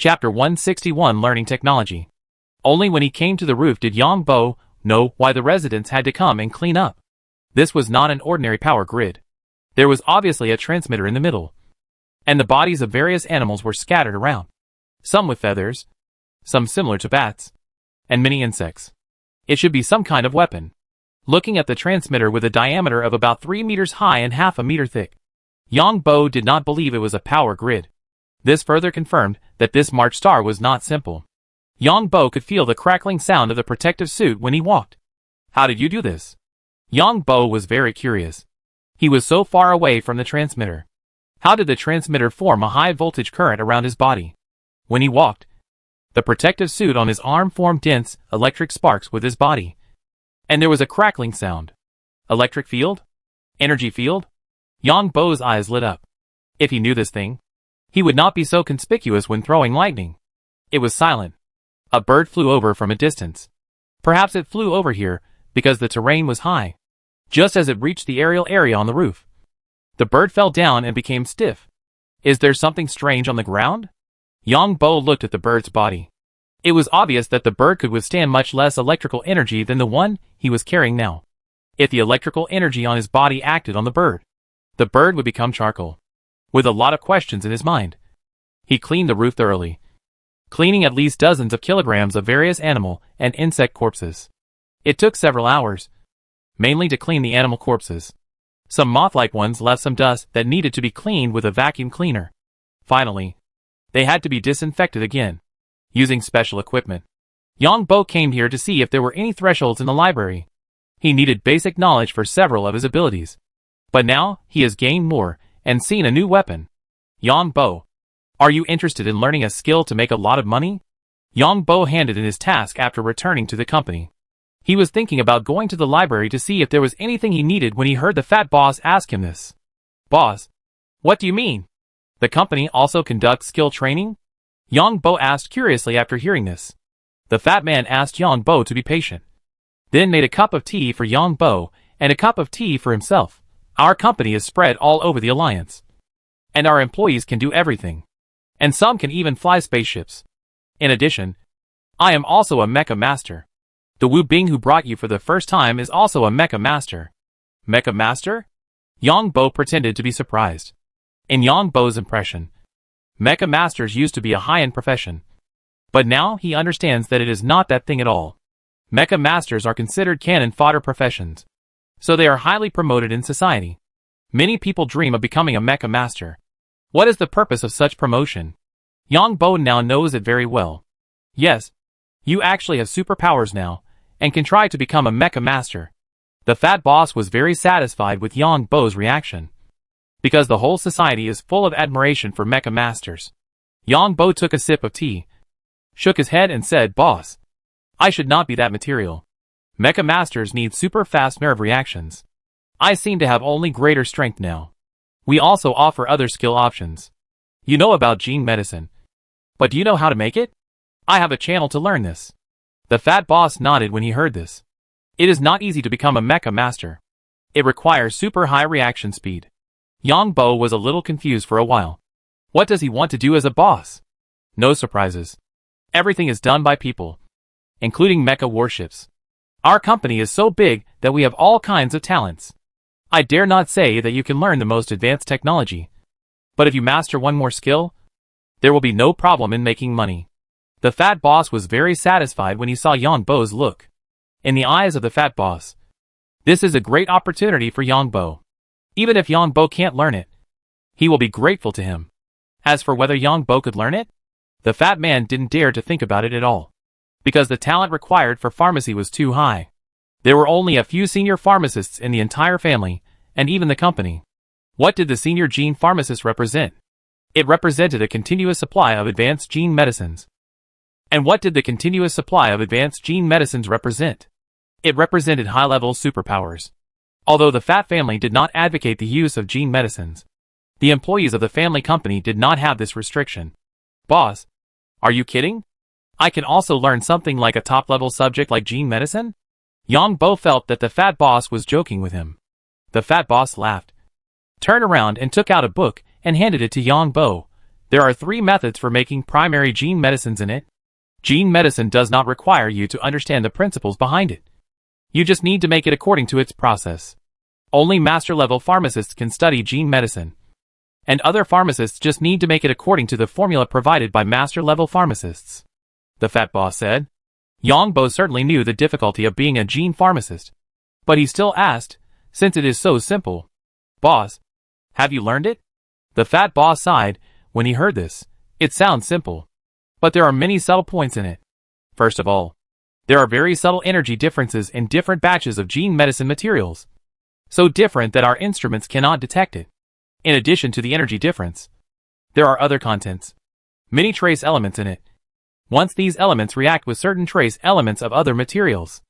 Chapter 161 Learning Technology. Only when he came to the roof did Yang Bo know why the residents had to come and clean up. This was not an ordinary power grid. There was obviously a transmitter in the middle, and the bodies of various animals were scattered around, some with feathers, some similar to bats, and many insects. It should be some kind of weapon. Looking at the transmitter with a diameter of about 3 meters high and half a meter thick, Yang Bo did not believe it was a power grid. This further confirmed that this March star was not simple. Yang Bo could feel the crackling sound of the protective suit when he walked. How did you do this? Yang Bo was very curious. He was so far away from the transmitter. How did the transmitter form a high voltage current around his body? When he walked, the protective suit on his arm formed dense, electric sparks with his body. And there was a crackling sound. Electric field? Energy field? Yang Bo's eyes lit up. If he knew this thing, he would not be so conspicuous when throwing lightning. It was silent. A bird flew over from a distance. Perhaps it flew over here, because the terrain was high. Just as it reached the aerial area on the roof, the bird fell down and became stiff. Is there something strange on the ground? Yang Bo looked at the bird's body. It was obvious that the bird could withstand much less electrical energy than the one he was carrying now. If the electrical energy on his body acted on the bird would become charcoal. With a lot of questions in his mind, he cleaned the roof thoroughly, cleaning at least dozens of kilograms of various animal and insect corpses. It took several hours, mainly to clean the animal corpses. Some moth-like ones left some dust that needed to be cleaned with a vacuum cleaner. Finally, they had to be disinfected again, using special equipment. Yang Bo came here to see if there were any thresholds in the library. He needed basic knowledge for several of his abilities. But now, he has gained more and seen a new weapon. Yang Bo, are you interested in learning a skill to make a lot of money? Yang Bo handed in his task after returning to the company. He was thinking about going to the library to see if there was anything he needed when he heard the fat boss ask him this. Boss, what do you mean? The company also conducts skill training? Yang Bo asked curiously after hearing this. The fat man asked Yang Bo to be patient, then made a cup of tea for Yang Bo and a cup of tea for himself. Our company is spread all over the alliance, and our employees can do everything, and some can even fly spaceships. In addition, I am also a mecha master. The Wu Bing who brought you for the first time is also a mecha master. Mecha master? Yang Bo pretended to be surprised. In Yang Bo's impression, mecha masters used to be a high-end profession. But now he understands that it is not that thing at all. Mecha masters are considered cannon fodder professions, so they are highly promoted in society. Many people dream of becoming a mecha master. What is the purpose of such promotion? Yang Bo now knows it very well. Yes, you actually have superpowers now, and can try to become a mecha master. The fat boss was very satisfied with Yang Bo's reaction, because the whole society is full of admiration for mecha masters. Yang Bo took a sip of tea, shook his head and said, Boss, I should not be that material. Mecha masters need super fast nerve reactions. I seem to have only greater strength now. We also offer other skill options. You know about gene medicine, but do you know how to make it? I have a channel to learn this. The fat boss nodded when he heard this. It is not easy to become a mecha master. It requires super high reaction speed. Yang Bo was a little confused for a while. What does he want to do as a boss? No surprises. Everything is done by people, including mecha warships. Our company is so big that we have all kinds of talents. I dare not say that you can learn the most advanced technology, but if you master one more skill, there will be no problem in making money. The fat boss was very satisfied when he saw Yang Bo's look. In the eyes of the fat boss, this is a great opportunity for Yang Bo. Even if Yang Bo can't learn it, he will be grateful to him. As for whether Yang Bo could learn it, the fat man didn't dare to think about it at all, because the talent required for pharmacy was too high. There were only a few senior pharmacists in the entire family, and even the company. What did the senior gene pharmacist represent? It represented a continuous supply of advanced gene medicines. And what did the continuous supply of advanced gene medicines represent? It represented high-level superpowers. Although the fat family did not advocate the use of gene medicines, the employees of the family company did not have this restriction. Boss, are you kidding? I can also learn something like a top-level subject like gene medicine? Yang Bo felt that the fat boss was joking with him. The fat boss laughed, turned around and took out a book and handed it to Yang Bo, There are 3 methods for making primary gene medicines in it. Gene medicine does not require you to understand the principles behind it. You just need to make it according to its process. Only master-level pharmacists can study gene medicine. And other pharmacists just need to make it according to the formula provided by master-level pharmacists. The fat boss said. Yongbo certainly knew the difficulty of being a gene pharmacist. But he still asked, since it is so simple. Boss, have you learned it? The fat boss sighed when he heard this. It sounds simple. But there are many subtle points in it. First of all, there are very subtle energy differences in different batches of gene medicine materials. So different that our instruments cannot detect it. In addition to the energy difference, there are other contents. Many trace elements in it. Once these elements react with certain trace elements of other materials,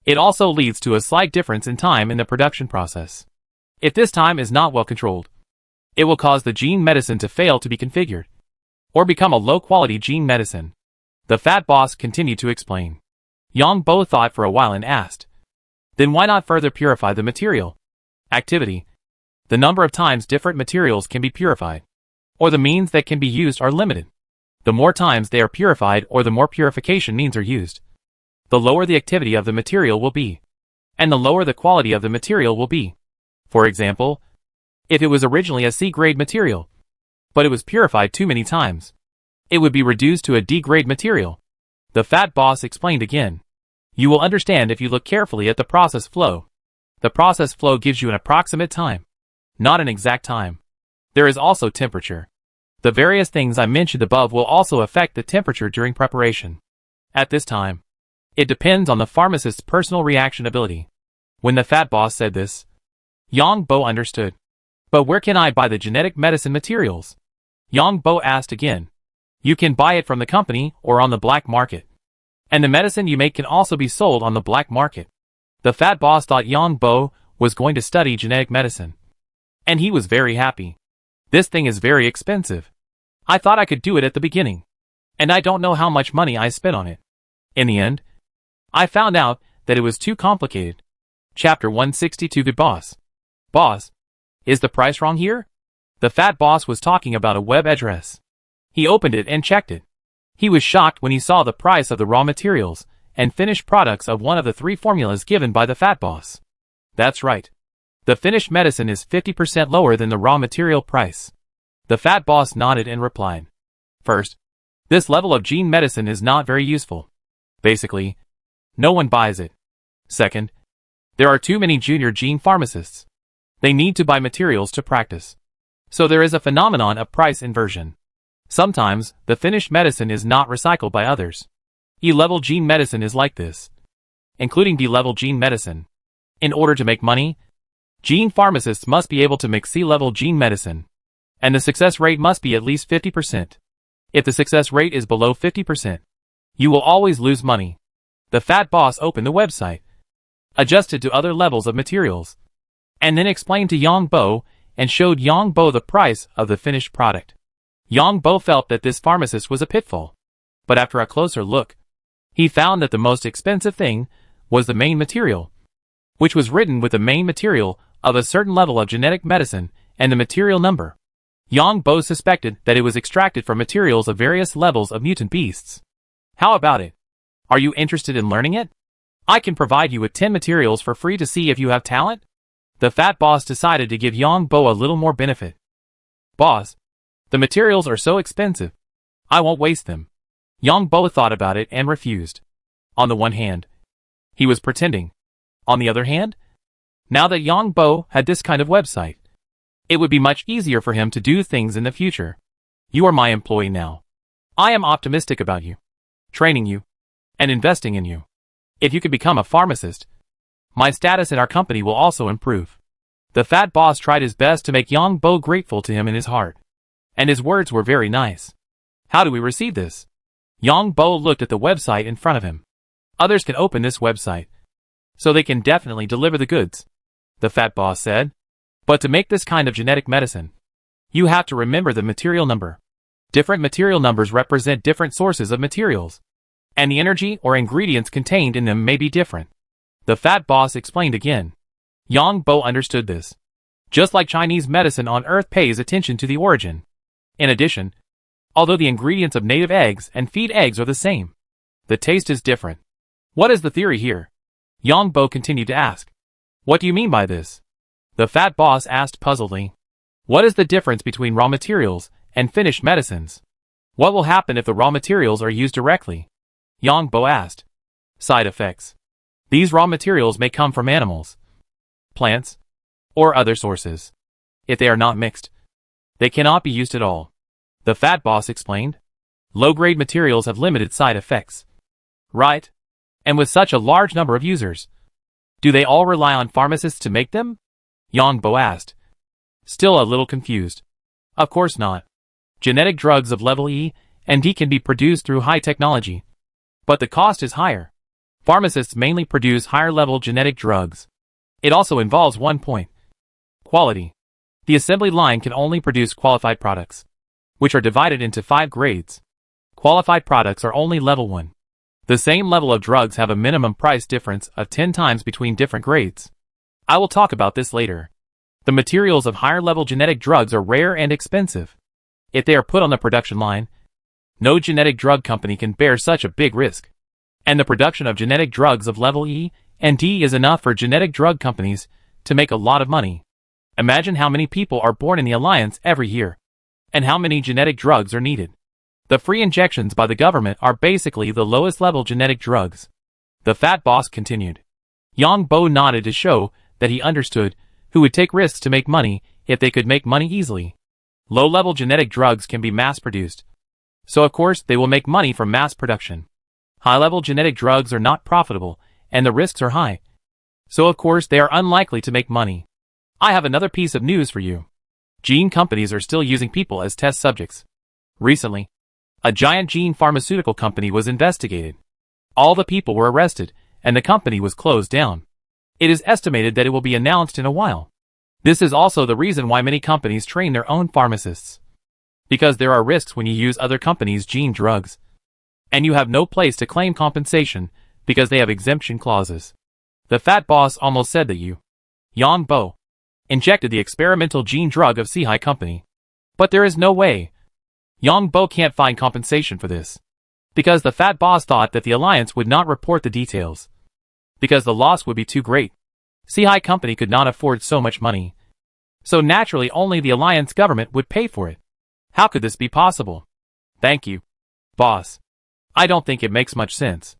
it also leads to a slight difference in time in the production process. If this time is not well controlled, it will cause the gene medicine to fail to be configured, or become a low-quality gene medicine. The fat boss continued to explain. Yongbo thought for a while and asked, then why not further purify the material? Activity. The number of times different materials can be purified, or the means that can be used are limited. The more times they are purified or the more purification means are used, the lower the activity of the material will be, and the lower the quality of the material will be. For example, if it was originally a C-grade material, but it was purified too many times, it would be reduced to a D-grade material. The fat boss explained again. You will understand if you look carefully at the process flow. The process flow gives you an approximate time, not an exact time. There is also temperature. The various things I mentioned above will also affect the temperature during preparation. At this time, it depends on the pharmacist's personal reaction ability. When the fat boss said this, Yongbo understood. But where can I buy the genetic medicine materials? Yongbo asked again. You can buy it from the company or on the black market. And the medicine you make can also be sold on the black market. The fat boss thought Yongbo was going to study genetic medicine. And he was very happy. This thing is very expensive. I thought I could do it at the beginning. And I don't know how much money I spent on it. In the end, I found out that it was too complicated. Chapter 162. The boss. Boss, is the price wrong here? The fat boss was talking about a web address. He opened it and checked it. He was shocked when he saw the price of the raw materials and finished products of one of the 3 formulas given by the fat boss. That's right. The finished medicine is 50% lower than the raw material price. The fat boss nodded and replied. First, this level of gene medicine is not very useful. Basically, no one buys it. Second, there are too many junior gene pharmacists. They need to buy materials to practice. So there is a phenomenon of price inversion. Sometimes, the finished medicine is not recycled by others. E-level gene medicine is like this, including D-level gene medicine. In order to make money, gene pharmacists must be able to make C-level gene medicine, and the success rate must be at least 50%. If the success rate is below 50%, you will always lose money. The fat boss opened the website, adjusted to other levels of materials, and then explained to Yongbo and showed Yongbo the price of the finished product. Yongbo felt that this pharmacist was a pitfall, but after a closer look, he found that the most expensive thing was the main material, which was written with the main material of a certain level of genetic medicine and the material number. Yongbo suspected that it was extracted from materials of various levels of mutant beasts. How about it? Are you interested in learning it? I can provide you with 10 materials for free to see if you have talent. The fat boss decided to give Yongbo a little more benefit. Boss, the materials are so expensive. I won't waste them. Yongbo thought about it and refused. On the one hand, he was pretending. On the other hand, now that Yongbo had this kind of website, it would be much easier for him to do things in the future. You are my employee now. I am optimistic about you, training you, and investing in you. If you could become a pharmacist, my status in our company will also improve. The fat boss tried his best to make Yongbo grateful to him in his heart. And his words were very nice. How do we receive this? Yongbo looked at the website in front of him. Others can open this website, so they can definitely deliver the goods, the fat boss said. But to make this kind of genetic medicine, you have to remember the material number. Different material numbers represent different sources of materials, and the energy or ingredients contained in them may be different. The fat boss explained again. Yongbo understood this. Just like Chinese medicine on Earth pays attention to the origin. In addition, Although the ingredients of native eggs and feed eggs are the same, the taste is different. What is the theory here? Yang Bo continued to ask. What do you mean by this? The fat boss asked puzzledly. What is the difference between raw materials and finished medicines? What will happen if the raw materials are used directly? Yang Bo asked. Side effects. These raw materials may come from animals, plants, or other sources. If they are not mixed, they cannot be used at all. The fat boss explained. Low-grade materials have limited side effects. Right? And with such a large number of users, do they all rely on pharmacists to make them? Yang Bo asked. Still a little confused. Of course not. Genetic drugs of level E and D can be produced through high technology, but the cost is higher. Pharmacists mainly produce higher-level genetic drugs. It also involves one point. Quality. The assembly line can only produce qualified products, which are divided into 5 grades. Qualified products are only level 1. The same level of drugs have a minimum price difference of 10 times between different grades. I will talk about this later. The materials of higher-level genetic drugs are rare and expensive. If they are put on the production line, no genetic drug company can bear such a big risk. And the production of genetic drugs of level E and D is enough for genetic drug companies to make a lot of money. Imagine how many people are born in the alliance every year, and how many genetic drugs are needed. The free injections by the government are basically the lowest level genetic drugs. The fat boss continued. Yang Bo nodded to show that he understood who would take risks to make money if they could make money easily. Low-level genetic drugs can be mass-produced, so of course they will make money from mass production. High-level genetic drugs are not profitable, and the risks are high, so of course they are unlikely to make money. I have another piece of news for you. Gene companies are still using people as test subjects. Recently, a giant gene pharmaceutical company was investigated. All the people were arrested, and the company was closed down. It is estimated that it will be announced in a while. This is also the reason why many companies train their own pharmacists. Because there are risks when you use other companies' gene drugs. And you have no place to claim compensation because they have exemption clauses. The fat boss almost said that you, Yang Bo, injected the experimental gene drug of Sihai Company. But there is no way. Yang Bo can't find compensation for this. Because the fat boss thought that the alliance would not report the details. Because the loss would be too great. Sihai Company could not afford so much money. So naturally only the alliance government would pay for it. How could this be possible? Thank you, boss. I don't think it makes much sense.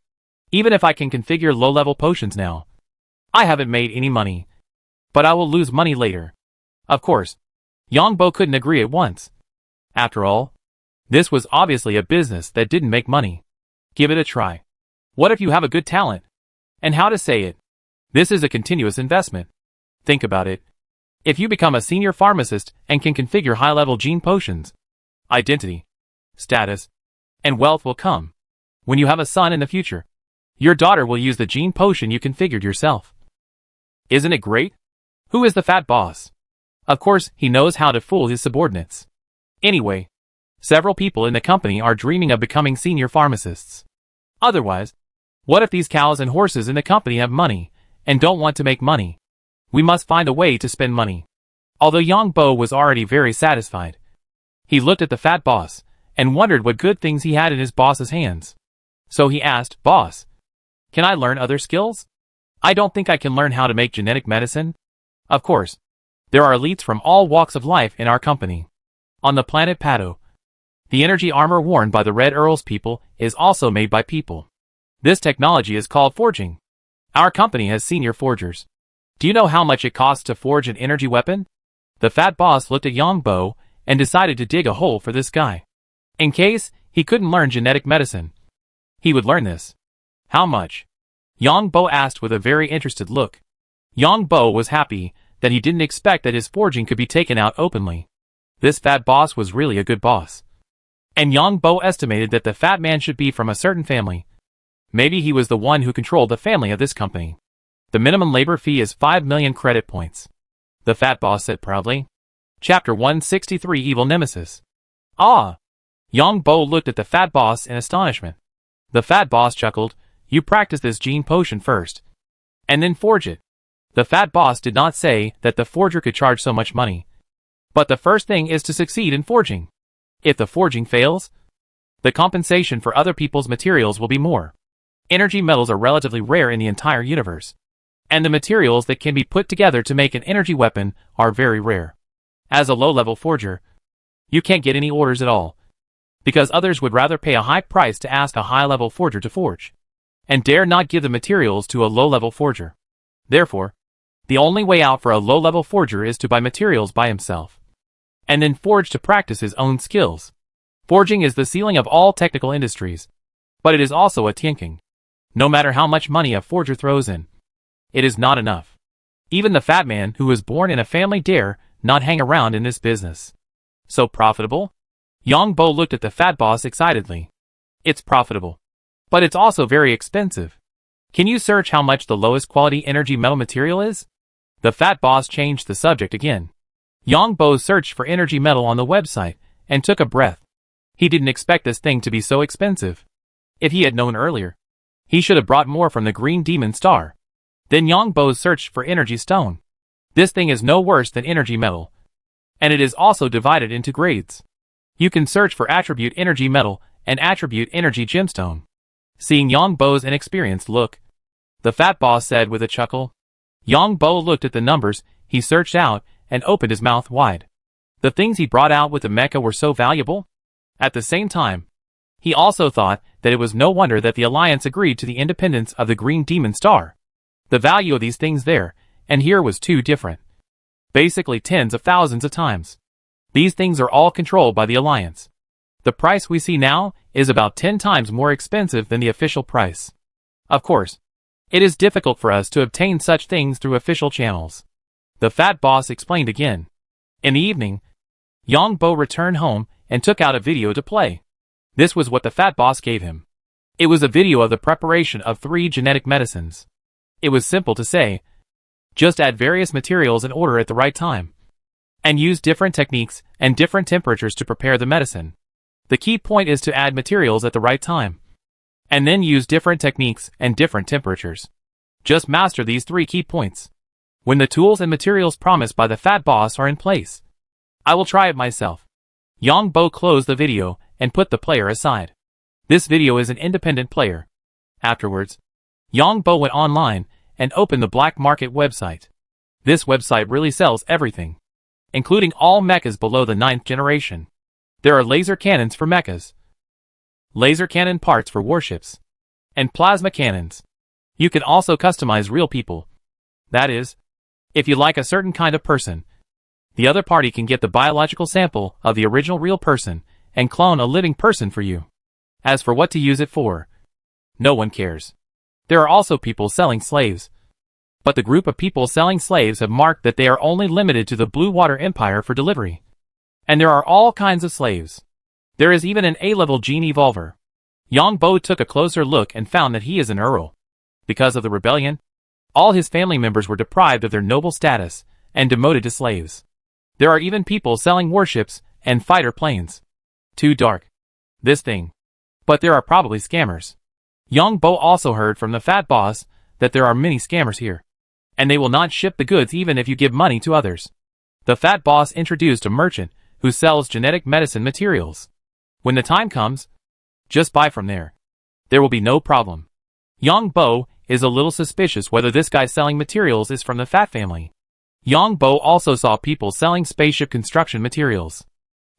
Even if I can configure low-level potions now, I haven't made any money. But I will lose money later. Of course, Yang Bo couldn't agree at once. After all, this was obviously a business that didn't make money. Give it a try. What if you have a good talent? And how to say it? This is a continuous investment. Think about it. If you become a senior pharmacist and can configure high-level gene potions, identity, status, and wealth will come. When you have a son in the future, your daughter will use the gene potion you configured yourself. Isn't it great? Who is the fat boss? Of course, he knows how to fool his subordinates. Anyway, several people in the company are dreaming of becoming senior pharmacists. Otherwise, what if these cows and horses in the company have money and don't want to make money? We must find a way to spend money. Although Yang Bo was already very satisfied, he looked at the fat boss and wondered what good things he had in his boss's hands. So he asked, Boss, can I learn other skills? I don't think I can learn how to make genetic medicine. Of course, there are elites from all walks of life in our company. On the planet Pato, the energy armor worn by the Red Earl's people is also made by people. This technology is called forging. Our company has senior forgers. Do you know how much it costs to forge an energy weapon? The fat boss looked at Yang Bo and decided to dig a hole for this guy. In case he couldn't learn genetic medicine, he would learn this. How much? Yang Bo asked with a very interested look. Yang Bo was happy that he didn't expect that his forging could be taken out openly. This fat boss was really a good boss. And Yang Bo estimated that the fat man should be from a certain family. Maybe he was the one who controlled the family of this company. The minimum labor fee is 5 million credit points. The fat boss said proudly. Chapter 163 Evil Nemesis. Ah! Yang Bo looked at the fat boss in astonishment. The fat boss chuckled. You practice this gene potion first, and then forge it. The fat boss did not say that the forger could charge so much money. But the first thing is to succeed in forging. If the forging fails, the compensation for other people's materials will be more. Energy metals are relatively rare in the entire universe, and the materials that can be put together to make an energy weapon are very rare. As a low-level forger, you can't get any orders at all, because others would rather pay a high price to ask a high-level forger to forge, and dare not give the materials to a low-level forger. Therefore, the only way out for a low-level forger is to buy materials by himself, and then forge to practice his own skills. Forging is the ceiling of all technical industries, but it is also a tinking. No matter how much money a forger throws in, it is not enough. Even the fat man who was born in a family dare not hang around in this business. So profitable? Yang Bo looked at the fat boss excitedly. It's profitable, but it's also very expensive. Can you search how much the lowest quality energy metal material is? The fat boss changed the subject again. Yang Bo searched for energy metal on the website and took a breath. He didn't expect this thing to be so expensive. If he had known earlier, he should have brought more from the Green Demon Star. Then Yang Bo searched for energy stone. This thing is no worse than energy metal, and it is also divided into grades. You can search for attribute energy metal and attribute energy gemstone. Seeing Yang Bo's inexperienced look, the fat boss said with a chuckle. Yang Bo looked at the numbers he searched out and opened his mouth wide. The things he brought out with the mecha were so valuable. At the same time, he also thought that it was no wonder that the Alliance agreed to the independence of the Green Demon Star. The value of these things there and here was too different. Basically tens of thousands of times. These things are all controlled by the Alliance. The price we see now is about 10 times more expensive than the official price. Of course, it is difficult for us to obtain such things through official channels. The fat boss explained again. In the evening, Yang Bo returned home and took out a video to play. This was what the fat boss gave him. It was a video of the preparation of 3 genetic medicines. It was simple to say. Just add various materials in order at the right time, and use different techniques and different temperatures to prepare the medicine. The key point is to add materials at the right time, and then use different techniques and different temperatures. Just master these 3 key points. When the tools and materials promised by the fat boss are in place, I will try it myself. Yang Bo closed the video and put the player aside. This video is an independent player. Afterwards, Yang Bo went online and opened the black market website. This website really sells everything, including all mechas below the 9th generation. There are laser cannons for mechas, laser cannon parts for warships, and plasma cannons. You can also customize real people. That is, if you like a certain kind of person, the other party can get the biological sample of the original real person and clone a living person for you. As for what to use it for, no one cares. There are also people selling slaves. But the group of people selling slaves have marked that they are only limited to the Blue Water Empire for delivery. And there are all kinds of slaves. There is even an A-level gene evolver. Yang Bo took a closer look and found that he is an Earl. Because of the rebellion, all his family members were deprived of their noble status and demoted to slaves. There are even people selling warships and fighter planes. Too dark. This thing. But there are probably scammers. Yang Bo also heard from the fat boss that there are many scammers here, and they will not ship the goods even if you give money to others. The fat boss introduced a merchant who sells genetic medicine materials. When the time comes, just buy from there. There will be no problem. Yang Bo is a little suspicious whether this guy selling materials is from the fat family. Yang Bo also saw people selling spaceship construction materials.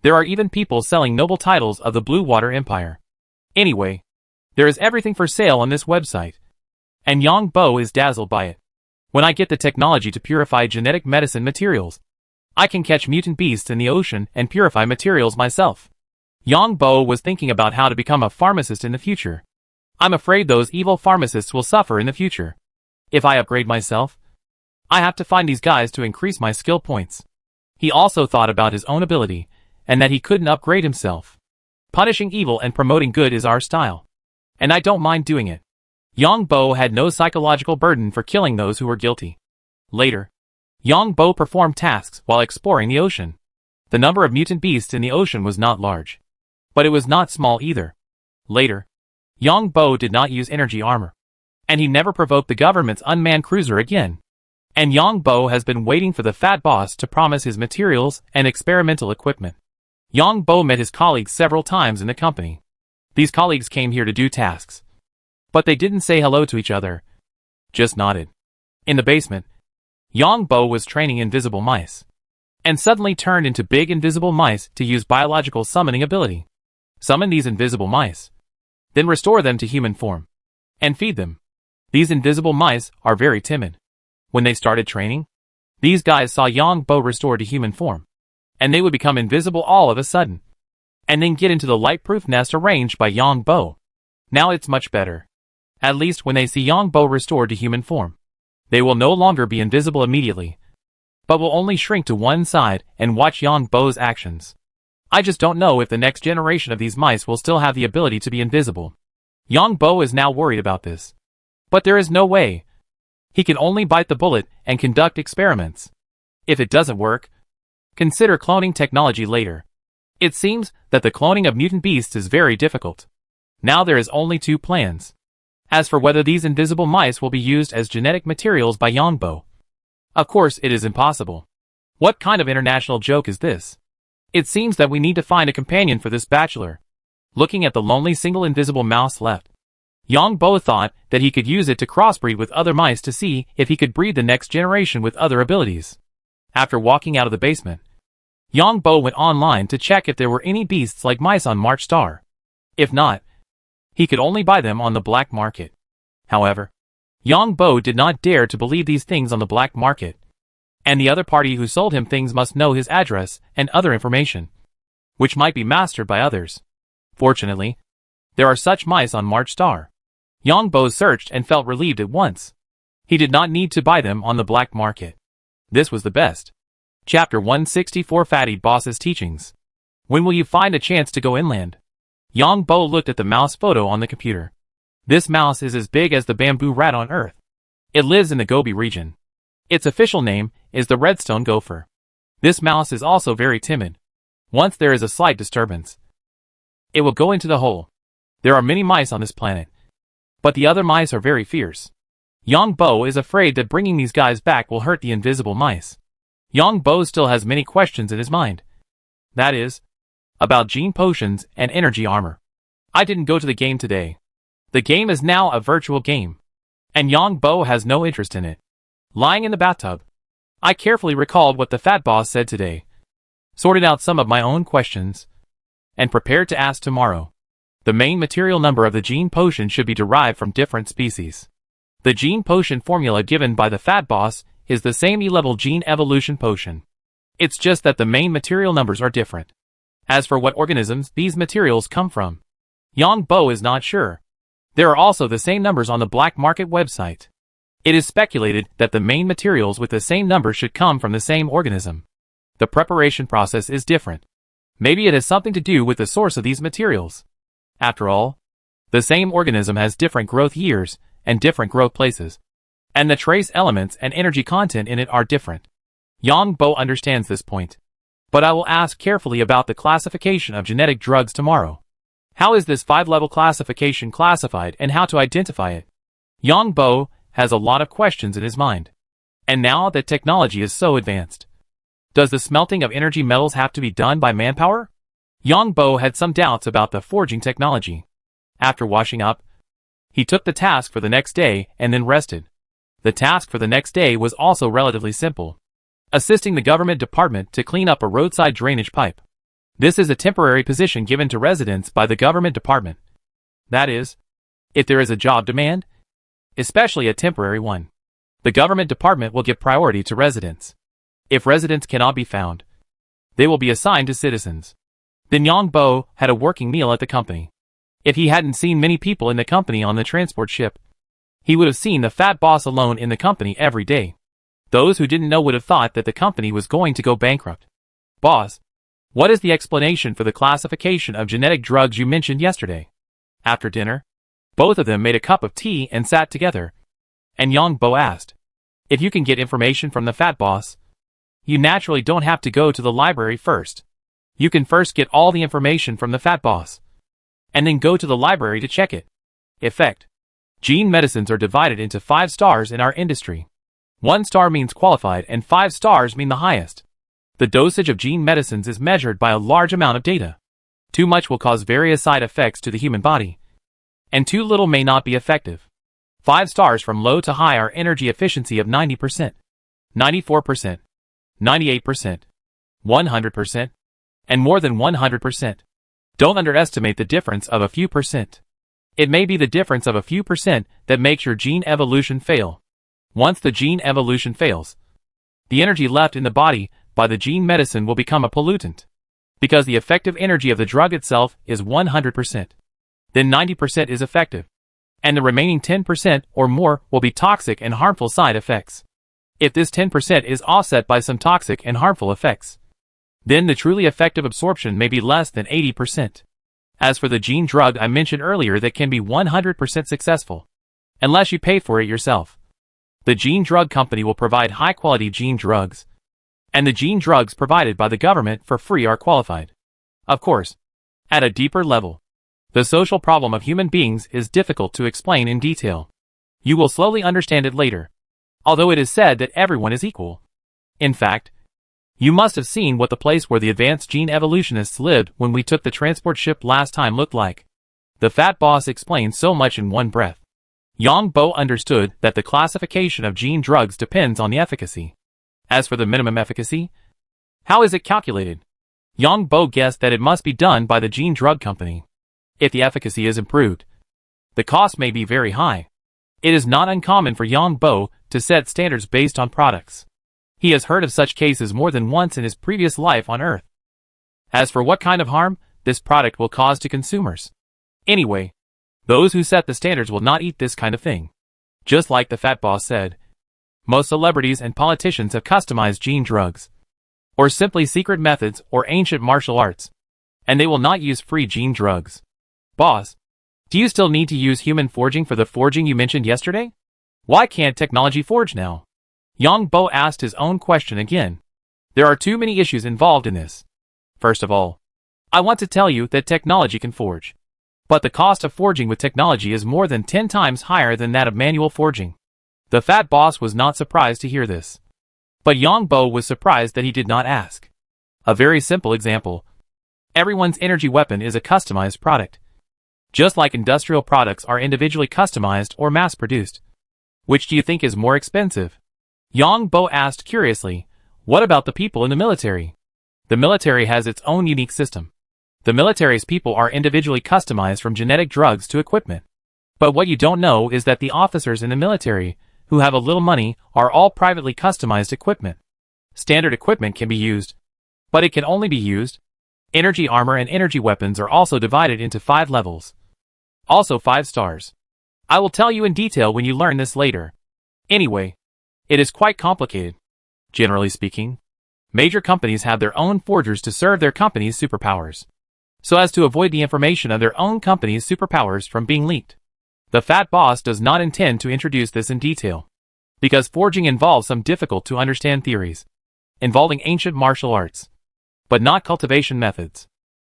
There are even people selling noble titles of the Blue Water Empire. Anyway, there is everything for sale on this website, and Yang Bo is dazzled by it. When I get the technology to purify genetic medicine materials, I can catch mutant beasts in the ocean and purify materials myself. Yang Bo was thinking about how to become a pharmacist in the future. I'm afraid those evil pharmacists will suffer in the future. If I upgrade myself, I have to find these guys to increase my skill points. He also thought about his own ability, and that he couldn't upgrade himself. Punishing evil and promoting good is our style, and I don't mind doing it. Yang Bo had no psychological burden for killing those who were guilty. Later, Yang Bo performed tasks while exploring the ocean. The number of mutant beasts in the ocean was not large, but it was not small either. Later, Yang Bo did not use energy armor, and he never provoked the government's unmanned cruiser again. And Yang Bo has been waiting for the fat boss to promise his materials and experimental equipment. Yang Bo met his colleagues several times in the company. These colleagues came here to do tasks. But they didn't say hello to each other. Just nodded. In the basement, Yang Bo was training invisible mice. And suddenly turned into big invisible mice to use biological summoning ability. Summon these invisible mice. Then restore them to human form. And feed them. These invisible mice are very timid. When they started training, these guys saw Yang Bo restore to human form. And they would become invisible all of a sudden. And then get into the light-proof nest arranged by Yang Bo. Now it's much better. At least when they see Yang Bo restored to human form. They will no longer be invisible immediately, but will only shrink to one side and watch Yang Bo's actions. I just don't know if the next generation of these mice will still have the ability to be invisible. Yang Bo is now worried about this. But there is no way. He can only bite the bullet and conduct experiments. If it doesn't work, consider cloning technology later. It seems that the cloning of mutant beasts is very difficult. Now there is only two plans. As for whether these invisible mice will be used as genetic materials by Yang Bo, of course it is impossible. What kind of international joke is this? It seems that we need to find a companion for this bachelor. Looking at the lonely single invisible mouse left, Yang Bo thought that he could use it to crossbreed with other mice to see if he could breed the next generation with other abilities. After walking out of the basement, Yang Bo went online to check if there were any beasts like mice on March Star. If not, he could only buy them on the black market. However, Yang Bo did not dare to believe these things on the black market. And the other party who sold him things must know his address and other information, which might be mastered by others. Fortunately, there are such mice on March Star. Yang Bo searched and felt relieved at once. He did not need to buy them on the black market. This was the best. Chapter 164 Fatty Boss's Teachings. When will you find a chance to go inland? Yang Bo looked at the mouse photo on the computer. This mouse is as big as the bamboo rat on Earth. It lives in the Gobi region. Its official name is the redstone gopher. This mouse is also very timid. Once there is a slight disturbance, it will go into the hole. There are many mice on this planet, but the other mice are very fierce. Yang Bo is afraid that bringing these guys back will hurt the invisible mice. Yang Bo still has many questions in his mind. That is, about gene potions and energy armor. I didn't go to the game today. The game is now a virtual game, and Yang Bo has no interest in it. Lying in the bathtub, I carefully recalled what the fat boss said today, sorted out some of my own questions, and prepared to ask tomorrow. The main material number of the gene potion should be derived from different species. The gene potion formula given by the fat boss is the same E-level gene evolution potion. It's just that the main material numbers are different. As for what organisms these materials come from, Yang Bo is not sure. There are also the same numbers on the black market website. It is speculated that the main materials with the same number should come from the same organism. The preparation process is different. Maybe it has something to do with the source of these materials. After all, the same organism has different growth years and different growth places, and the trace elements and energy content in it are different. Yang Bo understands this point. But I will ask carefully about the classification of genetic drugs tomorrow. How is this 5-level classification classified and how to identify it? Yang Bo has a lot of questions in his mind. And now that technology is so advanced, does the smelting of energy metals have to be done by manpower? Yang Bo had some doubts about the forging technology. After washing up, he took the task for the next day and then rested. The task for the next day was also relatively simple. Assisting the government department to clean up a roadside drainage pipe. This is a temporary position given to residents by the government department. That is, if there is a job demand, especially a temporary one, the government department will give priority to residents. If residents cannot be found, they will be assigned to citizens. Then Yang Bo had a working meal at the company. If he hadn't seen many people in the company on the transport ship, he would have seen the fat boss alone in the company every day. Those who didn't know would have thought that the company was going to go bankrupt. Boss, what is the explanation for the classification of genetic drugs you mentioned yesterday? After dinner, both of them made a cup of tea and sat together. And Yang Bo asked, if you can get information from the fat boss, you naturally don't have to go to the library first. You can first get all the information from the fat boss, and then go to the library to check it. Effect. Gene medicines are divided into 5 stars in our industry. 1 star means qualified and 5 stars mean the highest. The dosage of gene medicines is measured by a large amount of data. Too much will cause various side effects to the human body, and too little may not be effective. 5 stars from low to high are energy efficiency of 90%, 94%, 98%, 100%, and more than 100%. Don't underestimate the difference of a few percent. It may be the difference of a few percent that makes your gene evolution fail. Once the gene evolution fails, the energy left in the body by the gene medicine will become a pollutant. Because the effective energy of the drug itself is 100%. Then 90% is effective, and the remaining 10% or more will be toxic and harmful side effects. If this 10% is offset by some toxic and harmful effects, then the truly effective absorption may be less than 80%. As for the gene drug I mentioned earlier that can be 100% successful, unless you pay for it yourself. The gene drug company will provide high-quality gene drugs, and the gene drugs provided by the government for free are qualified. Of course, at a deeper level, the social problem of human beings is difficult to explain in detail. You will slowly understand it later, although it is said that everyone is equal. In fact, you must have seen what the place where the advanced gene evolutionists lived when we took the transport ship last time looked like. The fat boss explained so much in one breath. Yang Bo understood that the classification of gene drugs depends on the efficacy. As for the minimum efficacy, how is it calculated? Yang Bo guessed that it must be done by the gene drug company. If the efficacy is improved, the cost may be very high. It is not uncommon for Yang Bo to set standards based on products. He has heard of such cases more than once in his previous life on Earth. As for what kind of harm this product will cause to consumers, anyway, those who set the standards will not eat this kind of thing. Just like the fat boss said, most celebrities and politicians have customized gene drugs, or simply secret methods or ancient martial arts, and they will not use free gene drugs. Boss, do you still need to use human forging for the forging you mentioned yesterday? Why can't technology forge now? Yang Bo asked his own question again. There are too many issues involved in this. First of all, I want to tell you that technology can forge, but the cost of forging with technology is more than 10 times higher than that of manual forging. The fat boss was not surprised to hear this, but Yang Bo was surprised that he did not ask. A very simple example. Everyone's energy weapon is a customized product. Just like industrial products are individually customized or mass-produced. Which do you think is more expensive? Yang Bo asked curiously, what about the people in the military? The military has its own unique system. The military's people are individually customized from genetic drugs to equipment. But what you don't know is that the officers in the military, who have a little money, are all privately customized equipment. Standard equipment can be used, but it can only be used. Energy armor and energy weapons are also divided into 5 levels. Also 5 stars. I will tell you in detail when you learn this later. Anyway, it is quite complicated. Generally speaking, major companies have their own forgers to serve their company's superpowers, so as to avoid the information of their own company's superpowers from being leaked. The fat boss does not intend to introduce this in detail, because forging involves some difficult to understand theories, involving ancient martial arts, but not cultivation methods.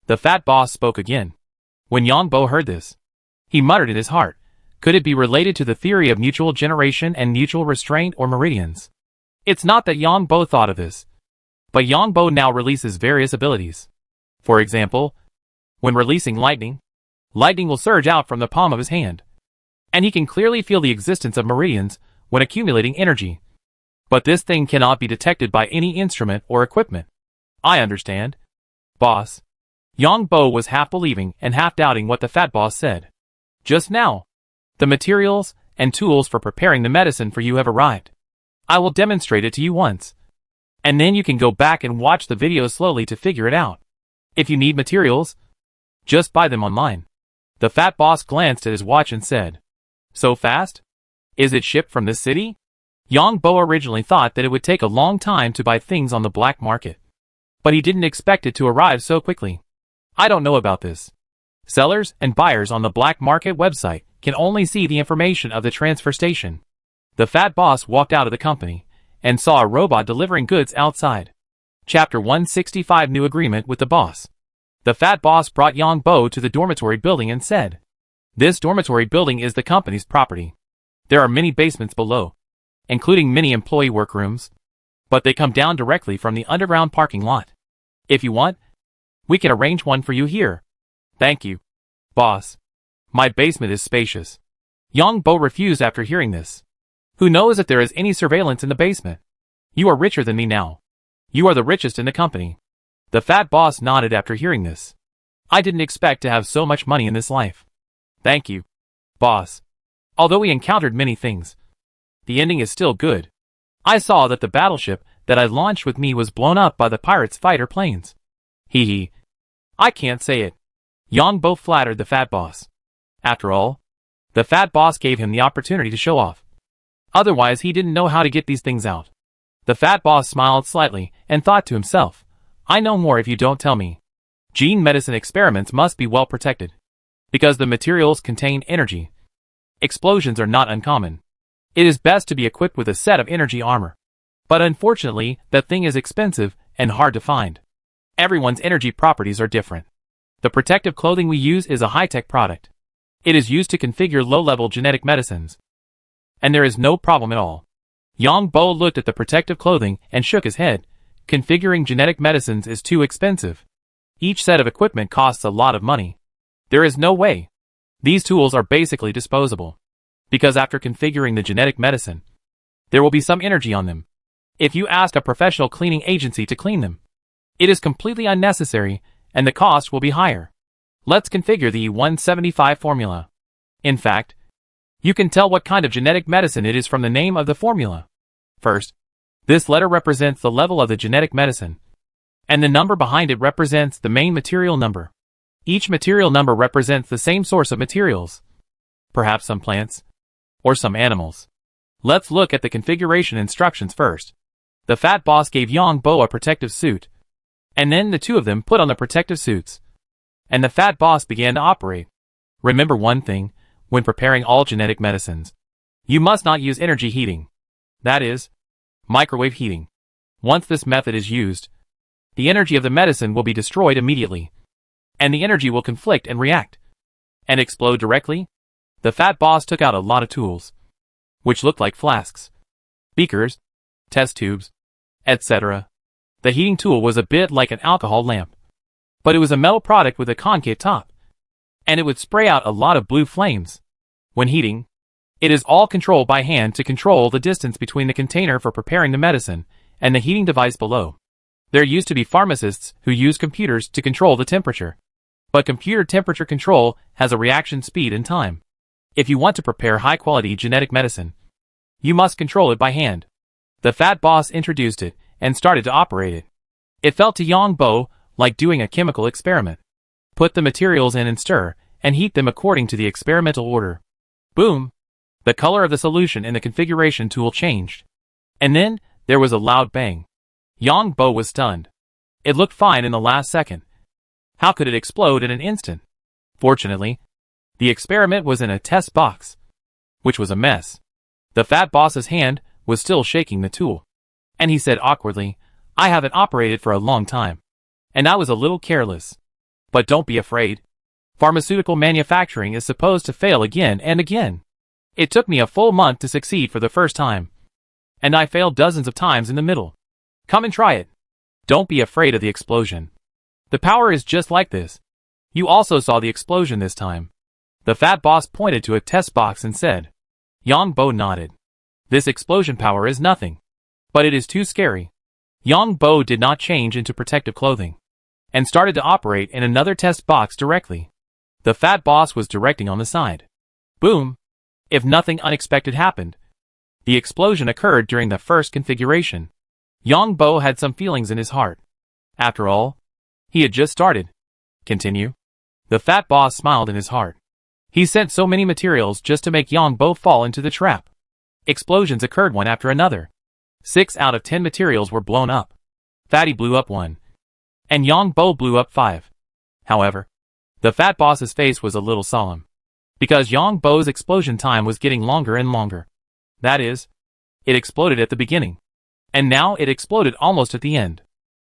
The fat boss spoke again. When Yang Bo heard this, he muttered in his heart, could it be related to the theory of mutual generation and mutual restraint or meridians? It's not that Yang Bo thought of this, but Yang Bo now releases various abilities. For example, when releasing lightning, lightning will surge out from the palm of his hand, and he can clearly feel the existence of meridians when accumulating energy. But this thing cannot be detected by any instrument or equipment. I understand, boss. Yang Bo was half believing and half doubting what the fat boss said. Just now, the materials and tools for preparing the medicine for you have arrived. I will demonstrate it to you once, and then you can go back and watch the video slowly to figure it out. If you need materials, just buy them online. The fat boss glanced at his watch and said, so fast? Is it shipped from this city? Yang Bo originally thought that it would take a long time to buy things on the black market, but he didn't expect it to arrive so quickly. I don't know about this. Sellers and buyers on the black market website can only see the information of the transfer station. The fat boss walked out of the company and saw a robot delivering goods outside. Chapter 165 New Agreement with the Boss. The fat boss brought Yang Bo to the dormitory building and said, this dormitory building is the company's property. There are many basements below, including many employee workrooms. but they come down directly from the underground parking lot. If you want, we can arrange one for you here. Thank you, boss. My basement is spacious. Yang Bo refused after hearing this. Who knows if there is any surveillance in the basement? You are richer than me now. You are the richest in the company. The fat boss nodded after hearing this. I didn't expect to have so much money in this life. Thank you, boss. Although we encountered many things, the ending is still good. I saw that the battleship that I launched with me was blown up by the pirates' fighter planes. Hee hee. I can't say it. Yang Bo flattered the fat boss. After all, the fat boss gave him the opportunity to show off. Otherwise he didn't know how to get these things out. The fat boss smiled slightly and thought to himself, I know more if you don't tell me. Gene medicine experiments must be well protected. Because the materials contain energy. Explosions are not uncommon. It is best to be equipped with a set of energy armor. But unfortunately, that thing is expensive and hard to find. Everyone's energy properties are different. The protective clothing we use is a high-tech product. It is used to configure low-level genetic medicines. And there is no problem at all. Yang Bo looked at the protective clothing and shook his head. Configuring genetic medicines is too expensive. Each set of equipment costs a lot of money. There is no way. These tools are basically disposable. Because after configuring the genetic medicine, there will be some energy on them. If you ask a professional cleaning agency to clean them, it is completely unnecessary and the cost will be higher. Let's configure the EP161 formula. In fact, you can tell what kind of genetic medicine it is from the name of the formula. First, this letter represents the level of the genetic medicine, and the number behind it represents the main material number. Each material number represents the same source of materials, perhaps some plants, or some animals. Let's look at the configuration instructions first. The fat boss gave Yang Bo a protective suit, and then the two of them put on the protective suits, and the fat boss began to operate. Remember one thing, when preparing all genetic medicines, you must not use energy heating. That is, microwave heating. Once this method is used, the energy of the medicine will be destroyed immediately, and the energy will conflict and react, and explode directly. The fat boss took out a lot of tools, which looked like flasks, beakers, test tubes, etc. The heating tool was a bit like an alcohol lamp, but it was a metal product with a concave top, and it would spray out a lot of blue flames. When heating, it is all controlled by hand to control the distance between the container for preparing the medicine and the heating device below. There used to be pharmacists who used computers to control the temperature, but computer temperature control has a reaction speed and time. If you want to prepare high-quality genetic medicine, you must control it by hand. The fat boss introduced it and started to operate it. It felt to Yang Bo like doing a chemical experiment. Put the materials in and stir, and heat them according to the experimental order. Boom! The color of the solution in the configuration tool changed. And then, there was a loud bang. Yang Bo was stunned. It looked fine in the last second. How could it explode in an instant? Fortunately, the experiment was in a test box, which was a mess. The fat boss's hand was still shaking the tool, and he said awkwardly, I haven't operated for a long time, and I was a little careless. But don't be afraid. Pharmaceutical manufacturing is supposed to fail again and again. It took me a full month to succeed for the first time, and I failed dozens of times in the middle. Come and try it. Don't be afraid of the explosion. The power is just like this. You also saw the explosion this time. The fat boss pointed to a test box and said. Yang Bo nodded. This explosion power is nothing, but it is too scary. Yang Bo did not change into protective clothing, and started to operate in another test box directly. The fat boss was directing on the side. Boom! If nothing unexpected happened, the explosion occurred during the first configuration. Yang Bo had some feelings in his heart. After all, he had just started. Continue. The fat boss smiled in his heart. He sent so many materials just to make Yang Bo fall into the trap. Explosions occurred one after another. 6 out of 10 materials were blown up. Fatty blew up 1. And Yang Bo blew up 5. However, the fat boss's face was a little solemn, because Yang Bo's explosion time was getting longer and longer. That is, it exploded at the beginning, and now it exploded almost at the end.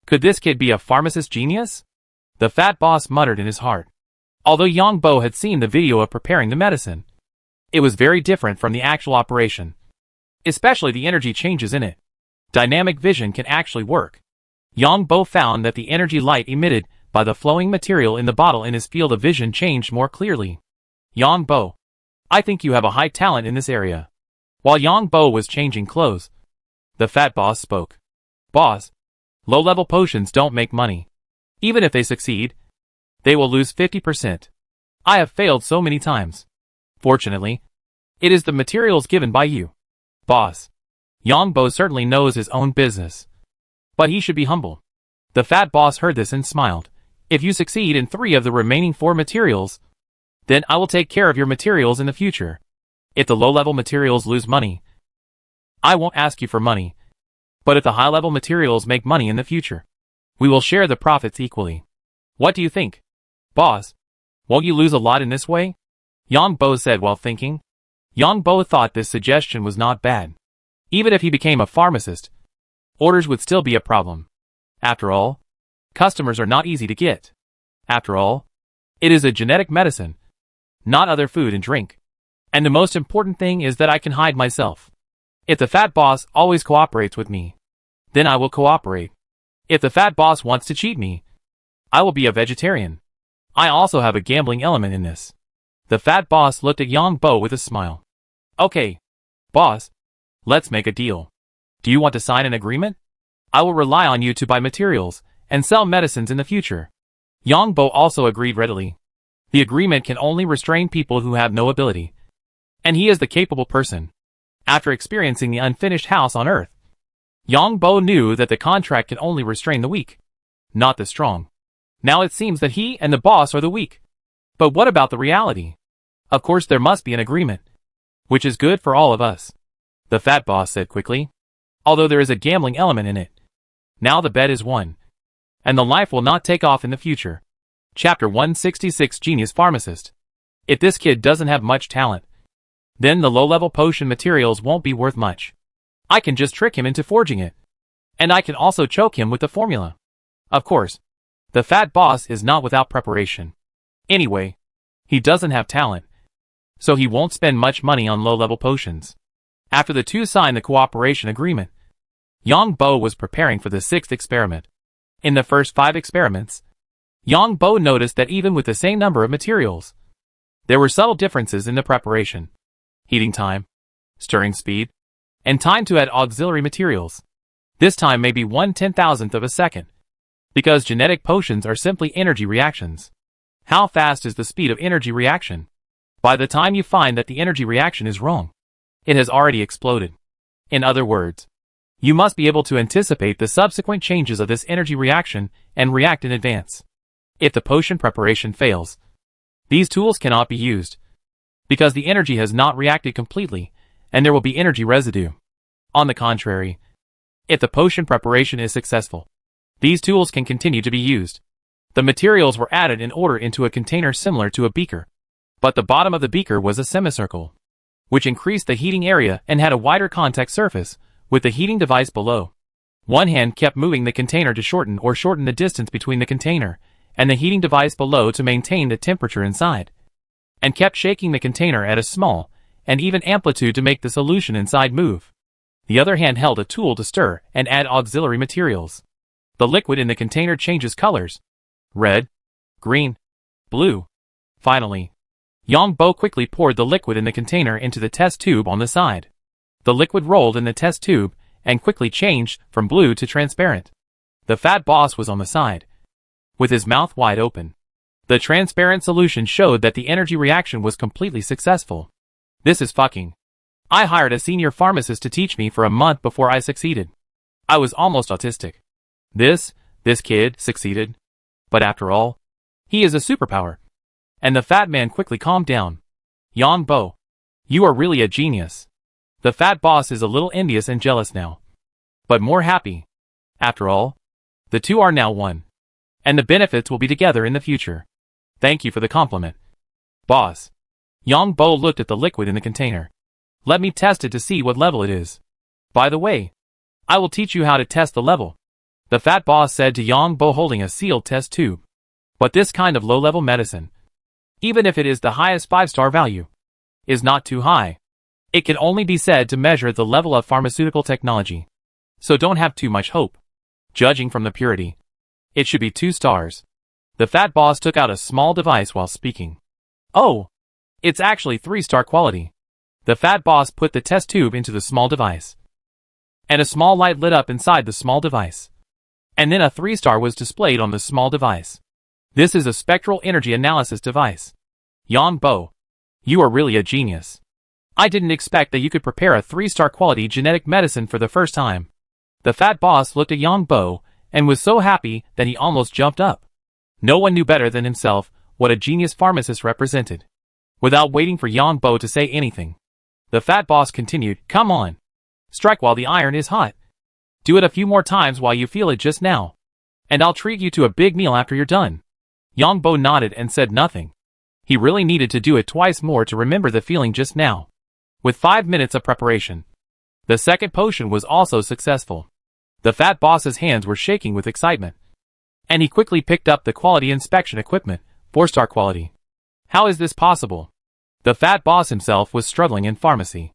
Could this kid be a pharmacist genius? The fat boss muttered in his heart. Although Yang Bo had seen the video of preparing the medicine, it was very different from the actual operation, especially the energy changes in it. Dynamic vision can actually work. Yang Bo found that the energy light emitted by the flowing material in the bottle in his field of vision changed more clearly. Yang Bo, I think you have a high talent in this area. While Yang Bo was changing clothes, the fat boss spoke. Boss, low-level potions don't make money. Even if they succeed, they will lose 50%. I have failed so many times. Fortunately, it is the materials given by you. Boss, Yang Bo certainly knows his own business, but he should be humble. The fat boss heard this and smiled. If you succeed in 3 of the remaining 4 materials, then I will take care of your materials in the future. If the low-level materials lose money, I won't ask you for money. But if the high-level materials make money in the future, we will share the profits equally. What do you think? Boss, won't you lose a lot in this way? Yang Bo said while thinking. Yang Bo thought this suggestion was not bad. Even if he became a pharmacist, orders would still be a problem. After all, customers are not easy to get. After all, it is a genetic medicine, not other food and drink. And the most important thing is that I can hide myself. If the fat boss always cooperates with me, then I will cooperate. If the fat boss wants to cheat me, I will be a vegetarian. I also have a gambling element in this. The fat boss looked at Yang Bo with a smile. Okay, boss, let's make a deal. Do you want to sign an agreement? I will rely on you to buy materials and sell medicines in the future. Yang Bo also agreed readily. The agreement can only restrain people who have no ability. And he is the capable person. After experiencing the unfinished house on Earth, Yang Bo knew that the contract can only restrain the weak, not the strong. Now it seems that he and the boss are the weak. But what about the reality? Of course there must be an agreement, which is good for all of us, the fat boss said quickly, although there is a gambling element in it. Now the bet is won, and the life will not take off in the future. Chapter 166 Genius Pharmacist. If this kid doesn't have much talent, then the low-level potion materials won't be worth much. I can just trick him into forging it. And I can also choke him with the formula. Of course, the fat boss is not without preparation. Anyway, he doesn't have talent, so he won't spend much money on low-level potions. After the two signed the cooperation agreement, Yang Bo was preparing for the 6th experiment. In the first 5 experiments, Yang Bo noticed that even with the same number of materials, there were subtle differences in the preparation. Heating time, stirring speed, and time to add auxiliary materials. This time may be 1/10,000th of a second, because genetic potions are simply energy reactions. How fast is the speed of energy reaction? By the time you find that the energy reaction is wrong, it has already exploded. In other words, you must be able to anticipate the subsequent changes of this energy reaction and react in advance. If the potion preparation fails, these tools cannot be used, because the energy has not reacted completely, and there will be energy residue. On the contrary, if the potion preparation is successful, these tools can continue to be used. The materials were added in order into a container similar to a beaker, but the bottom of the beaker was a semicircle, which increased the heating area and had a wider contact surface, with the heating device below. One hand kept moving the container to shorten the distance between the container and the heating device below to maintain the temperature inside, and kept shaking the container at a small and even amplitude to make the solution inside move. The other hand held a tool to stir and add auxiliary materials. The liquid in the container changes colors: red, green, blue. Finally, Yang Bo quickly poured the liquid in the container into the test tube on the side. The liquid rolled in the test tube and quickly changed from blue to transparent. The fat boss was on the side, with his mouth wide open. The transparent solution showed that the energy reaction was completely successful. This is fucking. I hired a senior pharmacist to teach me for a month before I succeeded. I was almost autistic. This kid succeeded. But after all, he is a superpower. And the fat man quickly calmed down. Yang Bo, you are really a genius. The fat boss is a little envious and jealous now, but more happy. After all, the two are now one, and the benefits will be together in the future. Thank you for the compliment, boss. Yang Bo looked at the liquid in the container. Let me test it to see what level it is. By the way, I will teach you how to test the level, the fat boss said to Yang Bo holding a sealed test tube. But this kind of low-level medicine, even if it is the highest 5-star value, is not too high. It can only be said to measure the level of pharmaceutical technology. so don't have too much hope. Judging from the purity, it should be 2 stars. The fat boss took out a small device while speaking. Oh, it's actually 3-star quality. The fat boss put the test tube into the small device, and a small light lit up inside the small device. And then a 3-star was displayed on the small device. This is a spectral energy analysis device. Yang Bo, you are really a genius. I didn't expect that you could prepare a 3-star quality genetic medicine for the first time. The fat boss looked at Yang Bo and was so happy that he almost jumped up. No one knew better than himself what a genius pharmacist represented. Without waiting for Yang Bo to say anything, the fat boss continued, "Come on. Strike while the iron is hot. Do it a few more times while you feel it just now, and I'll treat you to a big meal after you're done." Yang Bo nodded and said nothing. He really needed to do it twice more to remember the feeling just now. With 5 minutes of preparation, the second potion was also successful. The fat boss's hands were shaking with excitement, and he quickly picked up the quality inspection equipment, 4-star quality. How is this possible? The fat boss himself was struggling in pharmacy.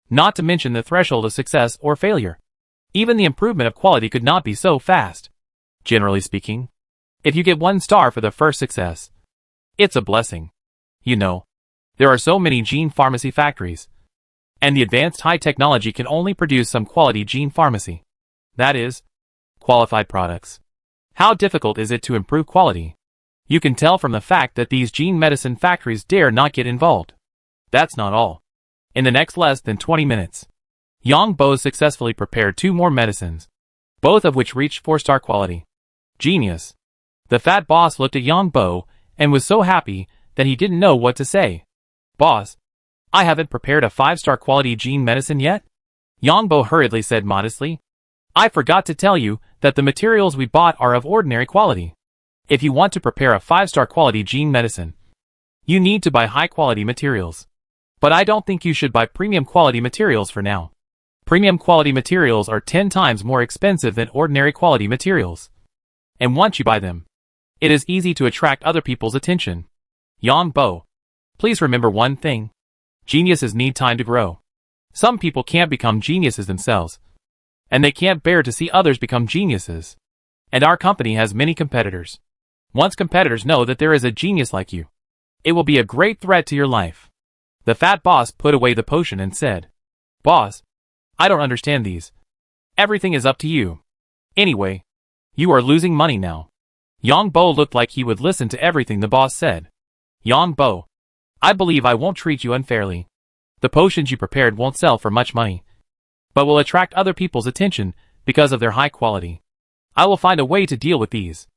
Not to mention the threshold of success or failure. Even the improvement of quality could not be so fast. Generally speaking, if you get 1 star for the first success, it's a blessing. You know, there are so many gene pharmacy factories, and the advanced high technology can only produce some quality gene pharmacy. That is, qualified products. How difficult is it to improve quality? You can tell from the fact that these gene medicine factories dare not get involved. That's not all. In the next less than 20 minutes, Yang Bo successfully prepared 2 more medicines, both of which reached 4-star quality. Genius. The fat boss looked at Yang Bo and was so happy that he didn't know what to say. "Boss, I haven't prepared a 5-star quality gene medicine yet?" Yang Bo hurriedly said modestly. "I forgot to tell you that the materials we bought are of ordinary quality. If you want to prepare a 5-star quality gene medicine, you need to buy high-quality materials. But I don't think you should buy premium quality materials for now. Premium quality materials are 10 times more expensive than ordinary quality materials. And once you buy them, it is easy to attract other people's attention. Yang Bo, please remember one thing. Geniuses need time to grow. Some people can't become geniuses themselves, and they can't bear to see others become geniuses. And our company has many competitors. Once competitors know that there is a genius like you, it will be a great threat to your life." The fat boss put away the potion and said, "Boss, I don't understand these. Everything is up to you. Anyway, you are losing money now." Yang Bo looked like he would listen to everything the boss said. "Yang Bo, I believe I won't treat you unfairly. The potions you prepared won't sell for much money, but will attract other people's attention because of their high quality. I will find a way to deal with these.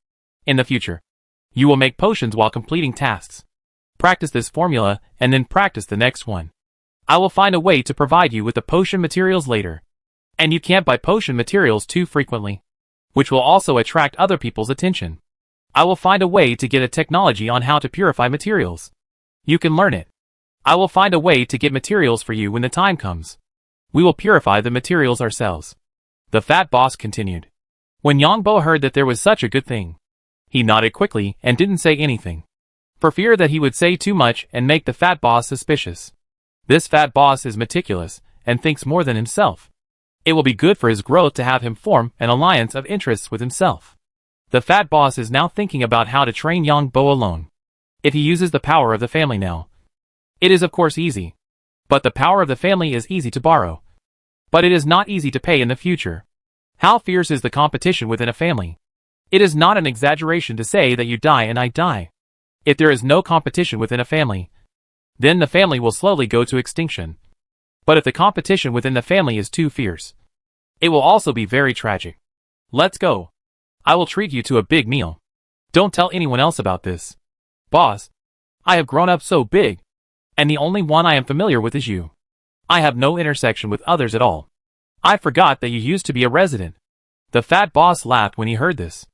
In the future, you will make potions while completing tasks. Practice this formula and then practice the next one. I will find a way to provide you with the potion materials later. And you can't buy potion materials too frequently, which will also attract other people's attention. I will find a way to get a technology on how to purify materials. You can learn it. I will find a way to get materials for you when the time comes. We will purify the materials ourselves." The fat boss continued. When Yang Bo heard that there was such a good thing, he nodded quickly and didn't say anything, for fear that he would say too much and make the fat boss suspicious. This fat boss is meticulous and thinks more than himself. It will be good for his growth to have him form an alliance of interests with himself. The fat boss is now thinking about how to train Yang Bo alone. If he uses the power of the family now, it is of course easy. But the power of the family is easy to borrow. But it is not easy to pay in the future. How fierce is the competition within a family? It is not an exaggeration to say that you die and I die. If there is no competition within a family, then the family will slowly go to extinction. But if the competition within the family is too fierce, it will also be very tragic. Let's go. I will treat you to a big meal. Don't tell anyone else about this. Boss, I have grown up so big, and the only one I am familiar with is you. I have no intersection with others at all. I forgot that you used to be a resident." The fat boss laughed when he heard this.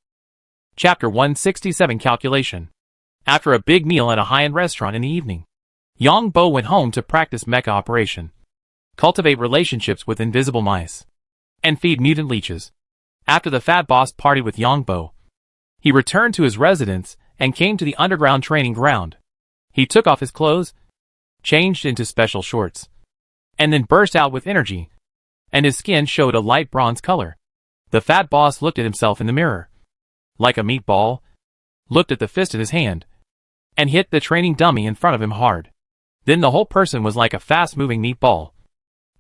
Chapter 167 Calculation. After a big meal at a high-end restaurant in the evening, Yang Bo went home to practice mecha operation, cultivate relationships with invisible mice, and feed mutant leeches. After the fat boss partied with Yang Bo, he returned to his residence and came to the underground training ground. He took off his clothes, changed into special shorts, and then burst out with energy, and his skin showed a light bronze color. The fat boss looked at himself in the mirror. Like a meatball. Looked at the fist in his hand. And hit the training dummy in front of him hard. Then the whole person was like a fast-moving meatball.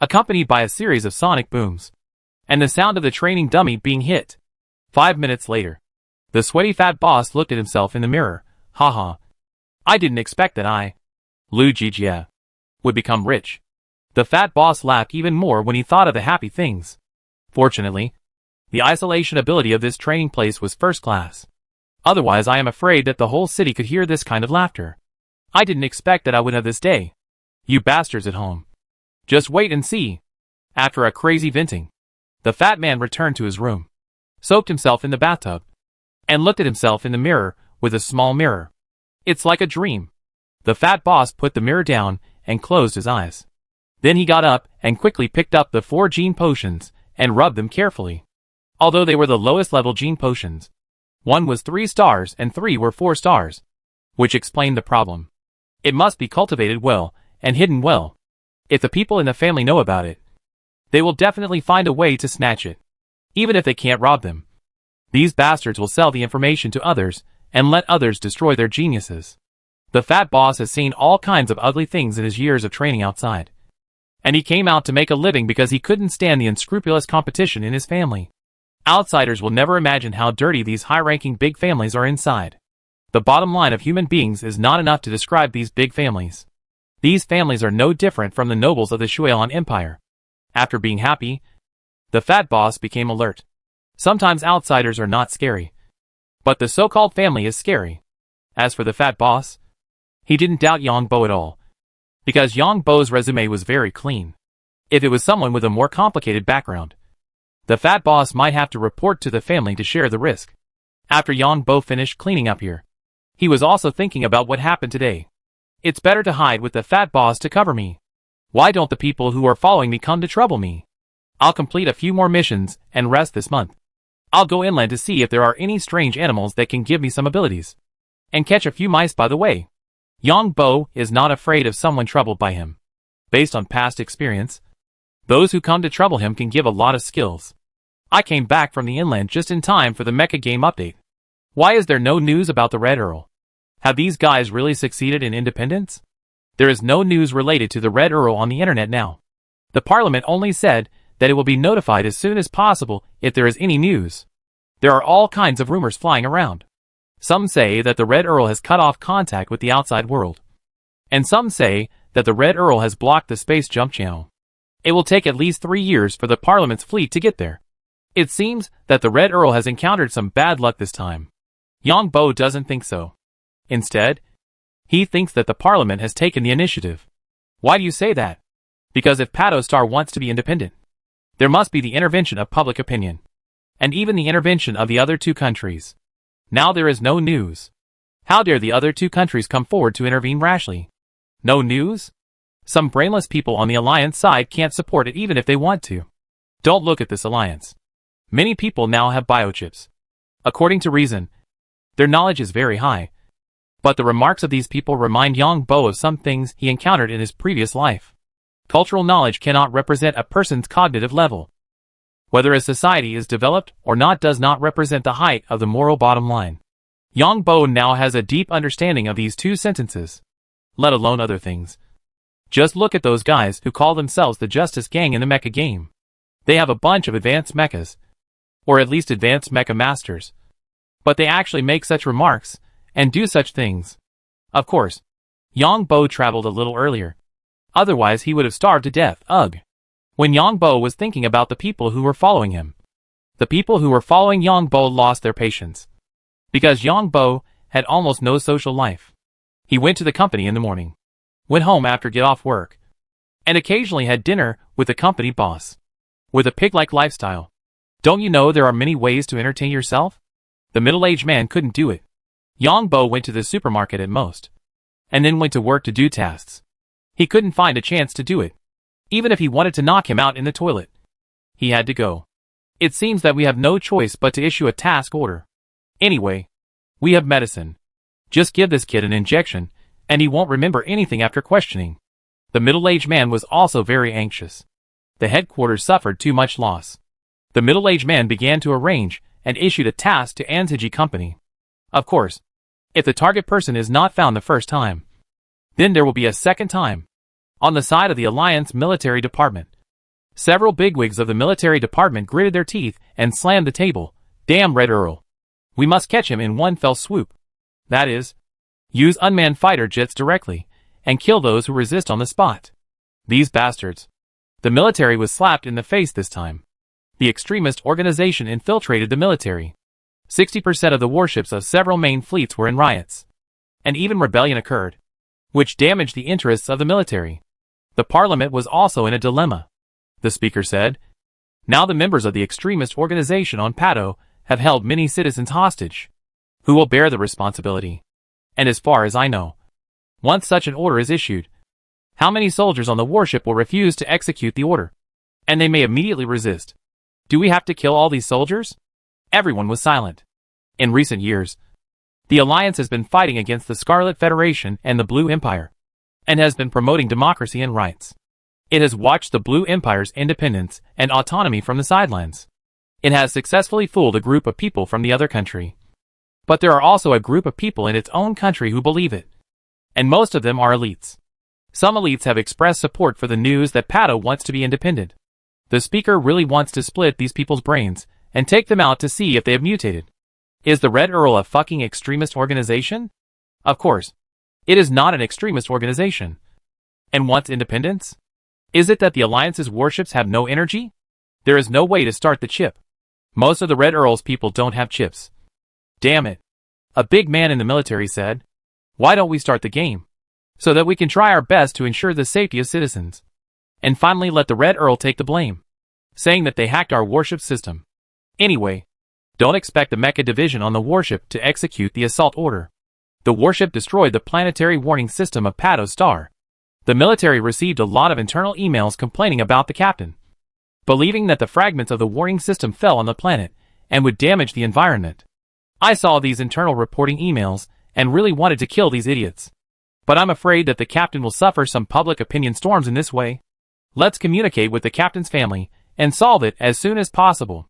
Accompanied by a series of sonic booms. And the sound of the training dummy being hit. 5 minutes later. The sweaty fat boss looked at himself in the mirror. Haha. I didn't expect that Lu Jijia would become rich. The fat boss laughed even more when he thought of the happy things. Fortunately, the isolation ability of this training place was first class. Otherwise I am afraid that the whole city could hear this kind of laughter. I didn't expect that I would have this day. You bastards at home. Just wait and see. After a crazy venting, the fat man returned to his room, soaked himself in the bathtub, and looked at himself in the mirror with a small mirror. It's like a dream. The fat boss put the mirror down and closed his eyes. Then he got up and quickly picked up the 4 gene potions and rubbed them carefully. Although they were the lowest level gene potions, one was 3 stars and 3 were 4 stars, which explained the problem. It must be cultivated well and hidden well. If the people in the family know about it, they will definitely find a way to snatch it, even if they can't rob them. These bastards will sell the information to others and let others destroy their geniuses. The fat boss has seen all kinds of ugly things in his years of training outside. And he came out to make a living because he couldn't stand the unscrupulous competition in his family. Outsiders will never imagine how dirty these high-ranking big families are inside. The bottom line of human beings is not enough to describe these big families. These families are no different from the nobles of the Shuilan Empire. After being happy, the fat boss became alert. Sometimes outsiders are not scary, but the so-called family is scary. As for the fat boss, he didn't doubt Yang Bo at all, because Yang Bo's resume was very clean. If it was someone with a more complicated background, the fat boss might have to report to the family to share the risk. After Yang Bo finished cleaning up here, he was also thinking about what happened today. It's better to hide with the fat boss to cover me. Why don't the people who are following me come to trouble me? I'll complete a few more missions and rest this month. I'll go inland to see if there are any strange animals that can give me some abilities. And catch a few mice by the way. Yang Bo is not afraid of someone troubled by him. Based on past experience, those who come to trouble him can give a lot of skills. I came back from the inland just in time for the mecha game update. Why is there no news about the Red Earl? Have these guys really succeeded in independence? There is no news related to the Red Earl on the internet now. The parliament only said that it will be notified as soon as possible if there is any news. There are all kinds of rumors flying around. Some say that the Red Earl has cut off contact with the outside world. And some say that the Red Earl has blocked the space jump channel. It will take at least 3 years for the parliament's fleet to get there. It seems that the Red Earl has encountered some bad luck this time. Yang Bo doesn't think so. Instead, he thinks that the parliament has taken the initiative. Why do you say that? Because if Patostar wants to be independent, there must be the intervention of public opinion. And even the intervention of the other 2 countries. Now there is no news. How dare the other 2 countries come forward to intervene rashly? No news? Some brainless people on the alliance side can't support it even if they want to. Don't look at this alliance. Many people now have biochips. According to reason, their knowledge is very high. But the remarks of these people remind Yang Bo of some things he encountered in his previous life. Cultural knowledge cannot represent a person's cognitive level. Whether a society is developed or not does not represent the height of the moral bottom line. Yang Bo now has a deep understanding of these 2 sentences, let alone other things. Just look at those guys who call themselves the Justice Gang in the mecha game. They have a bunch of advanced mechas, or at least advanced mecha masters. But they actually make such remarks and do such things. Of course, Yang Bo traveled a little earlier. Otherwise he would have starved to death. Ugh. When Yang Bo was thinking about the people who were following him, the people who were following Yang Bo lost their patience. Because Yang Bo had almost no social life. He went to the company in the morning, went home after get off work, and occasionally had dinner with the company boss. With a pig-like lifestyle. Don't you know there are many ways to entertain yourself? The middle-aged man couldn't do it. Yang Bo went to the supermarket at most, and then went to work to do tasks. He couldn't find a chance to do it. Even if he wanted to knock him out in the toilet, he had to go. It seems that we have no choice but to issue a task order. Anyway, we have medicine. Just give this kid an injection, and he won't remember anything after questioning. The middle-aged man was also very anxious. The headquarters suffered too much loss. The middle-aged man began to arrange and issued a task to Ansiji Company. Of course, if the target person is not found the first time, then there will be a second time. On the side of the Alliance military department, several bigwigs of the military department gritted their teeth and slammed the table. Damn Red Earl. We must catch him in one fell swoop. That is, use unmanned fighter jets directly, and kill those who resist on the spot. These bastards. The military was slapped in the face this time. The extremist organization infiltrated the military. 60% of the warships of several main fleets were in riots. And even rebellion occurred, which damaged the interests of the military. The parliament was also in a dilemma. The speaker said, now the members of the extremist organization on Pato have held many citizens hostage. Who will bear the responsibility? And as far as I know, once such an order is issued, how many soldiers on the warship will refuse to execute the order? And they may immediately resist. Do we have to kill all these soldiers? Everyone was silent. In recent years, the Alliance has been fighting against the Scarlet Federation and the Blue Empire, and has been promoting democracy and rights. It has watched the Blue Empire's independence and autonomy from the sidelines. It has successfully fooled a group of people from the other country. But there are also a group of people in its own country who believe it. And most of them are elites. Some elites have expressed support for the news that Pato wants to be independent. The speaker really wants to split these people's brains and take them out to see if they have mutated. Is the Red Earl a fucking extremist organization? Of course. It is not an extremist organization. And wants independence? Is it that the Alliance's warships have no energy? There is no way to start the chip. Most of the Red Earl's people don't have chips. Damn it. A big man in the military said, why don't we start the game? So that we can try our best to ensure the safety of citizens. And finally let the Red Earl take the blame, saying that they hacked our warship system. Anyway, don't expect the Mecha Division on the warship to execute the assault order. The warship destroyed the planetary warning system of Pato Star. The military received a lot of internal emails complaining about the captain, believing that the fragments of the warning system fell on the planet and would damage the environment. I saw these internal reporting emails and really wanted to kill these idiots. But I'm afraid that the captain will suffer some public opinion storms in this way. Let's communicate with the captain's family and solve it as soon as possible.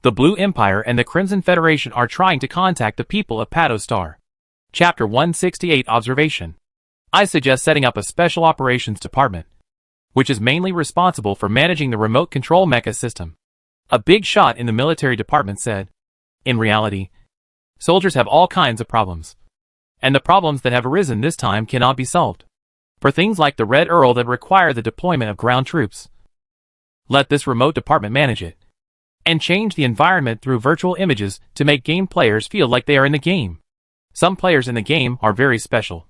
The Blue Empire and the Crimson Federation are trying to contact the people of Pato Star. Chapter 168 Observation. I suggest setting up a Special Operations Department, which is mainly responsible for managing the remote control mecha system. A big shot in the military department said. In reality, soldiers have all kinds of problems. And the problems that have arisen this time cannot be solved. For things like the Red Earl that require the deployment of ground troops, let this remote department manage it. And change the environment through virtual images to make game players feel like they are in the game. Some players in the game are very special.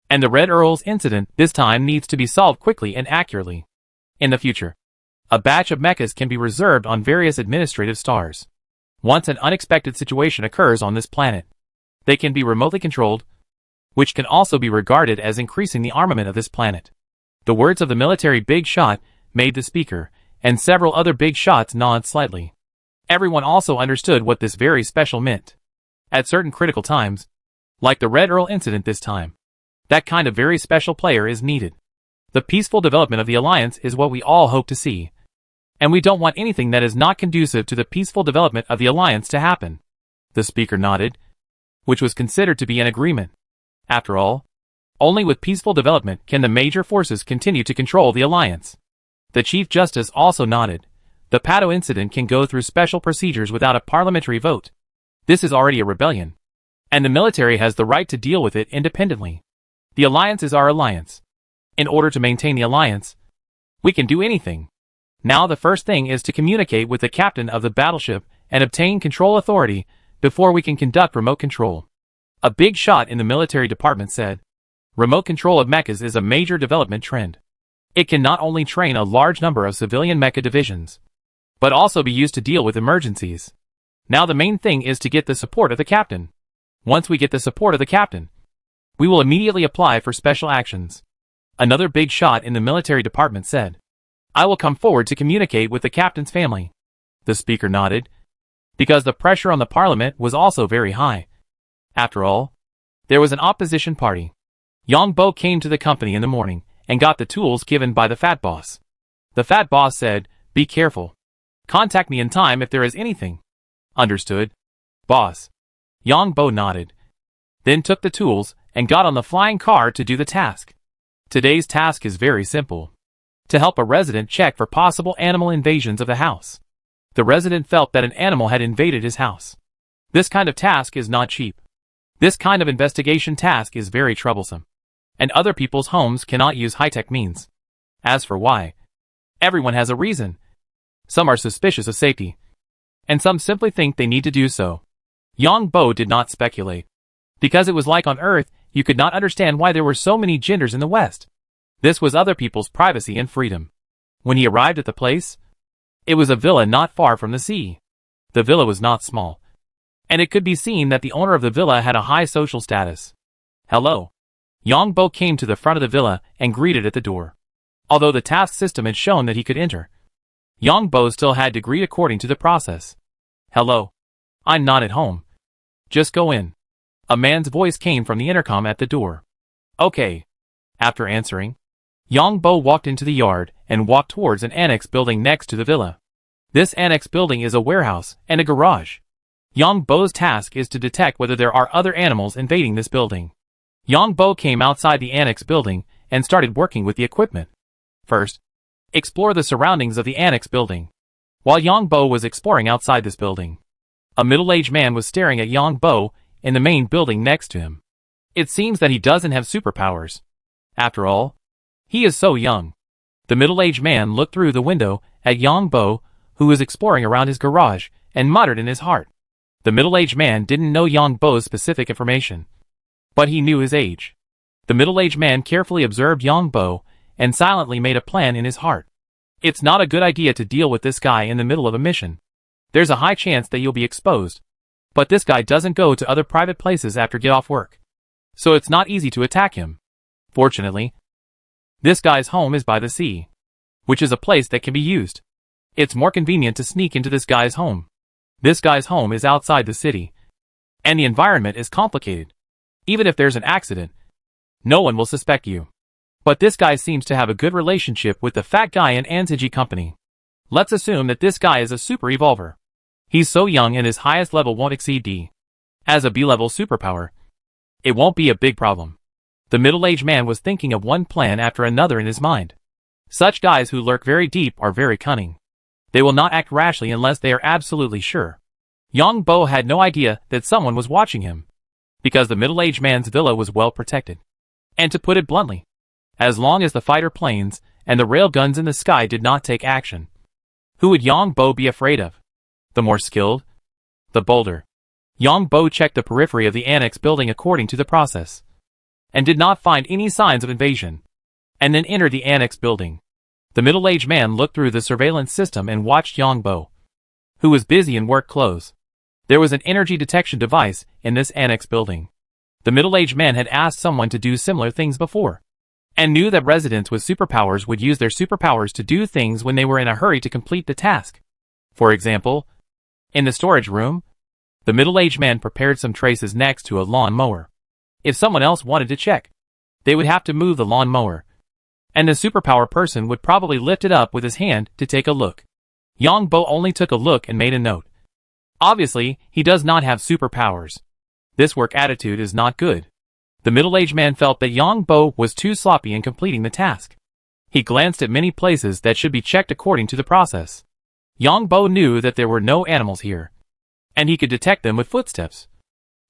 And the Red Earl's incident this time needs to be solved quickly and accurately. In the future, a batch of mechas can be reserved on various administrative stars. Once an unexpected situation occurs on this planet, they can be remotely controlled, which can also be regarded as increasing the armament of this planet. The words of the military big shot made the speaker and several other big shots nod slightly. Everyone also understood what this very special meant. At certain critical times, like the Red Earl incident this time, that kind of very special player is needed. The peaceful development of the Alliance is what we all hope to see. And we don't want anything that is not conducive to the peaceful development of the Alliance to happen. The speaker nodded, which was considered to be an agreement. After all, only with peaceful development can the major forces continue to control the Alliance. The Chief Justice also nodded. The Pato incident can go through special procedures without a parliamentary vote. This is already a rebellion. And the military has the right to deal with it independently. The Alliance is our alliance. In order to maintain the Alliance, we can do anything. Now the first thing is to communicate with the captain of the battleship and obtain control authority before we can conduct remote control. A big shot in the military department said. Remote control of mechas is a major development trend. It can not only train a large number of civilian mecha divisions, but also be used to deal with emergencies. Now the main thing is to get the support of the captain. Once we get the support of the captain, we will immediately apply for special actions. Another big shot in the military department said. I will come forward to communicate with the captain's family. The speaker nodded, because the pressure on the parliament was also very high. After all, there was an opposition party. Yang Bo came to the company in the morning and got the tools given by the fat boss. The fat boss said, be careful. Contact me in time if there is anything. Understood, boss. Yang Bo nodded, then took the tools and got on the flying car to do the task. Today's task is very simple. To help a resident check for possible animal invasions of the house. The resident felt that an animal had invaded his house. This kind of task is not cheap. This kind of investigation task is very troublesome. And other people's homes cannot use high-tech means. As for why, everyone has a reason. Some are suspicious of safety, and some simply think they need to do so. Yang Bo did not speculate. Because it was like on Earth, you could not understand why there were so many genders in the West. This was other people's privacy and freedom. When he arrived at the place, it was a villa not far from the sea. The villa was not small, and it could be seen that the owner of the villa had a high social status. Hello. Yang Bo came to the front of the villa and greeted at the door. Although the task system had shown that he could enter, Yang Bo still had to greet according to the process. Hello. I'm not at home. Just go in. A man's voice came from the intercom at the door. Okay. After answering, Yang Bo walked into the yard and walked towards an annex building next to the villa. This annex building is a warehouse and a garage. Yang Bo's task is to detect whether there are other animals invading this building. Yang Bo came outside the annex building and started working with the equipment. First, explore the surroundings of the annex building. While Yang Bo was exploring outside this building, a middle-aged man was staring at Yang Bo in the main building next to him. It seems that he doesn't have superpowers. After all, he is so young. The middle-aged man looked through the window at Yang Bo, who was exploring around his garage, and muttered in his heart. The middle-aged man didn't know Yang Bo's specific information, but he knew his age. The middle-aged man carefully observed Yang Bo and silently made a plan in his heart. It's not a good idea to deal with this guy in the middle of a mission. There's a high chance that you'll be exposed. But this guy doesn't go to other private places after get off work, so it's not easy to attack him. Fortunately, this guy's home is by the sea, which is a place that can be used. It's more convenient to sneak into this guy's home. This guy's home is outside the city, and the environment is complicated. Even if there's an accident, no one will suspect you. But this guy seems to have a good relationship with the fat guy in Anziji Company. Let's assume that this guy is a super evolver. He's so young and his highest level won't exceed D. As a B-level superpower, it won't be a big problem. The middle-aged man was thinking of one plan after another in his mind. Such guys who lurk very deep are very cunning. They will not act rashly unless they are absolutely sure. Yang Bo had no idea that someone was watching him, because the middle-aged man's villa was well protected. And to put it bluntly, as long as the fighter planes and the railguns in the sky did not take action, who would Yang Bo be afraid of? The more skilled, the bolder. Yang Bo checked the periphery of the annex building according to the process, and did not find any signs of invasion, and then entered the annex building. The middle-aged man looked through the surveillance system and watched Yang Bo, who was busy in work clothes. There was an energy detection device in this annex building. The middle-aged man had asked someone to do similar things before, and knew that residents with superpowers would use their superpowers to do things when they were in a hurry to complete the task. For example, in the storage room, the middle-aged man prepared some traces next to a lawn mower. If someone else wanted to check, they would have to move the lawn mower, and the superpower person would probably lift it up with his hand to take a look. Yang Bo only took a look and made a note. Obviously, he does not have superpowers. This work attitude is not good. The middle-aged man felt that Yang Bo was too sloppy in completing the task. He glanced at many places that should be checked according to the process. Yang Bo knew that there were no animals here, and he could detect them with footsteps.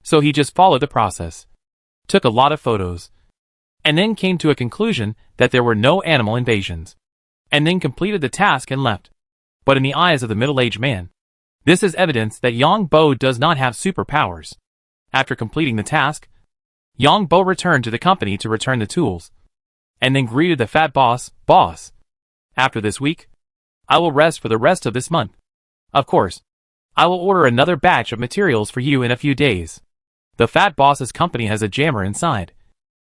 So he just followed the process, took a lot of photos, and then came to a conclusion that there were no animal invasions, and then completed the task and left. But in the eyes of the middle-aged man, this is evidence that Yang Bo does not have superpowers. After completing the task, Yang Bo returned to the company to return the tools, and then greeted the fat boss, "Boss, after this week, I will rest for the rest of this month. Of course, I will order another batch of materials for you in a few days." The fat boss's company has a jammer inside,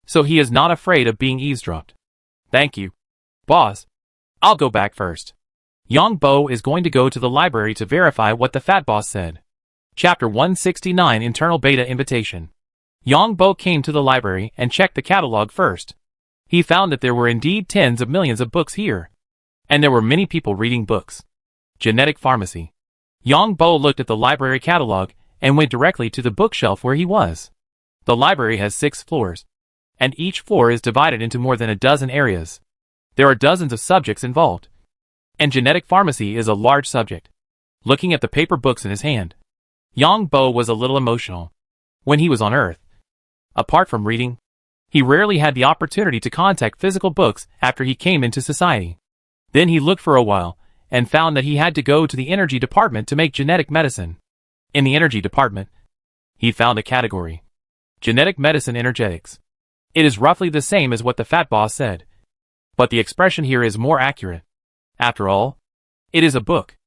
so he is not afraid of being eavesdropped. "Thank you, boss. I'll go back first." Yang Bo is going to go to the library to verify what the fat boss said. Chapter 169 Internal Beta Invitation. Yang Bo came to the library and checked the catalog first. He found that there were indeed tens of millions of books here, and there were many people reading books. Genetic pharmacy. Yang Bo looked at the library catalog and went directly to the bookshelf where he was. The library has 6 floors, and each floor is divided into more than a dozen areas. There are dozens of subjects involved, and genetic pharmacy is a large subject. Looking at the paper books in his hand, Yang Bo was a little emotional. When he was on Earth, apart from reading, he rarely had the opportunity to contact physical books after he came into society. Then he looked for a while, and found that he had to go to the energy department to make genetic medicine. In the energy department, he found a category: genetic medicine energetics. It is roughly the same as what the fat boss said, but the expression here is more accurate. After all, it is a book.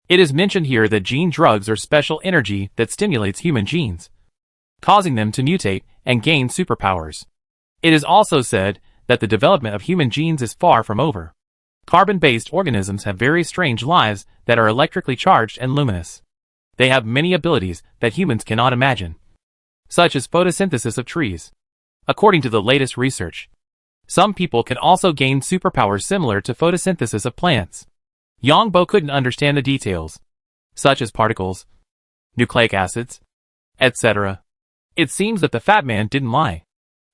It is mentioned here that gene drugs are special energy that stimulates human genes, causing them to mutate and gain superpowers. It is also said that the development of human genes is far from over. Carbon-based organisms have very strange lives that are electrically charged and luminous. They have many abilities that humans cannot imagine, such as photosynthesis of trees. According to the latest research, some people can also gain superpowers similar to photosynthesis of plants. Yang Bo couldn't understand the details, such as particles, nucleic acids, etc. It seems that the fat man didn't lie.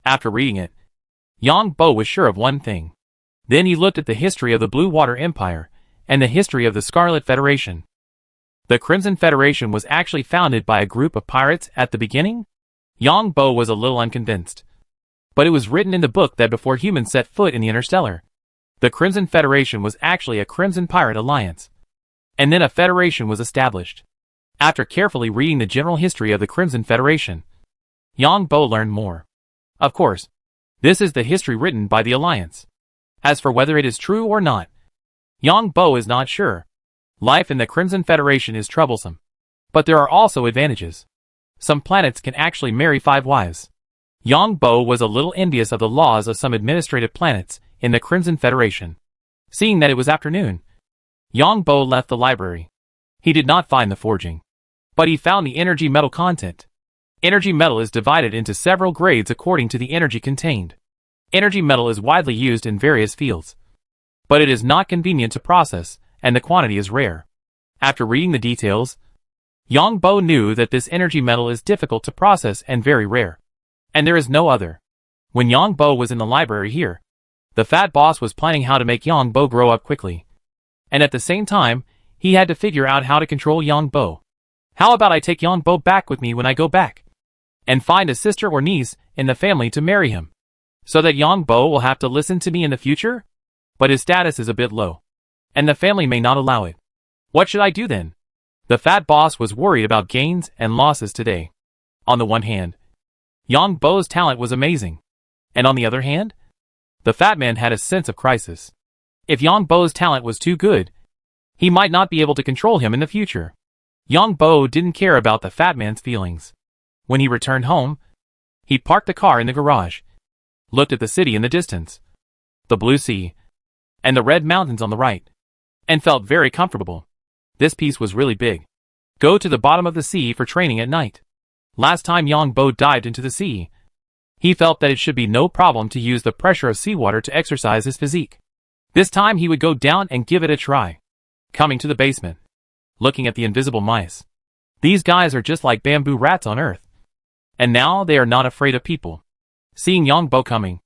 After reading it, Yang Bo was sure of one thing. Then he looked at the history of the Blue Water Empire and the history of the Scarlet Federation. The Crimson Federation was actually founded by a group of pirates at the beginning? Yang Bo was a little unconvinced. But it was written in the book that before humans set foot in the Interstellar, the Crimson Federation was actually a Crimson Pirate Alliance. And then a federation was established. After carefully reading the general history of the Crimson Federation, Yang Bo learned more. Of course, this is the history written by the Alliance. As for whether it is true or not, Yang Bo is not sure. Life in the Crimson Federation is troublesome, but there are also advantages. Some planets can actually marry 5 wives. Yang Bo was a little envious of the laws of some administrative planets in the Crimson Federation. Seeing that it was afternoon, Yang Bo left the library. He did not find the forging, but he found the energy metal content. Energy metal is divided into several grades according to the energy contained. Energy metal is widely used in various fields, but it is not convenient to process, and the quantity is rare. After reading the details, Yang Bo knew that this energy metal is difficult to process and very rare, and there is no other. When Yang Bo was in the library here, the fat boss was planning how to make Yang Bo grow up quickly, and at the same time, he had to figure out how to control Yang Bo. How about I take Yang Bo back with me when I go back, and find a sister or niece in the family to marry him, so that Yang Bo will have to listen to me in the future? But his status is a bit low, and the family may not allow it. What should I do then? The fat boss was worried about gains and losses today. On the one hand, Yang Bo's talent was amazing, and on the other hand, the fat man had a sense of crisis. If Yang Bo's talent was too good, he might not be able to control him in the future. Yang Bo didn't care about the fat man's feelings. When he returned home, he parked the car in the garage, looked at the city in the distance, the blue sea, and the red mountains on the right, and felt very comfortable. This piece was really big. Go to the bottom of the sea for training at night. Last time Yang Bo dived into the sea, he felt that it should be no problem to use the pressure of seawater to exercise his physique. This time he would go down and give it a try. Coming to the basement, looking at the invisible mice. These guys are just like bamboo rats on Earth, and now they are not afraid of people. Seeing Yang Bo coming,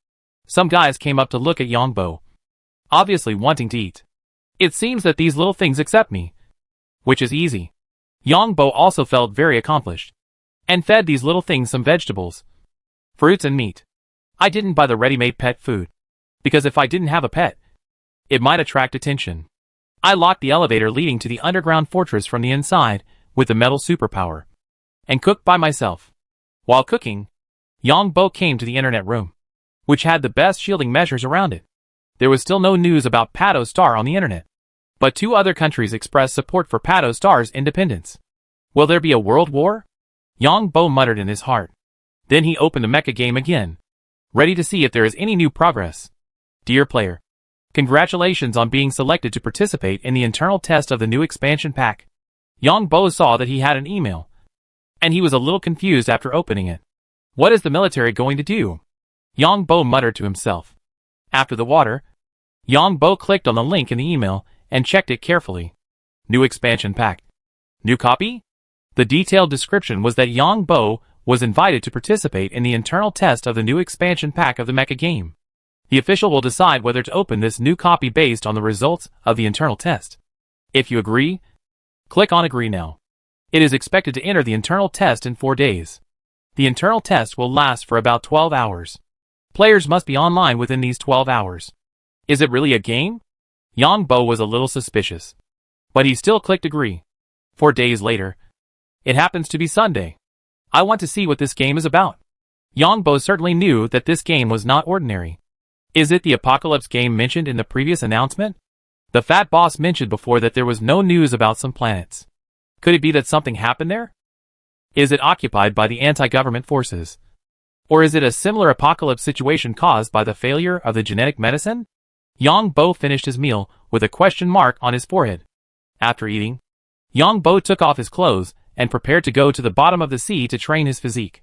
some guys came up to look at Yang Bo, obviously wanting to eat. It seems that these little things accept me, which is easy. Yang Bo also felt very accomplished, and fed these little things some vegetables, fruits and meat. I didn't buy the ready-made pet food, because if I didn't have a pet, it might attract attention. I locked the elevator leading to the underground fortress from the inside with the metal superpower, and cooked by myself. While cooking, Yang Bo came to the internet room, which had the best shielding measures around it. There was still no news about Pato Star on the internet, but 2 other countries expressed support for Pato Star's independence. Will there be a world war? Yang Bo muttered in his heart. Then he opened the mecha game again, ready to see if there is any new progress. Dear player, congratulations on being selected to participate in the internal test of the new expansion pack. Yang Bo saw that he had an email, and he was a little confused after opening it. What is the military going to do? Yang Bo muttered to himself. After the water, Yang Bo clicked on the link in the email and checked it carefully. New expansion pack. New copy? The detailed description was that Yang Bo was invited to participate in the internal test of the new expansion pack of the mecha game. The official will decide whether to open this new copy based on the results of the internal test. If you agree, click on Agree now. It is expected to enter the internal test in 4 days. The internal test will last for about 12 hours. Players must be online within these 12 hours. Is it really a game? Yang Bo was a little suspicious, but he still clicked Agree. 4 days later, it happens to be Sunday. I want to see what this game is about. Yang Bo certainly knew that this game was not ordinary. Is it the Apocalypse game mentioned in the previous announcement? The fat boss mentioned before that there was no news about some planets. Could it be that something happened there? Is it occupied by the anti-government forces? Or is it a similar apocalypse situation caused by the failure of the genetic medicine? Yang Bo finished his meal with a question mark on his forehead. After eating, Yang Bo took off his clothes and prepared to go to the bottom of the sea to train his physique.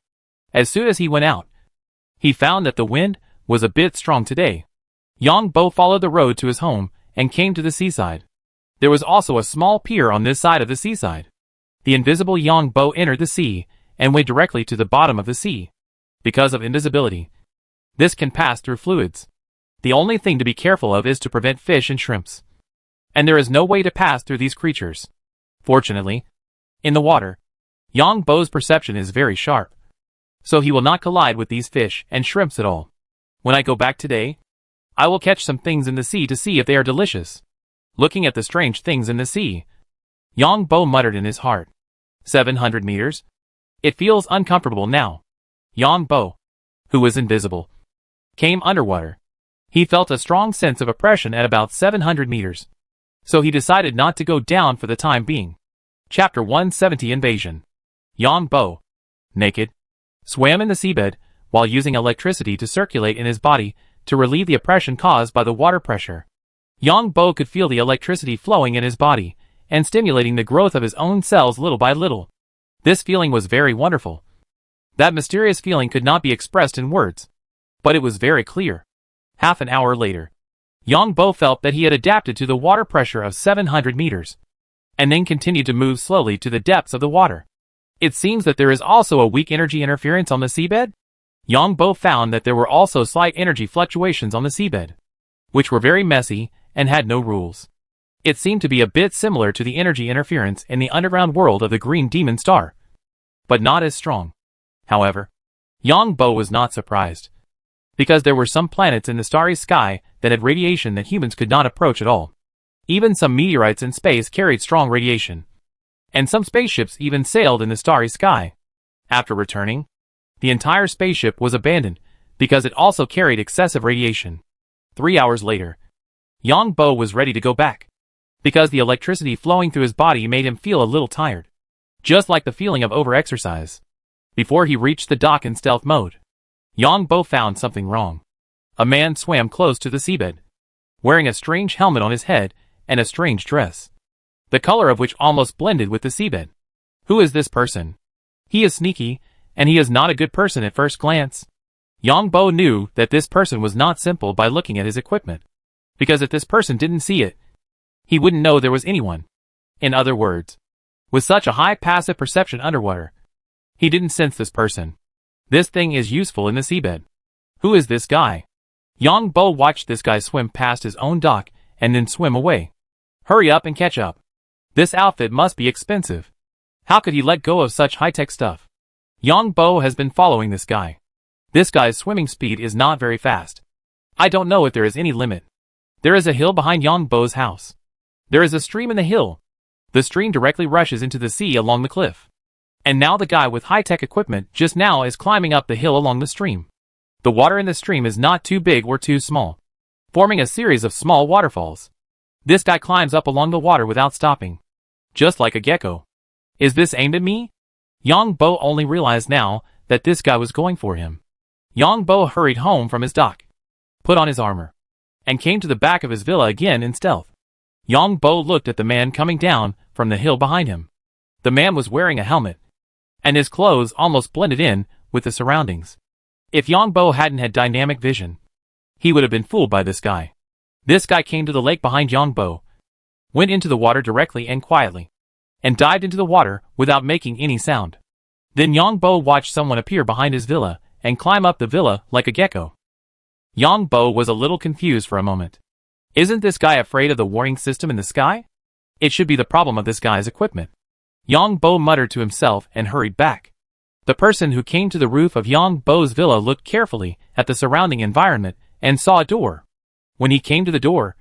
As soon as he went out, he found that the wind was a bit strong today. Yang Bo followed the road to his home and came to the seaside. There was also a small pier on this side of the seaside. The invisible Yang Bo entered the sea and went directly to the bottom of the sea. Because of invisibility, this can pass through fluids. The only thing to be careful of is to prevent fish and shrimps. And there is no way to pass through these creatures. Fortunately, in the water, Yang Bo's perception is very sharp. So he will not collide with these fish and shrimps at all. When I go back today, I will catch some things in the sea to see if they are delicious. Looking at the strange things in the sea, Yang Bo muttered in his heart. 700 meters? It feels uncomfortable now. Yang Bo, who was invisible, came underwater. He felt a strong sense of oppression at about 700 meters. So he decided not to go down for the time being. Chapter 170 Invasion. Yang Bo, naked, swam in the seabed while using electricity to circulate in his body to relieve the oppression caused by the water pressure. Yang Bo could feel the electricity flowing in his body and stimulating the growth of his own cells little by little. This feeling was very wonderful. That mysterious feeling could not be expressed in words, but it was very clear. Half an hour later, Yang Bo felt that he had adapted to the water pressure of 700 meters, and then continued to move slowly to the depths of the water. It seems that there is also a weak energy interference on the seabed. Yang Bo found that there were also slight energy fluctuations on the seabed, which were very messy and had no rules. It seemed to be a bit similar to the energy interference in the underground world of the Green Demon Star, but not as strong. However, Yang Bo was not surprised, because there were some planets in the starry sky that had radiation that humans could not approach at all. Even some meteorites in space carried strong radiation, and some spaceships even sailed in the starry sky. After returning, the entire spaceship was abandoned because it also carried excessive radiation. 3 hours later, Yang Bo was ready to go back, because the electricity flowing through his body made him feel a little tired, just like the feeling of overexercise. Before he reached the dock in stealth mode, Yang Bo found something wrong. A man swam close to the seabed, wearing a strange helmet on his head and a strange dress, the color of which almost blended with the seabed. Who is this person? He is sneaky, and he is not a good person at first glance. Yang Bo knew that this person was not simple by looking at his equipment, because if this person didn't see it, he wouldn't know there was anyone. In other words, with such a high passive perception underwater, he didn't sense this person. This thing is useful in the seabed. Who is this guy? Yang Bo watched this guy swim past his own dock and then swim away. Hurry up and catch up. This outfit must be expensive. How could he let go of such high-tech stuff? Yang Bo has been following this guy. This guy's swimming speed is not very fast. I don't know if there is any limit. There is a hill behind Yang Bo's house. There is a stream in the hill. The stream directly rushes into the sea along the cliff. And now the guy with high-tech equipment just now is climbing up the hill along the stream. The water in the stream is not too big or too small, forming a series of small waterfalls. This guy climbs up along the water without stopping, just like a gecko. Is this aimed at me? Yang Bo only realized now that this guy was going for him. Yang Bo hurried home from his dock, put on his armor, and came to the back of his villa again in stealth. Yang Bo looked at the man coming down from the hill behind him. The man was wearing a helmet, and his clothes almost blended in with the surroundings. If Yang Bo hadn't had dynamic vision, he would have been fooled by this guy. This guy came to the lake behind Yang Bo, went into the water directly and quietly, and dived into the water without making any sound. Then Yang Bo watched someone appear behind his villa and climb up the villa like a gecko. Yang Bo was a little confused for a moment. Isn't this guy afraid of the warning system in the sky? It should be the problem of this guy's equipment. Yang Bo muttered to himself and hurried back. The person who came to the roof of Yang Bo's villa looked carefully at the surrounding environment and saw a door. When he came to the door,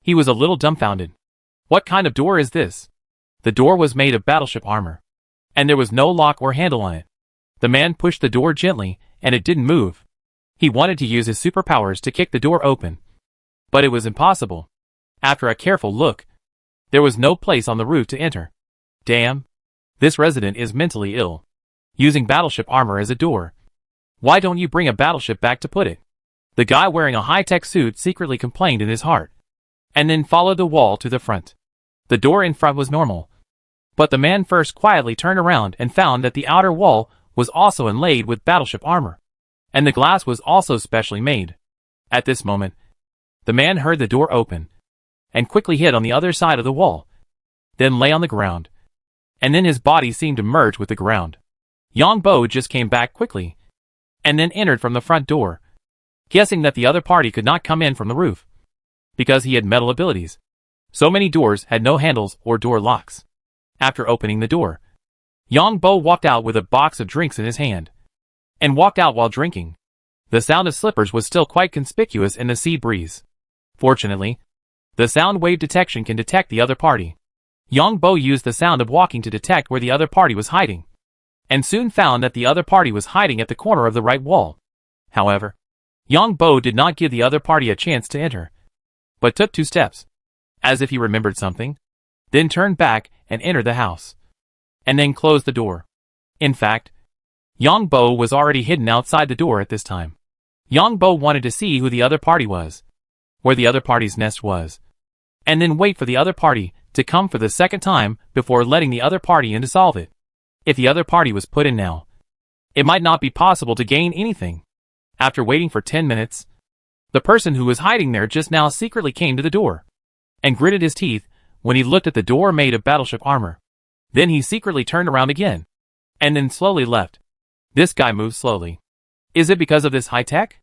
he was a little dumbfounded. What kind of door is this? The door was made of battleship armor, and there was no lock or handle on it. The man pushed the door gently, and it didn't move. He wanted to use his superpowers to kick the door open, but it was impossible. After a careful look, there was no place on the roof to enter. Damn. This resident is mentally ill. Using battleship armor as a door. Why don't you bring a battleship back to put it? The guy wearing a high-tech suit secretly complained in his heart, and then followed the wall to the front. The door in front was normal, but the man first quietly turned around and found that the outer wall was also inlaid with battleship armor, and the glass was also specially made. At this moment, the man heard the door open, and quickly hid on the other side of the wall, then lay on the ground, and then his body seemed to merge with the ground. Yang Bo just came back quickly, and then entered from the front door, guessing that the other party could not come in from the roof, because he had metal abilities. So many doors had no handles or door locks. After opening the door, Yang Bo walked out with a box of drinks in his hand, and walked out while drinking. The sound of slippers was still quite conspicuous in the sea breeze. Fortunately, the sound wave detection can detect the other party. Yang Bo used the sound of walking to detect where the other party was hiding, and soon found that the other party was hiding at the corner of the right wall. However, Yang Bo did not give the other party a chance to enter, but took 2 steps, as if he remembered something, then turned back and entered the house, and then closed the door. In fact, Yang Bo was already hidden outside the door at this time. Yang Bo wanted to see who the other party was, where the other party's nest was, and then wait for the other party to come for the second time before letting the other party in to solve it. If the other party was put in now, it might not be possible to gain anything. After waiting for 10 minutes, the person who was hiding there just now secretly came to the door, and gritted his teeth when he looked at the door made of battleship armor. Then he secretly turned around again, and then slowly left. This guy moves slowly. Is it because of this high tech?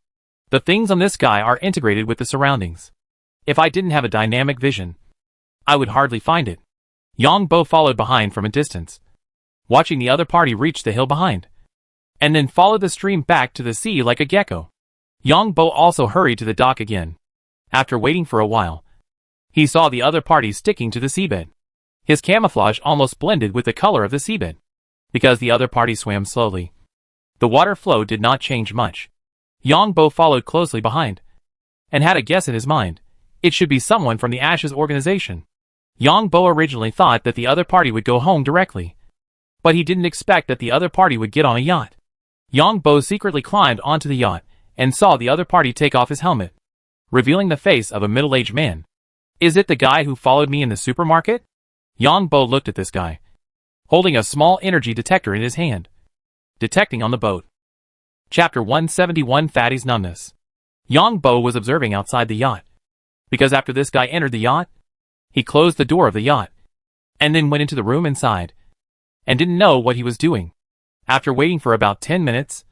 The things on this guy are integrated with the surroundings. If I didn't have a dynamic vision, I would hardly find it. Yang Bo followed behind from a distance, watching the other party reach the hill behind, and then followed the stream back to the sea like a gecko. Yang Bo also hurried to the dock again. After waiting for a while, he saw the other party sticking to the seabed. His camouflage almost blended with the color of the seabed, because the other party swam slowly. The water flow did not change much. Yang Bo followed closely behind, and had a guess in his mind. It should be someone from the Ashes organization. Yang Bo originally thought that the other party would go home directly, but he didn't expect that the other party would get on a yacht. Yang Bo secretly climbed onto the yacht, and saw the other party take off his helmet, revealing the face of a middle-aged man. Is it the guy who followed me in the supermarket? Yang Bo looked at this guy, holding a small energy detector in his hand, detecting on the boat. Chapter 171 Fatty's Numbness. Yang Bo was observing outside the yacht, because after this guy entered the yacht, he closed the door of the yacht, and then went into the room inside, and didn't know what he was doing. After waiting for about 10 minutes,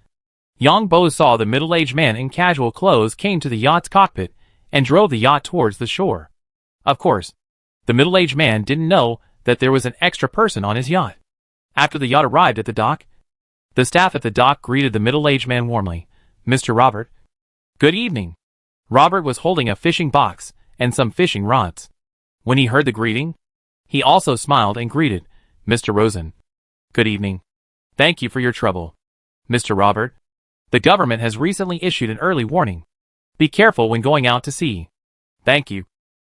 Yang Bo saw the middle-aged man in casual clothes came to the yacht's cockpit and drove the yacht towards the shore. Of course, the middle-aged man didn't know that there was an extra person on his yacht. After the yacht arrived at the dock, the staff at the dock greeted the middle-aged man warmly. Mr. Robert. Good evening. Robert was holding a fishing box and some fishing rods. When he heard the greeting, he also smiled and greeted Mr. Rosen. Good evening. Thank you for your trouble. Mr. Robert, the government has recently issued an early warning. Be careful when going out to sea. Thank you.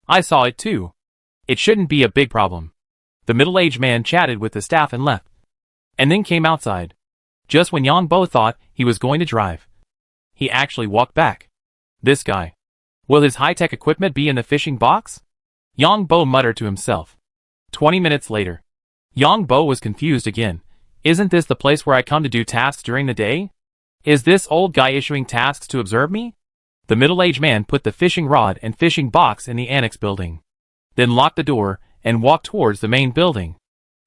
I saw it too. It shouldn't be a big problem. The middle-aged man chatted with the staff and left, and then came outside. Just when Yang Bo thought he was going to drive, he actually walked back. This guy. Will his high-tech equipment be in the fishing box? Yang Bo muttered to himself. 20 minutes later, Yang Bo was confused again. Isn't this the place where I come to do tasks during the day? Is this old guy issuing tasks to observe me? The middle-aged man put the fishing rod and fishing box in the annex building. then locked the door and walked towards the main building.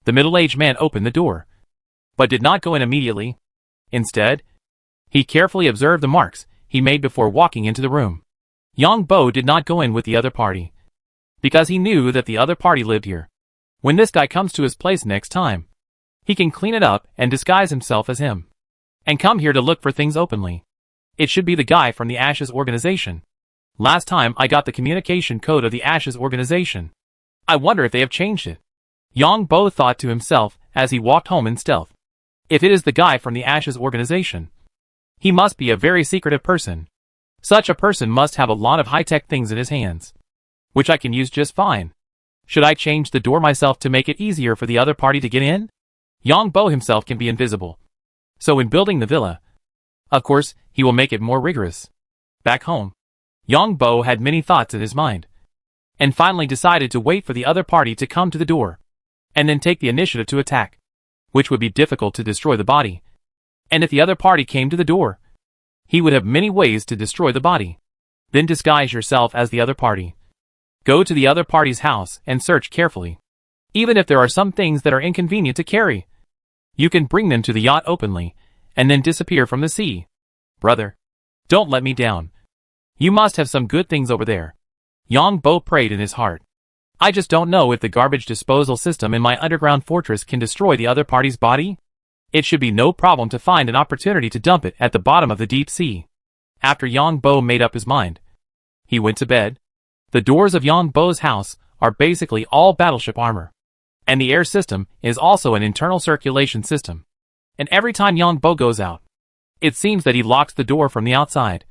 The middle-aged man opened the door, but did not go in immediately. Instead, he carefully observed the marks he made before walking into the room. Yang Bo did not go in with the other party, because he knew that the other party lived here. When this guy comes to his place next time, he can clean it up and disguise himself as him, and come here to look for things openly. It should be the guy from the Ashes organization. Last time I got the communication code of the Ashes organization. I wonder if they have changed it. Yang Bo thought to himself as he walked home in stealth. If it is the guy from the Ashes organization, he must be a very secretive person. Such a person must have a lot of high-tech things in his hands, which I can use just fine. Should I change the door myself to make it easier for the other party to get in? Yang Bo himself can be invisible, so in building the villa, of course, he will make it more rigorous. Back home, Yang Bo had many thoughts in his mind, and finally decided to wait for the other party to come to the door, and then take the initiative to attack, which would be difficult to destroy the body. And if the other party came to the door, he would have many ways to destroy the body. Then disguise yourself as the other party. Go to the other party's house and search carefully. Even if there are some things that are inconvenient to carry, you can bring them to the yacht openly, and then disappear from the sea. Brother, don't let me down. You must have some good things over there. Yang Bo prayed in his heart. I just don't know if the garbage disposal system in my underground fortress can destroy the other party's body. It should be no problem to find an opportunity to dump it at the bottom of the deep sea. After Yang Bo made up his mind, he went to bed. The doors of Yang Bo's house are basically all battleship armor, and the air system is also an internal circulation system. And every time Yang Bo goes out, it seems that he locks the door from the outside.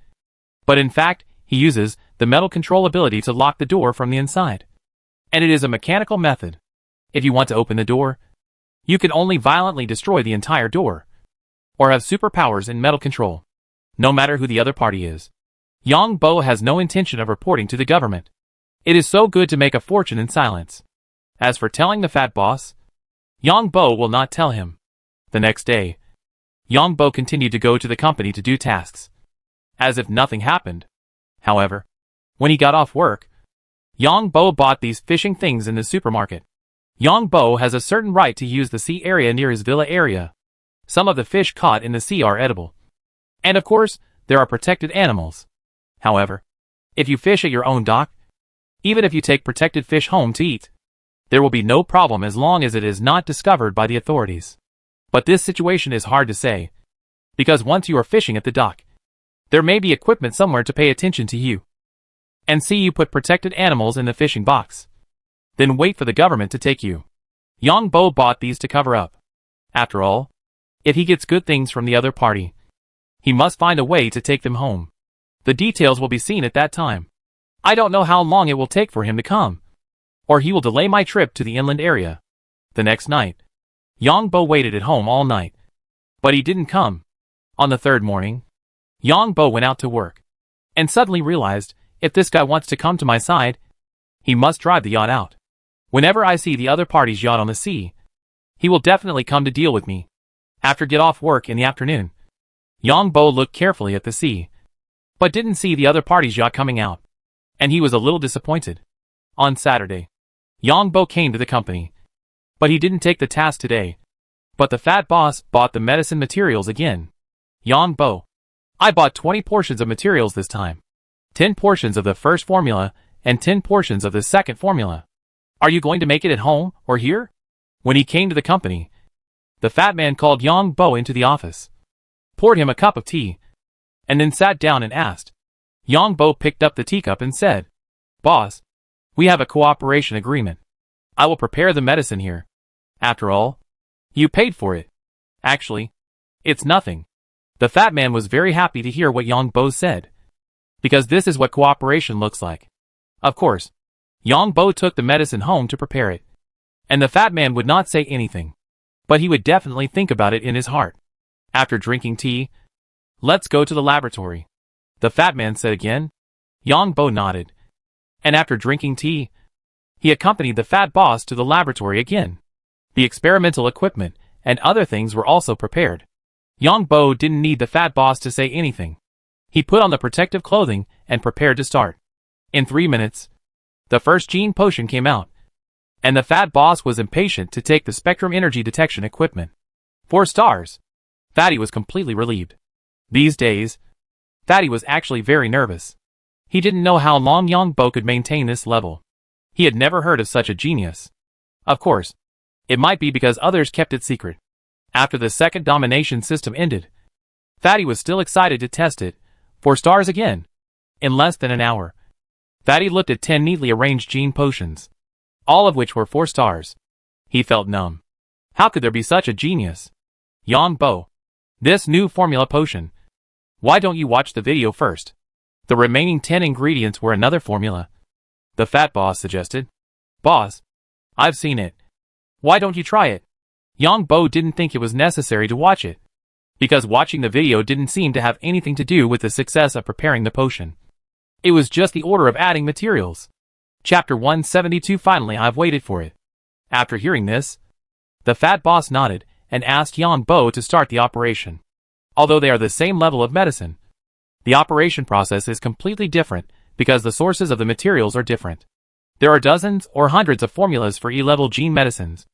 But in fact, he uses the metal control ability to lock the door from the inside. And it is a mechanical method. If you want to open the door, you can only violently destroy the entire door, or have superpowers in metal control, no matter who the other party is. Yang Bo has no intention of reporting to the government. It is so good to make a fortune in silence. As for telling the fat boss, Yang Bo will not tell him. The next day, Yang Bo continued to go to the company to do tasks, as if nothing happened. However, when he got off work, Yang Bo bought these fishing things in the supermarket. Yang Bo has a certain right to use the sea area near his villa area. Some of the fish caught in the sea are edible. And of course, there are protected animals. However, if you fish at your own dock, even if you take protected fish home to eat, there will be no problem as long as it is not discovered by the authorities. But this situation is hard to say, because once you are fishing at the dock, there may be equipment somewhere to pay attention to you, and see you put protected animals in the fishing box. Then wait for the government to take you. Yang Bo bought these to cover up. After all, if he gets good things from the other party, he must find a way to take them home. The details will be seen at that time. I don't know how long it will take for him to come, or he will delay my trip to the inland area. The next night, Yang Bo waited at home all night, but he didn't come. On the third morning, Yang Bo went out to work, and suddenly realized, if this guy wants to come to my side, he must drive the yacht out. Whenever I see the other party's yacht on the sea, he will definitely come to deal with me. After get off work in the afternoon, Yang Bo looked carefully at the sea, but didn't see the other party's yacht coming out, and he was a little disappointed. On Saturday, Yang Bo came to the company, but he didn't take the task today. But the fat boss bought the medicine materials again. Yang Bo, I bought 20 portions of materials this time. 10 portions of the first formula, and 10 portions of the second formula. Are you going to make it at home, or here? When he came to the company, the fat man called Yang Bo into the office, poured him a cup of tea, and then sat down and asked. Yang Bo picked up the teacup and said, Boss, we have a cooperation agreement. I will prepare the medicine here. After all, you paid for it. Actually, it's nothing. The fat man was very happy to hear what Yang Bo said, because this is what cooperation looks like. Of course, Yang Bo took the medicine home to prepare it, and the fat man would not say anything, but he would definitely think about it in his heart. After drinking tea, let's go to the laboratory, the fat man said again. Yang Bo nodded, and after drinking tea, he accompanied the fat boss to the laboratory again. The experimental equipment and other things were also prepared. Yang Bo didn't need the fat boss to say anything. He put on the protective clothing and prepared to start. In 3 minutes, The first gene potion came out, and the fat boss was impatient to take the spectrum energy detection equipment. 4 stars. Fatty was completely relieved. These days, Fatty was actually very nervous. He didn't know how long Yongbo could maintain this level. He had never heard of such a genius. Of course, it might be because others kept it secret. After the second domination system ended, Fatty was still excited to test it. 4 stars again. In less than an hour, Fatty looked at 10 neatly arranged gene potions, all of which were 4 stars. He felt numb. How could there be such a genius? Yongbo. This new formula potion. Why don't you watch the video first? The remaining 10 ingredients were another formula. The fat boss suggested. Boss, I've seen it. Why don't you try it? Yongbo didn't think it was necessary to watch it, because watching the video didn't seem to have anything to do with the success of preparing the potion. It was just the order of adding materials. Chapter 172. Finally, I've waited for it. After hearing this, the fat boss nodded and asked Yongbo to start the operation. Although they are the same level of medicine, the operation process is completely different because the sources of the materials are different. There are dozens or hundreds of formulas for E-level gene medicines,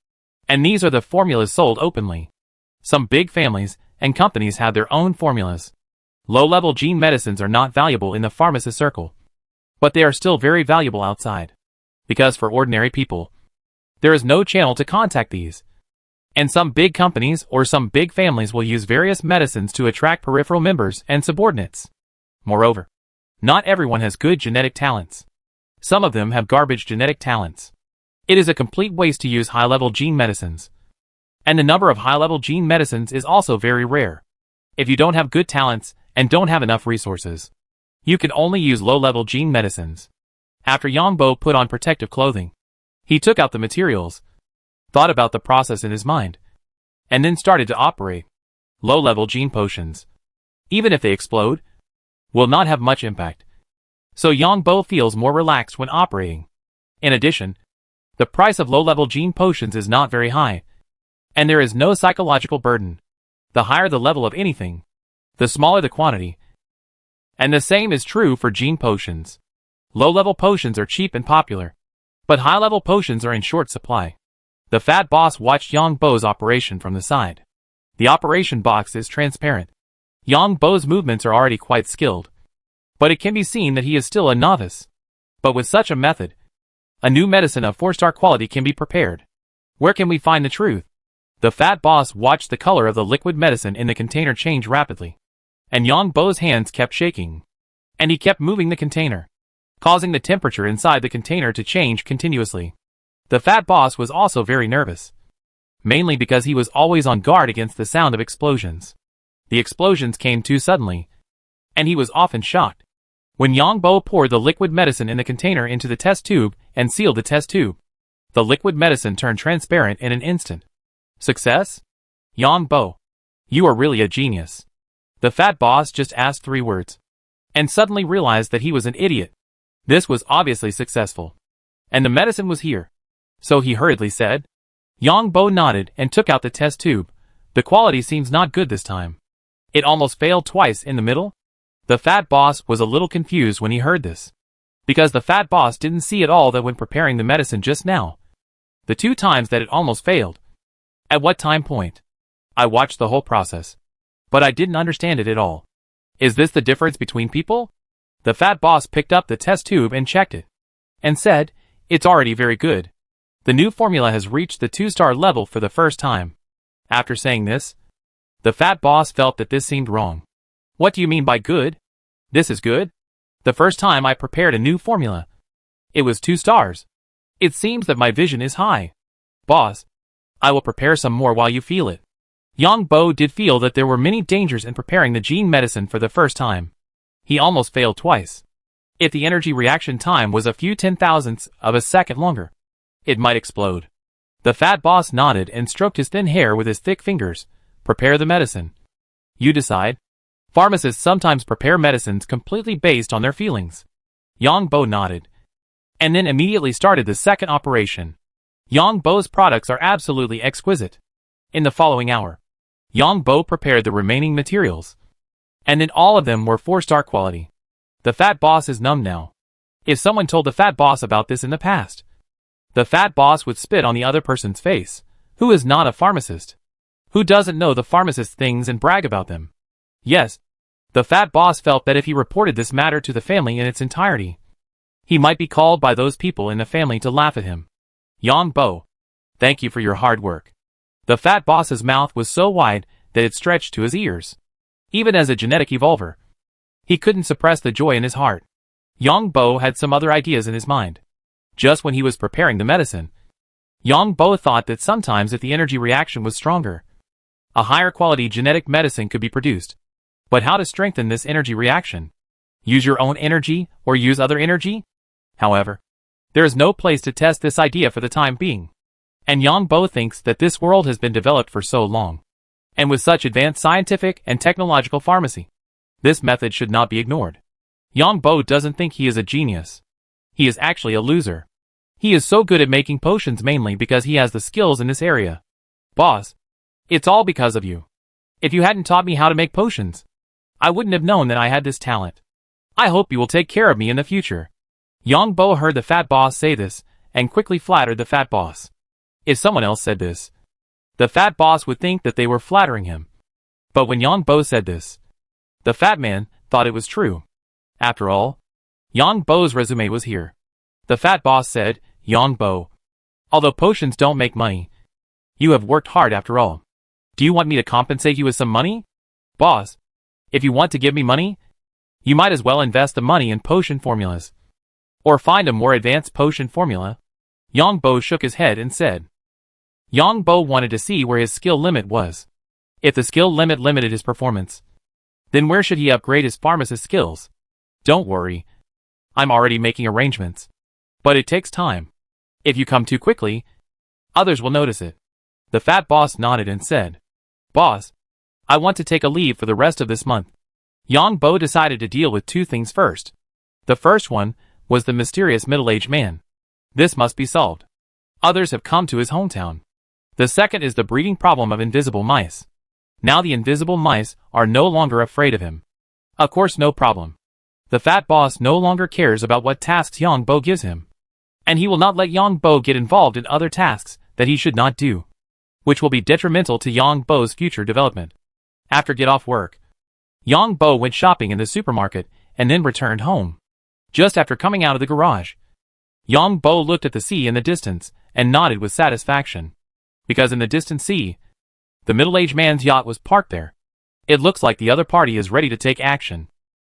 and these are the formulas sold openly. Some big families and companies have their own formulas. Low-level gene medicines are not valuable in the pharmacist circle, but they are still very valuable outside, because for ordinary people, there is no channel to contact these. And some big companies or some big families will use various medicines to attract peripheral members and subordinates. Moreover, not everyone has good genetic talents. Some of them have garbage genetic talents. It is a complete waste to use high-level gene medicines. And the number of high-level gene medicines is also very rare. If you don't have good talents and don't have enough resources, you can only use low-level gene medicines. After Yongbo put on protective clothing, he took out the materials, thought about the process in his mind, and then started to operate. Low-level gene potions, even if they explode, will not have much impact. So Yongbo feels more relaxed when operating. In addition, the price of low-level gene potions is not very high, and there is no psychological burden. The higher the level of anything, the smaller the quantity. And the same is true for gene potions. Low-level potions are cheap and popular, but high-level potions are in short supply. The fat boss watched Yongbo's operation from the side. The operation box is transparent. Yongbo's movements are already quite skilled, but it can be seen that he is still a novice. But with such a method, a new medicine of 4-star quality can be prepared. Where can we find the truth? The fat boss watched the color of the liquid medicine in the container change rapidly, and Yongbo's hands kept shaking, and he kept moving the container, causing the temperature inside the container to change continuously. The fat boss was also very nervous, mainly because he was always on guard against the sound of explosions. The explosions came too suddenly, and he was often shocked. When Yongbo poured the liquid medicine in the container into the test tube and sealed the test tube, the liquid medicine turned transparent in an instant. Success? Yongbo, you are really a genius. The fat boss just asked 3 words, and suddenly realized that he was an idiot. This was obviously successful, and the medicine was here. So he hurriedly said. Yongbo nodded and took out the test tube. The quality seems not good this time. It almost failed twice in the middle. The fat boss was a little confused when he heard this, because the fat boss didn't see at all that when preparing the medicine just now, the 2 times that it almost failed. At what time point? I watched the whole process, but I didn't understand it at all. Is this the difference between people? The fat boss picked up the test tube and checked it, and said, it's already very good. The new formula has reached the 2-star level for the first time. After saying this, the fat boss felt that this seemed wrong. What do you mean by good? This is good? The first time I prepared a new formula, it was 2 stars. It seems that my vision is high. Boss, I will prepare some more while you feel it. Yongbo did feel that there were many dangers in preparing the gene medicine for the first time. He almost failed twice. If the energy reaction time was a few 10,000ths of a second longer, it might explode. The fat boss nodded and stroked his thin hair with his thick fingers. Prepare the medicine. You decide. Pharmacists sometimes prepare medicines completely based on their feelings. Yongbo nodded, and then immediately started the second operation. Yongbo's products are absolutely exquisite. In the following hour, Yongbo prepared the remaining materials, and then all of them were 4-star quality. The fat boss is numb now. If someone told the fat boss about this in the past, the fat boss would spit on the other person's face, who is not a pharmacist, who doesn't know the pharmacist things and brag about them. Yes, the fat boss felt that if he reported this matter to the family in its entirety, he might be called by those people in the family to laugh at him. Yang Bo, thank you for your hard work. The fat boss's mouth was so wide that it stretched to his ears. Even as a genetic evolver, he couldn't suppress the joy in his heart. Yang Bo had some other ideas in his mind. Just when he was preparing the medicine, Yang Bo thought that sometimes if the energy reaction was stronger, a higher quality genetic medicine could be produced. But how to strengthen this energy reaction? Use your own energy or use other energy? However, there is no place to test this idea for the time being. And Yang Bo thinks that this world has been developed for so long, and with such advanced scientific and technological pharmacy, this method should not be ignored. Yang Bo doesn't think he is a genius. He is actually a loser. He is so good at making potions mainly because he has the skills in this area. Boss, it's all because of you. If you hadn't taught me how to make potions, I wouldn't have known that I had this talent. I hope you will take care of me in the future. Yang Bo heard the fat boss say this, and quickly flattered the fat boss. If someone else said this, the fat boss would think that they were flattering him. But when Yang Bo said this, the fat man thought it was true. After all, Yang Bo's resume was here. The fat boss said, Yang Bo, although potions don't make money, you have worked hard after all. Do you want me to compensate you with some money? Boss, if you want to give me money, you might as well invest the money in potion formulas. Or find a more advanced potion formula. Yang Bo shook his head and said. Yang Bo wanted to see where his skill limit was. If the skill limit limited his performance, then where should he upgrade his pharmacist skills? Don't worry. I'm already making arrangements. But it takes time. If you come too quickly, others will notice it. The fat boss nodded and said, Boss, I want to take a leave for the rest of this month. Yang Bo decided to deal with two things first. The first one was the mysterious middle-aged man. This must be solved. Others have come to his hometown. The second is the breeding problem of invisible mice. Now the invisible mice are no longer afraid of him. Of course, no problem. The fat boss no longer cares about what tasks Yang Bo gives him. And he will not let Yang Bo get involved in other tasks that he should not do, which will be detrimental to Yang Bo's future development. After get off work, Yang Bo went shopping in the supermarket and then returned home. Just after coming out of the garage, Yang Bo looked at the sea in the distance and nodded with satisfaction. Because in the distant sea, the middle-aged man's yacht was parked there. It looks like the other party is ready to take action.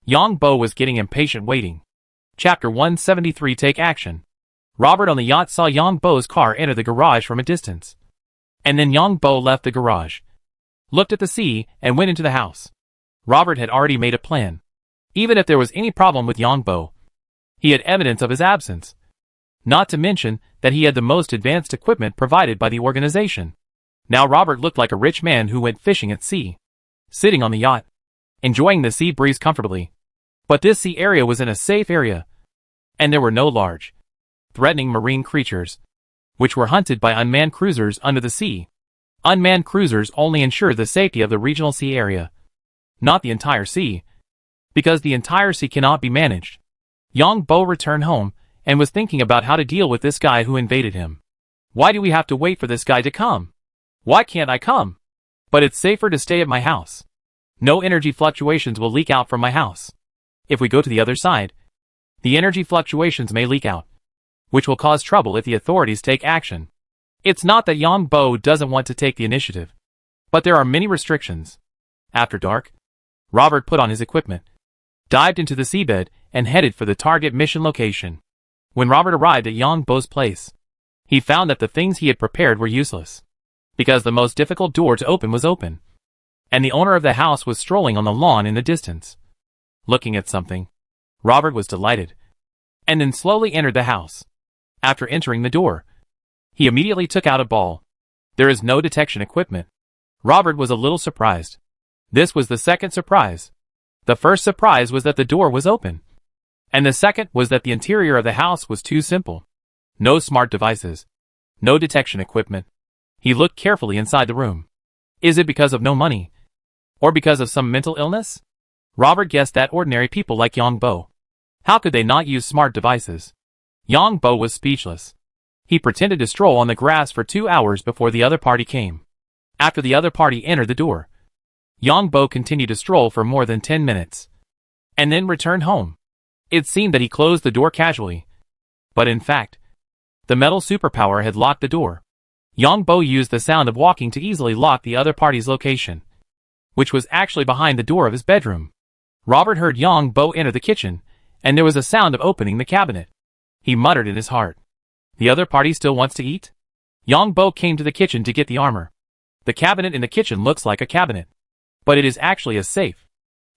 Yang Bo was getting impatient waiting. Chapter 173 Take Action. Robert on the yacht saw Yang Bo's car enter the garage from a distance. And then Yang Bo left the garage, looked at the sea, and went into the house. Robert had already made a plan. Even if there was any problem with Yang Bo, he had evidence of his absence. Not to mention that he had the most advanced equipment provided by the organization. Now Robert looked like a rich man who went fishing at sea, sitting on the yacht, enjoying the sea breeze comfortably. But this sea area was in a safe area, and there were no large, threatening marine creatures, which were hunted by unmanned cruisers under the sea. Unmanned cruisers only ensure the safety of the regional sea area, not the entire sea, because the entire sea cannot be managed. Yang Bo returned home and was thinking about how to deal with this guy who invaded him. Why do we have to wait for this guy to come? Why can't I come? But it's safer to stay at my house. No energy fluctuations will leak out from my house. If we go to the other side, the energy fluctuations may leak out, which will cause trouble if the authorities take action. It's not that Yang Bo doesn't want to take the initiative, but there are many restrictions. After dark, Robert put on his equipment, dived into the seabed, and headed for the target mission location. When Robert arrived at Yang Bo's place, he found that the things he had prepared were useless, because the most difficult door to open was open, and the owner of the house was strolling on the lawn in the distance, looking at something. Robert was delighted, and then slowly entered the house. After entering the door, he immediately took out a ball. There is no detection equipment. Robert was a little surprised. This was the second surprise. The first surprise was that the door was open, and the second was that the interior of the house was too simple. No smart devices, no detection equipment. He looked carefully inside the room. Is it because of no money? Or because of some mental illness? Robert guessed that ordinary people like Yang Bo How could they not use smart devices? Yang Bo was speechless. He pretended to stroll on the grass for 2 hours before the other party came. After the other party entered the door, Yang Bo continued to stroll for more than 10 minutes, and then returned home. It seemed that he closed the door casually, but in fact, the metal superpower had locked the door. Yang Bo used the sound of walking to easily lock the other party's location, which was actually behind the door of his bedroom. Robert heard Yang Bo enter the kitchen, and there was a sound of opening the cabinet. He muttered in his heart, "The other party still wants to eat?" Yang Bo came to the kitchen to get the armor. The cabinet in the kitchen looks like a cabinet, but it is actually a safe.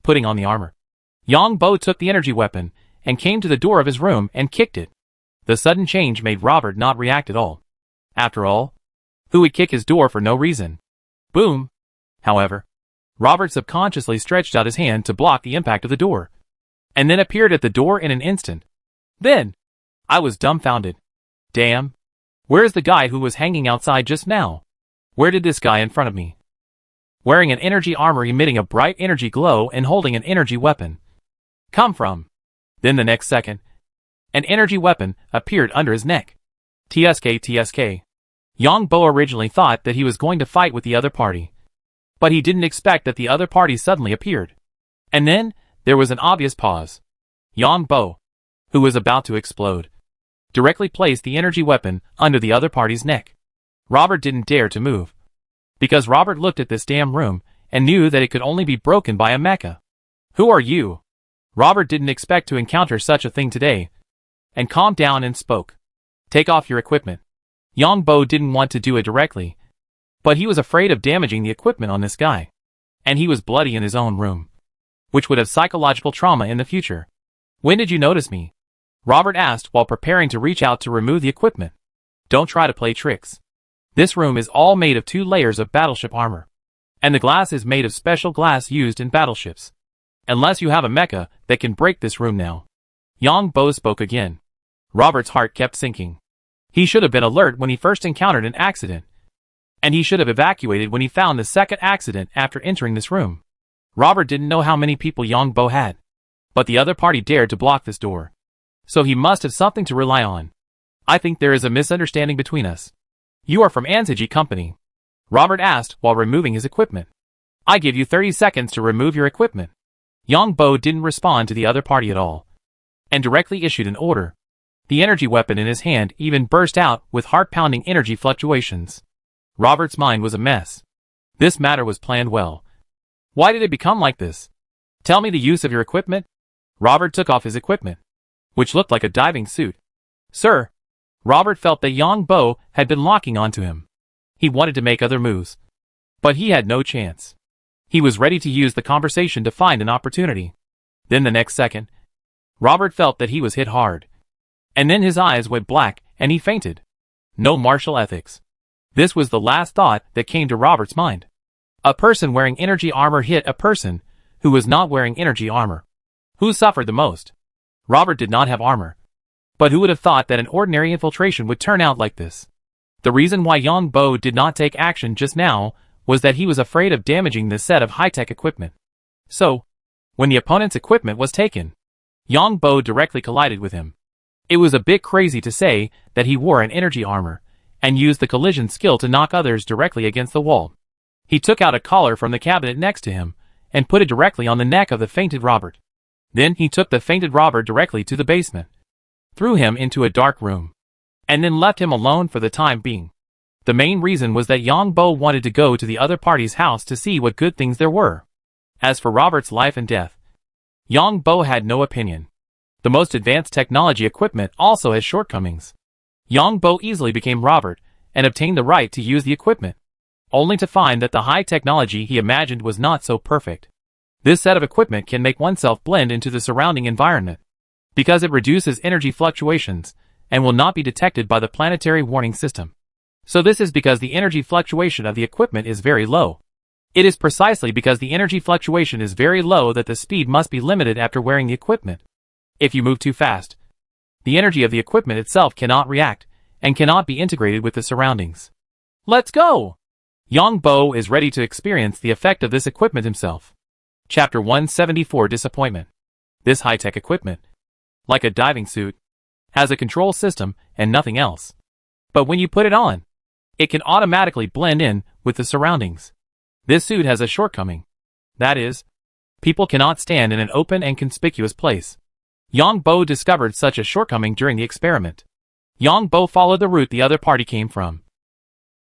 Putting on the armor, Yang Bo took the energy weapon and came to the door of his room and kicked it. The sudden change made Robert not react at all. After all, who would kick his door for no reason? Boom! However, Robert subconsciously stretched out his hand to block the impact of the door, and then appeared at the door in an instant. Then, I was dumbfounded. Damn! Where's the guy who was hanging outside just now? Where did this guy in front of me, wearing an energy armor emitting a bright energy glow and holding an energy weapon, come from? Then the next second, an energy weapon appeared under his neck. TSK. Yang Bo originally thought that he was going to fight with the other party, but he didn't expect that the other party suddenly appeared. And then, there was an obvious pause. Yang Bo, who was about to explode, directly placed the energy weapon under the other party's neck. Robert didn't dare to move, because Robert looked at this damn room and knew that it could only be broken by a mecha. Who are you? Robert didn't expect to encounter such a thing today, and calmed down and spoke. Take off your equipment. Yang Bo didn't want to do it directly, but he was afraid of damaging the equipment on this guy, and he was bloody in his own room, which would have psychological trauma in the future. When did you notice me? Robert asked while preparing to reach out to remove the equipment. Don't try to play tricks. This room is all made of 2 layers of battleship armor, and the glass is made of special glass used in battleships. Unless you have a mecha that can break this room now. Yang Bo spoke again. Robert's heart kept sinking. He should have been alert when he first encountered an accident, and he should have evacuated when he found the second accident after entering this room. Robert didn't know how many people Yang Bo had, but the other party dared to block this door, so he must have something to rely on. I think there is a misunderstanding between us. You are from Ansiji Company? Robert asked while removing his equipment. I give you 30 seconds to remove your equipment. Yang Bo didn't respond to the other party at all, and directly issued an order. The energy weapon in his hand even burst out with heart-pounding energy fluctuations. Robert's mind was a mess. This matter was planned well. Why did it become like this? Tell me the use of your equipment? Robert took off his equipment, which looked like a diving suit. Sir, Robert felt that Yang Bo had been locking onto him. He wanted to make other moves, but he had no chance. He was ready to use the conversation to find an opportunity. Then the next second, Robert felt that he was hit hard, and then his eyes went black and he fainted. No martial ethics. This was the last thought that came to Robert's mind. A person wearing energy armor hit a person who was not wearing energy armor. Who suffered the most? Robert did not have armor, but who would have thought that an ordinary infiltration would turn out like this? The reason why Yang Bo did not take action just now was that he was afraid of damaging this set of high-tech equipment. So, when the opponent's equipment was taken, Yang Bo directly collided with him. It was a bit crazy to say that he wore an energy armor and used the collision skill to knock others directly against the wall. He took out a collar from the cabinet next to him and put it directly on the neck of the fainted Robert. Then he took the fainted Robert directly to the basement, threw him into a dark room, and then left him alone for the time being. The main reason was that Yang Bo wanted to go to the other party's house to see what good things there were. As for Robert's life and death, Yang Bo had no opinion. The most advanced technology equipment also has shortcomings. Yang Bo easily became Robert and obtained the right to use the equipment, only to find that the high technology he imagined was not so perfect. This set of equipment can make oneself blend into the surrounding environment, because it reduces energy fluctuations and will not be detected by the planetary warning system. So this is because the energy fluctuation of the equipment is very low. It is precisely because the energy fluctuation is very low that the speed must be limited after wearing the equipment. If you move too fast, the energy of the equipment itself cannot react and cannot be integrated with the surroundings. Let's go! Yang Bo is ready to experience the effect of this equipment himself. Chapter 174 Disappointment. This high-tech equipment, like a diving suit, has a control system and nothing else. But when you put it on, it can automatically blend in with the surroundings. This suit has a shortcoming. That is, people cannot stand in an open and conspicuous place. Yang Bo discovered such a shortcoming during the experiment. Yang Bo followed the route the other party came from,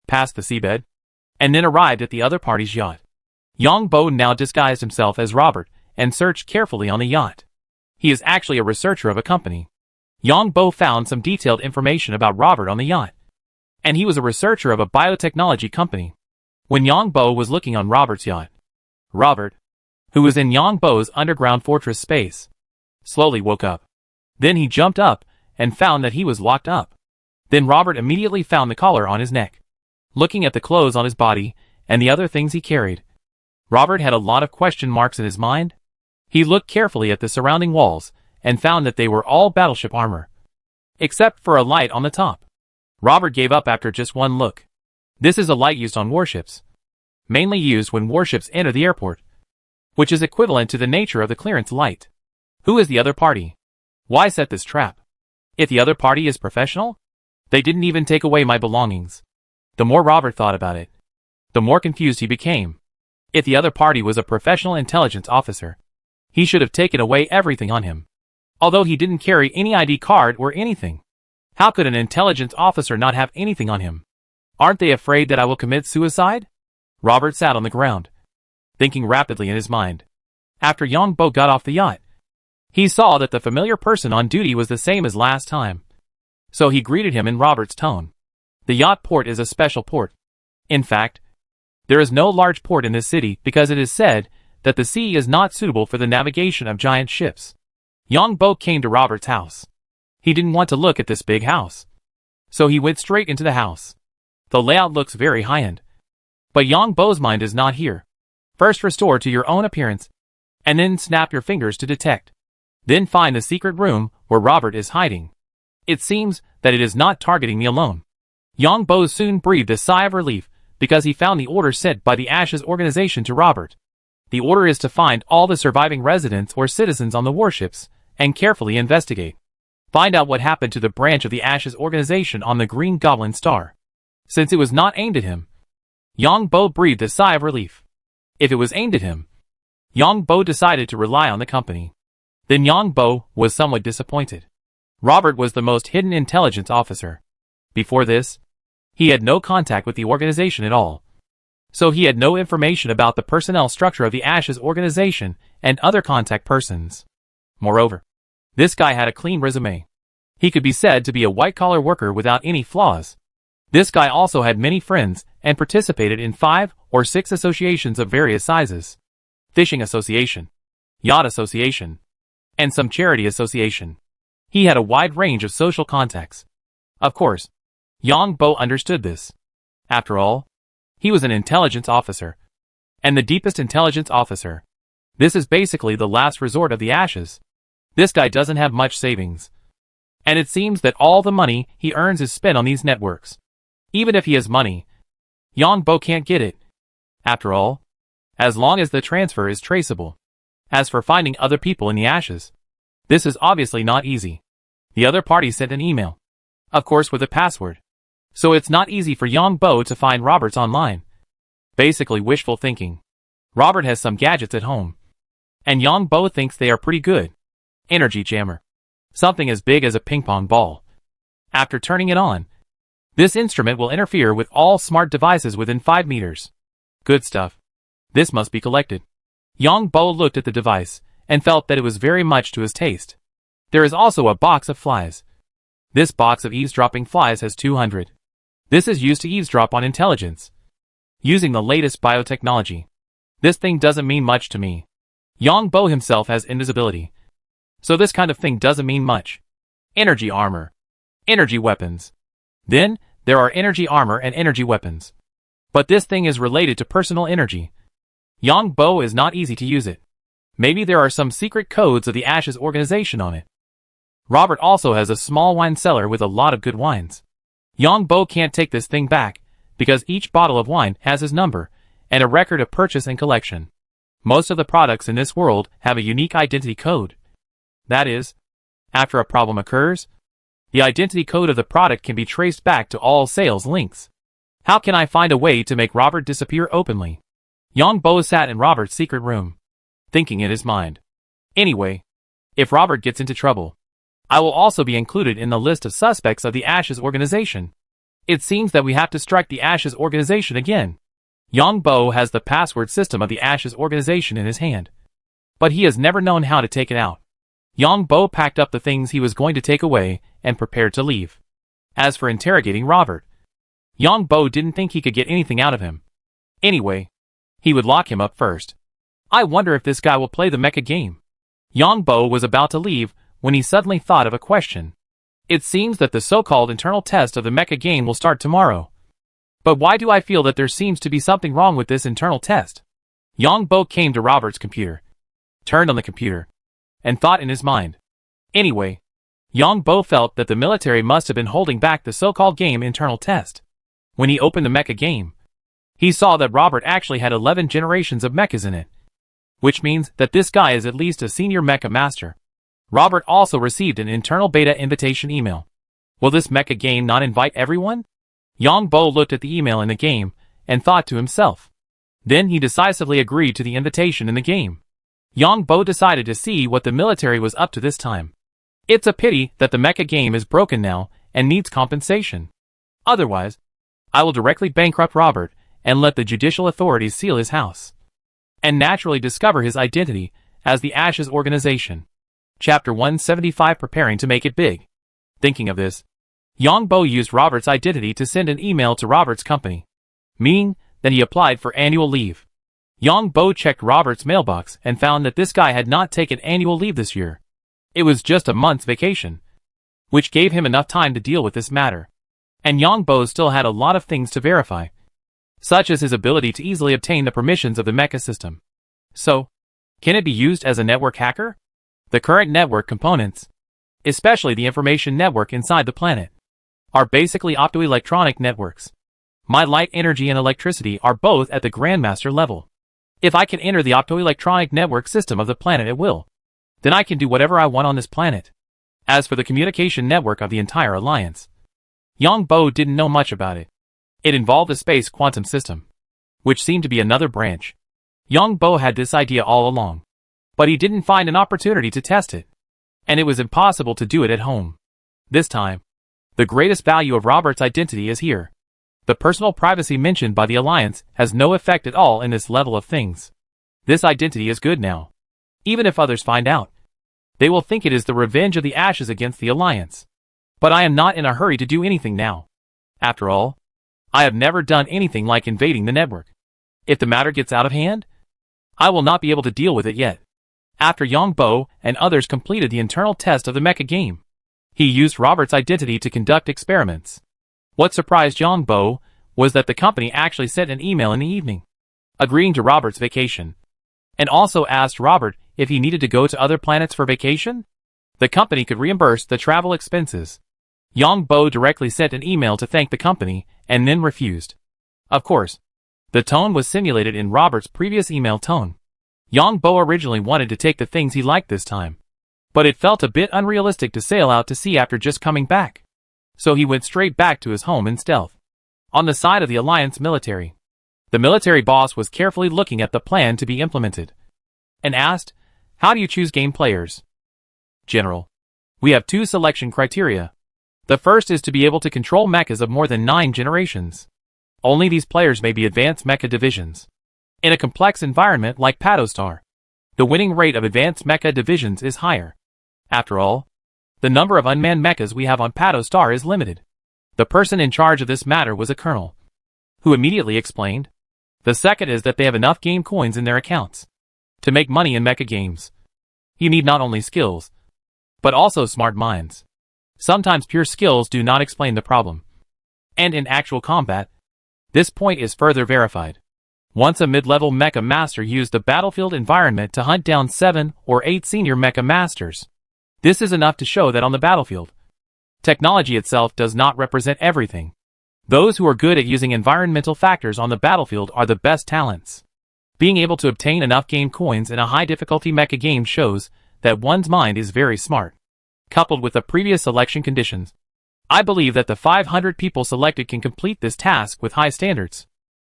past the seabed, and then arrived at the other party's yacht. Yang Bo now disguised himself as Robert and searched carefully on the yacht. He is actually a researcher of a company. Yang Bo found some detailed information about Robert on the yacht, and he was a researcher of a biotechnology company. When Yang Bo was looking on Robert's yacht, Robert, who was in Yang Bo's underground fortress space, slowly woke up. Then he jumped up and found that he was locked up. Then Robert immediately found the collar on his neck. Looking at the clothes on his body and the other things he carried, Robert had a lot of question marks in his mind. He looked carefully at the surrounding walls and found that they were all battleship armor, except for a light on the top. Robert gave up after just one look. This is a light used on warships, mainly used when warships enter the airport, which is equivalent to the nature of the clearance light. Who is the other party? Why set this trap? If the other party is professional, they didn't even take away my belongings. The more Robert thought about it, the more confused he became. If the other party was a professional intelligence officer, he should have taken away everything on him. Although he didn't carry any ID card or anything. How could an intelligence officer not have anything on him? Aren't they afraid that I will commit suicide? Robert sat on the ground, thinking rapidly in his mind. After Yang Bo got off the yacht, he saw that the familiar person on duty was the same as last time. So he greeted him in Robert's tone. The yacht port is a special port. In fact, there is no large port in this city because it is said that the sea is not suitable for the navigation of giant ships. Yang Bo came to Robert's house. He didn't want to look at this big house, so he went straight into the house. The layout looks very high-end. But Yang Bo's mind is not here. First restore to your own appearance, and then snap your fingers to detect. Then find the secret room where Robert is hiding. It seems that it is not targeting me alone. Yang Bo soon breathed a sigh of relief because he found the order sent by the Ashes organization to Robert. The order is to find all the surviving residents or citizens on the warships and carefully investigate. Find out what happened to the branch of the Ashes organization on the Green Goblin Star. Since it was not aimed at him, Yang Bo breathed a sigh of relief. If it was aimed at him, Yang Bo decided to rely on the company. Then Yang Bo was somewhat disappointed. Robert was the most hidden intelligence officer. Before this, he had no contact with the organization at all. So he had no information about the personnel structure of the Ashes organization and other contact persons. Moreover, this guy had a clean resume. He could be said to be a white-collar worker without any flaws. This guy also had many friends and participated in 5 or 6 associations of various sizes. Fishing association, yacht association, and some charity association. He had a wide range of social contacts. Of course, Yang Bo understood this. After all, he was an intelligence officer, and the deepest intelligence officer. This is basically the last resort of the Ashes. This guy doesn't have much savings. And it seems that all the money he earns is spent on these networks. Even if he has money, Yang Bo can't get it. After all, as long as the transfer is traceable. As for finding other people in the Ashes, this is obviously not easy. The other party sent an email, of course with a password. So it's not easy for Yang Bo to find Robert's online. Basically wishful thinking. Robert has some gadgets at home, and Yang Bo thinks they are pretty good. Energy jammer. Something as big as a ping-pong ball. After turning it on, this instrument will interfere with all smart devices within 5 meters. Good stuff. This must be collected. Yang Bo looked at the device and felt that it was very much to his taste. There is also a box of flies. This box of eavesdropping flies has 200. This is used to eavesdrop on intelligence, using the latest biotechnology. This thing doesn't mean much to me. Yang Bo himself has invisibility, so this kind of thing doesn't mean much. Energy armor. Energy weapons. Then, there are energy armor and energy weapons. But this thing is related to personal energy. Yang Bo is not easy to use it. Maybe there are some secret codes of the Ashes organization on it. Robert also has a small wine cellar with a lot of good wines. Yang Bo can't take this thing back, because each bottle of wine has his number, and a record of purchase and collection. Most of the products in this world have a unique identity code. That is, After a problem occurs, the identity code of the product can be traced back to all sales links. How can I find a way to make Robert disappear openly? Yang Bo sat in Robert's secret room, thinking in his mind. Anyway, if Robert gets into trouble, I will also be included in the list of suspects of the Ashes organization. It seems that we have to strike the Ashes organization again. Yang Bo has the password system of the Ashes organization in his hand, but he has never known how to take it out. Yang Bo packed up the things he was going to take away and prepared to leave. As for interrogating Robert, Yang Bo didn't think he could get anything out of him. Anyway, he would lock him up first. I wonder if this guy will play the mecha game. Yang Bo was about to leave when he suddenly thought of a question. It seems that the so-called internal test of the mecha game will start tomorrow. But why do I feel that there seems to be something wrong with this internal test? Yang Bo came to Robert's computer, turned on the computer, and thought in his mind. Anyway, Yang Bo felt that the military must have been holding back the so-called game internal test. When he opened the mecha game, he saw that Robert actually had 11 generations of mechas in it, which means that this guy is at least a senior mecha master. Robert also received an internal beta invitation email. Will this mecha game not invite everyone? Yang Bo looked at the email in the game and thought to himself. Then he decisively agreed to the invitation in the game. Yang Bo decided to see what the military was up to this time. It's a pity that the mecha game is broken now and needs compensation. Otherwise, I will directly bankrupt Robert and let the judicial authorities seal his house, and naturally discover his identity as the Ashes organization. Chapter 175, Preparing to Make It Big. Thinking of this, Yang Bo used Robert's identity to send an email to Robert's company, meaning that he applied for annual leave. Yang Bo checked Robert's mailbox and found that this guy had not taken annual leave this year. It was just a month's vacation, which gave him enough time to deal with this matter. And Yang Bo still had a lot of things to verify, such as his ability to easily obtain the permissions of the mecha system. So, can it be used as a network hacker? The current network components, especially the information network inside the planet, are basically optoelectronic networks. My light energy and electricity are both at the Grandmaster level. If I can enter the optoelectronic network system of the planet at will, then I can do whatever I want on this planet. As for the communication network of the entire alliance, Yang Bo didn't know much about it. It involved a space quantum system, which seemed to be another branch. Yang Bo had this idea all along, but he didn't find an opportunity to test it, and it was impossible to do it at home. This time, the greatest value of Robert's identity is here. The personal privacy mentioned by the Alliance has no effect at all in this level of things. This identity is good now. Even if others find out, they will think it is the revenge of the Ashes against the Alliance. But I am not in a hurry to do anything now. After all, I have never done anything like invading the network. If the matter gets out of hand, I will not be able to deal with it yet. After Yang Bo and others completed the internal test of the mecha game, he used Robert's identity to conduct experiments. What surprised Yang Bo was that the company actually sent an email in the evening, agreeing to Robert's vacation, and also asked Robert if he needed to go to other planets for vacation. The company could reimburse the travel expenses. Yang Bo directly sent an email to thank the company and then refused. Of course, the tone was simulated in Robert's previous email tone. Yang Bo originally wanted to take the things he liked this time, but it felt a bit unrealistic to sail out to sea after just coming back. So he went straight back to his home in stealth. On the side of the Alliance military, the military boss was carefully looking at the plan to be implemented, and asked, "How do you choose game players?" "General, we have 2 selection criteria. The first is to be able to control mechas of more than 9 generations. Only these players may be advanced mecha divisions. In a complex environment like Patostar, the winning rate of advanced mecha divisions is higher. After all, the number of unmanned mechas we have on Patostar is limited." The person in charge of this matter was a colonel, who immediately explained, "The second is that they have enough game coins in their accounts to make money in mecha games. You need not only skills, but also smart minds. Sometimes pure skills do not explain the problem. And in actual combat, this point is further verified. Once a mid-level mecha master used the battlefield environment to hunt down 7 or 8 senior mecha masters. This is enough to show that on the battlefield, technology itself does not represent everything. Those who are good at using environmental factors on the battlefield are the best talents. Being able to obtain enough game coins in a high-difficulty mecha game shows that one's mind is very smart. coupled with the previous selection conditions. I believe that the 500 people selected can complete this task with high standards.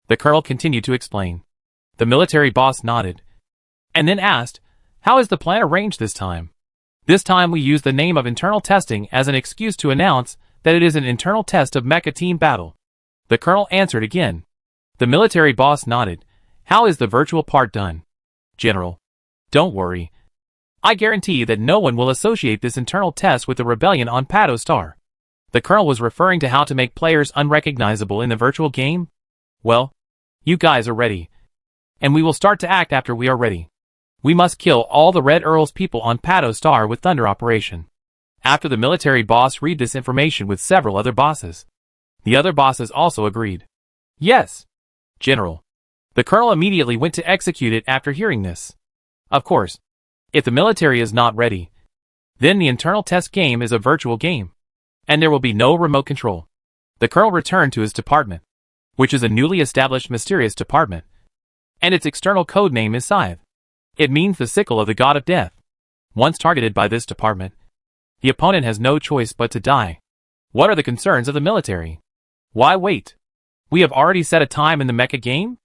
The colonel continued to explain. The military boss nodded, and then asked, how is the plan arranged this time? This time we use the name of internal testing as an excuse to announce that it is an internal test of mecha team battle. The colonel answered again. The military boss nodded. How is the virtual part done? General, don't worry. I guarantee that no one will associate this internal test with the rebellion on Pato Star. The colonel was referring to how to make players unrecognizable in the virtual game. Well, you guys are ready. And we will start to act after we are ready. We must kill all the Red Earl's people on Pato Star with Thunder Operation. After the military boss read this information with several other bosses, the other bosses also agreed. Yes, General. The colonel immediately went to execute it after hearing this. Of course, if the military is not ready, then the internal test game is a virtual game, and there will be no remote control. The colonel returned to his department, which is a newly established mysterious department, and its external code name is Scythe. It means the sickle of the god of death. Once targeted by this department, the opponent has no choice but to die. What are the concerns of the military? Why wait? We have already set a time in the mecha game?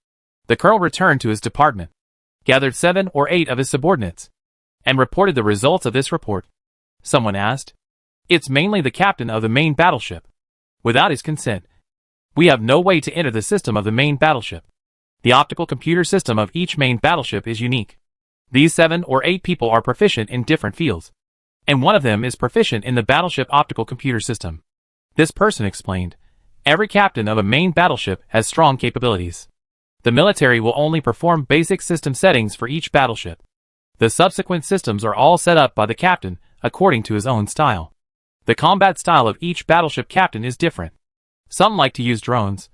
The colonel returned to his department, gathered 7 or 8 of his subordinates, and reported the results of this report. Someone asked. It's mainly the captain of the main battleship. Without his consent, we have no way to enter the system of the main battleship. The optical computer system of each main battleship is unique. These 7 or 8 people are proficient in different fields, and one of them is proficient in the battleship optical computer system. This person explained, every captain of a main battleship has strong capabilities. The military will only perform basic system settings for each battleship. The subsequent systems are all set up by the captain according to his own style. The combat style of each battleship captain is different. Some like to use drones,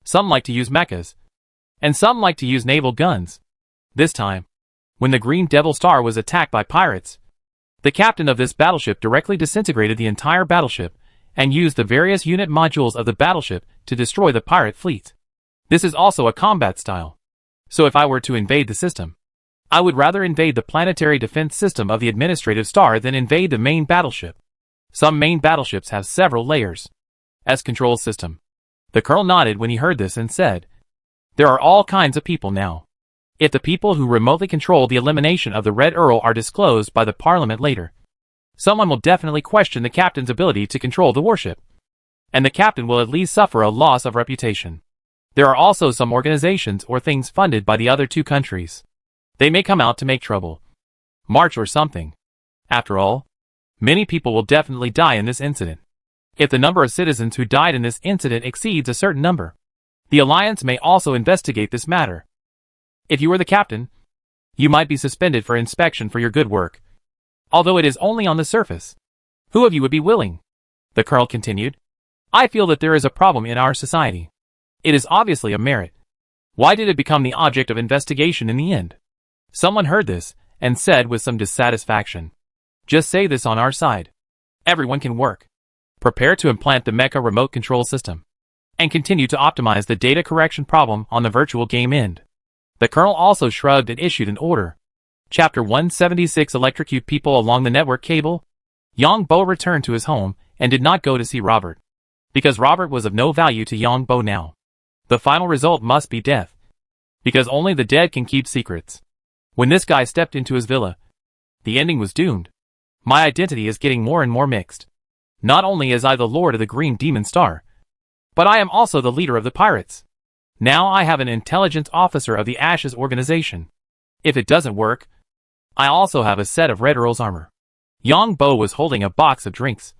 some like to use mechas, and some like to use naval guns. This time, when the Green Devil Star was attacked by pirates, the captain of this battleship directly disintegrated the entire battleship and used the various unit modules of the battleship to destroy the pirate fleet. This is also a combat style. So if I were to invade the system, I would rather invade the planetary defense system of the administrative star than invade the main battleship. Some main battleships have several layers. As control system. The colonel nodded when he heard this and said, there are all kinds of people now. If the people who remotely control the elimination of the Red Earl are disclosed by the Parliament later, someone will definitely question the captain's ability to control the warship, and the captain will at least suffer a loss of reputation. There are also some organizations or things funded by the other 2 countries. They may come out to make trouble. March or something. After all, many people will definitely die in this incident. If the number of citizens who died in this incident exceeds a certain number, the Alliance may also investigate this matter. If you were the captain, you might be suspended for inspection for your good work, although it is only on the surface. Who of you would be willing? The colonel continued. I feel that there is a problem in our society. It is obviously a merit. Why did it become the object of investigation in the end? Someone heard this and said with some dissatisfaction, just say this on our side. Everyone can work. Prepare to implant the mecha remote control system, and continue to optimize the data correction problem on the virtual game end. The colonel also shrugged and issued an order. Chapter 176 Electrocute people along the network cable. Yang Bo returned to his home and did not go to see Robert, because Robert was of no value to Yang Bo now. The final result must be death, because only the dead can keep secrets. When this guy stepped into his villa, the ending was doomed. My identity is getting more and more mixed. Not only is I the Lord of the Green Demon Star, but I am also the leader of the pirates. Now I have an intelligence officer of the Ashes organization. If it doesn't work, I also have a set of Red Earl's armor. Yang Bo was holding a box of drinks,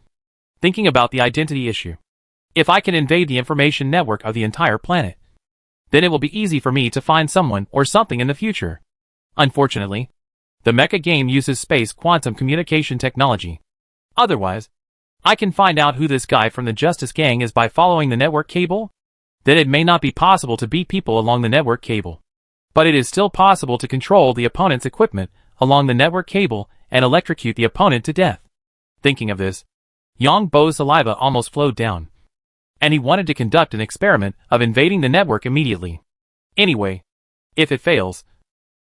thinking about the identity issue. If I can invade the information network of the entire planet, then it will be easy for me to find someone or something in the future. Unfortunately, the mecha game uses space quantum communication technology. Otherwise, I can find out who this guy from the Justice Gang is by following the network cable. Then it may not be possible to beat people along the network cable, but it is still possible to control the opponent's equipment along the network cable and electrocute the opponent to death. Thinking of this, Yang Bo's saliva almost flowed down, and he wanted to conduct an experiment of invading the network immediately. Anyway, if it fails,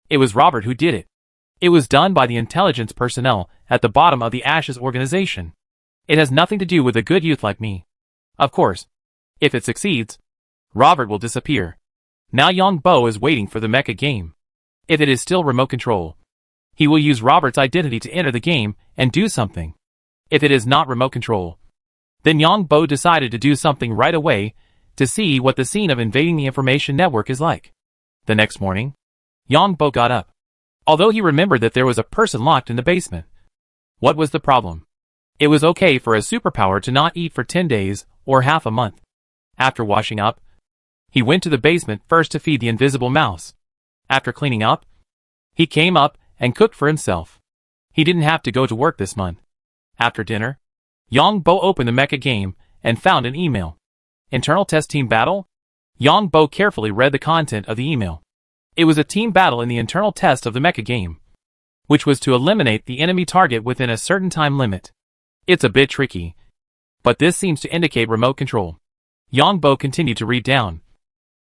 it was Robert who did it. It was done by the intelligence personnel at the bottom of the Ashes organization. It has nothing to do with a good youth like me. Of course, if it succeeds, Robert will disappear. Now Yang Bo is waiting for the mecha game. If it is still remote control, he will use Robert's identity to enter the game and do something. If it is not remote control, then Yang Bo decided to do something right away to see what the scene of invading the information network is like. The next morning, Yang Bo got up. Although he remembered that there was a person locked in the basement. What was the problem? It was okay for a superpower to not eat for 10 days or half a month. After washing up, he went to the basement first to feed the invisible mouse. After cleaning up, he came up and cooked for himself. He didn't have to go to work this month. After dinner, Yang Bo opened the mecha game and found an email. Internal test team battle? Yang Bo carefully read the content of the email. It was a team battle in the internal test of the mecha game, which was to eliminate the enemy target within a certain time limit. It's a bit tricky, but this seems to indicate remote control. Yang Bo continued to read down,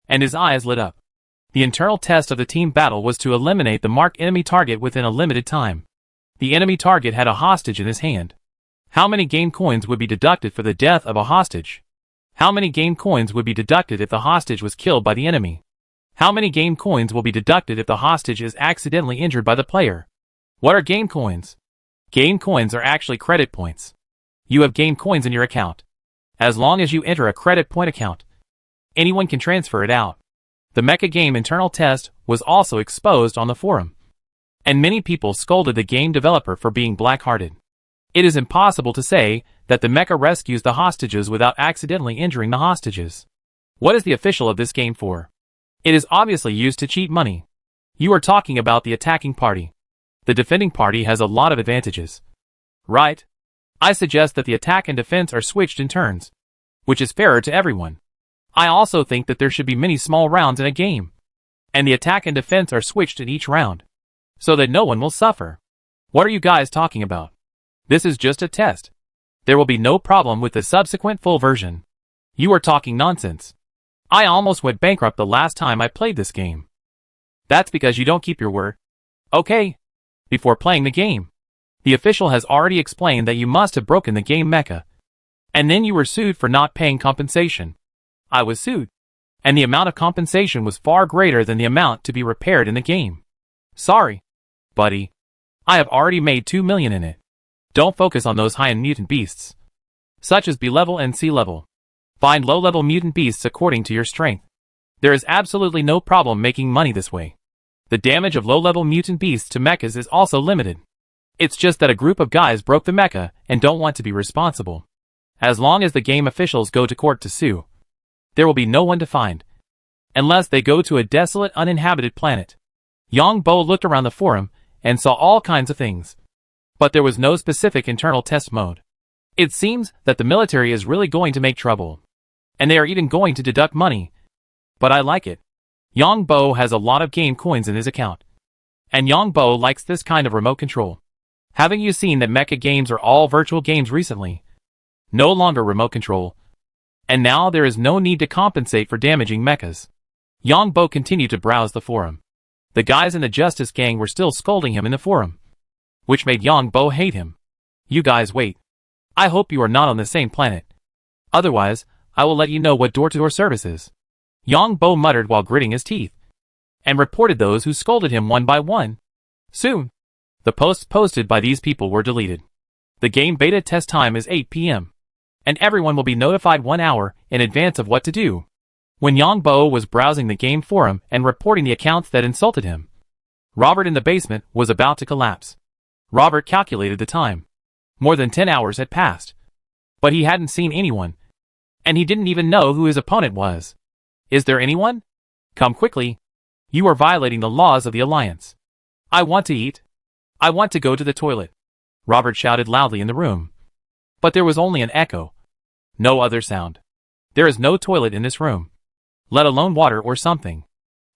and his eyes lit up. The internal test of the team battle was to eliminate the marked enemy target within a limited time. The enemy target had a hostage in his hand. How many game coins would be deducted for the death of a hostage? How many game coins would be deducted if the hostage was killed by the enemy? How many game coins will be deducted if the hostage is accidentally injured by the player? What are game coins? Game coins are actually credit points. You have game coins in your account. As long as you enter a credit point account, anyone can transfer it out. The mecha game internal test was also exposed on the forum, and many people scolded the game developer for being black-hearted. It is impossible to say that the mecha rescues the hostages without accidentally injuring the hostages. What is the official of this game for? It is obviously used to cheat money. You are talking about the attacking party. The defending party has a lot of advantages. Right? I suggest that the attack and defense are switched in turns, which is fairer to everyone. I also think that there should be many small rounds in a game, and the attack and defense are switched in each round, so that no one will suffer. What are you guys talking about? This is just a test. There will be no problem with the subsequent full version. You are talking nonsense. I almost went bankrupt the last time I played this game. That's because you don't keep your word. Okay. Before playing the game, the official has already explained that you must have broken the game mecha, and then you were sued for not paying compensation. I was sued, and the amount of compensation was far greater than the amount to be repaired in the game. Sorry, buddy. I have already made 2 million in it. Don't focus on those high-end mutant beasts, such as B-level and C-level. Find low-level mutant beasts according to your strength. There is absolutely no problem making money this way. The damage of low-level mutant beasts to mechas is also limited. It's just that a group of guys broke the mecha and don't want to be responsible. As long as the game officials go to court to sue, there will be no one to find, unless they go to a desolate, uninhabited planet. Yang Bo looked around the forum and saw all kinds of things, but there was no specific internal test mode. It seems that the military is really going to make trouble, and they are even going to deduct money. But I like it. Yang Bo has a lot of game coins in his account, and Yang Bo likes this kind of remote control. Haven't you seen that mecha games are all virtual games recently? No longer remote control. And now there is no need to compensate for damaging mechas. Yang Bo continued to browse the forum. The guys in the Justice Gang were still scolding him in the forum, which made Yang Bo hate him. You guys wait. I hope you are not on the same planet. Otherwise, I will let you know what door-to-door service is. Yang Bo muttered while gritting his teeth, and reported those who scolded him one by one. Soon, the posts posted by these people were deleted. The game beta test time is 8 p.m. and everyone will be notified 1 hour in advance of what to do. When Yang Bo was browsing the game forum and reporting the accounts that insulted him, Robert in the basement was about to collapse. Robert calculated the time. More than 10 hours had passed, but he hadn't seen anyone, and he didn't even know who his opponent was. Is there anyone? Come quickly. You are violating the laws of the Alliance. I want to eat. I want to go to the toilet. Robert shouted loudly in the room. But there was only an echo. No other sound. There is no toilet in this room, let alone water or something.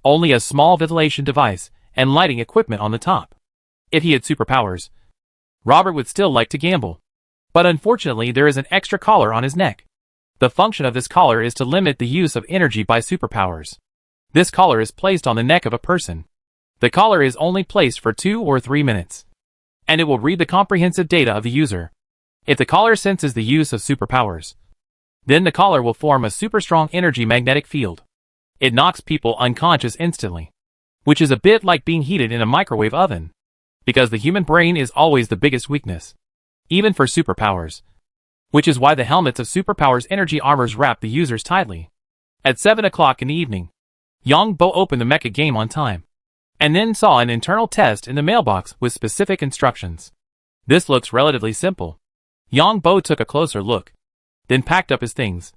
Only a small ventilation device and lighting equipment on the top. If he had superpowers, Robert would still like to gamble. But unfortunately there is an extra collar on his neck. The function of this collar is to limit the use of energy by superpowers. This collar is placed on the neck of a person. The collar is only placed for 2 or 3 minutes. and it will read the comprehensive data of the user. If the caller senses the use of superpowers, then the caller will form a super strong energy magnetic field. It knocks people unconscious instantly, which is a bit like being heated in a microwave oven, because the human brain is always the biggest weakness, even for superpowers, which is why the helmets of superpowers energy armors wrap the users tightly. At 7 o'clock in the evening, Yang Bo opened the mecha game on time, and then saw an internal test in the mailbox with specific instructions. This looks relatively simple. Yang Bo took a closer look, then packed up his things,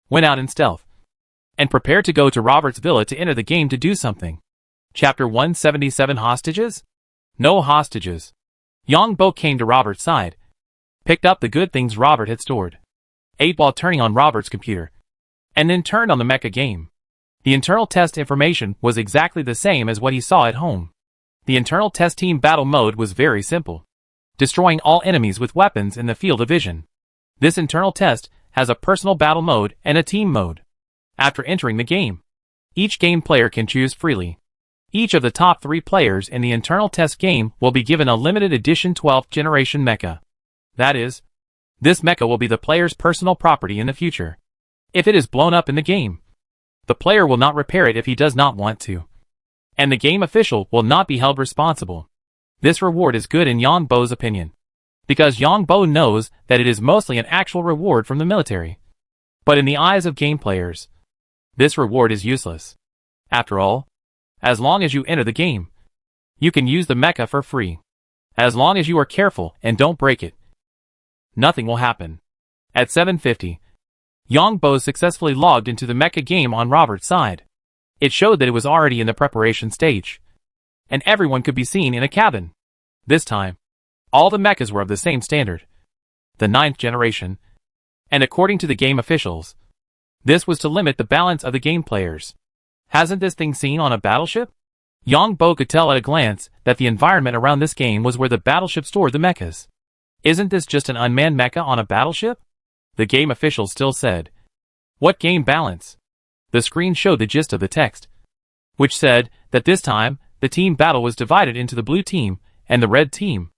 went out in stealth, and prepared to go to Robert's villa to enter the game to do something. Chapter 177 Hostages? No hostages. Yang Bo came to Robert's side, picked up the good things Robert had stored, ate while turning on Robert's computer, and then turned on the mecha game. The internal test information was exactly the same as what he saw at home. The internal test team battle mode was very simple, destroying all enemies with weapons in the field of vision. This internal test has a personal battle mode and a team mode. After entering the game, each game player can choose freely. Each of the top 3 players in the internal test game will be given a limited edition 12th generation mecha. That is, this mecha will be the player's personal property in the future. If it is blown up in the game, the player will not repair it if he does not want to, and the game official will not be held responsible. This reward is good in Yang Bo's opinion, because Yang Bo knows that it is mostly an actual reward from the military. But in the eyes of game players, this reward is useless. After all, as long as you enter the game, you can use the mecha for free. As long as you are careful and don't break it, nothing will happen. At 7:50, Yang Bo successfully logged into the mecha game on Robert's side. It showed that it was already in the preparation stage, and everyone could be seen in a cabin. This time, all the mechas were of the same standard, the 9th generation, and according to the game officials, this was to limit the balance of the game players. Hasn't this thing seen on a battleship? Yang Bo could tell at a glance that the environment around this game was where the battleship stored the mechas. Isn't this just an unmanned mecha on a battleship? The game official still said, "What game balance?" The screen showed the gist of the text, which said that this time, the team battle was divided into the blue team and the red team.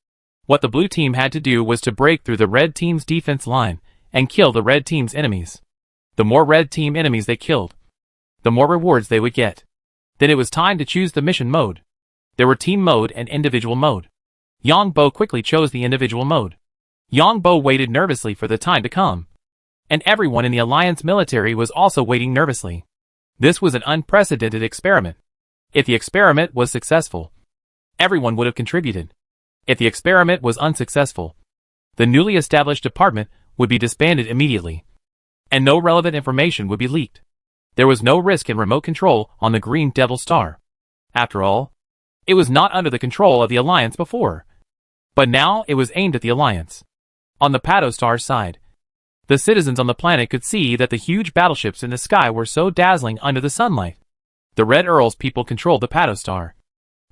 What the blue team had to do was to break through the red team's defense line and kill the red team's enemies. The more red team enemies they killed, the more rewards they would get. Then it was time to choose the mission mode. There were team mode and individual mode. Yang Bo quickly chose the individual mode. Yang Bo waited nervously for the time to come, and everyone in the Alliance military was also waiting nervously. This was an unprecedented experiment. If the experiment was successful, everyone would have contributed. If the experiment was unsuccessful, the newly established department would be disbanded immediately, and no relevant information would be leaked. There was no risk in remote control on the Green Devil Star. After all, it was not under the control of the Alliance before, but now it was aimed at the Alliance. On the Pato Star's side, the citizens on the planet could see that the huge battleships in the sky were so dazzling under the sunlight. The Red Earl's people controlled the Pato Star,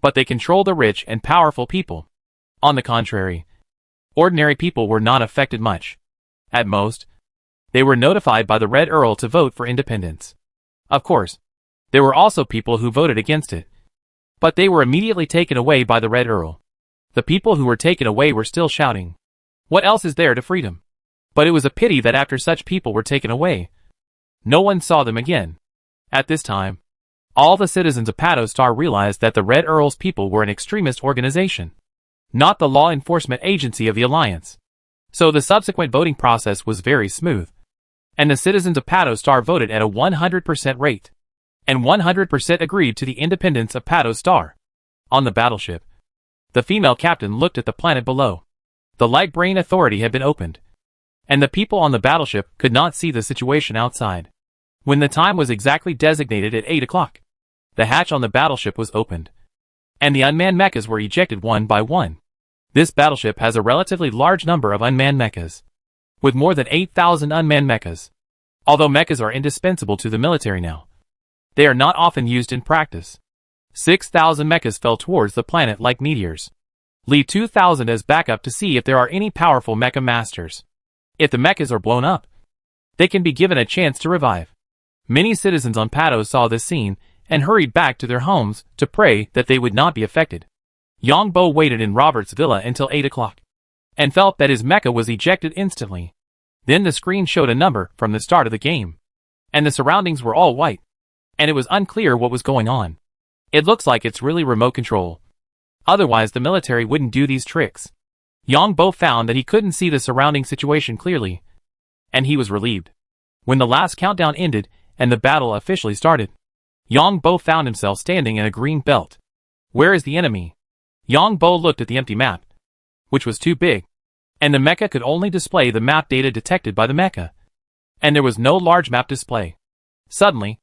but they controlled the rich and powerful people. On the contrary, ordinary people were not affected much. At most, they were notified by the Red Earl to vote for independence. Of course, there were also people who voted against it, but they were immediately taken away by the Red Earl. The people who were taken away were still shouting, "What else is there to freedom?" But it was a pity that after such people were taken away, no one saw them again. At this time, all the citizens of Pato Star realized that the Red Earl's people were an extremist organization, not the law enforcement agency of the Alliance. So the subsequent voting process was very smooth, and the citizens of Pato Star voted at a 100% rate, and 100% agreed to the independence of Pato Star. On the battleship, the female captain looked at the planet below. The Light Brain Authority had been opened, and the people on the battleship could not see the situation outside. When the time was exactly designated at 8 o'clock, the hatch on the battleship was opened, and the unmanned mechas were ejected one by one. This battleship has a relatively large number of unmanned mechas, with more than 8,000 unmanned mechas. Although mechas are indispensable to the military now, they are not often used in practice. 6,000 mechas fell towards the planet like meteors. Leave 2,000 as backup to see if there are any powerful mecha masters. If the mechas are blown up, they can be given a chance to revive. Many citizens on Pato saw this scene and hurried back to their homes to pray that they would not be affected. Yongbo waited in Robert's villa until 8 o'clock, and felt that his mecha was ejected instantly. Then the screen showed a number from the start of the game, and the surroundings were all white, and it was unclear what was going on. It looks like it's really remote control. Otherwise the military wouldn't do these tricks. Yongbo found that he couldn't see the surrounding situation clearly, and he was relieved. When the last countdown ended and the battle officially started, Yongbo found himself standing in a green belt. Where is the enemy? Yongbo looked at the empty map, which was too big, and the mecha could only display the map data detected by the mecha, and there was no large map display. Suddenly,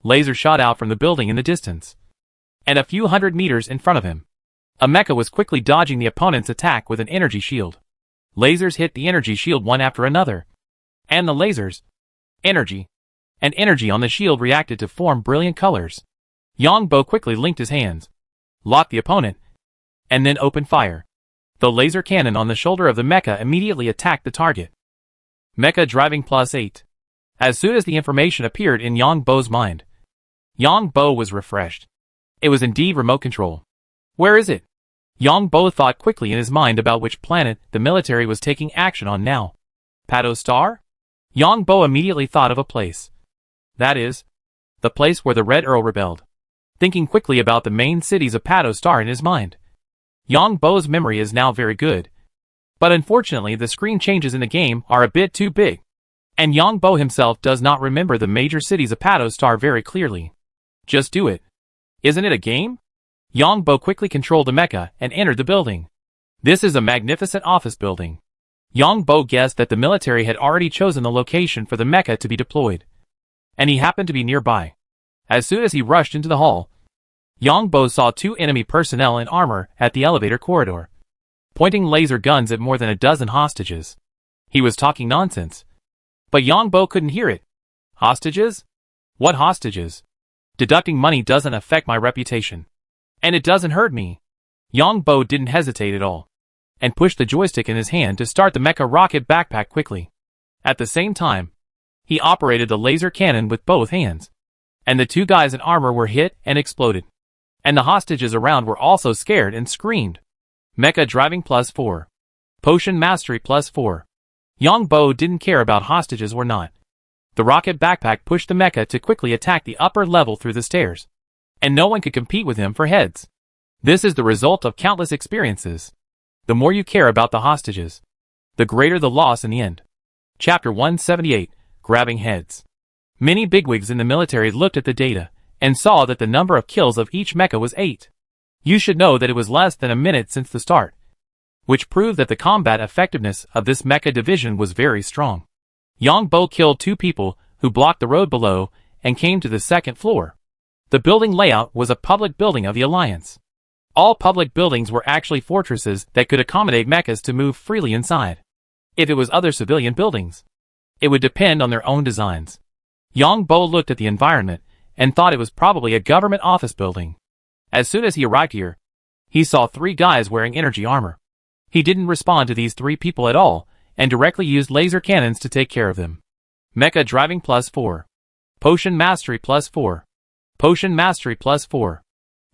laser shot out from the building in the distance, and a few hundred meters in front of him. A mecha was quickly dodging the opponent's attack with an energy shield. Lasers hit the energy shield one after another, and the lasers, energy, and energy on the shield reacted to form brilliant colors. Yongbo quickly linked his hands, locked the opponent, and then opened fire. The laser cannon on the shoulder of the mecha immediately attacked the target. Mecha driving +8. As soon as the information appeared in Yongbo's mind, Yongbo was refreshed. It was indeed remote control. Where is it? Yongbo thought quickly in his mind about which planet the military was taking action on now. Pato Star? Yongbo immediately thought of a place. That is, the place where the Red Earl rebelled. Thinking quickly about the main cities of Pato Star in his mind. Yongbo's memory is now very good. But unfortunately the screen changes in the game are a bit too big, and Yongbo himself does not remember the major cities of Pato Star very clearly. Just do it. Isn't it a game? Yongbo quickly controlled the mecha and entered the building. This is a magnificent office building. Yongbo guessed that the military had already chosen the location for the mecha to be deployed, and he happened to be nearby. As soon as he rushed into the hall, Yongbo saw two enemy personnel in armor at the elevator corridor, pointing laser guns at more than a dozen hostages. He was talking nonsense, but Yongbo couldn't hear it. Hostages? What hostages? Deducting money doesn't affect my reputation, and it doesn't hurt me. Yongbo didn't hesitate at all, and pushed the joystick in his hand to start the mecha rocket backpack quickly. At the same time, he operated the laser cannon with both hands, and the two guys in armor were hit and exploded, and the hostages around were also scared and screamed. Mecha driving +4. Potion mastery +4. Yongbo didn't care about hostages or not. The rocket backpack pushed the mecha to quickly attack the upper level through the stairs, and no one could compete with him for heads. This is the result of countless experiences. The more you care about the hostages, the greater the loss in the end. Chapter 178, Grabbing Heads. Many bigwigs in the military looked at the data, and saw that the number of kills of each mecha was 8. You should know that it was less than a minute since the start, which proved that the combat effectiveness of this mecha division was very strong. Yongbo killed 2 people who blocked the road below and came to the second floor. The building layout was a public building of the Alliance. All public buildings were actually fortresses that could accommodate mechas to move freely inside. If it was other civilian buildings, it would depend on their own designs. Yongbo looked at the environment and thought it was probably a government office building. As soon as he arrived here, he saw 3 guys wearing energy armor. He didn't respond to these 3 people at all, and directly used laser cannons to take care of them. Mecha driving +4. Potion mastery +4. Potion mastery +4.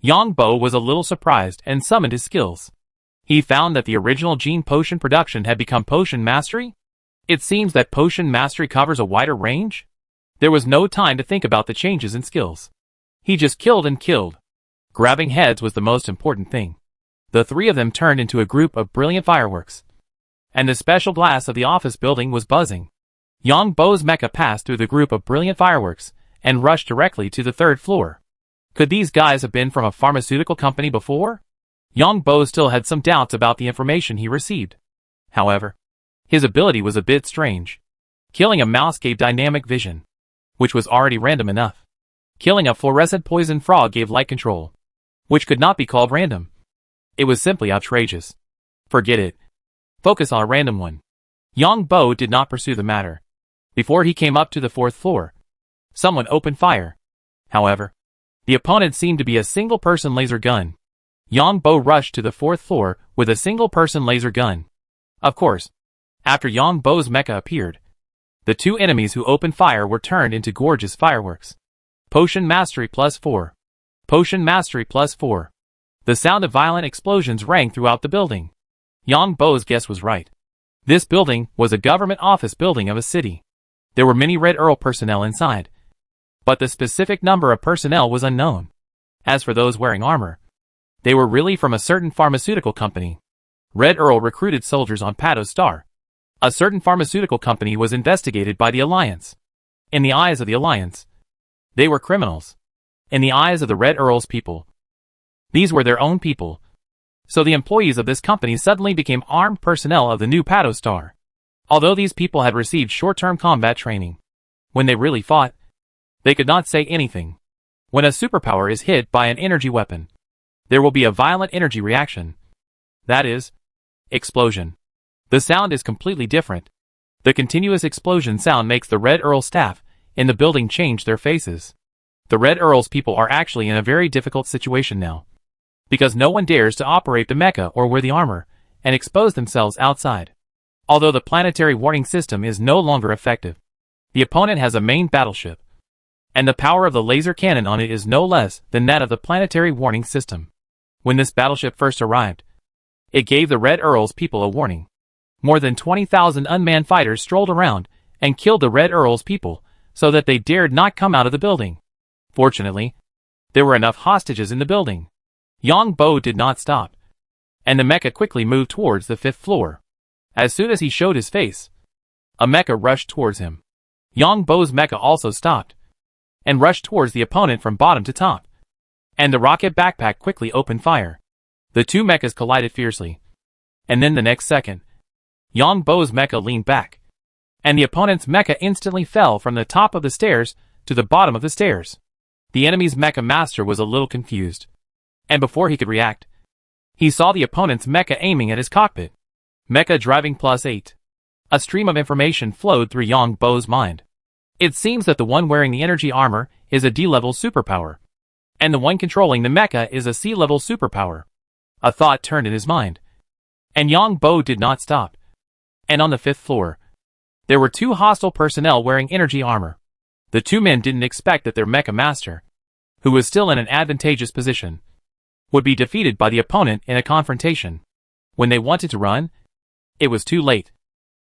Yongbo was a little surprised and summoned his skills. He found that the original gene potion production had become potion mastery. It seems that potion mastery covers a wider range. There was no time to think about the changes in skills. He just killed and killed. Grabbing heads was the most important thing. The 3 of them turned into a group of brilliant fireworks, and the special glass of the office building was buzzing. Yongbo's mecha passed through the group of brilliant fireworks and rushed directly to the 3rd floor. Could these guys have been from a pharmaceutical company before? Yongbo still had some doubts about the information he received. However, his ability was a bit strange. Killing a mouse gave dynamic vision, which was already random enough. Killing a fluorescent poison frog gave light control, which could not be called random. It was simply outrageous. Forget it. Focus on a random one. Yongbo did not pursue the matter. Before he came up to the 4th floor, someone opened fire. However, the opponent seemed to be a single-person laser gun. Yongbo rushed to the 4th floor with a single-person laser gun. Of course, after Yongbo's mecha appeared, the 2 enemies who opened fire were turned into gorgeous fireworks. Potion mastery +4. Potion mastery +4. The sound of violent explosions rang throughout the building. Yang Bo's guess was right. This building was a government office building of a city. There were many Red Earl personnel inside, but the specific number of personnel was unknown. As for those wearing armor, they were really from a certain pharmaceutical company. Red Earl recruited soldiers on Pato Star. A certain pharmaceutical company was investigated by the Alliance. In the eyes of the Alliance, they were criminals. In the eyes of the Red Earl's people, these were their own people. So the employees of this company suddenly became armed personnel of the new Pato Star. Although these people had received short-term combat training, when they really fought, they could not say anything. When a superpower is hit by an energy weapon, there will be a violent energy reaction. That is, explosion. The sound is completely different. The continuous explosion sound makes the Red Earl staff in the building change their faces. The Red Earl's people are actually in a very difficult situation now, because no one dares to operate the mecha or wear the armor and expose themselves outside. Although the planetary warning system is no longer effective, the opponent has a main battleship, and the power of the laser cannon on it is no less than that of the planetary warning system. When this battleship first arrived, it gave the Red Earl's people a warning. More than 20,000 unmanned fighters strolled around and killed the Red Earl's people so that they dared not come out of the building. Fortunately, there were enough hostages in the building. Yang Bo did not stop, and the mecha quickly moved towards the 5th floor. As soon as he showed his face, a mecha rushed towards him. Yang Bo's mecha also stopped, and rushed towards the opponent from bottom to top. And the rocket backpack quickly opened fire. The two mechas collided fiercely. And then the next second, Yang Bo's mecha leaned back, and the opponent's mecha instantly fell from the top of the stairs to the bottom of the stairs. The enemy's mecha master was a little confused, and before he could react, he saw the opponent's mecha aiming at his cockpit. Mecha driving +8. A stream of information flowed through Yang Bo's mind. It seems that the one wearing the energy armor is a D-level superpower, and the one controlling the mecha is a C-level superpower. A thought turned in his mind, and Yang Bo did not stop. And on the 5th floor, there were two hostile personnel wearing energy armor. The two men didn't expect that their mecha master, who was still in an advantageous position, would be defeated by the opponent in a confrontation. When they wanted to run, it was too late,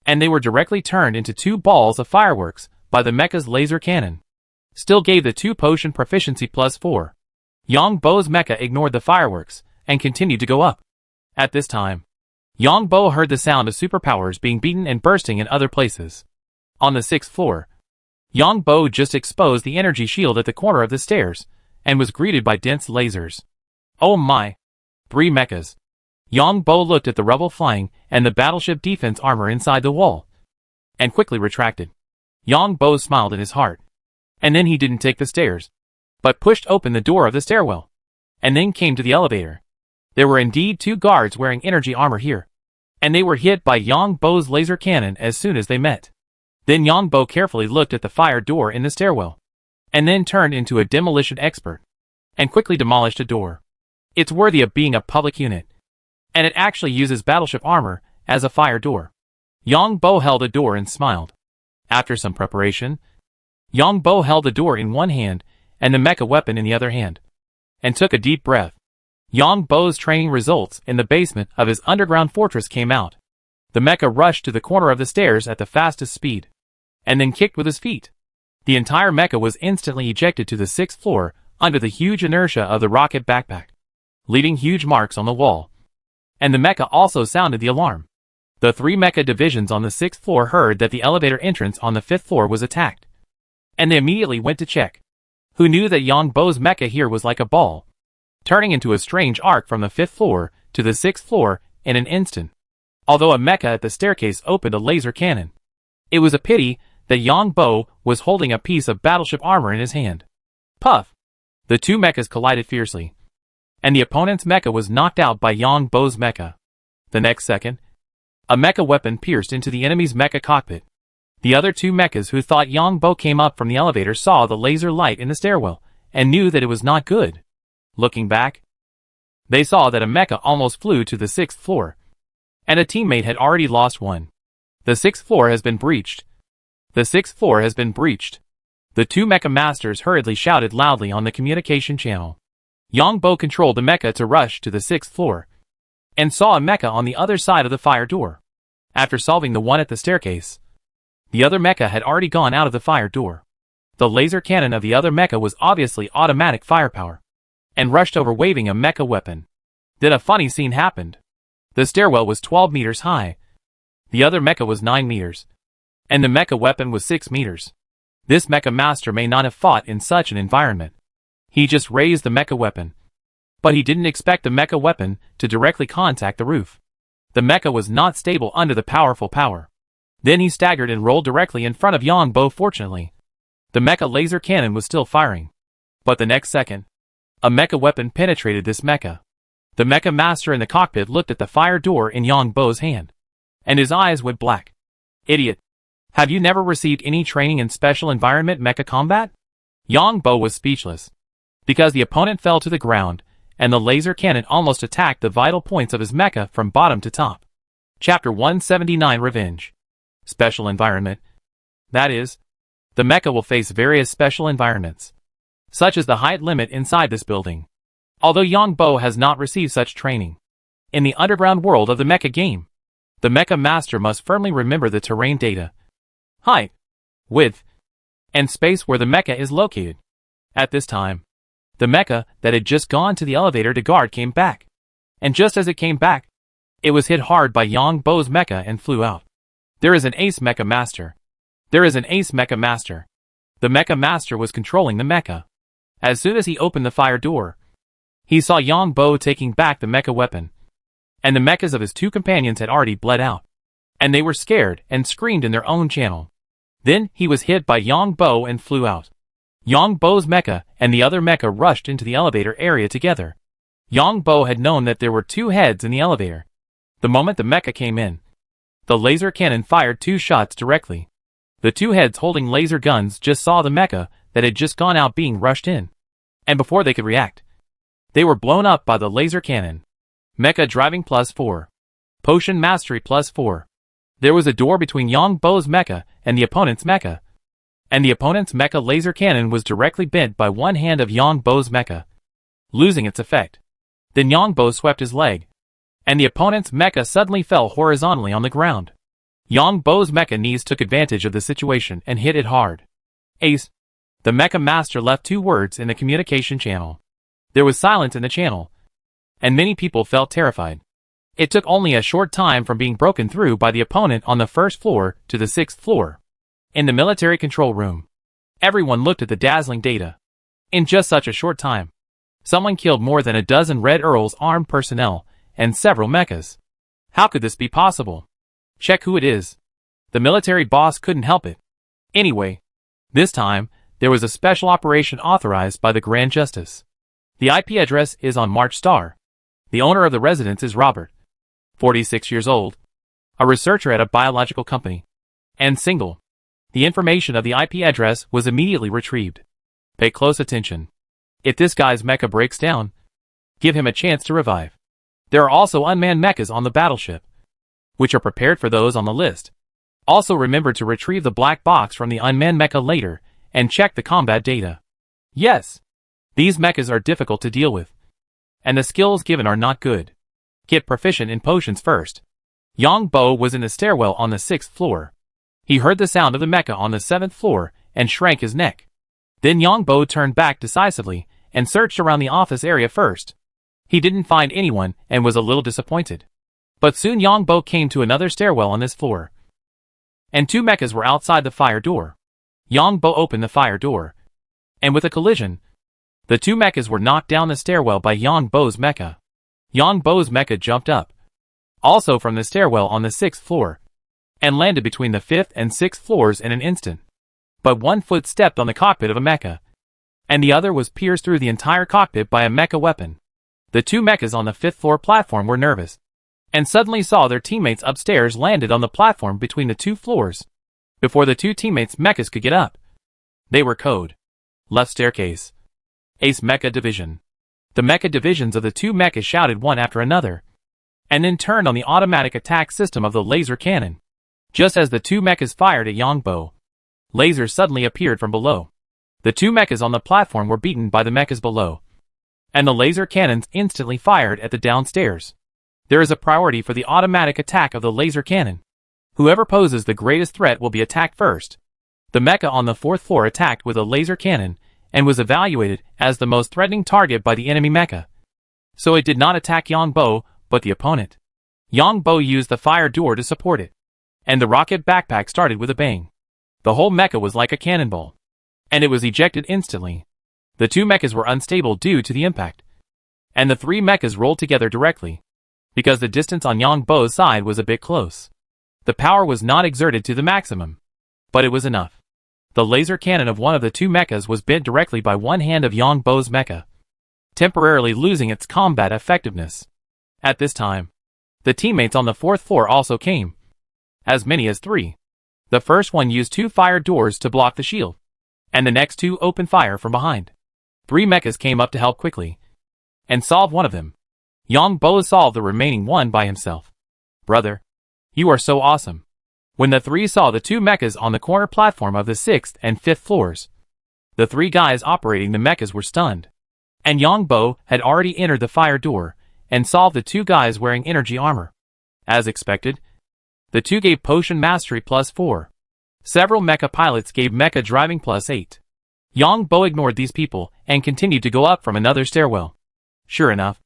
and they were directly turned into two balls of fireworks by the mecha's laser cannon. Still gave the 2 potion proficiency +4. Yang Bo's mecha ignored the fireworks and continued to go up. At this time, Yang Bo heard the sound of superpowers being beaten and bursting in other places. On the 6th floor, Yang Bo just exposed the energy shield at the corner of the stairs and was greeted by dense lasers. Oh my! 3 mechas. Yang Bo looked at the rubble flying and the battleship defense armor inside the wall, and quickly retracted. Yang Bo smiled in his heart, and then he didn't take the stairs, but pushed open the door of the stairwell, and then came to the elevator. There were indeed 2 guards wearing energy armor here, and they were hit by Yang Bo's laser cannon as soon as they met. Then Yang Bo carefully looked at the fire door in the stairwell, and then turned into a demolition expert, and quickly demolished a door. It's worthy of being a public unit, and it actually uses battleship armor as a fire door. Yang Bo held a door and smiled. After some preparation, Yang Bo held the door in one hand and the mecha weapon in the other hand, and took a deep breath. Yang Bo's training results in the basement of his underground fortress came out. The mecha rushed to the corner of the stairs at the fastest speed, and then kicked with his feet. The entire mecha was instantly ejected to the 6th floor under the huge inertia of the rocket backpack, leaving huge marks on the wall. And the mecha also sounded the alarm. The 3 mecha divisions on the 6th floor heard that the elevator entrance on the 5th floor was attacked, and they immediately went to check. Who knew that Yang Bo's mecha here was like a ball, turning into a strange arc from the 5th floor to the 6th floor in an instant. Although a mecha at the staircase opened a laser cannon, it was a pity that Yang Bo was holding a piece of battleship armor in his hand. Puff! The 2 mechas collided fiercely, and the opponent's mecha was knocked out by Yang Bo's mecha. The next second, a mecha weapon pierced into the enemy's mecha cockpit. The other 2 mechas who thought Yang Bo came up from the elevator saw the laser light in the stairwell and knew that it was not good. Looking back, they saw that a mecha almost flew to the 6th floor, and a teammate had already lost one. The 6th floor has been breached. The 6th floor has been breached. The 2 mecha masters hurriedly shouted loudly on the communication channel. Yongbo controlled the mecha to rush to the 6th floor, and saw a mecha on the other side of the fire door. After solving the one at the staircase, the other mecha had already gone out of the fire door. The laser cannon of the other mecha was obviously automatic firepower, and rushed over waving a mecha weapon. Then a funny scene happened. The stairwell was 12 meters high, the other mecha was 9 meters, and the mecha weapon was 6 meters. This mecha master may not have fought in such an environment. He just raised the mecha weapon, but he didn't expect the mecha weapon to directly contact the roof. The mecha was not stable under the powerful power. Then he staggered and rolled directly in front of Yongbo. Fortunately, the mecha laser cannon was still firing, but the next second, a mecha weapon penetrated this mecha. The mecha master in the cockpit looked at the fire door in Yongbo's hand, and his eyes went black. Idiot! Have you never received any training in special environment mecha combat? Yongbo was speechless, because the opponent fell to the ground, and the laser cannon almost attacked the vital points of his mecha from bottom to top. Chapter 179 Revenge. Special environment. That is, the mecha will face various special environments, such as the height limit inside this building. Although Yongbo has not received such training, in the underground world of the mecha game, the mecha master must firmly remember the terrain data, height, width, and space where the mecha is located. At this time, the mecha that had just gone to the elevator to guard came back, and just as it came back, it was hit hard by Yongbo's mecha and flew out. There is an ace mecha master. There is an ace mecha master. The mecha master was controlling the mecha. As soon as he opened the fire door, he saw Yongbo taking back the mecha weapon, and the mechas of his two companions had already bled out, and they were scared and screamed in their own channel. Then he was hit by Yongbo and flew out. Yongbo's mecha and the other mecha rushed into the elevator area together. Yongbo had known that there were two heads in the elevator. The moment the mecha came in, the laser cannon fired 2 shots directly. The two heads holding laser guns just saw the mecha that had just gone out being rushed in, and before they could react, they were blown up by the laser cannon. Mecha driving +4. Potion mastery +4. There was a door between Yongbo's mecha and the opponent's mecha, and the opponent's mecha laser cannon was directly bent by one hand of Yongbo's mecha, losing its effect. Then Yongbo swept his leg, and the opponent's mecha suddenly fell horizontally on the ground. Yongbo's mecha knees took advantage of the situation and hit it hard. Ace. The mecha master left 2 words in the communication channel. There was silence in the channel, and many people felt terrified. It took only a short time from being broken through by the opponent on the 1st floor to the 6th floor. In the military control room, everyone looked at the dazzling data. In just such a short time, someone killed more than a dozen Red Earl's armed personnel and several mechas. How could this be possible? Check who it is. The military boss couldn't help it. Anyway, this time, there was a special operation authorized by the Grand Justice. The IP address is on March Star. The owner of the residence is Robert, 46 years old, a researcher at a biological company, and single. The information of the IP address was immediately retrieved. Pay close attention. If this guy's mecha breaks down, give him a chance to revive. There are also unmanned mechas on the battleship, which are prepared for those on the list. Also remember to retrieve the black box from the unmanned mecha later and check the combat data. Yes, these mechas are difficult to deal with, and the skills given are not good. Get proficient in potions first. Yongbo was in the stairwell on the 6th floor. He heard the sound of the mecha on the 7th floor and shrank his neck. Then Yongbo turned back decisively and searched around the office area first. He didn't find anyone and was a little disappointed. But soon Yongbo came to another stairwell on this floor, and 2 mechas were outside the fire door. Yongbo opened the fire door, and with a collision, the 2 mechas were knocked down the stairwell by Yongbo's mecha. Yongbo's mecha jumped up, also from the stairwell on the 6th floor, and landed between the 5th and 6th floors in an instant. But one foot stepped on the cockpit of a mecha, and the other was pierced through the entire cockpit by a mecha weapon. The 2 mechas on the 5th floor platform were nervous, and suddenly saw their teammates upstairs landed on the platform between the 2 floors. Before the 2 teammates' mechas could get up, they were code. Left staircase. Ace Mecha Division. The mecha divisions of the 2 mechas shouted one after another, and then turned on the automatic attack system of the laser cannon. Just as the 2 mechas fired at Yongbo, lasers suddenly appeared from below. The 2 mechas on the platform were beaten by the mechas below, and the laser cannons instantly fired at the downstairs. There is a priority for the automatic attack of the laser cannon. Whoever poses the greatest threat will be attacked first. The mecha on the 4th floor attacked with a laser cannon and was evaluated as the most threatening target by the enemy mecha. So it did not attack Yongbo, but the opponent. Yongbo used the fire door to support it, and the rocket backpack started with a bang. The whole mecha was like a cannonball, and it was ejected instantly. The two mechas were unstable due to the impact, and the three mechas rolled together directly, because the distance on Yongbo's side was a bit close. The power was not exerted to the maximum, but it was enough. The laser cannon of one of the two mechas was bent directly by one hand of Yongbo's mecha, temporarily losing its combat effectiveness. At this time, the teammates on the 4th floor also came, as many as 3. The first one used 2 fire doors to block the shield, and the next 2 opened fire from behind. 3 mechas came up to help quickly, and solve one of them. Yongbo solved the remaining one by himself. Brother, you are so awesome. When the 3 saw the 2 mechas on the corner platform of the 6th and 5th floors, the 3 guys operating the mechas were stunned, and Yongbo had already entered the fire door and solved the 2 guys wearing energy armor. As expected, the 2 gave potion mastery +4. Several mecha pilots gave mecha driving +8. Yongbo ignored these people and continued to go up from another stairwell. Sure enough,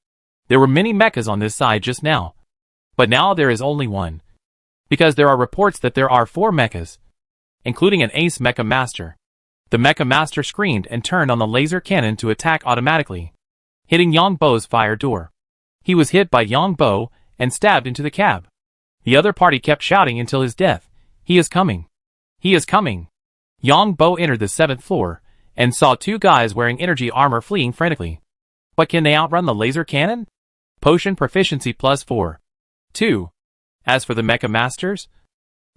there were many mechas on this side just now, but now there is only one, because there are reports that there are 4 mechas, including an ace mecha master. The mecha master screamed and turned on the laser cannon to attack automatically, hitting Yongbo's fire door. He was hit by Yongbo and stabbed into the cab. The other party kept shouting until his death. He is coming. He is coming. Yongbo entered the 7th floor and saw 2 guys wearing energy armor fleeing frantically. But can they outrun the laser cannon? Potion proficiency +4. 2. As for the mecha masters,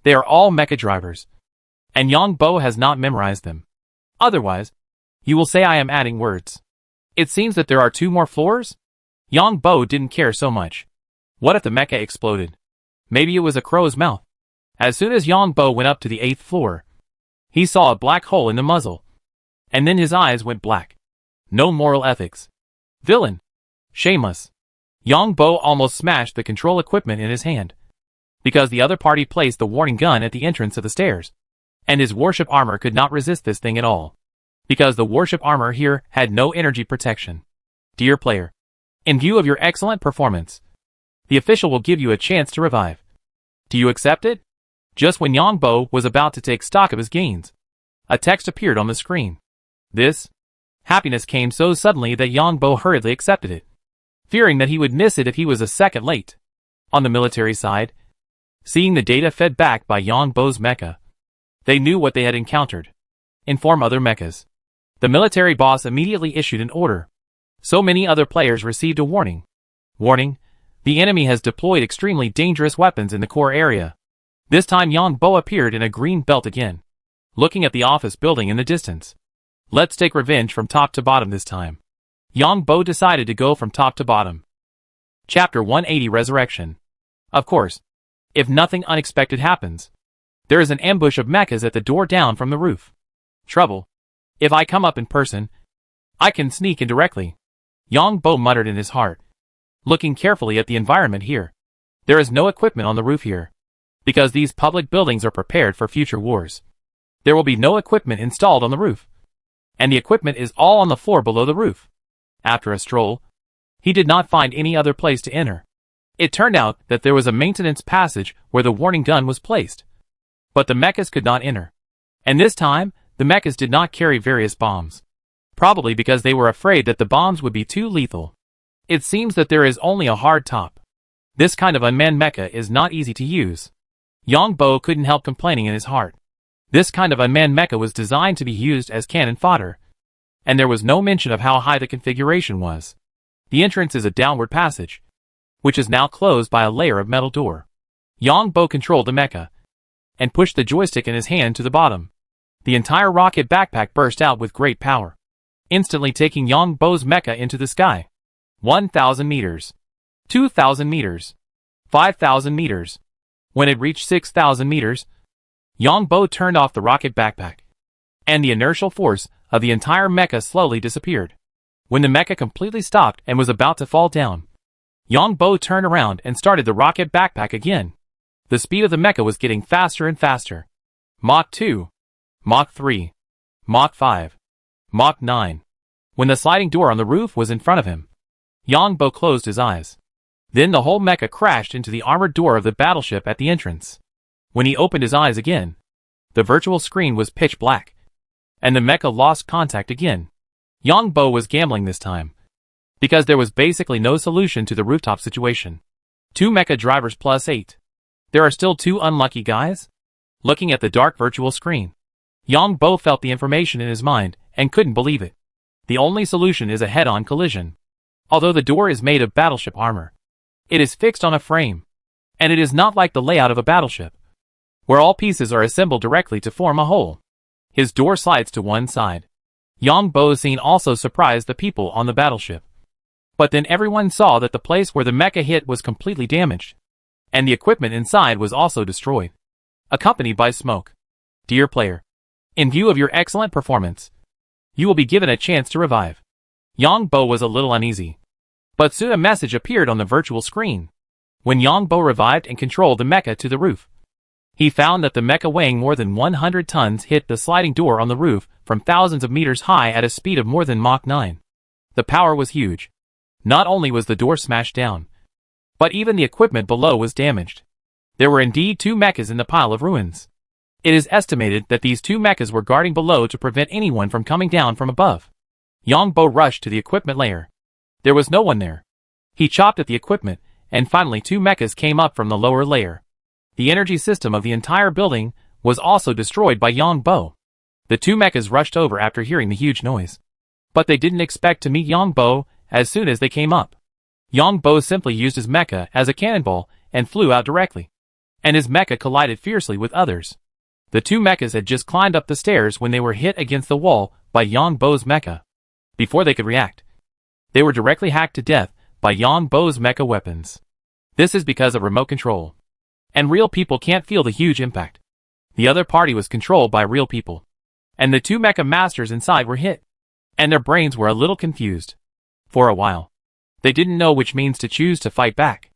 they are all mecha drivers, and Yongbo has not memorized them. Otherwise, you will say I am adding words. It seems that there are 2 more floors? Yongbo didn't care so much. What if the mecha exploded? Maybe it was a crow's mouth. As soon as Yongbo went up to the 8th floor, he saw a black hole in the muzzle, and then his eyes went black. No moral ethics. Villain. Shameless. Yongbo almost smashed the control equipment in his hand, because the other party placed the warning gun at the entrance of the stairs, and his warship armor could not resist this thing at all, because the warship armor here had no energy protection. Dear player, in view of your excellent performance, the official will give you a chance to revive. Do you accept it? Just when Yongbo was about to take stock of his gains, a text appeared on the screen. This happiness came so suddenly that Yongbo hurriedly accepted it, fearing that he would miss it if he was a second late. On the military side, seeing the data fed back by Yongbo's mecha, they knew what they had encountered. Inform other mechas. The military boss immediately issued an order. So many other players received a warning. Warning, the enemy has deployed extremely dangerous weapons in the core area. This time Yongbo appeared in a green belt again, looking at the office building in the distance. Let's take revenge from top to bottom this time. Yongbo decided to go from top to bottom. Chapter 180 Resurrection. Of course, if nothing unexpected happens, there is an ambush of mechas at the door down from the roof. Trouble. If I come up in person, I can sneak in directly. Yongbo muttered in his heart, looking carefully at the environment here. There is no equipment on the roof here, because these public buildings are prepared for future wars. There will be no equipment installed on the roof, and the equipment is all on the floor below the roof. After a stroll, he did not find any other place to enter. It turned out that there was a maintenance passage where the warning gun was placed, but the mechas could not enter. And this time, the mechas did not carry various bombs, probably because they were afraid that the bombs would be too lethal. It seems that there is only a hard top. This kind of unmanned mecha is not easy to use. Yongbo couldn't help complaining in his heart. This kind of unmanned mecha was designed to be used as cannon fodder, and there was no mention of how high the configuration was. The entrance is a downward passage, which is now closed by a layer of metal door. Yongbo controlled the mecha, and pushed the joystick in his hand to the bottom. The entire rocket backpack burst out with great power, instantly taking Yongbo's mecha into the sky. 1,000 meters. 2,000 meters. 5,000 meters. When it reached 6,000 meters, Yongbo turned off the rocket backpack, and the inertial force of the entire mecha slowly disappeared. When the mecha completely stopped and was about to fall down, Yang Bo turned around and started the rocket backpack again. The speed of the mecha was getting faster and faster. Mach 2. Mach 3. Mach 5. Mach 9. When the sliding door on the roof was in front of him, Yang Bo closed his eyes. Then the whole mecha crashed into the armored door of the battleship at the entrance. When he opened his eyes again, the virtual screen was pitch black, and the mecha lost contact again. Yang Bo was gambling this time, because there was basically no solution to the rooftop situation. 2 mecha drivers plus 8. There are still 2 unlucky guys? Looking at the dark virtual screen, Yang Bo felt the information in his mind and couldn't believe it. The only solution is a head-on collision. Although the door is made of battleship armor, it is fixed on a frame, and it is not like the layout of a battleship, where all pieces are assembled directly to form a whole. His door slides to one side. Yang Bo's scene also surprised the people on the battleship. But then everyone saw that the place where the mecha hit was completely damaged, and the equipment inside was also destroyed, accompanied by smoke. Dear player, in view of your excellent performance, you will be given a chance to revive. Yang Bo was a little uneasy, but soon a message appeared on the virtual screen. When Yang Bo revived and controlled the mecha to the roof, he found that the mecha weighing more than 100 tons hit the sliding door on the roof from thousands of meters high at a speed of more than Mach 9. The power was huge. Not only was the door smashed down, but even the equipment below was damaged. There were indeed 2 mechas in the pile of ruins. It is estimated that these 2 mechas were guarding below to prevent anyone from coming down from above. Yang Bo rushed to the equipment layer. There was no one there. He chopped at the equipment, and finally 2 mechas came up from the lower layer. The energy system of the entire building was also destroyed by Yang Bo. The 2 mechas rushed over after hearing the huge noise, but they didn't expect to meet Yang Bo as soon as they came up. Yang Bo simply used his mecha as a cannonball and flew out directly, and his mecha collided fiercely with others. The 2 mechas had just climbed up the stairs when they were hit against the wall by Yang Bo's mecha. Before they could react, they were directly hacked to death by Yang Bo's mecha weapons. This is because of remote control, and real people can't feel the huge impact. The other party was controlled by real people, and the 2 mecha masters inside were hit, and their brains were a little confused. For a while, they didn't know which means to choose to fight back.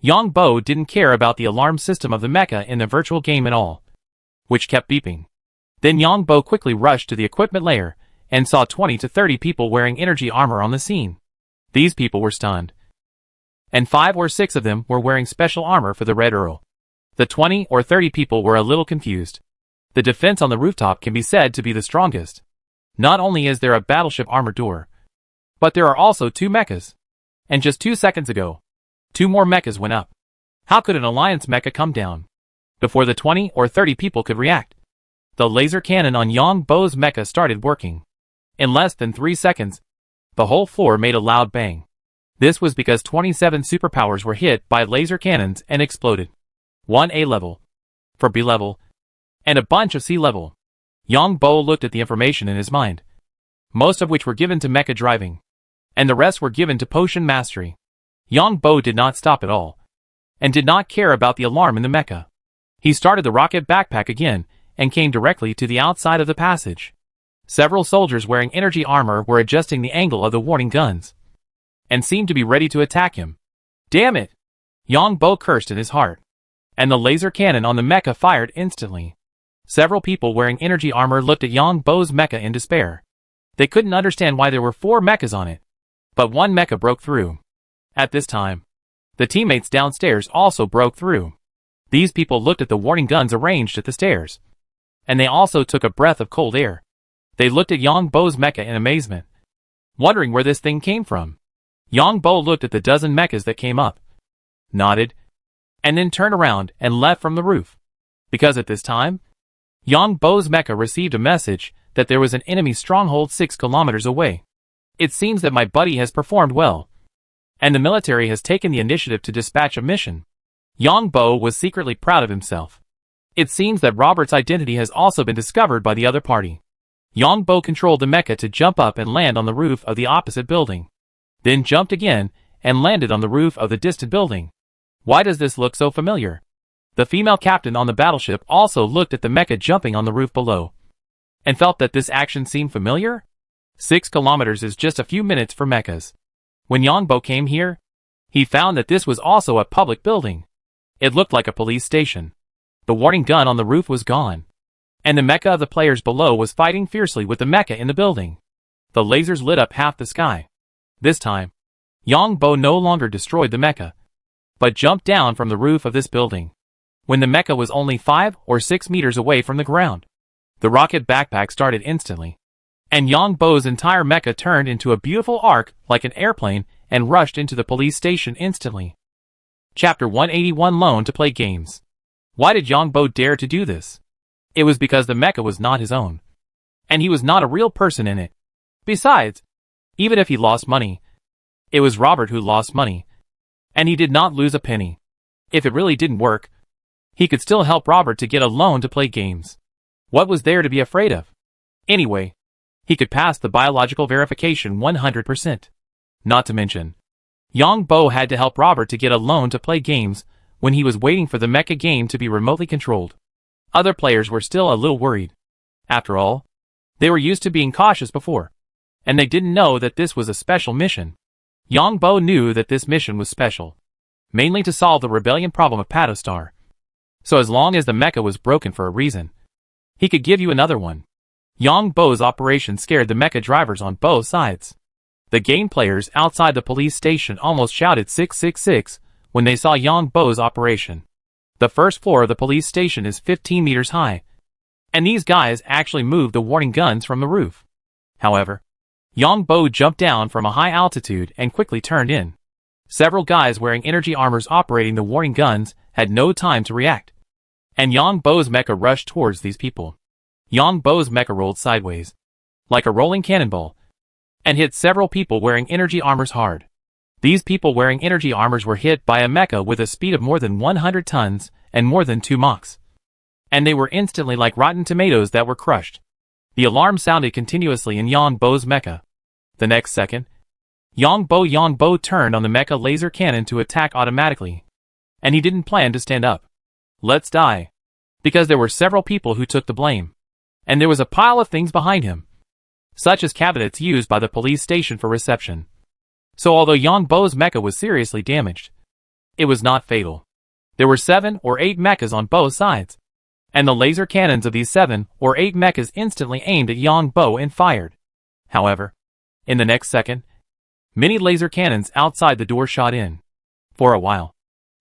Yang Bo didn't care about the alarm system of the mecha in the virtual game at all, which kept beeping. Then Yang Bo quickly rushed to the equipment layer and saw 20 to 30 people wearing energy armor on the scene. These people were stunned, and 5 or 6 of them were wearing special armor for the Red Earl. The 20 or 30 people were a little confused. The defense on the rooftop can be said to be the strongest. Not only is there a battleship armor door, but there are also 2 mechas. And just 2 seconds ago, 2 more mechas went up. How could an alliance mecha come down before the 20 or 30 people could react? The laser cannon on Yang Bo's mecha started working. In less than 3 seconds, the whole floor made a loud bang. This was because 27 superpowers were hit by laser cannons and exploded. 1 A level, for B level, and a bunch of C level. Yang Bo looked at the information in his mind, most of which were given to mecha driving, and the rest were given to potion mastery. Yang Bo did not stop at all, and did not care about the alarm in the mecha. He started the rocket backpack again, and came directly to the outside of the passage. Several soldiers wearing energy armor were adjusting the angle of the warning guns, and seemed to be ready to attack him. Damn it! Yang Bo cursed in his heart, and the laser cannon on the mecha fired instantly. Several people wearing energy armor looked at Yang Bo's mecha in despair. They couldn't understand why there were 4 mechas on it, but 1 mecha broke through. At this time, the teammates downstairs also broke through. These people looked at the warning guns arranged at the stairs, and they also took a breath of cold air. They looked at Yang Bo's mecha in amazement, wondering where this thing came from. Yang Bo looked at the dozen mechas that came up, nodded, and then turned around and left from the roof. Because at this time, Yang Bo's mecha received a message that there was an enemy stronghold 6 kilometers away. It seems that my buddy has performed well, and the military has taken the initiative to dispatch a mission. Yang Bo was secretly proud of himself. It seems that Robert's identity has also been discovered by the other party. Yang Bo controlled the mecha to jump up and land on the roof of the opposite building, then jumped again and landed on the roof of the distant building. Why does this look so familiar? The female captain on the battleship also looked at the mecha jumping on the roof below, and felt that this action seemed familiar. 6 kilometers is just a few minutes for mechas. When Yongbo came here, he found that this was also a public building. It looked like a police station. The warning gun on the roof was gone, and the mecha of the players below was fighting fiercely with the mecha in the building. The lasers lit up half the sky. This time, Yongbo no longer destroyed the mecha, but jumped down from the roof of this building. When the mecha was only 5 or 6 meters away from the ground, the rocket backpack started instantly, and Yongbo's entire mecha turned into a beautiful arc like an airplane and rushed into the police station instantly. Chapter 181 Loan to play games. Why did Yongbo dare to do this? It was because the mecha was not his own, and he was not a real person in it. Besides, even if he lost money, it was Robert who lost money, and he did not lose a penny. If it really didn't work, he could still help Robert to get a loan to play games. What was there to be afraid of? Anyway, he could pass the biological verification 100%. Not to mention, Yongbo had to help Robert to get a loan to play games when he was waiting for the mecha game to be remotely controlled. Other players were still a little worried. After all, they were used to being cautious before, and they didn't know that this was a special mission. Yongbo knew that this mission was special, mainly to solve the rebellion problem of Patostar. So as long as the mecha was broken for a reason, he could give you another one. Yongbo's operation scared the mecha drivers on both sides. The game players outside the police station almost shouted 666 when they saw Yongbo's operation. The first floor of the police station is 15 meters high, and these guys actually moved the warning guns from the roof. However, Yongbo jumped down from a high altitude and quickly turned in. Several guys wearing energy armors operating the warning guns had no time to react, and Yongbo's mecha rushed towards these people. Yongbo's mecha rolled sideways, like a rolling cannonball, and hit several people wearing energy armors hard. These people wearing energy armors were hit by a mecha with a speed of more than 100 tons and more than 2 Machs. And they were instantly like rotten tomatoes that were crushed. The alarm sounded continuously in Yongbo's mecha. The next second, Yongbo turned on the mecha laser cannon to attack automatically. And he didn't plan to stand up. Let's die. Because there were several people who took the blame. And there was a pile of things behind him, such as cabinets used by the police station for reception. So although Yongbo's mecha was seriously damaged, it was not fatal. There were 7 or 8 mechas on both sides, and the laser cannons of these 7 or 8 mechas instantly aimed at Yongbo and fired. However, in the next second, many laser cannons outside the door shot in. For a while,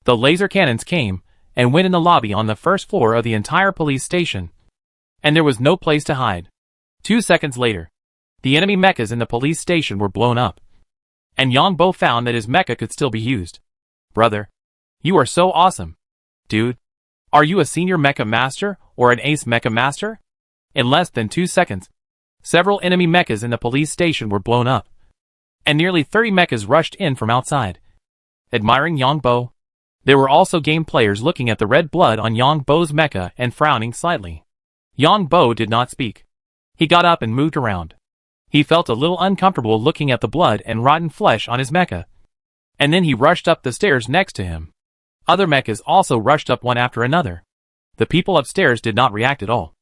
the laser cannons came and went in the lobby on the first floor of the entire police station, and there was no place to hide. 2 seconds later, the enemy mechas in the police station were blown up, and Yongbo found that his mecha could still be used. Brother, you are so awesome. Dude, are you a senior mecha master or an ace mecha master? In less than 2 seconds, several enemy mechas in the police station were blown up, and nearly 30 mechas rushed in from outside. Admiring Yongbo, there were also game players looking at the red blood on Yongbo's mecha and frowning slightly. Yongbo did not speak. He got up and moved around. He felt a little uncomfortable looking at the blood and rotten flesh on his mecha. And then he rushed up the stairs next to him. Other mechas also rushed up one after another. The people upstairs did not react at all,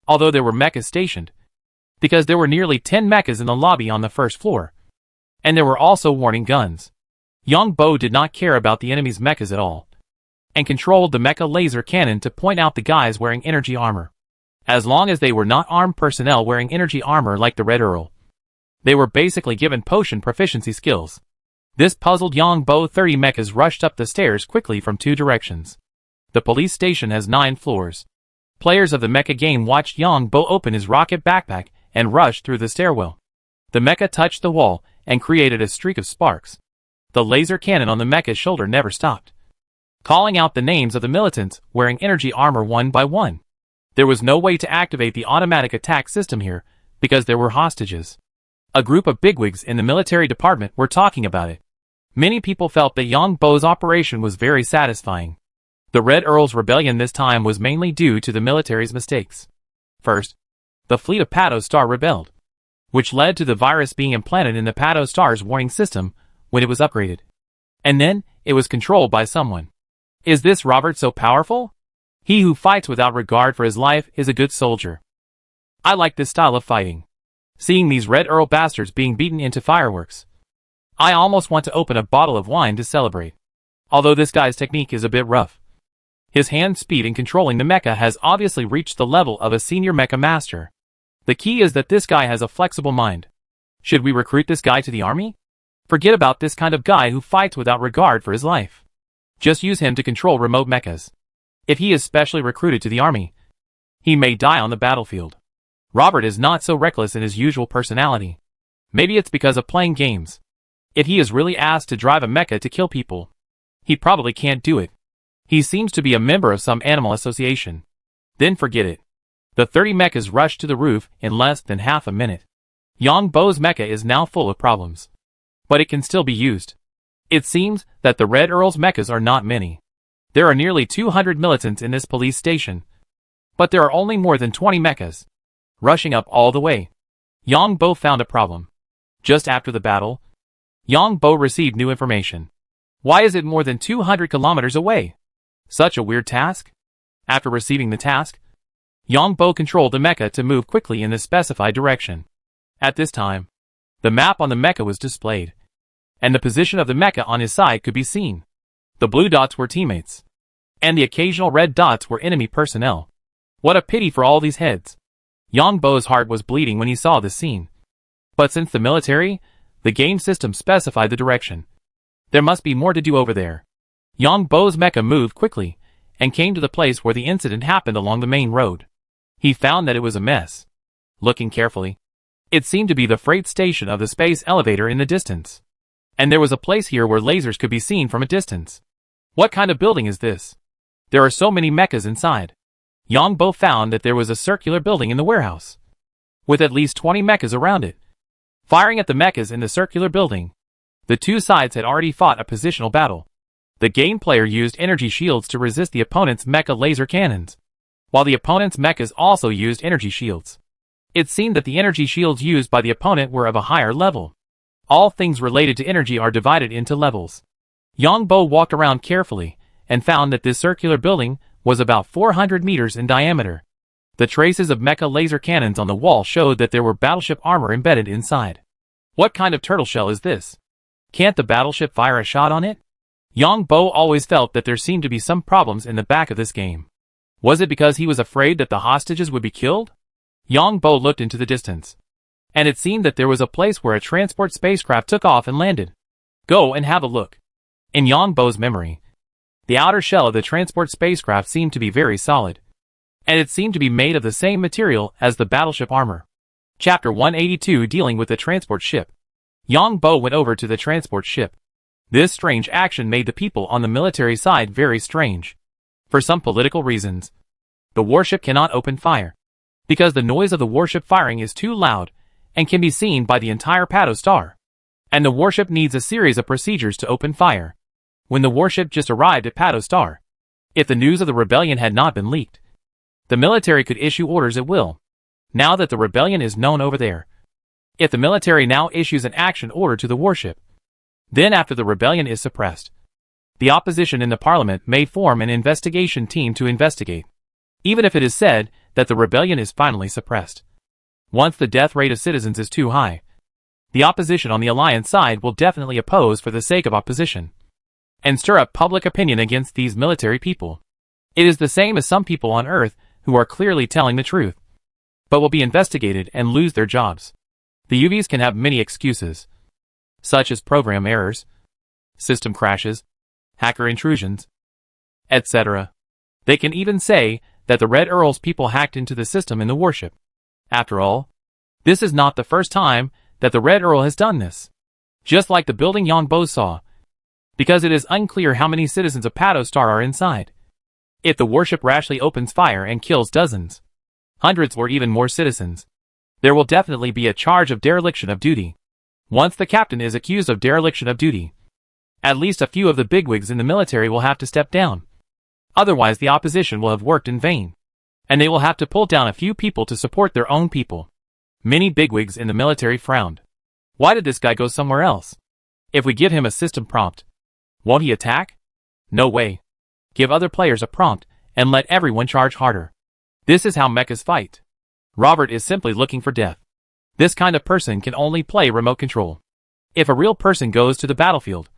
although there were mechas stationed, because there were nearly 10 mechas in the lobby on the first floor. And there were also warning guns. Yongbo did not care about the enemy's mechas at all, and controlled the mecha laser cannon to point out the guys wearing energy armor. As long as they were not armed personnel wearing energy armor like the Red Earl, they were basically given potion proficiency skills. This puzzled Yongbo. 30 mechas rushed up the stairs quickly from 2 directions. The police station has 9 floors. Players of the mecha game watched Yongbo open his rocket backpack and rush through the stairwell. The mecha touched the wall and created a streak of sparks. The laser cannon on the mecha's shoulder never stopped, calling out the names of the militants wearing energy armor one by one. There was no way to activate the automatic attack system here because there were hostages. A group of bigwigs in the military department were talking about it. Many people felt that Yongbo's operation was very satisfying. The Red Earl's rebellion this time was mainly due to the military's mistakes. First, the fleet of Patostar rebelled, which led to the virus being implanted in the Patostar's warning system when it was upgraded. And then, it was controlled by someone. Is this Robert so powerful? He who fights without regard for his life is a good soldier. I like this style of fighting. Seeing these Red Earl bastards being beaten into fireworks, I almost want to open a bottle of wine to celebrate. Although this guy's technique is a bit rough. His hand speed in controlling the mecha has obviously reached the level of a senior mecha master. The key is that this guy has a flexible mind. Should we recruit this guy to the army? Forget about this kind of guy who fights without regard for his life. Just use him to control remote mechas. If he is specially recruited to the army, he may die on the battlefield. Robert is not so reckless in his usual personality. Maybe it's because of playing games. If he is really asked to drive a mecha to kill people, he probably can't do it. He seems to be a member of some animal association. Then forget it. The 30 mechas rushed to the roof in less than half a minute. Yang Bo's mecha is now full of problems. But it can still be used. It seems that the Red Earl's mechas are not many. There are nearly 200 militants in this police station. But there are only more than 20 mechas. Rushing up all the way. Yang Bo found a problem. Just after the battle, Yang Bo received new information. Why is it more than 200 kilometers away? Such a weird task? After receiving the task, Yang Bo controlled the mecha to move quickly in the specified direction. At this time, the map on the mecha was displayed, and the position of the mecha on his side could be seen. The blue dots were teammates, and the occasional red dots were enemy personnel. What a pity for all these heads. Yang Bo's heart was bleeding when he saw this scene. But since the military, the game system specified the direction, there must be more to do over there. Yang Bo's mecha moved quickly, and came to the place where the incident happened along the main road. He found that it was a mess. Looking carefully, it seemed to be the freight station of the space elevator in the distance. And there was a place here where lasers could be seen from a distance. What kind of building is this? There are so many mechas inside. Yang Bo found that there was a circular building in the warehouse, with at least 20 mechas around it. Firing at the mechas in the circular building, the two sides had already fought a positional battle. The game player used energy shields to resist the opponent's mecha laser cannons, while the opponent's mechas also used energy shields. It seemed that the energy shields used by the opponent were of a higher level. All things related to energy are divided into levels. Yang Bo walked around carefully, and found that this circular building was about 400 meters in diameter. The traces of mecha laser cannons on the wall showed that there were battleship armor embedded inside. What kind of turtle shell is this? Can't the battleship fire a shot on it? Yang Bo always felt that there seemed to be some problems in the back of this game. Was it because he was afraid that the hostages would be killed? Yang Bo looked into the distance, and it seemed that there was a place where a transport spacecraft took off and landed. Go and have a look. In Yang Bo's memory, the outer shell of the transport spacecraft seemed to be very solid, and it seemed to be made of the same material as the battleship armor. Chapter 182, dealing with the transport ship. Yang Bo went over to the transport ship. This strange action made the people on the military side very strange. For some political reasons, the warship cannot open fire, because the noise of the warship firing is too loud and can be seen by the entire Pato star. And the warship needs a series of procedures to open fire. When the warship just arrived at Pato star, if the news of the rebellion had not been leaked, the military could issue orders at will. Now that the rebellion is known over there, if the military now issues an action order to the warship, then after the rebellion is suppressed, the opposition in the parliament may form an investigation team to investigate, even if it is said that the rebellion is finally suppressed. Once the death rate of citizens is too high, the opposition on the alliance side will definitely oppose for the sake of opposition, and stir up public opinion against these military people. It is the same as some people on Earth who are clearly telling the truth, but will be investigated and lose their jobs. The UVs can have many excuses, such as program errors, system crashes, hacker intrusions, etc. They can even say that the Red Earl's people hacked into the system in the warship. After all, this is not the first time that the Red Earl has done this. Just like the building Yang Bo saw, because it is unclear how many citizens of Pato Star are inside. If the warship rashly opens fire and kills dozens, hundreds or even more citizens, there will definitely be a charge of dereliction of duty. Once the captain is accused of dereliction of duty, at least a few of the bigwigs in the military will have to step down. Otherwise the opposition will have worked in vain, and they will have to pull down a few people to support their own people. Many bigwigs in the military frowned. Why did this guy go somewhere else? If we give him a system prompt, won't he attack? No way. Give other players a prompt, and let everyone charge harder. This is how mechas fight. Robert is simply looking for death. This kind of person can only play remote control. If a real person goes to the battlefield,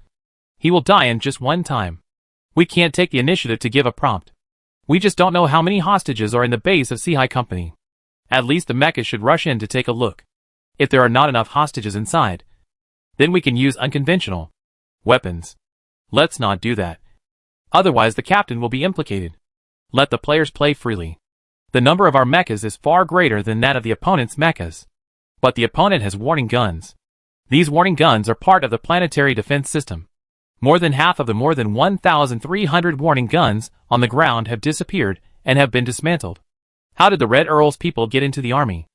he will die in just one time. We can't take the initiative to give a prompt. We just don't know how many hostages are in the base of Seahai Company. At least the mecha should rush in to take a look. If there are not enough hostages inside, then we can use unconventional weapons. Let's not do that. Otherwise the captain will be implicated. Let the players play freely. The number of our mechas is far greater than that of the opponent's mechas. But the opponent has warning guns. These warning guns are part of the planetary defense system. More than half of the more than 1,300 warning guns on the ground have disappeared and have been dismantled. How did the Red Earl's people get into the army?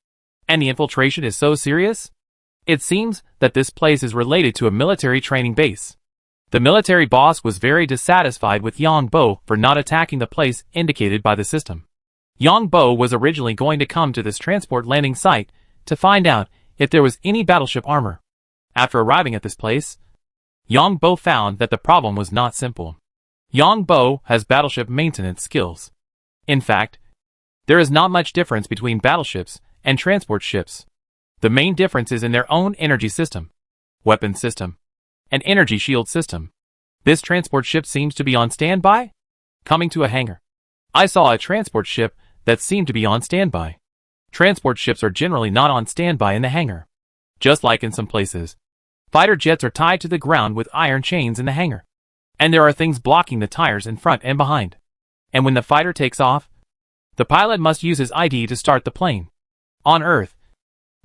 And the infiltration is so serious? It seems that this place is related to a military training base. The military boss was very dissatisfied with Yang Bo for not attacking the place indicated by the system. Yang Bo was originally going to come to this transport landing site to find out if there was any battleship armor. After arriving at this place, Yang Bo found that the problem was not simple. Yang Bo has battleship maintenance skills. In fact, there is not much difference between battleships and transport ships. The main difference is in their own energy system, weapon system, and energy shield system. This transport ship seems to be on standby, coming to a hangar. I saw a transport ship that seemed to be on standby. Transport ships are generally not on standby in the hangar. Just like in some places, fighter jets are tied to the ground with iron chains in the hangar. And there are things blocking the tires in front and behind. And when the fighter takes off, the pilot must use his ID to start the plane. On Earth,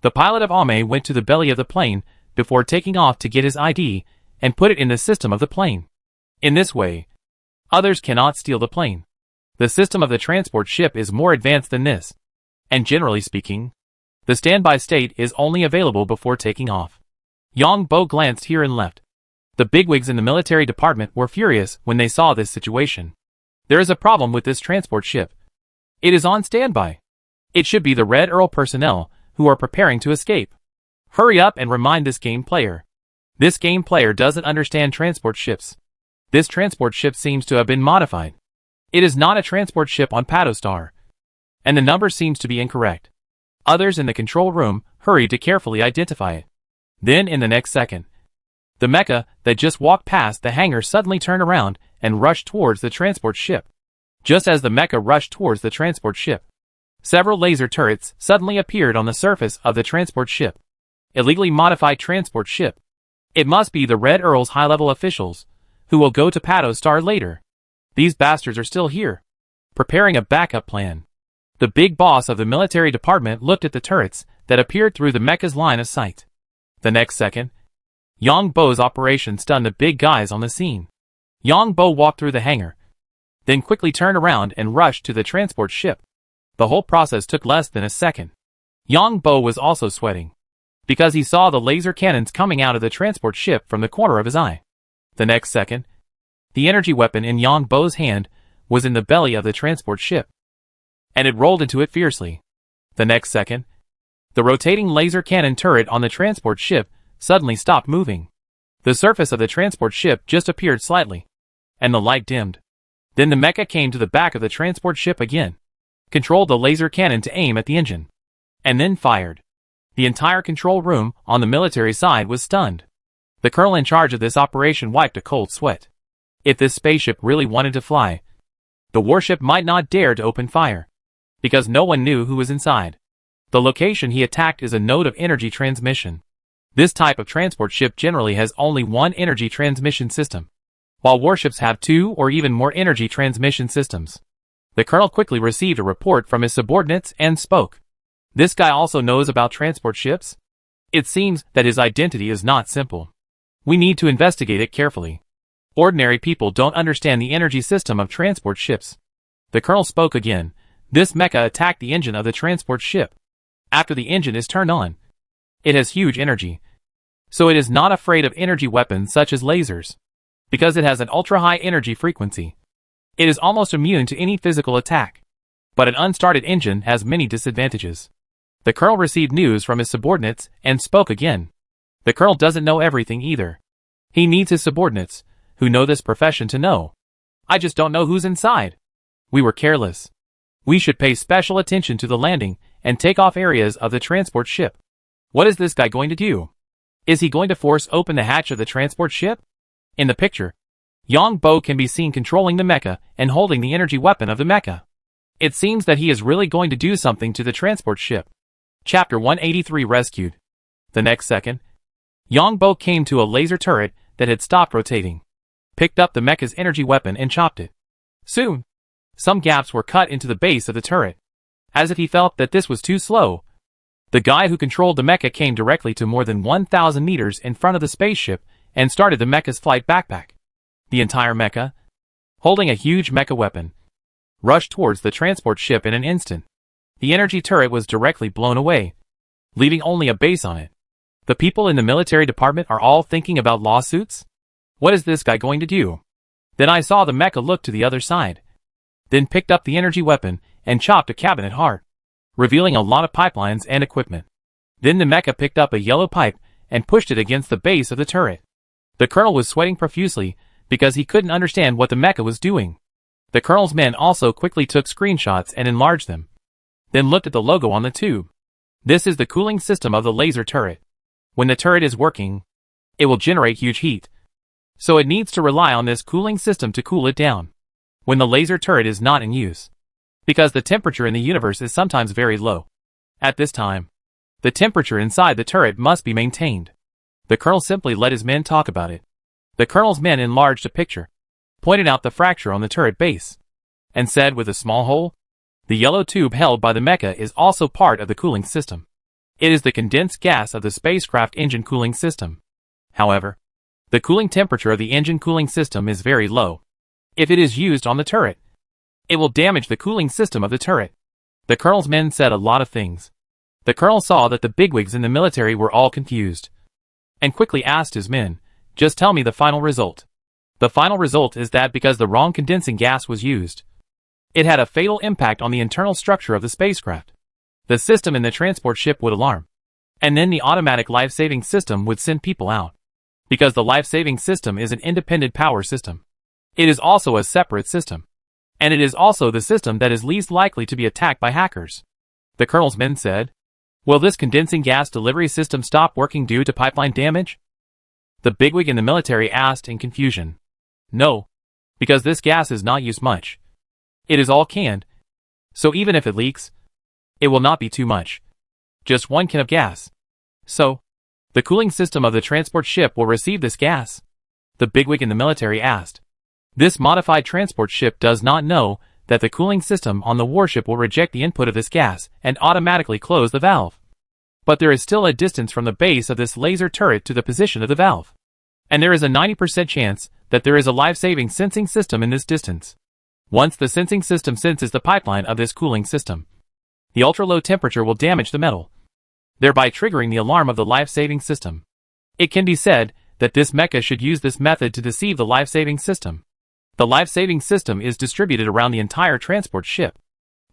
the pilot of Ame went to the belly of the plane before taking off to get his ID and put it in the system of the plane. In this way, others cannot steal the plane. The system of the transport ship is more advanced than this. And generally speaking, the standby state is only available before taking off. Yang Bo glanced here and left. The bigwigs in the military department were furious when they saw this situation. There is a problem with this transport ship. It is on standby. It should be the Red Earl personnel who are preparing to escape. Hurry up and remind this game player. This game player doesn't understand transport ships. This transport ship seems to have been modified. It is not a transport ship on Patostar. And the number seems to be incorrect. Others in the control room hurried to carefully identify it. Then in the next second, the mecha that just walked past the hangar suddenly turned around and rushed towards the transport ship. Just as the mecha rushed towards the transport ship, several laser turrets suddenly appeared on the surface of the transport ship. Illegally modified transport ship. It must be the Red Earl's high-level officials, who will go to Patostar later. These bastards are still here, preparing a backup plan. The big boss of the military department looked at the turrets that appeared through the mecha's line of sight. The next second, Yang Bo's operation stunned the big guys on the scene. Yang Bo walked through the hangar, then quickly turned around and rushed to the transport ship. The whole process took less than a second. Yang Bo was also sweating, because he saw the laser cannons coming out of the transport ship from the corner of his eye. The next second, the energy weapon in Yang Bo's hand was in the belly of the transport ship, and it rolled into it fiercely. The next second, the rotating laser cannon turret on the transport ship suddenly stopped moving. The surface of the transport ship just appeared slightly, and the light dimmed. Then the mecha came to the back of the transport ship again, controlled the laser cannon to aim at the engine, and then fired. The entire control room on the military side was stunned. The colonel in charge of this operation wiped a cold sweat. If this spaceship really wanted to fly, the warship might not dare to open fire, because no one knew who was inside. The location he attacked is a node of energy transmission. This type of transport ship generally has only one energy transmission system, while warships have two or even more energy transmission systems. The colonel quickly received a report from his subordinates and spoke. This guy also knows about transport ships? It seems that his identity is not simple. We need to investigate it carefully. Ordinary people don't understand the energy system of transport ships. The colonel spoke again. This mecha attacked the engine of the transport ship. After the engine is turned on, it has huge energy, so it is not afraid of energy weapons such as lasers. Because it has an ultra-high energy frequency, it is almost immune to any physical attack. But an unstarted engine has many disadvantages. The colonel received news from his subordinates and spoke again. The colonel doesn't know everything either. He needs his subordinates, who know this profession, to know. I just don't know who's inside. We were careless. We should pay special attention to the landing and takeoff areas of the transport ship. What is this guy going to do? Is he going to force open the hatch of the transport ship? In the picture, Yang Bo can be seen controlling the mecha and holding the energy weapon of the mecha. It seems that he is really going to do something to the transport ship. Chapter 183 Rescued. The next second, Yang Bo came to a laser turret that had stopped rotating, picked up the mecha's energy weapon and chopped it. Soon, some gaps were cut into the base of the turret. As if he felt that this was too slow, the guy who controlled the mecha came directly to more than 1,000 meters in front of the spaceship and started the mecha's flight backpack. The entire mecha, holding a huge mecha weapon, rushed towards the transport ship in an instant. The energy turret was directly blown away, leaving only a base on it. The people in the military department are all thinking about lawsuits? What is this guy going to do? Then I saw the mecha look to the other side, then picked up the energy weapon and chopped a cabinet heart, revealing a lot of pipelines and equipment. Then the mecha picked up a yellow pipe and pushed it against the base of the turret. The colonel was sweating profusely because he couldn't understand what the mecha was doing. The colonel's men also quickly took screenshots and enlarged them, then looked at the logo on the tube. This is the cooling system of the laser turret. When the turret is working, it will generate huge heat, so it needs to rely on this cooling system to cool it down when the laser turret is not in use, because the temperature in the universe is sometimes very low. At this time, the temperature inside the turret must be maintained. The colonel simply let his men talk about it. The colonel's men enlarged a picture, pointed out the fracture on the turret base, and said with a small hole, the yellow tube held by the mecha is also part of the cooling system. It is the condensed gas of the spacecraft engine cooling system. However, the cooling temperature of the engine cooling system is very low. If it is used on the turret, it will damage the cooling system of the turret. The colonel's men said a lot of things. The colonel saw that the bigwigs in the military were all confused, and quickly asked his men, just tell me the final result. The final result is that because the wrong condensing gas was used, it had a fatal impact on the internal structure of the spacecraft. The system in the transport ship would alarm, and then the automatic life-saving system would send people out. Because the life-saving system is an independent power system, it is also a separate system, and it is also the system that is least likely to be attacked by hackers. The colonel's men said, will this condensing gas delivery system stop working due to pipeline damage? The bigwig in the military asked in confusion. No, because this gas is not used much. It is all canned, so even if it leaks, it will not be too much. Just one can of gas. So, the cooling system of the transport ship will receive this gas? The bigwig in the military asked. This modified transport ship does not know that the cooling system on the warship will reject the input of this gas and automatically close the valve. But there is still a distance from the base of this laser turret to the position of the valve, and there is a 90% chance that there is a life-saving sensing system in this distance. Once the sensing system senses the pipeline of this cooling system, the ultra-low temperature will damage the metal, thereby triggering the alarm of the life-saving system. It can be said that this mecha should use this method to deceive the life-saving system. The life-saving system is distributed around the entire transport ship.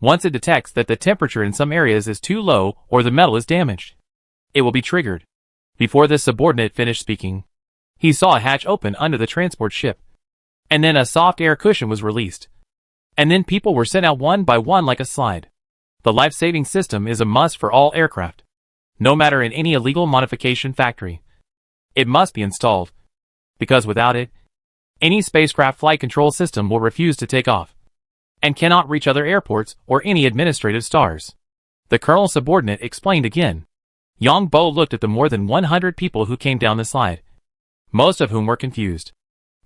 Once it detects that the temperature in some areas is too low or the metal is damaged, it will be triggered. Before this subordinate finished speaking, he saw a hatch open under the transport ship, and then a soft air cushion was released, and then people were sent out one by one like a slide. The life-saving system is a must for all aircraft, no matter in any illegal modification factory. It must be installed, because without it, any spacecraft flight control system will refuse to take off, and cannot reach other airports or any administrative stars. The colonel's subordinate explained again. Yang Bo looked at the more than 100 people who came down the slide, most of whom were confused.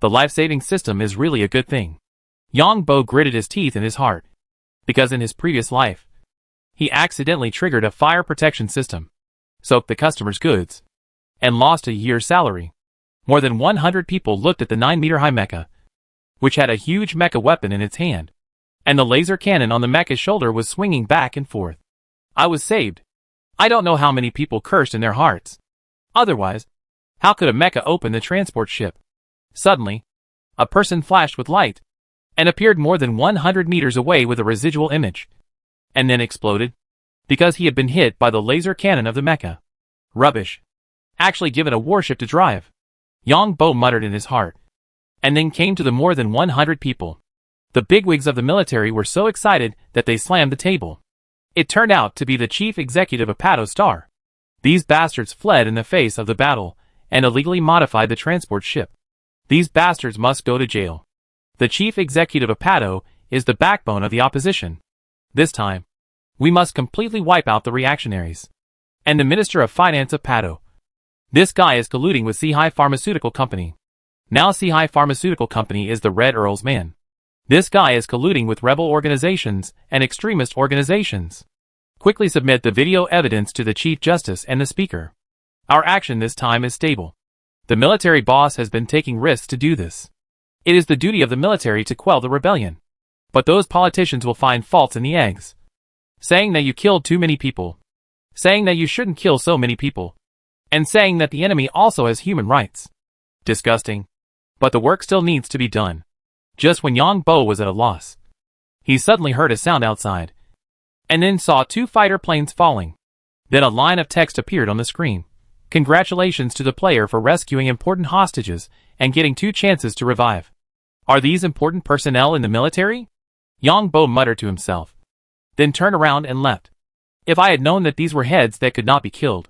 The life-saving system is really a good thing. Yang Bo gritted his teeth in his heart, because in his previous life, he accidentally triggered a fire protection system, soaked the customer's goods, and lost a year's salary. More than 100 people looked at the 9-meter-high mecha, which had a huge mecha weapon in its hand, and the laser cannon on the mecha's shoulder was swinging back and forth. I was saved. I don't know how many people cursed in their hearts. Otherwise, how could a mecha open the transport ship? Suddenly, a person flashed with light, and appeared more than 100 meters away with a residual image, and then exploded, because he had been hit by the laser cannon of the mecha. Rubbish. Actually given a warship to drive. Yang Bo muttered in his heart, and then came to the more than 100 people. The bigwigs of the military were so excited that they slammed the table. It turned out to be the chief executive of Pato Star. These bastards fled in the face of the battle, and illegally modified the transport ship. These bastards must go to jail. The chief executive of Pato is the backbone of the opposition. This time, we must completely wipe out the reactionaries. And the Minister of Finance of Pato. This guy is colluding with Seahai Pharmaceutical Company. Now Seahai Pharmaceutical Company is the Red Earl's man. This guy is colluding with rebel organizations and extremist organizations. Quickly submit the video evidence to the Chief Justice and the Speaker. Our action this time is stable. The military boss has been taking risks to do this. It is the duty of the military to quell the rebellion. But those politicians will find faults in the eggs. Saying that you killed too many people. Saying that you shouldn't kill so many people. And saying that the enemy also has human rights. Disgusting. But the work still needs to be done. Just when Yang Bo was at a loss, he suddenly heard a sound outside. And then saw 2 fighter planes falling. Then a line of text appeared on the screen. Congratulations to the player for rescuing important hostages and getting 2 chances to revive. Are these important personnel in the military? Yang Bo muttered to himself. Then turned around and left. If I had known that these were heads that could not be killed,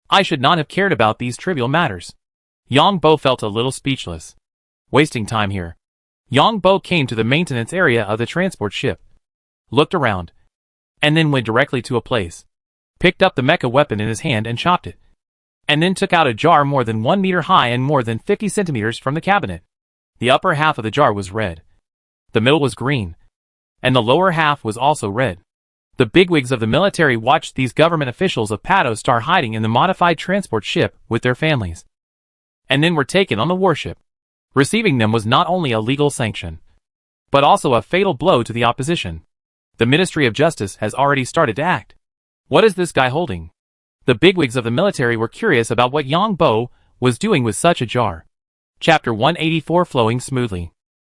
I should not have cared about these trivial matters. Yang Bo felt a little speechless. Wasting time here. Yang Bo came to the maintenance area of the transport ship. Looked around. And then went directly to a place. Picked up the mecha weapon in his hand and chopped it. And then took out a jar more than 1 meter high and more than 50 centimeters from the cabinet. The upper half of the jar was red. The middle was green. And the lower half was also red. The bigwigs of the military watched these government officials of Pato start hiding in the modified transport ship with their families. And then were taken on the warship. Receiving them was not only a legal sanction, but also a fatal blow to the opposition. The Ministry of Justice has already started to act. What is this guy holding? The bigwigs of the military were curious about what Yang Bo was doing with such a jar. Chapter 184 flowing smoothly.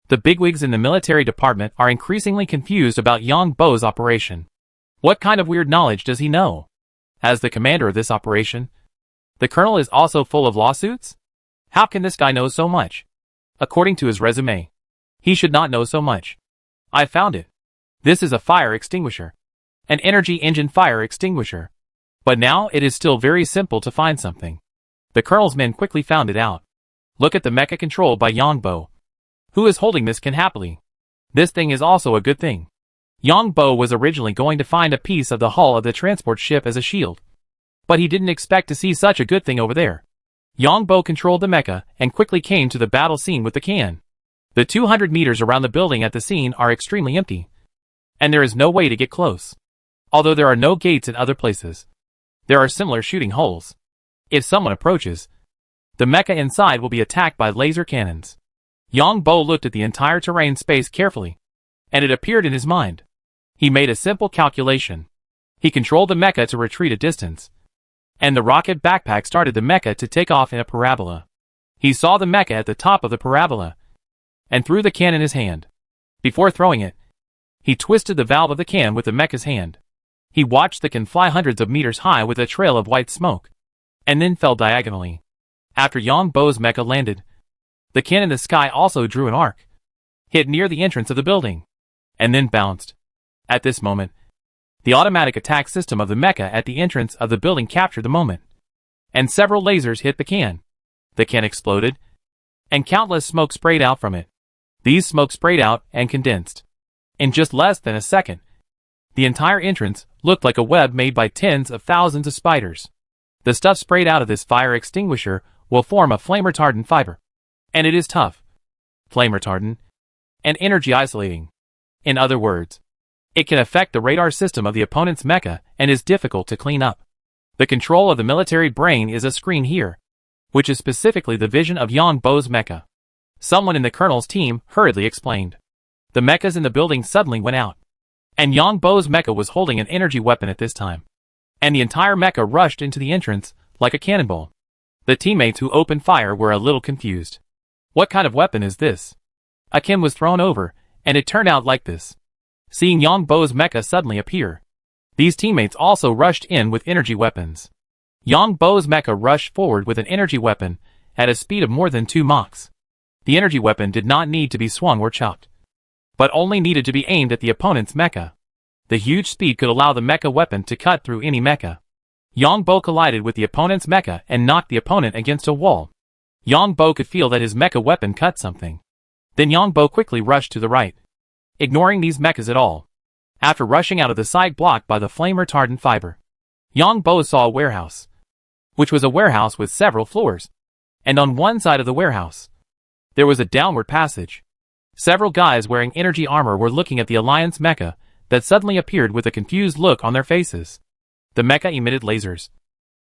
The bigwigs in the military department are increasingly confused about Yang Bo's operation. What kind of weird knowledge does he know? As the commander of this operation, the colonel is also full of lawsuits? How can this guy know so much? According to his resume, he should not know so much. I found it. This is a fire extinguisher. An energy engine fire extinguisher. But now it is still very simple to find something. The colonel's men quickly found it out. Look at the mecha controlled by Yang Bo. Who is holding this can happily. This thing is also a good thing. Yang Bo was originally going to find a piece of the hull of the transport ship as a shield. But he didn't expect to see such a good thing over there. Yang Bo controlled the mecha and quickly came to the battle scene with the can. The 200 meters around the building at the scene are extremely empty. And there is no way to get close. Although there are no gates in other places, there are similar shooting holes. If someone approaches, the mecha inside will be attacked by laser cannons. Yang Bo looked at the entire terrain space carefully, and it appeared in his mind. He made a simple calculation. He controlled the mecha to retreat a distance, and the rocket backpack started the mecha to take off in a parabola. He saw the mecha at the top of the parabola, and threw the can in his hand. Before throwing it, he twisted the valve of the can with the mecha's hand. He watched the can fly hundreds of meters high with a trail of white smoke, and then fell diagonally. After Yang Bo's mecha landed, the can in the sky also drew an arc, hit near the entrance of the building, and then bounced. At this moment, the automatic attack system of the mecha at the entrance of the building captured the moment, and several lasers hit the can. The can exploded, and countless smoke sprayed out from it. These smoke sprayed out and condensed. In just less than a second, the entire entrance looked like a web made by tens of thousands of spiders. The stuff sprayed out of this fire extinguisher will form a flame retardant fiber. And it is tough, flame retardant, and energy isolating. In other words, it can affect the radar system of the opponent's mecha and is difficult to clean up. The control of the military brain is a screen here, which is specifically the vision of Yang Bo's mecha. Someone in the colonel's team hurriedly explained. The mechas in the building suddenly went out, and Yang Bo's mecha was holding an energy weapon at this time. And the entire mecha rushed into the entrance like a cannonball. The teammates who opened fire were a little confused. What kind of weapon is this? A can was thrown over, and it turned out like this. Seeing Yang Bo's mecha suddenly appear, these teammates also rushed in with energy weapons. Yang Bo's mecha rushed forward with an energy weapon at a speed of more than 2 Machs. The energy weapon did not need to be swung or chopped, but only needed to be aimed at the opponent's mecha. The huge speed could allow the mecha weapon to cut through any mecha. Yongbo collided with the opponent's mecha and knocked the opponent against a wall. Yongbo could feel that his mecha weapon cut something. Then Yongbo quickly rushed to the right, ignoring these mechas at all. After rushing out of the side blocked by the flame retardant fiber, Yongbo saw a warehouse, which was a warehouse with several floors. And on one side of the warehouse, there was a downward passage. Several guys wearing energy armor were looking at the Alliance mecha that suddenly appeared with a confused look on their faces. The mecha emitted lasers,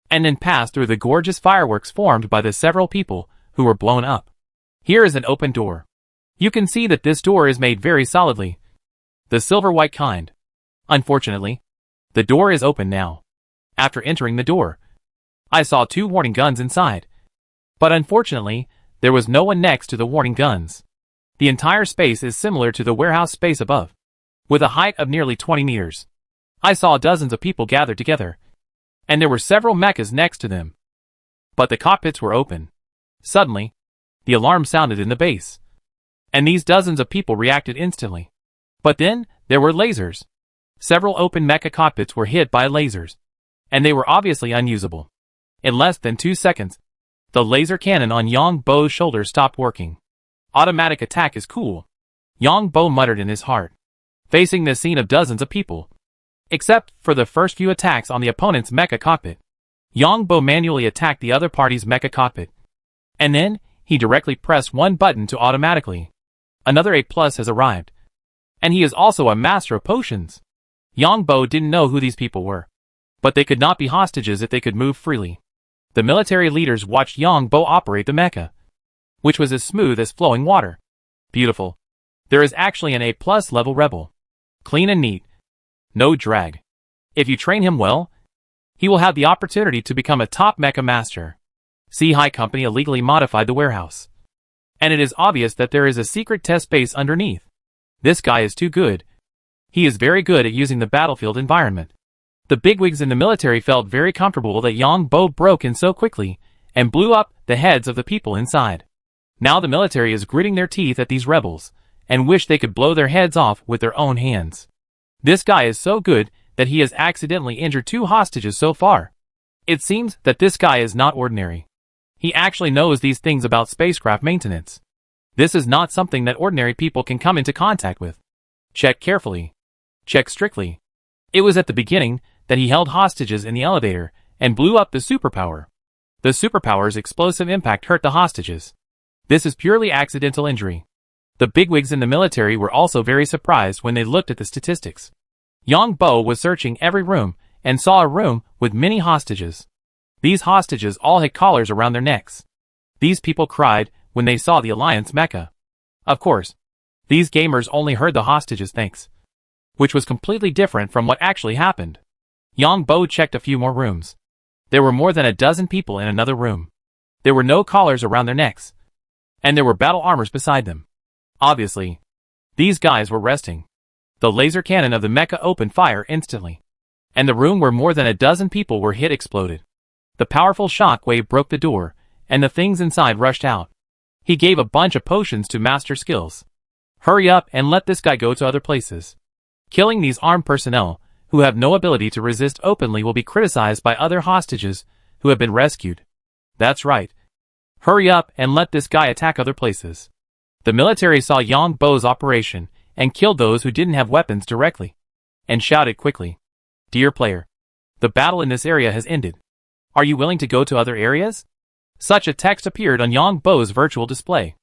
and then passed through the gorgeous fireworks formed by the several people who were blown up. Here is an open door. You can see that this door is made very solidly, the silver-white kind. Unfortunately, the door is open now. After entering the door, I saw 2 warning guns inside. But unfortunately, there was no one next to the warning guns. The entire space is similar to the warehouse space above, with a height of nearly 20 meters. I saw dozens of people gathered together, and there were several mechas next to them. But the cockpits were open. Suddenly, the alarm sounded in the base, and these dozens of people reacted instantly. But then, there were lasers. Several open mecha cockpits were hit by lasers, and they were obviously unusable. In less than 2 seconds, the laser cannon on Yongbo's shoulder stopped working. Automatic attack is cool, Yongbo muttered in his heart, facing the scene of dozens of people. Except for the first few attacks on the opponent's mecha cockpit, Yongbo manually attacked the other party's mecha cockpit. And then, he directly pressed one button to automatically. Another A+ has arrived. And he is also a master of potions. Yongbo didn't know who these people were, but they could not be hostages if they could move freely. The military leaders watched Yongbo operate the mecha, which was as smooth as flowing water. Beautiful. There is actually an A+ level rebel. Clean and neat. No drag. If you train him well, he will have the opportunity to become a top mecha master. C-High Company illegally modified the warehouse, and it is obvious that there is a secret test base underneath. This guy is too good. He is very good at using the battlefield environment. The bigwigs in the military felt very comfortable that Yongbo broke in so quickly and blew up the heads of the people inside. Now the military is gritting their teeth at these rebels and wish they could blow their heads off with their own hands. This guy is so good that he has accidentally injured 2 hostages so far. It seems that this guy is not ordinary. He actually knows these things about spacecraft maintenance. This is not something that ordinary people can come into contact with. Check carefully. Check strictly. It was at the beginning that he held hostages in the elevator and blew up the superpower. The superpower's explosive impact hurt the hostages. This is purely accidental injury. The bigwigs in the military were also very surprised when they looked at the statistics. Yongbo was searching every room and saw a room with many hostages. These hostages all had collars around their necks. These people cried when they saw the Alliance mecha. Of course, these gamers only heard the hostages' thanks, which was completely different from what actually happened. Yongbo checked a few more rooms. There were more than a dozen people in another room. There were no collars around their necks, and there were battle armors beside them. Obviously, these guys were resting. The laser cannon of the mecha opened fire instantly, and the room where more than a dozen people were hit exploded. The powerful shock wave broke the door, and the things inside rushed out. He gave a bunch of potions to master skills. Hurry up and let this guy go to other places. Killing these armed personnel, who have no ability to resist openly, will be criticized by other hostages who have been rescued. That's right. Hurry up and let this guy attack other places. The military saw Yongbo's operation and killed those who didn't have weapons directly, and shouted quickly, "Dear player, the battle in this area has ended. Are you willing to go to other areas?" Such a text appeared on Yongbo's virtual display.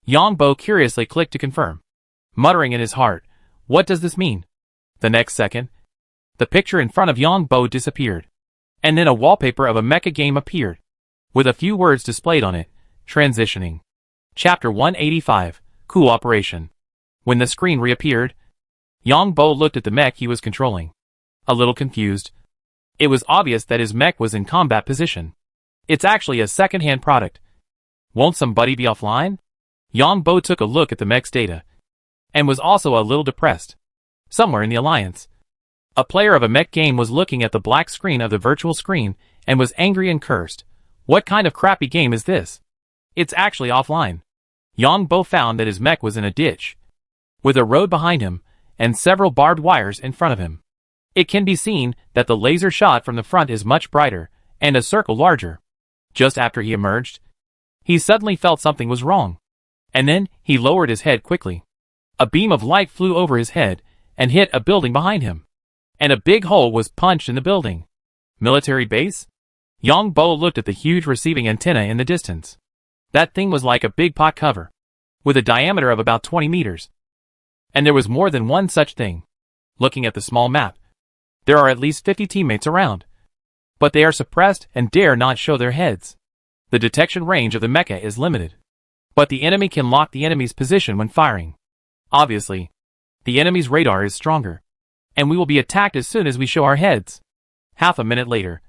Yongbo curiously clicked to confirm, muttering in his heart, "What does this mean?" The next second, the picture in front of Yongbo disappeared, and then a wallpaper of a mecha game appeared, with a few words displayed on it, transitioning. Chapter 185, Cooperation. When the screen reappeared, Yongbo looked at the mech he was controlling. A little confused. It was obvious that his mech was in combat position. It's actually a second-hand product. Won't somebody be offline? Yongbo took a look at the mech's data, and was also a little depressed. Somewhere in the Alliance, a player of a mech game was looking at the black screen of the virtual screen and was angry and cursed. What kind of crappy game is this? It's actually offline. Yongbo found that his mech was in a ditch, with a road behind him and several barbed wires in front of him. It can be seen that the laser shot from the front is much brighter, and a circle larger. Just after he emerged, he suddenly felt something was wrong. And then, he lowered his head quickly. A beam of light flew over his head, and hit a building behind him. And a big hole was punched in the building. Military base? Yang Bo looked at the huge receiving antenna in the distance. That thing was like a big pot cover, with a diameter of about 20 meters. And there was more than one such thing. Looking at the small map, there are at least 50 teammates around. But they are suppressed and dare not show their heads. The detection range of the mecha is limited. But the enemy can lock the enemy's position when firing. Obviously, the enemy's radar is stronger, and we will be attacked as soon as we show our heads. Half a minute later,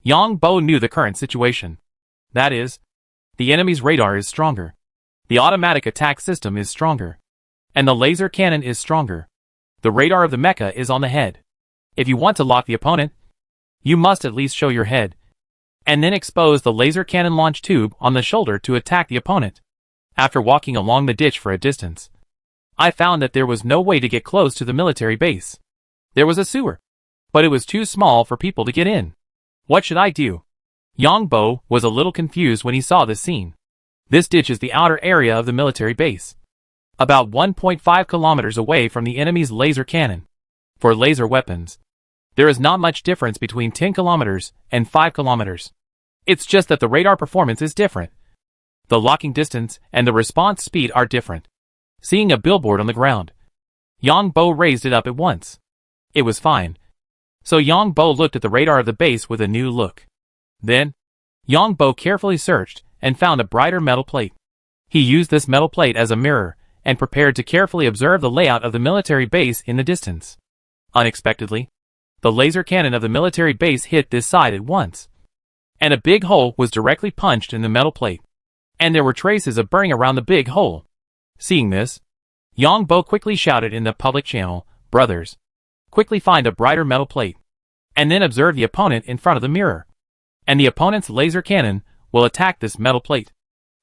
Yang Bo knew the current situation. That is, the enemy's radar is stronger, the automatic attack system is stronger, and the laser cannon is stronger. The radar of the mecha is on the head. If you want to lock the opponent, you must at least show your head, and then expose the laser cannon launch tube on the shoulder to attack the opponent. After walking along the ditch for a distance, I found that there was no way to get close to the military base. There was a sewer, but it was too small for people to get in. What should I do? Yang Bo was a little confused when he saw this scene. This ditch is the outer area of the military base, about 1.5 kilometers away from the enemy's laser cannon. For laser weapons, there is not much difference between 10 kilometers and 5 kilometers. It's just that the radar performance is different. The locking distance and the response speed are different. Seeing a billboard on the ground, Yang Bo raised it up at once. It was fine. So Yang Bo looked at the radar of the base with a new look. Then, Yang Bo carefully searched and found a brighter metal plate. He used this metal plate as a mirror and prepared to carefully observe the layout of the military base in the distance. Unexpectedly, the laser cannon of the military base hit this side at once, and a big hole was directly punched in the metal plate, and there were traces of burning around the big hole. Seeing this, Yang Bo quickly shouted in the public channel, "Brothers, quickly find a brighter metal plate, and then observe the opponent in front of the mirror, and the opponent's laser cannon will attack this metal plate."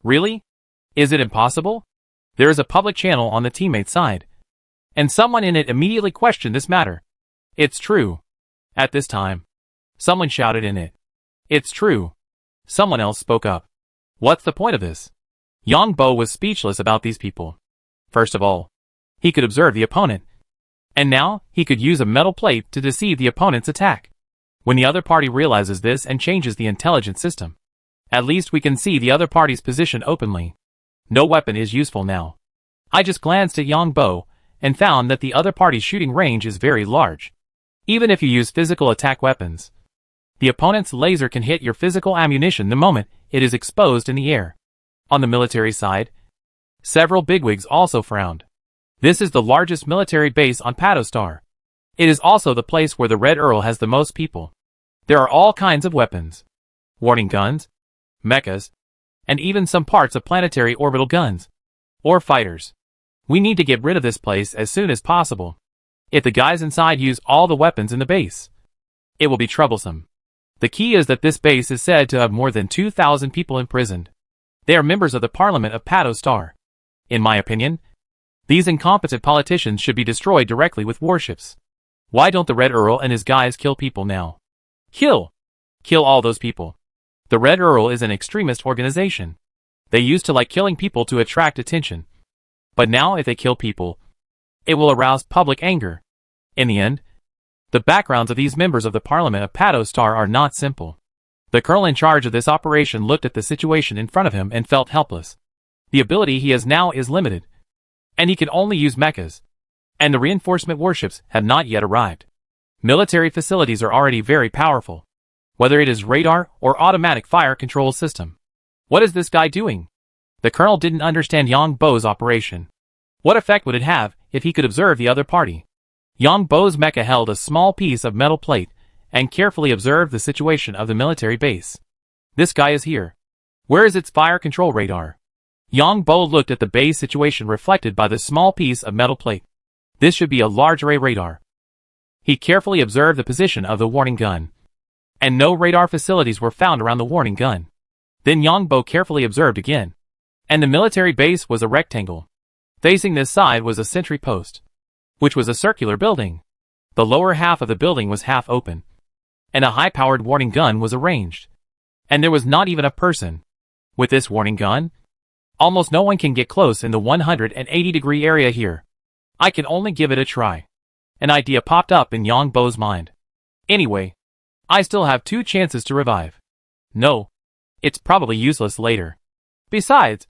Really? Is it impossible? There is a public channel on the teammate side, and someone in it immediately questioned this matter. It's true. At this time, someone shouted in it. It's true. Someone else spoke up. What's the point of this? Yang Bo was speechless about these people. First of all, he could observe the opponent, and now he could use a metal plate to deceive the opponent's attack. When the other party realizes this and changes the intelligence system, at least we can see the other party's position openly. No weapon is useful now. I just glanced at Yang Bo and found that the other party's shooting range is very large. Even if you use physical attack weapons, the opponent's laser can hit your physical ammunition the moment it is exposed in the air. On the military side, several bigwigs also frowned. This is the largest military base on Patostar. It is also the place where the Red Earl has the most people. There are all kinds of weapons, warning guns, mechas, and even some parts of planetary orbital guns, or fighters. We need to get rid of this place as soon as possible. If the guys inside use all the weapons in the base, it will be troublesome. The key is that this base is said to have more than 2,000 people imprisoned. They are members of the Parliament of Patostar. In my opinion, these incompetent politicians should be destroyed directly with warships. Why don't the Red Earl and his guys kill people now? Kill! Kill all those people. The Red Earl is an extremist organization. They used to like killing people to attract attention. But now if they kill people, it will arouse public anger. In the end, the backgrounds of these members of the Parliament of Patostar are not simple. The colonel in charge of this operation looked at the situation in front of him and felt helpless. The ability he has now is limited, and he can only use mechas, and the reinforcement warships have not yet arrived. Military facilities are already very powerful, whether it is radar or automatic fire control system. What is this guy doing? The colonel didn't understand Yang Bo's operation. What effect would it have if he could observe the other party? Yang Bo's mecha held a small piece of metal plate and carefully observed the situation of the military base. This guy is here. Where is its fire control radar? Yang Bo looked at the base situation reflected by the small piece of metal plate. This should be a large array radar. He carefully observed the position of the warning gun, and no radar facilities were found around the warning gun. Then Yang Bo carefully observed again, and the military base was a rectangle. Facing this side was a sentry post, which was a circular building. The lower half of the building was half open, and a high-powered warning gun was arranged. And there was not even a person. With this warning gun, almost no one can get close in the 180-degree area here. I can only give it a try. An idea popped up in Yang Bo's mind. Anyway, I still have 2 chances to revive. No, it's probably useless later. Besides,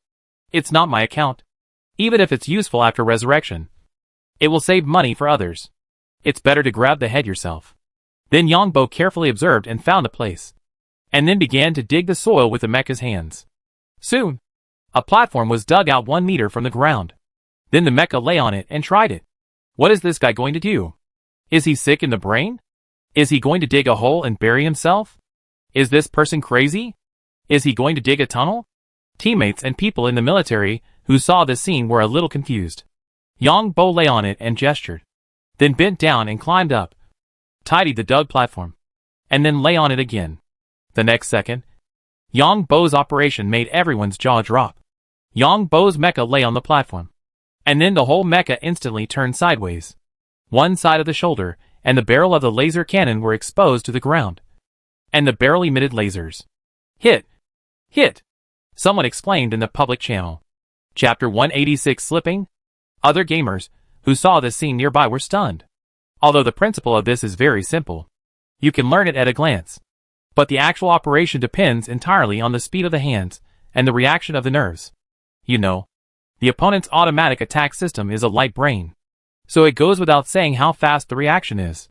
it's not my account. Even if it's useful after resurrection, it will save money for others. It's better to grab the head yourself. Then Yang Bo carefully observed and found a place, and then began to dig the soil with the mecha's hands. Soon, a platform was dug out 1 meter from the ground. Then the mecha lay on it and tried it. What is this guy going to do? Is he sick in the brain? Is he going to dig a hole and bury himself? Is this person crazy? Is he going to dig a tunnel? Teammates and people in the military who saw this scene were a little confused. Yang Bo lay on it and gestured, then bent down and climbed up, tidied the dug platform, and then lay on it again. The next second, Yang Bo's operation made everyone's jaw drop. Yang Bo's mecha lay on the platform, and then the whole mecha instantly turned sideways. One side of the shoulder and the barrel of the laser cannon were exposed to the ground, and the barrel emitted lasers. Hit! Hit! Someone exclaimed in the public channel. Chapter 186 Slipping? Other gamers who saw this scene nearby were stunned. Although the principle of this is very simple, you can learn it at a glance. But the actual operation depends entirely on the speed of the hands and the reaction of the nerves. You know, the opponent's automatic attack system is a light brain, so it goes without saying how fast the reaction is.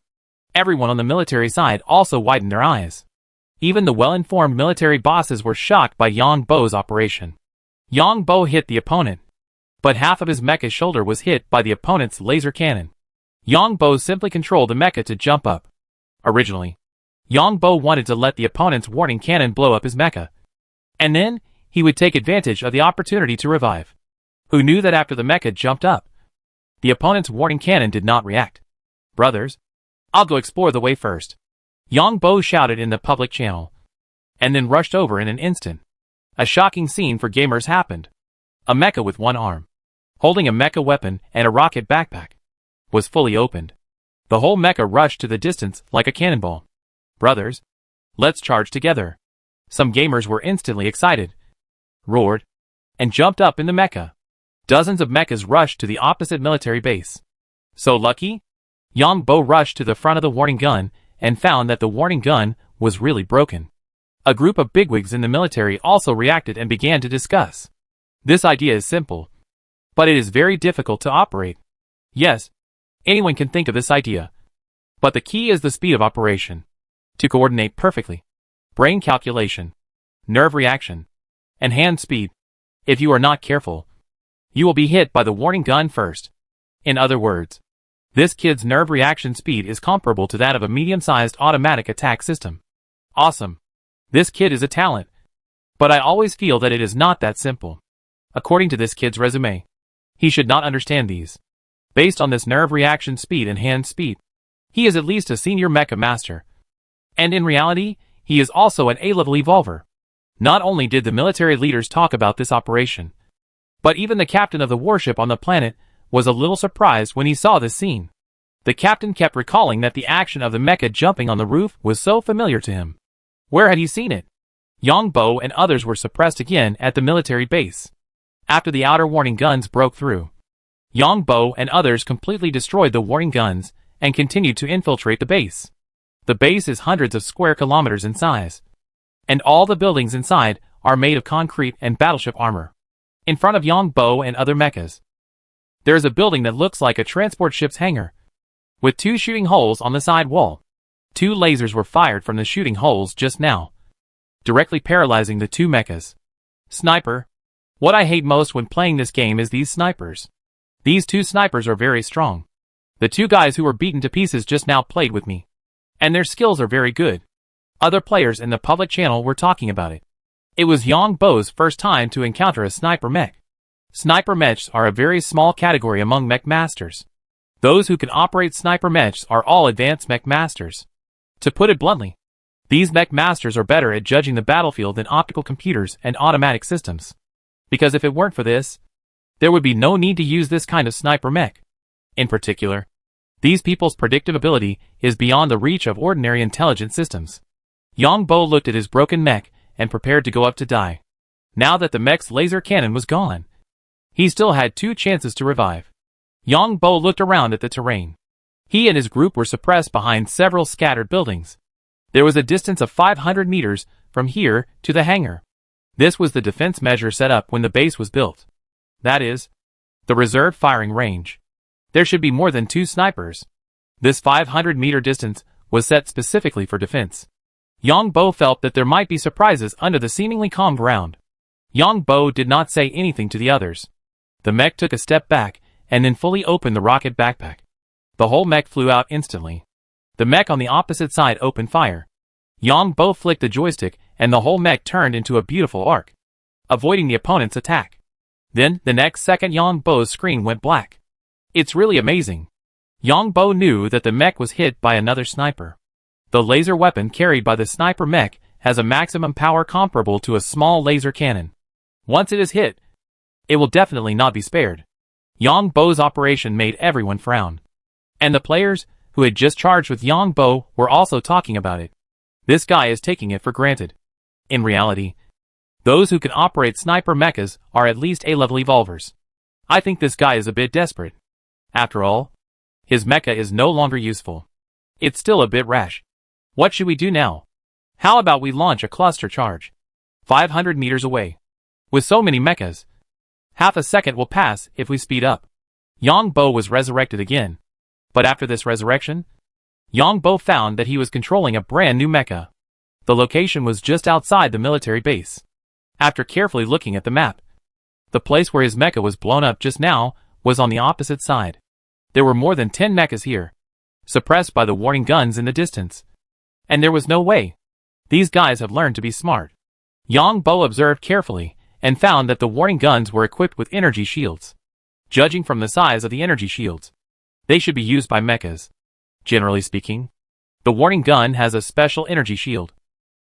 Everyone on the military side also widened their eyes. Even the well-informed military bosses were shocked by Yang Bo's operation. Yang Bo hit the opponent, but half of his mecha's shoulder was hit by the opponent's laser cannon. Yang Bo simply controlled the mecha to jump up. Originally, Yang Bo wanted to let the opponent's warning cannon blow up his mecha, and then he would take advantage of the opportunity to revive. Who knew that after the mecha jumped up, the opponent's warning cannon did not react? Brothers, I'll go explore the way first. Yang Bo shouted in the public channel, and then rushed over in an instant. A shocking scene for gamers happened. A mecha with 1 arm, holding a mecha weapon and a rocket backpack, was fully opened. The whole mecha rushed to the distance like a cannonball. Brothers, let's charge together. Some gamers were instantly excited, roared, and jumped up in the mecha. Dozens of mechas rushed to the opposite military base. So lucky? Yang Bo rushed to the front of the warning gun and found that the warning gun was really broken. A group of bigwigs in the military also reacted and began to discuss. This idea is simple, but it is very difficult to operate. Yes, anyone can think of this idea, but the key is the speed of operation. To coordinate perfectly, brain calculation, nerve reaction, and hand speed. If you are not careful, you will be hit by the warning gun first. In other words, this kid's nerve reaction speed is comparable to that of a medium-sized automatic attack system. Awesome. This kid is a talent. But I always feel that it is not that simple. According to this kid's resume, he should not understand these. Based on this nerve reaction speed and hand speed, he is at least a senior mecha master. And in reality, he is also an A-level evolver. Not only did the military leaders talk about this operation, but even the captain of the warship on the planet was a little surprised when he saw this scene. The captain kept recalling that the action of the mecha jumping on the roof was so familiar to him. Where had he seen it? Yang Bo and others were suppressed again at the military base. After the outer warning guns broke through, Yang Bo and others completely destroyed the warning guns and continued to infiltrate the base. The base is hundreds of square kilometers in size, and all the buildings inside are made of concrete and battleship armor. In front of Yang Bo and other mechas, there is a building that looks like a transport ship's hangar, with 2 shooting holes on the side wall. 2 lasers were fired from the shooting holes just now, directly paralyzing the 2 mechas. Sniper. What I hate most when playing this game is these snipers. These 2 snipers are very strong. The 2 guys who were beaten to pieces just now played with me, and their skills are very good. Other players in the public channel were talking about it. It was Yang Bo's first time to encounter a sniper mech. Sniper mechs are a very small category among mech masters. Those who can operate sniper mechs are all advanced mech masters. To put it bluntly, these mech masters are better at judging the battlefield than optical computers and automatic systems. Because if it weren't for this, there would be no need to use this kind of sniper mech. In particular, These people's predictability is beyond the reach of ordinary intelligent systems. Yang Bo looked at his broken mech and prepared to go up to die. Now that the mech's laser cannon was gone, he still had 2 chances to revive. Yang Bo looked around at the terrain. He and his group were suppressed behind several scattered buildings. There was a distance of 500 meters from here to the hangar. This was the defense measure set up when the base was built. That is, the reserved firing range. There should be more than 2 snipers. This 500-meter distance was set specifically for defense. Yang Bo felt that there might be surprises under the seemingly calm ground. Yang Bo did not say anything to the others. The mech took a step back and then fully opened the rocket backpack. The whole mech flew out instantly. The mech on the opposite side opened fire. Yang Bo flicked the joystick and the whole mech turned into a beautiful arc, avoiding the opponent's attack. Then, the next second Yang Bo's screen went black. It's really amazing. Yang Bo knew that the mech was hit by another sniper. The laser weapon carried by the sniper mech has a maximum power comparable to a small laser cannon. Once it is hit, it will definitely not be spared. Yang Bo's operation made everyone frown. And the players, who had just charged with Yang Bo, were also talking about it. This guy is taking it for granted. In reality, those who can operate sniper mechas are at least A-level evolvers. I think this guy is a bit desperate. After all, his mecha is no longer useful. It's still a bit rash. What should we do now? How about we launch a cluster charge? 500 meters away. With so many mechas, half a second will pass if we speed up. Yang Bo was resurrected again. But after this resurrection, Yang Bo found that he was controlling a brand new mecha. The location was just outside the military base. After carefully looking at the map, the place where his mecha was blown up just now was on the opposite side. There were more than 10 mechas here, suppressed by the warning guns in the distance. And there was no way. These guys have learned to be smart. Yang Bo observed carefully and found that the warning guns were equipped with energy shields. Judging from the size of the energy shields, they should be used by mechas. Generally speaking, the warning gun has a special energy shield.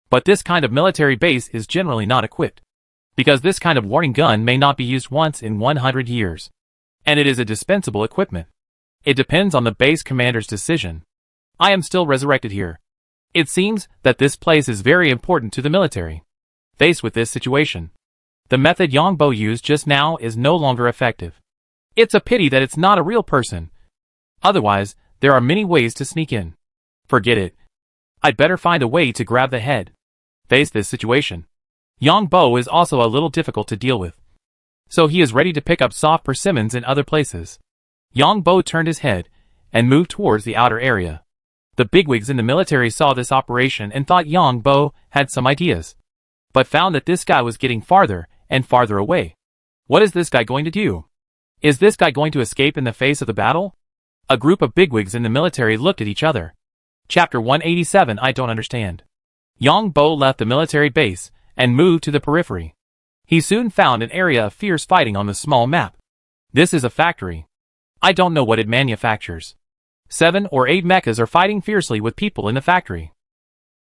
But this kind of military base is generally not equipped, because this kind of warning gun may not be used once in 100 years. And it is a dispensable equipment. It depends on the base commander's decision. I am still resurrected here. It seems that this place is very important to the military. Faced with this situation, the method Yang Bo used just now is no longer effective. It's a pity that it's not a real person. Otherwise, there are many ways to sneak in. Forget it. I'd better find a way to grab the head. Face this situation. Yang Bo is also a little difficult to deal with. So he is ready to pick up soft persimmons in other places. Yang Bo turned his head and moved towards the outer area. The bigwigs in the military saw this operation and thought Yang Bo had some ideas, but found that this guy was getting farther and farther away. What is this guy going to do? Is this guy going to escape in the face of the battle? A group of bigwigs in the military looked at each other. Chapter 187 I don't understand. Yang Bo left the military base and moved to the periphery. He soon found an area of fierce fighting on the small map. This is a factory. I don't know what it manufactures. 7 or 8 mechas are fighting fiercely with people in the factory.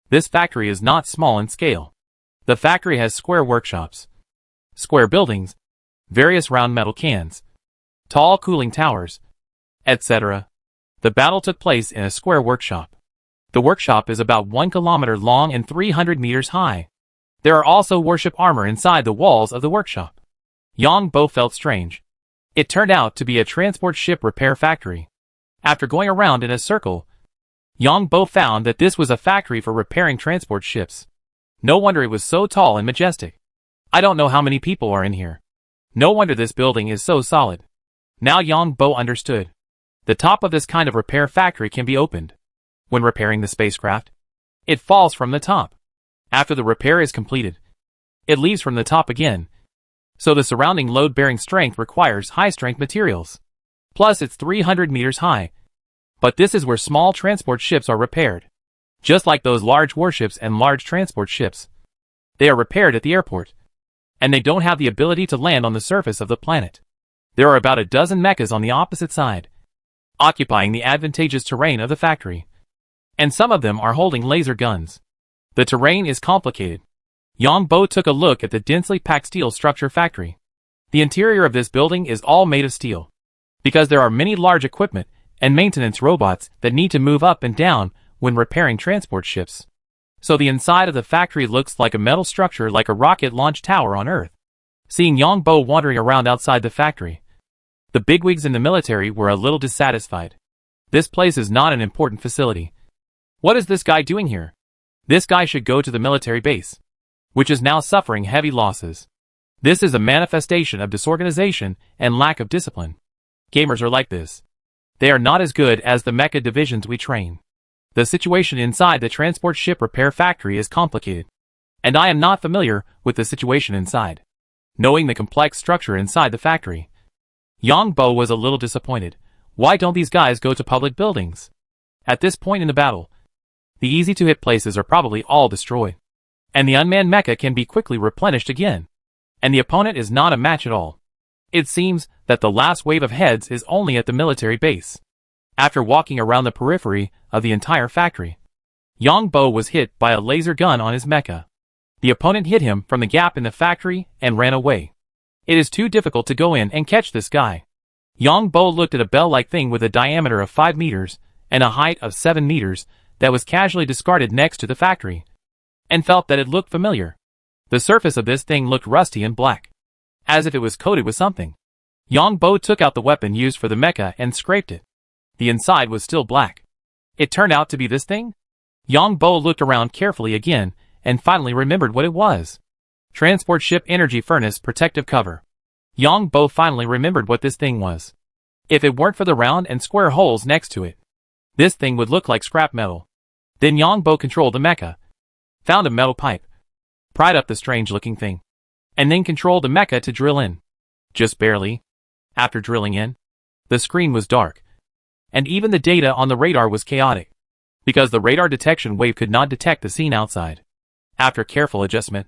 This factory is not small in scale. The factory has square workshops, square buildings, various round metal cans, tall cooling towers, etc. The battle took place in a square workshop. The workshop is about 1 kilometer long and 300 meters high. There are also warship armor inside the walls of the workshop. Yang Bo felt strange. It turned out to be a transport ship repair factory. After going around in a circle, Yang Bo found that this was a factory for repairing transport ships. No wonder it was so tall and majestic. I don't know how many people are in here. No wonder this building is so solid. Now Yang Bo understood. The top of this kind of repair factory can be opened. When repairing the spacecraft, it falls from the top. After the repair is completed, it leaves from the top again. So the surrounding load-bearing strength requires high-strength materials. Plus it's 300 meters high. But this is where small transport ships are repaired. Just like those large warships and large transport ships. They are repaired at the airport. And they don't have the ability to land on the surface of the planet. There are about a dozen mechas on the opposite side, occupying the advantageous terrain of the factory. And some of them are holding laser guns. The terrain is complicated. Yang Bo took a look at the densely packed steel structure factory. The interior of this building is all made of steel. Because there are many large equipment and maintenance robots that need to move up and down when repairing transport ships. So the inside of the factory looks like a metal structure like a rocket launch tower on Earth. Seeing Yongbo wandering around outside the factory, the bigwigs in the military were a little dissatisfied. This place is not an important facility. What is this guy doing here? This guy should go to the military base, which is now suffering heavy losses. This is a manifestation of disorganization and lack of discipline. Gamers are like this. They are not as good as the mecha divisions we train. The situation inside the transport ship repair factory is complicated, and I am not familiar with the situation inside. Knowing the complex structure inside the factory, Yongbo was a little disappointed. Why don't these guys go to public buildings? At this point in the battle, the easy-to-hit places are probably all destroyed, and the unmanned mecha can be quickly replenished again, and the opponent is not a match at all. It seems that the last wave of heads is only at the military base. After walking around the periphery of the entire factory, Yongbo was hit by a laser gun on his mecha. The opponent hit him from the gap in the factory and ran away. It is too difficult to go in and catch this guy. Yongbo looked at a bell-like thing with a diameter of 5 meters and a height of 7 meters that was casually discarded next to the factory, and felt that it looked familiar. The surface of this thing looked rusty and black, as if it was coated with something. Yongbo took out the weapon used for the mecha and scraped it. The inside was still black. It turned out to be this thing? Yongbo looked around carefully again and finally remembered what it was. Transport ship energy furnace protective cover. Yongbo finally remembered what this thing was. If it weren't for the round and square holes next to it, this thing would look like scrap metal. Then Yongbo controlled the mecha, found a metal pipe, pried up the strange-looking thing, and then controlled the mecha to drill in. Just barely. After drilling in, the screen was dark, and even the data on the radar was chaotic, because the radar detection wave could not detect the scene outside. After careful adjustment,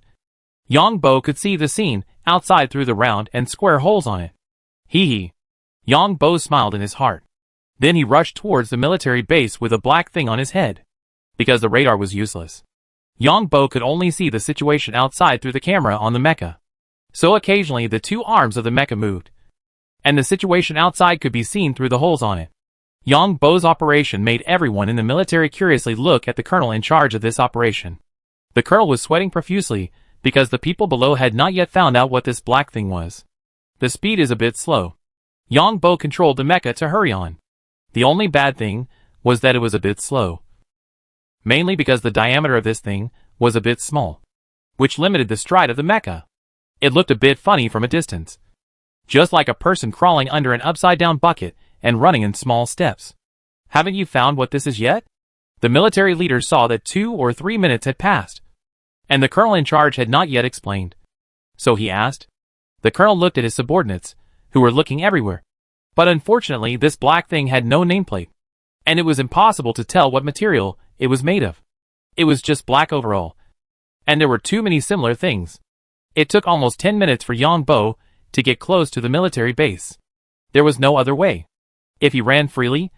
Yongbo could see the scene outside through the round and square holes on it. Hee. Yongbo smiled in his heart. Then he rushed towards the military base with a black thing on his head. Because the radar was useless, Yongbo could only see the situation outside through the camera on the mecha. So occasionally the two arms of the mecha moved, and the situation outside could be seen through the holes on it. Yongbo's operation made everyone in the military curiously look at the colonel in charge of this operation. The colonel was sweating profusely because the people below had not yet found out what this black thing was. The speed is a bit slow. Yongbo controlled the mecha to hurry on. The only bad thing was that it was a bit slow. Mainly because the diameter of this thing was a bit small, which limited the stride of the mecha. It looked a bit funny from a distance, just like a person crawling under an upside-down bucket and running in small steps. Haven't you found what this is yet? The military leader saw that 2 or 3 minutes had passed, and the colonel in charge had not yet explained. So he asked. The colonel looked at his subordinates, who were looking everywhere. But unfortunately this black thing had no nameplate, and it was impossible to tell what material it was made of. It was just black overall, and there were too many similar things. It took almost 10 minutes for Yongbo to get close to the military base. There was no other way. If he ran freely,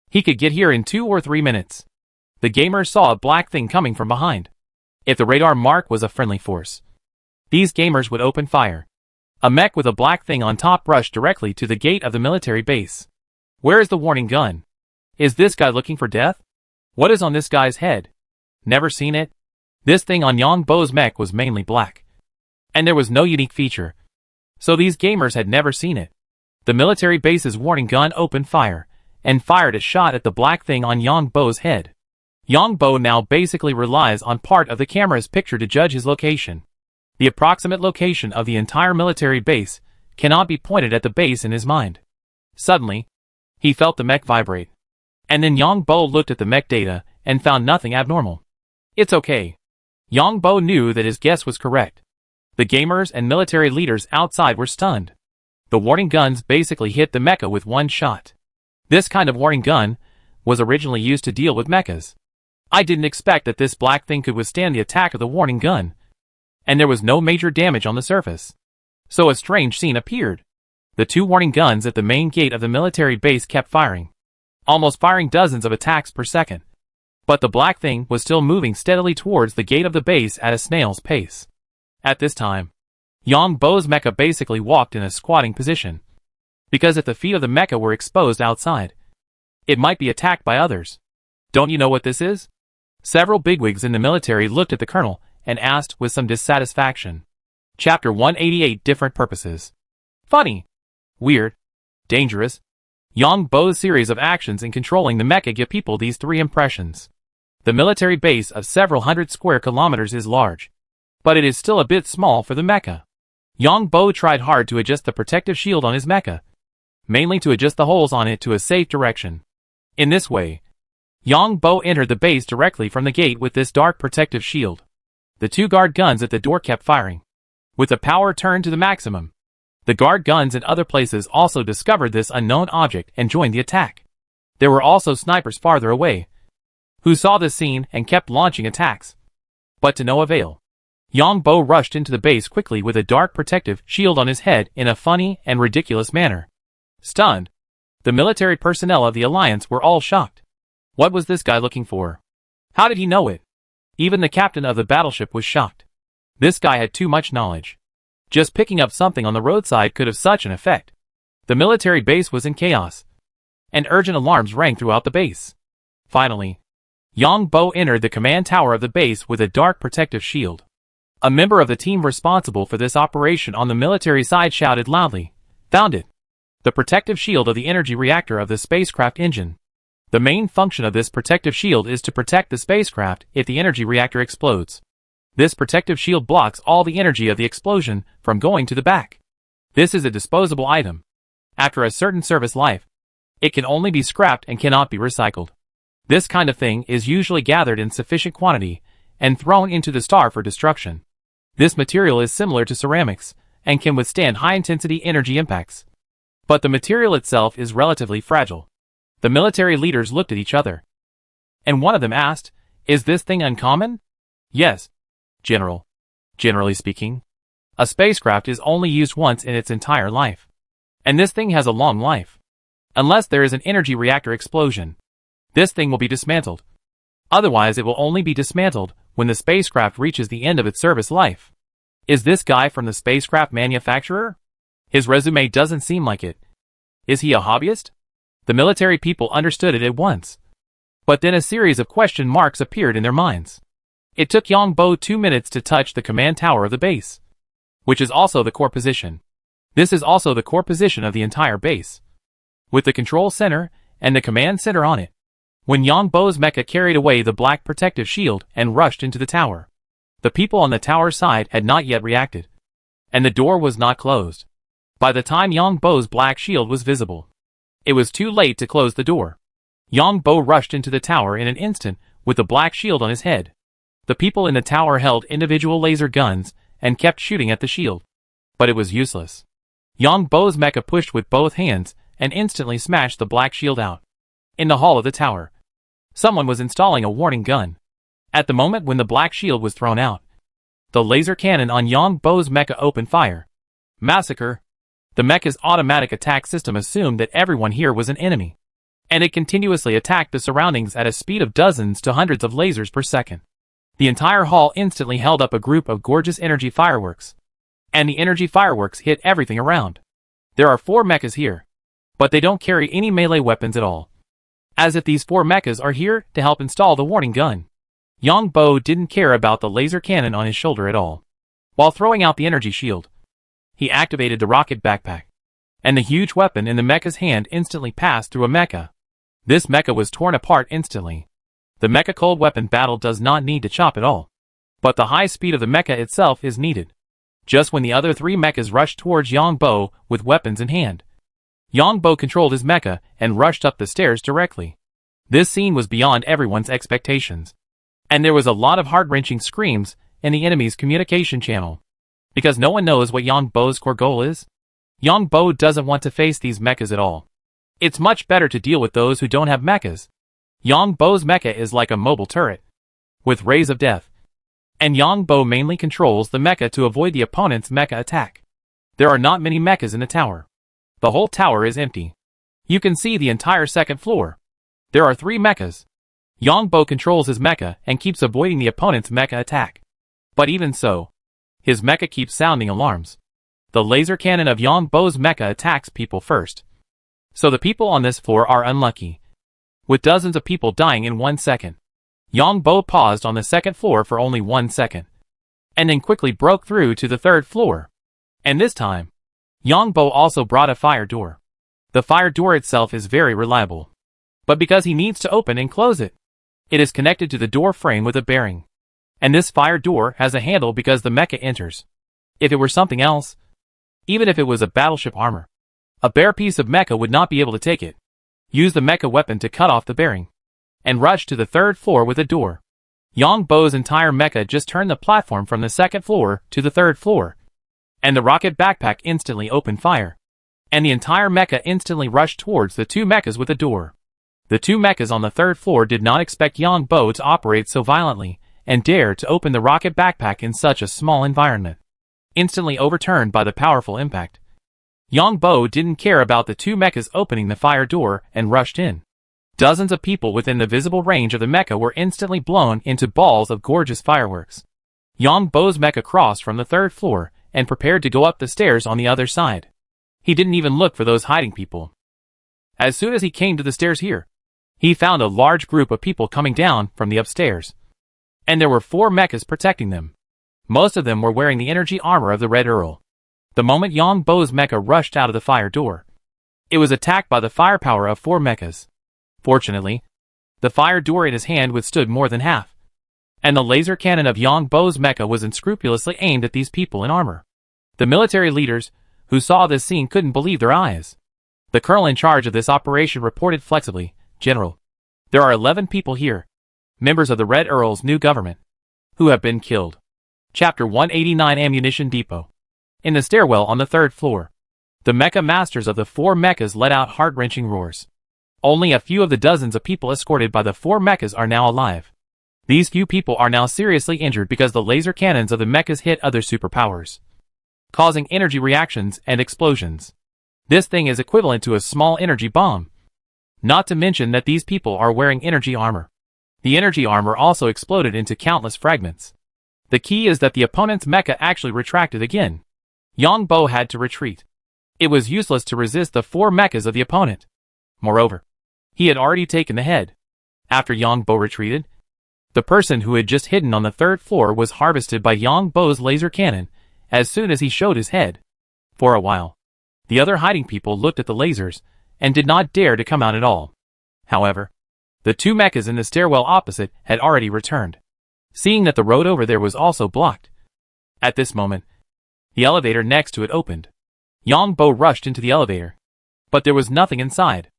he could get here in 2 or 3 minutes. The gamer saw a black thing coming from behind. If the radar mark was a friendly force, these gamers would open fire. A mech with a black thing on top rushed directly to the gate of the military base. Where is the warning gun? Is this guy looking for death? What is on this guy's head? Never seen it? This thing on Yongbo's mech was mainly black, and there was no unique feature, so these gamers had never seen it. The military base's warning gun opened fire, and fired a shot at the black thing on Yongbo's head. Yongbo now basically relies on part of the camera's picture to judge his location. The approximate location of the entire military base cannot be pointed at the base in his mind. Suddenly, he felt the mech vibrate. And then Yongbo looked at the mech data and found nothing abnormal. It's okay. Yongbo knew that his guess was correct. The gamers and military leaders outside were stunned. The warning guns basically hit the mecha with one shot. This kind of warning gun was originally used to deal with mechas. I didn't expect that this black thing could withstand the attack of the warning gun, and there was no major damage on the surface. So a strange scene appeared. The 2 warning guns at the main gate of the military base kept firing, almost firing dozens of attacks per second. But the black thing was still moving steadily towards the gate of the base at a snail's pace. At this time, Yongbo's mecha basically walked in a squatting position, because if the feet of the mecha were exposed outside, It might be attacked by others. Don't you know what this is? Several bigwigs in the military looked at the colonel and asked with some dissatisfaction. Chapter 188 Different Purposes. Funny. Weird. Dangerous. Yang Bo's series of actions in controlling the mecha give people these three impressions. The military base of several hundred square kilometers is large, but it is still a bit small for the mecha. Yang Bo tried hard to adjust the protective shield on his mecha, mainly to adjust the holes on it to a safe direction. In this way, Yang Bo entered the base directly from the gate with this dark protective shield. The two guard guns at the door kept firing, with the power turned to the maximum. The guard guns in other places also discovered this unknown object and joined the attack. There were also snipers farther away, who saw this scene and kept launching attacks. But to no avail. Yang Bo rushed into the base quickly with a dark protective shield on his head in a funny and ridiculous manner. Stunned, the military personnel of the Alliance were all shocked. What was this guy looking for? How did he know it? Even the captain of the battleship was shocked. This guy had too much knowledge. Just picking up something on the roadside could have such an effect. The military base was in chaos, and urgent alarms rang throughout the base. Finally, Yang Bo entered the command tower of the base with a dark protective shield. A member of the team responsible for this operation on the military side shouted loudly, "Found it! The protective shield of the energy reactor of the spacecraft engine." The main function of this protective shield is to protect the spacecraft if the energy reactor explodes. This protective shield blocks all the energy of the explosion from going to the back. This is a disposable item. After a certain service life, it can only be scrapped and cannot be recycled. This kind of thing is usually gathered in sufficient quantity and thrown into the star for destruction. This material is similar to ceramics and can withstand high-intensity energy impacts. But the material itself is relatively fragile. The military leaders looked at each other, and one of them asked, "Is this thing uncommon?" "Yes, General. Generally speaking, a spacecraft is only used once in its entire life. And this thing has a long life. Unless there is an energy reactor explosion, this thing will be dismantled. Otherwise it will only be dismantled when the spacecraft reaches the end of its service life." Is this guy from the spacecraft manufacturer? His resume doesn't seem like it. Is he a hobbyist? The military people understood it at once. But then a series of question marks appeared in their minds. It took Yang Bo 2 minutes to touch the command tower of the base, which is also the core position. This is also the core position of the entire base, with the control center and the command center on it. When Yang Bo's mecha carried away the black protective shield and rushed into the tower, the people on the tower side had not yet reacted, and the door was not closed. By the time Yang Bo's black shield was visible, it was too late to close the door. Yang Bo rushed into the tower in an instant with the black shield on his head. The people in the tower held individual laser guns and kept shooting at the shield, but it was useless. Yang Bo's mecha pushed with both hands and instantly smashed the black shield out. In the hall of the tower, someone was installing a warning gun. At the moment when the black shield was thrown out, the laser cannon on Yang Bo's mecha opened fire. Massacre. The mecha's automatic attack system assumed that everyone here was an enemy, and it continuously attacked the surroundings at a speed of dozens to hundreds of lasers per second. The entire hall instantly held up a group of gorgeous energy fireworks, and the energy fireworks hit everything around. There are 4 mechas here, but they don't carry any melee weapons at all, as if these 4 mechas are here to help install the warning gun. Yang Bo didn't care about the laser cannon on his shoulder at all. While throwing out the energy shield, he activated the rocket backpack, and the huge weapon in the mecha's hand instantly passed through a mecha. This mecha was torn apart instantly. The mecha cold weapon battle does not need to chop at all, but the high speed of the mecha itself is needed. Just when the other 3 mechas rushed towards Yang Bo with weapons in hand, Yang Bo controlled his mecha and rushed up the stairs directly. This scene was beyond everyone's expectations, and there was a lot of heart-wrenching screams in the enemy's communication channel, because no one knows what Yang Bo's core goal is. Yang Bo doesn't want to face these mechas at all. It's much better to deal with those who don't have mechas. Yang Bo's mecha is like a mobile turret, with rays of death, and Yang Bo mainly controls the mecha to avoid the opponent's mecha attack. There are not many mechas in the tower. The whole tower is empty. You can see the entire second floor. There are 3 mechas. Yang Bo controls his mecha and keeps avoiding the opponent's mecha attack. But even so, his mecha keeps sounding alarms. The laser cannon of Yang Bo's mecha attacks people first, so the people on this floor are unlucky. with dozens of people dying in 1 second. Yang Bo paused on the second floor for only 1 second, and then quickly broke through to the third floor. And this time, Yang Bo also brought a fire door. The fire door itself is very reliable, but because he needs to open and close it, it is connected to the door frame with a bearing. And this fire door has a handle because the mecha enters. If it were something else, even if it was a battleship armor, a bare piece of mecha would not be able to take it. Use the mecha weapon to cut off the bearing, and rush to the third floor with a door. Yang Bo's entire mecha just turned the platform from the second floor to the third floor, and the rocket backpack instantly opened fire, and the entire mecha instantly rushed towards the two mechas with a door. The two mechas on the third floor did not expect Yang Bo to operate so violently, and dare to open the rocket backpack in such a small environment. Instantly overturned by the powerful impact, Yang Bo didn't care about the two mechas opening the fire door and rushed in. Dozens of people within the visible range of the mecha were instantly blown into balls of gorgeous fireworks. Yang Bo's mecha crossed from the third floor and prepared to go up the stairs on the other side. He didn't even look for those hiding people. As soon as he came to the stairs here, he found a large group of people coming down from the upstairs. And there were 4 mechas protecting them. Most of them were wearing the energy armor of the Red Earl. The moment Yang Bo's mecha rushed out of the fire door, it was attacked by the firepower of 4 mechas. Fortunately, the fire door in his hand withstood more than half, and the laser cannon of Yang Bo's mecha was unscrupulously aimed at these people in armor. The military leaders, who saw this scene, couldn't believe their eyes. The colonel in charge of this operation reported flexibly, "General, there are 11 people here, members of the Red Earl's new government, who have been killed." Chapter 189 Ammunition Depot. In the stairwell on the third floor, the mecha masters of the 4 mechas let out heart-wrenching roars. Only a few of the dozens of people escorted by the 4 mechas are now alive. These few people are now seriously injured because the laser cannons of the mechas hit other superpowers, causing energy reactions and explosions. This thing is equivalent to a small energy bomb. Not to mention that these people are wearing energy armor. The energy armor also exploded into countless fragments. The key is that the opponent's mecha actually retracted again. Yang Bo had to retreat. It was useless to resist the 4 mechas of the opponent. Moreover, he had already taken the head. After Yang Bo retreated, the person who had just hidden on the third floor was harvested by Yang Bo's laser cannon as soon as he showed his head. For a while, the other hiding people looked at the lasers and did not dare to come out at all. However, the 2 mechas in the stairwell opposite had already returned, seeing that the road over there was also blocked. At this moment, the elevator next to it opened. Yang Bo rushed into the elevator, but there was nothing inside.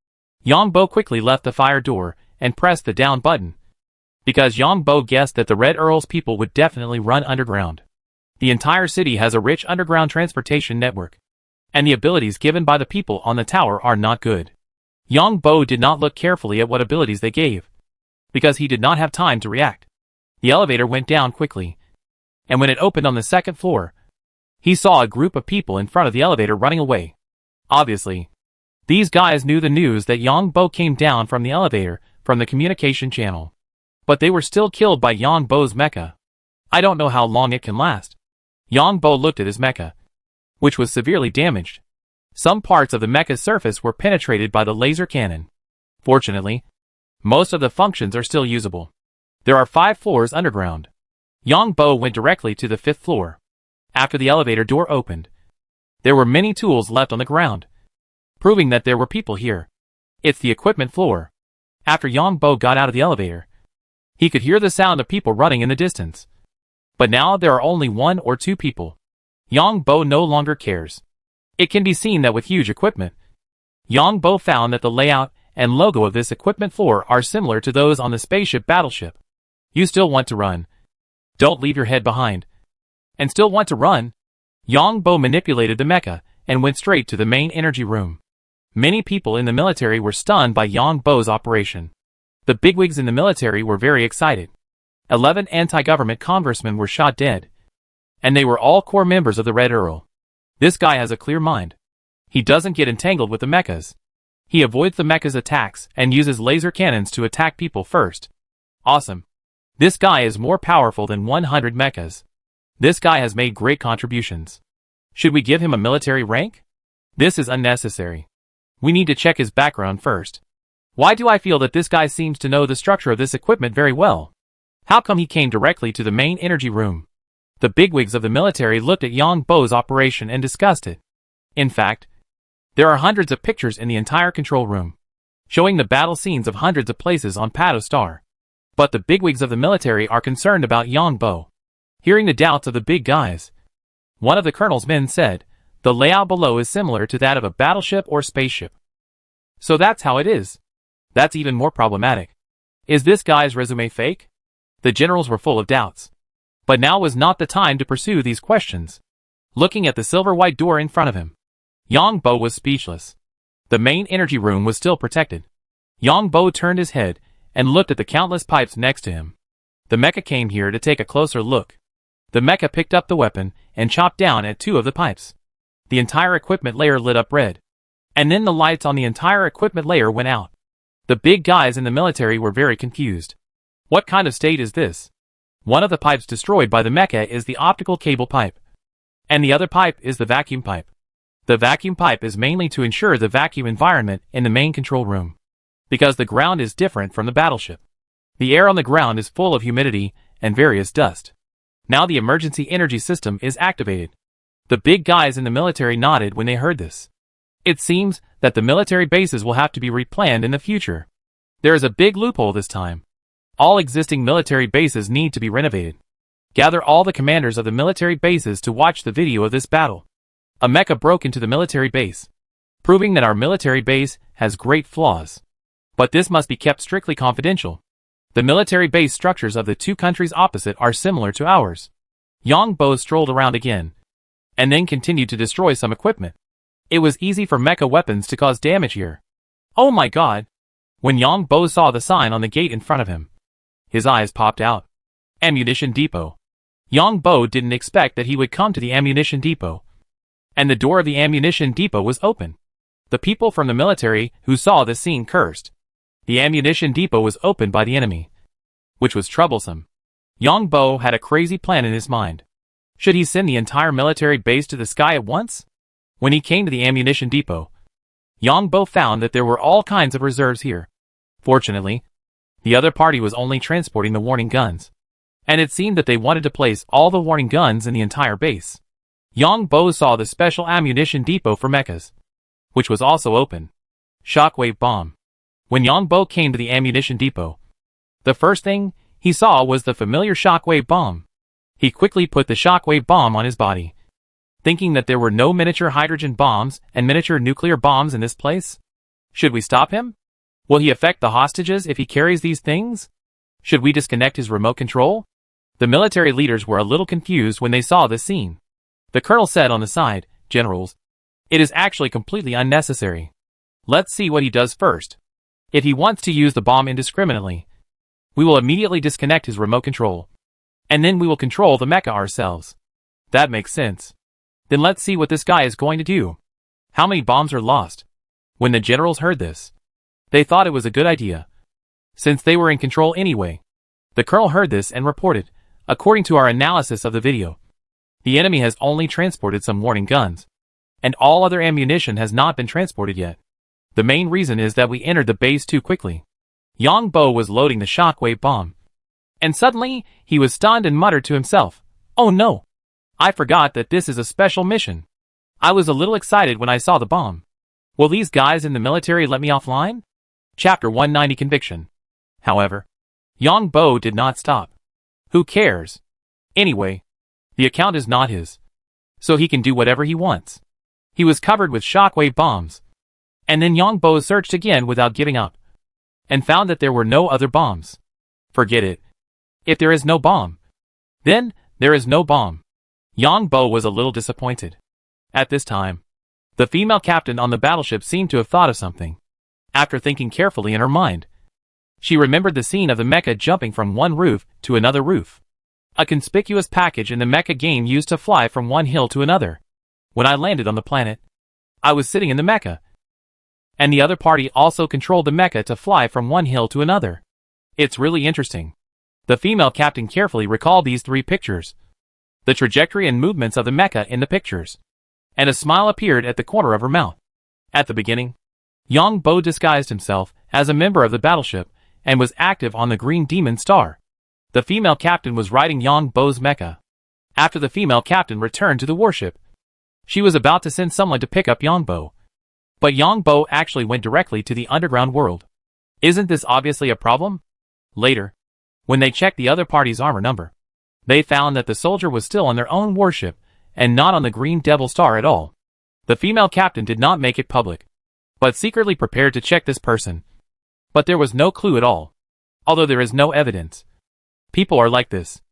Yang Bo quickly left the fire door and pressed the down button, because Yang Bo guessed that the Red Earl's people would definitely run underground. The entire city has a rich underground transportation network, and the abilities given by the people on the tower are not good. Yang Bo did not look carefully at what abilities they gave, because he did not have time to react. The elevator went down quickly, and when it opened on the second floor, he saw a group of people in front of the elevator running away. Obviously, these guys knew the news that Yang Bo came down from the elevator from the communication channel, but they were still killed by Yang Bo's mecha. I don't know how long it can last. Yang Bo looked at his mecha, which was severely damaged. Some parts of the mecha's surface were penetrated by the laser cannon. Fortunately, most of the functions are still usable. There are 5 floors underground. Yang Bo went directly to the 5th floor. After the elevator door opened, there were many tools left on the ground, proving that there were people here. It's the equipment floor. After Yang Bo got out of the elevator, he could hear the sound of people running in the distance. But now there are only 1 or 2 people. Yang Bo no longer cares. It can be seen that with huge equipment, Yang Bo found that the layout and logo of this equipment floor are similar to those on the spaceship battleship. You still want to run. Don't leave your head behind. And still want to run? Yang Bo manipulated the mecha and went straight to the main energy room. Many people in the military were stunned by Yang Bo's operation. The bigwigs in the military were very excited. 11 anti-government congressmen were shot dead, and they were all core members of the Red Earl. This guy has a clear mind. He doesn't get entangled with the mechas. He avoids the mechas' attacks and uses laser cannons to attack people first. Awesome. This guy is more powerful than 100 mechas. This guy has made great contributions. Should we give him a military rank? This is unnecessary. We need to check his background first. Why do I feel that this guy seems to know the structure of this equipment very well? How come he came directly to the main energy room? The bigwigs of the military looked at Yang Bo's operation and discussed it. In fact, there are hundreds of pictures in the entire control room, showing the battle scenes of hundreds of places on Pato Star. But the bigwigs of the military are concerned about Yang Bo. Hearing the doubts of the big guys, one of the colonel's men said, "The layout below is similar to that of a battleship or spaceship." So that's how it is. That's even more problematic. Is this guy's resume fake? The generals were full of doubts. But now was not the time to pursue these questions. Looking at the silver-white door in front of him, Yang Bo was speechless. The main energy room was still protected. Yang Bo turned his head and looked at the countless pipes next to him. The mecha came here to take a closer look. The mecha picked up the weapon and chopped down at 2 of the pipes. The entire equipment layer lit up red. And then the lights on the entire equipment layer went out. The big guys in the military were very confused. What kind of state is this? One of the pipes destroyed by the mecha is the optical cable pipe. And the other pipe is the vacuum pipe. The vacuum pipe is mainly to ensure the vacuum environment in the main control room, because the ground is different from the battleship. The air on the ground is full of humidity and various dust. Now the emergency energy system is activated. The big guys in the military nodded when they heard this. It seems that the military bases will have to be replanned in the future. There is a big loophole this time. All existing military bases need to be renovated. Gather all the commanders of the military bases to watch the video of this battle. A mecha broke into the military base, proving that our military base has great flaws. But this must be kept strictly confidential. The military base structures of the 2 countries opposite are similar to ours. Yang Bo strolled around again, and then continued to destroy some equipment. It was easy for mecha weapons to cause damage here. Oh my god! When Yang Bo saw the sign on the gate in front of him, his eyes popped out. Ammunition Depot. Yang Bo didn't expect that he would come to the ammunition depot. And the door of the ammunition depot was open. The people from the military who saw this scene cursed. The ammunition depot was opened by the enemy, which was troublesome. Yang Bo had a crazy plan in his mind. Should he send the entire military base to the sky at once? When he came to the ammunition depot, Yang Bo found that there were all kinds of reserves here. Fortunately, the other party was only transporting the warning guns, and it seemed that they wanted to place all the warning guns in the entire base. Yang Bo saw the special ammunition depot for mechas, which was also open. Shockwave bomb. When Yang Bo came to the ammunition depot, the first thing he saw was the familiar shockwave bomb. He quickly put the shockwave bomb on his body, thinking that there were no miniature hydrogen bombs and miniature nuclear bombs in this place. Should we stop him? Will he affect the hostages if he carries these things? Should we disconnect his remote control? The military leaders were a little confused when they saw this scene. The colonel said on the side, "Generals, it is actually completely unnecessary. Let's see what he does first. If he wants to use the bomb indiscriminately, we will immediately disconnect his remote control. And then we will control the mecha ourselves. That makes sense. Then let's see what this guy is going to do. How many bombs are lost?" When the generals heard this, they thought it was a good idea, since they were in control anyway. The colonel heard this and reported, "According to our analysis of the video, the enemy has only transported some warning guns, and all other ammunition has not been transported yet. The main reason is that we entered the base too quickly." Yang Bo was loading the shockwave bomb, and suddenly he was stunned and muttered to himself, "Oh no! I forgot that this is a special mission. I was a little excited when I saw the bomb. Will these guys in the military let me offline?" Chapter 190 Conviction. However, Yang Bo did not stop. Who cares? Anyway, the account is not his, so he can do whatever he wants. He was covered with shockwave bombs. And then Yang Bo searched again without giving up, and found that there were no other bombs. Forget it. If there is no bomb, then there is no bomb. Yang Bo was a little disappointed. At this time, the female captain on the battleship seemed to have thought of something. After thinking carefully in her mind, she remembered the scene of the mecha jumping from one roof to another roof. A conspicuous package in the mecha game used to fly from one hill to another. When I landed on the planet, I was sitting in the mecha, and the other party also controlled the mecha to fly from one hill to another. It's really interesting. The female captain carefully recalled these 3 pictures, the trajectory and movements of the mecha in the pictures, and a smile appeared at the corner of her mouth. At the beginning, Yang Bo disguised himself as a member of the battleship and was active on the Green Demon Star. The female captain was riding Yang Bo's mecha. After the female captain returned to the warship, she was about to send someone to pick up Yang Bo. But Yang Bo actually went directly to the underground world. Isn't this obviously a problem? Later, when they checked the other party's armor number, they found that the soldier was still on their own warship and not on the Green Devil Star at all. The female captain did not make it public, but secretly prepared to check this person. But there was no clue at all, although there is no evidence. People are like this.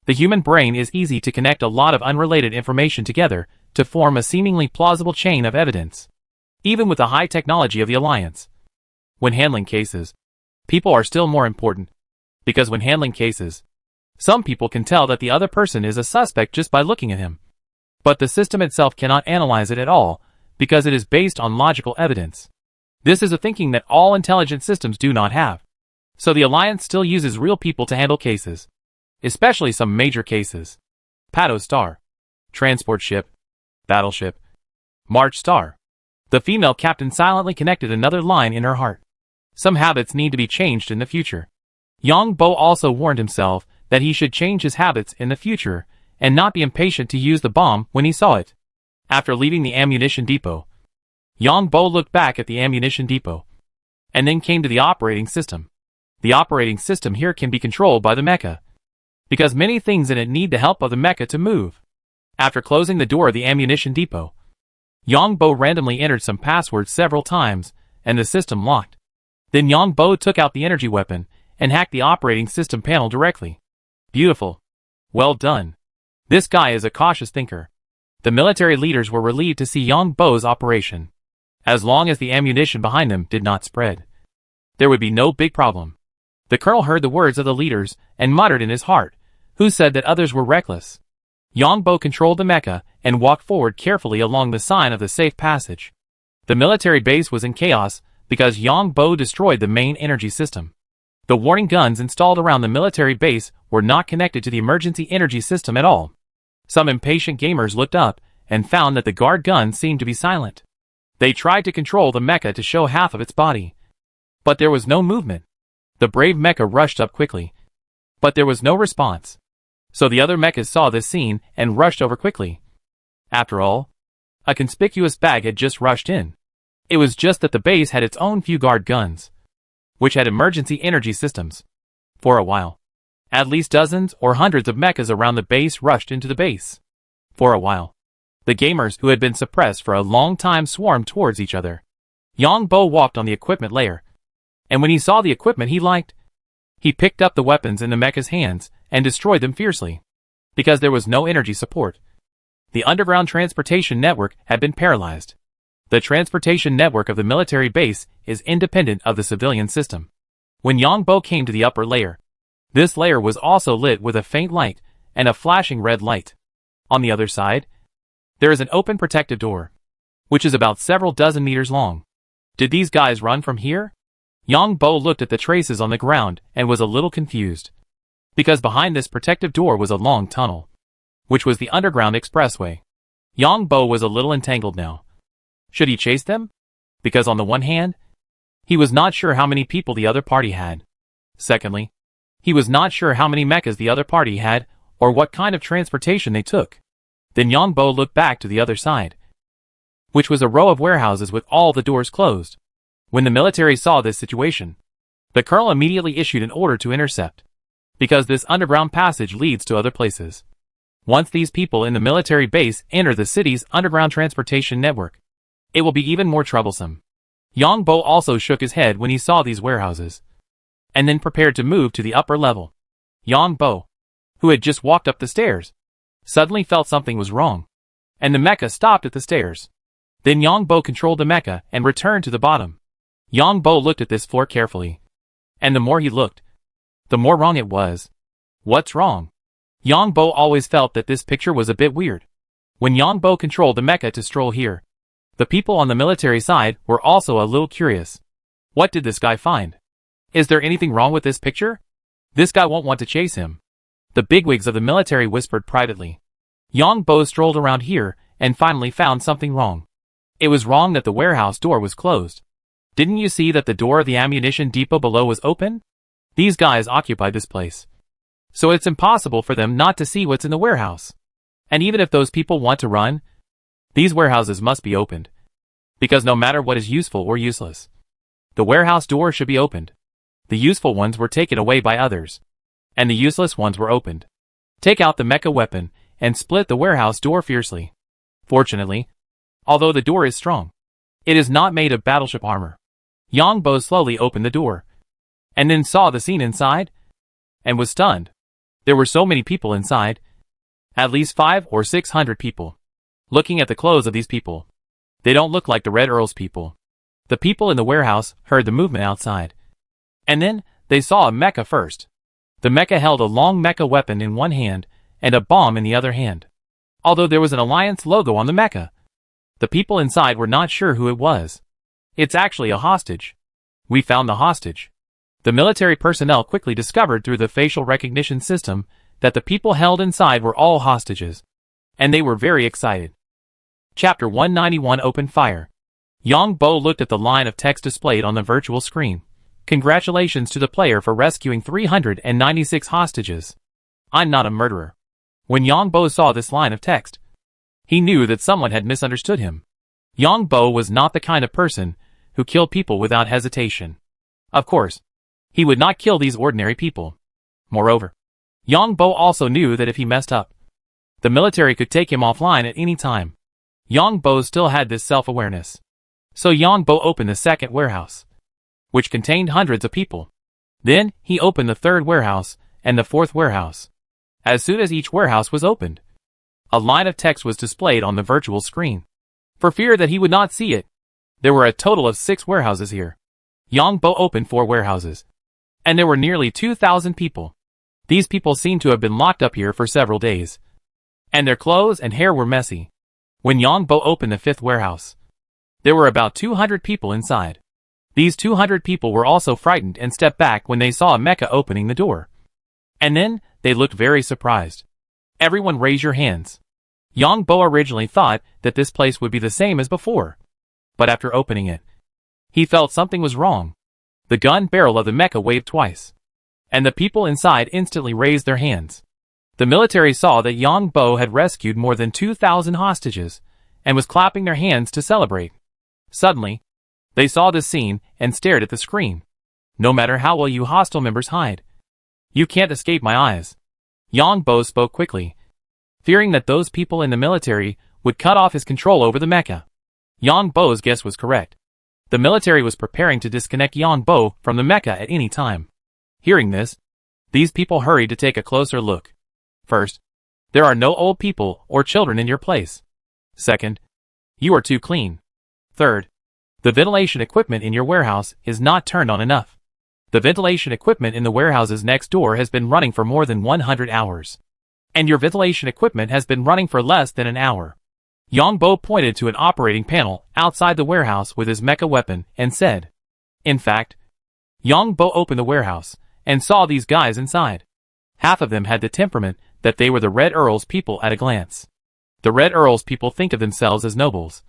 The human brain is easy to connect a lot of unrelated information together to form a seemingly plausible chain of evidence, even with the high technology of the Alliance. When handling cases, people are still more important, because when handling cases, some people can tell that the other person is a suspect just by looking at him. But the system itself cannot analyze it at all, because it is based on logical evidence. This is a thinking that all intelligent systems do not have. So the Alliance still uses real people to handle cases, especially some major cases. Pato Star, Transport Ship, Battleship, March Star. The female captain silently connected another line in her heart. Some habits need to be changed in the future. Yang Bo also warned himself that he should change his habits in the future and not be impatient to use the bomb when he saw it. After leaving the ammunition depot, Yang Bo looked back at the ammunition depot and then came to the operating system. The operating system here can be controlled by the mecha, because many things in it need the help of the mecha to move. After closing the door of the ammunition depot, Yang Bo randomly entered some passwords several times, and the system locked. Then Yang Bo took out the energy weapon and hacked the operating system panel directly. Beautiful. Well done. This guy is a cautious thinker. The military leaders were relieved to see Yang Bo's operation. As long as the ammunition behind them did not spread, there would be no big problem. The colonel heard the words of the leaders and muttered in his heart, who said that others were reckless. Yang Bo controlled the mecha and walked forward carefully along the sign of the safe passage. The military base was in chaos because Yang Bo destroyed the main energy system. The warning guns installed around the military base were not connected to the emergency energy system at all. Some impatient gamers looked up and found that the guard guns seemed to be silent. They tried to control the mecha to show half of its body, but there was no movement. The brave mecha rushed up quickly, but there was no response. So the other mechas saw this scene and rushed over quickly. After all, a conspicuous bag had just rushed in. It was just that the base had its own few guard guns, which had emergency energy systems. For a while, at least dozens or hundreds of mechas around the base rushed into the base. For a while, the gamers who had been suppressed for a long time swarmed towards each other. Yang Bo walked on the equipment layer, and when he saw the equipment he liked, he picked up the weapons in the mecha's hands and destroyed them fiercely. Because there was no energy support, the underground transportation network had been paralyzed. The transportation network of the military base is independent of the civilian system. When Yang Bo came to the upper layer, this layer was also lit with a faint light and a flashing red light. On the other side, there is an open protective door, which is about several dozen meters long. Did these guys run from here? Yang Bo looked at the traces on the ground and was a little confused, because behind this protective door was a long tunnel, which was the underground expressway. Yang Bo was a little entangled now. Should he chase them? Because on the one hand, he was not sure how many people the other party had. Secondly, he was not sure how many mechas the other party had or what kind of transportation they took. Then Yang Bo looked back to the other side, which was a row of warehouses with all the doors closed. When the military saw this situation, the colonel immediately issued an order to intercept, because this underground passage leads to other places. Once these people in the military base enter the city's underground transportation network, it will be even more troublesome. Yang Bo also shook his head when he saw these warehouses, and then prepared to move to the upper level. Yang Bo, who had just walked up the stairs, suddenly felt something was wrong, and the mecha stopped at the stairs. Then Yang Bo controlled the mecha and returned to the bottom. Yang Bo looked at this floor carefully, and the more he looked, the more wrong it was. What's wrong? Yang Bo always felt that this picture was a bit weird. When Yang Bo controlled the mecha to stroll here, the people on the military side were also a little curious. What did this guy find? Is there anything wrong with this picture? This guy won't want to chase him. The bigwigs of the military whispered privately. Yang Bo strolled around here and finally found something wrong. It was wrong that the warehouse door was closed. Didn't you see that the door of the ammunition depot below was open? These guys occupied this place. So it's impossible for them not to see what's in the warehouse. And even if those people want to run, these warehouses must be opened. Because no matter what is useful or useless, the warehouse door should be opened. The useful ones were taken away by others, and the useless ones were opened. Take out the mecha weapon and split the warehouse door fiercely. Fortunately, although the door is strong, it is not made of battleship armor. Yongbo slowly opened the door, and then saw the scene inside, and was stunned. There were so many people inside, at least 500 or 600 people. Looking at the clothes of these people, they don't look like the Red Earl's people. The people in the warehouse heard the movement outside, and then they saw a mecha first. The mecha held a long mecha weapon in one hand and a bomb in the other hand. Although there was an Alliance logo on the mecha, the people inside were not sure who it was. It's actually a hostage. We found the hostage. The military personnel quickly discovered through the facial recognition system that the people held inside were all hostages, and they were very excited. Chapter 191 Open Fire. Yongbo looked at the line of text displayed on the virtual screen. Congratulations to the player for rescuing 396 hostages. I'm not a murderer. When Yongbo saw this line of text, he knew that someone had misunderstood him. Yongbo was not the kind of person who killed people without hesitation. Of course, he would not kill these ordinary people. Moreover, Yongbo also knew that if he messed up, the military could take him offline at any time. Yongbo still had this self-awareness. So Yongbo opened the second warehouse, which contained hundreds of people. Then he opened the third warehouse and the fourth warehouse. As soon as each warehouse was opened, a line of text was displayed on the virtual screen. For fear that he would not see it, there were a total of 6 warehouses here. Yongbo opened 4 warehouses, and there were nearly 2,000 people. These people seemed to have been locked up here for several days, and their clothes and hair were messy. When Yongbo opened the 5th warehouse, there were about 200 people inside. These 200 people were also frightened and stepped back when they saw a mecha opening the door. And then, they looked very surprised. Everyone raise your hands. Yongbo originally thought that this place would be the same as before. But after opening it, he felt something was wrong. The gun barrel of the mecha waved twice, and the people inside instantly raised their hands. The military saw that Yongbo had rescued more than 2,000 hostages, and was clapping their hands to celebrate. Suddenly, they saw this scene and stared at the screen. No matter how well you hostile members hide, you can't escape my eyes. Yongbo spoke quickly, fearing that those people in the military would cut off his control over the mecha. Yongbo's guess was correct. The military was preparing to disconnect Yongbo from the mecha at any time. Hearing this, these people hurried to take a closer look. First, there are no old people or children in your place. Second, you are too clean. Third, the ventilation equipment in your warehouse is not turned on enough. The ventilation equipment in the warehouses next door has been running for more than 100 hours. And your ventilation equipment has been running for less than an hour. Yongbo pointed to an operating panel outside the warehouse with his mecha weapon and said. In fact, Yongbo opened the warehouse and saw these guys inside. Half of them had the temperament that they were the Red Earl's people at a glance. The Red Earl's people think of themselves as nobles.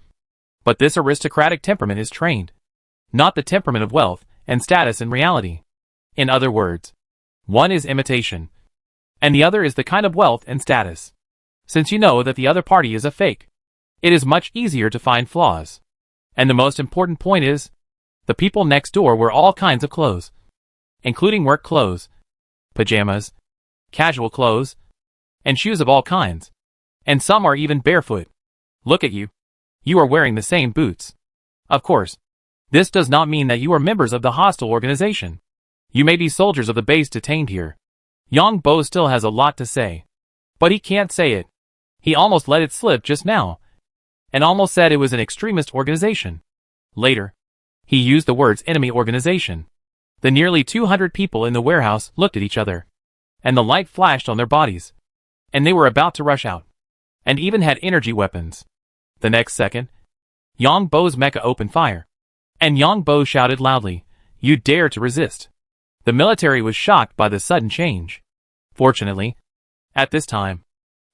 But this aristocratic temperament is trained, not the temperament of wealth and status in reality. In other words, one is imitation, and the other is the kind of wealth and status. Since you know that the other party is a fake, it is much easier to find flaws. And the most important point is, the people next door wear all kinds of clothes, including work clothes, pajamas, casual clothes, and shoes of all kinds. And some are even barefoot. Look at you. You are wearing the same boots. Of course, this does not mean that you are members of the hostile organization. You may be soldiers of the base detained here. Yongbo still has a lot to say, but he can't say it. He almost let it slip just now, and almost said it was an extremist organization. Later, he used the words enemy organization. The nearly 200 people in the warehouse looked at each other, and the light flashed on their bodies, and they were about to rush out, and even had energy weapons. The next second, Yongbo's mecha opened fire, and Yongbo shouted loudly, "You dare to resist!" The military was shocked by the sudden change. Fortunately, at this time,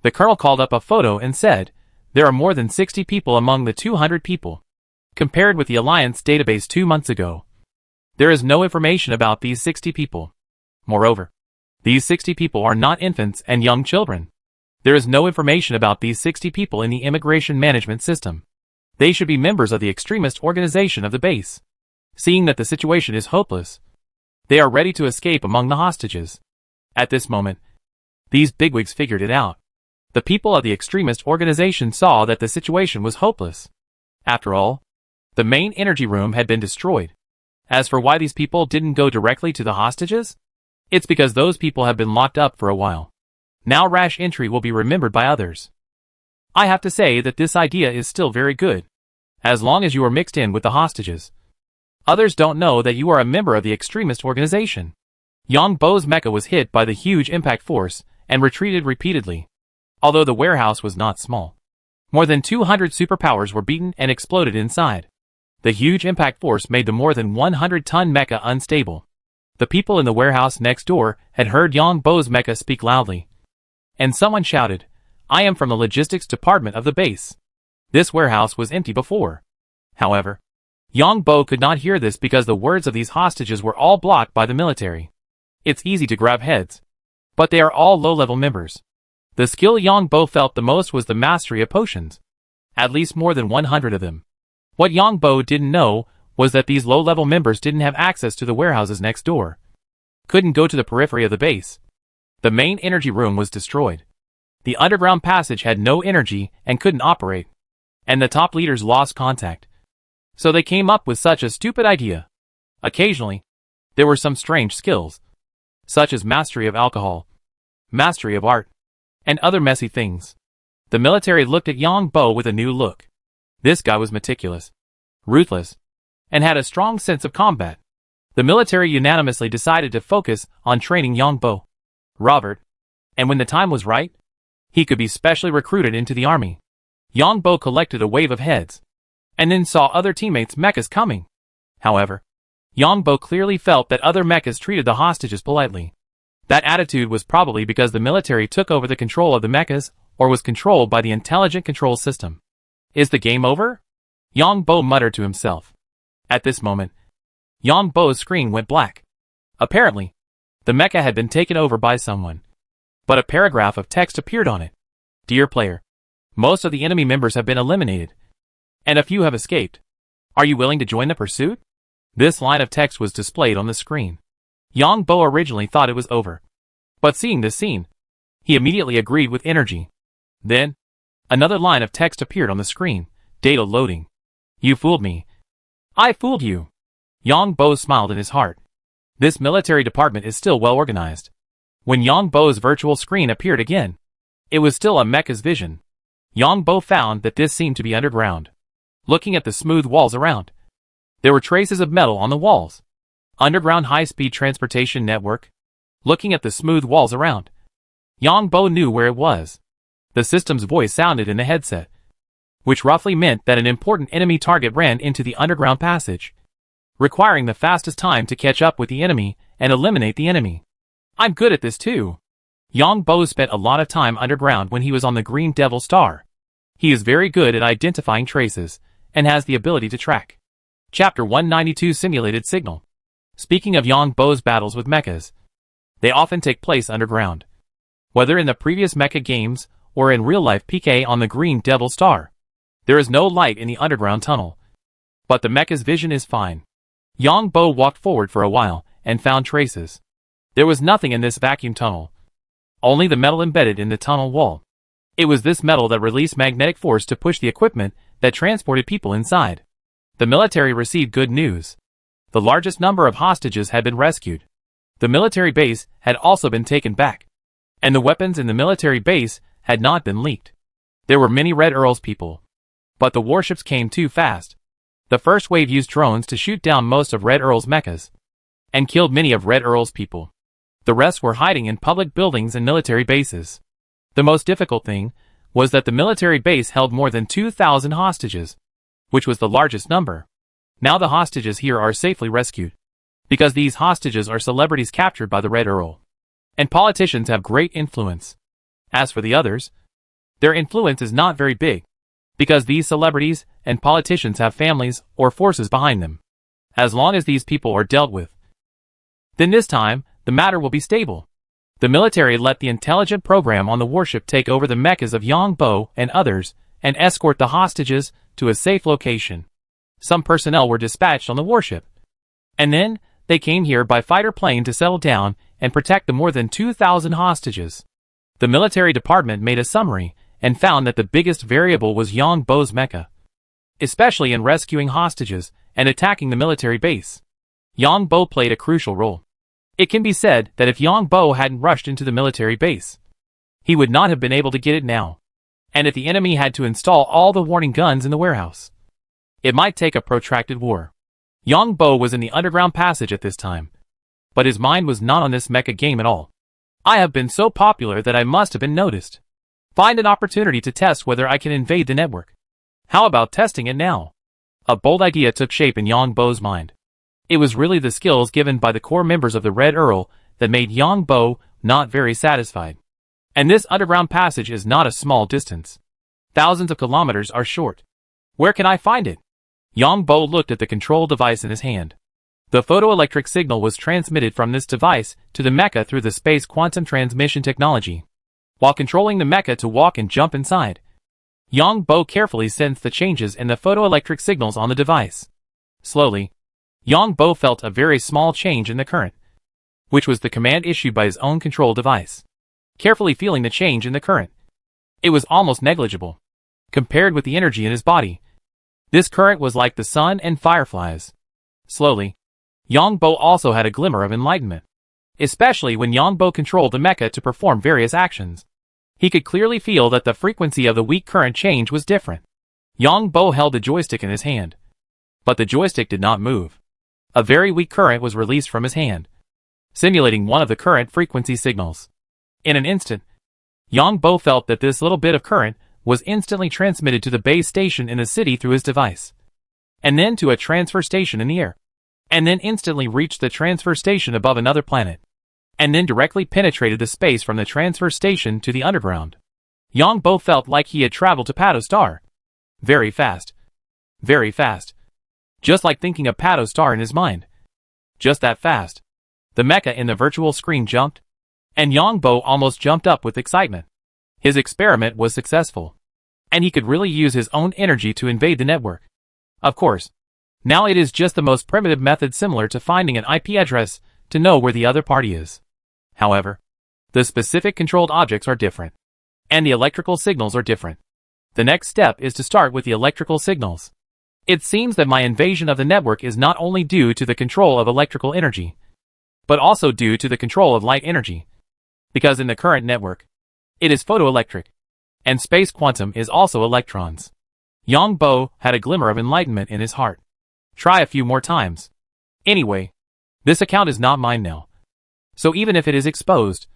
the colonel called up a photo and said, there are more than 60 people among the 200 people. compared with the Alliance database 2 months ago. There is no information about these 60 people. Moreover, these 60 people are not infants and young children. There is no information about these 60 people in the immigration management system. They should be members of the extremist organization of the base. Seeing that the situation is hopeless, they are ready to escape among the hostages. At this moment, these bigwigs figured it out. The people of the extremist organization saw that the situation was hopeless. After all, the main energy room had been destroyed. As for why these people didn't go directly to the hostages, it's because those people have been locked up for a while. Now rash entry will be remembered by others. I have to say that this idea is still very good, as long as you are mixed in with the hostages. Others don't know that you are a member of the extremist organization. Yang Bo's mecha was hit by the huge impact force and retreated repeatedly. Although the warehouse was not small, more than 200 superpowers were beaten and exploded inside. The huge impact force made the more than 100-ton mecha unstable. The people in the warehouse next door had heard Yang Bo's mecha speak loudly. And someone shouted, "I am from the logistics department of the base." This warehouse was empty before. However, Yang Bo could not hear this because the words of these hostages were all blocked by the military. It's easy to grab heads, but they are all low-level members. The skill Yang Bo felt the most was the mastery of potions. At least more than 100 of them. What Yang Bo didn't know was that these low-level members didn't have access to the warehouses next door. Couldn't go to the periphery of the base. The main energy room was destroyed. The underground passage had no energy and couldn't operate. And the top leaders lost contact. So they came up with such a stupid idea. Occasionally, there were some strange skills, such as mastery of alcohol, mastery of art, and other messy things. The military looked at Yang Bo with a new look. This guy was meticulous, ruthless, and had a strong sense of combat. The military unanimously decided to focus on training Yang Bo. Robert, and when the time was right, he could be specially recruited into the army. Yang Bo collected a wave of heads, and then saw other teammates' mechas coming. However, Yang Bo clearly felt that other mechas treated the hostages politely. That attitude was probably because the military took over the control of the mechas, or was controlled by the intelligent control system. Is the game over? Yang Bo muttered to himself. At this moment, Yang Bo's screen went black. Apparently, the mecha had been taken over by someone. But a paragraph of text appeared on it. Dear player, most of the enemy members have been eliminated, and a few have escaped. Are you willing to join the pursuit? This line of text was displayed on the screen. Yang Bo originally thought it was over. But seeing this scene, he immediately agreed with energy. Then, another line of text appeared on the screen. Data loading. You fooled me. I fooled you. Yang Bo smiled in his heart. This military department is still well organized. When Yang Bo's virtual screen appeared again, it was still a mecha's vision. Yang Bo found that this seemed to be underground. Looking at the smooth walls around, there were traces of metal on the walls. Underground high-speed transportation network. Looking at the smooth walls around, Yang Bo knew where it was. The system's voice sounded in the headset, which roughly meant that an important enemy target ran into the underground passage, requiring the fastest time to catch up with the enemy and eliminate the enemy. I'm good at this too. Yang Bo spent a lot of time underground when he was on the Green Devil Star. He is very good at identifying traces, and has the ability to track. Chapter 192 Simulated Signal. Speaking of Yang Bo's battles with mechas, they often take place underground. Whether in the previous mecha games, or in real-life PK on the Green Devil Star, there is no light in the underground tunnel. But the mecha's vision is fine. Yang Bo walked forward for a while, and found traces. There was nothing in this vacuum tunnel. Only the metal embedded in the tunnel wall. It was this metal that released magnetic force to push the equipment that transported people inside. The military received good news. The largest number of hostages had been rescued. The military base had also been taken back. And the weapons in the military base had not been leaked. There were many Red Earl's people. But the warships came too fast. The first wave used drones to shoot down most of Red Earl's mechas, and killed many of Red Earl's people. The rest were hiding in public buildings and military bases. The most difficult thing was that the military base held more than 2,000 hostages, which was the largest number. Now the hostages here are safely rescued, because these hostages are celebrities captured by the Red Earl. And politicians have great influence. As for the others, their influence is not very big. because these celebrities and politicians have families or forces behind them. As long as these people are dealt with, then this time, the matter will be stable. The military let the intelligent program on the warship take over the mechas of Yongbo and others and escort the hostages to a safe location. Some personnel were dispatched on the warship. And then, they came here by fighter plane to settle down and protect the more than 2,000 hostages. The military department made a summary and found that the biggest variable was Yongbo's mecha, especially in rescuing hostages and attacking the military base. Yongbo played a crucial role. It can be said that if Yongbo hadn't rushed into the military base, he would not have been able to get it now. And if the enemy had to install all the warning guns in the warehouse, it might take a protracted war. Yongbo was in the underground passage at this time, but his mind was not on this mecha game at all. I have been so popular that I must have been noticed. Find an opportunity to test whether I can invade the network. How about testing it now? A bold idea took shape in Yongbo's mind. It was really the skills given by the core members of the Red Earl that made Yongbo not very satisfied. And this underground passage is not a small distance. Thousands of kilometers are short. Where can I find it? Yongbo looked at the control device in his hand. The photoelectric signal was transmitted from this device to the mecha through the space quantum transmission technology. While controlling the mecha to walk and jump inside, Yongbo carefully sensed the changes in the photoelectric signals on the device. Slowly, Yongbo felt a very small change in the current, which was the command issued by his own control device. Carefully feeling the change in the current, it was almost negligible. Compared with the energy in his body, this current was like the sun and fireflies. Slowly, Yongbo also had a glimmer of enlightenment. Especially when Yongbo controlled the mecha to perform various actions. He could clearly feel that the frequency of the weak current change was different. Yongbo held the joystick in his hand, but the joystick did not move. A very weak current was released from his hand, simulating one of the current frequency signals. In an instant, Yongbo felt that this little bit of current was instantly transmitted to the base station in the city through his device, and then to a transfer station in the air, and then instantly reached the transfer station above another planet, and then directly penetrated the space from the transfer station to the underground. Yongbo felt like he had traveled to Pato Star. Very fast. Very fast. Just like thinking of Pato Star in his mind. Just that fast. The mecha in the virtual screen jumped, and Yongbo almost jumped up with excitement. His experiment was successful, and he could really use his own energy to invade the network. Of course, now it is just the most primitive method similar to finding an IP address to know where the other party is. However, the specific controlled objects are different, and the electrical signals are different. The next step is to start with the electrical signals. It seems that my invasion of the network is not only due to the control of electrical energy, but also due to the control of light energy. Because in the current network, it is photoelectric, and space quantum is also electrons. Yongbo had a glimmer of enlightenment in his heart. Try a few more times. Anyway, this account is not mine now. So even if it is exposed,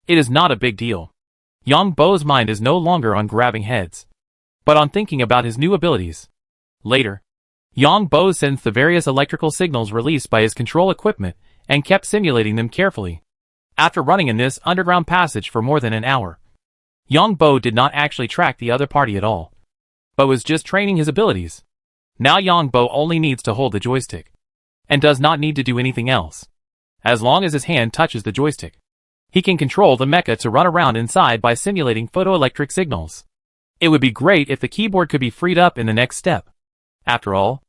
it is not a big deal. Yongbo's mind is no longer on grabbing heads, but on thinking about his new abilities. Later, Yongbo sensed the various electrical signals released by his control equipment and kept simulating them carefully. After running in this underground passage for more than an hour, Yongbo did not actually track the other party at all, but was just training his abilities. Now Yongbo only needs to hold the joystick, and does not need to do anything else. As long as his hand touches the joystick, he can control the mecha to run around inside by simulating photoelectric signals. It would be great if the keyboard could be freed up in the next step. After all,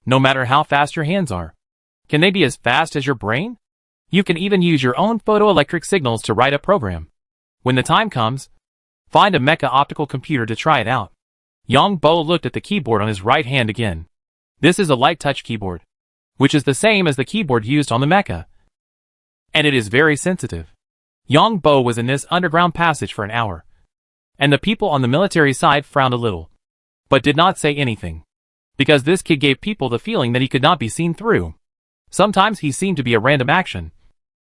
no matter how fast your hands are, can they be as fast as your brain? You can even use your own photoelectric signals to write a program. When the time comes, find a mecha optical computer to try it out. Yongbo looked at the keyboard on his right hand again. This is a light touch keyboard, which is the same as the keyboard used on the mecha, and it is very sensitive. Yongbo was in this underground passage for an hour, and the people on the military side frowned a little, but did not say anything, because this kid gave people the feeling that he could not be seen through. Sometimes he seemed to be a random action,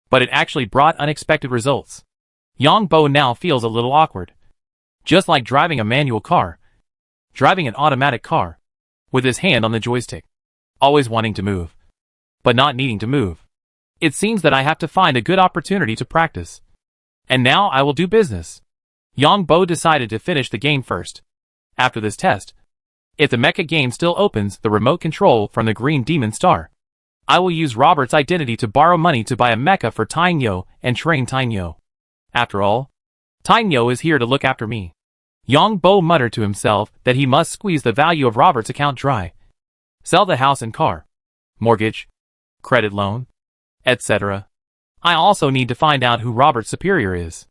but it actually brought unexpected results. Yongbo now feels a little awkward. Just like driving a manual car, driving an automatic car, with his hand on the joystick, always wanting to move, but not needing to move. It seems that I have to find a good opportunity to practice. And now I will do business. Yongbo decided to finish the game first, After this test, if the mecha game still opens the remote control from the green demon star, I will use Robert's identity to borrow money to buy a mecha for Tainyo and train Tainyo. After all, Tainyo is here to look after me. Yang Bo muttered to himself that he must squeeze the value of Robert's account dry. Sell the house and car, mortgage, credit loan, etc. I also need to find out who Robert's superior is.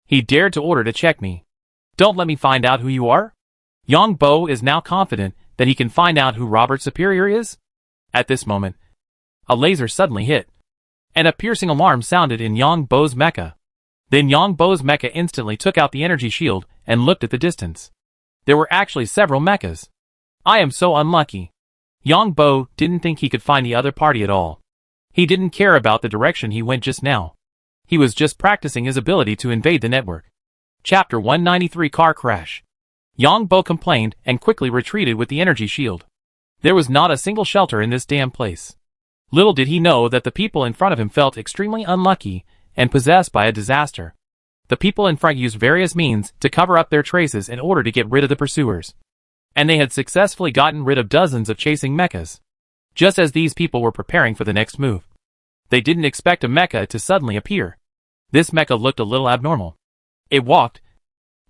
He dared to order to check me. Don't let me find out who you are? Yang Bo is now confident that he can find out who Robert's superior is. At this moment, a laser suddenly hit, and a piercing alarm sounded in Yang Bo's mecha. Then Yang Bo's mecha instantly took out the energy shield and looked at the distance. There were actually several mechas. I am so unlucky. Yang Bo didn't think he could find the other party at all. He didn't care about the direction he went just now. He was just practicing his ability to invade the network. Chapter 193 Car Crash. Yang Bo complained and quickly retreated with the energy shield. There was not a single shelter in this damn place. Little did he know that the people in front of him felt extremely unlucky and possessed by a disaster. The people in front used various means to cover up their traces in order to get rid of the pursuers. And they had successfully gotten rid of dozens of chasing mechas. Just as these people were preparing for the next move, they didn't expect a mecha to suddenly appear. This mecha looked a little abnormal. It walked,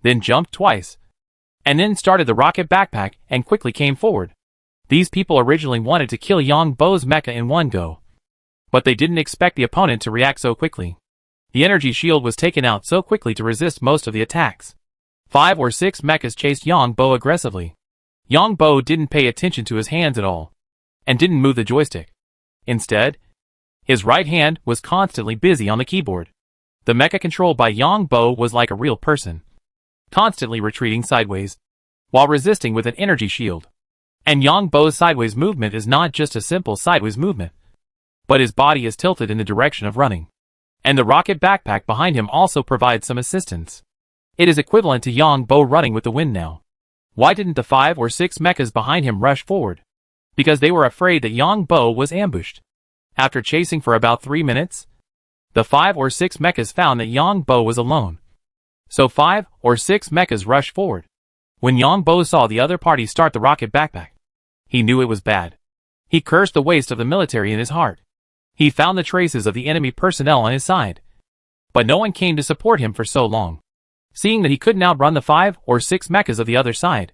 then jumped twice, and then started the rocket backpack and quickly came forward. These people originally wanted to kill Yang Bo's mecha in one go, but they didn't expect the opponent to react so quickly. The energy shield was taken out so quickly to resist most of the attacks. 5 or 6 mechas chased Yang Bo aggressively. Yang Bo didn't pay attention to his hands at all, and didn't move the joystick. Instead, his right hand was constantly busy on the keyboard. The mecha controlled by Yang Bo was like a real person, constantly retreating sideways, while resisting with an energy shield. And Yang Bo's sideways movement is not just a simple sideways movement, but his body is tilted in the direction of running. And the rocket backpack behind him also provides some assistance. It is equivalent to Yang Bo running with the wind now. Why didn't the 5 or 6 mechas behind him rush forward? Because they were afraid that Yang Bo was ambushed. After chasing for about 3 minutes, the 5 or 6 mechas found that Yang Bo was alone. So 5 or 6 mechas rushed forward. When Yang Bo saw the other party start the rocket backpack, he knew it was bad. He cursed the waste of the military in his heart. He found the traces of the enemy personnel on his side, but no one came to support him for so long. Seeing that he couldn't outrun the 5 or 6 mechas of the other side,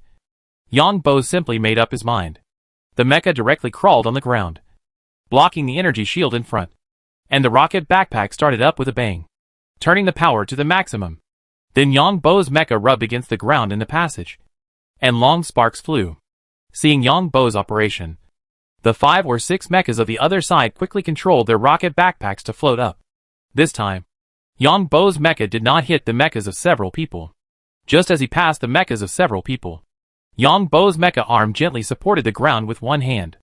Yang Bo simply made up his mind. The mecha directly crawled on the ground, blocking the energy shield in front, and the rocket backpack started up with a bang, turning the power to the maximum. Then Yang Bo's mecha rubbed against the ground in the passage, and long sparks flew. Seeing Yang Bo's operation, the 5 or 6 mechas of the other side quickly controlled their rocket backpacks to float up. This time, Yang Bo's mecha did not hit the mechas of several people. Just as he passed the mechas of several people, Yang Bo's mecha arm gently supported the ground with one hand.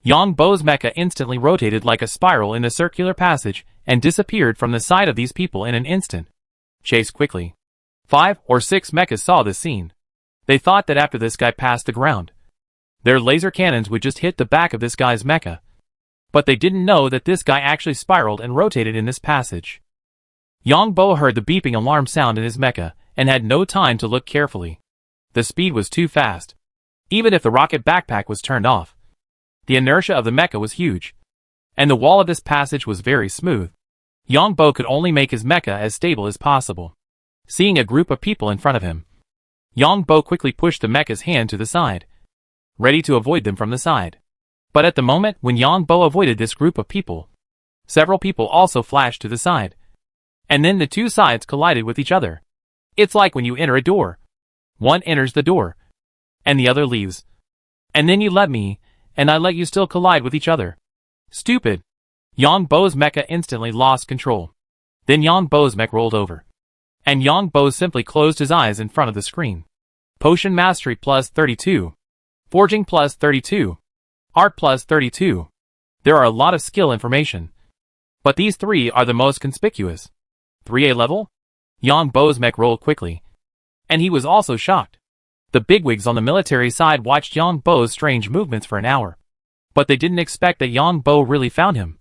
Yang Bo's mecha instantly rotated like a spiral in the circular passage and disappeared from the sight of these people in an instant. Chase quickly. 5 or 6 mechas saw this scene. They thought that after this guy passed the ground, their laser cannons would just hit the back of this guy's mecha. But they didn't know that this guy actually spiraled and rotated in this passage. Yang Bo heard the beeping alarm sound in his mecha and had no time to look carefully. The speed was too fast. Even if the rocket backpack was turned off, the inertia of the mecha was huge, and the wall of this passage was very smooth. Yang Bo could only make his mecha as stable as possible. Seeing a group of people in front of him, Yang Bo quickly pushed the mecha's hand to the side, ready to avoid them from the side. But at the moment when Yang Bo avoided this group of people, several people also flashed to the side. And then the two sides collided with each other. It's like when you enter a door. One enters the door, and the other leaves. And then you let me, and I let you still collide with each other. Stupid. Yang Bo's mecha instantly lost control. Then Yang Bo's mech rolled over, and Yang Bo simply closed his eyes in front of the screen. Potion Mastery plus 32. Forging plus 32. Art plus 32. There are a lot of skill information, but these 3 are the most conspicuous. 3A level? Yang Bo's mech rolled quickly, and he was also shocked. The bigwigs on the military side watched Yang Bo's strange movements for an hour, but they didn't expect that Yang Bo really found him.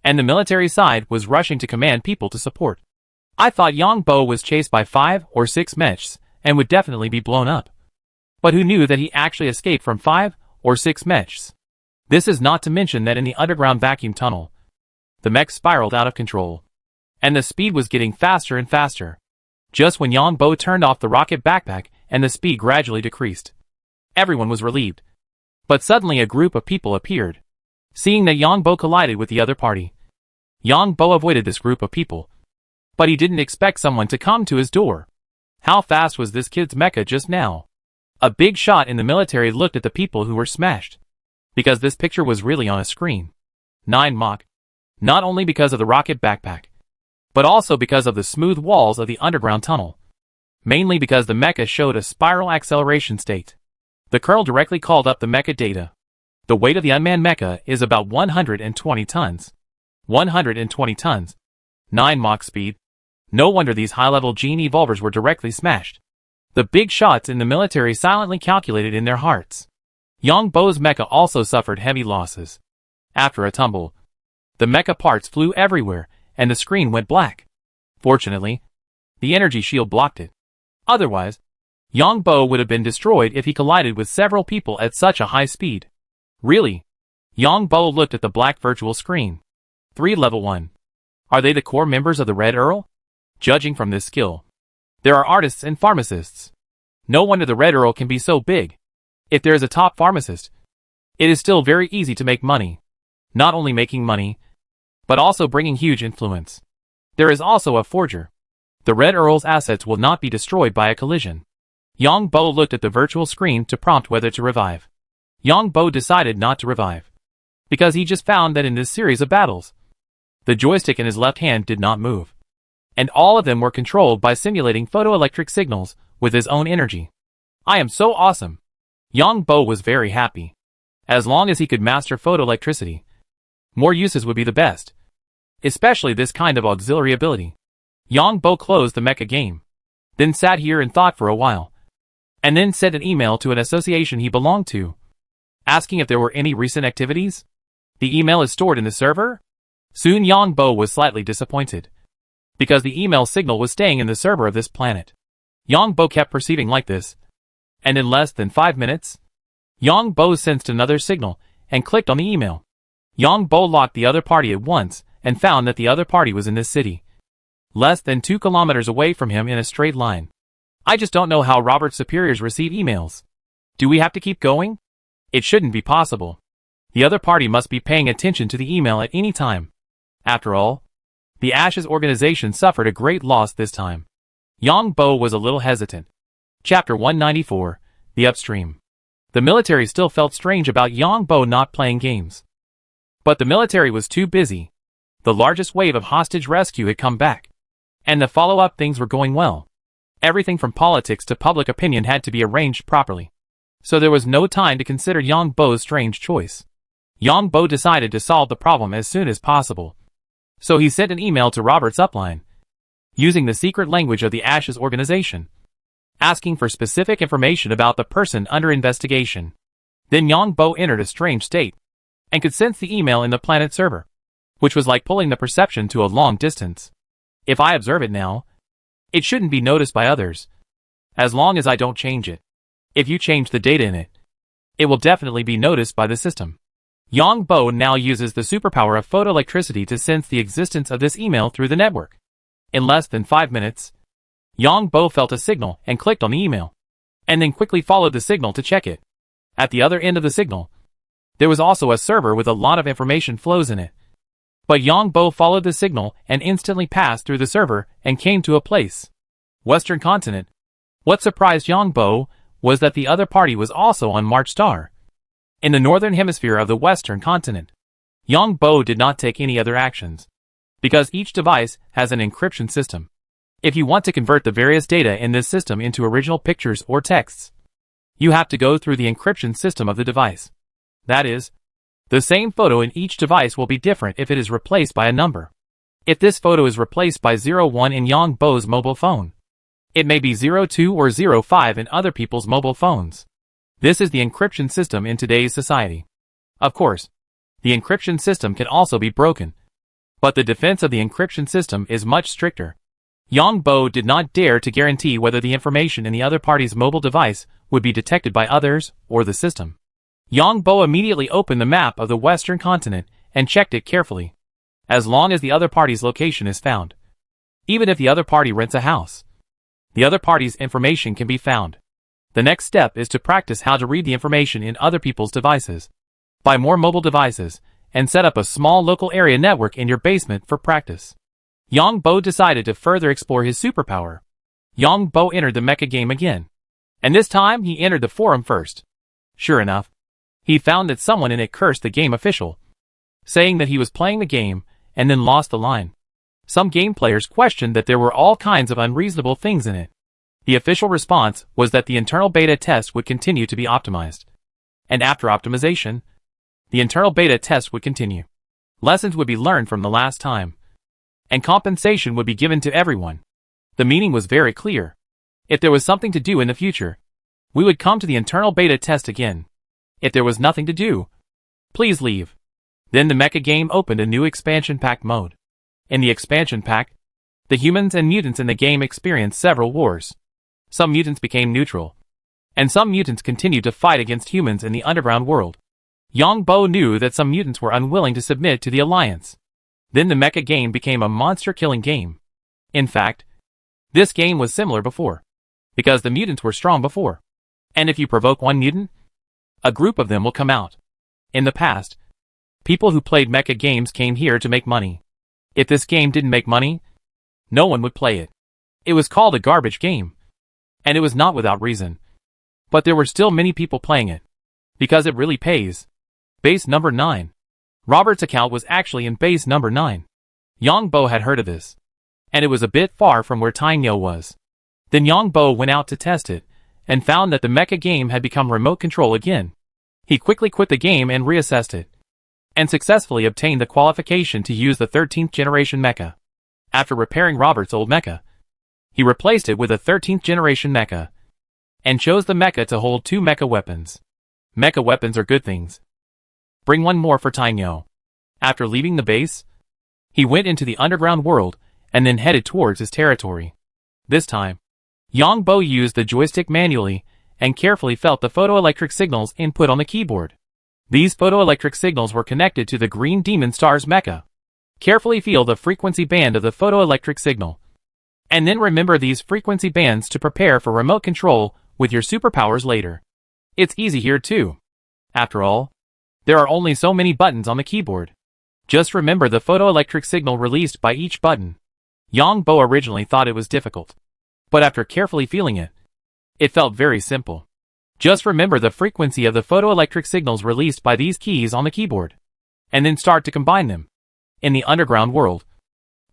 And the military side was rushing to command people to support. I thought Yang Bo was chased by 5 or 6 mechs and would definitely be blown up. But who knew that he actually escaped from 5 or 6 mechs? This is not to mention that in the underground vacuum tunnel, the mech spiraled out of control, and the speed was getting faster and faster. Just when Yang Bo turned off the rocket backpack and the speed gradually decreased, everyone was relieved. But suddenly a group of people appeared. Seeing that Yang Bo collided with the other party, Yang Bo avoided this group of people. But he didn't expect someone to come to his door. How fast was this kid's mecha just now? A big shot in the military looked at the people who were smashed, because this picture was really on a screen. 9 Mach. Not only because of the rocket backpack, but also because of the smooth walls of the underground tunnel. Mainly because the mecha showed a spiral acceleration state. The Colonel directly called up the mecha data. The weight of the unmanned mecha is about 120 tons. 120 tons. 9 Mach speed. No wonder these high-level gene evolvers were directly smashed. The big shots in the military silently calculated in their hearts. Yang Bo's mecha also suffered heavy losses. After a tumble, the mecha parts flew everywhere, and the screen went black. Fortunately, the energy shield blocked it. Otherwise, Yang Bo would have been destroyed if he collided with several people at such a high speed. Really? Yang Bo looked at the black virtual screen. 3 Level 1. Are they the core members of the Red Earl? Judging from this skill, there are artists and pharmacists. No wonder the Red Earl can be so big. If there is a top pharmacist, it is still very easy to make money. Not only making money, but also bringing huge influence. There is also a forger. The Red Earl's assets will not be destroyed by a collision. Yang Bo looked at the virtual screen to prompt whether to revive. Yang Bo decided not to revive, because he just found that in this series of battles, the joystick in his left hand did not move, and all of them were controlled by simulating photoelectric signals with his own energy. I am so awesome. Yang Bo was very happy. As long as he could master photoelectricity, more uses would be the best, especially this kind of auxiliary ability. Yang Bo closed the mecha game, then sat here and thought for a while, and then sent an email to an association he belonged to, asking if there were any recent activities. The email is stored in the server? Soon Yang Bo was slightly disappointed, because the email signal was staying in the server of this planet. Yang Bo kept perceiving like this, and in less than 5 minutes, Yang Bo sensed another signal and clicked on the email. Yang Bo locked the other party at once and found that the other party was in this city, less than 2 kilometers away from him in a straight line. I just don't know how Robert's superiors receive emails. Do we have to keep going? It shouldn't be possible. The other party must be paying attention to the email at any time. After all, the Ashes organization suffered a great loss this time. Yang Bo was a little hesitant. Chapter 194, The Upstream. The military still felt strange about Yang Bo not playing games. But the military was too busy. The largest wave of hostage rescue had come back, and the follow-up things were going well. Everything from politics to public opinion had to be arranged properly. So there was no time to consider Yang Bo's strange choice. Yang Bo decided to solve the problem as soon as possible. So he sent an email to Robert's upline, using the secret language of the Ashes organization, asking for specific information about the person under investigation. Then Yang Bo entered a strange state, and could sense the email in the planet server, which was like pulling the perception to a long distance. If I observe it now, it shouldn't be noticed by others, as long as I don't change it. If you change the data in it, it will definitely be noticed by the system. Yang Bo now uses the superpower of photoelectricity to sense the existence of this email through the network. In less than 5 minutes, Yang Bo felt a signal and clicked on the email, and then quickly followed the signal to check it. At the other end of the signal, there was also a server with a lot of information flows in it. But Yang Bo followed the signal and instantly passed through the server and came to a place. Western continent. What surprised Yang Bo was that the other party was also on March Star, in the northern hemisphere of the western continent. Yang Bo did not take any other actions, because each device has an encryption system. If you want to convert the various data in this system into original pictures or texts, you have to go through the encryption system of the device. That is, the same photo in each device will be different if it is replaced by a number. If this photo is replaced by 01 in Yang Bo's mobile phone, it may be 02 or 05 in other people's mobile phones. This is the encryption system in today's society. Of course, the encryption system can also be broken, but the defense of the encryption system is much stricter. Yang Bo did not dare to guarantee whether the information in the other party's mobile device would be detected by others or the system. Yang Bo immediately opened the map of the Western continent and checked it carefully. As long as the other party's location is found, even if the other party rents a house, the other party's information can be found. The next step is to practice how to read the information in other people's devices. Buy more mobile devices and set up a small local area network in your basement for practice. Yang Bo decided to further explore his superpower. Yang Bo entered the mecha game again. And this time he entered the forum first. Sure enough, he found that someone in it cursed the game official, saying that he was playing the game and then lost the line. Some game players questioned that there were all kinds of unreasonable things in it. The official response was that the internal beta test would continue to be optimized. And after optimization, the internal beta test would continue. Lessons would be learned from the last time, and compensation would be given to everyone. The meaning was very clear. If there was something to do in the future, we would come to the internal beta test again. If there was nothing to do, please leave. Then the mecha game opened a new expansion pack mode. In the expansion pack, the humans and mutants in the game experienced several wars. Some mutants became neutral, and some mutants continued to fight against humans in the underground world. Yang Bo knew that some mutants were unwilling to submit to the alliance. Then the mecha game became a monster-killing game. In fact, this game was similar before, because the mutants were strong before. And if you provoke one mutant, a group of them will come out. In the past, people who played mecha games came here to make money. If this game didn't make money, no one would play it. It was called a garbage game. And it was not without reason. But there were still many people playing it, because it really pays. Base number 9. Robert's account was actually in base number 9. Yang Bo had heard of this, and it was a bit far from where Tainyo was. Then Yang Bo went out to test it, and found that the mecha game had become remote control again. He quickly quit the game and reassessed it, and successfully obtained the qualification to use the 13th generation mecha. After repairing Robert's old mecha, he replaced it with a 13th generation mecha, and chose the mecha to hold 2 mecha weapons. Mecha weapons are good things. Bring one more for Tainyo. After leaving the base, he went into the underground world and then headed towards his territory. This time, Yang Bo used the joystick manually and carefully felt the photoelectric signals input on the keyboard. These photoelectric signals were connected to the Green Demon Star's mecha. Carefully feel the frequency band of the photoelectric signal, and then remember these frequency bands to prepare for remote control with your superpowers later. It's easy here too. After all, there are only so many buttons on the keyboard. Just remember the photoelectric signal released by each button. Yang Bo originally thought it was difficult, but after carefully feeling it, it felt very simple. Just remember the frequency of the photoelectric signals released by these keys on the keyboard, and then start to combine them. In the underground world,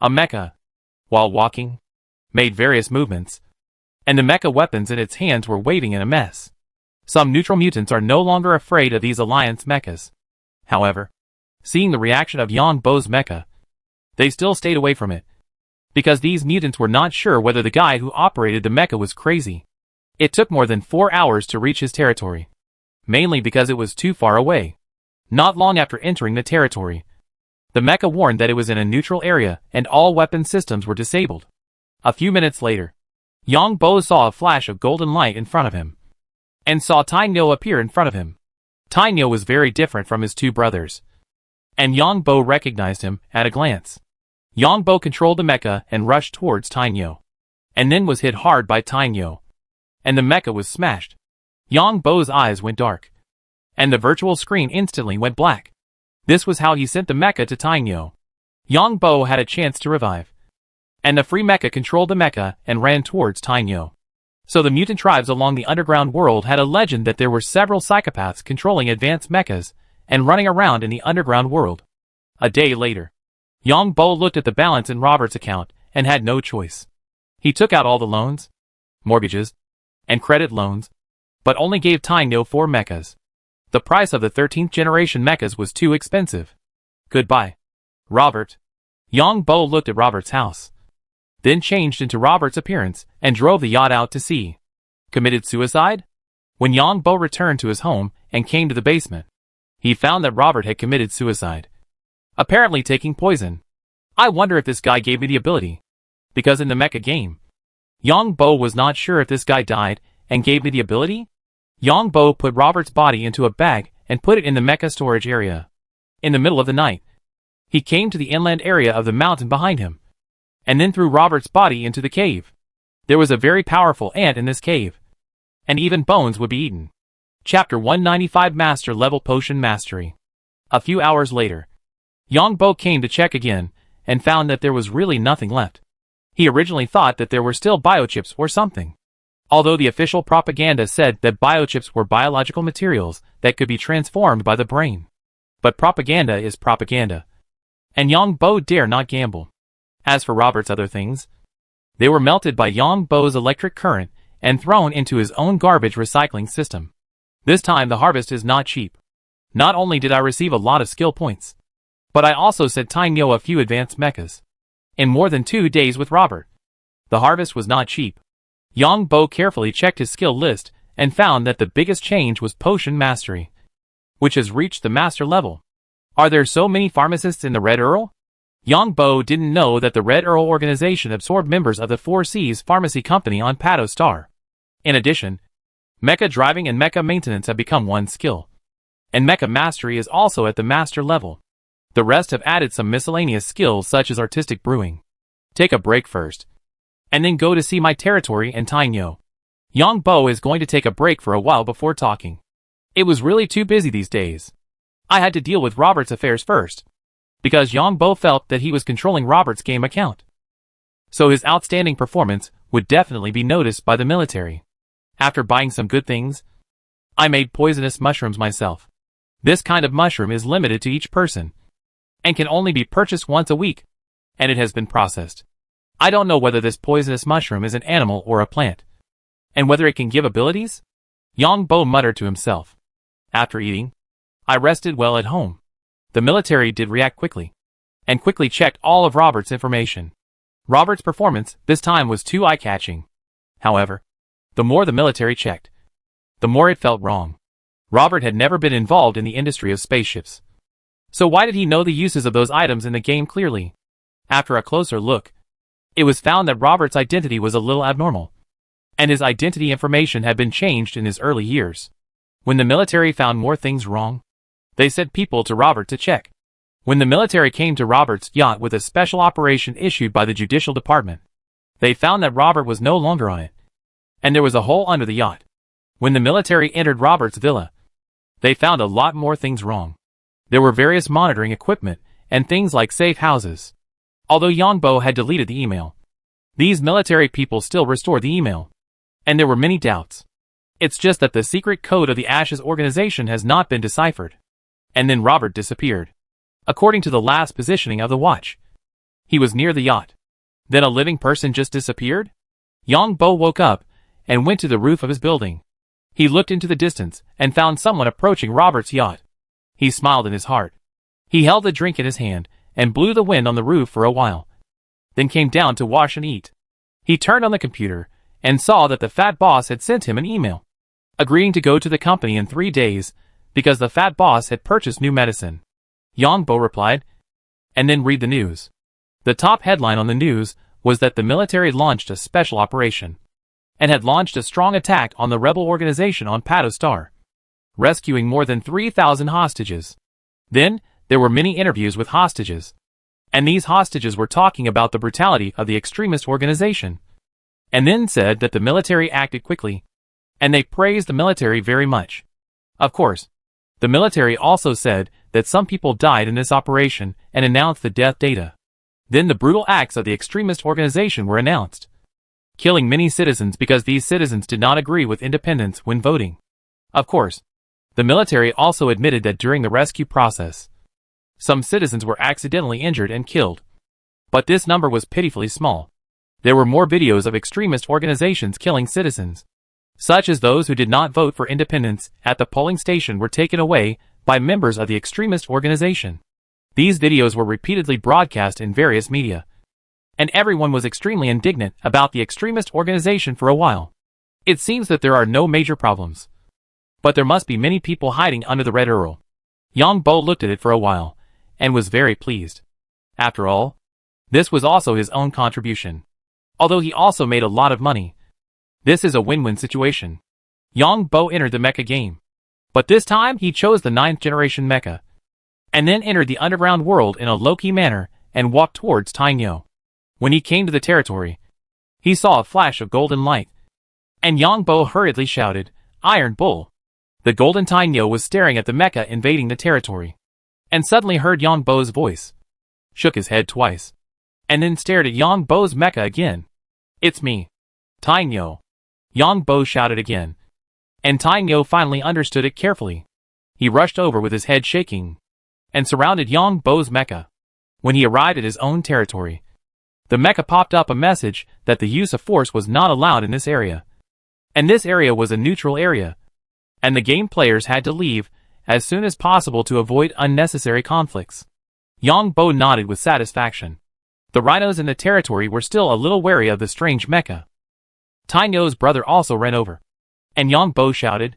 a mecha, while walking, made various movements, and the mecha weapons in its hands were waving in a mess. Some neutral mutants are no longer afraid of these alliance mechas. However, seeing the reaction of Yang Bo's mecha, they still stayed away from it, because these mutants were not sure whether the guy who operated the mecha was crazy. It took more than 4 hours to reach his territory, mainly because it was too far away. Not long after entering the territory, the mecha warned that it was in a neutral area and all weapon systems were disabled. A few minutes later, Yang Bo saw a flash of golden light in front of him, and saw Tainyo appear in front of him. Tainyo was very different from his 2 brothers, and Yang Bo recognized him at a glance. Yang Bo controlled the mecha and rushed towards Tainyo, and then was hit hard by Tainyo, and the mecha was smashed. Yang Bo's eyes went dark, and the virtual screen instantly went black. This was how he sent the mecha to Tainyo. Yang Bo had a chance to revive, and the free mecha controlled the mecha and ran towards Tainyo. So the mutant tribes along the underground world had a legend that there were several psychopaths controlling advanced mechas and running around in the underground world. A day later, Yang Bo looked at the balance in Robert's account and had no choice. He took out all the loans, mortgages, and credit loans, but only gave Tainyo 4 mechas. The price of the 13th generation mechas was too expensive. Goodbye, Robert. Yang Bo looked at Robert's house, then changed into Robert's appearance and drove the yacht out to sea. Committed suicide? When Yang Bo returned to his home and came to the basement, he found that Robert had committed suicide, apparently taking poison. I wonder if this guy gave me the ability. because in the mecha game, Yang Bo was not sure if this guy died and gave me the ability. Yang Bo put Robert's body into a bag and put it in the mecha storage area. In the middle of the night, he came to the inland area of the mountain behind him, and then threw Robert's body into the cave. There was a very powerful ant in this cave, and even bones would be eaten. Chapter 195 Master Level Potion Mastery. A few hours later, Yang Bo came to check again, and found that there was really nothing left. He originally thought that there were still biochips or something. Although the official propaganda said that biochips were biological materials that could be transformed by the brain. But propaganda is propaganda, and Yang Bo dare not gamble. As for Robert's other things, they were melted by Yang Bo's electric current and thrown into his own garbage recycling system. This time the harvest is not cheap. Not only did I receive a lot of skill points, but I also set Tainyo a few advanced mechas. In more than 2 days with Robert, the harvest was not cheap. Yang Bo carefully checked his skill list and found that the biggest change was potion mastery, which has reached the master level. Are there so many pharmacists in the Red Earl? Yang Bo didn't know that the Red Earl organization absorbed members of the 4 Seas pharmacy company on Pato Star. In addition, mecha driving and mecha maintenance have become one skill, and mecha mastery is also at the master level. The rest have added some miscellaneous skills such as artistic brewing. Take a break first, and then go to see my territory and Tainyo. Yang Bo is going to take a break for a while before talking. It was really too busy these days. I had to deal with Robert's affairs first, because Yang Bo felt that he was controlling Robert's game account. So his outstanding performance would definitely be noticed by the military. After buying some good things, I made poisonous mushrooms myself. This kind of mushroom is limited to each person, and can only be purchased once a week, and it has been processed. I don't know whether this poisonous mushroom is an animal or a plant, and whether it can give abilities? Yang Bo muttered to himself. After eating, I rested well at home. The military did react quickly, and quickly checked all of Robert's information. Robert's performance this time was too eye-catching. However, the more the military checked, the more it felt wrong. Robert had never been involved in the industry of spaceships. So why did he know the uses of those items in the game clearly? After a closer look, it was found that Robert's identity was a little abnormal, and his identity information had been changed in his early years. When the military found more things wrong, they sent people to Robert to check. When the military came to Robert's yacht with a special operation issued by the Judicial Department, they found that Robert was no longer on it, and there was a hole under the yacht. When the military entered Robert's villa, they found a lot more things wrong. There were various monitoring equipment and things like safe houses. Although Yang Bo had deleted the email, these military people still restored the email, and there were many doubts. It's just that the secret code of the Ashes organization has not been deciphered. And then Robert disappeared. According to the last positioning of the watch, he was near the yacht. Then a living person just disappeared? Yang Bo woke up and went to the roof of his building. He looked into the distance and found someone approaching Robert's yacht. He smiled in his heart. He held a drink in his hand and blew the wind on the roof for a while, then came down to wash and eat. He turned on the computer and saw that the fat boss had sent him an email, agreeing to go to the company in 3 days because the fat boss had purchased new medicine. Yang Bo replied, and then read the news. The top headline on the news was that the military launched a special operation, and had launched a strong attack on the rebel organization on Pato Star, rescuing more than 3,000 hostages. Then, there were many interviews with hostages, and these hostages were talking about the brutality of the extremist organization, and then said that the military acted quickly, and they praised the military very much. Of course, the military also said that some people died in this operation and announced the death data. Then the brutal acts of the extremist organization were announced, killing many citizens because these citizens did not agree with independence when voting. Of course, the military also admitted that during the rescue process, some citizens were accidentally injured and killed. But this number was pitifully small. There were more videos of extremist organizations killing citizens, such as those who did not vote for independence at the polling station were taken away by members of the extremist organization. These videos were repeatedly broadcast in various media, and everyone was extremely indignant about the extremist organization for a while. It seems that there are no major problems, but there must be many people hiding under the Red Earl. Yang Bo looked at it for a while, and was very pleased. After all, this was also his own contribution. although he also made a lot of money. This is a win-win situation. Yang Bo entered the mecha game. But this time he chose the 9th generation mecha. And then entered the underground world in a low-key manner and walked towards Tainyo. When he came to the territory, he saw a flash of golden light. And Yang Bo hurriedly shouted, "Iron Bull!" The golden Tainyo was staring at the mecha invading the territory. And suddenly heard Yang Bo's voice. Shook his head twice. And then stared at Yang Bo's mecha again. "It's me, Tainyo," Yang Bo shouted again. And Tainyo finally understood it carefully. He rushed over with his head shaking and surrounded Yang Bo's mecha. When he arrived at his own territory, the mecha popped up a message that the use of force was not allowed in this area. And this area was a neutral area. And the game players had to leave as soon as possible to avoid unnecessary conflicts. Yang Bo nodded with satisfaction. The rhinos in the territory were still a little wary of the strange mecha. Tainyo's brother also ran over. And Yang Bo shouted.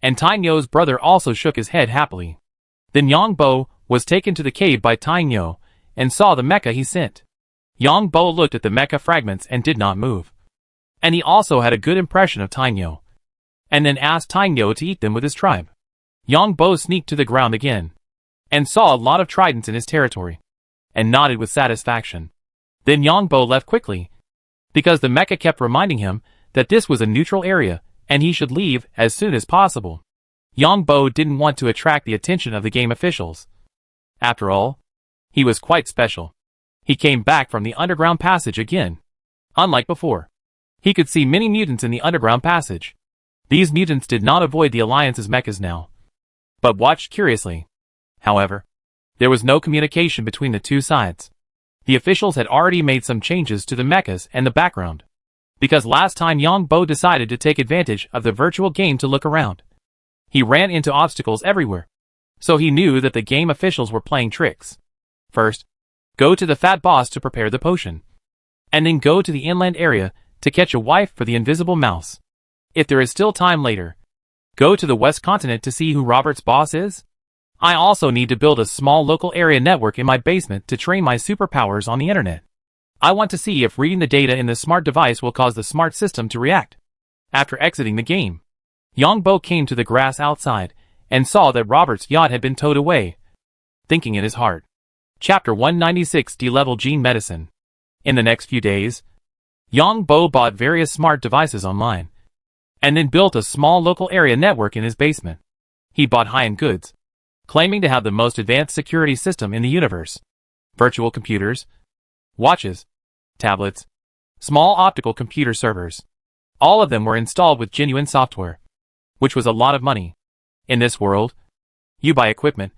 And Tainyo's brother also shook his head happily. Then Yang Bo was taken to the cave by Tainyo and saw the mecha he sent. Yang Bo looked at the mecha fragments and did not move. And he also had a good impression of Tainyo. And then asked Tainyo to eat them with his tribe. Yang Bo sneaked to the ground again. And saw a lot of tridents in his territory. And nodded with satisfaction. Then Yang Bo left quickly. Because the mecha kept reminding him that this was a neutral area and he should leave as soon as possible. Yang Bo didn't want to attract the attention of the game officials. After all, he was quite special. He came back from the underground passage again. Unlike before, he could see many mutants in the underground passage. These mutants did not avoid the Alliance's mechas now, but watched curiously. However, there was no communication between the two sides. The officials had already made some changes to the mechas and the background. Because last time Yang Bo decided to take advantage of the virtual game to look around. He ran into obstacles everywhere. So he knew that the game officials were playing tricks. First, go to the fat boss to prepare the potion. And then go to the inland area to catch a wife for the invisible mouse. If there is still time later, go to the west continent to see who Robert's boss is. I also need to build a small local area network in my basement to train my superpowers on the internet. I want to see if reading the data in the smart device will cause the smart system to react. After exiting the game, Yang Bo came to the grass outside and saw that Robert's yacht had been towed away. Thinking in his heart. Chapter 196 D-Level Gene Medicine. In the next few days, Yang Bo bought various smart devices online, and then built a small local area network in his basement. He bought high-end goods, claiming to have the most advanced security system in the universe. Virtual computers, watches, tablets, small optical computer servers. All of them were installed with genuine software, which was a lot of money. In this world, you buy equipment,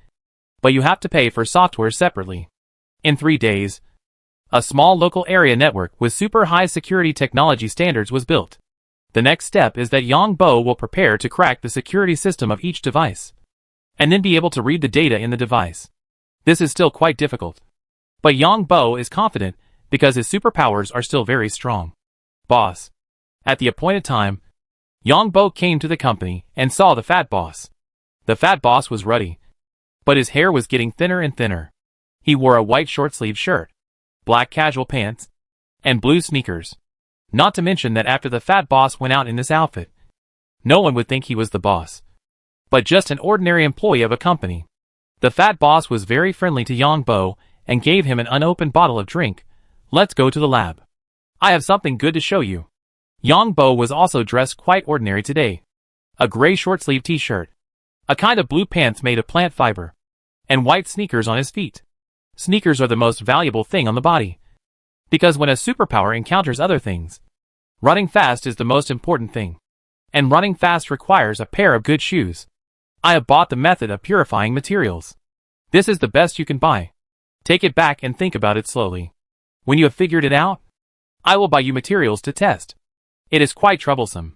but you have to pay for software separately. In 3 days, a small local area network with super high security technology standards was built. The next step is that Yang Bo will prepare to crack the security system of each device, and then be able to read the data in the device. This is still quite difficult. But Yang Bo is confident because his superpowers are still very strong. Boss. At the appointed time, Yang Bo came to the company and saw the fat boss. The fat boss was ruddy, but his hair was getting thinner and thinner. He wore a white short-sleeved shirt, black casual pants, and blue sneakers. Not to mention that after the fat boss went out in this outfit, no one would think he was the boss, but just an ordinary employee of a company. The fat boss was very friendly to Yang Bo and gave him an unopened bottle of drink. Let's go to the lab. I have something good to show you. Yang Bo was also dressed quite ordinary today. A gray short-sleeved t-shirt, a kind of blue pants made of plant fiber, and white sneakers on his feet. Sneakers are the most valuable thing on the body. Because when a superpower encounters other things, running fast is the most important thing. And running fast requires a pair of good shoes. I have bought the method of purifying materials. This is the best you can buy. Take it back and think about it slowly. When you have figured it out, I will buy you materials to test. It is quite troublesome.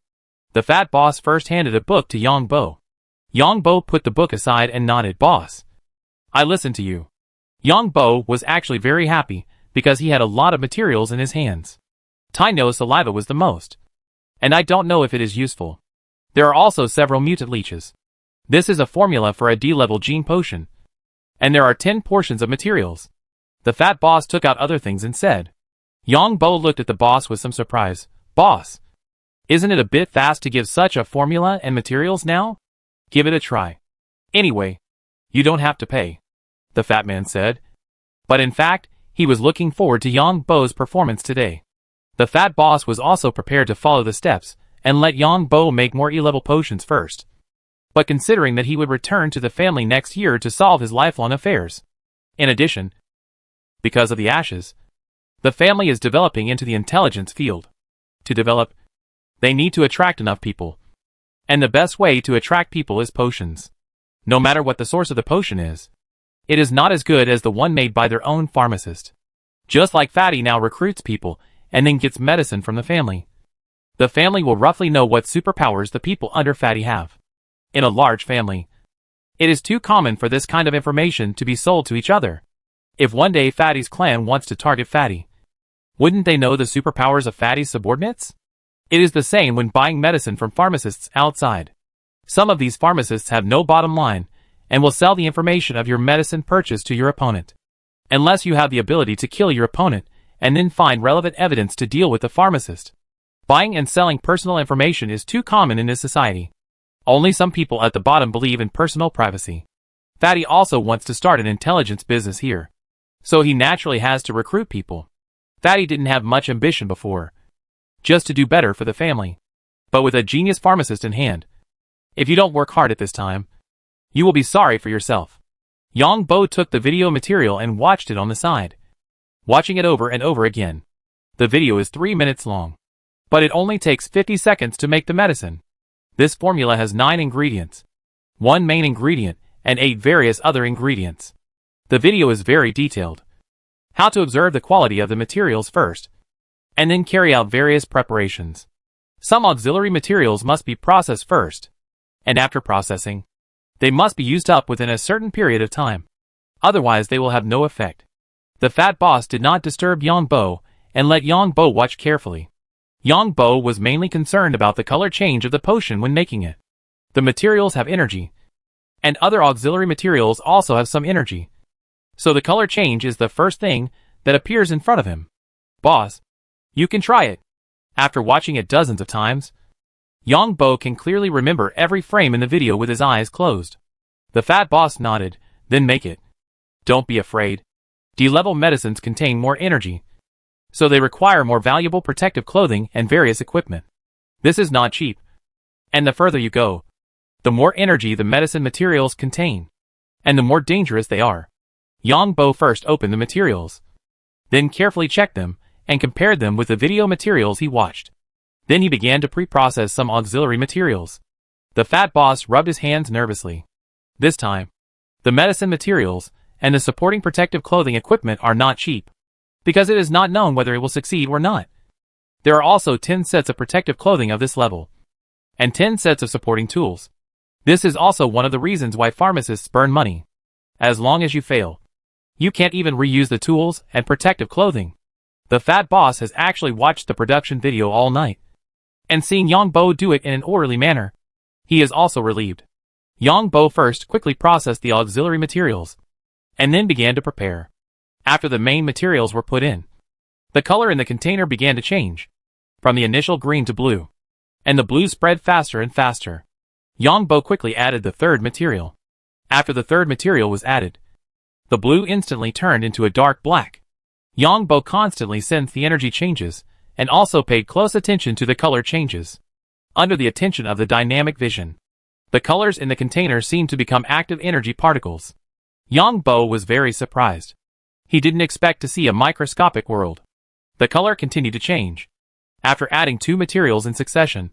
The fat boss first handed a book to Yang Bo. Yang Bo put the book aside and nodded. Boss, I listen to you. Yang Bo was actually very happy because he had a lot of materials in his hands. Tainyo's saliva was the most. And I don't know if it is useful. There are also several mutant leeches. This is a formula for a D-level gene potion. And there are 10 portions of materials. The fat boss took out other things and said, Yang Bo looked at the boss with some surprise. Boss, isn't it a bit fast to give such a formula and materials now? Give it a try. Anyway, you don't have to pay, the fat man said. But in fact, he was looking forward to Yang Bo's performance today. The fat boss was also prepared to follow the steps and let Yang Bo make more E-level potions first. But considering that he would return to the family next year to solve his lifelong affairs. In addition, because of the ashes, the family is developing into the intelligence field. To develop, they need to attract enough people. And the best way to attract people is potions. No matter what the source of the potion is, it is not as good as the one made by their own pharmacist. Just like Fatty now recruits people and then gets medicine from the family. The family will roughly know what superpowers the people under Fatty have. In a large family, it is too common for this kind of information to be sold to each other. If one day Fatty's clan wants to target Fatty, wouldn't they know the superpowers of Fatty's subordinates? It is the same when buying medicine from pharmacists outside. Some of these pharmacists have no bottom line and will sell the information of your medicine purchase to your opponent. Unless you have the ability to kill your opponent and then find relevant evidence to deal with the pharmacist. Buying and selling personal information is too common in this society. Only some people at the bottom believe in personal privacy. Fatty also wants to start an intelligence business here. So he naturally has to recruit people. Fatty didn't have much ambition before. Just to do better for the family. But with a genius pharmacist in hand, if you don't work hard at this time, you will be sorry for yourself. Yang Bo took the video material and watched it on the side. Watching it over and over again. The video is 3 minutes long. But it only takes 50 seconds to make the medicine. This formula has 9 ingredients. 1 main ingredient and 8 various other ingredients. The video is very detailed. How to observe the quality of the materials first, and then carry out various preparations. Some auxiliary materials must be processed first, and after processing, they must be used up within a certain period of time. Otherwise they will have no effect. The fat boss did not disturb Yang Bo and let Yang Bo watch carefully. Yang Bo was mainly concerned about the color change of the potion when making it. The materials have energy, and other auxiliary materials also have some energy. So the color change is the first thing that appears in front of him. Boss, you can try it. After watching it dozens of times, Yang Bo can clearly remember every frame in the video with his eyes closed. The fat boss nodded, then make it. Don't be afraid. D-level medicines contain more energy, so they require more valuable protective clothing and various equipment. This is not cheap. And the further you go, the more energy the medicine materials contain, and the more dangerous they are. Yang Bo first opened the materials, then carefully checked them and compared them with the video materials he watched. Then he began to pre-process some auxiliary materials. The fat boss rubbed his hands nervously. This time, the medicine materials and the supporting protective clothing equipment are not cheap, because it is not known whether it will succeed or not. There are also 10 sets of protective clothing of this level, and 10 sets of supporting tools. This is also one of the reasons why pharmacists burn money. As long as you fail, you can't even reuse the tools and protective clothing. The fat boss has actually watched the production video all night, and seeing Yang Bo do it in an orderly manner, he is also relieved. Yang Bo first quickly processed the auxiliary materials, and then began to prepare. After the main materials were put in, the color in the container began to change, from the initial green to blue, and the blue spread faster and faster. Yang Bo quickly added the third material. After the third material was added, the blue instantly turned into a dark black. Yang Bo constantly sensed the energy changes, and also paid close attention to the color changes. Under the attention of the dynamic vision, the colors in the container seemed to become active energy particles. Yang Bo was very surprised. He didn't expect to see a microscopic world. The color continued to change. After adding 2 materials in succession,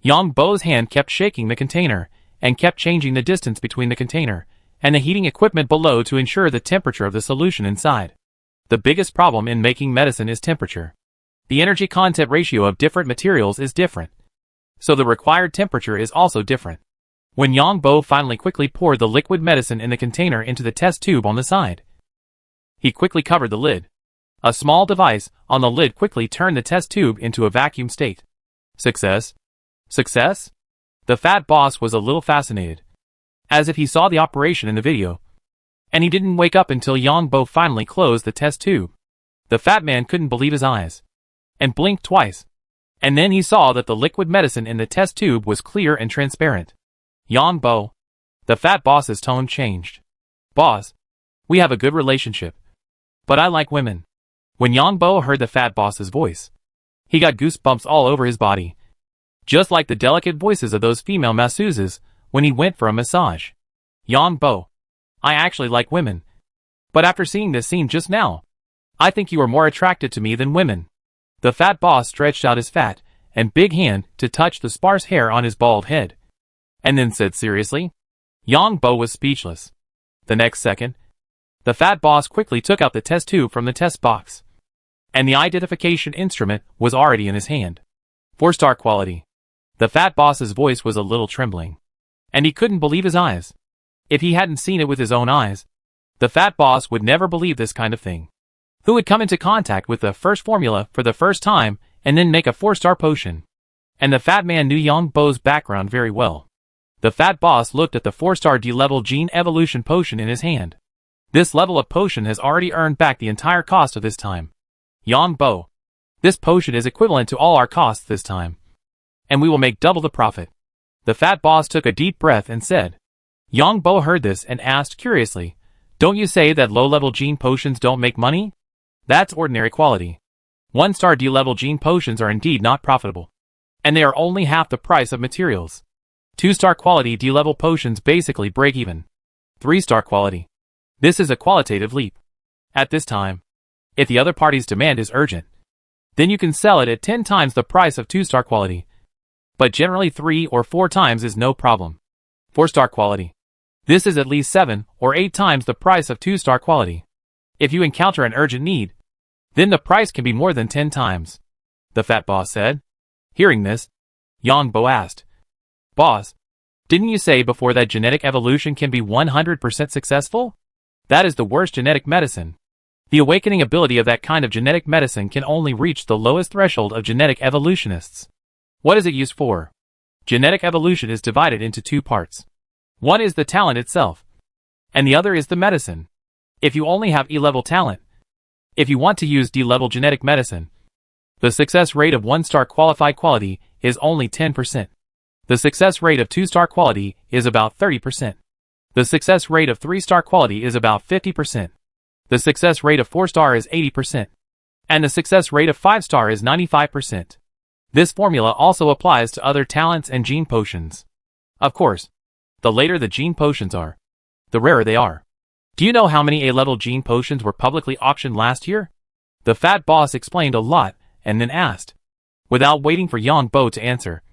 Yang Bo's hand kept shaking the container, and kept changing the distance between the container and the heating equipment below to ensure the temperature of the solution inside. The biggest problem in making medicine is temperature. The energy content ratio of different materials is different, so the required temperature is also different. When Yang Bo finally quickly poured the liquid medicine in the container into the test tube on the side, he quickly covered the lid. A small device on the lid quickly turned the test tube into a vacuum state. Success? Success? The fat boss was a little fascinated, as if he saw the operation in the video, and he didn't wake up until Yang Bo finally closed the test tube. The fat man couldn't believe his eyes, and blinked twice. And then he saw that the liquid medicine in the test tube was clear and transparent. Yang Bo. The fat boss's tone changed. Boss, we have a good relationship, but I like women. When Yang Bo heard the fat boss's voice, he got goosebumps all over his body, just like the delicate voices of those female masseuses when he went for a massage. Yang Bo, I actually like women, but after seeing this scene just now, I think you are more attracted to me than women. The fat boss stretched out his fat and big hand to touch the sparse hair on his bald head, and then said seriously. Yang Bo was speechless. The next second, the fat boss quickly took out the test tube from the test box, and the identification instrument was already in his hand. 4-star quality. The fat boss's voice was a little trembling, and he couldn't believe his eyes. If he hadn't seen it with his own eyes, the fat boss would never believe this kind of thing. Who would come into contact with the first formula for the first time and then make a 4-star potion? And the fat man knew Yang Bo's background very well. The fat boss looked at the 4-star D-level gene evolution potion in his hand. This level of potion has already earned back the entire cost of this time. Yang Bo, this potion is equivalent to all our costs this time, and we will make double the profit. The fat boss took a deep breath and said. Yang Bo heard this and asked curiously, don't you say that low-level gene potions don't make money? That's ordinary quality. 1-star D-level gene potions are indeed not profitable, and they are only half the price of materials. 2-star quality D-level potions basically break even. 3-star quality. This is a qualitative leap. At this time, if the other party's demand is urgent, then you can sell it at 10 times the price of 2-star quality. But generally 3 or 4 times is no problem. 4-star quality. This is at least 7 or 8 times the price of 2-star quality. If you encounter an urgent need, then the price can be more than 10 times. The fat boss said. Hearing this, Yang Bo asked, Boss, didn't you say before that genetic evolution can be 100% successful? That is the worst genetic medicine. The awakening ability of that kind of genetic medicine can only reach the lowest threshold of genetic evolutionists. What is it used for? Genetic evolution is divided into 2 parts. One is the talent itself, and the other is the medicine. If you only have E-level talent, if you want to use D-level genetic medicine, the success rate of 1-star qualified quality is only 10%. The success rate of 2-star quality is about 30%. The success rate of 3-star quality is about 50%. The success rate of 4-star is 80%. And the success rate of 5-star is 95%. This formula also applies to other talents and gene potions. Of course, the later the gene potions are, the rarer they are. Do you know how many A-level gene potions were publicly auctioned last year? The fat boss explained a lot and then asked, without waiting for Yang Bo to answer.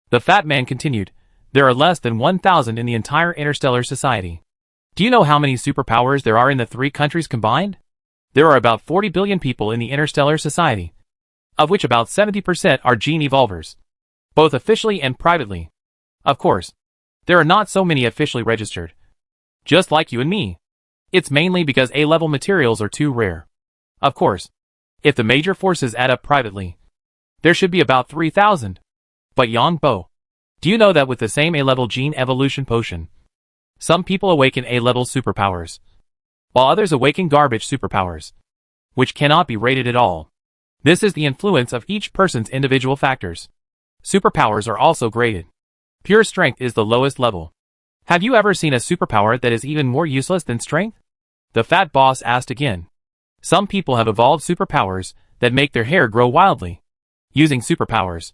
The fat man continued, there are less than 1,000 in the entire Interstellar society. Do you know how many superpowers there are in the 3 countries combined? There are about 40 billion people in the Interstellar society, of which about 70% are gene evolvers, both officially and privately. Of course, there are not so many officially registered, just like you and me. It's mainly because A-level materials are too rare. Of course, if the major forces add up privately, there should be about 3,000. But Yang Bo, do you know that with the same A-level gene evolution potion, some people awaken A-level superpowers, while others awaken garbage superpowers, which cannot be rated at all. This is the influence of each person's individual factors. Superpowers are also graded. Pure strength is the lowest level. Have you ever seen a superpower that is even more useless than strength? The fat boss asked again. Some people have evolved superpowers that make their hair grow wildly. Using superpowers,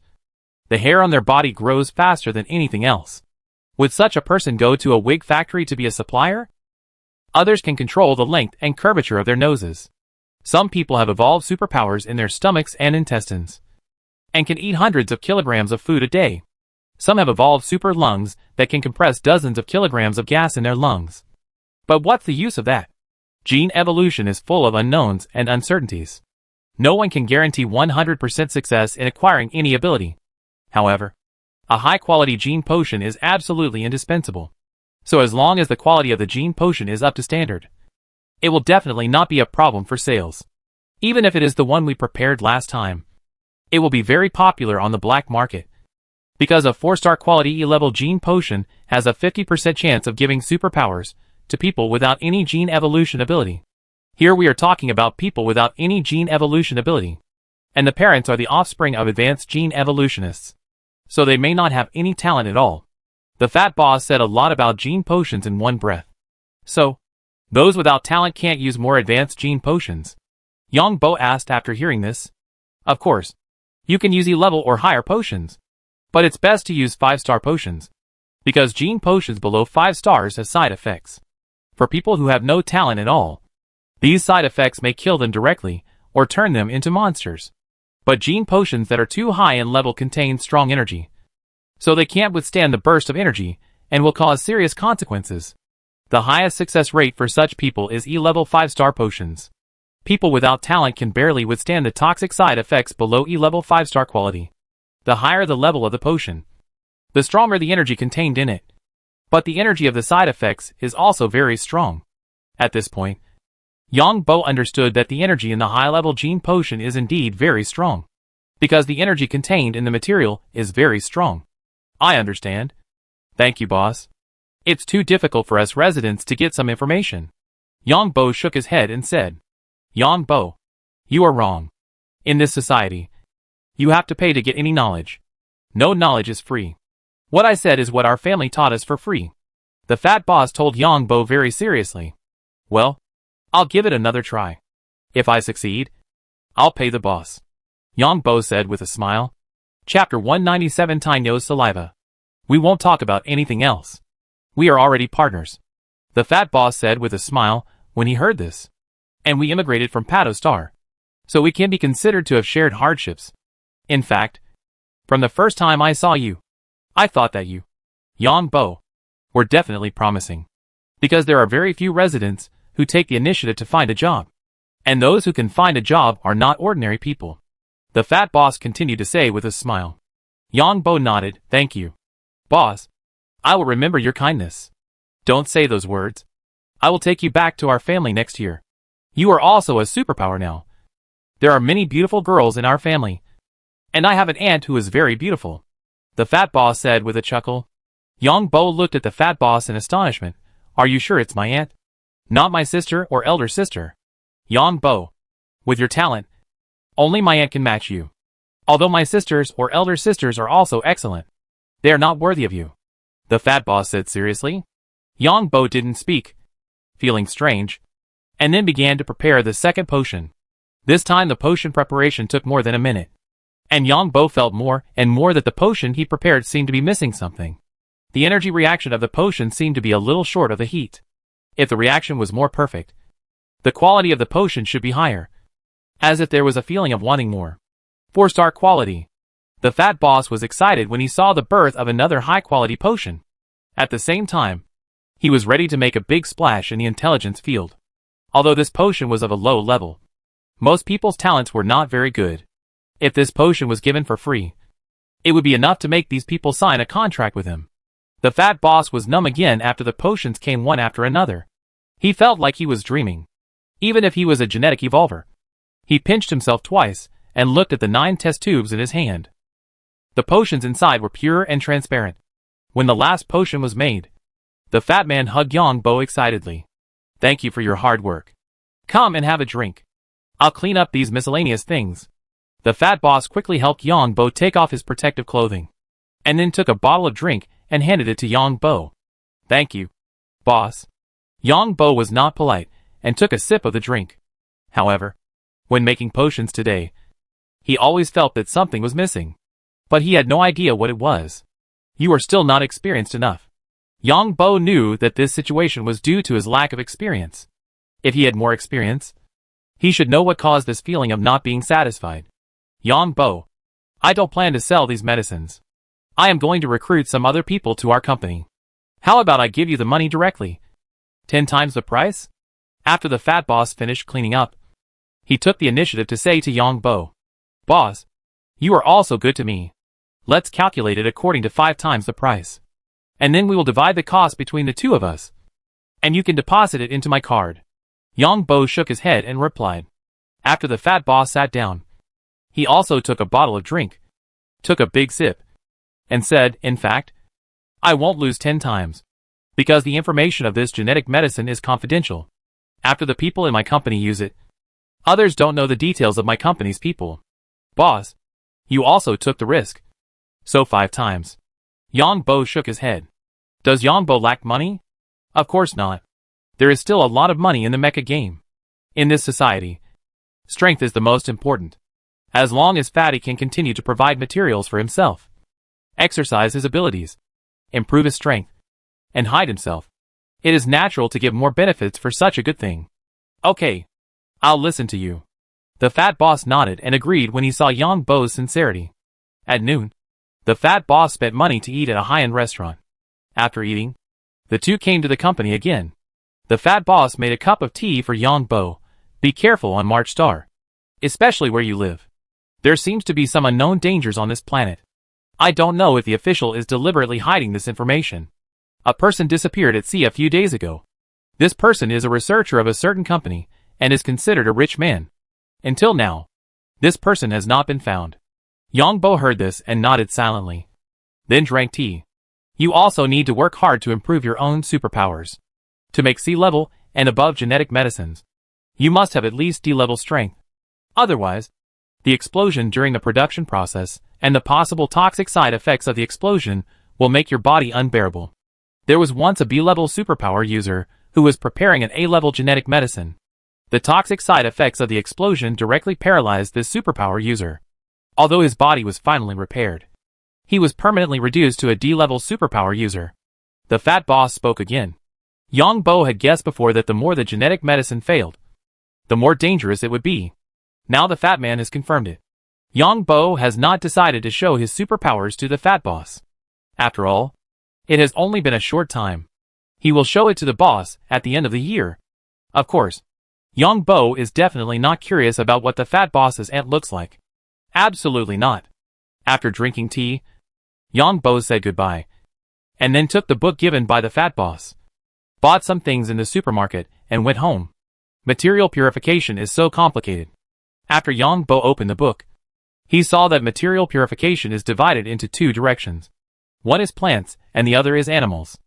the hair on their body grows faster than anything else. Would such a person go to a wig factory to be a supplier? Others can control the length and curvature of their noses. Some people have evolved superpowers in their stomachs and intestines, and can eat hundreds of kilograms of food a day. Some have evolved super lungs that can compress dozens of kilograms of gas in their lungs. But what's the use of that? Gene evolution is full of unknowns and uncertainties. No one can guarantee 100% success in acquiring any ability. However, a high-quality gene potion is absolutely indispensable. So as long as the quality of the gene potion is up to standard, it will definitely not be a problem for sales. Even if it is the one we prepared last time, it will be very popular on the black market. Because a 4-star quality E-level gene potion has a 50% chance of giving superpowers to people without any gene evolution ability. Here we are talking about people without any gene evolution ability. And the parents are the offspring of advanced gene evolutionists. So they may not have any talent at all. The fat boss said a lot about gene potions in one breath. So, those without talent can't use more advanced gene potions? Yang Bo asked after hearing this. Of course. You can use E-level or higher potions. But it's best to use 5-star potions. Because gene potions below 5 stars have side effects. For people who have no talent at all, these side effects may kill them directly, or turn them into monsters. But gene potions that are too high in level contain strong energy. So they can't withstand the burst of energy, and will cause serious consequences. The highest success rate for such people is E-level 5-star potions. People without talent can barely withstand the toxic side effects below E-level 5-star quality. The higher the level of the potion, the stronger the energy contained in it. But the energy of the side effects is also very strong. At this point, Yang Bo understood that the energy in the high-level gene potion is indeed very strong. Because the energy contained in the material is very strong. I understand. Thank you, boss. It's too difficult for us residents to get some information. Yang Bo shook his head and said, Yang Bo, you are wrong. In this society, you have to pay to get any knowledge. No knowledge is free. What I said is what our family taught us for free. The fat boss told Yang Bo very seriously. Well, I'll give it another try. If I succeed, I'll pay the boss. Yang Bo said with a smile. Chapter 197 Tainyo's Saliva. We won't talk about anything else. We are already partners. The fat boss said with a smile when he heard this. And we immigrated from Pato Star. So we can be considered to have shared hardships. In fact, from the first time I saw you, I thought that you, Yang Bo, were definitely promising. Because there are very few residents who take the initiative to find a job. And those who can find a job are not ordinary people. The fat boss continued to say with a smile. Yang Bo nodded, thank you. Boss, I will remember your kindness. Don't say those words. I will take you back to our family next year. You are also a superpower now. There are many beautiful girls in our family. And I have an aunt who is very beautiful. The fat boss said with a chuckle. Yang Bo looked at the fat boss in astonishment. Are you sure it's my aunt? Not my sister or elder sister. Yang Bo, with your talent, only my aunt can match you. Although my sisters or elder sisters are also excellent, they are not worthy of you. The fat boss said seriously. Yang Bo didn't speak, feeling strange, and then began to prepare the second potion. This time the potion preparation took more than a minute. And Yang Bo felt more and more that the potion he prepared seemed to be missing something. The energy reaction of the potion seemed to be a little short of the heat. If the reaction was more perfect, the quality of the potion should be higher. As if there was a feeling of wanting more. 4-star quality. The fat boss was excited when he saw the birth of another high-quality potion. At the same time, he was ready to make a big splash in the intelligence field. Although this potion was of a low level, most people's talents were not very good. If this potion was given for free, it would be enough to make these people sign a contract with him. The fat boss was numb again after the potions came one after another. He felt like he was dreaming. Even if he was a genetic evolver. He pinched himself twice and looked at the 9 test tubes in his hand. The potions inside were pure and transparent. When the last potion was made, the fat man hugged Yang Bo excitedly. Thank you for your hard work. Come and have a drink. I'll clean up these miscellaneous things. The fat boss quickly helped Yang Bo take off his protective clothing. And then took a bottle of drink and handed it to Yang Bo. Thank you, boss. Yang Bo was not polite and took a sip of the drink. However, when making potions today, he always felt that something was missing. But he had no idea what it was. You are still not experienced enough. Yang Bo knew that this situation was due to his lack of experience. If he had more experience, he should know what caused this feeling of not being satisfied. Yang Bo, I don't plan to sell these medicines. I am going to recruit some other people to our company. How about I give you the money directly? 10 times the price? After the fat boss finished cleaning up, he took the initiative to say to Yang Bo, Boss, you are also good to me. Let's calculate it according to 5 times the price. And then we will divide the cost between the two of us. And you can deposit it into my card. Yang Bo shook his head and replied. After the fat boss sat down, he also took a bottle of drink, took a big sip, and said, in fact, I won't lose 10 times. Because the information of this genetic medicine is confidential. After the people in my company use it, others don't know the details of my company's people. Boss, you also took the risk. So 5 times. Yang Bo shook his head. Does Yang Bo lack money? Of course not. There is still a lot of money in the mecha game. In this society, strength is the most important. As long as Fatty can continue to provide materials for himself, exercise his abilities, improve his strength, and hide himself, it is natural to give more benefits for such a good thing. Okay, I'll listen to you. The fat boss nodded and agreed when he saw Yang Bo's sincerity. At noon, the fat boss spent money to eat at a high-end restaurant. After eating, the two came to the company again. The fat boss made a cup of tea for Yang Bo. Be careful on March Star, especially where you live. There seems to be some unknown dangers on this planet. I don't know if the official is deliberately hiding this information. A person disappeared at sea a few days ago. This person is a researcher of a certain company and is considered a rich man. Until now, this person has not been found. Yang Bo heard this and nodded silently. Then drank tea. You also need to work hard to improve your own superpowers. To make C-level and above genetic medicines, you must have at least D-level strength. Otherwise, the explosion during the production process and the possible toxic side effects of the explosion will make your body unbearable. There was once a B-level superpower user who was preparing an A-level genetic medicine. The toxic side effects of the explosion directly paralyzed this superpower user. Although his body was finally repaired, he was permanently reduced to a D-level superpower user. The fat boss spoke again. Yang Bo had guessed before that the more the genetic medicine failed, the more dangerous it would be. Now the fat man has confirmed it. Yang Bo has not decided to show his superpowers to the fat boss. After all, it has only been a short time. He will show it to the boss at the end of the year. Of course, Yang Bo is definitely not curious about what the fat boss's aunt looks like. Absolutely not. After drinking tea, Yang Bo said goodbye, and then took the book given by the fat boss, bought some things in the supermarket, and went home. Material purification is so complicated. After Yang Bo opened the book, he saw that material purification is divided into 2 directions. One is plants, and the other is animals.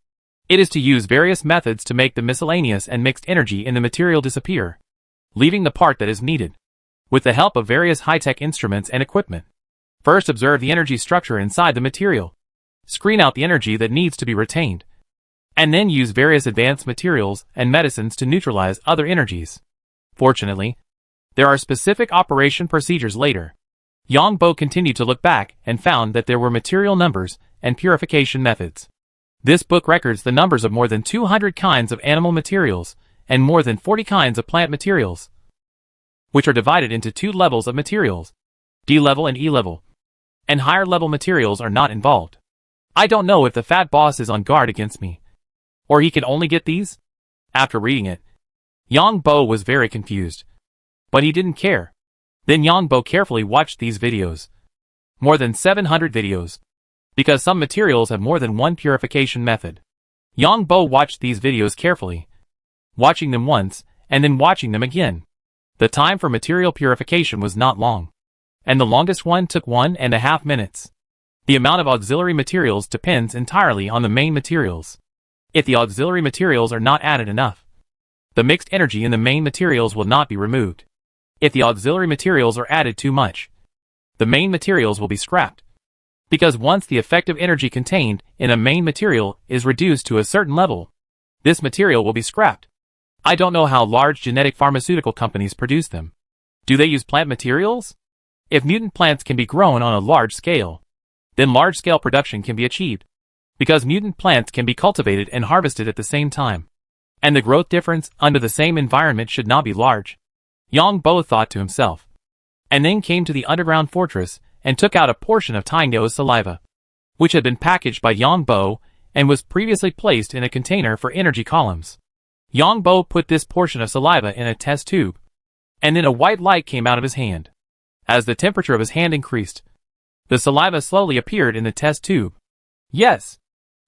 It is to use various methods to make the miscellaneous and mixed energy in the material disappear, leaving the part that is needed. With the help of various high-tech instruments and equipment. First observe the energy structure inside the material. Screen out the energy that needs to be retained. And then use various advanced materials and medicines to neutralize other energies. Fortunately, there are specific operation procedures later. Yang Bo continued to look back and found that there were material numbers and purification methods. This book records the numbers of more than 200 kinds of animal materials and more than 40 kinds of plant materials, which are divided into 2 levels of materials, D-level and E-level, and higher level materials are not involved. I don't know if the fat boss is on guard against me, or he can only get these? After reading it, Yang Bo was very confused, but he didn't care. Then Yang Bo carefully watched these videos. More than 700 videos. Because some materials have more than one purification method. Yang Bo watched these videos carefully, watching them once, and then watching them again. The time for material purification was not long, and the longest one took 1.5 minutes. The amount of auxiliary materials depends entirely on the main materials. If the auxiliary materials are not added enough, the mixed energy in the main materials will not be removed. If the auxiliary materials are added too much, the main materials will be scrapped. Because once the effective energy contained in a main material is reduced to a certain level, this material will be scrapped. I don't know how large genetic pharmaceutical companies produce them. Do they use plant materials? If mutant plants can be grown on a large scale, then large-scale production can be achieved. Because mutant plants can be cultivated and harvested at the same time, and the growth difference under the same environment should not be large. Yang Bo thought to himself, and then came to the underground fortress and took out a portion of Tango's saliva, which had been packaged by Yang Bo and was previously placed in a container for energy columns. Yang Bo put this portion of saliva in a test tube, and then a white light came out of his hand. As the temperature of his hand increased, the saliva slowly appeared in the test tube. Yes,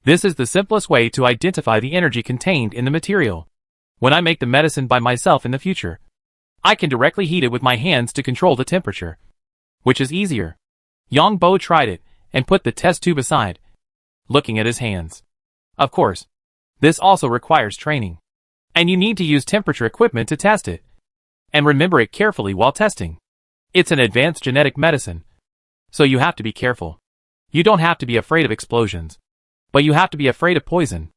this is the simplest way to identify the energy contained in the material. When I make the medicine by myself in the future, I can directly heat it with my hands to control the temperature, which is easier. Yang Bo tried it and put the test tube aside, looking at his hands. Of course, this also requires training. And you need to use temperature equipment to test it. And remember it carefully while testing. It's an advanced genetic medicine. So you have to be careful. You don't have to be afraid of explosions. But you have to be afraid of poison.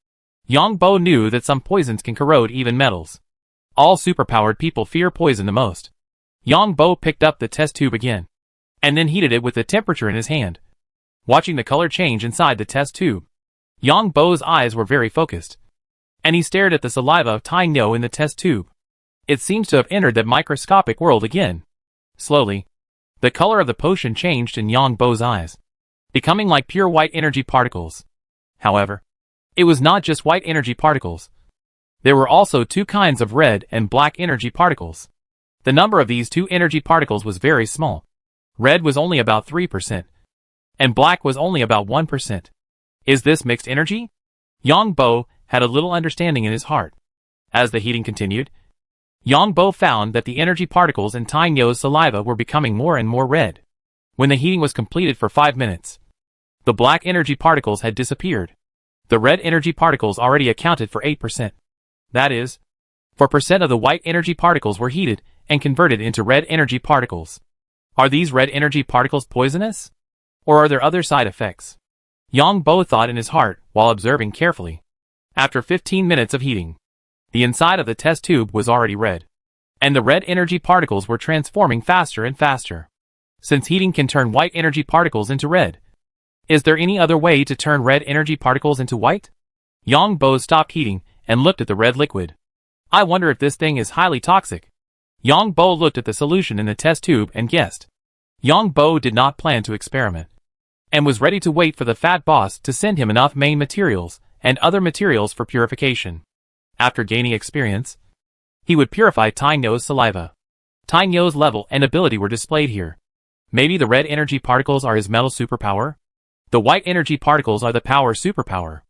Yang Bo knew that some poisons can corrode even metals. All superpowered people fear poison the most. Yang Bo picked up the test tube again. And then heated it with the temperature in his hand. Watching the color change inside the test tube. Yang Bo's eyes were very focused. And he stared at the saliva of Tai Nyo in the test tube. It seems to have entered that microscopic world again. Slowly, the color of the potion changed in Yang Bo's eyes, becoming like pure white energy particles. However, it was not just white energy particles. There were also two kinds of red and black energy particles. The number of these two energy particles was very small. Red was only about 3%, and black was only about 1%. Is this mixed energy? Yang Bo had a little understanding in his heart. As the heating continued, Yang Bo found that the energy particles in Tai Nyo's saliva were becoming more and more red. When the heating was completed for 5 minutes, the black energy particles had disappeared. The red energy particles already accounted for 8%. That is, 4% of the white energy particles were heated and converted into red energy particles. Are these red energy particles poisonous? Or are there other side effects? Yang Bo thought in his heart while observing carefully. After 15 minutes of heating, the inside of the test tube was already red. And the red energy particles were transforming faster and faster. Since heating can turn white energy particles into red, is there any other way to turn red energy particles into white? Yang Bo stopped heating and looked at the red liquid. I wonder if this thing is highly toxic. Yang Bo looked at the solution in the test tube and guessed. Yang Bo did not plan to experiment, and was ready to wait for the fat boss to send him enough main materials and other materials for purification. After gaining experience, he would purify Tai Nyo's saliva. Tai Nyo's level and ability were displayed here. Maybe the red energy particles are his metal superpower? The white energy particles are the power superpower.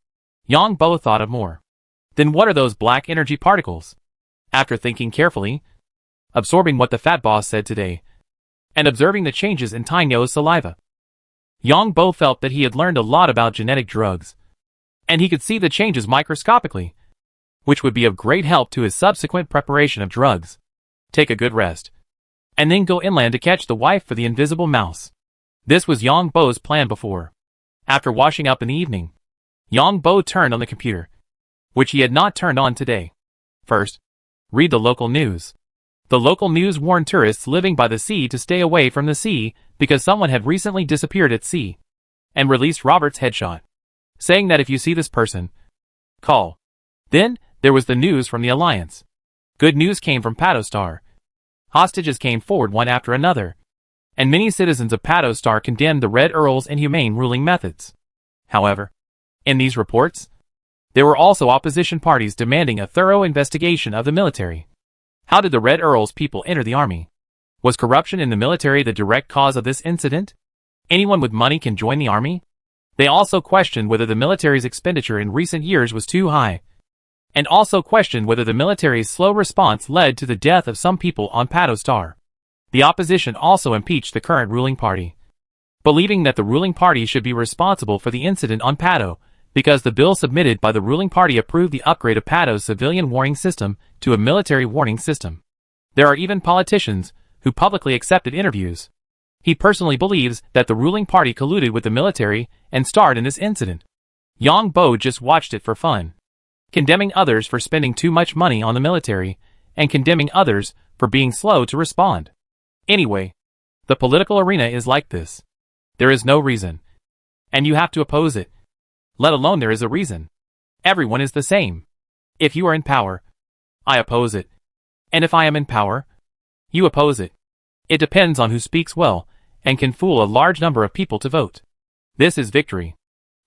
Yang Bo thought of more. Then what are those black energy particles? After thinking carefully, absorbing what the fat boss said today, and observing the changes in Tai Nyo's saliva, Yang Bo felt that he had learned a lot about genetic drugs, and he could see the changes microscopically, which would be of great help to his subsequent preparation of drugs. Take a good rest, and then go inland to catch the wife for the invisible mouse. This was Yang Bo's plan before. After washing up in the evening, Yang Bo turned on the computer, which he had not turned on today. First, read the local news. The local news warned tourists living by the sea to stay away from the sea because someone had recently disappeared at sea, and released Robert's headshot, saying that if you see this person, call. Then, there was the news from the Alliance. Good news came from Patostar. Hostages came forward one after another, and many citizens of Patostar condemned the Red Earl's inhumane ruling methods. However, in these reports, there were also opposition parties demanding a thorough investigation of the military. How did the Red Earl's people enter the army? Was corruption in the military the direct cause of this incident? Anyone with money can join the army? They also questioned whether the military's expenditure in recent years was too high, and also questioned whether the military's slow response led to the death of some people on Patostar. The opposition also impeached the current ruling party, believing that the ruling party should be responsible for the incident on Pato, because the bill submitted by the ruling party approved the upgrade of Pato's civilian warning system to a military warning system. There are even politicians who publicly accepted interviews. He personally believes that the ruling party colluded with the military and starred in this incident. Yang Bo just watched it for fun, condemning others for spending too much money on the military, and condemning others for being slow to respond. Anyway, the political arena is like this. There is no reason, and you have to oppose it. Let alone there is a reason. Everyone is the same. If you are in power, I oppose it. And if I am in power, you oppose it. It depends on who speaks well, and can fool a large number of people to vote. This is victory.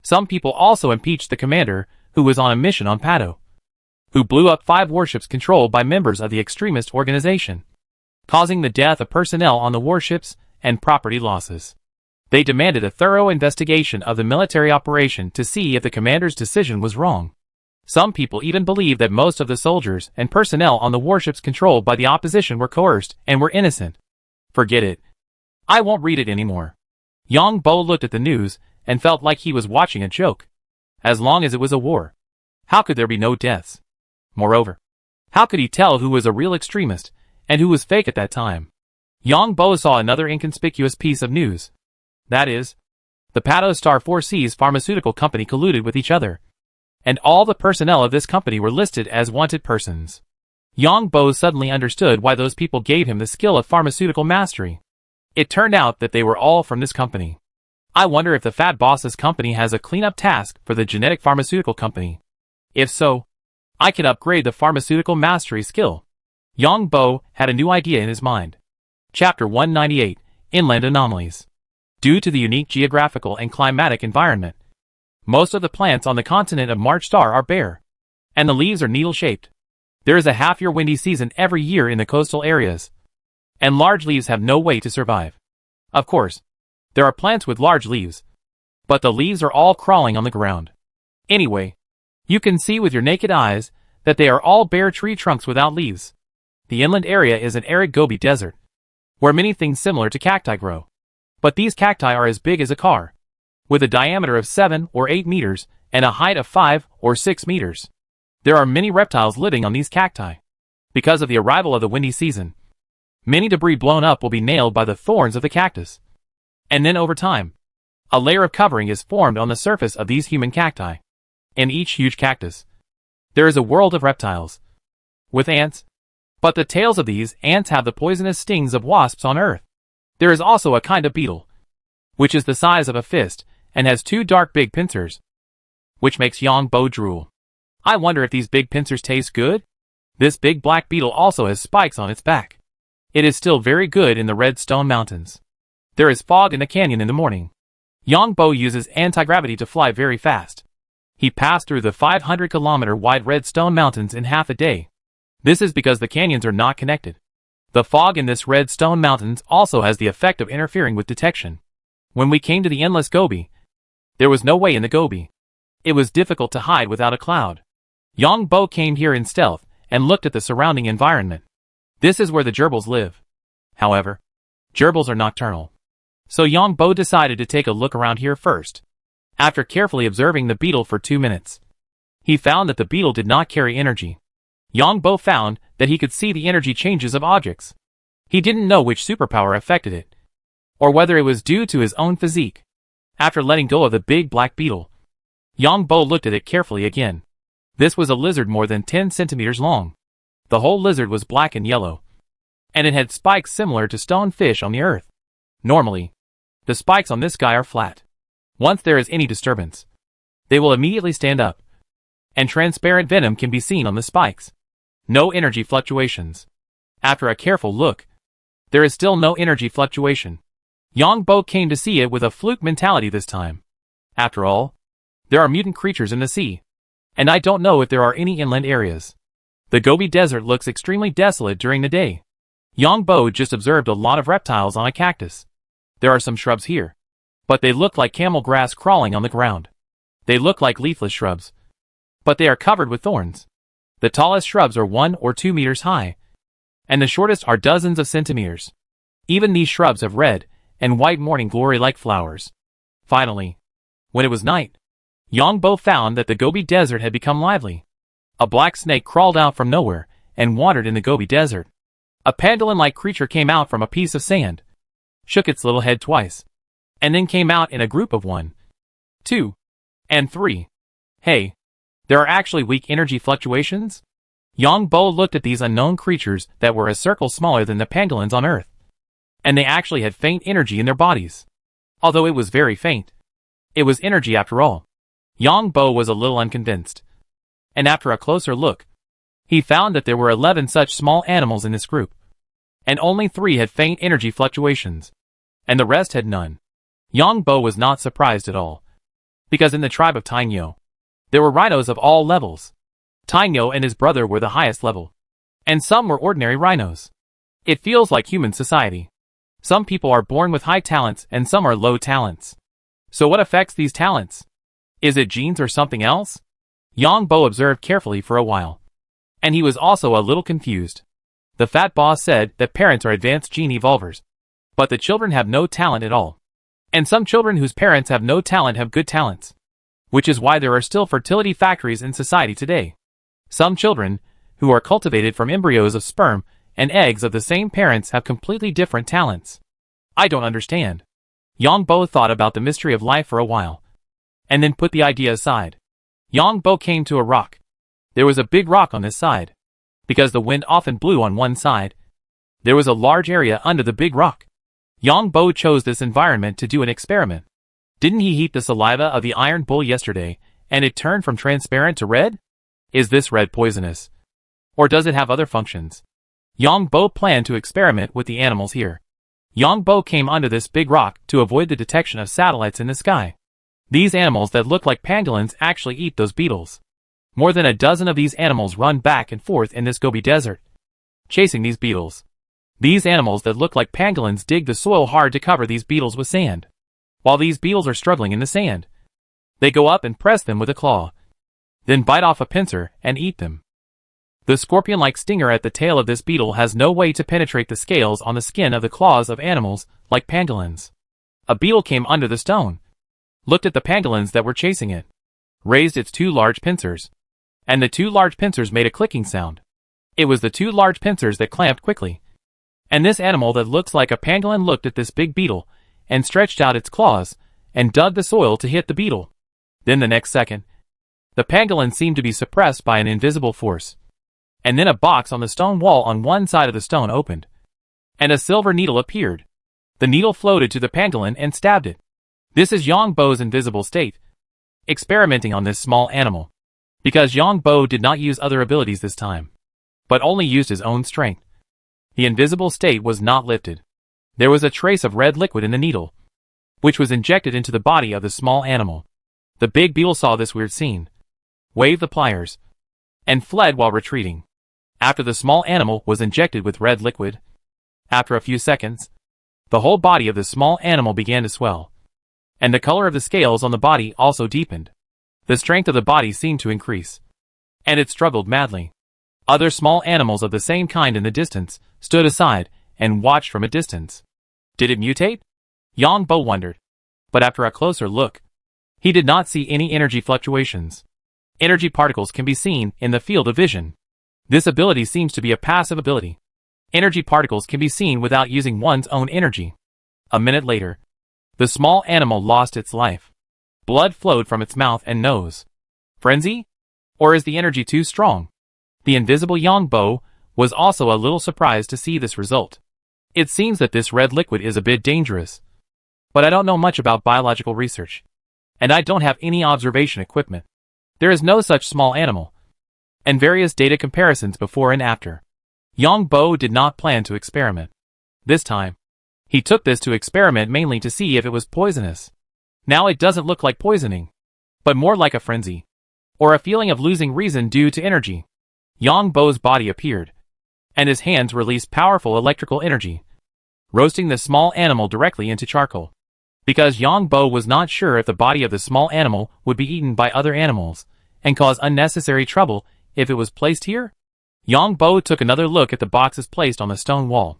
Some people also impeached the commander who was on a mission on Pato, who blew up 5 warships controlled by members of the extremist organization, causing the death of personnel on the warships and property losses. They demanded a thorough investigation of the military operation to see if the commander's decision was wrong. Some people even believe that most of the soldiers and personnel on the warships controlled by the opposition were coerced and were innocent. Forget it. I won't read it anymore. Yang Bo looked at the news and felt like he was watching a joke. As long as it was a war, how could there be no deaths? Moreover, How could he tell who was a real extremist and who was fake at that time? Yang Bo saw another inconspicuous piece of news. That is, the Pato Star 4C's pharmaceutical company colluded with each other, and all the personnel of this company were listed as wanted persons. Yang Bo suddenly understood why those people gave him the skill of pharmaceutical mastery. It turned out that they were all from this company. I wonder if the Fat Boss's company has a cleanup task for the genetic pharmaceutical company. If so, I can upgrade the pharmaceutical mastery skill. Yang Bo had a new idea in his mind. Chapter 198, Inland Anomalies. Due to the unique geographical and climatic environment, most of the plants on the continent of March Star are bare, and the leaves are needle-shaped. There is a half-year windy season every year in the coastal areas, and large leaves have no way to survive. Of course, there are plants with large leaves, but the leaves are all crawling on the ground. Anyway, you can see with your naked eyes that they are all bare tree trunks without leaves. The inland area is an arid Gobi desert, where many things similar to cacti grow. But these cacti are as big as a car, with a diameter of 7 or 8 meters and a height of 5 or 6 meters. There are many reptiles living on these cacti. Because of the arrival of the windy season, many debris blown up will be nailed by the thorns of the cactus. And then over time, a layer of covering is formed on the surface of these human cacti. In each huge cactus, there is a world of reptiles, with ants. But the tails of these ants have the poisonous stings of wasps on Earth. There is also a kind of beetle, which is the size of a fist and has 2 dark big pincers, which makes Yang Bo drool. I wonder if these big pincers taste good? This big black beetle also has spikes on its back. It is still very good in the Red Stone Mountains. There is fog in the canyon in the morning. Yang Bo uses anti-gravity to fly very fast. He passed through the 500-kilometer wide Red Stone Mountains in half a day. This is because the canyons are not connected. The fog in this Red Stone Mountains also has the effect of interfering with detection. When we came to the endless Gobi, there was no way in the Gobi. It was difficult to hide without a cloud. Yang Bo came here in stealth and looked at the surrounding environment. This is where the gerbils live. However, gerbils are nocturnal. So Yang Bo decided to take a look around here first. After carefully observing the beetle for 2 minutes, he found that the beetle did not carry energy. Yang Bo found that he could see the energy changes of objects. He didn't know which superpower affected it, or whether it was due to his own physique. After letting go of the big black beetle, Yang Bo looked at it carefully again. This was a lizard more than 10 centimeters long. The whole lizard was black and yellow, and it had spikes similar to stone fish on the earth. Normally, the spikes on this guy are flat. Once there is any disturbance, they will immediately stand up, and transparent venom can be seen on the spikes. No energy fluctuations. After a careful look, there is still no energy fluctuation. Yang Bo came to see it with a fluke mentality this time. After all, there are mutant creatures in the sea, and I don't know if there are any inland areas. The Gobi Desert looks extremely desolate during the day. Yang Bo just observed a lot of reptiles on a cactus. There are some shrubs here, but they look like camel grass crawling on the ground. They look like leafless shrubs, but they are covered with thorns. The tallest shrubs are 1 or 2 meters high, and the shortest are dozens of centimeters. Even these shrubs have red and white morning glory-like flowers. Finally, when it was night, Yang Bo found that the Gobi Desert had become lively. A black snake crawled out from nowhere and wandered in the Gobi Desert. A pangolin-like creature came out from a piece of sand, shook its little head twice, and then came out in a group of 1, 2, and 3. Hey, there are actually weak energy fluctuations? Yang Bo looked at these unknown creatures that were a circle smaller than the pangolins on Earth, and they actually had faint energy in their bodies. Although it was very faint, it was energy after all. Yang Bo was a little unconvinced, and after a closer look, he found that there were 11 such small animals in this group, and only 3 had faint energy fluctuations, and the rest had none. Yang Bo was not surprised at all, because in the tribe of Tainyo, there were rhinos of all levels. Tainyo and his brother were the highest level, and some were ordinary rhinos. It feels like human society. Some people are born with high talents and some are low talents. So what affects these talents? Is it genes or something else? Yang Bo observed carefully for a while, and he was also a little confused. The fat boss said that parents are advanced gene evolvers, but the children have no talent at all. And some children whose parents have no talent have good talents, which is why there are still fertility factories in society today. Some children who are cultivated from embryos of sperm and eggs of the same parents have completely different talents. I don't understand. Yang Bo thought about the mystery of life for a while, and then put the idea aside. Yang Bo came to a rock. There was a big rock on this side. Because the wind often blew on one side, there was a large area under the big rock. Yang Bo chose this environment to do an experiment. Didn't he heat the saliva of the iron bull yesterday, and it turned from transparent to red? Is this red poisonous? Or does it have other functions? Yang Bo planned to experiment with the animals here. Yang Bo came under this big rock to avoid the detection of satellites in the sky. These animals that look like pangolins actually eat those beetles. More than a dozen of these animals run back and forth in this Gobi Desert, chasing these beetles. These animals that look like pangolins dig the soil hard to cover these beetles with sand. While these beetles are struggling in the sand, they go up and press them with a claw, then bite off a pincer and eat them. The scorpion-like stinger at the tail of this beetle has no way to penetrate the scales on the skin of the claws of animals like pangolins. A beetle came under the stone, looked at the pangolins that were chasing it, raised its two large pincers, and the two large pincers made a clicking sound. It was the two large pincers that clamped quickly. And this animal that looks like a pangolin looked at this big beetle and stretched out its claws and dug the soil to hit the beetle. Then the next second, the pangolin seemed to be suppressed by an invisible force. And then a box on the stone wall on one side of the stone opened, and a silver needle appeared. The needle floated to the pangolin and stabbed it. This is Yang Bo's invisible state, experimenting on this small animal. Because Yang Bo did not use other abilities this time, but only used his own strength. The invisible state was not lifted. There was a trace of red liquid in the needle, which was injected into the body of the small animal. The big beetle saw this weird scene, waved the pliers, and fled while retreating. After the small animal was injected with red liquid, after a few seconds, the whole body of the small animal began to swell, and the color of the scales on the body also deepened. The strength of the body seemed to increase, and it struggled madly. Other small animals of the same kind in the distance stood aside and watched from a distance. Did it mutate? Yang Bo wondered. But after a closer look, he did not see any energy fluctuations. Energy particles can be seen in the field of vision. This ability seems to be a passive ability. Energy particles can be seen without using one's own energy. A minute later, the small animal lost its life. Blood flowed from its mouth and nose. Frenzy? Or is the energy too strong? The invisible Yang Bo was also a little surprised to see this result. It seems that this red liquid is a bit dangerous. But I don't know much about biological research, and I don't have any observation equipment. There is no such small animal, and various data comparisons before and after. Yang Bo did not plan to experiment. This time, he took this to experiment mainly to see if it was poisonous. Now it doesn't look like poisoning, but more like a frenzy, or a feeling of losing reason due to energy. Yang Bo's body appeared, and his hands released powerful electrical energy, roasting the small animal directly into charcoal. Because Yang Bo was not sure if the body of the small animal would be eaten by other animals, and cause unnecessary trouble if it was placed here, Yang Bo took another look at the boxes placed on the stone wall.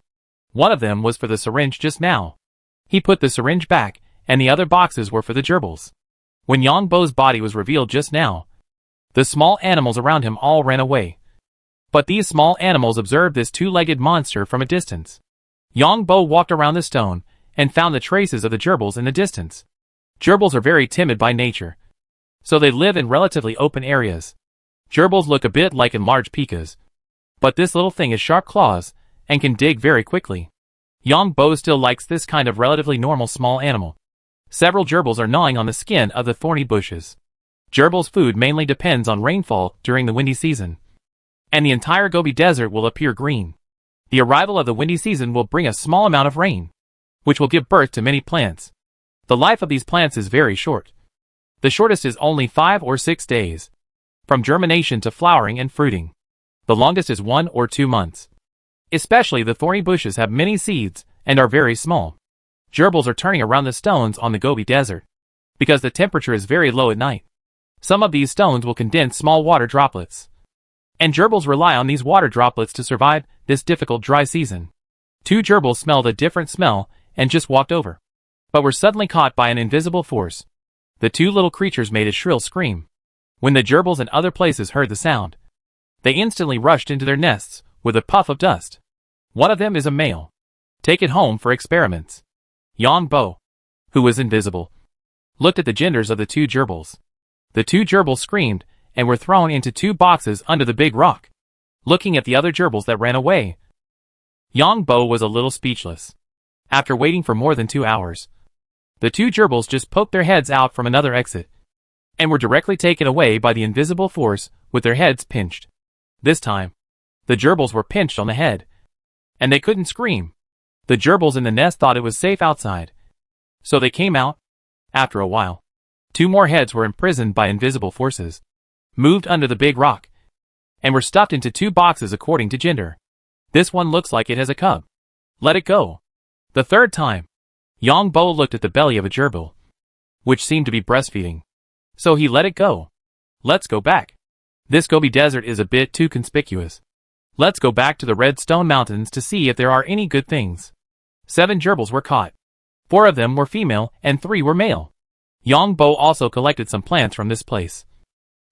One of them was for the syringe just now. He put the syringe back, and the other boxes were for the gerbils. When Yang Bo's body was revealed just now, the small animals around him all ran away. But these small animals observed this two-legged monster from a distance. Yang Bo walked around the stone and found the traces of the gerbils in the distance. Gerbils are very timid by nature, so they live in relatively open areas. Gerbils look a bit like enlarged pikas, but this little thing has sharp claws and can dig very quickly. Yang Bo still likes this kind of relatively normal small animal. Several gerbils are gnawing on the skin of the thorny bushes. Gerbils' food mainly depends on rainfall during the windy season, and the entire Gobi Desert will appear green. The arrival of the windy season will bring a small amount of rain, which will give birth to many plants. The life of these plants is very short. The shortest is only 5 or 6 days, from germination to flowering and fruiting. The longest is 1 or 2 months. Especially the thorny bushes have many seeds and are very small. Gerbils are turning around the stones on the Gobi Desert, because the temperature is very low at night. Some of these stones will condense small water droplets, and gerbils rely on these water droplets to survive this difficult dry season. 2 gerbils smelled a different smell and just walked over, but were suddenly caught by an invisible force. The 2 little creatures made a shrill scream. When the gerbils in other places heard the sound, They instantly rushed into their nests, with a puff of dust. One of them is a male. Take it home for experiments. Yang Bo, who was invisible, looked at the genders of the two gerbils. The two gerbils screamed, and were thrown into two boxes under the big rock. Looking at the other gerbils that ran away, Yang Bo was a little speechless. After waiting for more than 2 hours, the two gerbils just poked their heads out from another exit, and were directly taken away by the invisible force with their heads pinched. This time, the gerbils were pinched on the head, and they couldn't scream. The gerbils in the nest thought it was safe outside, so they came out. After a while, 2 more heads were imprisoned by invisible forces, moved under the big rock, and were stuffed into 2 boxes according to gender. This one looks like it has a cub. Let it go. The third time, Yang Bo looked at the belly of a gerbil, which seemed to be breastfeeding. So he let it go. Let's go back. This Gobi Desert is a bit too conspicuous. Let's go back to the Red Stone Mountains to see if there are any good things. 7 gerbils were caught. 4 of them were female and 3 were male. Yang Bo also collected some plants from this place,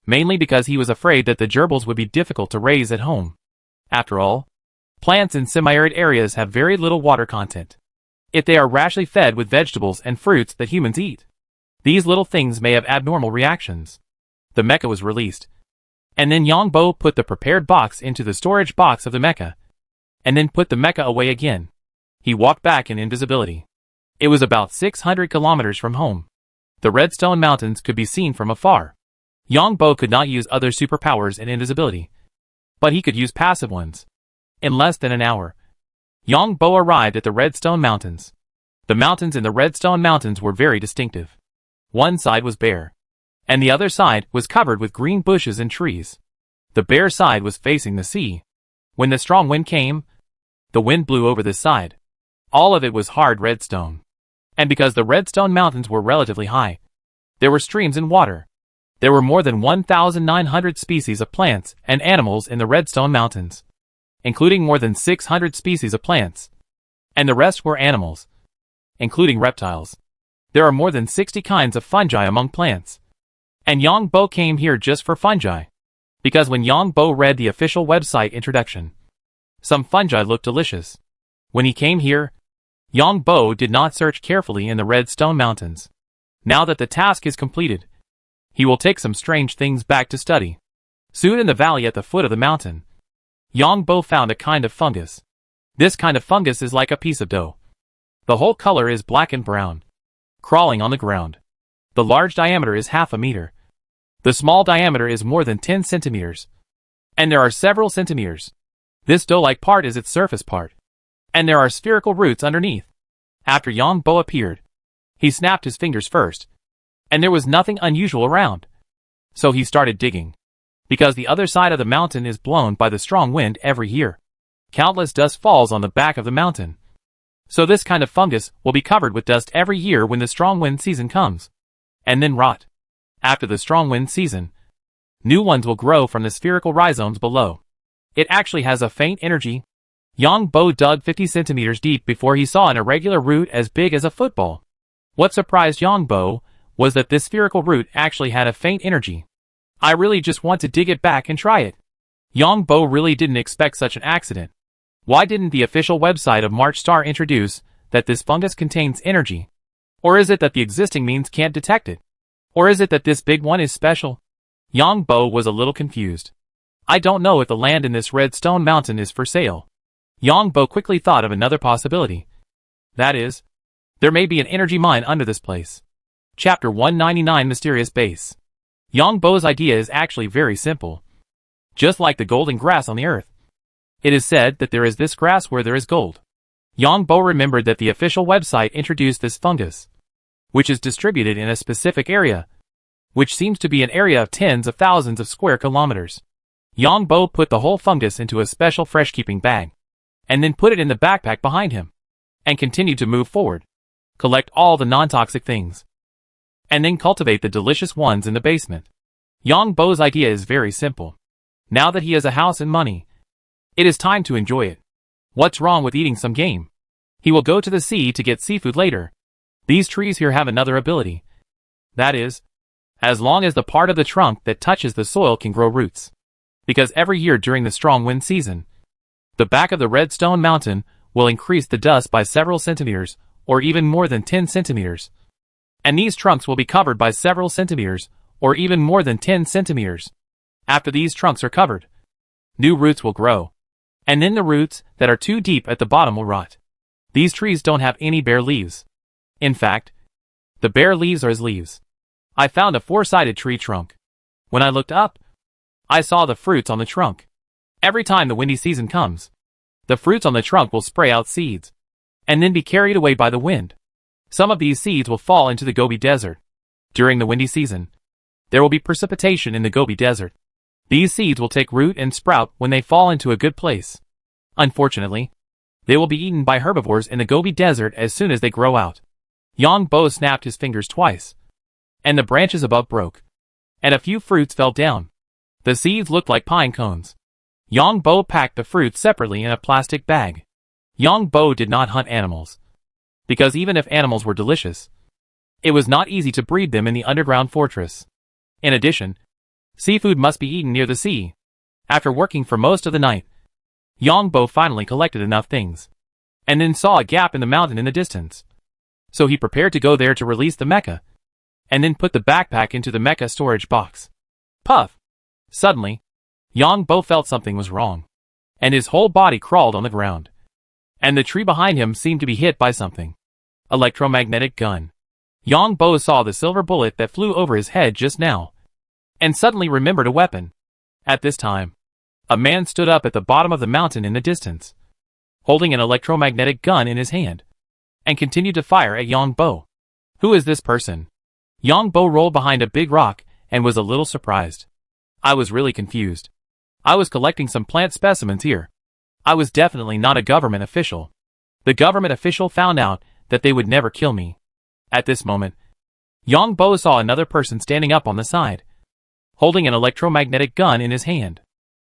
mainly because he was afraid that the gerbils would be difficult to raise at home. After all, plants in semi-arid areas have very little water content. If they are rashly fed with vegetables and fruits that humans eat, these little things may have abnormal reactions. The mecha was released, and then Yang Bo put the prepared box into the storage box of the mecha, and then put the mecha away again. He walked back in invisibility. It was about 600 kilometers from home. The Redstone Mountains could be seen from afar. Yang Bo could not use other superpowers in invisibility, but he could use passive ones. In less than an hour, Yang Bo arrived at the Redstone Mountains. The mountains in the Redstone Mountains were very distinctive. One side was bare, and the other side was covered with green bushes and trees. The bare side was facing the sea. When the strong wind came, the wind blew over this side. All of it was hard redstone. And because the Redstone Mountains were relatively high, there were streams and water. There were more than 1,900 species of plants and animals in the Redstone Mountains, including more than 600 species of plants. And the rest were animals, including reptiles. There are more than 60 kinds of fungi among plants. And Yang Bo came here just for fungi, because when Yang Bo read the official website introduction, some fungi looked delicious. When he came here, Yang Bo did not search carefully in the Redstone Mountains. Now that the task is completed, he will take some strange things back to study. Soon in the valley at the foot of the mountain, Yang Bo found a kind of fungus. This kind of fungus is like a piece of dough. The whole color is black and brown, crawling on the ground. The large diameter is half a meter. The small diameter is more than 10 centimeters. And there are several centimeters. This dough-like part is its surface part. And there are spherical roots underneath. After Yang Bo appeared, he snapped his fingers first, and there was nothing unusual around. So he started digging. Because the other side of the mountain is blown by the strong wind every year, countless dust falls on the back of the mountain. So this kind of fungus will be covered with dust every year when the strong wind season comes, and then rot. After the strong wind season, new ones will grow from the spherical rhizomes below. It actually has a faint energy. Yang Bo dug 50 centimeters deep before he saw an irregular root as big as a football. What surprised Yang Bo was that this spherical root actually had a faint energy. I really just want to dig it back and try it. Yang Bo really didn't expect such an accident. Why didn't the official website of March Star introduce that this fungus contains energy? Or is it that the existing means can't detect it? Or is it that this big one is special? Yang Bo was a little confused. I don't know if the land in this Redstone Mountain is for sale. Yang Bo quickly thought of another possibility. That is, there may be an energy mine under this place. Chapter 199 Mysterious Base. Yang Bo's idea is actually very simple. Just like the golden grass on the earth. It is said that there is this grass where there is gold. Yang Bo remembered that the official website introduced this fungus, which is distributed in a specific area, which seems to be an area of tens of thousands of square kilometers. Yang Bo put the whole fungus into a special fresh-keeping bag, and then put it in the backpack behind him, and continued to move forward, collect all the non-toxic things, and then cultivate the delicious ones in the basement. Yang Bo's idea is very simple. Now that he has a house and money, it is time to enjoy it. What's wrong with eating some game? He will go to the sea to get seafood later. These trees here have another ability. That is, as long as the part of the trunk that touches the soil can grow roots. because every year during the strong wind season, the back of the red stone mountain will increase the dust by several centimeters, or even more than 10 centimeters. And these trunks will be covered by several centimeters, or even more than 10 centimeters. After these trunks are covered, new roots will grow. And then the roots that are too deep at the bottom will rot. These trees don't have any bare leaves. In fact, the bare leaves are as leaves. I found a four-sided tree trunk. When I looked up, I saw the fruits on the trunk. Every time the windy season comes, the fruits on the trunk will spray out seeds, and then be carried away by the wind. Some of these seeds will fall into the Gobi Desert. During the windy season, there will be precipitation in the Gobi Desert. These seeds will take root and sprout when they fall into a good place. Unfortunately, they will be eaten by herbivores in the Gobi Desert as soon as they grow out. Yang Bo snapped his fingers twice, and the branches above broke, and a few fruits fell down. The seeds looked like pine cones. Yang Bo packed the fruits separately in a plastic bag. Yang Bo did not hunt animals, because even if animals were delicious, it was not easy to breed them in the underground fortress. In addition, seafood must be eaten near the sea. After working for most of the night, Yang Bo finally collected enough things, and then saw a gap in the mountain in the distance. So he prepared to go there to release the mecha, and then put the backpack into the mecha storage box. Puff! Suddenly, Yang Bo felt something was wrong, and his whole body crawled on the ground. And the tree behind him seemed to be hit by something. Electromagnetic gun. Yang Bo saw the silver bullet that flew over his head just now, and suddenly remembered a weapon. At this time, a man stood up at the bottom of the mountain in the distance, holding an electromagnetic gun in his hand, and continued to fire at Yang Bo. Who is this person? Yang Bo rolled behind a big rock and was a little surprised. I was really confused. I was collecting some plant specimens here. I was definitely not a government official. The government official found out that they would never kill me. At this moment, Yang Bo saw another person standing up on the side, holding an electromagnetic gun in his hand.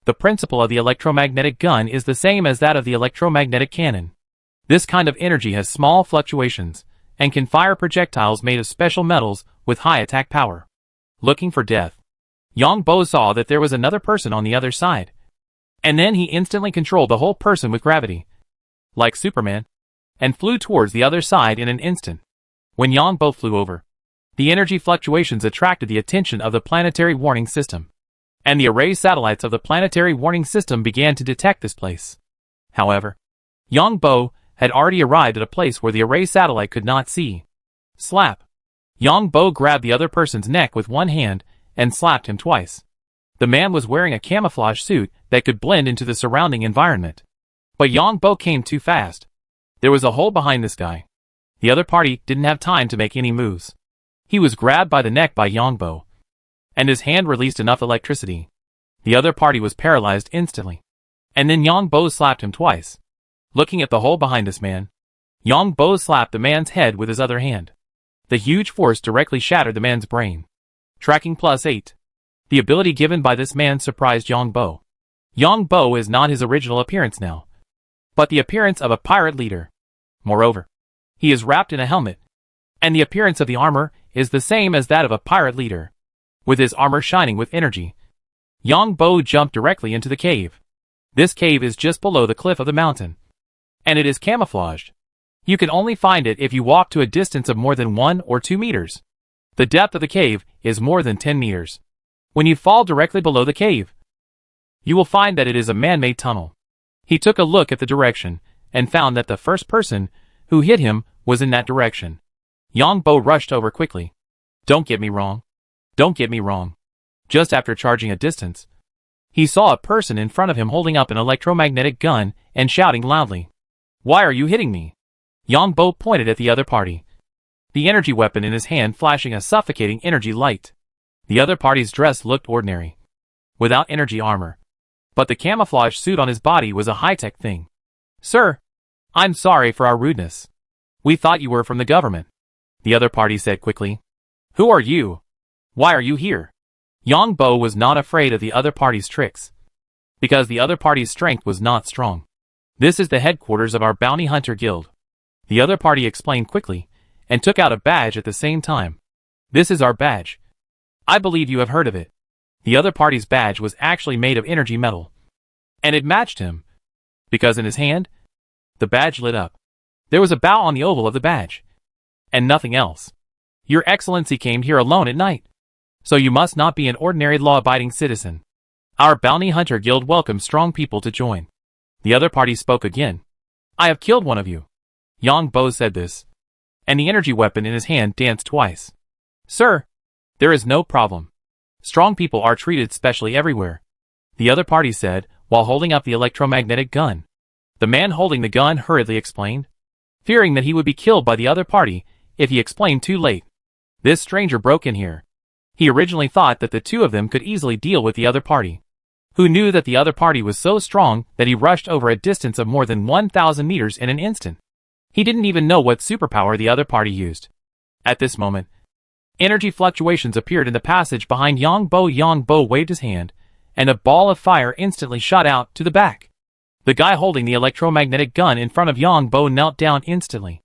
The principle of the electromagnetic gun is the same as that of the electromagnetic cannon. This kind of energy has small fluctuations, and can fire projectiles made of special metals with high attack power. Looking for death, Yang Bo saw that there was another person on the other side, and then he instantly controlled the whole person with gravity, like Superman, and flew towards the other side in an instant. When Yang Bo flew over, the energy fluctuations attracted the attention of the planetary warning system, and the array satellites of the planetary warning system began to detect this place. However, Yang Bo had already arrived at a place where the array satellite could not see. Slap! Yang Bo grabbed the other person's neck with one hand and slapped him twice. The man was wearing a camouflage suit that could blend into the surrounding environment. But Yang Bo came too fast. There was a hole behind this guy. The other party didn't have time to make any moves. He was grabbed by the neck by Yang Bo, and his hand released enough electricity. The other party was paralyzed instantly. And then Yang Bo slapped him twice. Looking at the hole behind this man, Yang Bo slapped the man's head with his other hand. The huge force directly shattered the man's brain. Tracking +8. The ability given by this man surprised Yang Bo. Yang Bo is not his original appearance now, but the appearance of a pirate leader. Moreover, he is wrapped in a helmet, and the appearance of the armor is the same as that of a pirate leader. With his armor shining with energy, Yang Bo jumped directly into the cave. This cave is just below the cliff of the mountain, and it is camouflaged. You can only find it if you walk to a distance of more than 1 or 2 meters. The depth of the cave is more than 10 meters. When you fall directly below the cave, you will find that it is a man-made tunnel. He took a look at the direction, and found that the first person who hit him was in that direction. Yang Bo rushed over quickly. Don't get me wrong. Don't get me wrong. Just after charging a distance, he saw a person in front of him holding up an electromagnetic gun and shouting loudly. Why are you hitting me? Yang Bo pointed at the other party, the energy weapon in his hand flashing a suffocating energy light. The other party's dress looked ordinary, without energy armor, but the camouflage suit on his body was a high-tech thing. Sir, I'm sorry for our rudeness. We thought you were from the government, the other party said quickly. Who are you? Why are you here? Yang Bo was not afraid of the other party's tricks, because the other party's strength was not strong. This is the headquarters of our bounty hunter guild, the other party explained quickly, and took out a badge at the same time. This is our badge. I believe you have heard of it. The other party's badge was actually made of energy metal. And it matched him. Because in his hand, the badge lit up. There was a bow on the oval of the badge. And nothing else. Your Excellency came here alone at night. So you must not be an ordinary law-abiding citizen. Our Bounty Hunter Guild welcomes strong people to join. The other party spoke again. I have killed one of you. Yang Bo said this. And the energy weapon in his hand danced twice. Sir, there is no problem. Strong people are treated specially everywhere. The other party said, while holding up the electromagnetic gun. The man holding the gun hurriedly explained, fearing that he would be killed by the other party if he explained too late. This stranger broke in here. He originally thought that the two of them could easily deal with the other party, who knew that the other party was so strong that he rushed over a distance of more than 1,000 meters in an instant. He didn't even know what superpower the other party used. At this moment, energy fluctuations appeared in the passage behind Yang Bo. Yang Bo waved his hand, and a ball of fire instantly shot out to the back. The guy holding the electromagnetic gun in front of Yang Bo knelt down instantly,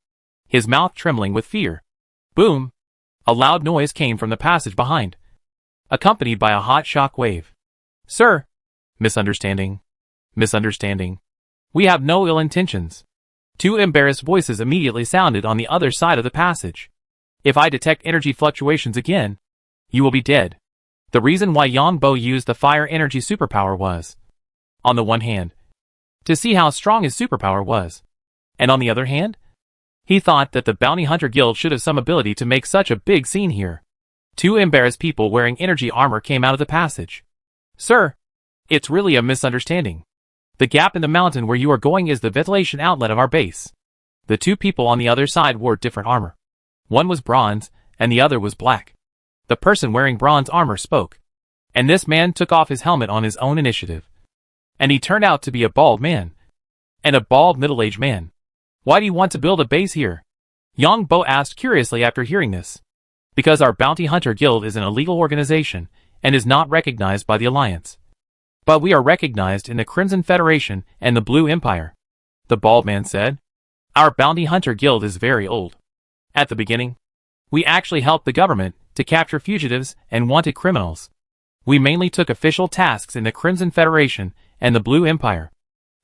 his mouth trembling with fear. Boom! A loud noise came from the passage behind, accompanied by a hot shock wave. Sir! Misunderstanding. Misunderstanding. We have no ill intentions. Two embarrassed voices immediately sounded on the other side of the passage. If I detect energy fluctuations again, you will be dead. The reason why Yang Bo used the fire energy superpower was, on the one hand, to see how strong his superpower was, and on the other hand, he thought that the Bounty Hunter Guild should have some ability to make such a big scene here. Two embarrassed people wearing energy armor came out of the passage. Sir, it's really a misunderstanding. The gap in the mountain where you are going is the ventilation outlet of our base. The two people on the other side wore different armor. One was bronze, and the other was black. The person wearing bronze armor spoke. And this man took off his helmet on his own initiative. And he turned out to be a bald man. And a bald middle-aged man. Why do you want to build a base here? Yang Bo asked curiously after hearing this. Because our Bounty Hunter Guild is an illegal organization, and is not recognized by the Alliance. But we are recognized in the Crimson Federation and the Blue Empire. The bald man said. Our Bounty Hunter Guild is very old. At the beginning, we actually helped the government to capture fugitives and wanted criminals. We mainly took official tasks in the Crimson Federation and the Blue Empire.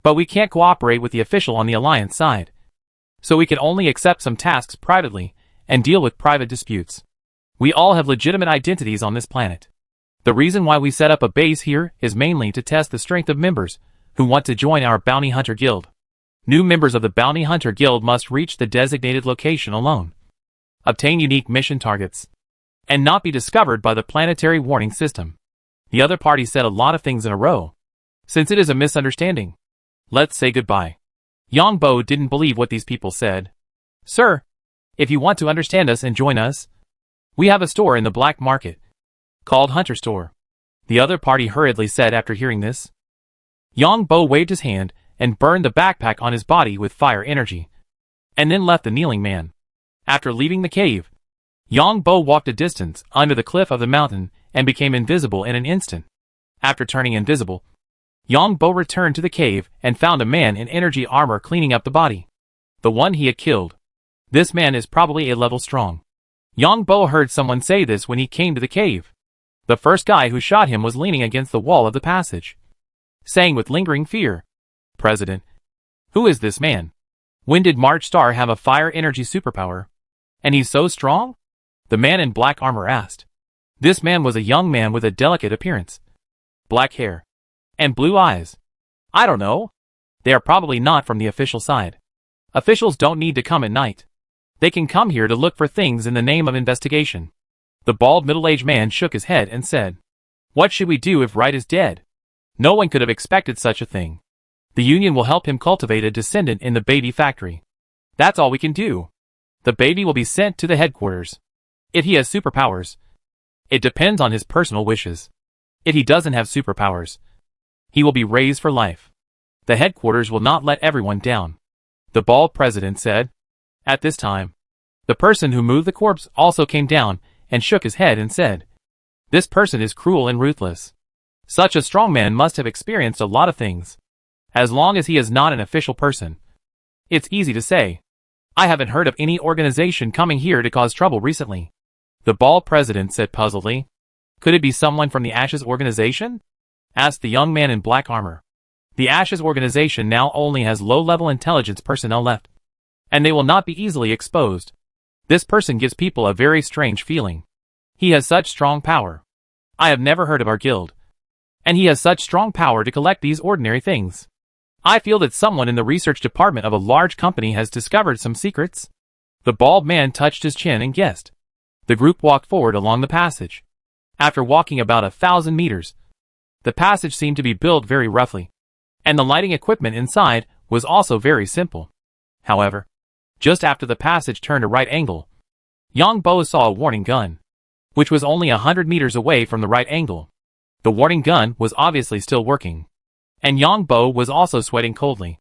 But we can't cooperate with the official on the Alliance side. So we can only accept some tasks privately and deal with private disputes. We all have legitimate identities on this planet. The reason why we set up a base here is mainly to test the strength of members who want to join our Bounty Hunter Guild. New members of the Bounty Hunter Guild must reach the designated location alone, obtain unique mission targets, and not be discovered by the planetary warning system. The other party said a lot of things in a row. Since it is a misunderstanding, let's say goodbye. Yang Bo didn't believe what these people said. Sir, if you want to understand us and join us, we have a store in the black market, called Hunter Store. The other party hurriedly said after hearing this. Yang Bo waved his hand and burned the backpack on his body with fire energy, and then left the kneeling man. After leaving the cave, Yang Bo walked a distance under the cliff of the mountain and became invisible in an instant. After turning invisible, Yang Bo returned to the cave and found a man in energy armor cleaning up the body. The one he had killed. This man is probably a level strong. Yang Bo heard someone say this when he came to the cave. The first guy who shot him was leaning against the wall of the passage, saying with lingering fear, President, who is this man? When did March Star have a fire energy superpower? And he's so strong? The man in black armor asked. This man was a young man with a delicate appearance, black hair, and blue eyes. I don't know. They are probably not from the official side. Officials don't need to come at night. They can come here to look for things in the name of investigation. The bald middle-aged man shook his head and said, What should we do if Wright is dead? No one could have expected such a thing. The Union will help him cultivate a descendant in the baby factory. That's all we can do. The baby will be sent to the headquarters. If he has superpowers, it depends on his personal wishes. If he doesn't have superpowers, he will be raised for life. The headquarters will not let everyone down. The bald president said. At this time, the person who moved the corpse also came down and shook his head and said, This person is cruel and ruthless. Such a strong man must have experienced a lot of things. As long as he is not an official person. It's easy to say. I haven't heard of any organization coming here to cause trouble recently. The bald president said puzzledly. Could it be someone from the Ashes organization? Asked the young man in black armor. The Ashes organization now only has low-level intelligence personnel left, and they will not be easily exposed. This person gives people a very strange feeling. He has such strong power. I have never heard of our guild. And he has such strong power to collect these ordinary things. I feel that someone in the research department of a large company has discovered some secrets. The bald man touched his chin and guessed. The group walked forward along the passage. After walking about 1,000 meters, the passage seemed to be built very roughly, and the lighting equipment inside was also very simple. However, just after the passage turned a right angle, Yang Bo saw a warning gun, which was only 100 meters away from the right angle. The warning gun was obviously still working, and Yang Bo was also sweating coldly.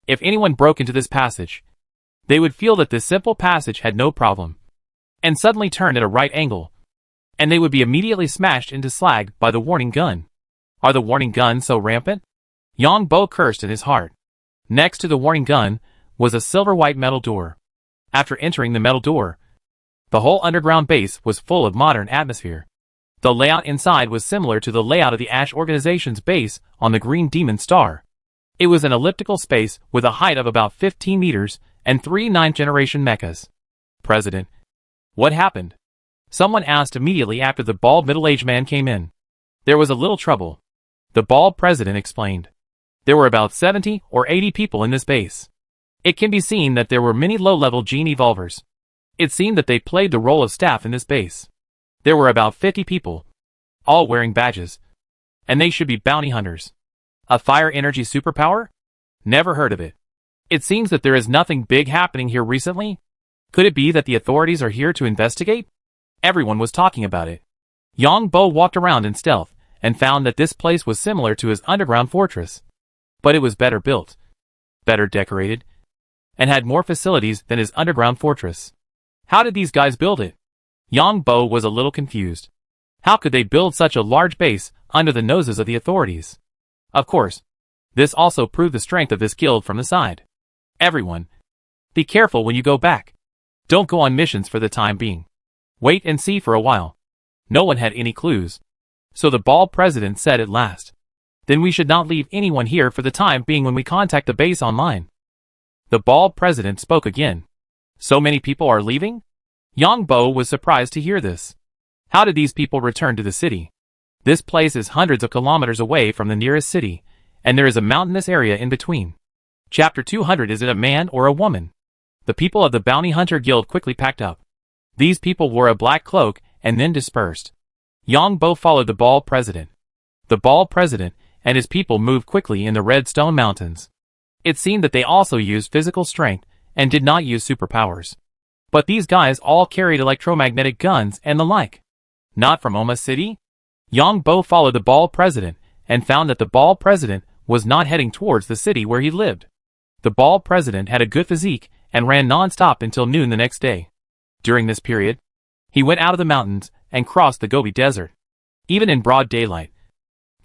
If anyone broke into this passage, they would feel that this simple passage had no problem, and suddenly turned at a right angle, and they would be immediately smashed into slag by the warning gun. Are the warning guns so rampant? Yang Bo cursed in his heart. Next to the warning gun was a silver-white metal door. After entering the metal door, the whole underground base was full of modern atmosphere. The layout inside was similar to the layout of the Ash organization's base on the Green Demon Star. It was an elliptical space with a height of about 15 meters and 3 9th-generation mechas. President, what happened? Someone asked immediately after the bald middle-aged man came in. There was a little trouble. The bald president explained. There were about 70 or 80 people in this base. It can be seen that there were many low-level gene evolvers. It seemed that they played the role of staff in this base. There were about 50 people, all wearing badges, and they should be bounty hunters. A fire energy superpower? Never heard of it. It seems that there is nothing big happening here recently. Could it be that the authorities are here to investigate? Everyone was talking about it. Yang Bo walked around in stealth and found that this place was similar to his underground fortress. But it was better built, better decorated, and had more facilities than his underground fortress. How did these guys build it? Yang Bo was a little confused. How could they build such a large base under the noses of the authorities? Of course, this also proved the strength of this guild from the side. Everyone, be careful when you go back. Don't go on missions for the time being. Wait and see for a while. No one had any clues. So the bald president said at last. Then we should not leave anyone here for the time being when we contact the base online. The bald president spoke again. So many people are leaving? Yang Bo was surprised to hear this. How did these people return to the city? This place is hundreds of kilometers away from the nearest city, and there is a mountainous area in between. Chapter 200. Is it a man or a woman? The people of the Bounty Hunter Guild quickly packed up. These people wore a black cloak and then dispersed. Yang Bo followed the bald president. The bald president and his people moved quickly in the Red Stone Mountains. It seemed that they also used physical strength and did not use superpowers. But these guys all carried electromagnetic guns and the like. Not from Oma City? Yang Bo followed the bald president and found that the bald president was not heading towards the city where he lived. The bald president had a good physique and ran non-stop until noon the next day. During this period, he went out of the mountains and crossed the Gobi Desert. Even in broad daylight,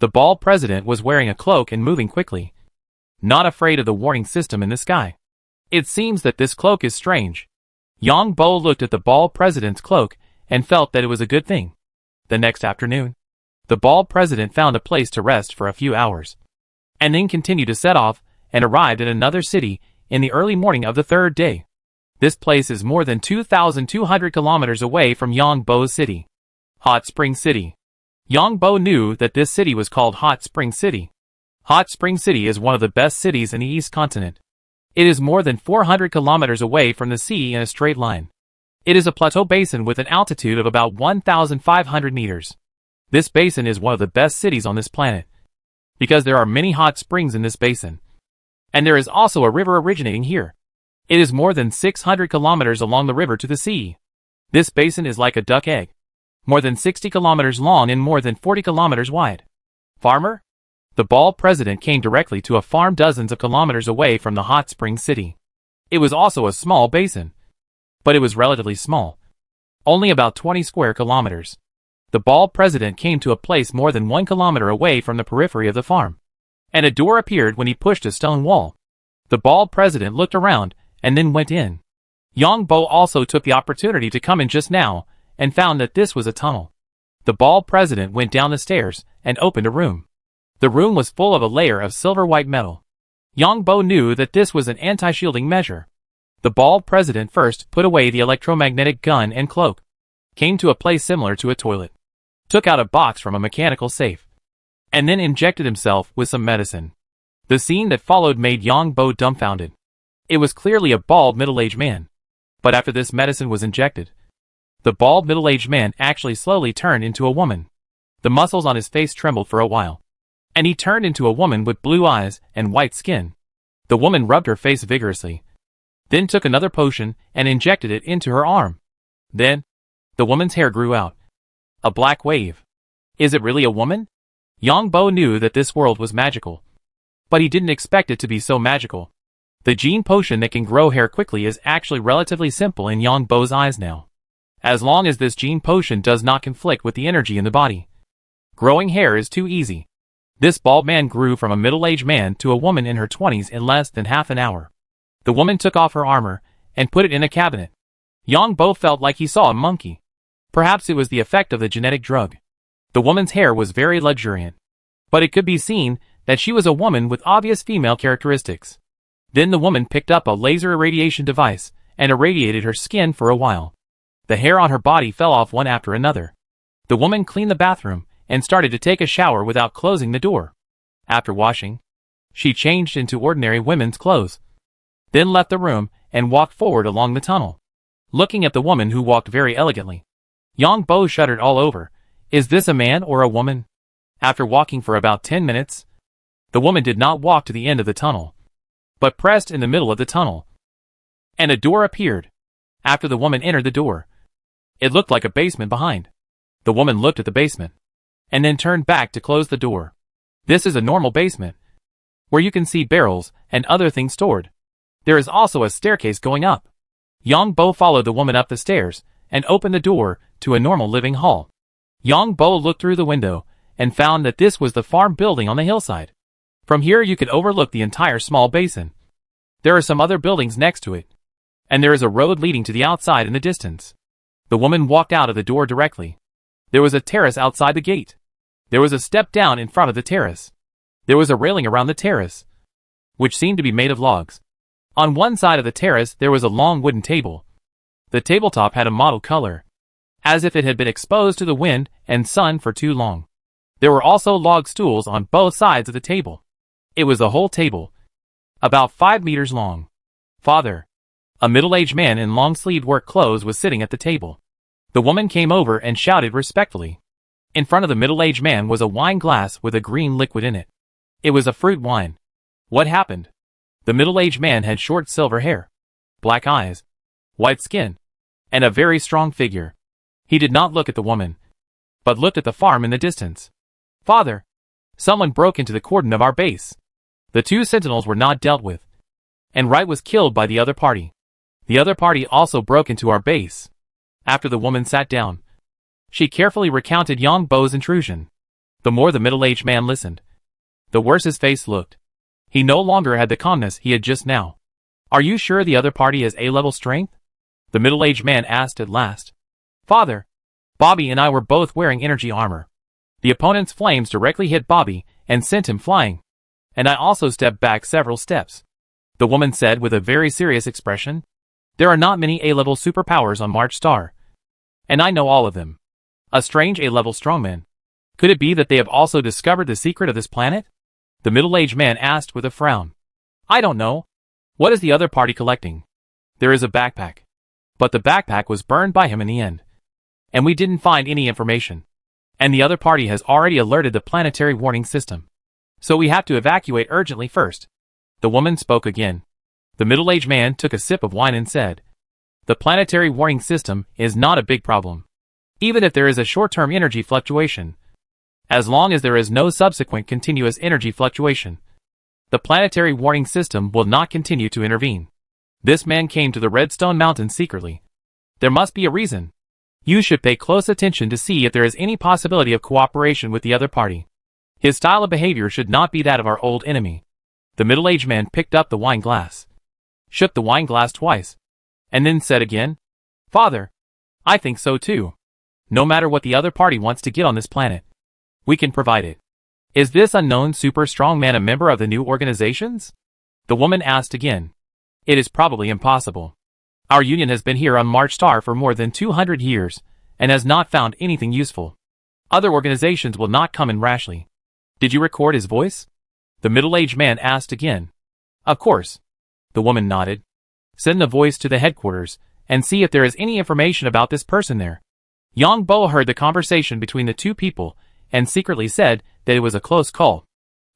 the bald president was wearing a cloak and moving quickly, not afraid of the warning system in the sky. It seems that this cloak is strange. Yang Bo looked at the bald president's cloak and felt that it was a good thing. The next afternoon, the bald president found a place to rest for a few hours, and then continued to set off and arrived at another city in the early morning of the third day. This place is more than 2,200 kilometers away from Yang Bo's city. Hot Spring City. Yang Bo knew that this city was called Hot Spring City. Hot Spring City is one of the best cities in the East Continent. It is more than 400 kilometers away from the sea in a straight line. It is a plateau basin with an altitude of about 1,500 meters. This basin is one of the best cities on this planet, because there are many hot springs in this basin. And there is also a river originating here. It is more than 600 kilometers along the river to the sea. This basin is like a duck egg, more than 60 kilometers long and more than 40 kilometers wide. Farmer? The bald president came directly to a farm dozens of kilometers away from the hot spring city. It was also a small basin, but it was relatively small, only about 20 square kilometers. The bald president came to a place more than 1 kilometer away from the periphery of the farm, and a door appeared when he pushed a stone wall. The bald president looked around and then went in. Yang Bo also took the opportunity to come in just now and found that this was a tunnel. The bald president went down the stairs and opened a room. The room was full of a layer of silver-white metal. Yang Bo knew that this was an anti-shielding measure. The bald president first put away the electromagnetic gun and cloak, came to a place similar to a toilet, took out a box from a mechanical safe, and then injected himself with some medicine. The scene that followed made Yang Bo dumbfounded. It was clearly a bald middle-aged man. But after this medicine was injected, the bald middle-aged man actually slowly turned into a woman. The muscles on his face trembled for a while, and he turned into a woman with blue eyes and white skin. The woman rubbed her face vigorously, then took another potion and injected it into her arm. Then, the woman's hair grew out. A black wave. Is it really a woman? Yang Bo knew that this world was magical, but he didn't expect it to be so magical. The gene potion that can grow hair quickly is actually relatively simple in Yang Bo's eyes now, as long as this gene potion does not conflict with the energy in the body. Growing hair is too easy. This bald man grew from a middle-aged man to a woman in her 20s in less than half an hour. The woman took off her armor and put it in a cabinet. Yang Bo felt like he saw a monkey. Perhaps it was the effect of the genetic drug. The woman's hair was very luxuriant, but it could be seen that she was a woman with obvious female characteristics. Then the woman picked up a laser irradiation device and irradiated her skin for a while. The hair on her body fell off one after another. The woman cleaned the bathroom and started to take a shower without closing the door. After washing, she changed into ordinary women's clothes, then left the room and walked forward along the tunnel, looking at the woman who walked very elegantly. Yang Bo shuddered all over. Is this a man or a woman? After walking for about 10 minutes, the woman did not walk to the end of the tunnel, but pressed in the middle of the tunnel, and a door appeared. After the woman entered the door, it looked like a basement behind. The woman looked at the basement, and then turned back to close the door. This is a normal basement, where you can see barrels and other things stored. There is also a staircase going up. Yang Bo followed the woman up the stairs, and opened the door to a normal living hall. Yang Bo looked through the window, and found that this was the farm building on the hillside. From here you could overlook the entire small basin. There are some other buildings next to it, and there is a road leading to the outside in the distance. The woman walked out of the door directly. There was a terrace outside the gate. There was a step down in front of the terrace. There was a railing around the terrace, which seemed to be made of logs. On one side of the terrace there was a long wooden table. The tabletop had a mottled color, as if it had been exposed to the wind and sun for too long. There were also log stools on both sides of the table. It was a whole table, about 5 meters long. Father, a middle-aged man in long-sleeved work clothes, was sitting at the table. The woman came over and shouted respectfully. In front of the middle-aged man was a wine glass with a green liquid in it. It was a fruit wine. What happened? The middle-aged man had short silver hair, black eyes, white skin, and a very strong figure. He did not look at the woman, but looked at the farm in the distance. Father, someone broke into the cordon of our base. The 2 sentinels were not dealt with, and Wright was killed by the other party. The other party also broke into our base. After the woman sat down, she carefully recounted Yang Bo's intrusion. The more the middle-aged man listened, the worse his face looked. He no longer had the calmness he had just now. Are you sure the other party has A-level strength? The middle-aged man asked at last. Father, Bobby and I were both wearing energy armor. The opponent's flames directly hit Bobby and sent him flying, and I also stepped back several steps. The woman said with a very serious expression. There are not many A-level superpowers on March Star, and I know all of them. A strange A-level strongman. Could it be that they have also discovered the secret of this planet? The middle-aged man asked with a frown. I don't know. What is the other party collecting? There is a backpack, but the backpack was burned by him in the end, and we didn't find any information. And the other party has already alerted the planetary warning system, so we have to evacuate urgently first. The woman spoke again. The middle-aged man took a sip of wine and said, the planetary warning system is not a big problem, even if there is a short-term energy fluctuation. As long as there is no subsequent continuous energy fluctuation, the planetary warning system will not continue to intervene. This man came to the Redstone Mountain secretly. There must be a reason. You should pay close attention to see if there is any possibility of cooperation with the other party. His style of behavior should not be that of our old enemy. The middle-aged man picked up the wine glass, shook the wine glass twice, and then said again, Father, I think so too. No matter what the other party wants to get on this planet, we can provide it. Is this unknown super strong man a member of the new organizations? The woman asked again. It is probably impossible. Our union has been here on March Star for more than 200 years, and has not found anything useful. Other organizations will not come in rashly. Did you record his voice? The middle-aged man asked again. Of course. The woman nodded. Send the voice to the headquarters, and see if there is any information about this person there. Yang Bo heard the conversation between the two people, and secretly said that it was a close call.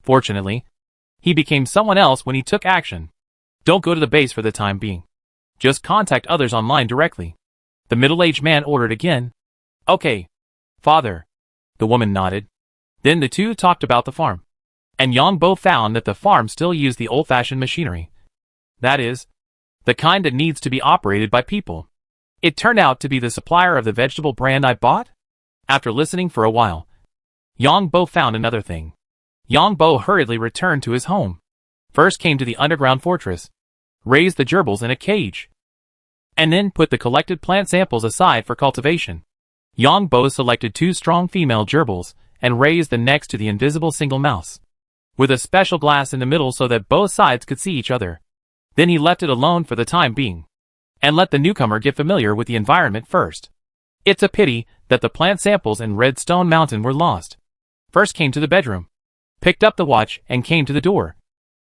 Fortunately, he became someone else when he took action. Don't go to the base for the time being. Just contact others online directly. The middle-aged man ordered again. Okay, father. The woman nodded. Then the two talked about the farm. And Yang Bo found that the farm still used the old-fashioned machinery. That is, the kind that needs to be operated by people. It turned out to be the supplier of the vegetable brand I bought. After listening for a while, Yang Bo found another thing. Yang Bo hurriedly returned to his home. First came to the underground fortress, raised the gerbils in a cage, and then put the collected plant samples aside for cultivation. Yang Bo selected 2 strong female gerbils and raised them next to the invisible single mouse, with a special glass in the middle so that both sides could see each other. Then he left it alone for the time being, and let the newcomer get familiar with the environment first. It's a pity that the plant samples in Redstone Mountain were lost. First came to the bedroom, picked up the watch and came to the door,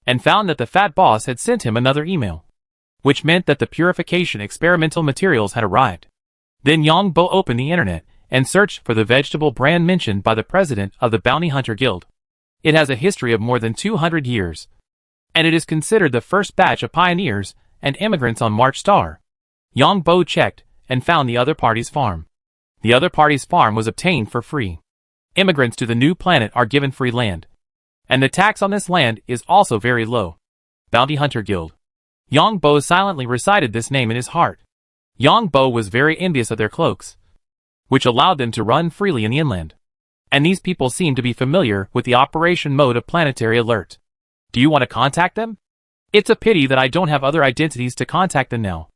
and found that the fat boss had sent him another email, which meant that the purification experimental materials had arrived. Then Yang Bo opened the internet and searched for the vegetable brand mentioned by the president of the Bounty Hunter Guild. It has a history of more than 200 years, and it is considered the first batch of pioneers and immigrants on March Star. Yang Bo checked and found the other party's farm. The other party's farm was obtained for free. Immigrants to the new planet are given free land, and the tax on this land is also very low. Bounty Hunter Guild. Yang Bo silently recited this name in his heart. Yang Bo was very envious of their cloaks, which allowed them to run freely in the inland. And these people seemed to be familiar with the operation mode of Planetary Alert. Do you want to contact them? It's a pity that I don't have other identities to contact them now.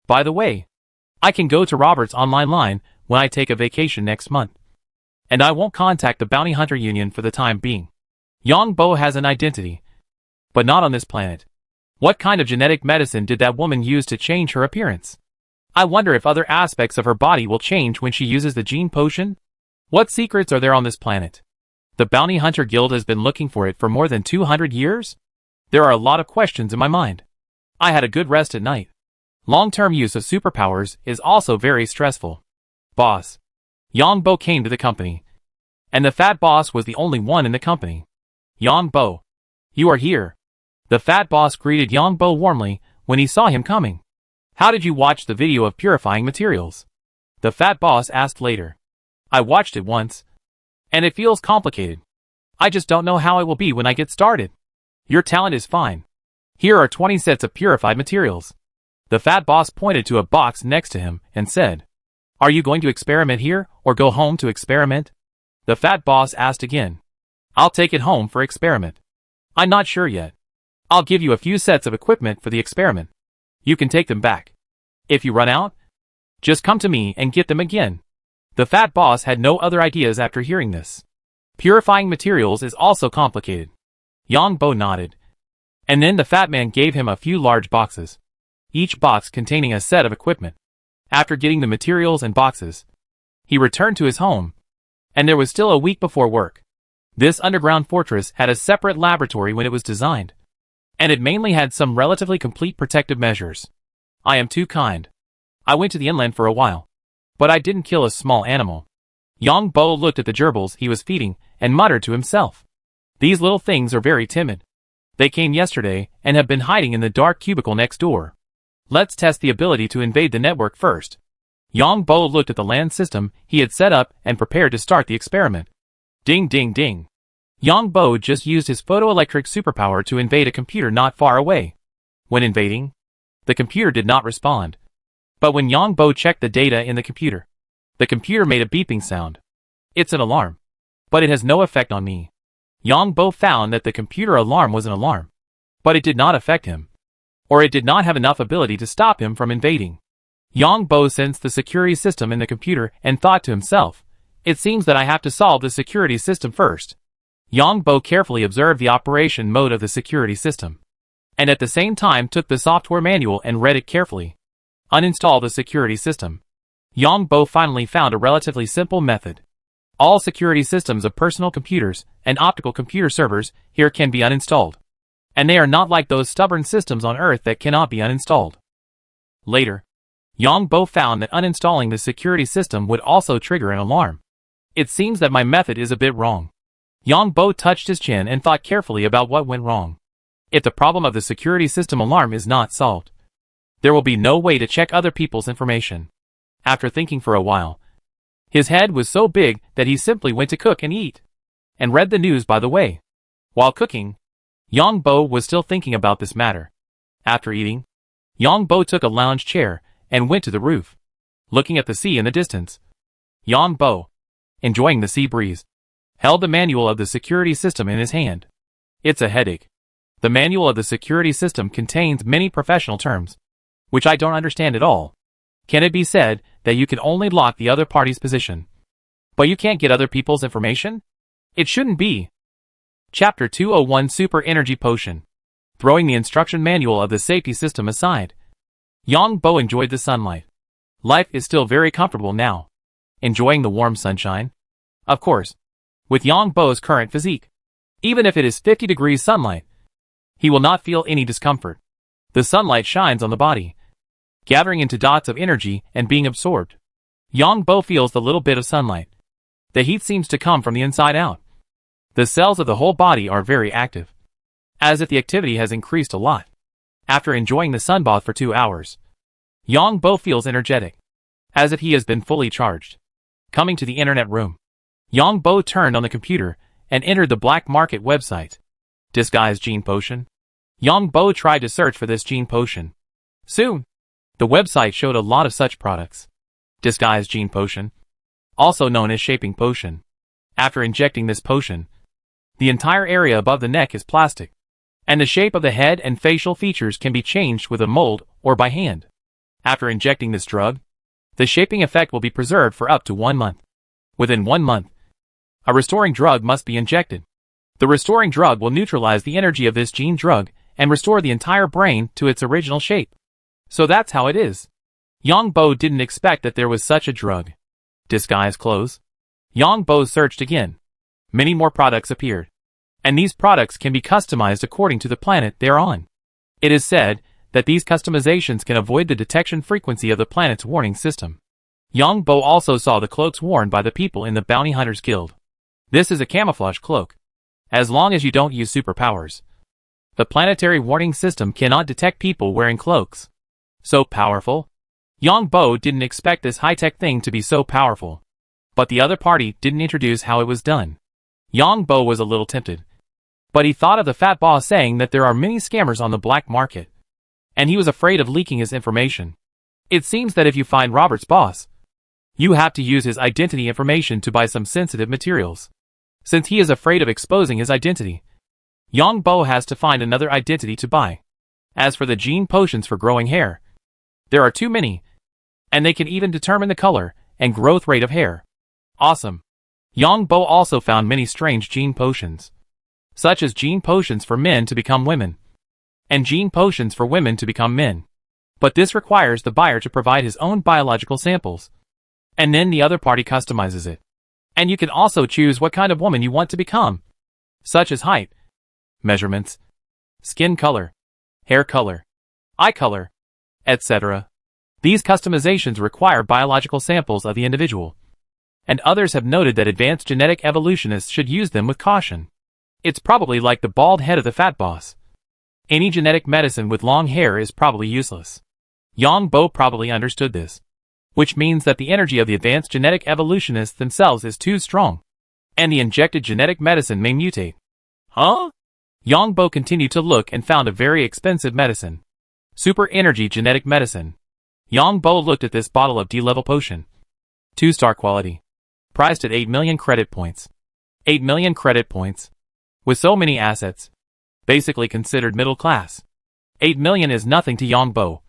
By the way, I can go to Robert's online line when I take a vacation next month. And I won't contact the Bounty Hunter Union for the time being. Yang Bo has an identity, but not on this planet. What kind of genetic medicine did that woman use to change her appearance? I wonder if other aspects of her body will change when she uses the gene potion? What secrets are there on this planet? The Bounty Hunter Guild has been looking for it for more than 200 years? There are a lot of questions in my mind. I had a good rest at night. Long-term use of superpowers is also very stressful. Boss. Yang Bo came to the company, and the fat boss was the only one in the company. Yang Bo. You are here. The fat boss greeted Yang Bo warmly when he saw him coming. How did you watch the video of purifying materials? The fat boss asked later. I watched it once, and it feels complicated. I just don't know how it will be when I get started. Your talent is fine. Here are 20 sets of purified materials. The fat boss pointed to a box next to him and said, Are you going to experiment here or go home to experiment? The fat boss asked again. I'll take it home for experiment. I'm not sure yet. I'll give you a few sets of equipment for the experiment. You can take them back. If you run out, just come to me and get them again. The fat boss had no other ideas after hearing this. Purifying materials is also complicated. Yang Bo nodded, and then the fat man gave him a few large boxes, each box containing a set of equipment. After getting the materials and boxes, he returned to his home, and there was still a week before work. This underground fortress had a separate laboratory when it was designed, and it mainly had some relatively complete protective measures. I am too kind. I went to the inland for a while, but I didn't kill a small animal. Yang Bo looked at the gerbils he was feeding and muttered to himself. These little things are very timid. They came yesterday and have been hiding in the dark cubicle next door. Let's test the ability to invade the network first. Yang Bo looked at the land system he had set up and prepared to start the experiment. Ding ding ding. Yang Bo just used his photoelectric superpower to invade a computer not far away. When invading, the computer did not respond. But when Yang Bo checked the data in the computer made a beeping sound. It's an alarm, but it has no effect on me. Yang Bo found that the computer alarm was an alarm, but it did not affect him, or it did not have enough ability to stop him from invading. Yang Bo sensed the security system in the computer and thought to himself, it seems that I have to solve the security system first. Yang Bo carefully observed the operation mode of the security system, and at the same time took the software manual and read it carefully. Uninstall the security system. Yang Bo finally found a relatively simple method. All security systems of personal computers and optical computer servers here can be uninstalled, and they are not like those stubborn systems on Earth that cannot be uninstalled. Later, Yang Bo found that uninstalling the security system would also trigger an alarm. It seems that my method is a bit wrong. Yang Bo touched his chin and thought carefully about what went wrong. If the problem of the security system alarm is not solved, there will be no way to check other people's information. After thinking for a while, his head was so big that he simply went to cook and eat, and read the news by the way. While cooking, Yang Bo was still thinking about this matter. After eating, Yang Bo took a lounge chair and went to the roof, looking at the sea in the distance. Yang Bo, enjoying the sea breeze, held the manual of the security system in his hand. It's a headache. The manual of the security system contains many professional terms, which I don't understand at all. Can it be said that you can only lock the other party's position, but you can't get other people's information? It shouldn't be. Chapter 201 Super Energy Potion. Throwing the instruction manual of the safety system aside, Yang Bo enjoyed the sunlight. Life is still very comfortable now. Enjoying the warm sunshine? Of course. With Yang Bo's current physique, even if it is 50 degrees sunlight, he will not feel any discomfort. The sunlight shines on the body, gathering into dots of energy and being absorbed. Yang Bo feels the little bit of sunlight. The heat seems to come from the inside out. The cells of the whole body are very active, as if the activity has increased a lot. After enjoying the sunbath for 2 hours, Yang Bo feels energetic, as if he has been fully charged. Coming to the internet room, Yang Bo turned on the computer and entered the black market website. Disguised Gene Potion. Yang Bo tried to search for this gene potion. Soon, the website showed a lot of such products. Disguised Gene Potion, also known as Shaping Potion. After injecting this potion, the entire area above the neck is plastic, and the shape of the head and facial features can be changed with a mold or by hand. After injecting this drug, the shaping effect will be preserved for up to 1 month. Within 1 month, a restoring drug must be injected. The restoring drug will neutralize the energy of this gene drug and restore the entire brain to its original shape. So that's how it is. Yang Bo didn't expect that there was such a drug. Disguise clothes. Yang Bo searched again. Many more products appeared, and these products can be customized according to the planet they are on. It is said that these customizations can avoid the detection frequency of the planet's warning system. Yang Bo also saw the cloaks worn by the people in the Bounty Hunters Guild. This is a camouflage cloak. As long as you don't use superpowers, the planetary warning system cannot detect people wearing cloaks. So powerful? Yang Bo didn't expect this high-tech thing to be so powerful. But the other party didn't introduce how it was done. Yang Bo was a little tempted, but he thought of the fat boss saying that there are many scammers on the black market, and he was afraid of leaking his information. It seems that if you find Robert's boss, you have to use his identity information to buy some sensitive materials. Since he is afraid of exposing his identity, Yang Bo has to find another identity to buy. As for the gene potions for growing hair, there are too many, and they can even determine the color and growth rate of hair. Awesome. Yang Bo also found many strange gene potions, such as gene potions for men to become women, and gene potions for women to become men. But this requires the buyer to provide his own biological samples, and then the other party customizes it. And you can also choose what kind of woman you want to become, such as height, measurements, skin color, hair color, eye color, etc. These customizations require biological samples of the individual, and others have noted that advanced genetic evolutionists should use them with caution. It's probably like the bald head of the fat boss. Any genetic medicine with long hair is probably useless. Yang Bo probably understood this, which means that the energy of the advanced genetic evolutionists themselves is too strong, and the injected genetic medicine may mutate. Huh? Yang Bo continued to look and found a very expensive medicine. Super Energy Genetic Medicine. Yang Bo looked at this bottle of D-level potion. 2-star quality. Priced at 8 million credit points. 8 million credit points. With so many assets. Basically considered middle class. 8 million is nothing to Yang Bo.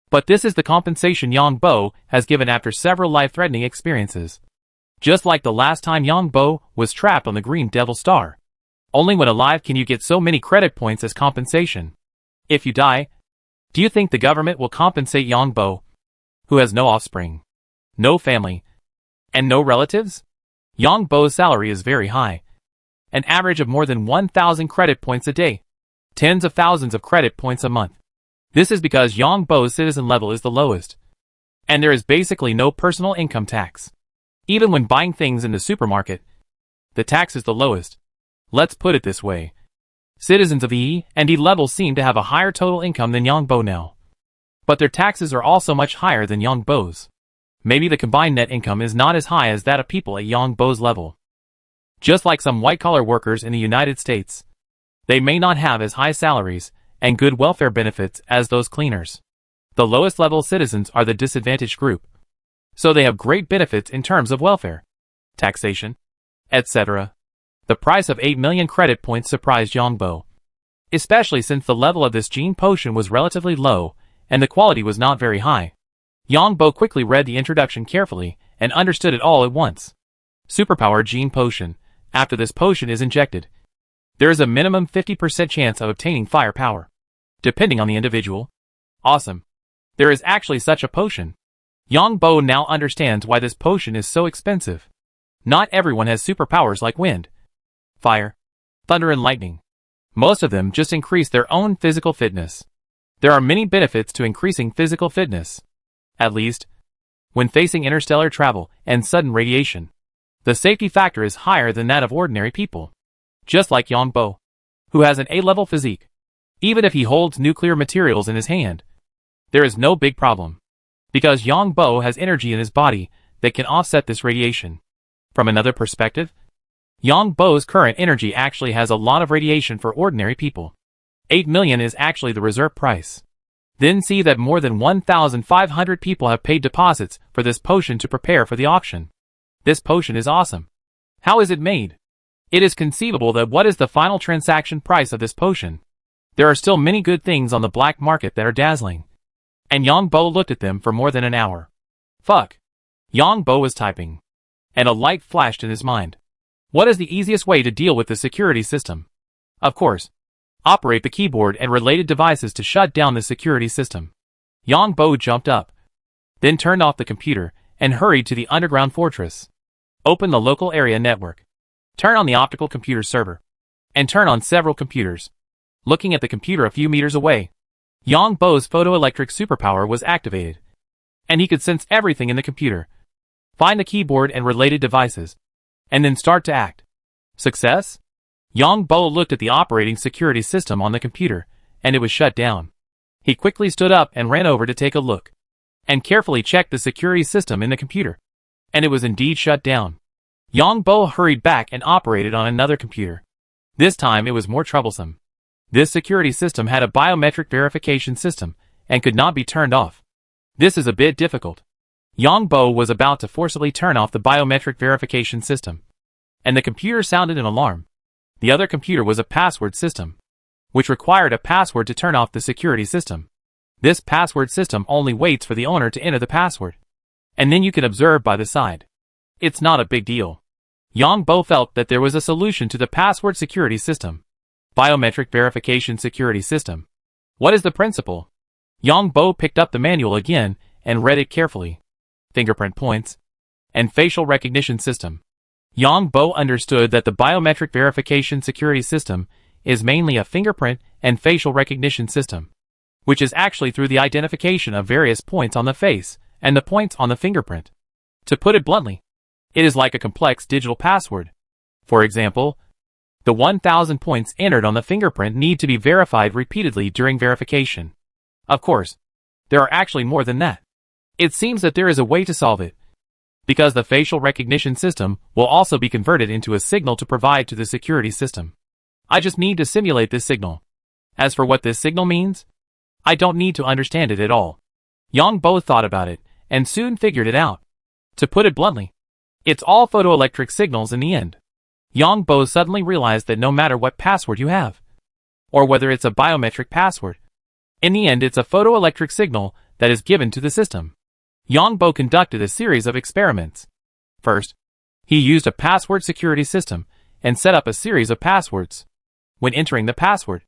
But this is the compensation Yang Bo has given after several life-threatening experiences. Just like the last time Yang Bo was trapped on the Green Devil Star. Only when alive can you get so many credit points as compensation. If you die, do you think the government will compensate Yang Bo, who has no offspring, no family, and no relatives? Yang Bo's salary is very high. An average of more than 1,000 credit points a day. Tens of thousands of credit points a month. This is because Yang Bo's citizen level is the lowest. And there is basically no personal income tax. Even when buying things in the supermarket, the tax is the lowest. Let's put it this way. Citizens of E and D levels seem to have a higher total income than Yang Bo now. But their taxes are also much higher than Yang Bo's. Maybe the combined net income is not as high as that of people at Yang Bo's level. Just like some white-collar workers in the United States, they may not have as high salaries and good welfare benefits as those cleaners. The lowest level citizens are the disadvantaged group. So they have great benefits in terms of welfare, taxation, etc. The price of 8 million credit points surprised Yang Bo, especially since the level of this gene potion was relatively low and the quality was not very high. Yang Bo quickly read the introduction carefully and understood it all at once. Superpower Gene Potion. After this potion is injected, there is a minimum 50% chance of obtaining firepower, depending on the individual. Awesome. There is actually such a potion. Yang Bo now understands why this potion is so expensive. Not everyone has superpowers like wind, fire, thunder and lightning. Most of them just increase their own physical fitness. There are many benefits to increasing physical fitness. At least, when facing interstellar travel and sudden radiation, the safety factor is higher than that of ordinary people. Just like Yang Bo, who has an A-level physique. Even if he holds nuclear materials in his hand, there is no big problem. Because Yang Bo has energy in his body that can offset this radiation. From another perspective, Yang Bo's current energy actually has a lot of radiation for ordinary people. 8 million is actually the reserve price. Then see that more than 1,500 people have paid deposits for this potion to prepare for the auction. This potion is awesome. How is it made? It is conceivable that what is the final transaction price of this potion? There are still many good things on the black market that are dazzling. And Yang Bo looked at them for more than an hour. Fuck. Yang Bo was typing. And a light flashed in his mind. What is the easiest way to deal with the security system? Of course. Operate the keyboard and related devices to shut down the security system. Yang Bo jumped up. Then turned off the computer and hurried to the underground fortress. Open the local area network. Turn on the optical computer server. And turn on several computers. Looking at the computer a few meters away, Yang Bo's photoelectric superpower was activated. And he could sense everything in the computer. Find the keyboard and related devices. And then start to act. Success? Yang Bo looked at the operating security system on the computer, and it was shut down. He quickly stood up and ran over to take a look. And carefully checked the security system in the computer. And it was indeed shut down. Yang Bo hurried back and operated on another computer. This time it was more troublesome. This security system had a biometric verification system, and could not be turned off. This is a bit difficult. Yang Bo was about to forcibly turn off the biometric verification system. And the computer sounded an alarm. The other computer was a password system, which required a password to turn off the security system. This password system only waits for the owner to enter the password. And then you can observe by the side. It's not a big deal. Yang Bo felt that there was a solution to the password security system. Biometric verification security system. What is the principle? Yang Bo picked up the manual again and read it carefully. Fingerprint points and facial recognition system. Yang Bo understood that the biometric verification security system is mainly a fingerprint and facial recognition system, which is actually through the identification of various points on the face and the points on the fingerprint. To put it bluntly, it is like a complex digital password. For example, the 1,000 points entered on the fingerprint need to be verified repeatedly during verification. Of course, there are actually more than that. It seems that there is a way to solve it, because the facial recognition system will also be converted into a signal to provide to the security system. I just need to simulate this signal. As for what this signal means, I don't need to understand it at all. Yang Bo thought about it, and soon figured it out. To put it bluntly, it's all photoelectric signals in the end. Yang Bo suddenly realized that no matter what password you have, or whether it's a biometric password, in the end it's a photoelectric signal that is given to the system. Yang Bo conducted a series of experiments. First, he used a password security system and set up a series of passwords. When entering the password,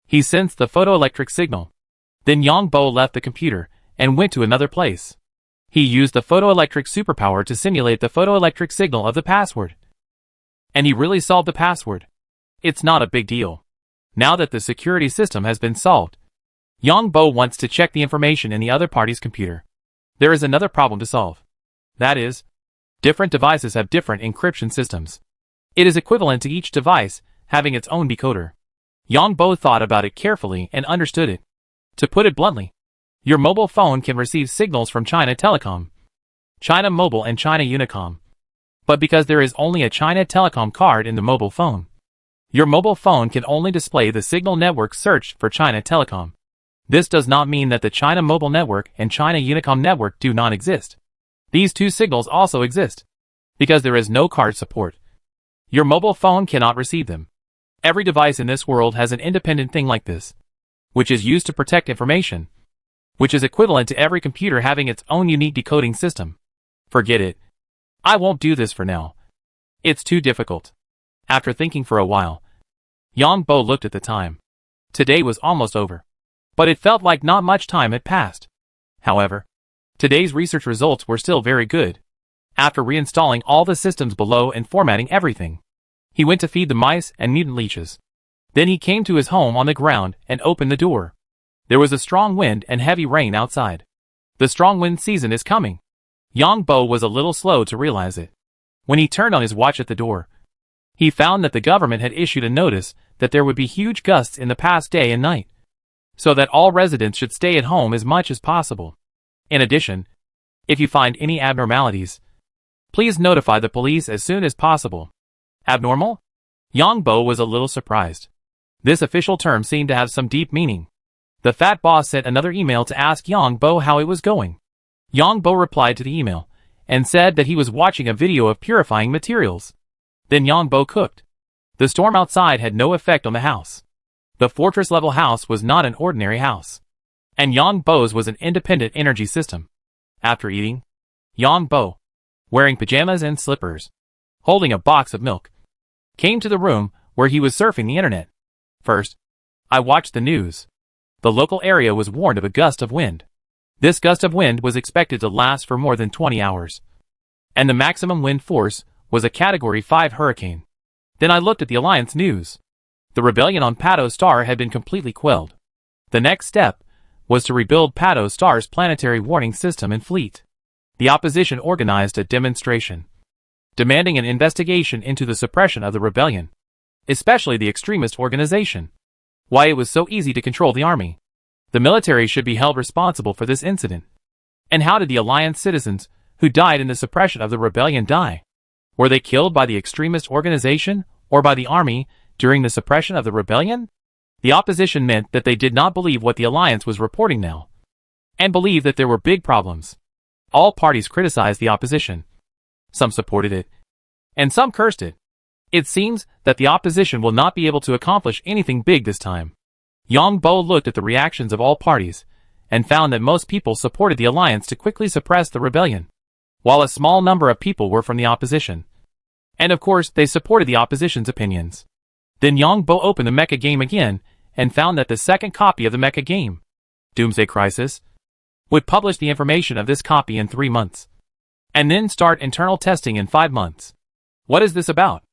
he sensed the photoelectric signal. Then Yang Bo left the computer and went to another place. He used the photoelectric superpower to simulate the photoelectric signal of the password. And he really solved the password. It's not a big deal. Now that the security system has been solved, Yang Bo wants to check the information in the other party's computer. There is another problem to solve. That is, different devices have different encryption systems. It is equivalent to each device having its own decoder. Yang Bo thought about it carefully and understood it. To put it bluntly, your mobile phone can receive signals from China Telecom, China Mobile and China Unicom. But because there is only a China Telecom card in the mobile phone, your mobile phone can only display the signal network searched for China Telecom. This does not mean that the China Mobile Network and China Unicom Network do not exist. These two signals also exist. Because there is no card support, your mobile phone cannot receive them. Every device in this world has an independent thing like this, which is used to protect information, which is equivalent to every computer having its own unique decoding system. Forget it. I won't do this for now. It's too difficult. After thinking for a while, Yang Bo looked at the time. Today was almost over. But it felt like not much time had passed. However, today's research results were still very good. After reinstalling all the systems below and formatting everything, he went to feed the mice and mutant leeches. Then he came to his home on the ground and opened the door. There was a strong wind and heavy rain outside. The strong wind season is coming. Yang Bo was a little slow to realize it. When he turned on his watch at the door, he found that the government had issued a notice that there would be huge gusts in the past day and night, so that all residents should stay at home as much as possible. In addition, if you find any abnormalities, please notify the police as soon as possible. Abnormal? Yang Bo was a little surprised. This official term seemed to have some deep meaning. The fat boss sent another email to ask Yang Bo how it was going. Yang Bo replied to the email and said that he was watching a video of purifying materials. Then Yang Bo cooked. The storm outside had no effect on the house. The fortress-level house was not an ordinary house. And Yang Bo's was an independent energy system. After eating, Yang Bo, wearing pajamas and slippers, holding a box of milk, came to the room where he was surfing the internet. First, I watched the news. The local area was warned of a gust of wind. This gust of wind was expected to last for more than 20 hours. And the maximum wind force was a Category 5 hurricane. Then I looked at the Alliance news. The rebellion on Pato Star had been completely quelled. The next step was to rebuild Pato Star's planetary warning system and fleet. The opposition organized a demonstration, demanding an investigation into the suppression of the rebellion, especially the extremist organization. Why it was so easy to control the army. The military should be held responsible for this incident. And how did the Alliance citizens who died in the suppression of the rebellion die? Were they killed by the extremist organization or by the army during the suppression of the rebellion? The opposition meant that they did not believe what the Alliance was reporting now, and believed that there were big problems. All parties criticized the opposition. Some supported it, and some cursed it. It seems that the opposition will not be able to accomplish anything big this time. Yang Bo looked at the reactions of all parties, and found that most people supported the Alliance to quickly suppress the rebellion, while a small number of people were from the opposition. And of course, they supported the opposition's opinions. Then Yang Bo opened the mecha game again, and found that the second copy of the mecha game, Doomsday Crisis, would publish the information of this copy in 3 months, and then start internal testing in 5 months. What is this about?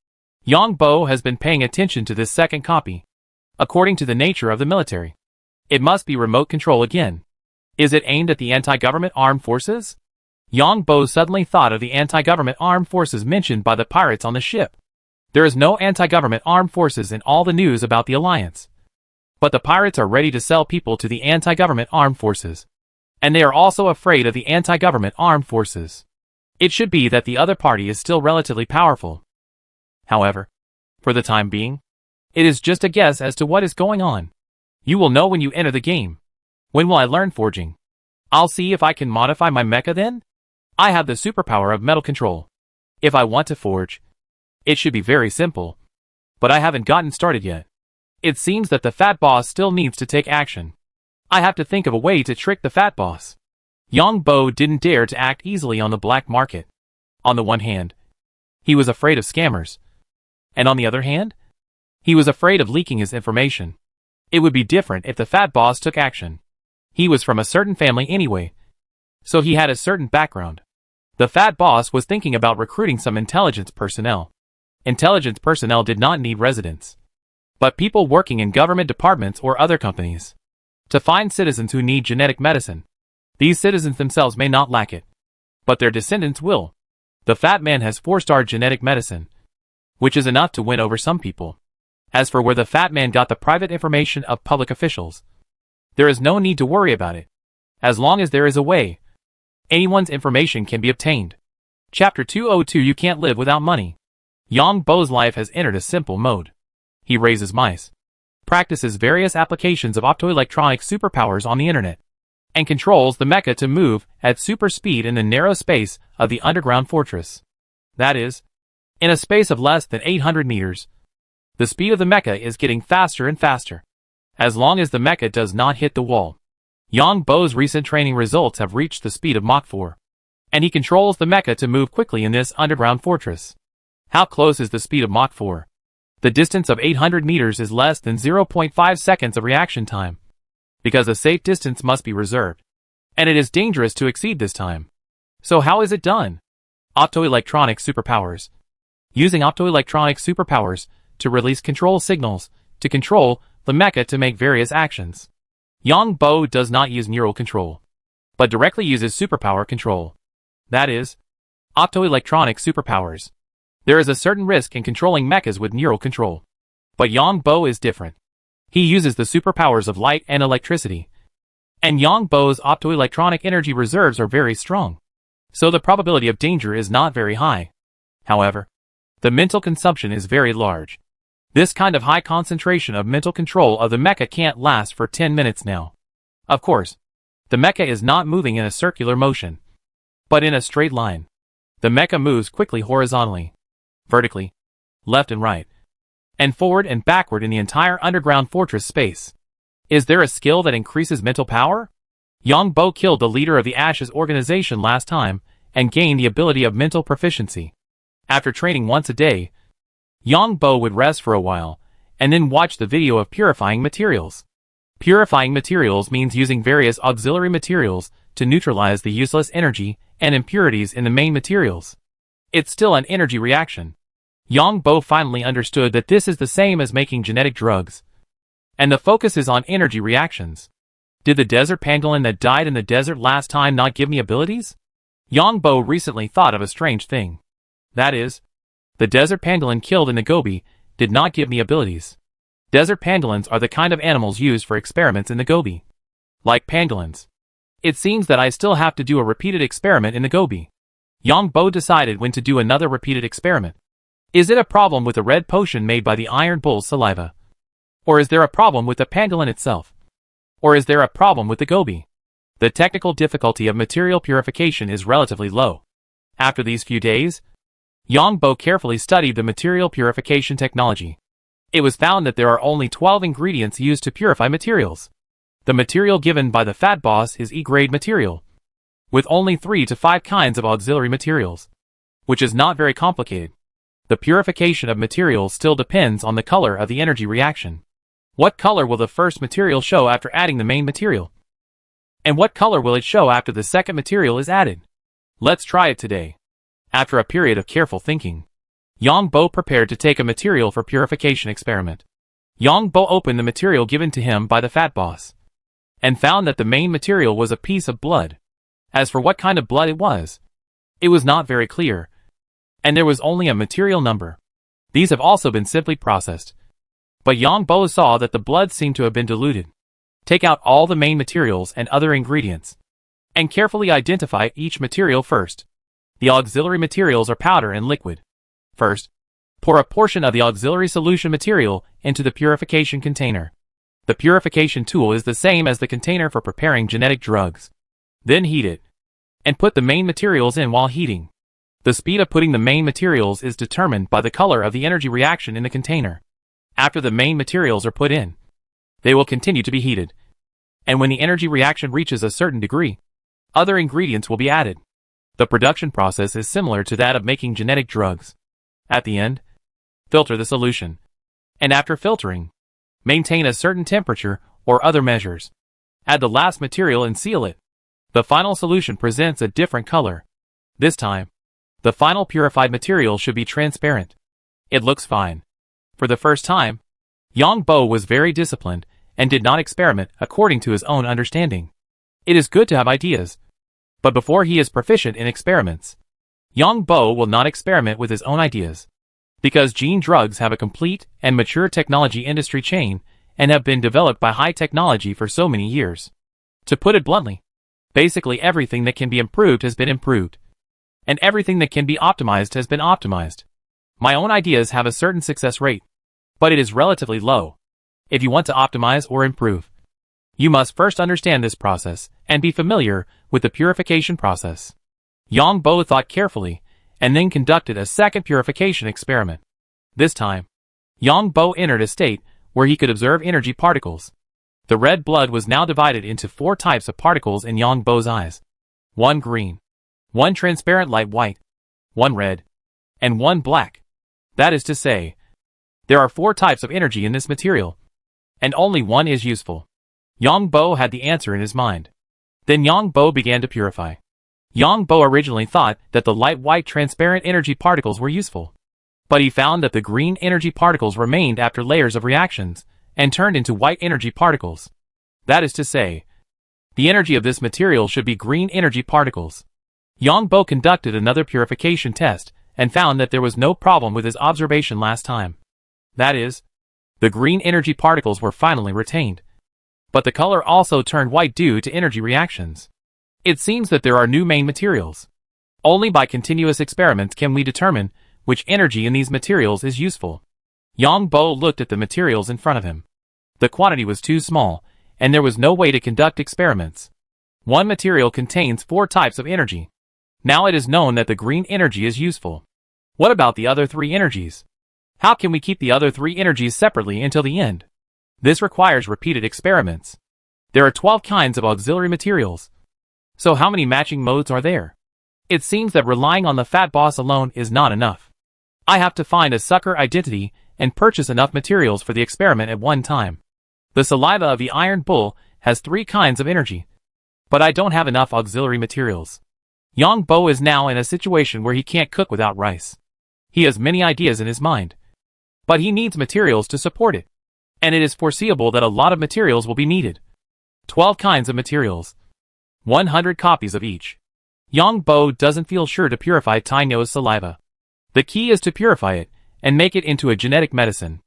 Yang Bo has been paying attention to this second copy. According to the nature of the military, it must be remote control again. Is it aimed at the anti-government armed forces? Yang Bo suddenly thought of the anti-government armed forces mentioned by the pirates on the ship. There is no anti-government armed forces in all the news about the Alliance. But the pirates are ready to sell people to the anti-government armed forces. And they are also afraid of the anti-government armed forces. It should be that the other party is still relatively powerful. However, for the time being, it is just a guess as to what is going on. You will know when you enter the game. When will I learn forging? I'll see if I can modify my mecha then? I have the superpower of metal control. If I want to forge, it should be very simple. But I haven't gotten started yet. It seems that the fat boss still needs to take action. I have to think of a way to trick the fat boss. Yang Bo didn't dare to act easily on the black market. On the one hand, he was afraid of scammers. And on the other hand, he was afraid of leaking his information. It would be different if the fat boss took action. He was from a certain family anyway, so he had a certain background. The fat boss was thinking about recruiting some intelligence personnel. Intelligence personnel did not need residents, but people working in government departments or other companies. To find citizens who need genetic medicine. These citizens themselves may not lack it, but their descendants will. The fat man has 4-star genetic medicine, which is enough to win over some people. As for where the fat man got the private information of public officials, there is no need to worry about it. As long as there is a way, anyone's information can be obtained. Chapter 202 You Can't Live Without Money. Yang Bo's life has entered a simple mode. He raises mice, practices various applications of optoelectronic superpowers on the internet, and controls the mecha to move at super speed in the narrow space of the underground fortress. That is, in a space of less than 800 meters. The speed of the mecha is getting faster and faster, as long as the mecha does not hit the wall. Yang Bo's recent training results have reached the speed of Mach 4, and he controls the mecha to move quickly in this underground fortress. How close is the speed of Mach 4? The distance of 800 meters is less than 0.5 seconds of reaction time, because a safe distance must be reserved, and it is dangerous to exceed this time. So how is it done? Optoelectronic superpowers. Using optoelectronic superpowers to release control signals to control the mecha to make various actions. Yang Bo does not use neural control, but directly uses superpower control. That is, optoelectronic superpowers. There is a certain risk in controlling mechas with neural control. But Yang Bo is different. He uses the superpowers of light and electricity. And Yang Bo's optoelectronic energy reserves are very strong, so the probability of danger is not very high. However, the mental consumption is very large. This kind of high concentration of mental control of the mecha can't last for 10 minutes now. Of course, the mecha is not moving in a circular motion, but in a straight line. The mecha moves quickly horizontally, vertically, left and right, and forward and backward in the entire underground fortress space. Is there a skill that increases mental power? Yang Bo killed the leader of the Ashes organization last time and gained the ability of mental proficiency. After training once a day, Yang Bo would rest for a while, and then watch the video of purifying materials. Purifying materials means using various auxiliary materials to neutralize the useless energy and impurities in the main materials. It's still an energy reaction. Yang Bo finally understood that this is the same as making genetic drugs, and the focus is on energy reactions. Did the desert pangolin that died in the desert last time not give me abilities? Yang Bo recently thought of a strange thing. That is, the desert pangolin killed in the Gobi did not give me abilities. Desert pangolins are the kind of animals used for experiments in the Gobi. Like pangolins, it seems that I still have to do a repeated experiment in the Gobi. Yang Bo decided when to do another repeated experiment. Is it a problem with the red potion made by the Iron Bull's saliva? Or is there a problem with the pangolin itself? Or is there a problem with the Gobi? The technical difficulty of material purification is relatively low. After these few days, Yang Bo carefully studied the material purification technology. It was found that there are only 12 ingredients used to purify materials. The material given by the fat boss is E-grade material, with only 3 to 5 kinds of auxiliary materials, which is not very complicated. The purification of materials still depends on the color of the energy reaction. What color will the first material show after adding the main material? And what color will it show after the second material is added? Let's try it today. After a period of careful thinking, Yang Bo prepared to take a material for purification experiment. Yang Bo opened the material given to him by the fat boss, and found that the main material was a piece of blood. As for what kind of blood it was not very clear, and there was only a material number. These have also been simply processed. But Yang Bo saw that the blood seemed to have been diluted. Take out all the main materials and other ingredients, and carefully identify each material first. The auxiliary materials are powder and liquid. First, pour a portion of the auxiliary solution material into the purification container. The purification tool is the same as the container for preparing genetic drugs. Then heat it, and put the main materials in while heating. The speed of putting the main materials is determined by the color of the energy reaction in the container. After the main materials are put in, they will continue to be heated. And when the energy reaction reaches a certain degree, Other ingredients will be added. The production process is similar to that of making genetic drugs. At the end, filter the solution. And after filtering, maintain a certain temperature or other measures. Add the last material and seal it. The final solution presents a different color. This time, the final purified material should be transparent. It looks fine. For the first time, Yang Bo was very disciplined and did not experiment according to his own understanding. It is good to have ideas, but before he is proficient in experiments, Yang Bo will not experiment with his own ideas. Because gene drugs have a complete and mature technology industry chain and have been developed by high technology for so many years. To put it bluntly, basically everything that can be improved has been improved. And everything that can be optimized has been optimized. My own ideas have a certain success rate, but it is relatively low. If you want to optimize or improve, you must first understand this process and be familiar with the purification process. Yang Bo thought carefully and then conducted a second purification experiment. This time, Yang Bo entered a state where he could observe energy particles. The red blood was now divided into 4 types of particles in Yang Bo's eyes. 1 green, 1 transparent light white, 1 red, and 1 black. That is to say, there are 4 types of energy in this material, and only 1 is useful. Yang Bo had the answer in his mind. Then Yang Bo began to purify. Yang Bo originally thought that the light white transparent energy particles were useful. But he found that the green energy particles remained after layers of reactions and turned into white energy particles. That is to say, the energy of this material should be green energy particles. Yang Bo conducted another purification test and found that there was no problem with his observation last time. That is, the green energy particles were finally retained. But the color also turned white due to energy reactions. It seems that there are new main materials. Only by continuous experiments can we determine which energy in these materials is useful. Yang Bo looked at the materials in front of him. The quantity was too small, and there was no way to conduct experiments. One material contains 4 types of energy. Now it is known that the green energy is useful. What about the other 3 energies? How can we keep the other 3 energies separately until the end? This requires repeated experiments. There are 12 kinds of auxiliary materials. So how many matching modes are there? It seems that relying on the fat boss alone is not enough. I have to find a sucker identity and purchase enough materials for the experiment at one time. The saliva of the Iron Bull has 3 kinds of energy. But I don't have enough auxiliary materials. Yang Bo is now in a situation where he can't cook without rice. He has many ideas in his mind. But he needs materials to support it. And it is foreseeable that a lot of materials will be needed. 12 kinds of materials. 100 copies of each. Yang Bo doesn't feel sure to purify Taino's saliva. The key is to purify it and make it into a genetic medicine.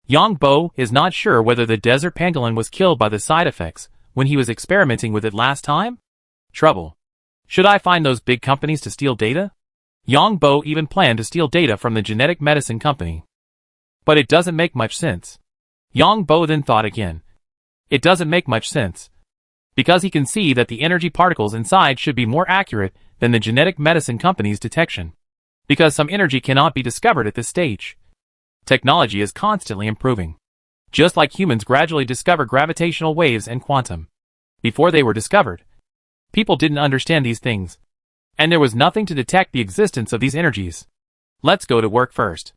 Yang Bo is not sure whether the desert pangolin was killed by the side effects when he was experimenting with it last time? Trouble. Should I find those big companies to steal data? Yang Bo even planned to steal data from the genetic medicine company. But it doesn't make much sense. Yang Bo then thought again. It doesn't make much sense. Because he can see that the energy particles inside should be more accurate than the genetic medicine company's detection. Because some energy cannot be discovered at this stage. Technology is constantly improving. Just like humans gradually discover gravitational waves and quantum. Before they were discovered, people didn't understand these things. And there was nothing to detect the existence of these energies. Let's go to work first.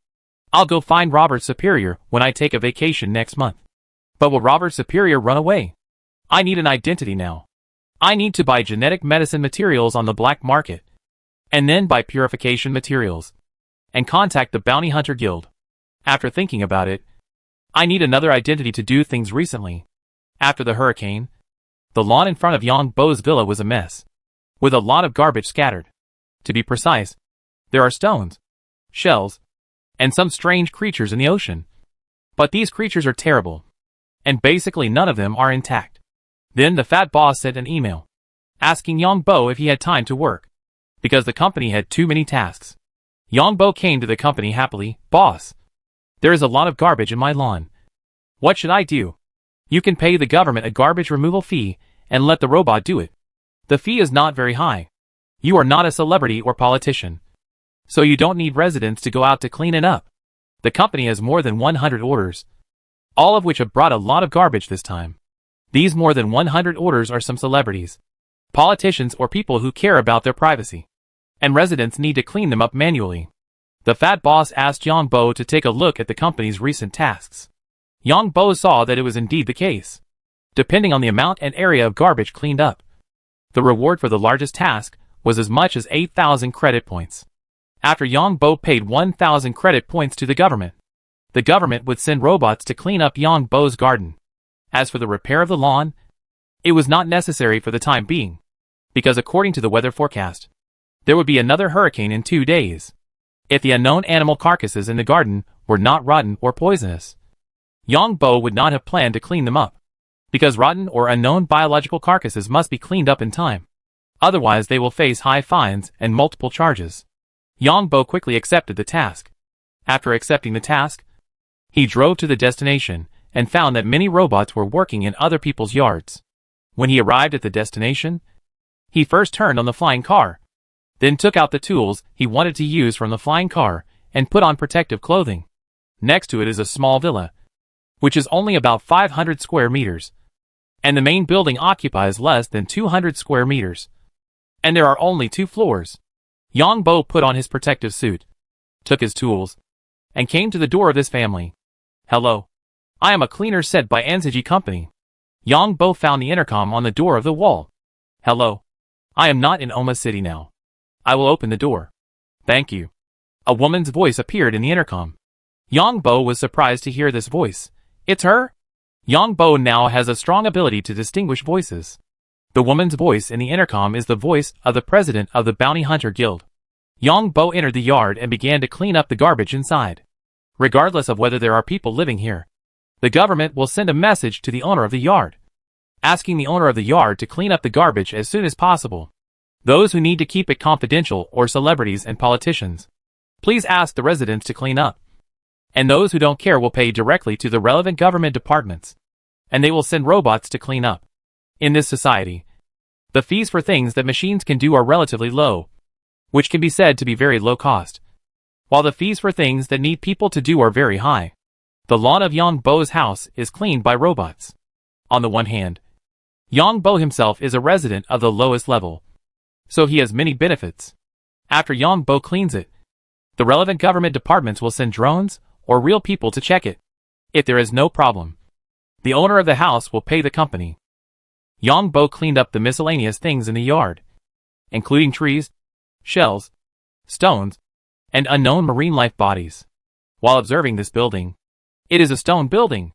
I'll go find Robert Superior when I take a vacation next month. But will Robert Superior run away? I need an identity now. I need to buy genetic medicine materials on the black market. And then buy purification materials. And contact the Bounty Hunter Guild. After thinking about it, I need another identity to do things recently. After the hurricane, the lawn in front of Yang Bo's villa was a mess. With a lot of garbage scattered. To be precise, there are stones, shells, and some strange creatures in the ocean. But these creatures are terrible. And basically none of them are intact. Then the fat boss sent an email, asking Yang Bo if he had time to work, because the company had too many tasks. Yang Bo came to the company happily. Boss, there is a lot of garbage in my lawn. What should I do? You can pay the government a garbage removal fee and let the robot do it. The fee is not very high. You are not a celebrity or politician. So you don't need residents to go out to clean it up. The company has more than 100 orders, all of which have brought a lot of garbage this time. These more than 100 orders are some celebrities. politicians or people who care about their privacy. And residents need to clean them up manually. The fat boss asked Yang Bo to take a look at the company's recent tasks. Yang Bo saw that it was indeed the case. Depending on the amount and area of garbage cleaned up, the reward for the largest task was as much as 8,000 credit points. After Yang Bo paid 1,000 credit points to the government would send robots to clean up Yang Bo's garden. As for the repair of the lawn, it was not necessary for the time being, because according to the weather forecast, there would be another hurricane in 2 days. If the unknown animal carcasses in the garden were not rotten or poisonous, Yang Bo would not have planned to clean them up, because rotten or unknown biological carcasses must be cleaned up in time. Otherwise they will face high fines and multiple charges. Yang Bo quickly accepted the task. After accepting the task, he drove to the destination and found that many robots were working in other people's yards. When he arrived at the destination, he first turned on the flying car, then took out the tools he wanted to use from the flying car and put on protective clothing. Next to it is a small villa, which is only about 500 square meters, and the main building occupies less than 200 square meters. And there are only 2 floors. Yang Bo put on his protective suit, took his tools, and came to the door of this family. "Hello. I am a cleaner sent by Anziji Company." Yang Bo found the intercom on the door of the wall. "Hello. I am not in Oma City now. I will open the door." "Thank you." A woman's voice appeared in the intercom. Yang Bo was surprised to hear this voice. It's her? Yang Bo now has a strong ability to distinguish voices. The woman's voice in the intercom is the voice of the president of the Bounty Hunter Guild. Yang Bo entered the yard and began to clean up the garbage inside. Regardless of whether there are people living here, the government will send a message to the owner of the yard, asking the owner of the yard to clean up the garbage as soon as possible. Those who need to keep it confidential or celebrities and politicians, please ask the residents to clean up. And those who don't care will pay directly to the relevant government departments, and they will send robots to clean up. In this society, the fees for things that machines can do are relatively low, which can be said to be very low cost, while the fees for things that need people to do are very high. The lawn of Yang Bo's house is cleaned by robots. On the one hand, Yang Bo himself is a resident of the lowest level, so he has many benefits. After Yang Bo cleans it, the relevant government departments will send drones or real people to check it. If there is no problem, the owner of the house will pay the company. Yang Bo cleaned up the miscellaneous things in the yard, including trees, shells, stones, and unknown marine life bodies. While observing this building, it is a stone building,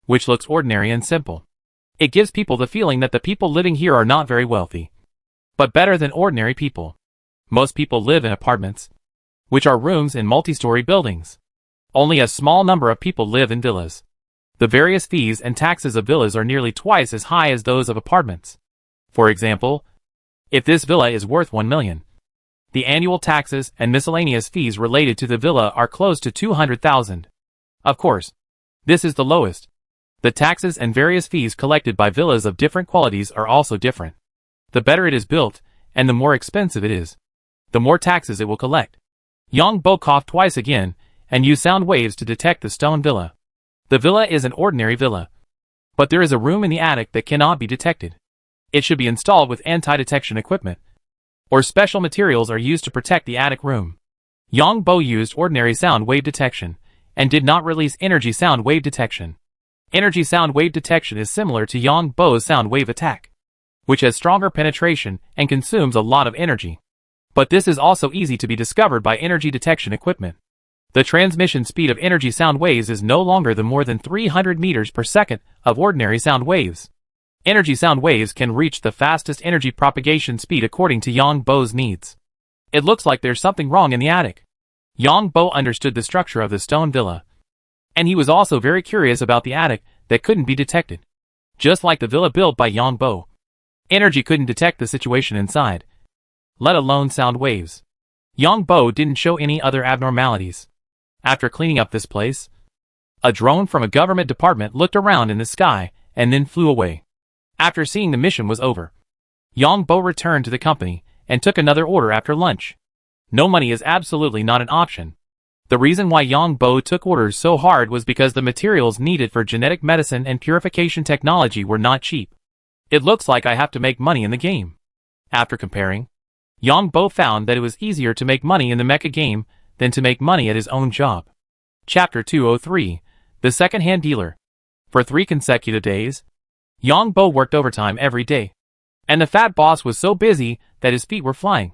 which looks ordinary and simple. It gives people the feeling that the people living here are not very wealthy, but better than ordinary people. Most people live in apartments, which are rooms in multi-story buildings. Only a small number of people live in villas. The various fees and taxes of villas are nearly twice as high as those of apartments. For example, if this villa is worth 1 million, the annual taxes and miscellaneous fees related to the villa are close to 200,000. Of course, this is the lowest. The taxes and various fees collected by villas of different qualities are also different. The better it is built, and the more expensive it is, the more taxes it will collect. Yang Bo coughed twice again, and used sound waves to detect the stone villa. The villa is an ordinary villa, but there is a room in the attic that cannot be detected. It should be installed with anti-detection equipment, or special materials are used to protect the attic room. Yang Bo used ordinary sound wave detection, and did not release energy sound wave detection. Energy sound wave detection is similar to Yang Bo's sound wave attack, which has stronger penetration and consumes a lot of energy. But this is also easy to be discovered by energy detection equipment. The transmission speed of energy sound waves is no longer than more than 300 meters per second of ordinary sound waves. Energy sound waves can reach the fastest energy propagation speed according to Yang Bo's needs. It looks like there's something wrong in the attic. Yang Bo understood the structure of the stone villa, and he was also very curious about the attic that couldn't be detected. Just like the villa built by Yang Bo, energy couldn't detect the situation inside, let alone sound waves. Yang Bo didn't show any other abnormalities. After cleaning up this place, a drone from a government department looked around in the sky and then flew away. After seeing the mission was over, Yang Bo returned to the company and took another order after lunch. No money is absolutely not an option. The reason why Yang Bo took orders so hard was because the materials needed for genetic medicine and purification technology were not cheap. It looks like I have to make money in the game. After comparing, Yang Bo found that it was easier to make money in the mecha game than to make money at his own job. Chapter 203, The Second-Hand Dealer. For 3 consecutive days, Yang Bo worked overtime every day. And the fat boss was so busy that his feet were flying.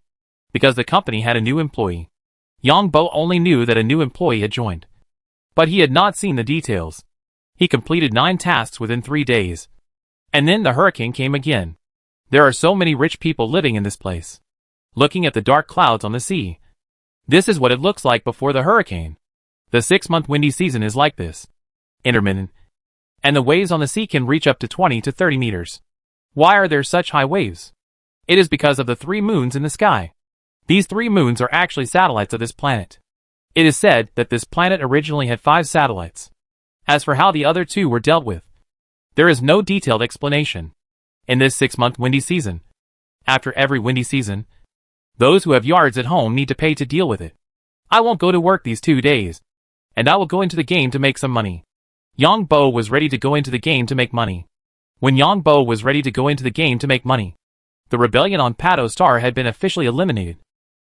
Because the company had a new employee. Yang Bo only knew that a new employee had joined. But he had not seen the details. He completed 9 tasks within 3 days. And then the hurricane came again. There are so many rich people living in this place. Looking at the dark clouds on the sea. This is what it looks like before the hurricane. The 6-month windy season is like this. Intermittent. And the waves on the sea can reach up to 20 to 30 meters. Why are there such high waves? It is because of the 3 moons in the sky. These 3 moons are actually satellites of this planet. It is said that this planet originally had 5 satellites. As for how the other 2 were dealt with, there is no detailed explanation. In this 6-month windy season, after every windy season, those who have yards at home need to pay to deal with it. I won't go to work these 2 days, and I will go into the game to make some money. Yang Bo was ready to go into the game to make money. When Yang Bo was ready to go into the game to make money, the rebellion on Pato Star had been officially eliminated.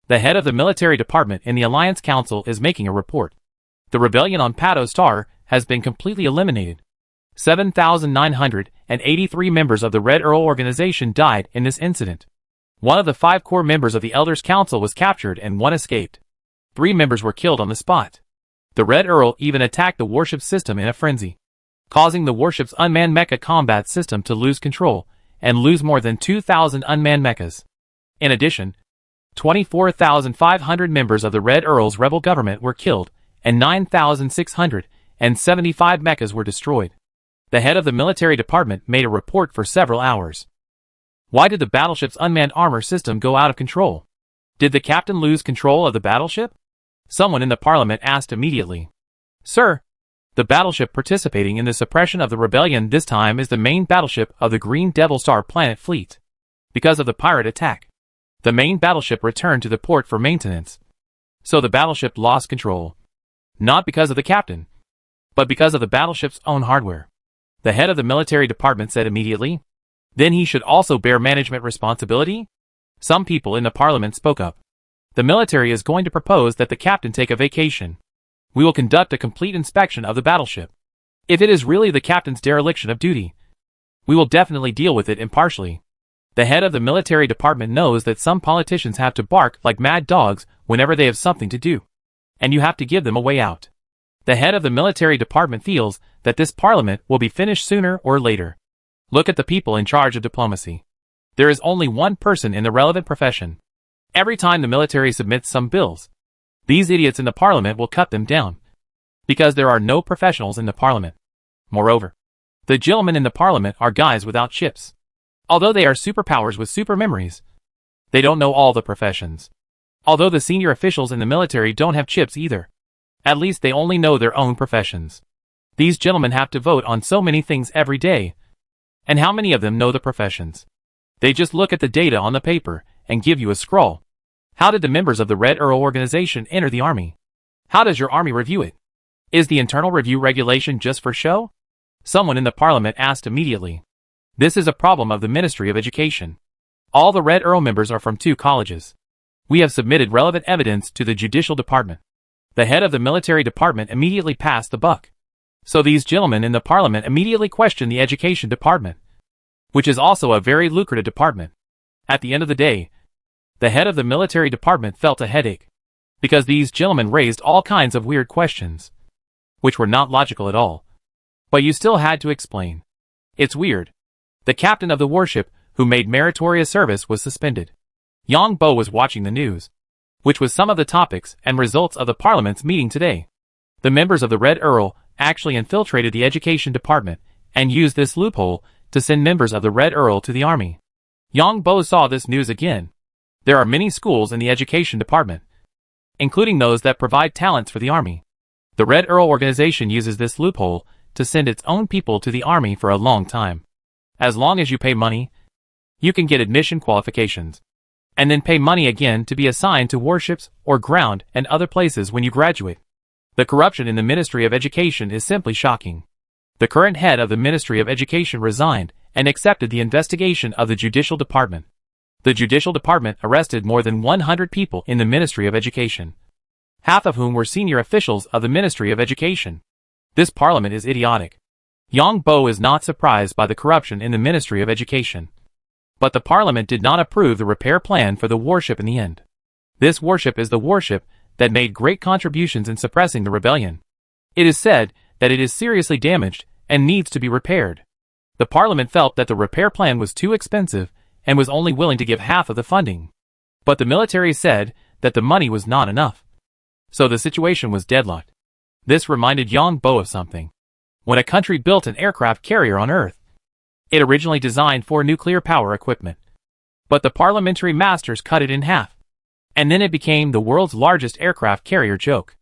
The head of the military department in the Alliance Council is making a report. The rebellion on Pato Star has been completely eliminated. 7,983 members of the Red Earl organization died in this incident. One of the 5 core members of the Elders Council was captured and 1 escaped. 3 members were killed on the spot. The Red Earl even attacked the warship system in a frenzy, causing the warship's unmanned mecha combat system to lose control and lose more than 2,000 unmanned mechas. In addition, 24,500 members of the Red Earl's rebel government were killed and 9,675 mechas were destroyed. The head of the military department made a report for several hours. Why did the battleship's unmanned armor system go out of control? Did the captain lose control of the battleship? Someone in the parliament asked immediately. Sir, the battleship participating in the suppression of the rebellion this time is the main battleship of the Green Devil Star Planet Fleet. Because of the pirate attack, the main battleship returned to the port for maintenance. So the battleship lost control. Not because of the captain, but because of the battleship's own hardware. The head of the military department said immediately. Then he should also bear management responsibility? Some people in the parliament spoke up. The military is going to propose that the captain take a vacation. We will conduct a complete inspection of the battleship. If it is really the captain's dereliction of duty, we will definitely deal with it impartially. The head of the military department knows that some politicians have to bark like mad dogs whenever they have something to do. And you have to give them a way out. The head of the military department feels that this parliament will be finished sooner or later. Look at the people in charge of diplomacy. There is only one person in the relevant profession. Every time the military submits some bills, these idiots in the parliament will cut them down. Because there are no professionals in the parliament. Moreover, the gentlemen in the parliament are guys without chips. Although they are superpowers with super memories, they don't know all the professions. Although the senior officials in the military don't have chips either. At least they only know their own professions. These gentlemen have to vote on so many things every day. And how many of them know the professions? They just look at the data on the paper and give you a scroll. How did the members of the Red Earl organization enter the army? How does your army review it? Is the internal review regulation just for show? Someone in the parliament asked immediately. This is a problem of the Ministry of Education. All the Red Earl members are from 2 colleges. We have submitted relevant evidence to the Judicial Department. The head of the military department immediately passed the buck. So these gentlemen in the parliament immediately questioned the Education Department, which is also a very lucrative department. At the end of the day, the head of the military department felt a headache, because these gentlemen raised all kinds of weird questions, which were not logical at all. But you still had to explain. It's weird. The captain of the warship, who made meritorious service, was suspended. Yang Bo was watching the news, which was some of the topics and results of the parliament's meeting today. The members of the Red Earl actually infiltrated the education department and used this loophole to send members of the Red Earl to the army. Yang Bo saw this news again. There are many schools in the education department, including those that provide talents for the army. The Red Earl organization uses this loophole to send its own people to the army for a long time. As long as you pay money, you can get admission qualifications, and then pay money again to be assigned to warships or ground and other places when you graduate. The corruption in the Ministry of Education is simply shocking. The current head of the Ministry of Education resigned and accepted the investigation of the Judicial Department. The judicial department arrested more than 100 people in the Ministry of Education, half of whom were senior officials of the Ministry of Education. This parliament is idiotic. Yang Bo is not surprised by the corruption in the Ministry of Education. But the parliament did not approve the repair plan for the warship in the end. This warship is the warship that made great contributions in suppressing the rebellion. It is said that it is seriously damaged and needs to be repaired. The parliament felt that the repair plan was too expensive and was only willing to give half of the funding. But the military said that the money was not enough. So the situation was deadlocked. This reminded Yang Bo of something. When a country built an aircraft carrier on Earth, it originally designed for nuclear power equipment. But the parliamentary masters cut it in half. And then it became the world's largest aircraft carrier joke.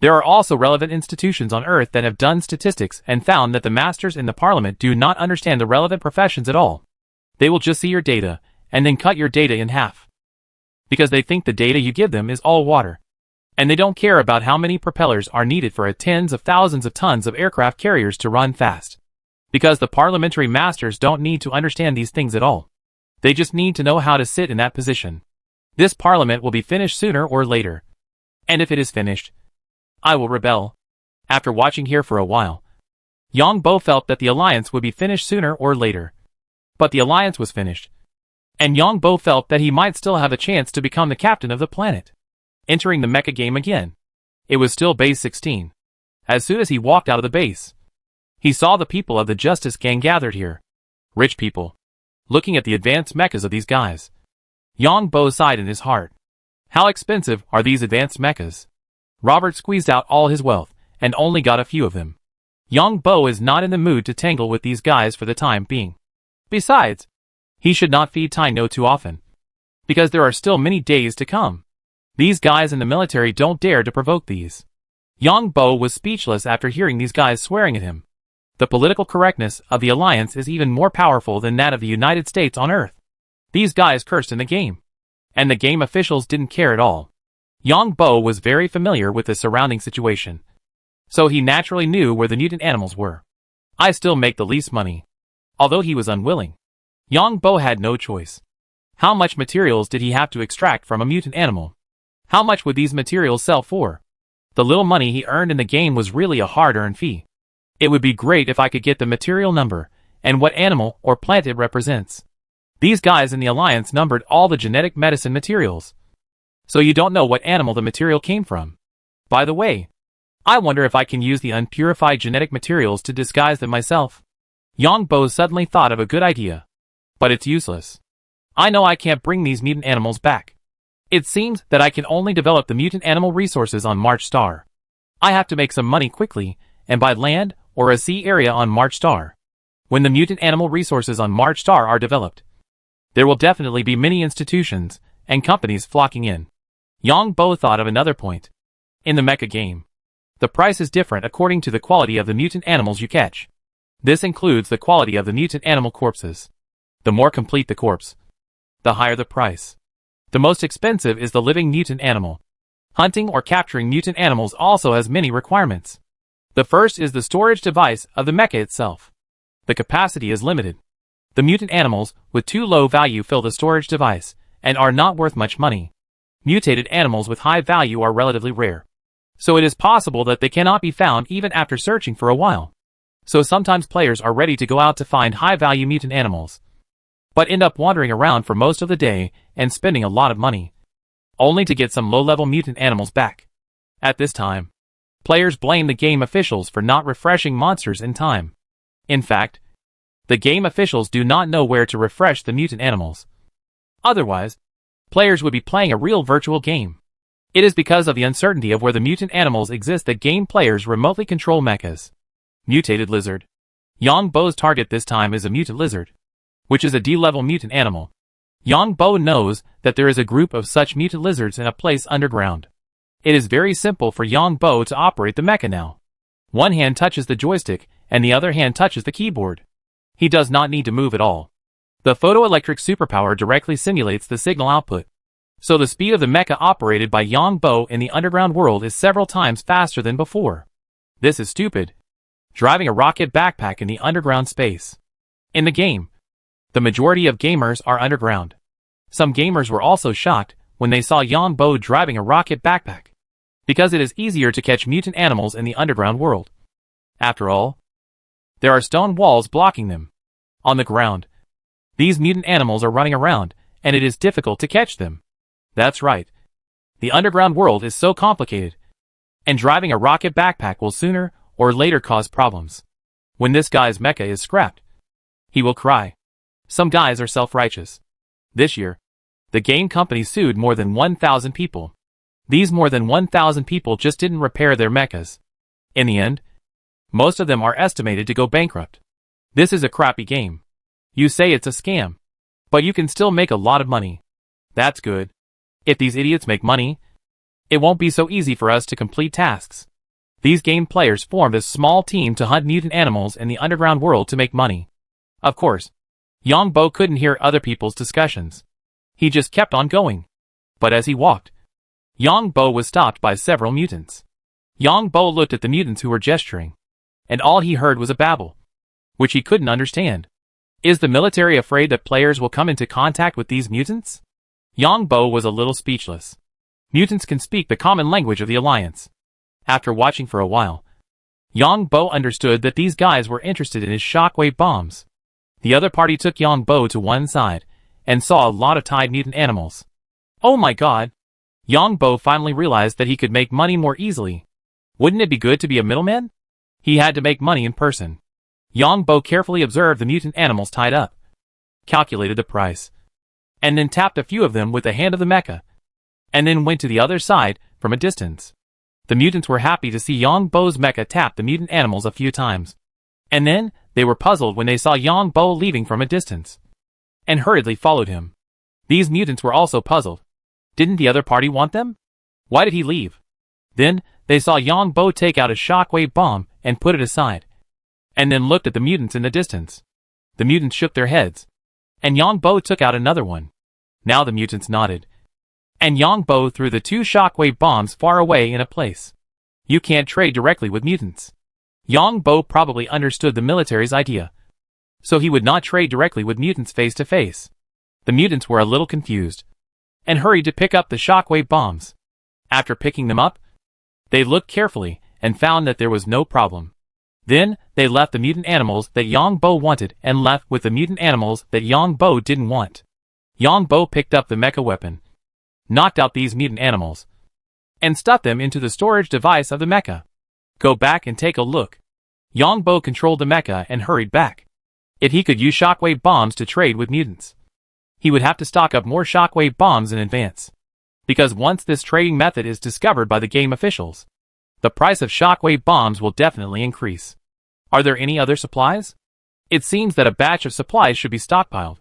There are also relevant institutions on Earth that have done statistics and found that the masters in the parliament do not understand the relevant professions at all. They will just see your data, and then cut your data in half. Because they think the data you give them is all water. And they don't care about how many propellers are needed for tens of thousands of tons of aircraft carriers to run fast. Because the parliamentary masters don't need to understand these things at all. They just need to know how to sit in that position. This parliament will be finished sooner or later. And if it is finished, I will rebel. After watching here for a while, Yang Bo felt that the alliance would be finished sooner or later. But the alliance was finished. And Yang Bo felt that he might still have a chance to become the captain of the planet. Entering the mecha game again. It was still base 16. As soon as he walked out of the base, he saw the people of the Justice Gang gathered here. Rich people. Looking at the advanced mechas of these guys, Yang Bo sighed in his heart. How expensive are these advanced mechas? Robert squeezed out all his wealth, and only got a few of them. Yang Bo is not in the mood to tangle with these guys for the time being. Besides, he should not feed Taino too often. Because there are still many days to come. These guys in the military don't dare to provoke these. Yang Bo was speechless after hearing these guys swearing at him. The political correctness of the alliance is even more powerful than that of the United States on Earth. These guys cursed in the game. And the game officials didn't care at all. Yang Bo was very familiar with the surrounding situation. So he naturally knew where the mutant animals were. I still make the least money. Although he was unwilling. Yang Bo had no choice. How much materials did he have to extract from a mutant animal? How much would these materials sell for? The little money he earned in the game was really a hard-earned fee. It would be great if I could get the material number, and what animal or plant it represents. These guys in the Alliance numbered all the genetic medicine materials. So you don't know what animal the material came from. By the way, I wonder if I can use the unpurified genetic materials to disguise them myself. Yang Bo suddenly thought of a good idea. But it's useless. I know I can't bring these mutant animals back. It seems that I can only develop the mutant animal resources on March Star. I have to make some money quickly, and buy land or a sea area on March Star. When the mutant animal resources on March Star are developed, there will definitely be many institutions and companies flocking in. Yang Bo thought of another point. In the mecha game, the price is different according to the quality of the mutant animals you catch. This includes the quality of the mutant animal corpses. The more complete the corpse, the higher the price. The most expensive is the living mutant animal. Hunting or capturing mutant animals also has many requirements. The first is the storage device of the mecha itself. The capacity is limited. The mutant animals with too low value fill the storage device and are not worth much money. Mutated animals with high value are relatively rare. So it is possible that they cannot be found even after searching for a while. So sometimes players are ready to go out to find high-value mutant animals, but end up wandering around for most of the day and spending a lot of money, only to get some low-level mutant animals back. At this time, players blame the game officials for not refreshing monsters in time. In fact, the game officials do not know where to refresh the mutant animals. Otherwise, players would be playing a real virtual game. It is because of the uncertainty of where the mutant animals exist that game players remotely control mechas. Mutated lizard. Yang Bo's target this time is a mutant lizard, which is a D-level mutant animal. Yang Bo knows that there is a group of such mutant lizards in a place underground. It is very simple for Yang Bo to operate the mecha now. One hand touches the joystick, and the other hand touches the keyboard. He does not need to move at all. The photoelectric superpower directly simulates the signal output. So the speed of the mecha operated by Yang Bo in the underground world is several times faster than before. This is stupid. Driving a rocket backpack in the underground space. In the game, the majority of gamers are underground. Some gamers were also shocked when they saw Yang Bo driving a rocket backpack, because it is easier to catch mutant animals in the underground world. After all, there are stone walls blocking them. On the ground, these mutant animals are running around, and it is difficult to catch them. That's right. The underground world is so complicated, and driving a rocket backpack will sooner or later cause problems. When this guy's mecha is scrapped, he will cry. Some guys are self-righteous. This year, the game company sued more than 1,000 people. These more than 1,000 people just didn't repair their mechas. In the end, most of them are estimated to go bankrupt. This is a crappy game. You say it's a scam, but you can still make a lot of money. That's good. If these idiots make money, it won't be so easy for us to complete tasks. These game players formed a small team to hunt mutant animals in the underground world to make money. Of course, Yang Bo couldn't hear other people's discussions. He just kept on going. But as he walked, Yang Bo was stopped by several mutants. Yang Bo looked at the mutants who were gesturing, and all he heard was a babble, which he couldn't understand. Is the military afraid that players will come into contact with these mutants? Yang Bo was a little speechless. Mutants can speak the common language of the Alliance. After watching for a while, Yang Bo understood that these guys were interested in his shockwave bombs. The other party took Yang Bo to one side and saw a lot of tied mutant animals. Oh my god! Yang Bo finally realized that he could make money more easily. Wouldn't it be good to be a middleman? He had to make money in person. Yang Bo carefully observed the mutant animals tied up, calculated the price, and then tapped a few of them with the hand of the mecha, and then went to the other side from a distance. The mutants were happy to see Yang Bo's mecha tap the mutant animals a few times. And then, they were puzzled when they saw Yang Bo leaving from a distance, and hurriedly followed him. These mutants were also puzzled. Didn't the other party want them? Why did he leave? Then, they saw Yang Bo take out a shockwave bomb and put it aside, and then looked at the mutants in the distance. The mutants shook their heads, and Yang Bo took out another one. Now the mutants nodded, and Yang Bo threw the two shockwave bombs far away in a place. You can't trade directly with mutants. Yang Bo probably understood the military's idea, so he would not trade directly with mutants face to face. The mutants were a little confused, and hurried to pick up the shockwave bombs. After picking them up, they looked carefully and found that there was no problem. Then, they left the mutant animals that Yang Bo wanted and left with the mutant animals that Yang Bo didn't want. Yang Bo picked up the mecha weapon, knocked out these mutant animals, and stuffed them into the storage device of the mecha. Go back and take a look. Yang Bo controlled the mecha and hurried back. If he could use shockwave bombs to trade with mutants, he would have to stock up more shockwave bombs in advance. Because once this trading method is discovered by the game officials, the price of shockwave bombs will definitely increase. Are there any other supplies? It seems that a batch of supplies should be stockpiled.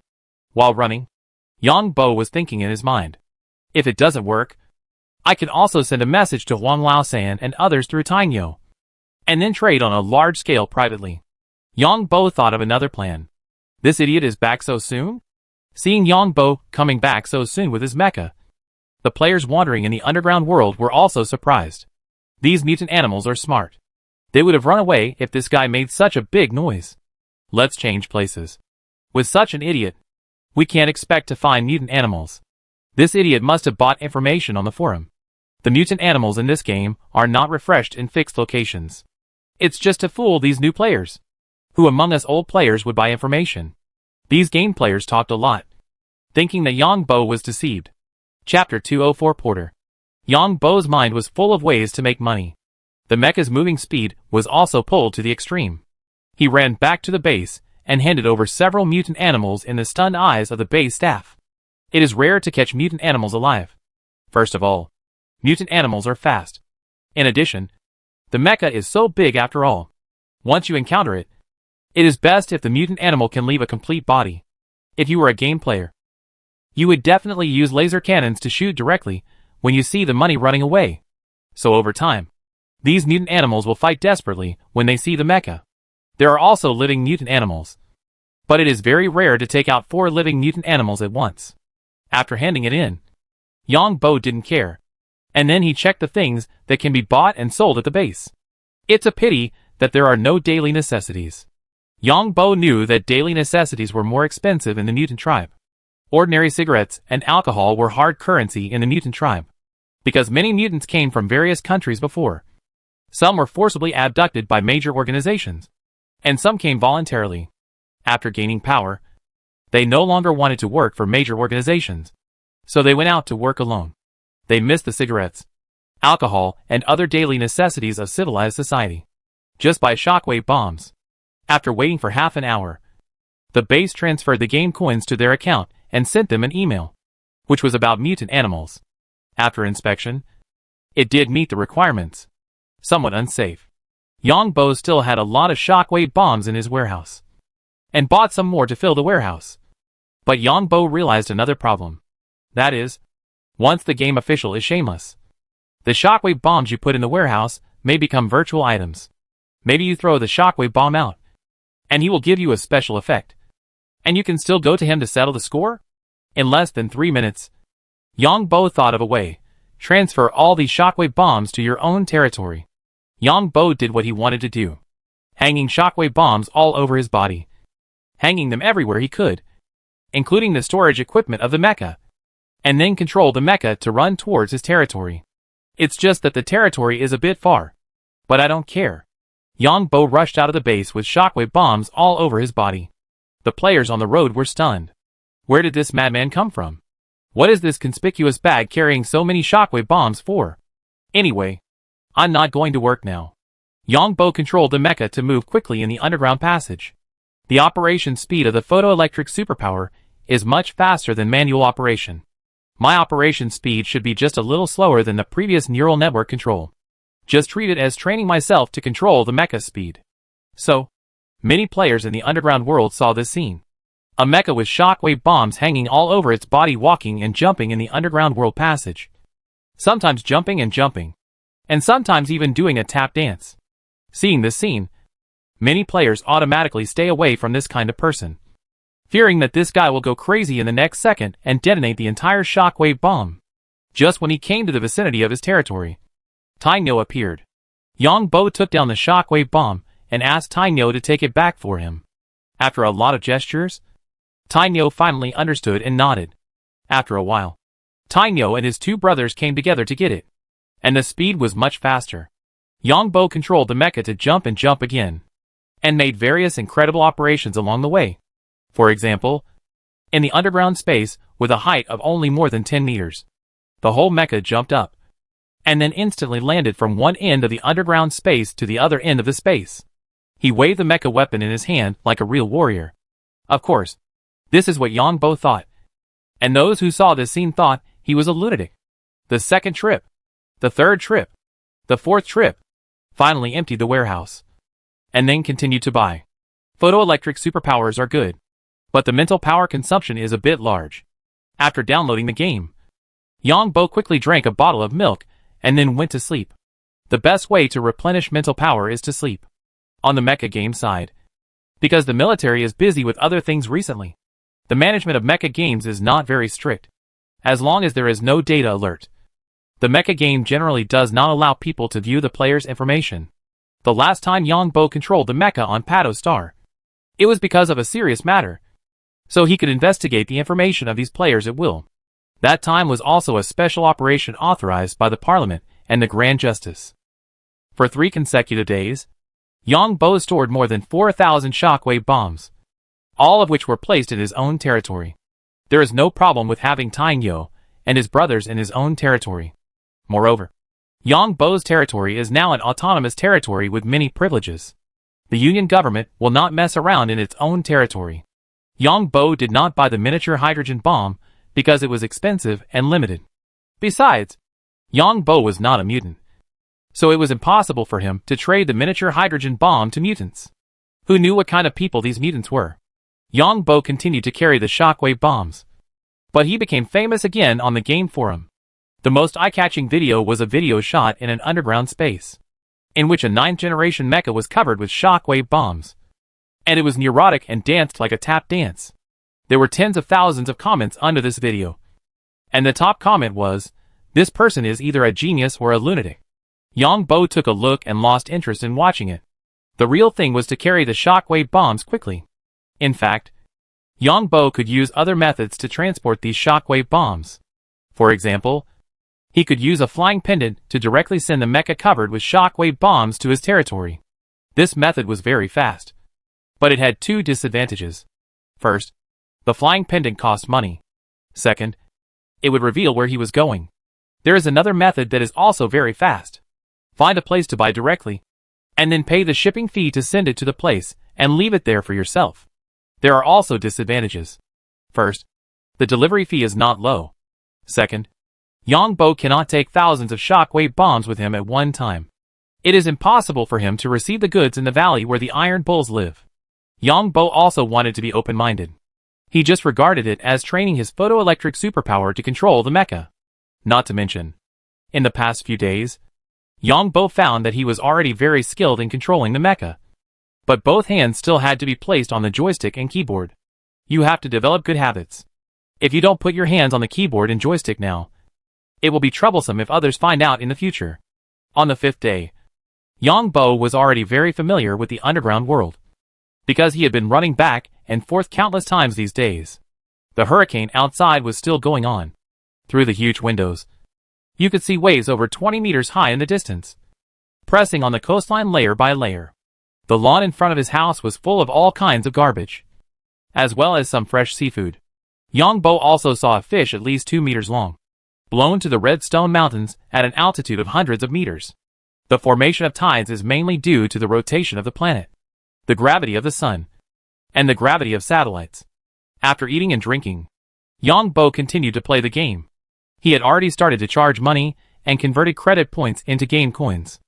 While running, Yang Bo was thinking in his mind. If it doesn't work, I can also send a message to Huang Laosan and others through Tainyo, and then trade on a large scale privately. Yang Bo thought of another plan. This idiot is back so soon? Seeing Yang Bo coming back so soon with his mecha, the players wandering in the underground world were also surprised. These mutant animals are smart. They would have run away if this guy made such a big noise. Let's change places. With such an idiot, we can't expect to find mutant animals. This idiot must have bought information on the forum. The mutant animals in this game are not refreshed in fixed locations. It's just to fool these new players. Who among us old players would buy information? These game players talked a lot, thinking that Yang Bo was deceived. Chapter 204 Porter. Yang Bo's mind was full of ways to make money. The mecha's moving speed was also pulled to the extreme. He ran back to the base and handed over several mutant animals in the stunned eyes of the base staff. It is rare to catch mutant animals alive. First of all, mutant animals are fast. In addition, the mecha is so big after all. Once you encounter it, it is best if the mutant animal can leave a complete body. If you were a game player, you would definitely use laser cannons to shoot directly when you see the money running away. So over time, these mutant animals will fight desperately when they see the mecha. There are also living mutant animals, but it is very rare to take out 4 living mutant animals at once. After handing it in, Yang Bo didn't care, and then he checked the things that can be bought and sold at the base. It's a pity that there are no daily necessities. Yang Bo knew that daily necessities were more expensive in the mutant tribe. Ordinary cigarettes and alcohol were hard currency in the mutant tribe, because many mutants came from various countries before. Some were forcibly abducted by major organizations, and some came voluntarily. After gaining power, they no longer wanted to work for major organizations, so they went out to work alone. They missed the cigarettes, alcohol, and other daily necessities of civilized society. Just by shockwave bombs. After waiting for half an hour, the base transferred the game coins to their account and sent them an email, which was about mutant animals. After inspection, it did meet the requirements. Somewhat unsafe. Yongbo still had a lot of shockwave bombs in his warehouse, and bought some more to fill the warehouse. But Yongbo realized another problem. That is, once the game official is shameless, the shockwave bombs you put in the warehouse may become virtual items. Maybe you throw the shockwave bomb out, and he will give you a special effect, and you can still go to him to settle the score? In less than 3 minutes, Yongbo thought of a way. Transfer all these shockwave bombs to your own territory. Yongbo did what he wanted to do, hanging shockwave bombs all over his body, hanging them everywhere he could, including the storage equipment of the mecha, and then control the mecha to run towards his territory. It's just that the territory is a bit far, but I don't care. Yongbo rushed out of the base with shockwave bombs all over his body. The players on the road were stunned. Where did this madman come from? What is this conspicuous bag carrying so many shockwave bombs for? Anyway, I'm not going to work now. Yongbo controlled the mecha to move quickly in the underground passage. The operation speed of the photoelectric superpower is much faster than manual operation. My operation speed should be just a little slower than the previous neural network control. Just treat it as training myself to control the mecha speed. So, many players in the underground world saw this scene. A mecha with shockwave bombs hanging all over its body, walking and jumping in the underground world passage. Sometimes jumping and jumping, and sometimes even doing a tap dance. Seeing this scene, many players automatically stay away from this kind of person, fearing that this guy will go crazy in the next second and detonate the entire shockwave bomb. Just when he came to the vicinity of his territory, Tainyo appeared. Yongbo took down the shockwave bomb and asked Tainyo to take it back for him. After a lot of gestures, Tainyo finally understood and nodded. After a while, Tainyo and his two brothers came together to get it, and the speed was much faster. Yongbo controlled the mecha to jump and jump again, and made various incredible operations along the way. For example, in the underground space, with a height of only more than 10 meters, the whole mecha jumped up, and then instantly landed from one end of the underground space to the other end of the space. He waved the mecha weapon in his hand like a real warrior. Of course, this is what Yongbo thought, and those who saw this scene thought he was a lunatic. The second trip, the third trip, the fourth trip, finally emptied the warehouse, and then continued to buy. Photoelectric superpowers are good, but the mental power consumption is a bit large. After downloading the game, Yongbo quickly drank a bottle of milk and then went to sleep. The best way to replenish mental power is to sleep. On the mecha game side, because the military is busy with other things recently, the management of mecha games is not very strict. As long as there is no data alert, the mecha game generally does not allow people to view the player's information. The last time Yongbo controlled the mecha on Pato Star, it was because of a serious matter, so he could investigate the information of these players at will. That time was also a special operation authorized by the Parliament and the Grand Justice. For 3 consecutive days, Yongbo stored more than 4,000 shockwave bombs, all of which were placed in his own territory. There is no problem with having Tainyo and his brothers in his own territory. Moreover, Yongbo's territory is now an autonomous territory with many privileges. The Union government will not mess around in its own territory. Yongbo did not buy the miniature hydrogen bomb because it was expensive and limited. Besides, Yongbo was not a mutant, so it was impossible for him to trade the miniature hydrogen bomb to mutants. Who knew what kind of people these mutants were? Yongbo continued to carry the shockwave bombs, but he became famous again on the game forum. The most eye-catching video was a video shot in an underground space, in which a 9th generation mecha was covered with shockwave bombs, and it was neurotic and danced like a tap dance. There were tens of thousands of comments under this video, and the top comment was, "This person is either a genius or a lunatic." Yongbo took a look and lost interest in watching it. The real thing was to carry the shockwave bombs quickly. In fact, Yongbo could use other methods to transport these shockwave bombs. For example, he could use a flying pendant to directly send the mecha covered with shockwave bombs to his territory. This method was very fast, but it had two disadvantages. First, the flying pendant cost money. Second, it would reveal where he was going. There is another method that is also very fast. Find a place to buy directly, and then pay the shipping fee to send it to the place and leave it there for yourself. There are also disadvantages. First, the delivery fee is not low. Second, Yongbo cannot take thousands of shockwave bombs with him at one time. It is impossible for him to receive the goods in the valley where the Iron Bulls live. Yongbo also wanted to be open-minded. He just regarded it as training his photoelectric superpower to control the mecha. Not to mention, in the past few days, Yongbo found that he was already very skilled in controlling the mecha. But both hands still had to be placed on the joystick and keyboard. You have to develop good habits. If you don't put your hands on the keyboard and joystick now, it will be troublesome if others find out in the future. On the fifth day, Yongbo was already very familiar with the underground world, because he had been running back and forth countless times these days. The hurricane outside was still going on. Through the huge windows, you could see waves over 20 meters high in the distance, pressing on the coastline layer by layer. The lawn in front of his house was full of all kinds of garbage, as well as some fresh seafood. Yongbo also saw a fish at least 2 meters long, blown to the red stone mountains at an altitude of hundreds of meters. The formation of tides is mainly due to the rotation of the planet, the gravity of the sun, and the gravity of satellites. After eating and drinking, Yongbo continued to play the game. He had already started to charge money and converted credit points into game coins.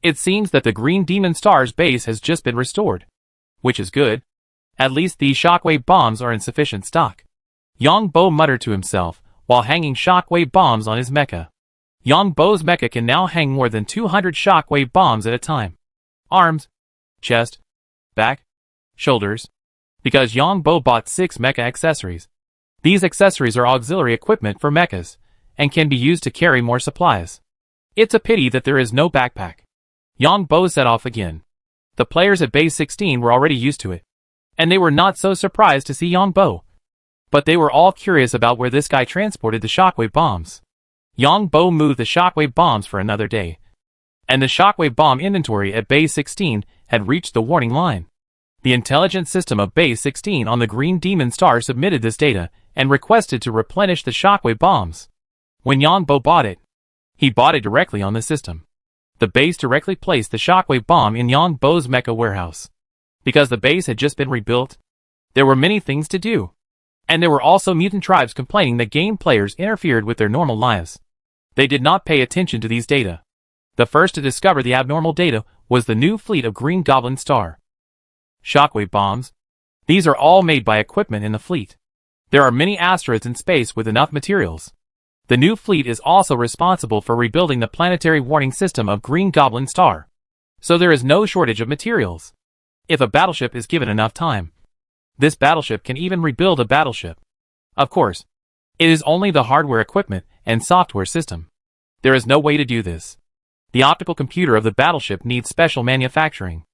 It seems that the Green Demon Star's base has just been restored, which is good. At least these shockwave bombs are in sufficient stock. Yongbo muttered to himself while hanging shockwave bombs on his mecha. Yongbo's mecha can now hang more than 200 shockwave bombs at a time. Arms, chest, back, shoulders. Because Yongbo bought 6 mecha accessories. These accessories are auxiliary equipment for mechas, and can be used to carry more supplies. It's a pity that there is no backpack. Yongbo set off again. The players at base 16 were already used to it, and they were not so surprised to see Yongbo. But they were all curious about where this guy transported the shockwave bombs. Yongbo moved the shockwave bombs for another day, and the shockwave bomb inventory at base 16 had reached the warning line. The intelligence system of base 16 on the Green Demon Star submitted this data and requested to replenish the shockwave bombs. When Yongbo bought it, he bought it directly on the system. The base directly placed the shockwave bomb in Yongbo's mecha warehouse. Because the base had just been rebuilt, there were many things to do. And there were also mutant tribes complaining that game players interfered with their normal lives. They did not pay attention to these data. The first to discover the abnormal data was the new fleet of Green Goblin Star. Shockwave bombs. These are all made by equipment in the fleet. There are many asteroids in space with enough materials. The new fleet is also responsible for rebuilding the planetary warning system of Green Goblin Star. So there is no shortage of materials. If a battleship is given enough time, this battleship can even rebuild a battleship. Of course, it is only the hardware equipment and software system. There is no way to do this. The optical computer of the battleship needs special manufacturing.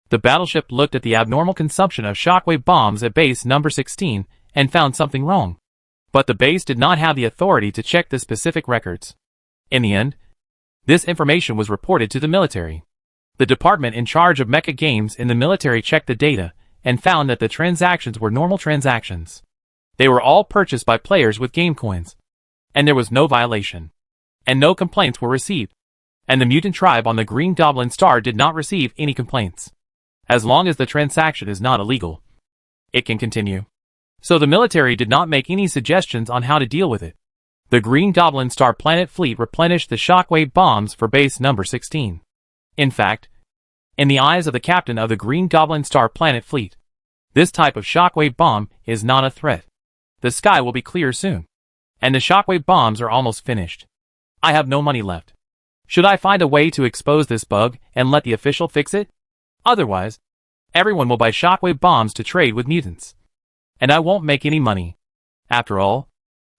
The battleship looked at the abnormal consumption of shockwave bombs at base number 16 and found something wrong. But the base did not have the authority to check the specific records. In the end, this information was reported to the military. The department in charge of mecha games in the military checked the data and found that the transactions were normal transactions. They were all purchased by players with game coins. And there was no violation. And no complaints were received. And the mutant tribe on the Green Goblin Star did not receive any complaints. As long as the transaction is not illegal, it can continue. So the military did not make any suggestions on how to deal with it. The Green Goblin Star planet fleet replenished the shockwave bombs for base number 16. In fact, in the eyes of the captain of the Green Goblin Star planet fleet, this type of shockwave bomb is not a threat. The sky will be clear soon, and the shockwave bombs are almost finished. I have no money left. Should I find a way to expose this bug and let the official fix it? Otherwise, everyone will buy shockwave bombs to trade with mutants. And I won't make any money. After all,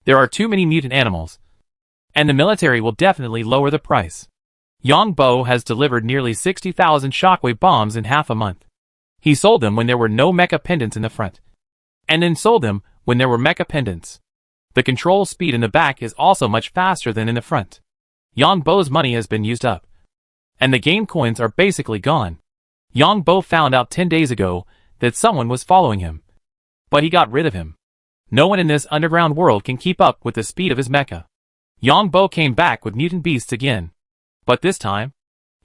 there are too many mutant animals. And the military will definitely lower the price. Yongbo has delivered nearly 60,000 shockwave bombs in half a month. He sold them when there were no mecha pendants in the front. and then sold them when there were mecha pendants. The control speed in the back is also much faster than in the front. Yongbo's money has been used up, and the game coins are basically gone. Yongbo found out 10 days ago that someone was following him, but he got rid of him. No one in this underground world can keep up with the speed of his mecha. Yongbo came back with mutant beasts again, but this time,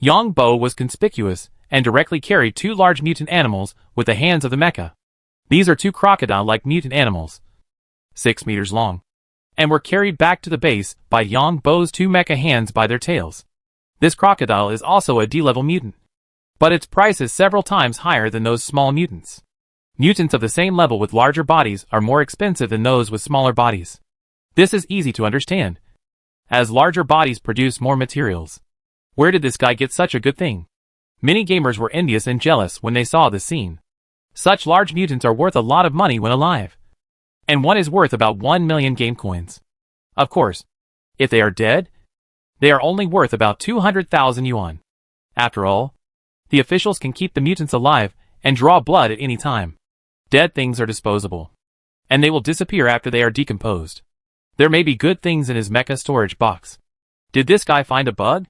Yongbo was conspicuous and directly carried 2 large mutant animals with the hands of the mecha. These are 2 crocodile-like mutant animals, 6 meters long, and were carried back to the base by Yongbo's 2 mecha hands by their tails. This crocodile is also a D-level mutant, but its price is several times higher than those small mutants. Mutants of the same level with larger bodies are more expensive than those with smaller bodies. This is easy to understand, as larger bodies produce more materials. Where did this guy get such a good thing? Many gamers were envious and jealous when they saw this scene. Such large mutants are worth a lot of money when alive, and one is worth about 1 million game coins. Of course, if they are dead, they are only worth about 200,000 yuan. After all, the officials can keep the mutants alive and draw blood at any time. Dead things are disposable, and they will disappear after they are decomposed. There may be good things in his mecha storage box. Did this guy find a bug?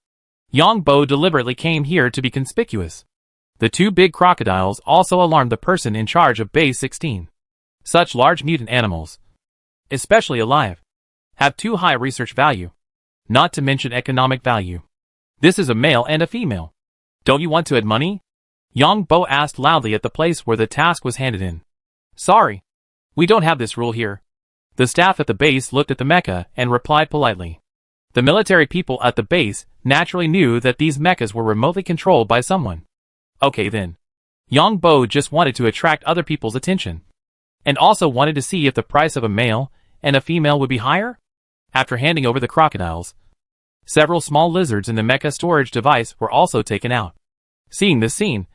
Yongbo deliberately came here to be conspicuous. The 2 big crocodiles also alarmed the person in charge of Base 16. Such large mutant animals, especially alive, have too high research value, not to mention economic value. This is a male and a female. Don't you want to add money? Yongbo asked loudly at the place where the task was handed in. Sorry, we don't have this rule here. The staff at the base looked at the mecha and replied politely. The military people at the base naturally knew that these mechas were remotely controlled by someone. Okay then. Yongbo just wanted to attract other people's attention, and also wanted to see if the price of a male and a female would be higher. After handing over the crocodiles, several small lizards in the mecha storage device were also taken out. Seeing this scene,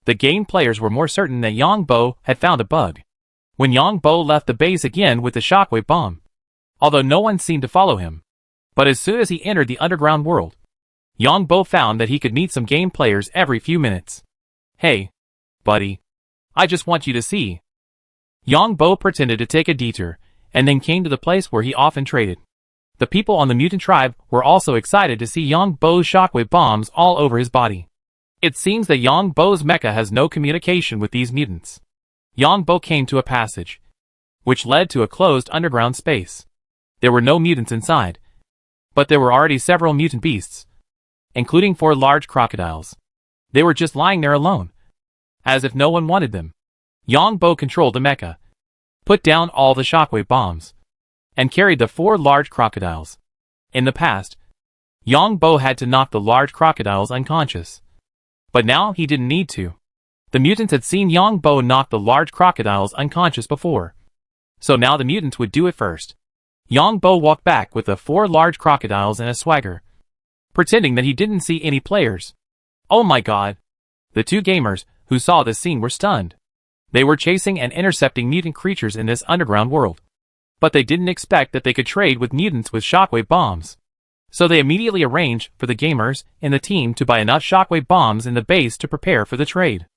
the game players were more certain that Yongbo had found a bug. When Yongbo left the base again with the shockwave bomb, although no one seemed to follow him, but as soon as he entered the underground world, Yongbo found that he could meet some game players every few minutes. Hey, buddy, I just want you to see. Yongbo pretended to take a detour, and then came to the place where he often traded. The people on the mutant tribe were also excited to see Yongbo's shockwave bombs all over his body. It seems that Yongbo's mecha has no communication with these mutants. Yongbo came to a passage, which led to a closed underground space. There were no mutants inside, but there were already several mutant beasts, including 4 large crocodiles. They were just lying there alone, as if no one wanted them. Yongbo controlled the mecha, put down all the shockwave bombs, and carried the 4 large crocodiles. In the past, Yongbo had to knock the large crocodiles unconscious, but now he didn't need to. The mutants had seen Yongbo knock the large crocodiles unconscious before, so now the mutants would do it first. Yongbo walked back with the 4 large crocodiles and a swagger, pretending that he didn't see any players. Oh my god! The 2 gamers who saw this scene were stunned. They were chasing and intercepting mutant creatures in this underground world, but they didn't expect that they could trade with mutants with shockwave bombs. So they immediately arranged for the gamers in the team to buy enough shockwave bombs in the base to prepare for the trade.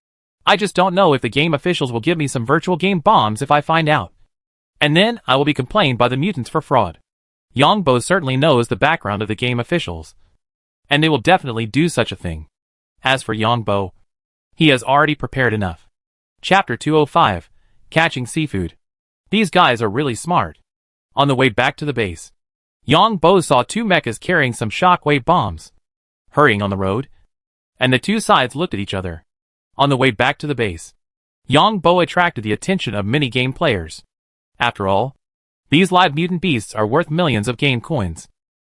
I just don't know if the game officials will give me some virtual game bombs if I find out. And then I will be complained by the mutants for fraud. Yongbo certainly knows the background of the game officials, and they will definitely do such a thing. As for Yongbo, he has already prepared enough. Chapter 205, Catching Seafood. These guys are really smart. On the way back to the base, Yongbo saw 2 mechas carrying some shockwave bombs, hurrying on the road, and the 2 sides looked at each other. On the way back to the base, Yongbo attracted the attention of many game players. After all, these live mutant beasts are worth millions of game coins.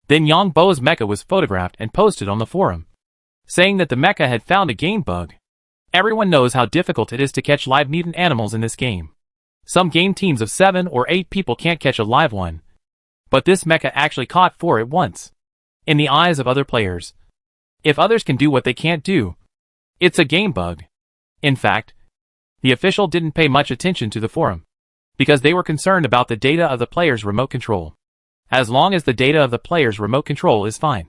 Then Yongbo's mecha was photographed and posted on the forum, saying that the mecha had found a game bug. Everyone knows how difficult it is to catch live mutant animals in this game. Some game teams of 7 or 8 people can't catch a live one, but this mecha actually caught 4 at once. In the eyes of other players, if others can do what they can't do, it's a game bug. In fact, the official didn't pay much attention to the forum, because they were concerned about the data of the player's remote control. As long as the data of the player's remote control is fine,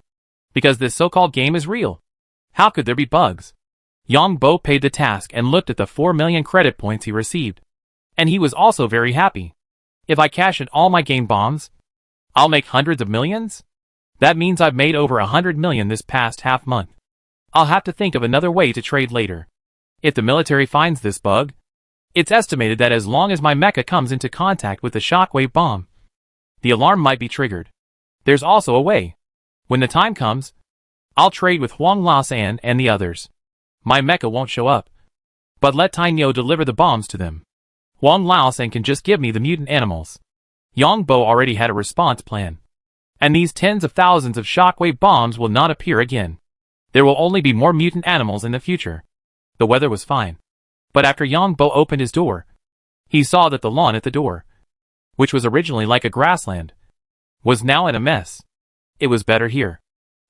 because this so-called game is real, how could there be bugs? Yongbo paid the task and looked at the 4 million credit points he received, And he was also very happy. If I cash in all my game bombs, I'll make hundreds of millions? That means I've made over 100 million this past half month. I'll have to think of another way to trade later. If the military finds this bug, it's estimated that as long as my mecha comes into contact with the shockwave bomb, the alarm might be triggered. There's also a way. When the time comes, I'll trade with Huang Laosan and the others. My mecha won't show up, but let Tainyo deliver the bombs to them. Huang Laosan can just give me the mutant animals. Yang Bo already had a response plan. And these tens of thousands of shockwave bombs will not appear again. There will only be more mutant animals in the future. The weather was fine. But after Yang Bo opened his door, he saw that the lawn at the door, which was originally like a grassland, was now in a mess. It was better here.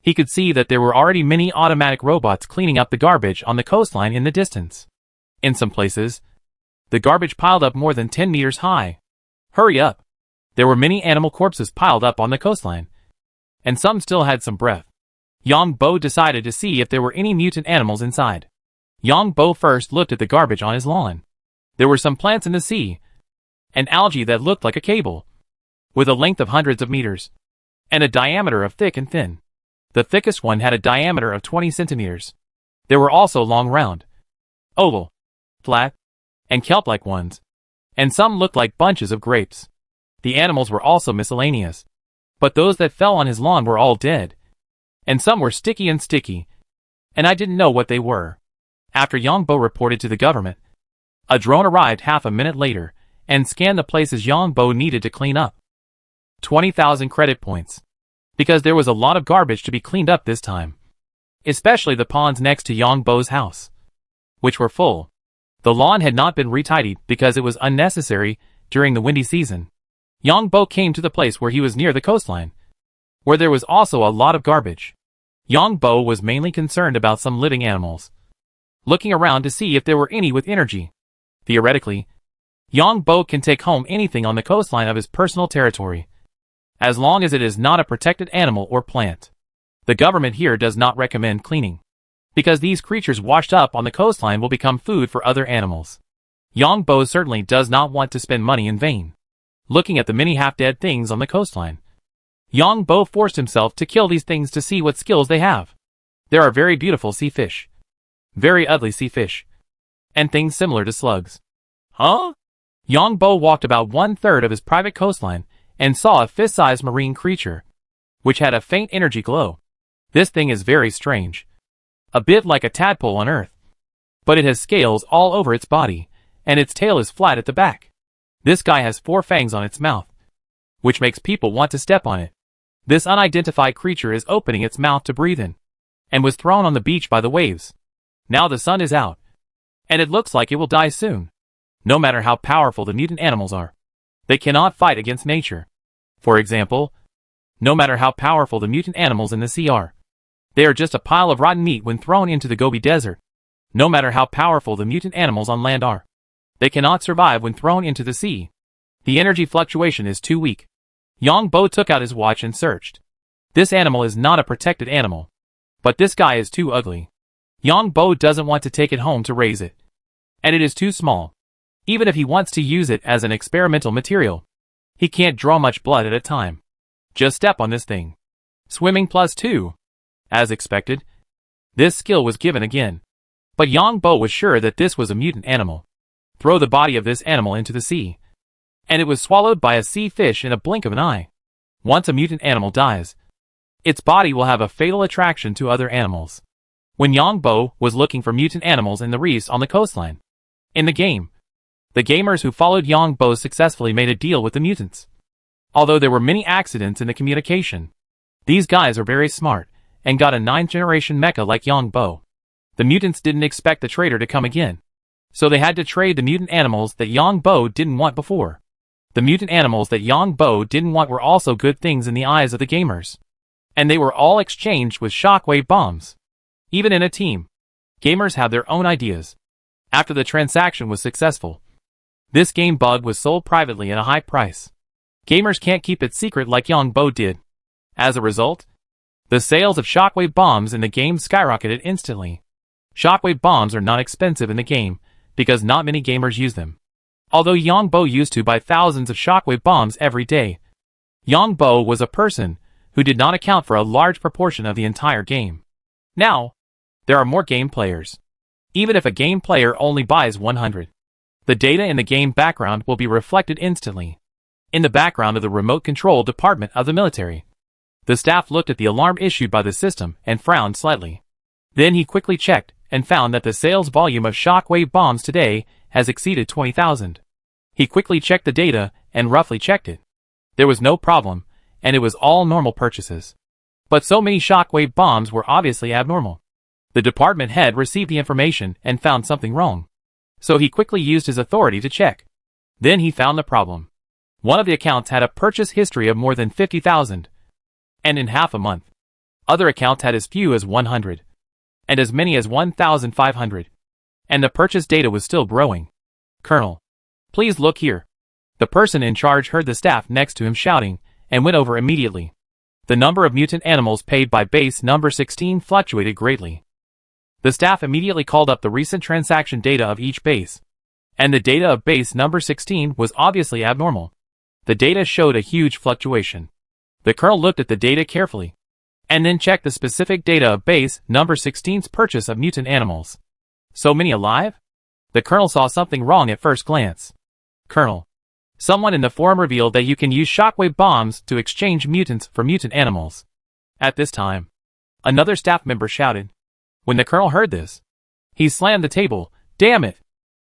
He could see that there were already many automatic robots cleaning up the garbage on the coastline in the distance. In some places, the garbage piled up more than 10 meters high. Hurry up! There were many animal corpses piled up on the coastline, and some still had some breath. Yang Bo decided to see if there were any mutant animals inside. Yang Bo first looked at the garbage on his lawn. There were some plants in the sea, and algae that looked like a cable, with a length of hundreds of meters, and a diameter of thick and thin. The thickest one had a diameter of 20 centimeters. There were also long round, oval, flat, and kelp-like ones, and some looked like bunches of grapes. The animals were also miscellaneous, but those that fell on his lawn were all dead, and some were sticky, and I didn't know what they were. After Yang Bo reported to the government, a drone arrived half a minute later and scanned the places Yang Bo needed to clean up. 20,000 credit points. Because there was a lot of garbage to be cleaned up this time. Especially the ponds next to Yang Bo's house, which were full. The lawn had not been retidied because it was unnecessary during the windy season. Yang Bo came to the place where he was near the coastline, where there was also a lot of garbage. Yang Bo was mainly concerned about some living animals, looking around to see if there were any with energy. Theoretically, Yang Bo can take home anything on the coastline of his personal territory, as long as it is not a protected animal or plant. The government here does not recommend cleaning, because these creatures washed up on the coastline will become food for other animals. Yang Bo certainly does not want to spend money in vain. Looking at the many half-dead things on the coastline, Yang Bo forced himself to kill these things to see what skills they have. There are very beautiful sea fish, very ugly sea fish, and things similar to slugs. Huh? Yang Bo walked about 1/3 of his private coastline and saw a fist-sized marine creature, which had a faint energy glow. This thing is very strange. A bit like a tadpole on Earth. But it has scales all over its body, and its tail is flat at the back. This guy has 4 fangs on its mouth, which makes people want to step on it. This unidentified creature is opening its mouth to breathe in, and was thrown on the beach by the waves. Now the sun is out, and it looks like it will die soon. No matter how powerful the mutant animals are, they cannot fight against nature. For example, no matter how powerful the mutant animals in the sea are, they are just a pile of rotten meat when thrown into the Gobi Desert. No matter how powerful the mutant animals on land are, they cannot survive when thrown into the sea. The energy fluctuation is too weak. Yang Bo took out his watch and searched. This animal is not a protected animal, but this guy is too ugly. Yang Bo doesn't want to take it home to raise it, and it is too small. Even if he wants to use it as an experimental material, he can't draw much blood at a time. Just step on this thing. Swimming +2. As expected, this skill was given again. But Yang Bo was sure that this was a mutant animal. Throw the body of this animal into the sea, and it was swallowed by a sea fish in a blink of an eye. Once a mutant animal dies, its body will have a fatal attraction to other animals. When Yang Bo was looking for mutant animals in the reefs on the coastline, in the game, the gamers who followed Yang Bo successfully made a deal with the mutants. Although there were many accidents in the communication, these guys are very smart, and got a 9th generation mecha like Yang Bo. The mutants didn't expect the trader to come again, so they had to trade the mutant animals that Yang Bo didn't want before. The mutant animals that Yang Bo didn't want were also good things in the eyes of the gamers, and they were all exchanged with shockwave bombs. Even in a team, gamers have their own ideas. After the transaction was successful, this game bug was sold privately at a high price. Gamers can't keep it secret like Yang Bo did. As a result, the sales of shockwave bombs in the game skyrocketed instantly. Shockwave bombs are not expensive in the game, because not many gamers use them. Although Yang Bo used to buy thousands of shockwave bombs every day, Yang Bo was a person who did not account for a large proportion of the entire game. Now, there are more game players. Even if a game player only buys 100, the data in the game background will be reflected instantly. In the background of the remote control department of the military, the staff looked at the alarm issued by the system and frowned slightly. Then he quickly checked and found that the sales volume of shockwave bombs today has exceeded 20,000. He quickly checked the data and roughly checked it. There was no problem, and it was all normal purchases. But so many shockwave bombs were obviously abnormal. The department head received the information and found something wrong. So he quickly used his authority to check. Then he found the problem. One of the accounts had a purchase history of more than 50,000. And in half a month. Other accounts had as few as 100. And as many as 1,500. And the purchase data was still growing. Colonel, please look here. The person in charge heard the staff next to him shouting, and went over immediately. The number of mutant animals paid by base number 16 fluctuated greatly. The staff immediately called up the recent transaction data of each base. And the data of base number 16 was obviously abnormal. The data showed a huge fluctuation. The colonel looked at the data carefully, and then checked the specific data of base number 16's purchase of mutant animals. So many alive? The colonel saw something wrong at first glance. Colonel, someone in the forum revealed that you can use shockwave bombs to exchange mutants for mutant animals. At this time, another staff member shouted. When the colonel heard this, he slammed the table. Damn it!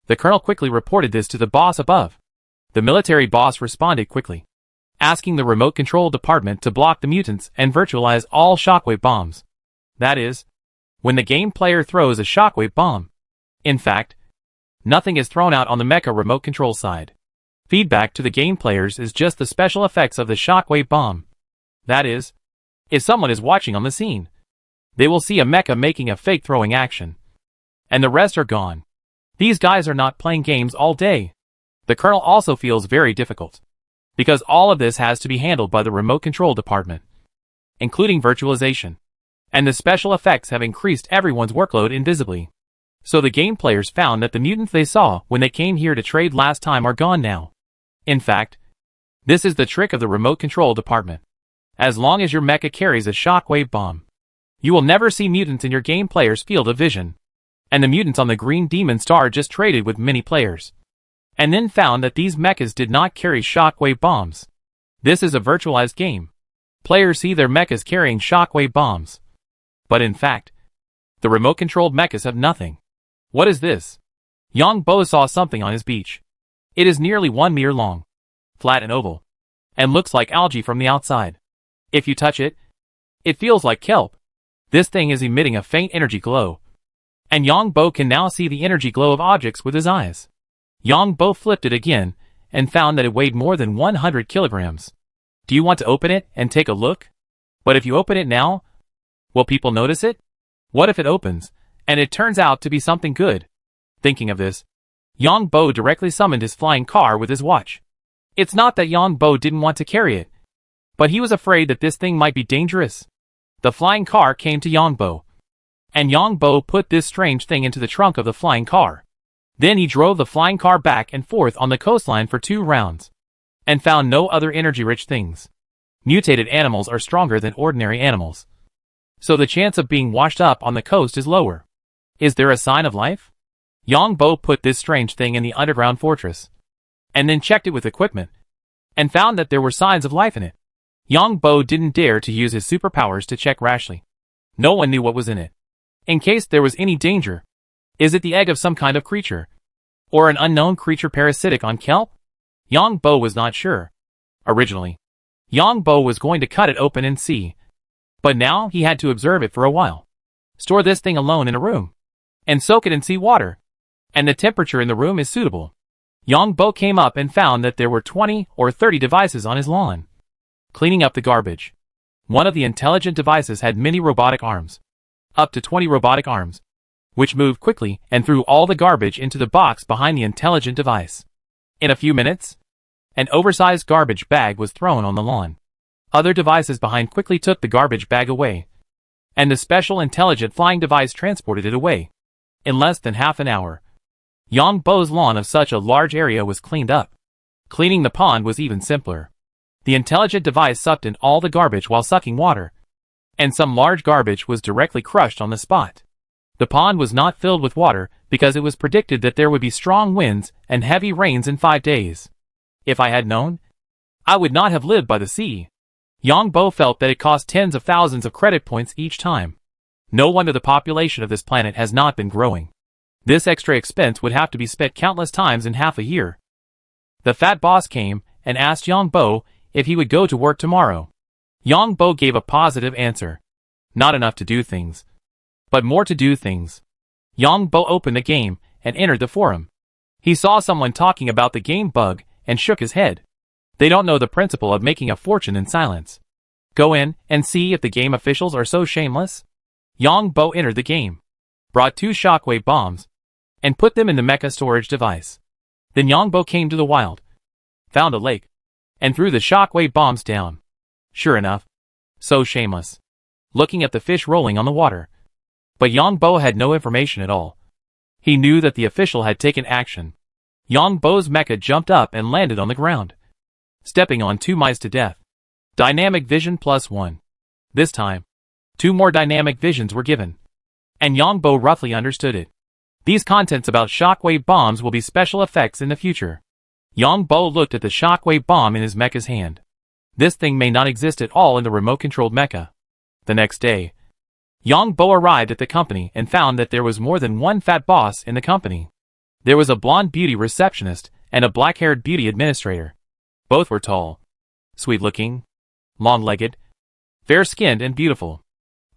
The colonel quickly reported this to the boss above. The military boss responded quickly, asking the remote control department to block the mutants and virtualize all shockwave bombs. That is, when the game player throws a shockwave bomb. In fact, nothing is thrown out on the mecha remote control side. Feedback to the game players is just the special effects of the shockwave bomb. That is, if someone is watching on the scene, they will see a mecha making a fake throwing action. And the rest are gone. These guys are not playing games all day. The colonel also feels very difficult, because all of this has to be handled by the remote control department, including virtualization. And the special effects have increased everyone's workload invisibly. So the game players found that the mutants they saw when they came here to trade last time are gone now. In fact, this is the trick of the remote control department. As long as your mecha carries a shockwave bomb, you will never see mutants in your game player's field of vision. And the mutants on the Green Demon Star just traded with many players, and then found that these mechas did not carry shockwave bombs. This is a virtualized game. Players see their mechas carrying shockwave bombs. But in fact, the remote-controlled mechas have nothing. What is this? Yang Bo saw something on his beach. It is nearly 1 meter long, flat and oval, and looks like algae from the outside. If you touch it, it feels like kelp. This thing is emitting a faint energy glow. And Yang Bo can now see the energy glow of objects with his eyes. Yang Bo flipped it again, and found that it weighed more than 100 kilograms. Do you want to open it and take a look? But if you open it now, will people notice it? What if it opens, and it turns out to be something good? Thinking of this, Yang Bo directly summoned his flying car with his watch. It's not that Yang Bo didn't want to carry it, but he was afraid that this thing might be dangerous. The flying car came to Yang Bo, and Yang Bo put this strange thing into the trunk of the flying car. Then he drove the flying car back and forth on the coastline for 2 rounds, and found no other energy-rich things. Mutated animals are stronger than ordinary animals, so the chance of being washed up on the coast is lower. Is there a sign of life? Yang Bo put this strange thing in the underground fortress, and then checked it with equipment, and found that there were signs of life in it. Yang Bo didn't dare to use his superpowers to check rashly. No one knew what was in it, in case there was any danger. Is it the egg of some kind of creature? Or an unknown creature parasitic on kelp? Yang Bo was not sure. Originally, Yang Bo was going to cut it open and see, but now he had to observe it for a while. Store this thing alone in a room, and soak it in sea water, and the temperature in the room is suitable. Yang Bo came up and found that there were 20 or 30 devices on his lawn, cleaning up the garbage. One of the intelligent devices had many robotic arms, up to 20 robotic arms, which moved quickly and threw all the garbage into the box behind the intelligent device. In a few minutes, an oversized garbage bag was thrown on the lawn. Other devices behind quickly took the garbage bag away, and the special intelligent flying device transported it away. In less than half an hour, Yang Bo's lawn of such a large area was cleaned up. Cleaning the pond was even simpler. The intelligent device sucked in all the garbage while sucking water, and some large garbage was directly crushed on the spot. The pond was not filled with water because it was predicted that there would be strong winds and heavy rains in 5 days. If I had known, I would not have lived by the sea. Yang Bo felt that it cost tens of thousands of credit points each time. No wonder the population of this planet has not been growing. This extra expense would have to be spent countless times in half a year. The fat boss came and asked Yang Bo if he would go to work tomorrow. Yang Bo gave a positive answer. Not enough to do things, but more to do things. Yang Bo opened the game and entered the forum. He saw someone talking about the game bug and shook his head. They don't know the principle of making a fortune in silence. Go in and see if the game officials are so shameless. Yang Bo entered the game, brought 2 shockwave bombs, and put them in the mecha storage device. Then Yang Bo came to the wild, found a lake, and threw the shockwave bombs down. Sure enough, so shameless, looking at the fish rolling on the water. But Yang Bo had no information at all. He knew that the official had taken action. Yang Bo's mecha jumped up and landed on the ground, stepping on 2 mice to death. Dynamic vision +1. This time, 2 more dynamic visions were given, and Yang Bo roughly understood it. These contents about shockwave bombs will be special effects in the future. Yang Bo looked at the shockwave bomb in his mecha's hand. This thing may not exist at all in the remote-controlled mecha. The next day, Yang Bo arrived at the company and found that there was more than one fat boss in the company. There was a blonde beauty receptionist and a black-haired beauty administrator. Both were tall, sweet-looking, long-legged, fair-skinned and beautiful.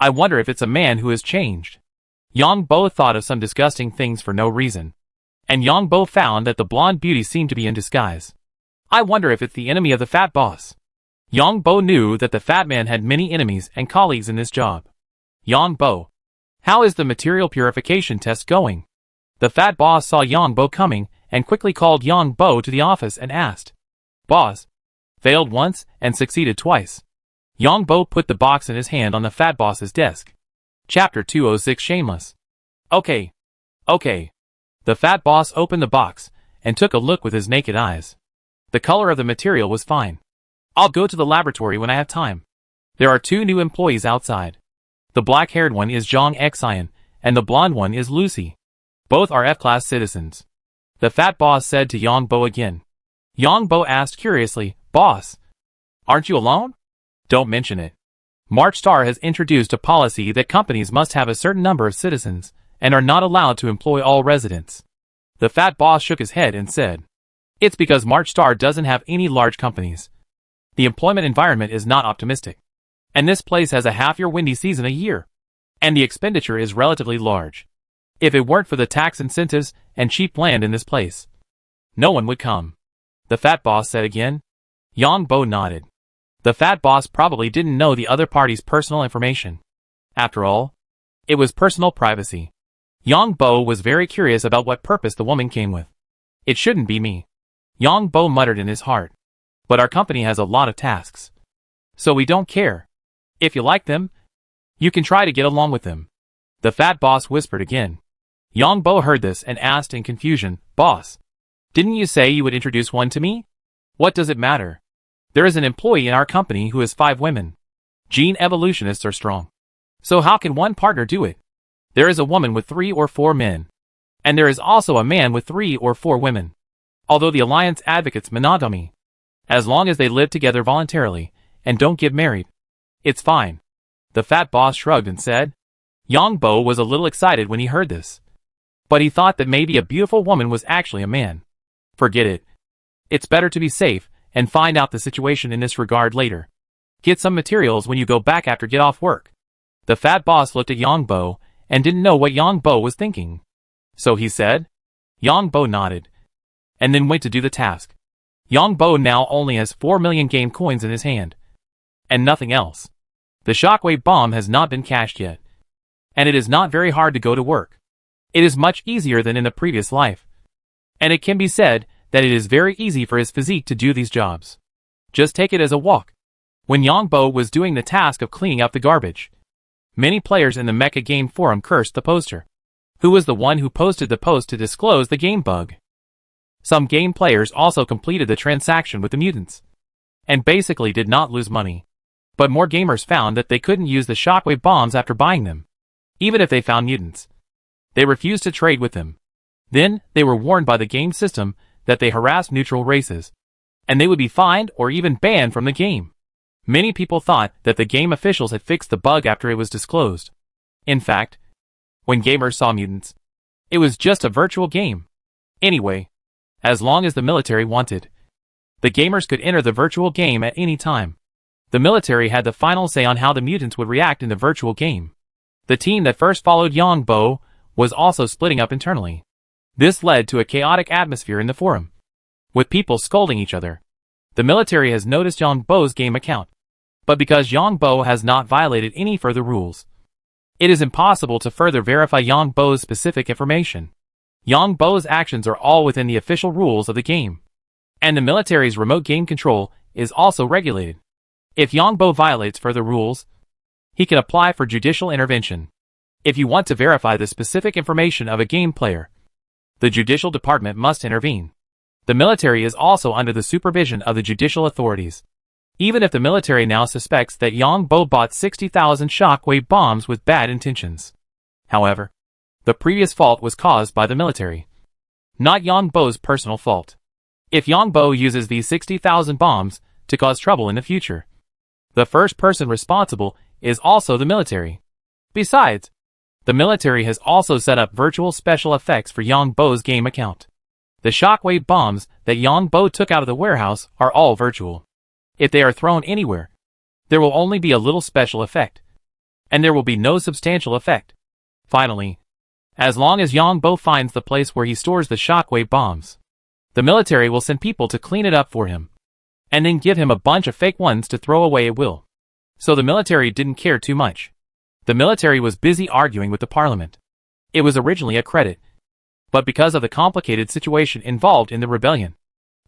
I wonder if it's a man who has changed. Yang Bo thought of some disgusting things for no reason, and Yang Bo found that the blonde beauty seemed to be in disguise. I wonder if it's the enemy of the fat boss. Yang Bo knew that the fat man had many enemies and colleagues in this job. Yang Bo, how is the material purification test going? The fat boss saw Yang Bo coming and quickly called Yang Bo to the office and asked, Boss, failed once and succeeded twice. Yang Bo put the box in his hand on the fat boss's desk. Chapter 206 Shameless. Okay. The fat boss opened the box and took a look with his naked eyes. The color of the material was fine. I'll go to the laboratory when I have time. There are 2 new employees outside. The black-haired one is Zhang Xian, and the blonde one is Lucy. Both are F-class citizens. The fat boss said to Yang Bo again. Yang Bo asked curiously, Boss, aren't you alone? Don't mention it. March Star has introduced a policy that companies must have a certain number of citizens and are not allowed to employ all residents. The fat boss shook his head and said, It's because March Star doesn't have any large companies. The employment environment is not optimistic, and this place has a half-year windy season a year, and the expenditure is relatively large. If it weren't for the tax incentives and cheap land in this place, no one would come. The fat boss said again. Yang Bo nodded. The fat boss probably didn't know the other party's personal information. After all, it was personal privacy. Yang Bo was very curious about what purpose the woman came with. It shouldn't be me. Yang Bo muttered in his heart. But our company has a lot of tasks, so we don't care. If you like them, you can try to get along with them. The fat boss whispered again. Yang Bo heard this and asked in confusion, Boss, didn't you say you would introduce one to me? What does it matter? There is an employee in our company who has 5 women. Gene evolutionists are strong. So how can one partner do it? There is a woman with 3 or 4 men. And there is also a man with 3 or 4 women. Although the alliance advocates monogamy, as long as they live together voluntarily and don't get married, it's fine. The fat boss shrugged and said. Yang Bo was a little excited when he heard this, but he thought that maybe a beautiful woman was actually a man. Forget it. It's better to be safe and find out the situation in this regard later. Get some materials when you go back after get off work. The fat boss looked at Yang Bo and didn't know what Yang Bo was thinking. So he said. Yang Bo nodded, and then went to do the task. Yang Bo now only has 4 million game coins in his hand, and nothing else. The shockwave bomb has not been cashed yet, and it is not very hard to go to work. It is much easier than in the previous life, and it can be said that it is very easy for his physique to do these jobs. Just take it as a walk. When Yang Bo was doing the task of cleaning up the garbage, many players in the Mecha Game forum cursed the poster. who was the one who posted the post to disclose the game bug. Some game players also completed the transaction with the mutants, and basically did not lose money. But more gamers found that they couldn't use the shockwave bombs after buying them. Even if they found mutants, they refused to trade with them. Then, they were warned by the game system that they harassed neutral races, and they would be fined or even banned from the game. Many people thought that the game officials had fixed the bug after it was disclosed. In fact, when gamers saw mutants, it was just a virtual game. Anyway, as long as the military wanted, the gamers could enter the virtual game at any time. The military had the final say on how the mutants would react in the virtual game. The team that first followed Yang Bo was also splitting up internally. This led to a chaotic atmosphere in the forum, with people scolding each other. The military has noticed Yang Bo's game account, but because Yang Bo has not violated any further rules, it is impossible to further verify Yang Bo's specific information. Yang Bo's actions are all within the official rules of the game, and the military's remote game control is also regulated. If Yang Bo violates further rules, he can apply for judicial intervention. If you want to verify the specific information of a game player, the judicial department must intervene. The military is also under the supervision of the judicial authorities. Even if the military now suspects that Yang Bo bought 60,000 shockwave bombs with bad intentions. However, the previous fault was caused by the military, not Yang Bo's personal fault. If Yang Bo uses these 60,000 bombs to cause trouble in the future, the first person responsible is also the military. Besides, the military has also set up virtual special effects for Yang Bo's game account. The shockwave bombs that Yang Bo took out of the warehouse are all virtual. If they are thrown anywhere, there will only be a little special effect, and there will be no substantial effect. Finally, as long as Yang Bo finds the place where he stores the shockwave bombs, the military will send people to clean it up for him, and then give him a bunch of fake ones to throw away at will. So the military didn't care too much. The military was busy arguing with the parliament. It was originally a credit, but because of the complicated situation involved in the rebellion,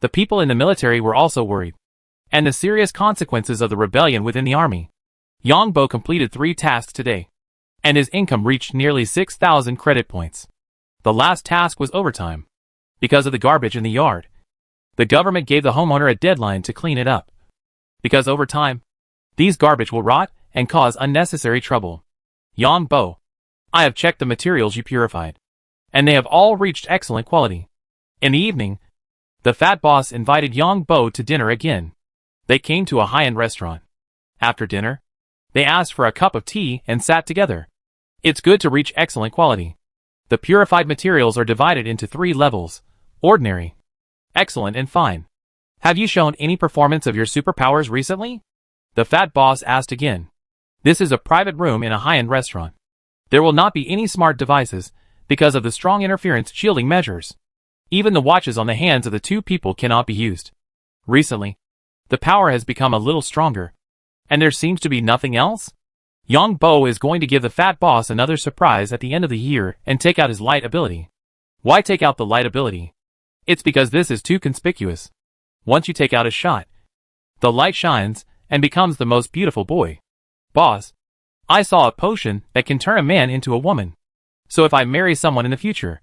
the people in the military were also worried, and the serious consequences of the rebellion within the army. Yang Bo completed 3 tasks today, and his income reached nearly 6,000 credit points. The last task was overtime, because of the garbage in the yard. The government gave the homeowner a deadline to clean it up, because over time, these garbage will rot and cause unnecessary trouble. Yang Bo, I have checked the materials you purified, and they have all reached excellent quality. In the evening, the fat boss invited Yang Bo to dinner again. They came to a high-end restaurant. After dinner, they asked for a cup of tea and sat together. It's good to reach excellent quality. The purified materials are divided into 3 levels: ordinary, excellent, and fine. Have you shown any performance of your superpowers recently? The fat boss asked again. This is a private room in a high-end restaurant. There will not be any smart devices because of the strong interference shielding measures. Even the watches on the hands of the 2 people cannot be used. Recently, the power has become a little stronger, and there seems to be nothing else? Yang Bo is going to give the fat boss another surprise at the end of the year and take out his light ability. Why take out the light ability? It's because this is too conspicuous. Once you take out a shot, the light shines and becomes the most beautiful boy. Boss, I saw a potion that can turn a man into a woman. So if I marry someone in the future,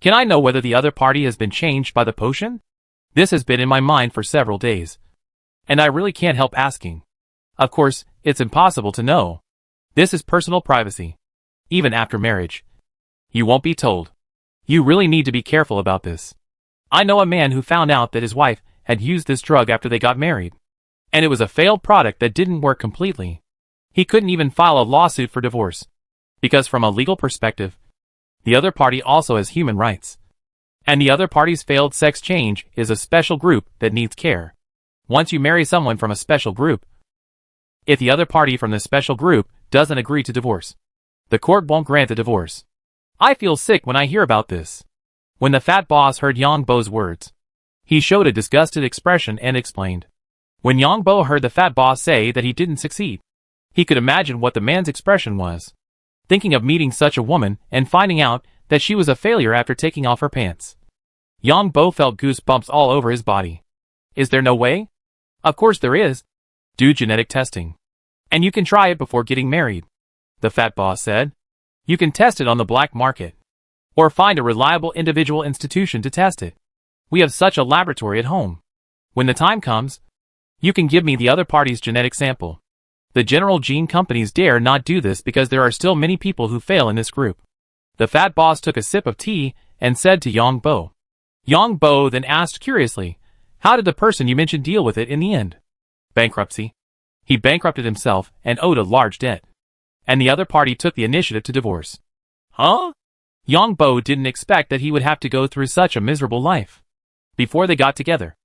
can I know whether the other party has been changed by the potion? This has been in my mind for several days, and I really can't help asking. Of course, it's impossible to know. This is personal privacy. Even after marriage, you won't be told. You really need to be careful about this. I know a man who found out that his wife had used this drug after they got married, and it was a failed product that didn't work completely. He couldn't even file a lawsuit for divorce, because from a legal perspective, the other party also has human rights, and the other party's failed sex change is a special group that needs care. Once you marry someone from a special group, if the other party from the special group doesn't agree to divorce, the court won't grant the divorce. I feel sick when I hear about this. When the fat boss heard Yang Bo's words, he showed a disgusted expression and explained. When Yang Bo heard the fat boss say that he didn't succeed, he could imagine what the man's expression was. Thinking of meeting such a woman and finding out that she was a failure after taking off her pants. Yang Bo felt goosebumps all over his body. Is there no way? Of course there is. Do genetic testing. And you can try it before getting married. The fat boss said. You can test it on the black market. Or find a reliable individual institution to test it. We have such a laboratory at home. When the time comes, you can give me the other party's genetic sample. The general gene companies dare not do this because there are still many people who fail in this group. The fat boss took a sip of tea and said to Yang Bo. Yang Bo then asked curiously, how did the person you mentioned deal with it in the end? Bankruptcy. He bankrupted himself and owed a large debt. And the other party took the initiative to divorce. Huh? Yang Bo didn't expect that he would have to go through such a miserable life. Before they got together.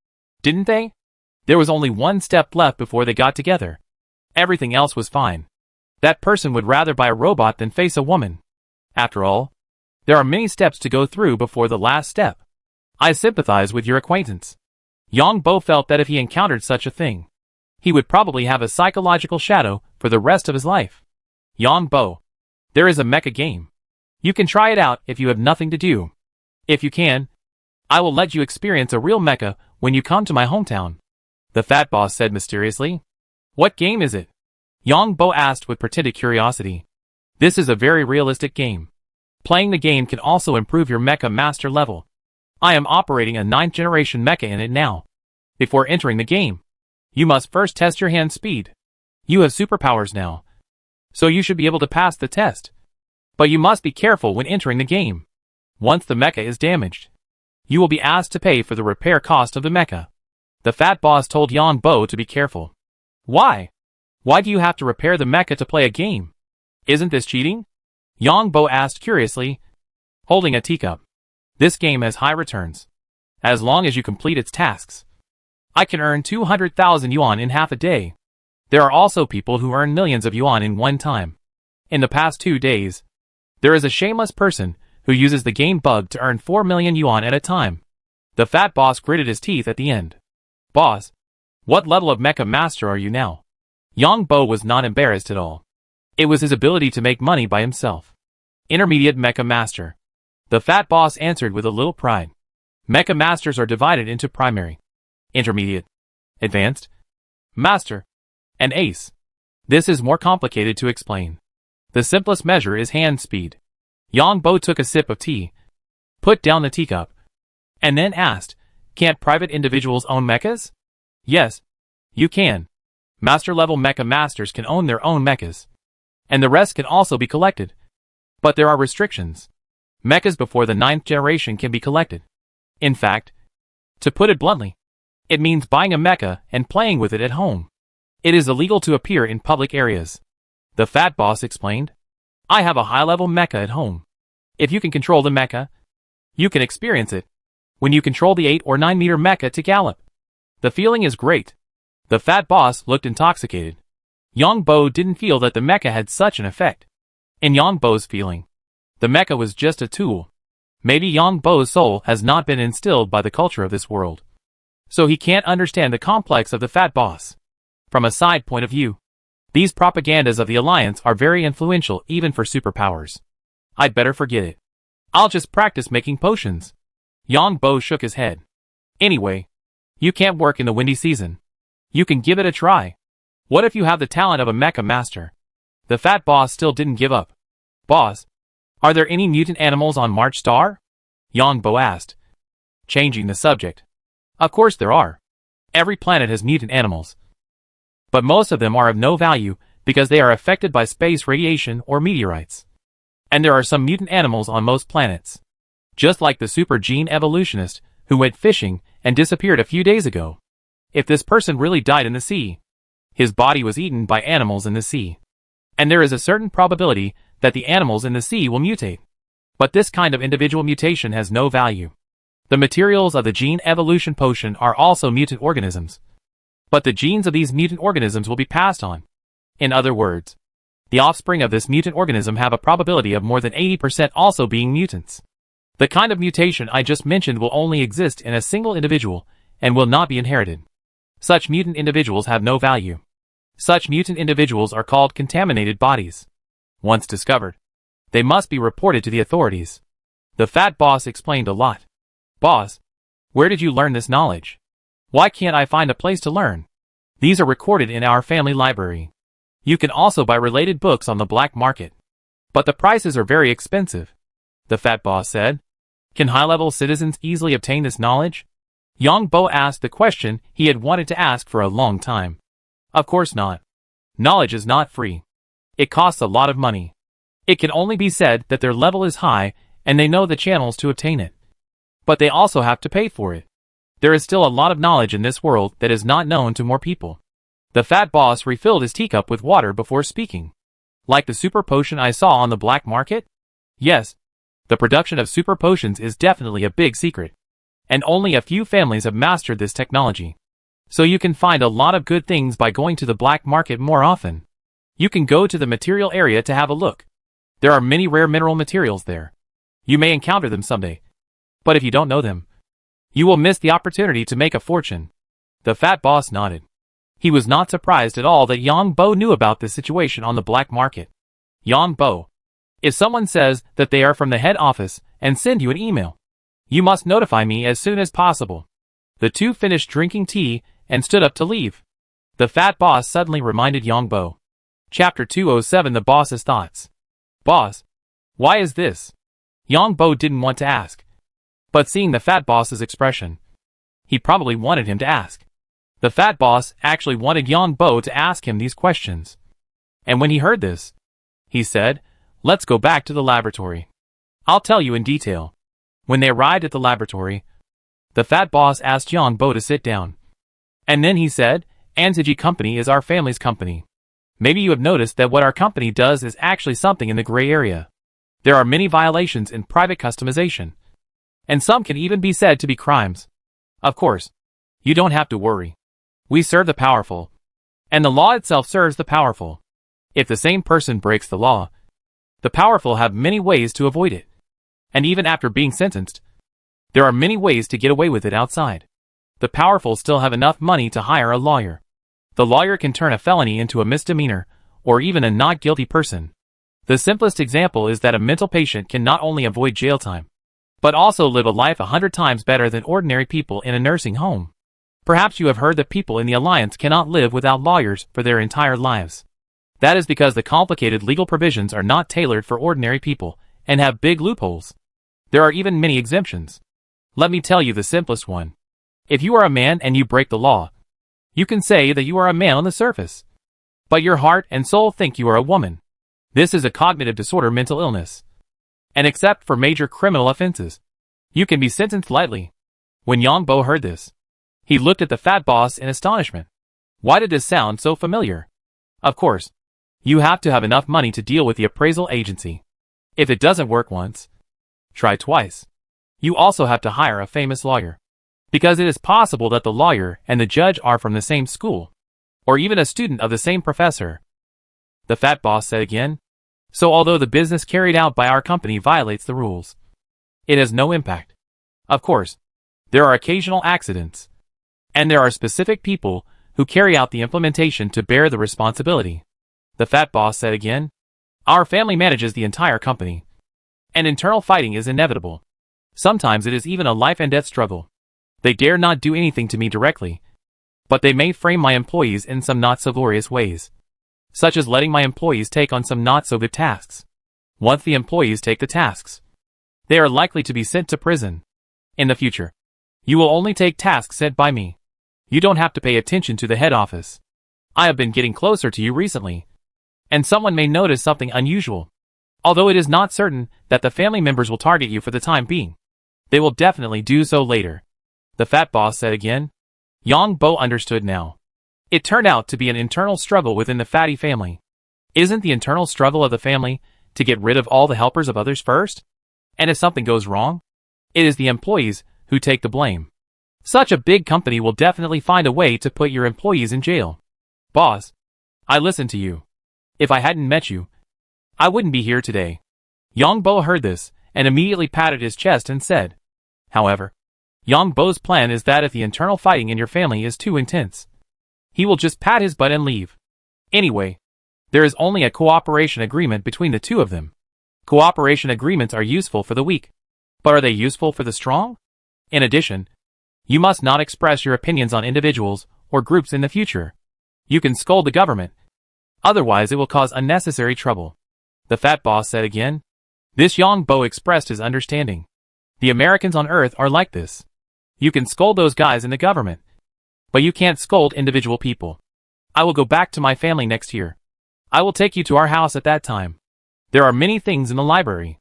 Didn't they? There was only one step left before they got together. Everything else was fine. That person would rather buy a robot than face a woman. After all, there are many steps to go through before the last step. I sympathize with your acquaintance. Yang Bo felt that if he encountered such a thing, he would probably have a psychological shadow for the rest of his life. Yang Bo. There is a mecha game. You can try it out if you have nothing to do. If you can, I will let you experience a real mecha when you come to my hometown. The fat boss said mysteriously. What game is it? Yang Bo asked with pretended curiosity. This is a very realistic game. Playing the game can also improve your mecha master level. I am operating a 9th generation mecha in it now. Before entering the game, you must first test your hand speed. You have superpowers now, so you should be able to pass the test. But you must be careful when entering the game. Once the mecha is damaged, you will be asked to pay for the repair cost of the mecha. The fat boss told Yang Bo to be careful. Why? Why do you have to repair the mecha to play a game? Isn't this cheating? Yang Bo asked curiously, holding a teacup. This game has high returns. As long as you complete its tasks. I can earn 200,000 yuan in half a day. There are also people who earn millions of yuan in one time. In the past 2 days, there is a shameless person who uses the game bug to earn 4 million yuan at a time. The fat boss gritted his teeth at the end. Boss, what level of mecha master are you now? Yang Bo was not embarrassed at all. It was his ability to make money by himself. Intermediate mecha master. The fat boss answered with a little pride. Mecha masters are divided into primary, intermediate, advanced, master, and ace. This is more complicated to explain. The simplest measure is hand speed. Yang Bo took a sip of tea, put down the teacup, and then asked, can't private individuals own mechas? Yes, you can. Master-level mecha masters can own their own mechas. And the rest can also be collected. But there are restrictions. Mechas before the 9th generation can be collected. In fact, to put it bluntly, it means buying a mecha and playing with it at home. It is illegal to appear in public areas. The fat boss explained. I have a high-level mecha at home. If you can control the mecha, you can experience it. When you control the 8 or 9 meter mecha to gallop, the feeling is great. The fat boss looked intoxicated. Yang Bo didn't feel that the mecha had such an effect. In Yang Bo's feeling, the mecha was just a tool. Maybe Yang Bo's soul has not been instilled by the culture of this world. So he can't understand the complex of the fat boss. From a side point of view, these propagandas of the Alliance are very influential even for superpowers. I'd better forget it. I'll just practice making potions. Yang Bo shook his head. Anyway, you can't work in the windy season. You can give it a try. What if you have the talent of a mecha master? The fat boss still didn't give up. Boss, are there any mutant animals on March Star? Yang Bo asked, changing the subject. Of course there are. Every planet has mutant animals. But most of them are of no value because they are affected by space radiation or meteorites. And there are some mutant animals on most planets. Just like the super gene evolutionist who went fishing and disappeared a few days ago. If this person really died in the sea, his body was eaten by animals in the sea. And there is a certain probability that the animals in the sea will mutate. But this kind of individual mutation has no value. The materials of the gene evolution potion are also mutant organisms. But the genes of these mutant organisms will be passed on. In other words, the offspring of this mutant organism have a probability of more than 80% also being mutants. The kind of mutation I just mentioned will only exist in a single individual and will not be inherited. Such mutant individuals have no value. Such mutant individuals are called contaminated bodies. Once discovered, they must be reported to the authorities. The fat boss explained a lot. Boss, where did you learn this knowledge? Why can't I find a place to learn? These are recorded in our family library. You can also buy related books on the black market. But the prices are very expensive. the fat boss said. Can high-level citizens easily obtain this knowledge? Yang Bo asked the question he had wanted to ask for a long time. Of course not. Knowledge is not free. It costs a lot of money. It can only be said that their level is high and they know the channels to obtain it. But they also have to pay for it. There is still a lot of knowledge in this world that is not known to more people. The fat boss refilled his teacup with water before speaking. Like the super potion I saw on the black market? Yes. The production of super potions is definitely a big secret. And only a few families have mastered this technology. So you can find a lot of good things by going to the black market more often. You can go to the material area to have a look. There are many rare mineral materials there. You may encounter them someday. But if you don't know them, you will miss the opportunity to make a fortune. The fat boss nodded. He was not surprised at all that Yang Bo knew about this situation on the black market. Yang Bo. If someone says that they are from the head office and send you an email, you must notify me as soon as possible. The two finished drinking tea and stood up to leave. The fat boss suddenly reminded Yang Bo. Chapter 207 The Boss's Thoughts. Boss. Why is this? Yang Bo didn't want to ask. But seeing the fat boss's expression, he probably wanted him to ask. The fat boss actually wanted Yang Bo to ask him these questions. And when he heard this, he said, "Let's go back to the laboratory. I'll tell you in detail." When they arrived at the laboratory, the fat boss asked Yang Bo to sit down. And then he said, "Anziji Company is our family's company. Maybe you have noticed that what our company does is actually something in the gray area. There are many violations in private customization. And some can even be said to be crimes. Of course, you don't have to worry. We serve the powerful. And the law itself serves the powerful. If the same person breaks the law, the powerful have many ways to avoid it. And even after being sentenced, there are many ways to get away with it outside. The powerful still have enough money to hire a lawyer. The lawyer can turn a felony into a misdemeanor, or even a not guilty person. The simplest example is that a mental patient can not only avoid jail time, but also live a life 100 times better than ordinary people in a nursing home. Perhaps you have heard that people in the Alliance cannot live without lawyers for their entire lives. That is because the complicated legal provisions are not tailored for ordinary people, and have big loopholes. There are even many exemptions. Let me tell you the simplest one. If you are a man and you break the law, you can say that you are a man on the surface. But your heart and soul think you are a woman. This is a cognitive disorder mental illness. And except for major criminal offenses, you can be sentenced lightly. When Yang Bo heard this, he looked at the fat boss in astonishment. Why did this sound so familiar? Of course, you have to have enough money to deal with the appraisal agency. If it doesn't work once, try twice. You also have to hire a famous lawyer. Because it is possible that the lawyer and the judge are from the same school, or even a student of the same professor. The fat boss said again. So although the business carried out by our company violates the rules, it has no impact. Of course, there are occasional accidents. And there are specific people who carry out the implementation to bear the responsibility. The fat boss said again. Our family manages the entire company. And internal fighting is inevitable. Sometimes it is even a life and death struggle. They dare not do anything to me directly, but they may frame my employees in some not so glorious ways, such as letting my employees take on some not so good tasks. Once the employees take the tasks, they are likely to be sent to prison. In the future, you will only take tasks sent by me. You don't have to pay attention to the head office. I have been getting closer to you recently, and someone may notice something unusual. Although it is not certain that the family members will target you for the time being, they will definitely do so later. The fat boss said again. Yang Bo understood now. It turned out to be an internal struggle within the fatty family. Isn't the internal struggle of the family to get rid of all the helpers of others first? And if something goes wrong, it is the employees who take the blame. Such a big company will definitely find a way to put your employees in jail. Boss, I listened to you. If I hadn't met you, I wouldn't be here today. Yang Bo heard this and immediately patted his chest and said. However, Yang Bo's plan is that if the internal fighting in your family is too intense, he will just pat his butt and leave. Anyway, there is only a cooperation agreement between the two of them. Cooperation agreements are useful for the weak. But are they useful for the strong? In addition, you must not express your opinions on individuals or groups in the future. You can scold the government. Otherwise it will cause unnecessary trouble. The fat boss said again. This Yang Bo expressed his understanding. The Americans on Earth are like this. You can scold those guys in the government, but you can't scold individual people. I will go back to my family next year. I will take you to our house at that time. There are many things in the library.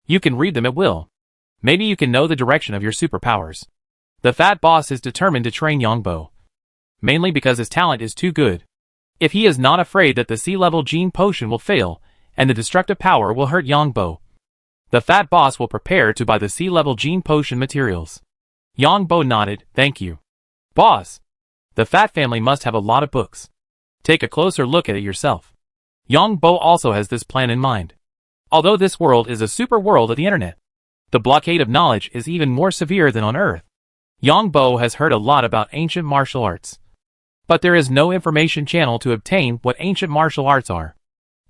You can read them at will. Maybe you can know the direction of your superpowers. The fat boss is determined to train Yang Bo, mainly because his talent is too good. If he is not afraid that the sea-level gene potion will fail, and the destructive power will hurt Yang Bo, the fat boss will prepare to buy the sea-level gene potion materials. Yang Bo nodded, thank you. Boss, the fat family must have a lot of books. Take a closer look at it yourself. Yang Bo also has this plan in mind. Although this world is a super world of the internet, the blockade of knowledge is even more severe than on Earth. Yang Bo has heard a lot about ancient martial arts, but there is no information channel to obtain what ancient martial arts are.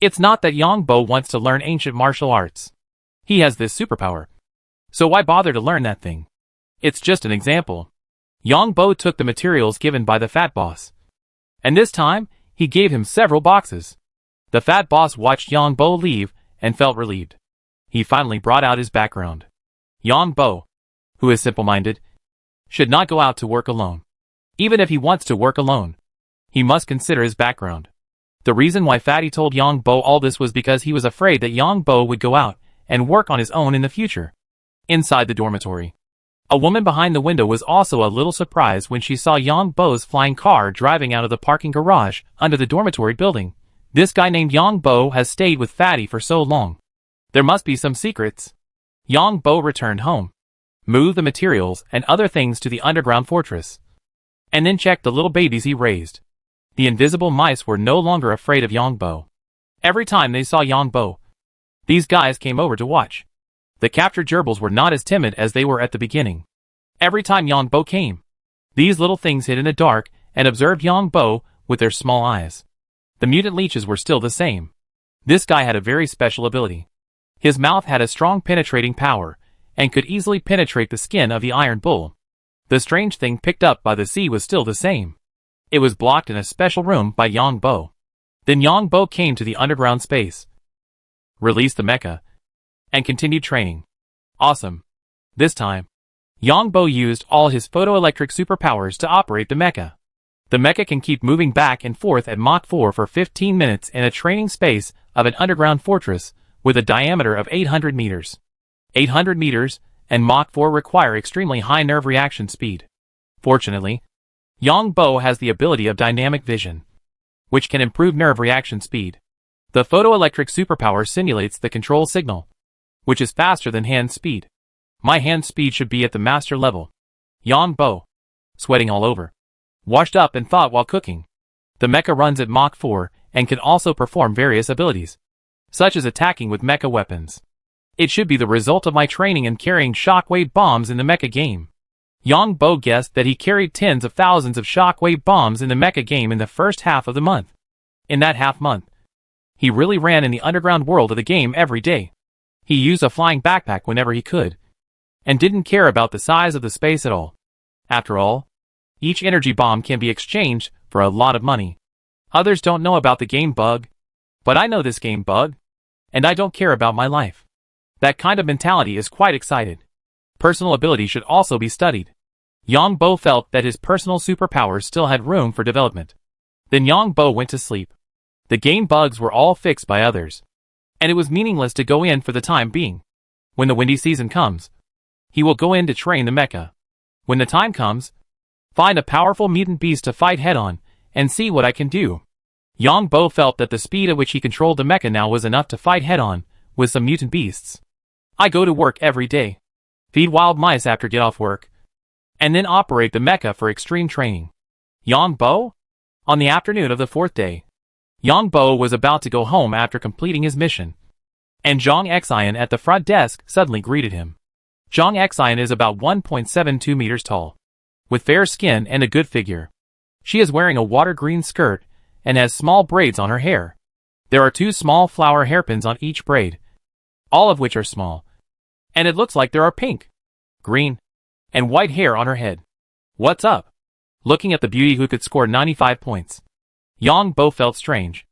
It's not that Yang Bo wants to learn ancient martial arts. He has this superpower. So why bother to learn that thing? It's just an example. Yang Bo took the materials given by the fat boss, and this time, he gave him several boxes. The fat boss watched Yang Bo leave and felt relieved. He finally brought out his background. Yang Bo, who is simple-minded, should not go out to work alone. Even if he wants to work alone, he must consider his background. The reason why Fatty told Yang Bo all this was because he was afraid that Yang Bo would go out and work on his own in the future. Inside the dormitory, a woman behind the window was also a little surprised when she saw Yang Bo's flying car driving out of the parking garage under the dormitory building. This guy named Yang Bo has stayed with Fatty for so long. There must be some secrets. Yang Bo returned home, moved the materials and other things to the underground fortress, and then checked the little babies he raised. The invisible mice were no longer afraid of Yang Bo. Every time they saw Yang Bo, these guys came over to watch. The captured gerbils were not as timid as they were at the beginning. Every time Yang Bo came, these little things hid in the dark and observed Yang Bo with their small eyes. The mutant leeches were still the same. This guy had a very special ability. His mouth had a strong penetrating power, and could easily penetrate the skin of the iron bull. The strange thing picked up by the sea was still the same. It was blocked in a special room by Yang Bo. Then Yang Bo came to the underground space, released the mecha, and continued training. Awesome. This time, Yang Bo used all his photoelectric superpowers to operate the mecha. The mecha can keep moving back and forth at Mach 4 for 15 minutes in a training space of an underground fortress with a diameter of 800 meters. 800 meters and Mach 4 require extremely high nerve reaction speed. Fortunately, Yang Bo has the ability of dynamic vision, which can improve nerve reaction speed. The photoelectric superpower simulates the control signal, which is faster than hand speed. My hand speed should be at the master level. Yang Bo, sweating all over, washed up and thought while cooking. The mecha runs at Mach 4 and can also perform various abilities, such as attacking with mecha weapons. It should be the result of my training in carrying shockwave bombs in the mecha game. Yang Bo guessed that he carried tens of thousands of shockwave bombs in the mecha game in the first half of the month. In that half month, he really ran in the underground world of the game every day. He used a flying backpack whenever he could, and didn't care about the size of the space at all. After all, each energy bomb can be exchanged for a lot of money. Others don't know about the game bug, but I know this game bug, and I don't care about my life. That kind of mentality is quite excited. Personal ability should also be studied. Yang Bo felt that his personal superpowers still had room for development. Then Yang Bo went to sleep. The game bugs were all fixed by others, and it was meaningless to go in for the time being. When the windy season comes, he will go in to train the mecha. When the time comes, find a powerful mutant beast to fight head-on, and see what I can do. Yang Bo felt that the speed at which he controlled the mecha now was enough to fight head-on with some mutant beasts. I go to work every day, feed wild mice after get off work, and then operate the mecha for extreme training. Yang Bo? On the afternoon of the fourth day, Yang Bo was about to go home after completing his mission, and Zhang Xian at the front desk suddenly greeted him. Zhang Xian is about 1.72 meters tall, with fair skin and a good figure. She is wearing a water green skirt and has small braids on her hair. There are 2 small flower hairpins on each braid, all of which are small, and it looks like there are pink, green, and white hair on her head. What's up? Looking at the beauty who could score 95 points, Yang Bo felt strange,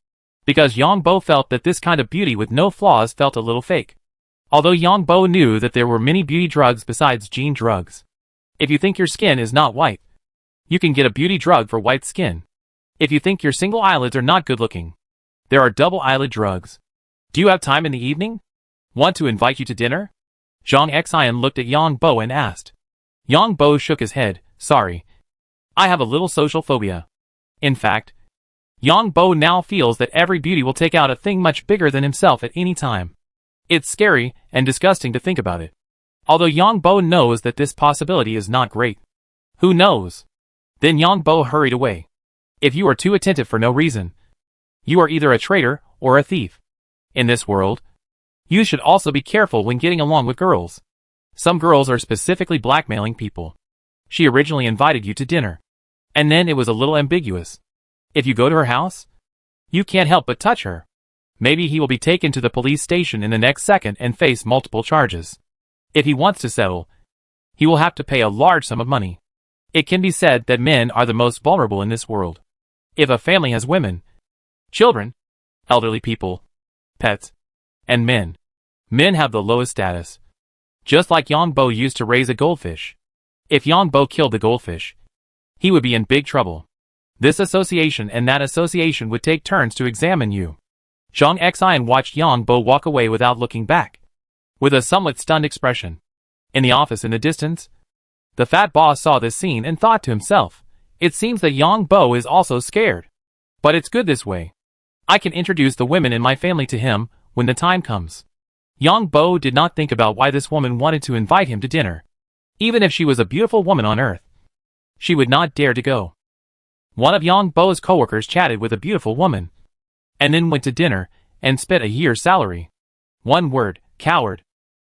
because Yang Bo felt that this kind of beauty with no flaws felt a little fake. Although Yang Bo knew that there were many beauty drugs besides gene drugs. If you think your skin is not white, you can get a beauty drug for white skin. If you think your single eyelids are not good looking, there are double eyelid drugs. Do you have time in the evening? Want to invite you to dinner? Zhang Xian looked at Yang Bo and asked. Yang Bo shook his head. Sorry. I have a little social phobia. In fact, Yang Bo now feels that every beauty will take out a thing much bigger than himself at any time. It's scary and disgusting to think about it. Although Yang Bo knows that this possibility is not great. Who knows? Then Yang Bo hurried away. If you are too attentive for no reason, you are either a traitor or a thief. In this world, you should also be careful when getting along with girls. Some girls are specifically blackmailing people. She originally invited you to dinner, and then it was a little ambiguous. If you go to her house, you can't help but touch her. Maybe he will be taken to the police station in the next second and face multiple charges. If he wants to settle, he will have to pay a large sum of money. It can be said that men are the most vulnerable in this world. If a family has women, children, elderly people, pets, and men have the lowest status. Just like Yang Bo used to raise a goldfish. If Yang Bo killed the goldfish, he would be in big trouble. This association and that association would take turns to examine you. Zhang Xian watched Yang Bo walk away without looking back, with a somewhat stunned expression. In the office in the distance, the fat boss saw this scene and thought to himself, it seems that Yang Bo is also scared. But it's good this way. I can introduce the women in my family to him when the time comes. Yang Bo did not think about why this woman wanted to invite him to dinner. Even if she was a beautiful woman on earth, she would not dare to go. One of Yang Bo's coworkers chatted with a beautiful woman, and then went to dinner and spent a year's salary. One word, coward.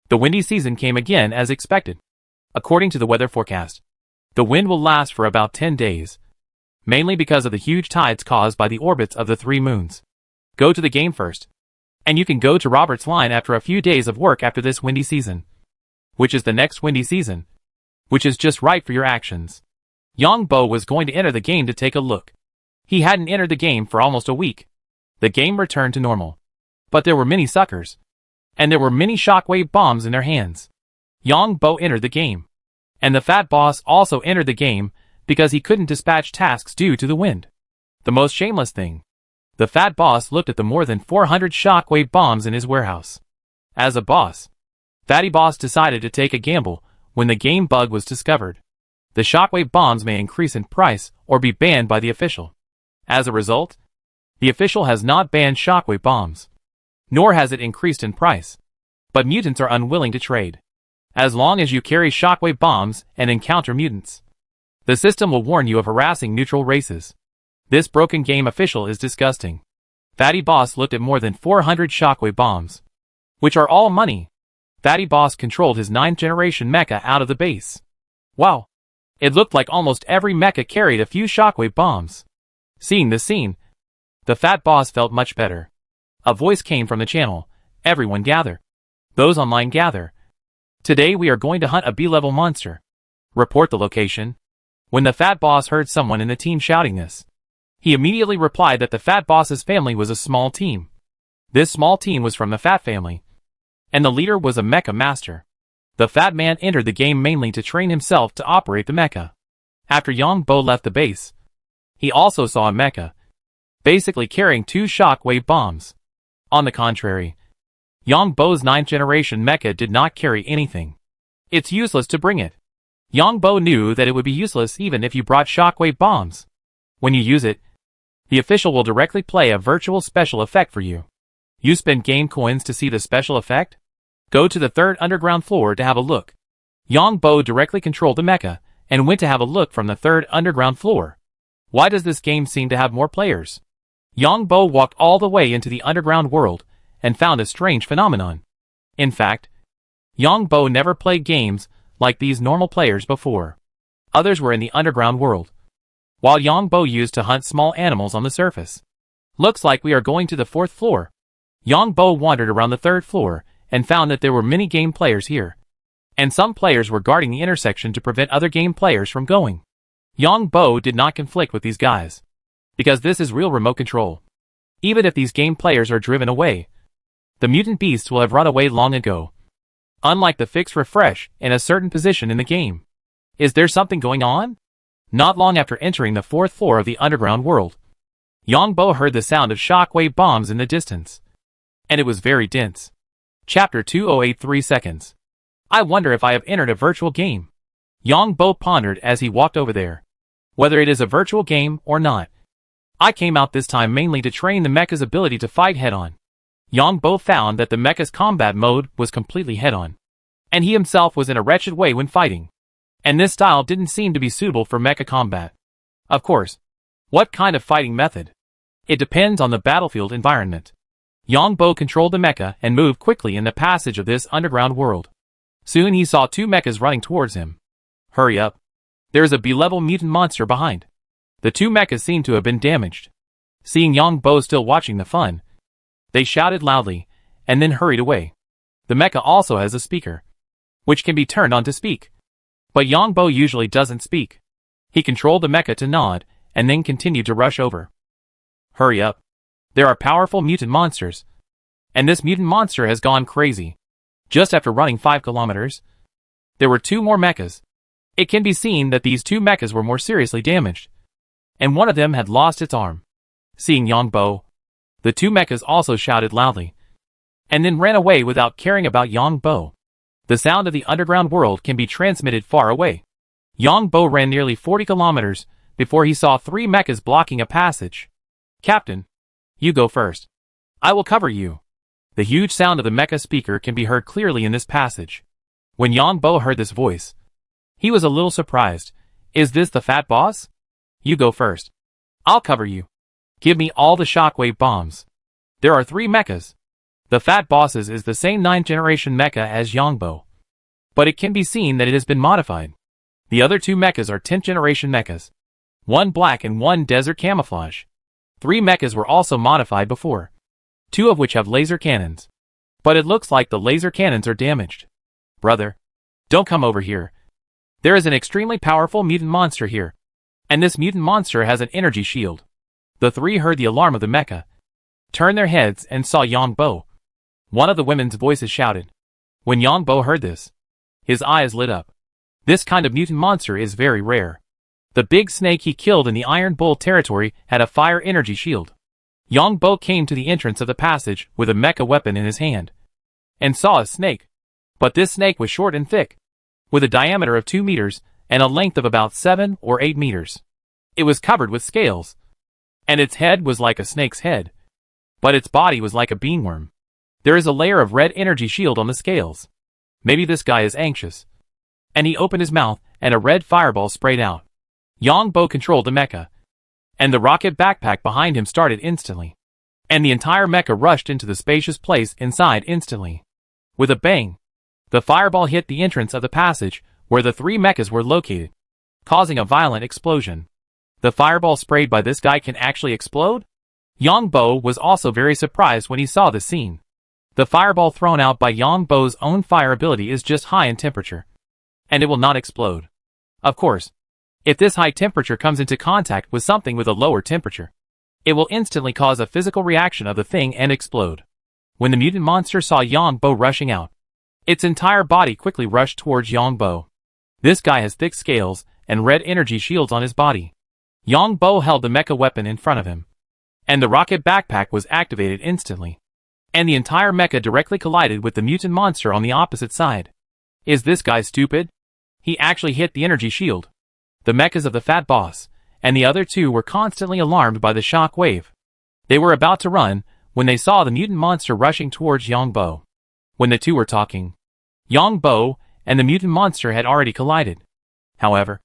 The windy season came again as expected. According to the weather forecast, the wind will last for about 10 days, mainly because of the huge tides caused by the orbits of the 3 moons. Go to the game first, and you can go to Robert's line after a few days of work after this windy season, which is the next windy season, which is just right for your actions. Yang Bo was going to enter the game to take a look. He hadn't entered the game for almost a week. The game returned to normal. But there were many suckers, and there were many shockwave bombs in their hands. Yang Bo entered the game, and the fat boss also entered the game because he couldn't dispatch tasks due to the wind. The most shameless thing. The fat boss looked at the more than 400 shockwave bombs in his warehouse. As a boss, Fatty Boss decided to take a gamble when the game bug was discovered. The shockwave bombs may increase in price or be banned by the official. As a result, the official has not banned shockwave bombs, nor has it increased in price. But mutants are unwilling to trade. As long as you carry shockwave bombs and encounter mutants, the system will warn you of harassing neutral races. This broken game official is disgusting. Fatty Boss looked at more than 400 shockwave bombs, which are all money. Fatty Boss controlled his 9th generation mecha out of the base. Wow! It looked like almost every mecha carried a few shockwave bombs. Seeing this scene, the fat boss felt much better. A voice came from the channel. Everyone gather. Those online gather. Today we are going to hunt a B-level monster. Report the location. When the fat boss heard someone in the team shouting this, he immediately replied that the fat boss's family was a small team. This small team was from the fat family, and the leader was a mecha master. The fat man entered the game mainly to train himself to operate the mecha. After Yang Bo left the base, he also saw a mecha, basically carrying 2 shockwave bombs. On the contrary, Yang Bo's 9th generation mecha did not carry anything. It's useless to bring it. Yang Bo knew that it would be useless even if you brought shockwave bombs. When you use it, the official will directly play a virtual special effect for you. You spend game coins to see the special effect? Go to the 3rd underground floor to have a look. Yang Bo directly controlled the mecha, and went to have a look from the 3rd underground floor. Why does this game seem to have more players? Yang Bo walked all the way into the underground world, and found a strange phenomenon. In fact, Yang Bo never played games like these normal players before. Others were in the underground world, while Yang Bo used to hunt small animals on the surface. Looks like we are going to the 4th floor. Yang Bo wandered around the 3rd floor, and found that there were many game players here, and some players were guarding the intersection to prevent other game players from going. Yang Bo did not conflict with these guys, because this is real remote control. Even if these game players are driven away, the mutant beasts will have run away long ago. unlike the fixed refresh in a certain position in the game. Is there something going on? Not long after entering the 4th floor of the underground world, Yongbo heard the sound of shockwave bombs in the distance. And it was very dense. Chapter 2083 seconds. I wonder if I have entered a virtual game. Yongbo pondered as he walked over there. Whether it is a virtual game or not. I came out this time mainly to train the mecha's ability to fight head-on. Yongbo found that the mecha's combat mode was completely head-on. And he himself was in a wretched way when fighting. And this style didn't seem to be suitable for mecha combat. Of course. What kind of fighting method? It depends on the battlefield environment. Yongbo controlled the mecha and moved quickly in the passage of this underground world. Soon he saw 2 mechas running towards him. Hurry up. There is a B-level mutant monster behind. The 2 mechas seemed to have been damaged. Seeing Yongbo still watching the fun, they shouted loudly, and then hurried away. The mecha also has a speaker, which can be turned on to speak. But Yongbo usually doesn't speak. He controlled the mecha to nod, and then continued to rush over. Hurry up. There are powerful mutant monsters. And this mutant monster has gone crazy. Just after running 5 kilometers, there were 2 more mechas. It can be seen that these 2 mechas were more seriously damaged. And one of them had lost its arm. Seeing Yongbo, the 2 mechas also shouted loudly. And then ran away without caring about Yongbo. The sound of the underground world can be transmitted far away. Yongbo ran nearly 40 kilometers before he saw 3 mechas blocking a passage. Captain, you go first. I will cover you. The huge sound of the mecha speaker can be heard clearly in this passage. When Yongbo heard this voice, he was a little surprised. Is this the fat boss? You go first. I'll cover you. Give me all the shockwave bombs. There are 3 mechas. The fat boss's is the same 9th generation mecha as Yongbo. But it can be seen that it has been modified. The other 2 mechas are 10th generation mechas. 1 black and 1 desert camouflage. 3 mechas were also modified before. 2 of which have laser cannons. But it looks like the laser cannons are damaged. Brother, don't come over here. There is an extremely powerful mutant monster here. And this mutant monster has an energy shield. The 3 heard the alarm of the mecha, turned their heads and saw Yongbo. One of the women's voices shouted. When Yongbo heard this, his eyes lit up. This kind of mutant monster is very rare. The big snake he killed in the Iron Bull territory had a fire energy shield. Yongbo came to the entrance of the passage with a mecha weapon in his hand, and saw a snake. But this snake was short and thick, with a diameter of 2 meters and a length of about 7 or 8 meters. It was covered with scales, and its head was like a snake's head, but its body was like a beanworm. There is a layer of red energy shield on the scales. Maybe this guy is anxious. And he opened his mouth, and a red fireball sprayed out. Yongbo controlled the mecha, and the rocket backpack behind him started instantly. And the entire mecha rushed into the spacious place inside instantly. With a bang, the fireball hit the entrance of the passage where the 3 mechas were located, causing a violent explosion. The fireball sprayed by this guy can actually explode? Yongbo was also very surprised when he saw this scene. The fireball thrown out by Yongbo's own fire ability is just high in temperature, and it will not explode. Of course, if this high temperature comes into contact with something with a lower temperature, it will instantly cause a physical reaction of the thing and explode. When the mutant monster saw Yongbo rushing out, its entire body quickly rushed towards Yongbo. This guy has thick scales and red energy shields on his body. Yongbo held the mecha weapon in front of him, and the rocket backpack was activated instantly. And the entire mecha directly collided with the mutant monster on the opposite side. Is this guy stupid? He actually hit the energy shield. The mechas of the fat boss, and the other 2 were constantly alarmed by the shock wave. They were about to run, when they saw the mutant monster rushing towards Yongbo. When the 2 were talking, Yongbo and the mutant monster had already collided. However,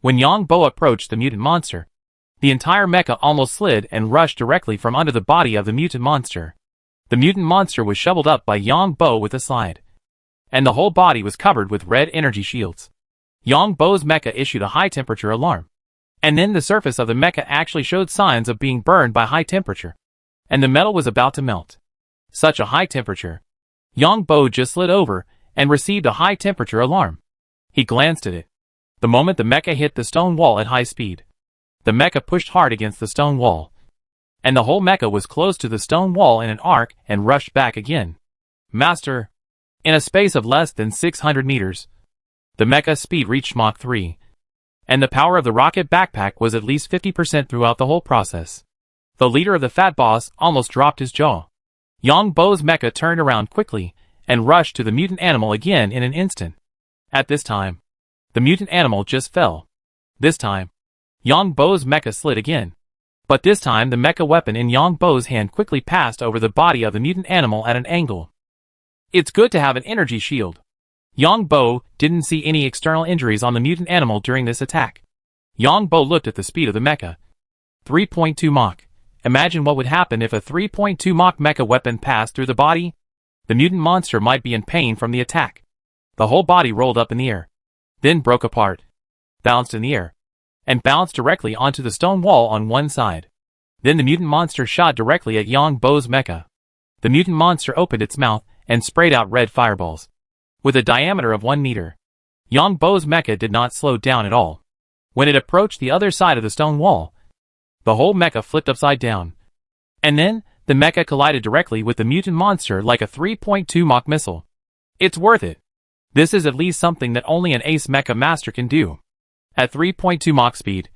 when Yongbo approached the mutant monster, the entire mecha almost slid and rushed directly from under the body of the mutant monster. The mutant monster was shoveled up by Yongbo with a slide, and the whole body was covered with red energy shields. Yongbo's mecha issued a high temperature alarm, and then the surface of the mecha actually showed signs of being burned by high temperature, and the metal was about to melt. Such a high temperature. Yongbo just slid over and received a high temperature alarm. He glanced at it. The moment the mecha hit the stone wall at high speed, the mecha pushed hard against the stone wall, and the whole mecha was close to the stone wall in an arc and rushed back again. Master, In a space of less than 600 meters, the mecha speed reached Mach 3, and the power of the rocket backpack was at least 50% throughout the whole process. The leader of the Fat Boss almost dropped his jaw. Yang Bo's mecha turned around quickly and rushed to the mutant animal again in an instant. At this time, the mutant animal just fell. This time, Yang Bo's mecha slid again. But this time the mecha weapon in Yang Bo's hand quickly passed over the body of the mutant animal at an angle. It's good to have an energy shield. Yang Bo didn't see any external injuries on the mutant animal during this attack. Yang Bo looked at the speed of the mecha. 3.2 Mach. Imagine what would happen if a 3.2 Mach mecha weapon passed through the body. The mutant monster might be in pain from the attack. The whole body rolled up in the air, then broke apart, bounced in the air, and bounced directly onto the stone wall on one side. Then the mutant monster shot directly at Yang Bo's mecha. The mutant monster opened its mouth and sprayed out red fireballs, with a diameter of 1 meter. Yang Bo's mecha did not slow down at all. When it approached the other side of the stone wall, the whole mecha flipped upside down. And then, the mecha collided directly with the mutant monster like a 3.2 Mach missile. It's worth it. This is at least something that only an ace mecha master can do. At 3.2 Mach speed,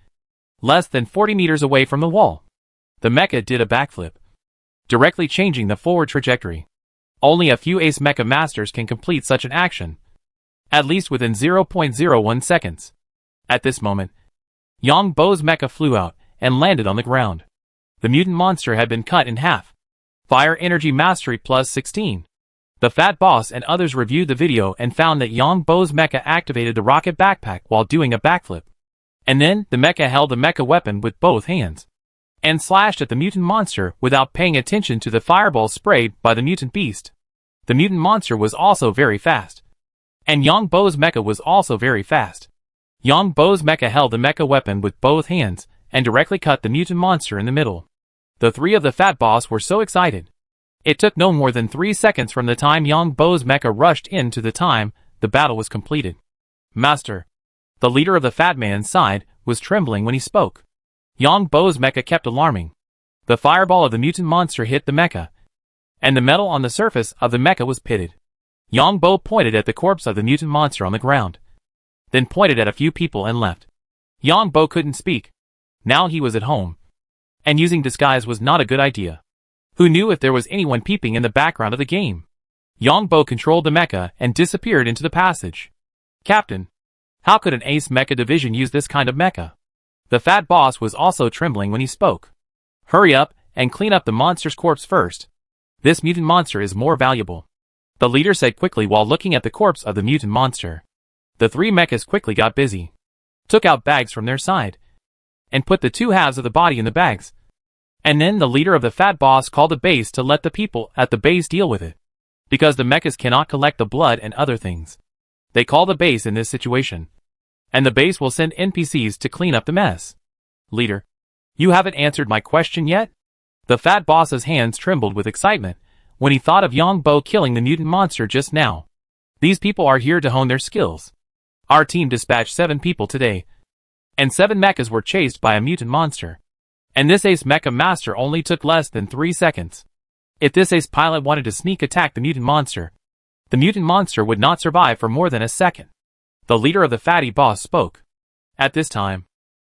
less than 40 meters away from the wall, the mecha did a backflip, directly changing the forward trajectory. Only a few ace mecha masters can complete such an action, at least within 0.01 seconds. At this moment, Yang Bo's mecha flew out and landed on the ground. The mutant monster had been cut in half. Fire Energy Mastery plus 16. The Fat Boss and others reviewed the video and found that Yang Bo's mecha activated the rocket backpack while doing a backflip. And then, the mecha held the mecha weapon with both hands and slashed at the mutant monster without paying attention to the fireball sprayed by the mutant beast. The mutant monster was also very fast, and Yang Bo's mecha was also very fast. Yang Bo's mecha held the mecha weapon with both hands and directly cut the mutant monster in the middle. The three of the Fat Boss were so excited. It took no more than 3 seconds from the time Yang Bo's mecha rushed in to the time the battle was completed. Master, the leader of the Fat Man's side, was trembling when he spoke. Yang Bo's mecha kept alarming. The fireball of the mutant monster hit the mecha, and the metal on the surface of the mecha was pitted. Yang Bo pointed at the corpse of the mutant monster on the ground, then pointed at a few people and left. Yang Bo couldn't speak. Now he was at home, and using disguise was not a good idea. Who knew if there was anyone peeping in the background of the game? Yang Bo controlled the mecha and disappeared into the passage. Captain, how could an ace mecha division use this kind of mecha? The Fat Boss was also trembling when he spoke. Hurry up and clean up the monster's corpse first. This mutant monster is more valuable, the leader said quickly while looking at the corpse of the mutant monster. The three mechas quickly got busy, took out bags from their side, and put the two halves of the body in the bags. And then the leader of the Fat Boss called the base to let the people at the base deal with it, because the mechas cannot collect the blood and other things. They call the base in this situation, and the base will send NPCs to clean up the mess. Leader, you haven't answered my question yet? The Fat Boss's hands trembled with excitement when he thought of Yang Bo killing the mutant monster just now. These people are here to hone their skills. Our team dispatched 7 people today, and 7 mechas were chased by a mutant monster. And this ace mecha master only took less than 3 seconds. If this ace pilot wanted to sneak attack the mutant monster would not survive for more than a second. The leader of the Fatty Boss spoke. At this time,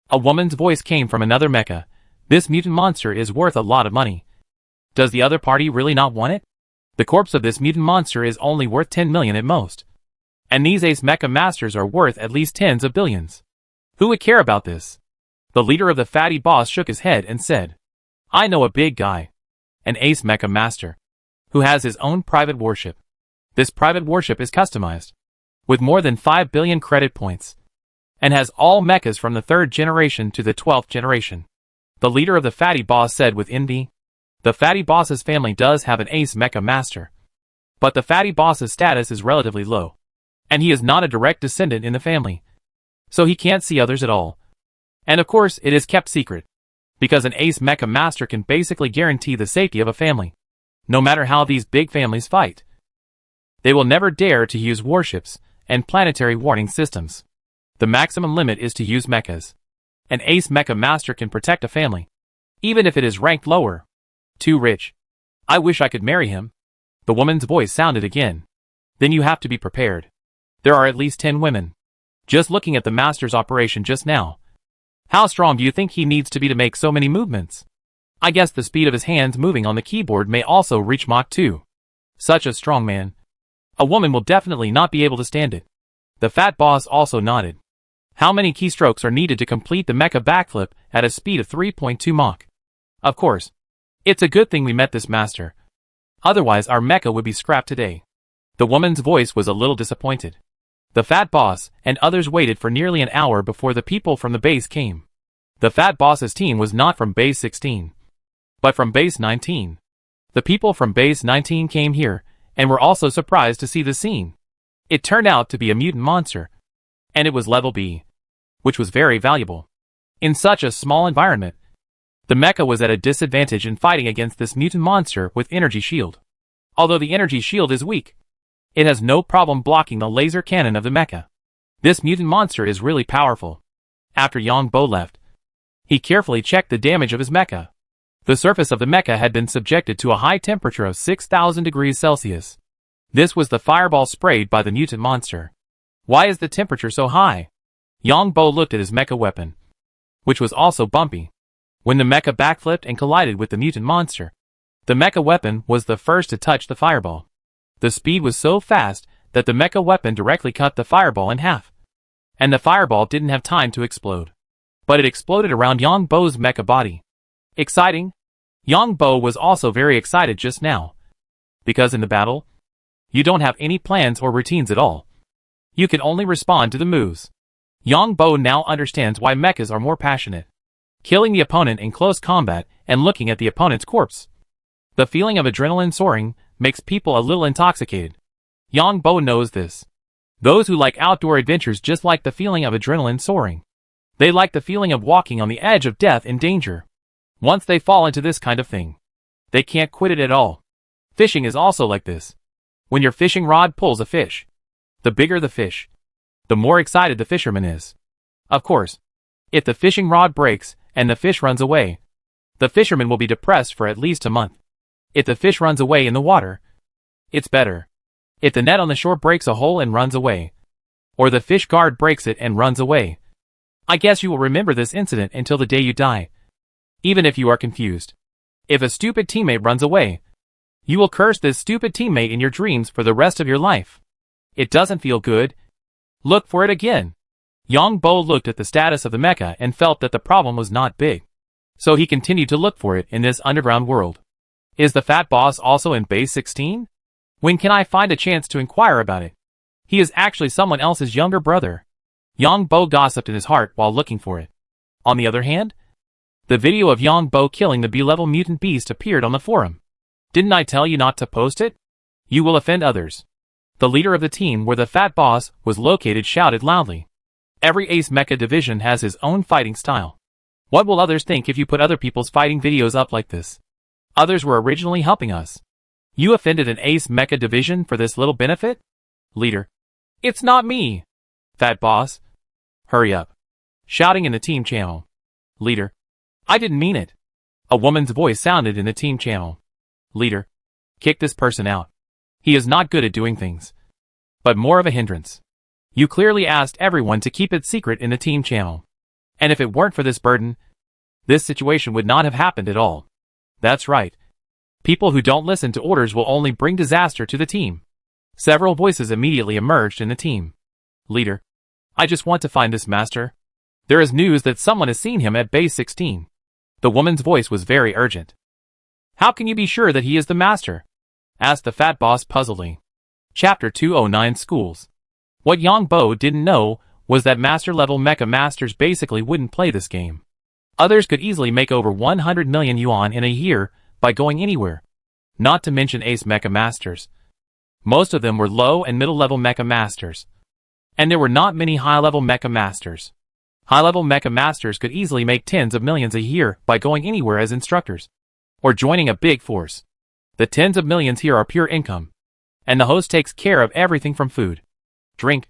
a woman's voice came from another mecha. This mutant monster is worth a lot of money. Does the other party really not want it? The corpse of this mutant monster is only worth 10 million at most. And these ace mecha masters are worth at least tens of billions. Who would care about this? The leader of the Fatty Boss shook his head and said, I know a big guy, an ace mecha master, who has his own private warship. This private warship is customized, with more than 5 billion credit points, and has all mechas from the 3rd generation to the 12th generation. The leader of the Fatty Boss said with envy. The Fatty Boss's family does have an ace mecha master, but the Fatty Boss's status is relatively low, and he is not a direct descendant in the family, so he can't see others at all. And of course it is kept secret, because an ace mecha master can basically guarantee the safety of a family. No matter how these big families fight, they will never dare to use warships and planetary warning systems. The maximum limit is to use mechas. An ace mecha master can protect a family, even if it is ranked lower. Too rich. I wish I could marry him. The woman's voice sounded again. then you have to be prepared. There are at least 10 women. Just looking at the master's operation just now. How strong do you think he needs to be to make so many movements? I guess the speed of his hands moving on the keyboard may also reach Mach 2. Such a strong man. A woman will definitely not be able to stand it. The fat boss also nodded. How many keystrokes are needed to complete the mecha backflip at a speed of 3.2 Mach? Of course. It's a good thing we met this master. Otherwise our mecha would be scrapped today. The woman's voice was a little disappointed. The fat boss and others waited for nearly an hour before the people from the base came. The fat boss's team was not from base 16, but from base 19. The people from base 19 came here, and were also surprised to see the scene. It turned out to be a mutant monster, and it was level B, which was very valuable. In such a small environment, the mecha was at a disadvantage in fighting against this mutant monster with energy shield. Although the energy shield is weak, it has no problem blocking the laser cannon of the mecha. This mutant monster is really powerful. After Yang Bo left, he carefully checked the damage of his mecha. The surface of the mecha had been subjected to a high temperature of 6,000 degrees Celsius. This was the fireball sprayed by the mutant monster. Why is the temperature so high? Yang Bo looked at his mecha weapon, which was also bumpy. When the mecha backflipped and collided with the mutant monster, the mecha weapon was the first to touch the fireball. The speed was so fast that the mecha weapon directly cut the fireball in half. And the fireball didn't have time to explode. But it exploded around Yang Bo's mecha body. Exciting? Yang Bo was also very excited just now. Because in the battle, you don't have any plans or routines at all. You can only respond to the moves. Yang Bo now understands why mechas are more passionate. Killing the opponent in close combat and looking at the opponent's corpse. The feeling of adrenaline soaring makes people a little intoxicated. Yang Bo knows this. Those who like outdoor adventures just like the feeling of adrenaline soaring. They like the feeling of walking on the edge of death and danger. Once they fall into this kind of thing, they can't quit it at all. Fishing is also like this. When your fishing rod pulls a fish, the bigger the fish, the more excited the fisherman is. Of course, if the fishing rod breaks and the fish runs away, the fisherman will be depressed for at least a month. If the fish runs away in the water, it's better. If the net on the shore breaks a hole and runs away, or the fish guard breaks it and runs away, I guess you will remember this incident until the day you die. Even if you are confused. If a stupid teammate runs away, you will curse this stupid teammate in your dreams for the rest of your life. It doesn't feel good. Look for it again. Yang Bo looked at the status of the mecha and felt that the problem was not big. So he continued to look for it in this underground world. Is the fat boss also in base 16? When can I find a chance to inquire about it? He is actually someone else's younger brother. Yang Bo gossiped in his heart while looking for it. On the other hand, the video of Yang Bo killing the B-level mutant beast appeared on the forum. Didn't I tell you not to post it? You will offend others. The leader of the team where the fat boss was located shouted loudly. Every Ace Mecha division has his own fighting style. What will others think if you put other people's fighting videos up like this? Others were originally helping us. You offended an Ace Mecha division for this little benefit? Leader. It's not me. Fat boss. Hurry up. Shouting in the team channel. Leader. I didn't mean it. A woman's voice sounded in the team channel. Leader. Kick this person out. He is not good at doing things, but more of a hindrance. You clearly asked everyone to keep it secret in the team channel. And if it weren't for this burden, this situation would not have happened at all. That's right. People who don't listen to orders will only bring disaster to the team. Several voices immediately emerged in the team. Leader. I just want to find this master. There is news that someone has seen him at base 16. The woman's voice was very urgent. How can you be sure that he is the master? Asked the fat boss puzzledly. Chapter 209 Schools. What Yang Bo didn't know was that master-level mecha masters basically wouldn't play this game. Others could easily make over 100 million yuan in a year by going anywhere. Not to mention Ace Mecha Masters. Most of them were low and middle-level Mecha Masters. And there were not many high-level Mecha Masters. High-level Mecha Masters could easily make tens of millions a year by going anywhere as instructors. Or joining a big force. The tens of millions here are pure income. And the host takes care of everything from food, drink,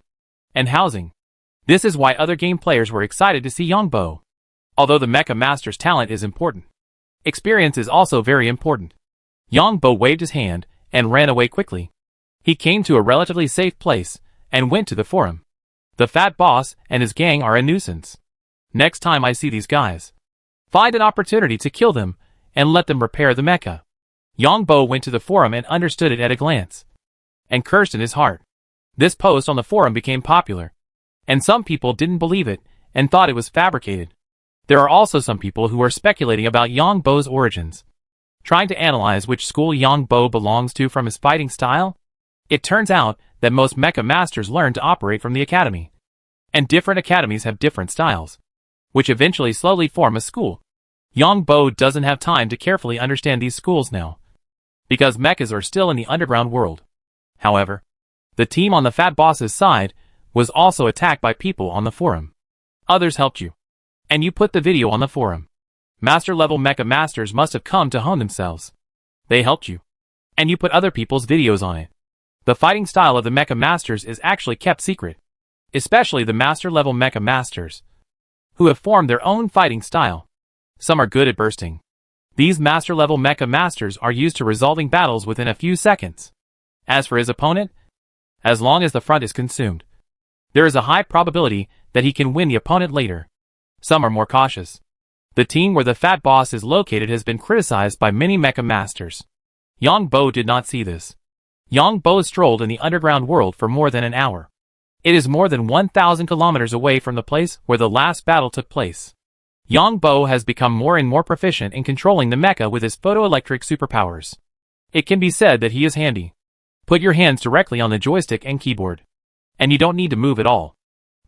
and housing. This is why other game players were excited to see Yang Bo. Although the Mecha Master's talent is important, experience is also very important. Yang Bo waved his hand and ran away quickly. He came to a relatively safe place and went to the forum. The fat boss and his gang are a nuisance. Next time I see these guys, find an opportunity to kill them and let them repair the mecha. Yongbo went to the forum and understood it at a glance, and cursed in his heart. This post on the forum became popular, and some people didn't believe it and thought it was fabricated. There are also some people who are speculating about Yongbo's origins, trying to analyze which school Yongbo belongs to from his fighting style. It turns out that most mecha masters learn to operate from the academy, and different academies have different styles, which eventually slowly form a school. Yongbo doesn't have time to carefully understand these schools now, because mechas are still in the underground world. However, the team on the fat boss's side was also attacked by people on the forum. Others helped you, and you put the video on the forum. Master-level mecha masters must have come to hone themselves. They helped you, and you put other people's videos on it. The fighting style of the mecha masters is actually kept secret, especially the master-level mecha masters, who have formed their own fighting style. Some are good at bursting. These master-level mecha masters are used to resolving battles within a few seconds. As for his opponent, as long as the front is consumed, there is a high probability that he can win the opponent later. Some are more cautious. The team where the fat boss is located has been criticized by many mecha masters. Yongbo did not see this. Yongbo strolled in the underground world for more than an hour. It is more than 1,000 kilometers away from the place where the last battle took place. Yongbo has become more and more proficient in controlling the mecha with his photoelectric superpowers. It can be said that he is handy. Put your hands directly on the joystick and keyboard, and you don't need to move at all.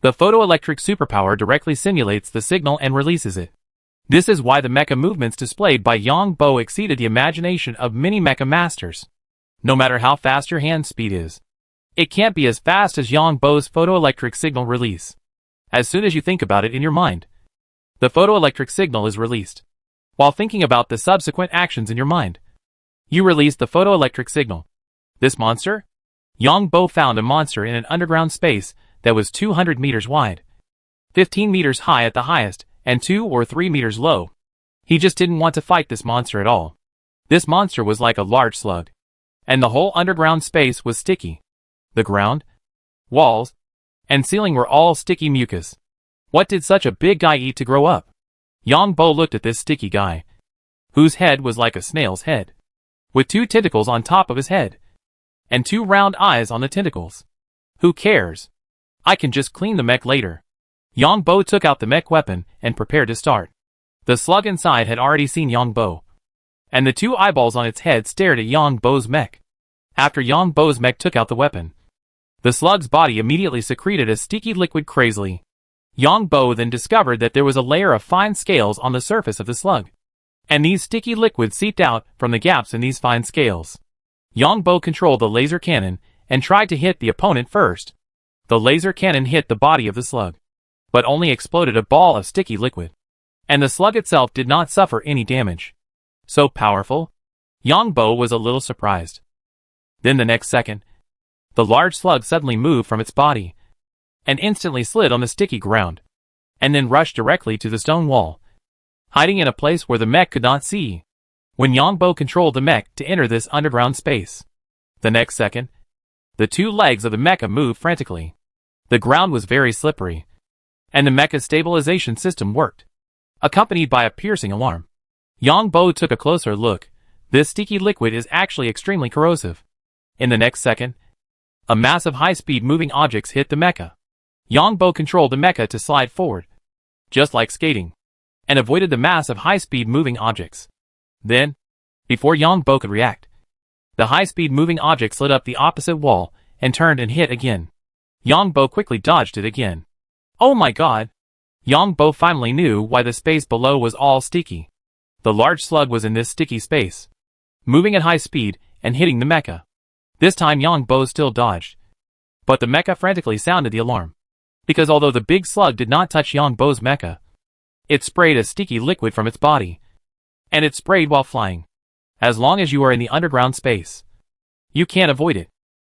The photoelectric superpower directly simulates the signal and releases it. This is why the mecha movements displayed by Yongbo exceeded the imagination of many mecha masters. No matter how fast your hand speed is, it can't be as fast as Yongbo's photoelectric signal release. As soon as you think about it in your mind, the photoelectric signal is released. While thinking about the subsequent actions in your mind, you release the photoelectric signal. This monster? Yongbo found a monster in an underground space that was 200 meters wide, 15 meters high at the highest, and 2 or 3 meters low. He just didn't want to fight this monster at all. This monster was like a large slug, and the whole underground space was sticky. The ground, walls, and ceiling were all sticky mucus. What did such a big guy eat to grow up? Yongbo looked at this sticky guy, whose head was like a snail's head, with 2 tentacles on top of his head, and 2 round eyes on the tentacles. Who cares? I can just clean the mech later. Yongbo took out the mech weapon and prepared to start. The slug inside had already seen Yongbo, and the 2 eyeballs on its head stared at Yongbo's mech. After Yongbo's mech took out the weapon, the slug's body immediately secreted a sticky liquid crazily. Yongbo then discovered that there was a layer of fine scales on the surface of the slug, and these sticky liquids seeped out from the gaps in these fine scales. Yongbo controlled the laser cannon and tried to hit the opponent first. The laser cannon hit the body of the slug, but only exploded a ball of sticky liquid, and the slug itself did not suffer any damage. So powerful? Yongbo was a little surprised. Then the next second, the large slug suddenly moved from its body, and instantly slid on the sticky ground, and then rushed directly to the stone wall, hiding in a place where the mech could not see. When Yongbo controlled the mech to enter this underground space, the next second, the 2 legs of the mecha moved frantically. The ground was very slippery, and the mecha's stabilization system worked, accompanied by a piercing alarm. Yongbo took a closer look. This sticky liquid is actually extremely corrosive. In the next second, a mass of high-speed moving objects hit the mecha. Yongbo controlled the mecha to slide forward, just like skating, and avoided the mass of high-speed moving objects. Then, before Yongbo could react, the high-speed moving object slid up the opposite wall and turned and hit again. Yongbo quickly dodged it again. Oh my god! Yongbo finally knew why the space below was all sticky. The large slug was in this sticky space, moving at high speed and hitting the mecha. This time Yongbo still dodged, but the mecha frantically sounded the alarm, because although the big slug did not touch Yongbo's mecha, it sprayed a sticky liquid from its body, and it sprayed while flying. As long as you are in the underground space, you can't avoid it.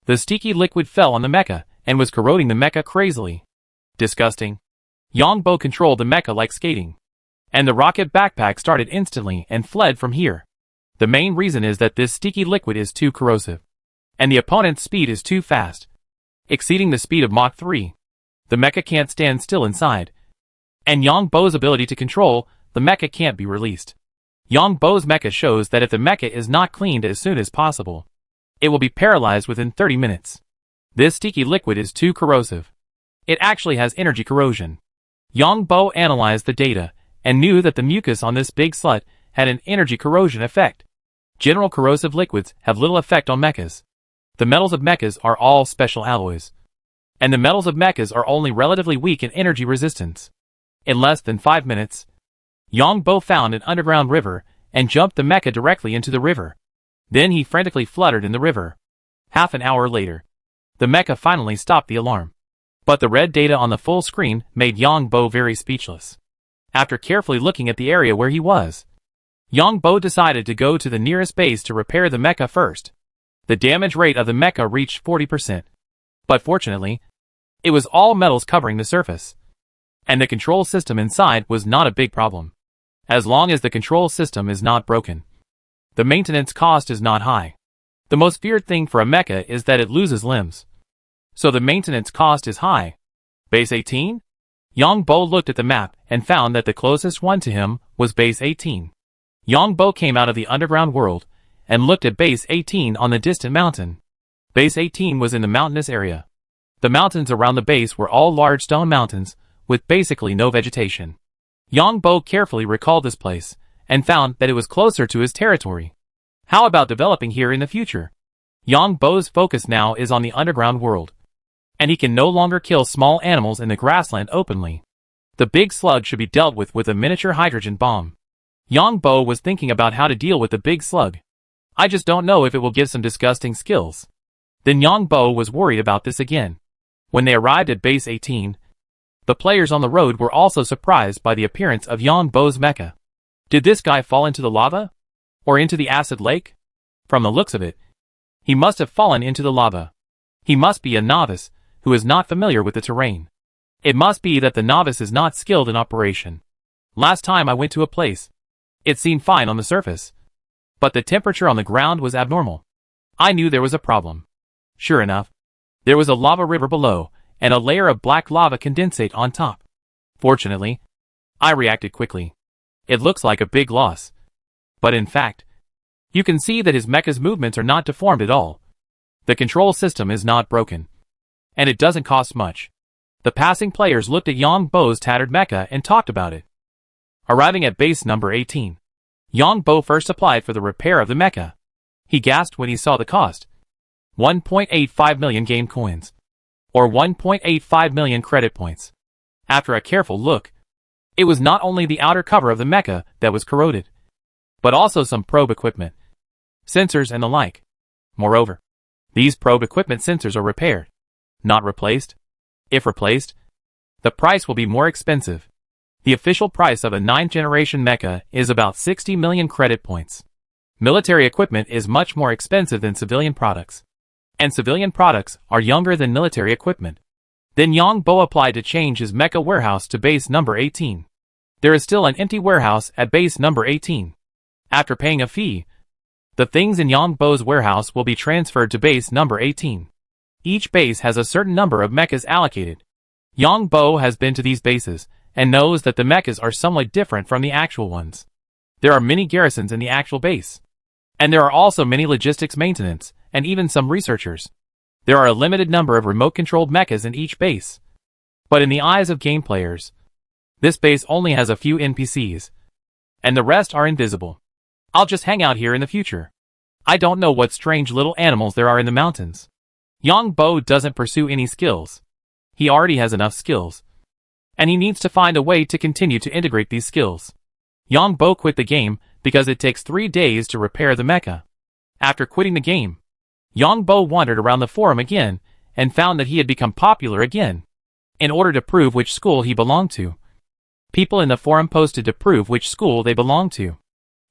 The sticky liquid fell on the mecha and was corroding the mecha crazily. Disgusting. Yongbo controlled the mecha like skating, and the rocket backpack started instantly and fled from here. The main reason is that this sticky liquid is too corrosive. and the opponent's speed is too fast, exceeding the speed of Mach 3. The mecha can't stand still inside, and Yang Bo's ability to control the mecha can't be released. Yang Bo's mecha shows that if the mecha is not cleaned as soon as possible, it will be paralyzed within 30 minutes. This sticky liquid is too corrosive. It actually has energy corrosion. Yang Bo analyzed the data and knew that the mucus on this big slut had an energy corrosion effect. General corrosive liquids have little effect on mechas. The metals of mechas are all special alloys, and the metals of mechas are only relatively weak in energy resistance. In less than 5 minutes, Yang Bo found an underground river and jumped the mecha directly into the river. Then he frantically fluttered in the river. Half an hour later, the mecha finally stopped the alarm. But the red data on the full screen made Yang Bo very speechless. After carefully looking at the area where he was, Yang Bo decided to go to the nearest base to repair the mecha first. The damage rate of the mecha reached 40%. But fortunately, it was all metals covering the surface, and the control system inside was not a big problem. As long as the control system is not broken, the maintenance cost is not high. The most feared thing for a mecha is that it loses limbs, so the maintenance cost is high. Base 18? Yang Bo looked at the map and found that the closest one to him was Base 18. Yang Bo came out of the underground world and looked at Base 18 on the distant mountain. Base 18 was in the mountainous area. The mountains around the base were all large stone mountains with basically no vegetation. Yang Bo carefully recalled this place and found that it was closer to his territory. How about developing here in the future? Yang Bo's focus now is on the underground world, and he can no longer kill small animals in the grassland openly. The big slug should be dealt with a miniature hydrogen bomb. Yang Bo was thinking about how to deal with the big slug. I just don't know if it will give some disgusting skills. Then Yang Bo was worried about this again. When they arrived at Base 18, the players on the road were also surprised by the appearance of Yang Bo's mecha. Did this guy fall into the lava? Or into the acid lake? From the looks of it, he must have fallen into the lava. He must be a novice who is not familiar with the terrain. It must be that the novice is not skilled in operation. Last time I went to a place, it seemed fine on the surface, but the temperature on the ground was abnormal. I knew there was a problem. Sure enough, there was a lava river below and a layer of black lava condensate on top. Fortunately, I reacted quickly. It looks like a big loss, but in fact, you can see that his mecha's movements are not deformed at all. The control system is not broken, and it doesn't cost much. The passing players looked at Yang Bo's tattered mecha and talked about it. Arriving at base number 18, Yang Bo first applied for the repair of the mecha. He gasped when he saw the cost. 1.85 million game coins, or 1.85 million credit points. After a careful look, it was not only the outer cover of the mecha that was corroded, but also some probe equipment, sensors and the like. Moreover, these probe equipment sensors are repaired, not replaced. If replaced, the price will be more expensive. The official price of a 9th generation mecha is about 60 million credit points. Military equipment is much more expensive than civilian products, and civilian products are younger than military equipment. Then Yang Bo applied to change his mecha warehouse to base number 18. There is still an empty warehouse at base number 18. After paying a fee, the things in Yang Bo's warehouse will be transferred to base number 18. Each base has a certain number of mechas allocated. Yang Bo has been to these bases and knows that the mechas are somewhat different from the actual ones. There are many garrisons in the actual base, and there are also many logistics maintenance and even some researchers. There are a limited number of remote-controlled mechas in each base. But in the eyes of game players, this base only has a few NPCs, and the rest are invisible. I'll just hang out here in the future. I don't know what strange little animals there are in the mountains. Yang Bo doesn't pursue any skills. He already has enough skills, and he needs to find a way to continue to integrate these skills. Yang Bo quit the game because it takes 3 days to repair the mecha. After quitting the game, Yang Bo wandered around the forum again and found that he had become popular again. In order to prove which school he belonged to, people in the forum posted to prove which school they belonged to.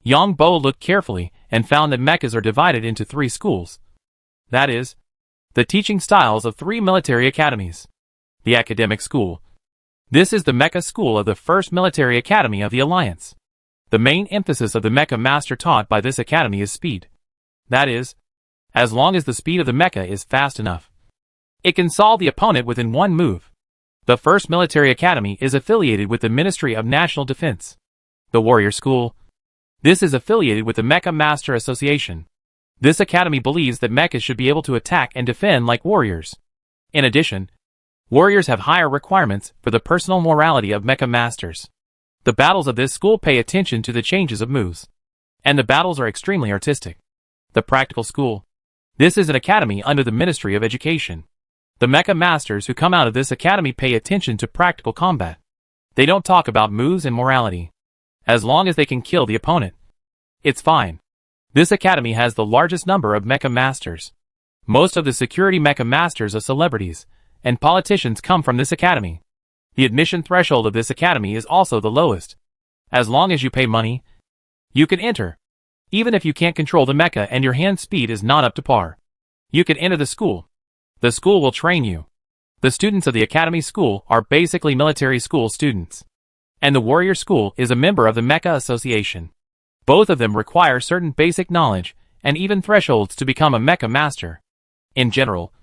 Yang Bo looked carefully and found that mechas are divided into 3 schools. That is, the teaching styles of 3 military academies. The academic school. This is the mecha school of the first military academy of the Alliance. The main emphasis of the mecha master taught by this academy is speed. That is, as long as the speed of the mecha is fast enough. It can solve the opponent within one move. The first military academy is affiliated with the Ministry of National Defense. The Warrior School. This is affiliated with the Mecha Master Association. This academy believes that mechas should be able to attack and defend like warriors. In addition, warriors have higher requirements for the personal morality of mecha masters. The battles of this school pay attention to the changes of moves. And the battles are extremely artistic. The Practical School. This is an academy under the Ministry of Education. The mecha masters who come out of this academy pay attention to practical combat. They don't talk about moves and morality. As long as they can kill the opponent, it's fine. This academy has the largest number of mecha masters. Most of the security mecha masters are celebrities, and politicians come from this academy. The admission threshold of this academy is also the lowest. As long as you pay money, you can enter. Even if you can't control the mecha and your hand speed is not up to par, you can enter the school. The school will train you. The students of the academy school are basically military school students. And the warrior school is a member of the Mecha Association. Both of them require certain basic knowledge and even thresholds to become a mecha master. In general,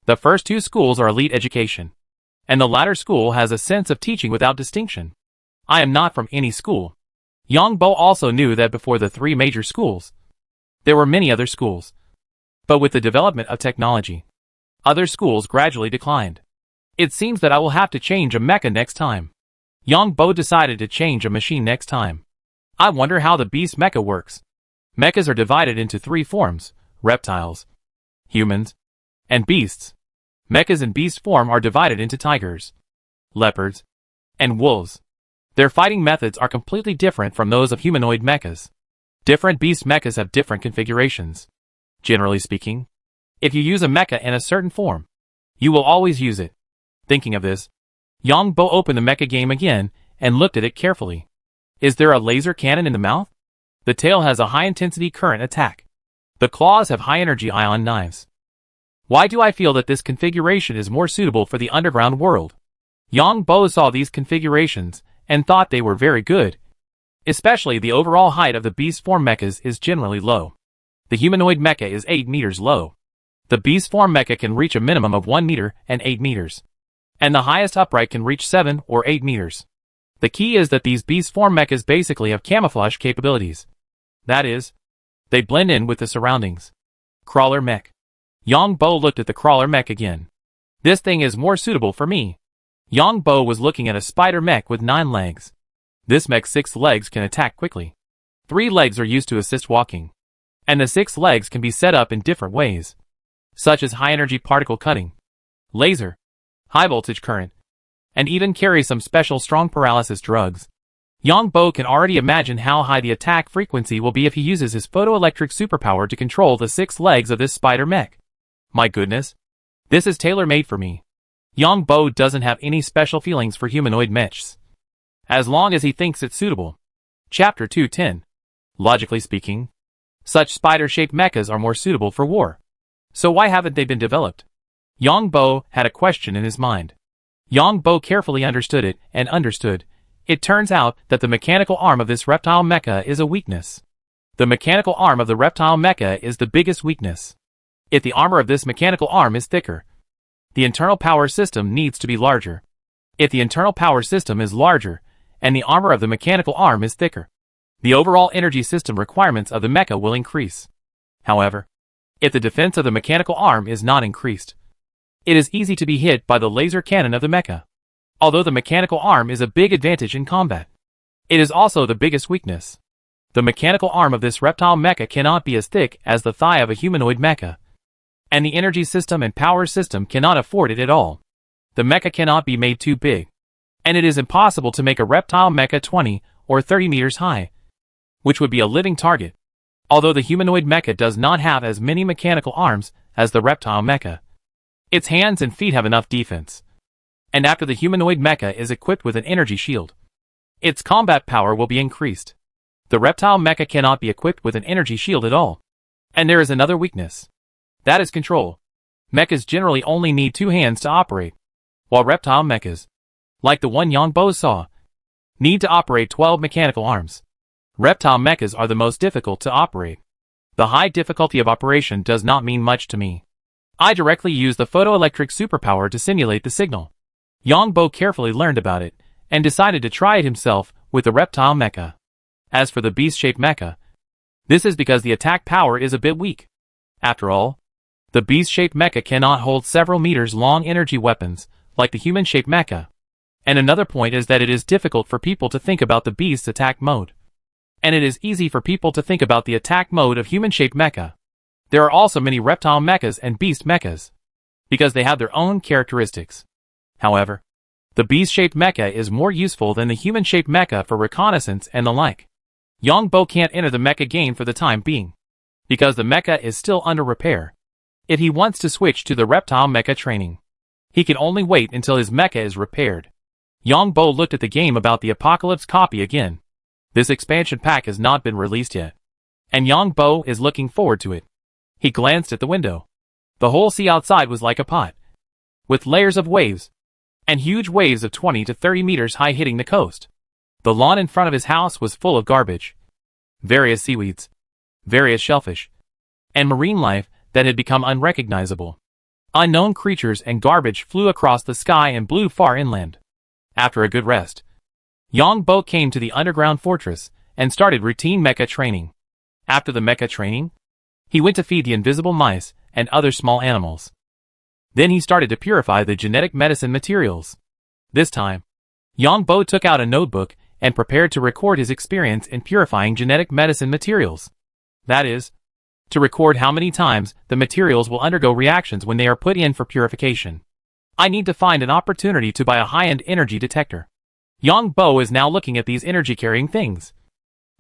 the first two schools are elite education, and the latter school has a sense of teaching without distinction. I am not from any school. Yang Bo also knew that before the three major schools, there were many other schools. But with the development of technology, other schools gradually declined. It seems that I will have to change a mecha next time. Yang Bo decided to change a machine next time. I wonder how the beast mecha works. Mechas are divided into three forms: reptiles, humans, and beasts. Mechas in beast form are divided into tigers, leopards, and wolves. Their fighting methods are completely different from those of humanoid mechas. Different beast mechas have different configurations. Generally speaking, if you use a mecha in a certain form, you will always use it. Thinking of this, Yang Bo opened the mecha game again and looked at it carefully. Is there a laser cannon in the mouth? The tail has a high-intensity current attack. The claws have high-energy ion knives. Why do I feel that this configuration is more suitable for the underground world? Yang Bo saw these configurations and thought they were very good. Especially the overall height of the beast form mechas is generally low. The humanoid mecha is 8 meters low. The beast form mecha can reach a minimum of 1 meter and 8 meters. And the highest upright can reach 7 or 8 meters. The key is that these beast form mechas basically have camouflage capabilities. That is, they blend in with the surroundings. Crawler mech. Yang Bo looked at the crawler mech again. This thing is more suitable for me. Yang Bo was looking at a spider mech with 9 legs. This mech's 6 legs can attack quickly. 3 legs are used to assist walking. And the 6 legs can be set up in different ways, such as high-energy particle cutting, laser, high-voltage current, and even carry some special strong paralysis drugs. Yang Bo can already imagine how high the attack frequency will be if he uses his photoelectric superpower to control the 6 legs of this spider mech. My goodness, this is tailor-made for me. Yang Bo doesn't have any special feelings for humanoid mechs, as long as he thinks it's suitable. Chapter 210. Logically speaking, such spider-shaped mechas are more suitable for war. So why haven't they been developed? Yang Bo had a question in his mind. Yang Bo carefully understood it and understood. It turns out that the mechanical arm of this reptile mecha is a weakness. The mechanical arm of the reptile mecha is the biggest weakness. If the armor of this mechanical arm is thicker, the internal power system needs to be larger. If the internal power system is larger, and the armor of the mechanical arm is thicker, the overall energy system requirements of the mecha will increase. However, if the defense of the mechanical arm is not increased, it is easy to be hit by the laser cannon of the mecha. Although the mechanical arm is a big advantage in combat, it is also the biggest weakness. The mechanical arm of this reptile mecha cannot be as thick as the thigh of a humanoid mecha, and the energy system and power system cannot afford it at all. The mecha cannot be made too big, and it is impossible to make a reptile mecha 20 or 30 meters high, which would be a living target. Although the humanoid mecha does not have as many mechanical arms as the reptile mecha, its hands and feet have enough defense. And after the humanoid mecha is equipped with an energy shield, its combat power will be increased. The reptile mecha cannot be equipped with an energy shield at all. And there is another weakness. That is control. Mechas generally only need 2 hands to operate, while reptile mechas, like the one Yang Bo saw, need to operate 12 mechanical arms. Reptile mechas are the most difficult to operate. The high difficulty of operation does not mean much to me. I directly use the photoelectric superpower to simulate the signal. Yongbo carefully learned about it, and decided to try it himself with the reptile mecha. As for the beast-shaped mecha, this is because the attack power is a bit weak. After all, the beast-shaped mecha cannot hold several meters long energy weapons, like the human-shaped mecha. And another point is that it is difficult for people to think about the beast's attack mode. And it is easy for people to think about the attack mode of human-shaped mecha. There are also many reptile mechas and beast mechas, because they have their own characteristics. However, the beast-shaped mecha is more useful than the human-shaped mecha for reconnaissance and the like. Yongbo can't enter the mecha game for the time being, because the mecha is still under repair. If he wants to switch to the reptile mecha training, he can only wait until his mecha is repaired. Yongbo looked at the game about the Apocalypse copy again. This expansion pack has not been released yet, and Yongbo is looking forward to it. He glanced at the window. The whole sea outside was like a pot, with layers of waves, and huge waves of 20 to 30 meters high hitting the coast. The lawn in front of his house was full of garbage, various seaweeds, various shellfish, and marine life that had become unrecognizable. Unknown creatures and garbage flew across the sky and blew far inland. After a good rest, Yongbo came to the underground fortress and started routine mecha training. After the mecha training, he went to feed the invisible mice and other small animals. Then he started to purify the genetic medicine materials. This time, Yongbo took out a notebook and prepared to record his experience in purifying genetic medicine materials. That is, to record how many times the materials will undergo reactions when they are put in for purification. I need to find an opportunity to buy a high-end energy detector. Yongbo is now looking at these energy-carrying things,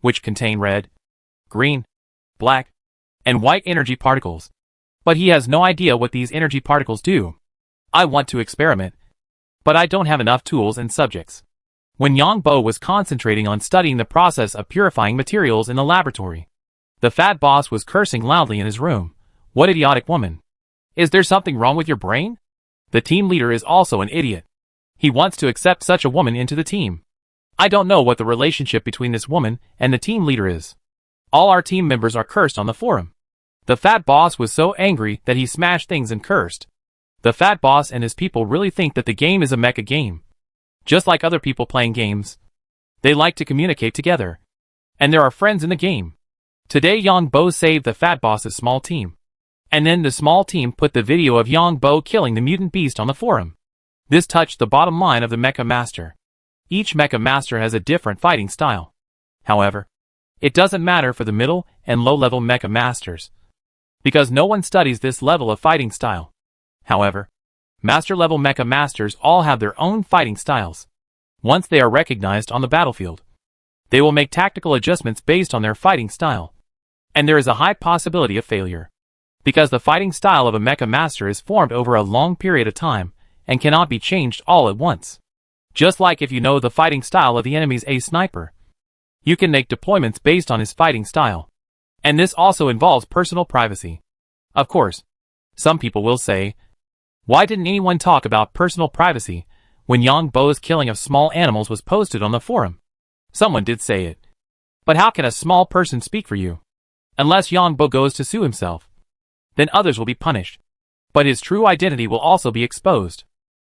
which contain red, green, black, and white energy particles. But he has no idea what these energy particles do. I want to experiment, but I don't have enough tools and subjects. When Yongbo was concentrating on studying the process of purifying materials in the laboratory, the fat boss was cursing loudly in his room. What idiotic woman! Is there something wrong with your brain? The team leader is also an idiot. He wants to accept such a woman into the team. I don't know what the relationship between this woman and the team leader is. All our team members are cursed on the forum. The fat boss was so angry that he smashed things and cursed. The fat boss and his people really think that the game is a mecha game. Just like other people playing games, they like to communicate together. And there are friends in the game. Today Yongbo saved the fat boss's small team. And then the small team put the video of Yongbo killing the mutant beast on the forum. This touched the bottom line of the Mecha Master. Each Mecha Master has a different fighting style. However, it doesn't matter for the middle and low-level Mecha Masters, because no one studies this level of fighting style. However, Master-level Mecha Masters all have their own fighting styles. Once they are recognized on the battlefield, they will make tactical adjustments based on their fighting style. And there is a high possibility of failure, because the fighting style of a Mecha Master is formed over a long period of time, and cannot be changed all at once. Just like if you know the fighting style of the enemy's ace sniper, you can make deployments based on his fighting style. And this also involves personal privacy. Of course, some people will say, why didn't anyone talk about personal privacy when Yongbo's killing of small animals was posted on the forum? Someone did say it. But how can a small person speak for you? Unless Yongbo goes to sue himself, then others will be punished. But his true identity will also be exposed.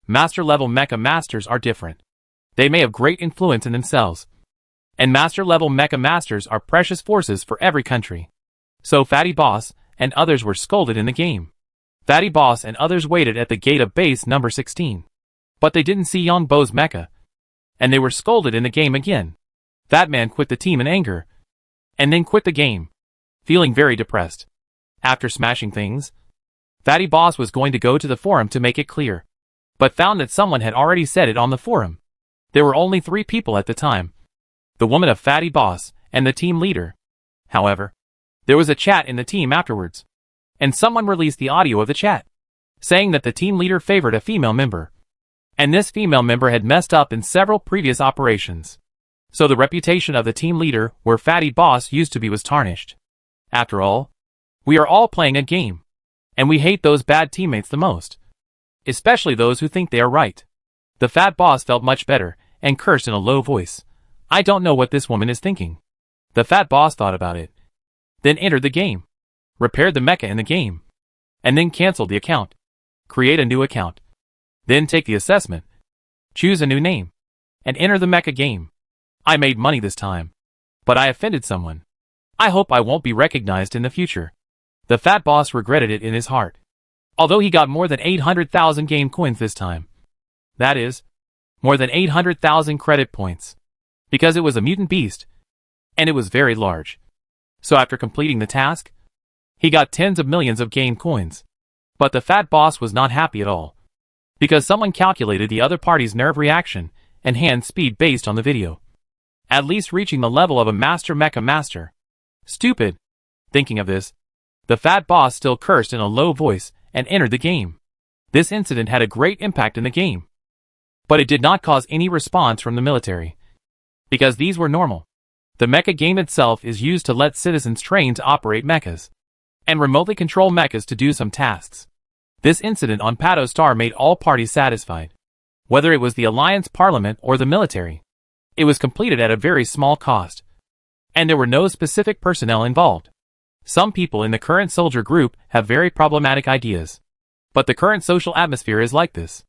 Master-level Mecha Masters are different. They may have great influence in themselves. And Master-level Mecha Masters are precious forces for every country. So Fatty Boss and others were scolded in the game. Fatty Boss and others waited at the gate of base number 16. But they didn't see Yongbo's mecha, and they were scolded in the game again. Fat Man quit the team in anger, and then quit the game, feeling very depressed. After smashing things, Fatty Boss was going to go to the forum to make it clear, but found that someone had already said it on the forum. There were only 3 people at the time: the woman of Fatty Boss and the team leader. However, there was a chat in the team afterwards, and someone released the audio of the chat, saying that the team leader favored a female member, and this female member had messed up in several previous operations. So the reputation of the team leader where Fatty Boss used to be was tarnished. After all, we are all playing a game, and we hate those bad teammates the most, especially those who think they are right. The Fat Boss felt much better, and cursed in a low voice. I don't know what this woman is thinking. The Fat Boss thought about it, then entered the game. repaired the mecha in the game, and then canceled the account. Create a new account. Then take the assessment. Choose a new name, and enter the mecha game. I made money this time, but I offended someone. I hope I won't be recognized in the future. The fat boss regretted it in his heart. Although he got more than 800,000 game coins this time. That is, more than 800,000 credit points. Because it was a mutant beast, and it was very large. So after completing the task, he got tens of millions of game coins. But the fat boss was not happy at all. Because someone calculated the other party's nerve reaction and hand speed based on the video. At least reaching the level of a master mecha master. Stupid. Thinking of this, the fat boss still cursed in a low voice and entered the game. This incident had a great impact in the game. But it did not cause any response from the military. Because these were normal. The mecha game itself is used to let citizens train to operate mechas. And remotely control mechas to do some tasks. This incident on Pato Star made all parties satisfied. Whether it was the Alliance Parliament or the military. It was completed at a very small cost. And there were no specific personnel involved. Some people in the current soldier group have very problematic ideas. But the current social atmosphere is like this.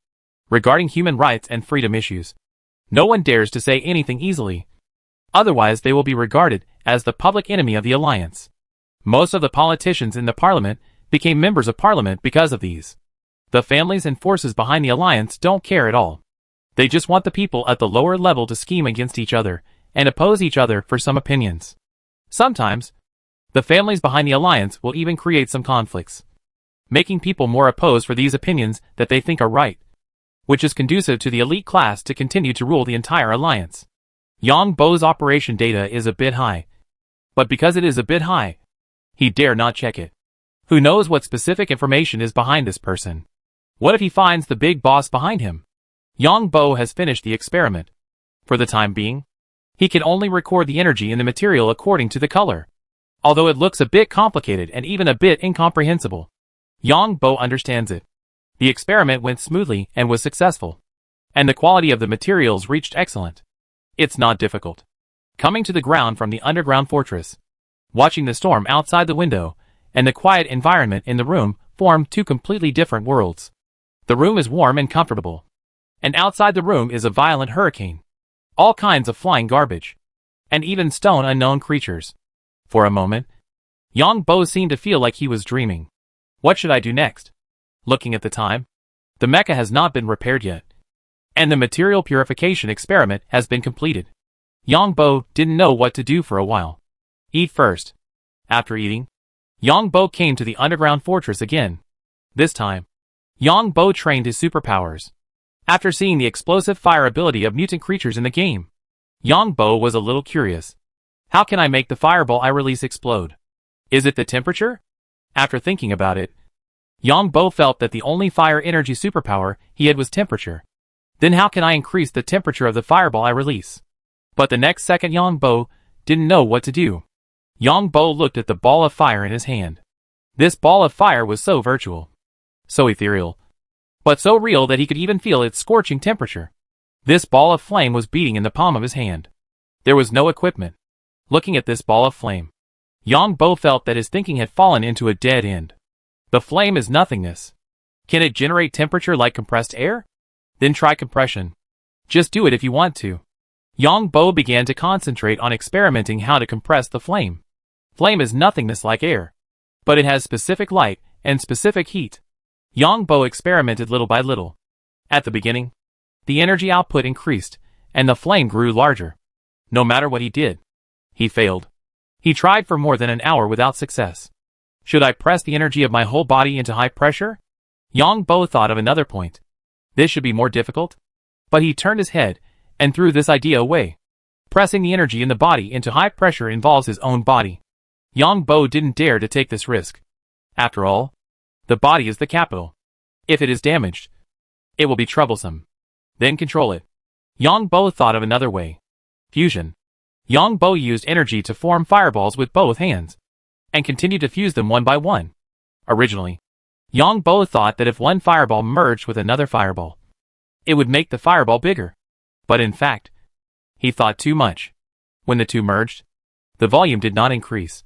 Regarding human rights and freedom issues. No one dares to say anything easily. Otherwise they will be regarded as the public enemy of the Alliance. Most of the politicians in the Parliament became members of Parliament because of these. The families and forces behind the Alliance don't care at all. They just want the people at the lower level to scheme against each other and oppose each other for some opinions. Sometimes, the families behind the Alliance will even create some conflicts, making people more opposed for these opinions that they think are right, which is conducive to the elite class to continue to rule the entire Alliance. Yang Bo's operation data is a bit high. But because it is a bit high, he dare not check it. Who knows what specific information is behind this person? What if he finds the big boss behind him? Yang Bo has finished the experiment. For the time being, he can only record the energy in the material according to the color. Although it looks a bit complicated and even a bit incomprehensible, Yang Bo understands it. The experiment went smoothly and was successful. And the quality of the materials reached excellent. It's not difficult. Coming to the ground from the underground fortress, watching the storm outside the window, and the quiet environment in the room form two completely different worlds. The room is warm and comfortable. And outside the room is a violent hurricane. All kinds of flying garbage. And even stone unknown creatures. For a moment, Yang Bo seemed to feel like he was dreaming. What should I do next? Looking at the time, the mecha has not been repaired yet. And the material purification experiment has been completed. Yang Bo didn't know what to do for a while. Eat first. After eating, Yang Bo came to the underground fortress again. This time, Yang Bo trained his superpowers. After seeing the explosive fire ability of mutant creatures in the game, Yang Bo was a little curious. How can I make the fireball I release explode? Is it the temperature? After thinking about it, Yang Bo felt that the only fire energy superpower he had was temperature. Then how can I increase the temperature of the fireball I release? But the next second Yang Bo didn't know what to do. Yang Bo looked at the ball of fire in his hand. This ball of fire was so virtual, so ethereal, but so real that he could even feel its scorching temperature. This ball of flame was beating in the palm of his hand. There was no equipment. Looking at this ball of flame, Yang Bo felt that his thinking had fallen into a dead end. The flame is nothingness. Can it generate temperature like compressed air? Then try compression. Just do it if you want to. Yang Bo began to concentrate on experimenting how to compress the flame. Flame is nothingness like air, but it has specific light and specific heat. Yang Bo experimented little by little. At the beginning, the energy output increased, and the flame grew larger. No matter what he did, he failed. He tried for more than an hour without success. Should I press the energy of my whole body into high pressure? Yang Bo thought of another point. This should be more difficult. But he turned his head and threw this idea away. Pressing the energy in the body into high pressure involves his own body. Yang Bo didn't dare to take this risk. After all, the body is the capital. If it is damaged, it will be troublesome. Then control it. Yang Bo thought of another way. Fusion. Yang Bo used energy to form fireballs with both hands, and continued to fuse them one by one. Originally, Yang Bo thought that if one fireball merged with another fireball, it would make the fireball bigger. But in fact, he thought too much. When the two merged, the volume did not increase,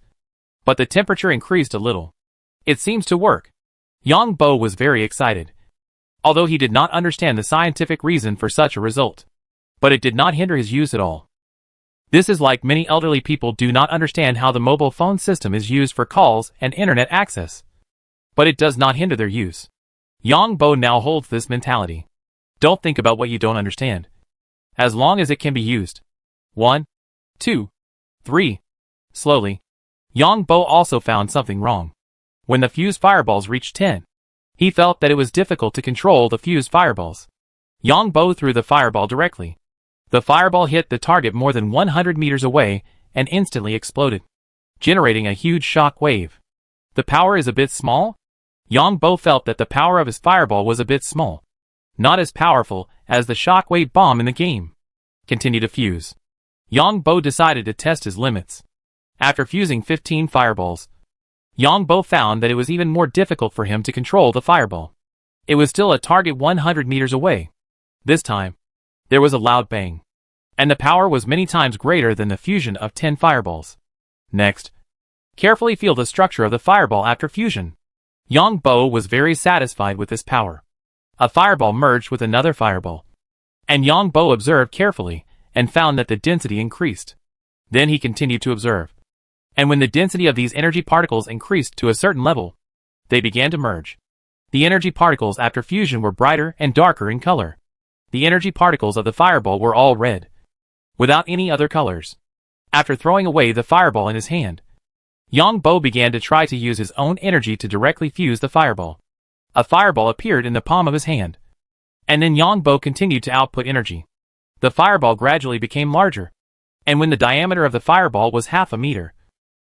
but the temperature increased a little. It seems to work. Yang Bo was very excited, although he did not understand the scientific reason for such a result. But it did not hinder his use at all. This is like many elderly people do not understand how the mobile phone system is used for calls and internet access. But it does not hinder their use. Yang Bo now holds this mentality. Don't think about what you don't understand. As long as it can be used. 1, 2, 3. Slowly, Yang Bo also found something wrong. When the fused fireballs reached 10, he felt that it was difficult to control the fused fireballs. Yang Bo threw the fireball directly. The fireball hit the target more than 100 meters away and instantly exploded, generating a huge shock wave. The power is a bit small? Yang Bo felt that the power of his fireball was a bit small. Not as powerful as the shockwave bomb in the game. Continue to fuse. Yang Bo decided to test his limits. After fusing 15 fireballs, Yang Bo found that it was even more difficult for him to control the fireball. It was still a target 100 meters away. This time, there was a loud bang, and the power was many times greater than the fusion of 10 fireballs. Next, carefully feel the structure of the fireball after fusion. Yang Bo was very satisfied with this power. A fireball merged with another fireball, and Yang Bo observed carefully and found that the density increased. Then he continued to observe. And when the density of these energy particles increased to a certain level, they began to merge. The energy particles after fusion were brighter and darker in color. The energy particles of the fireball were all red, without any other colors. After throwing away the fireball in his hand, Yang Bo began to try to use his own energy to directly fuse the fireball. A fireball appeared in the palm of his hand. And then Yang Bo continued to output energy. The fireball gradually became larger. And when the diameter of the fireball was half a meter,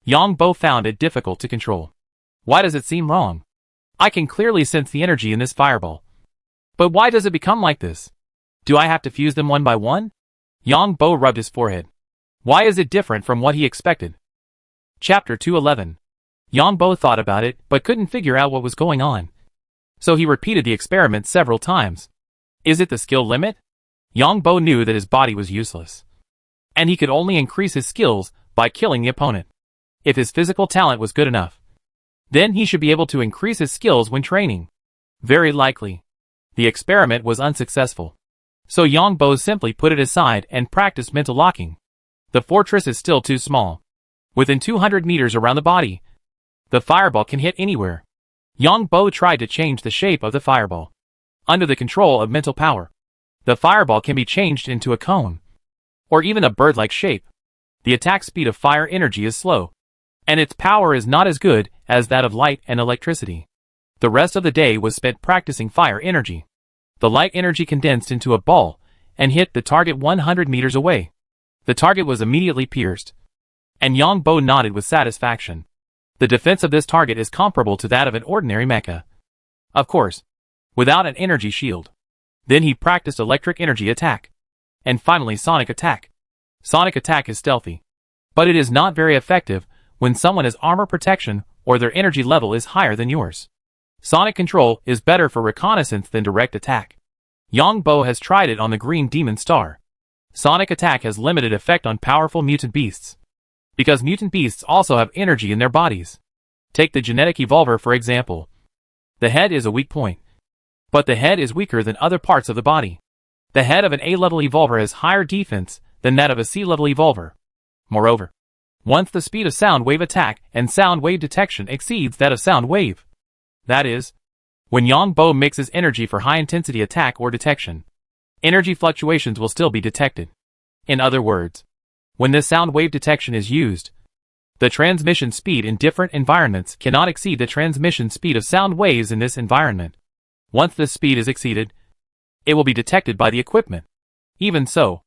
Yang Bo found it difficult to control. Why does it seem wrong? I can clearly sense the energy in this fireball. But why does it become like this? Do I have to fuse them one by one? Yang Bo rubbed his forehead. Why is it different from what he expected? Chapter 211. Yang Bo thought about it, but couldn't figure out what was going on. So he repeated the experiment several times. Is it the skill limit? Yang Bo knew that his body was useless, and he could only increase his skills by killing the opponent. If his physical talent was good enough, then he should be able to increase his skills when training. Very likely, the experiment was unsuccessful. So Yang Bo simply put it aside and practiced mental locking. The fortress is still too small. Within 200 meters around the body, the fireball can hit anywhere. Yang Bo tried to change the shape of the fireball. Under the control of mental power, the fireball can be changed into a cone, or even a bird-like shape. The attack speed of fire energy is slow, and its power is not as good as that of light and electricity. The rest of the day was spent practicing fire energy. The light energy condensed into a ball and hit the target 100 meters away. The target was immediately pierced, and Yang Bo nodded with satisfaction. The defense of this target is comparable to that of an ordinary mecha. Of course, without an energy shield. Then he practiced electric energy attack, and finally sonic attack. Sonic attack is stealthy, but it is not very effective when someone has armor protection or their energy level is higher than yours. Sonic control is better for reconnaissance than direct attack. Yang Bo has tried it on the green demon star. Sonic attack has limited effect on powerful mutant beasts, because mutant beasts also have energy in their bodies. Take the genetic evolver for example. The head is a weak point, but the head is weaker than other parts of the body. The head of an A-level evolver has higher defense than that of a C-level evolver. Moreover, once the speed of sound wave attack and sound wave detection exceeds that of sound wave, that is, when Yang Bo mixes energy for high-intensity attack or detection, energy fluctuations will still be detected. In other words, when this sound wave detection is used, the transmission speed in different environments cannot exceed the transmission speed of sound waves in this environment. Once this speed is exceeded, it will be detected by the equipment. Even so,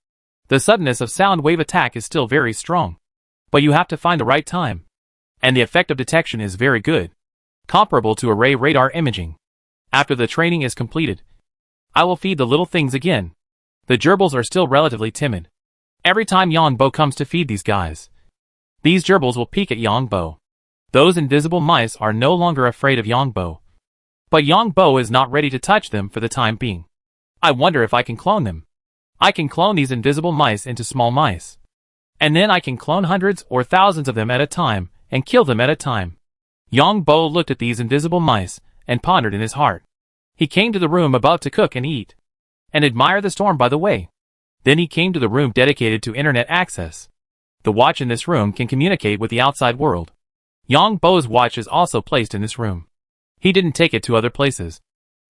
the suddenness of sound wave attack is still very strong. But you have to find the right time. And the effect of detection is very good, comparable to array radar imaging. After the training is completed, I will feed the little things again. The gerbils are still relatively timid. Every time Yang Bo comes to feed these guys, these gerbils will peek at Yang Bo. Those invisible mice are no longer afraid of Yang Bo. But Yang Bo is not ready to touch them for the time being. I wonder if I can clone them. I can clone these invisible mice into small mice. And then I can clone hundreds or thousands of them at a time, and kill them at a time. Yang Bo looked at these invisible mice and pondered in his heart. He came to the room about to cook and eat, and admire the storm by the way. Then he came to the room dedicated to internet access. The watch in this room can communicate with the outside world. Yang Bo's watch is also placed in this room. He didn't take it to other places.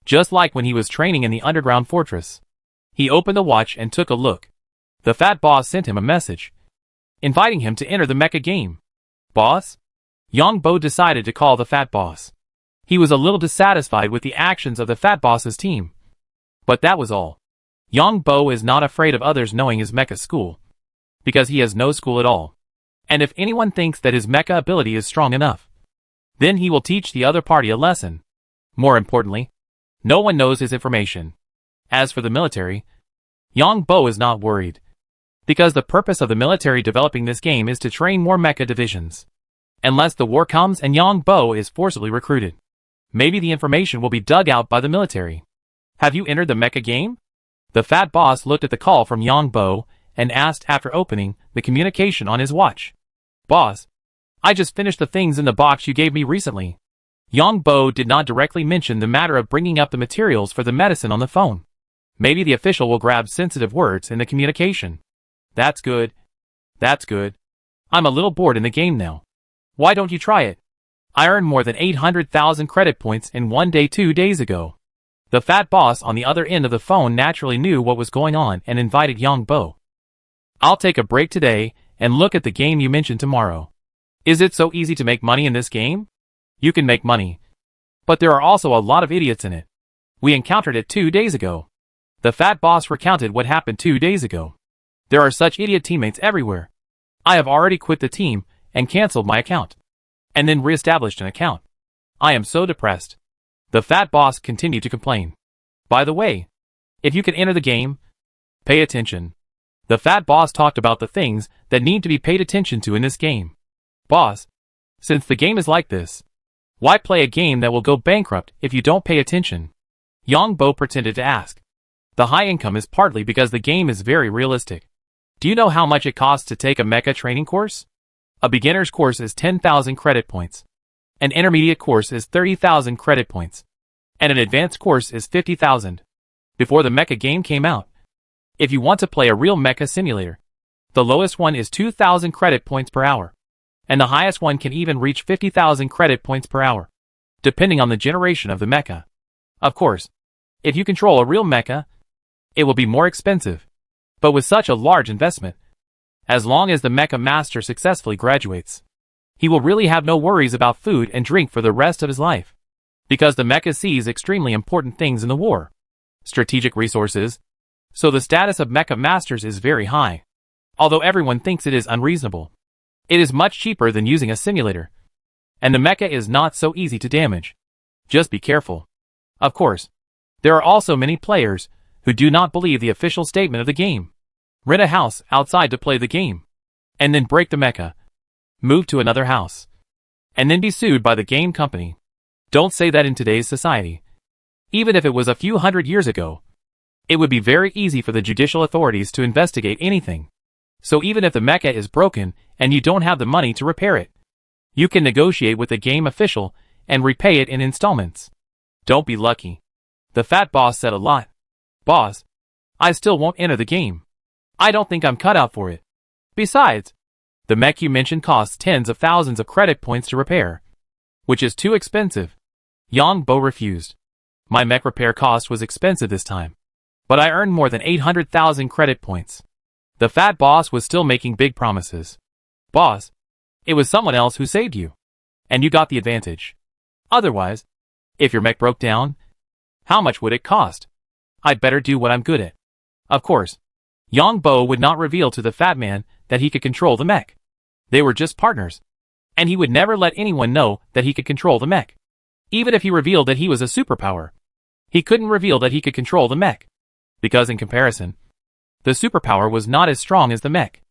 Just like when he was training in the underground fortress. He opened the watch and took a look. The fat boss sent him a message, inviting him to enter the mecha game. Boss? Yang Bo decided to call the fat boss. He was a little dissatisfied with the actions of the fat boss's team. But that was all. Yang Bo is not afraid of others knowing his mecha school, because he has no school at all. And if anyone thinks that his mecha ability is strong enough, then he will teach the other party a lesson. More importantly, no one knows his information. As for the military, Yang Bo is not worried, because the purpose of the military developing this game is to train more mecha divisions. Unless the war comes and Yang Bo is forcibly recruited, maybe the information will be dug out by the military. Have you entered the mecha game? The fat boss looked at the call from Yang Bo and asked after opening the communication on his watch. Boss, I just finished the things in the box you gave me recently. Yang Bo did not directly mention the matter of bringing up the materials for the medicine on the phone. Maybe the official will grab sensitive words in the communication. That's good. That's good. I'm a little bored in the game now. Why don't you try it? I earned more than 800,000 credit points in one day 2 days ago. The fat boss on the other end of the phone naturally knew what was going on and invited Yang Bo. I'll take a break today and look at the game you mentioned tomorrow. Is it so easy to make money in this game? You can make money, but there are also a lot of idiots in it. We encountered it 2 days ago. The fat boss recounted what happened 2 days ago. There are such idiot teammates everywhere. I have already quit the team and cancelled my account, and then re-established an account. I am so depressed. The fat boss continued to complain. By the way, if you can enter the game, pay attention. The fat boss talked about the things that need to be paid attention to in this game. Boss, since the game is like this, why play a game that will go bankrupt if you don't pay attention? Yang Bo pretended to ask. The high income is partly because the game is very realistic. Do you know how much it costs to take a mecha training course? A beginner's course is 10,000 credit points. An intermediate course is 30,000 credit points. And an advanced course is 50,000. Before the mecha game came out, if you want to play a real mecha simulator, the lowest one is 2,000 credit points per hour. And the highest one can even reach 50,000 credit points per hour, depending on the generation of the mecha. Of course, if you control a real mecha, it will be more expensive. But with such a large investment, as long as the mecha master successfully graduates, he will really have no worries about food and drink for the rest of his life. Because the mecha sees extremely important things in the war. Strategic resources. So the status of mecha masters is very high. Although everyone thinks it is unreasonable. It is much cheaper than using a simulator. And the mecha is not so easy to damage. Just be careful. Of course, there are also many players who do not believe the official statement of the game. Rent a house outside to play the game. And then break the mecha. Move to another house. And then be sued by the game company. Don't say that in today's society. Even if it was a few hundred years ago, it would be very easy for the judicial authorities to investigate anything. So even if the mecha is broken and you don't have the money to repair it, you can negotiate with the game official and repay it in installments. Don't be lucky. The fat boss said a lot. Boss, I still won't enter the game. I don't think I'm cut out for it. Besides, the mech you mentioned costs tens of thousands of credit points to repair, which is too expensive. Yang Bo refused. My mech repair cost was expensive this time, but I earned more than 800,000 credit points. The fat boss was still making big promises. Boss, it was someone else who saved you, and you got the advantage. Otherwise, if your mech broke down, how much would it cost? I'd better do what I'm good at. Of course, Yang Bo would not reveal to the fat man that he could control the mech. They were just partners, and he would never let anyone know that he could control the mech. Even if he revealed that he was a superpower, he couldn't reveal that he could control the mech, because in comparison, the superpower was not as strong as the mech.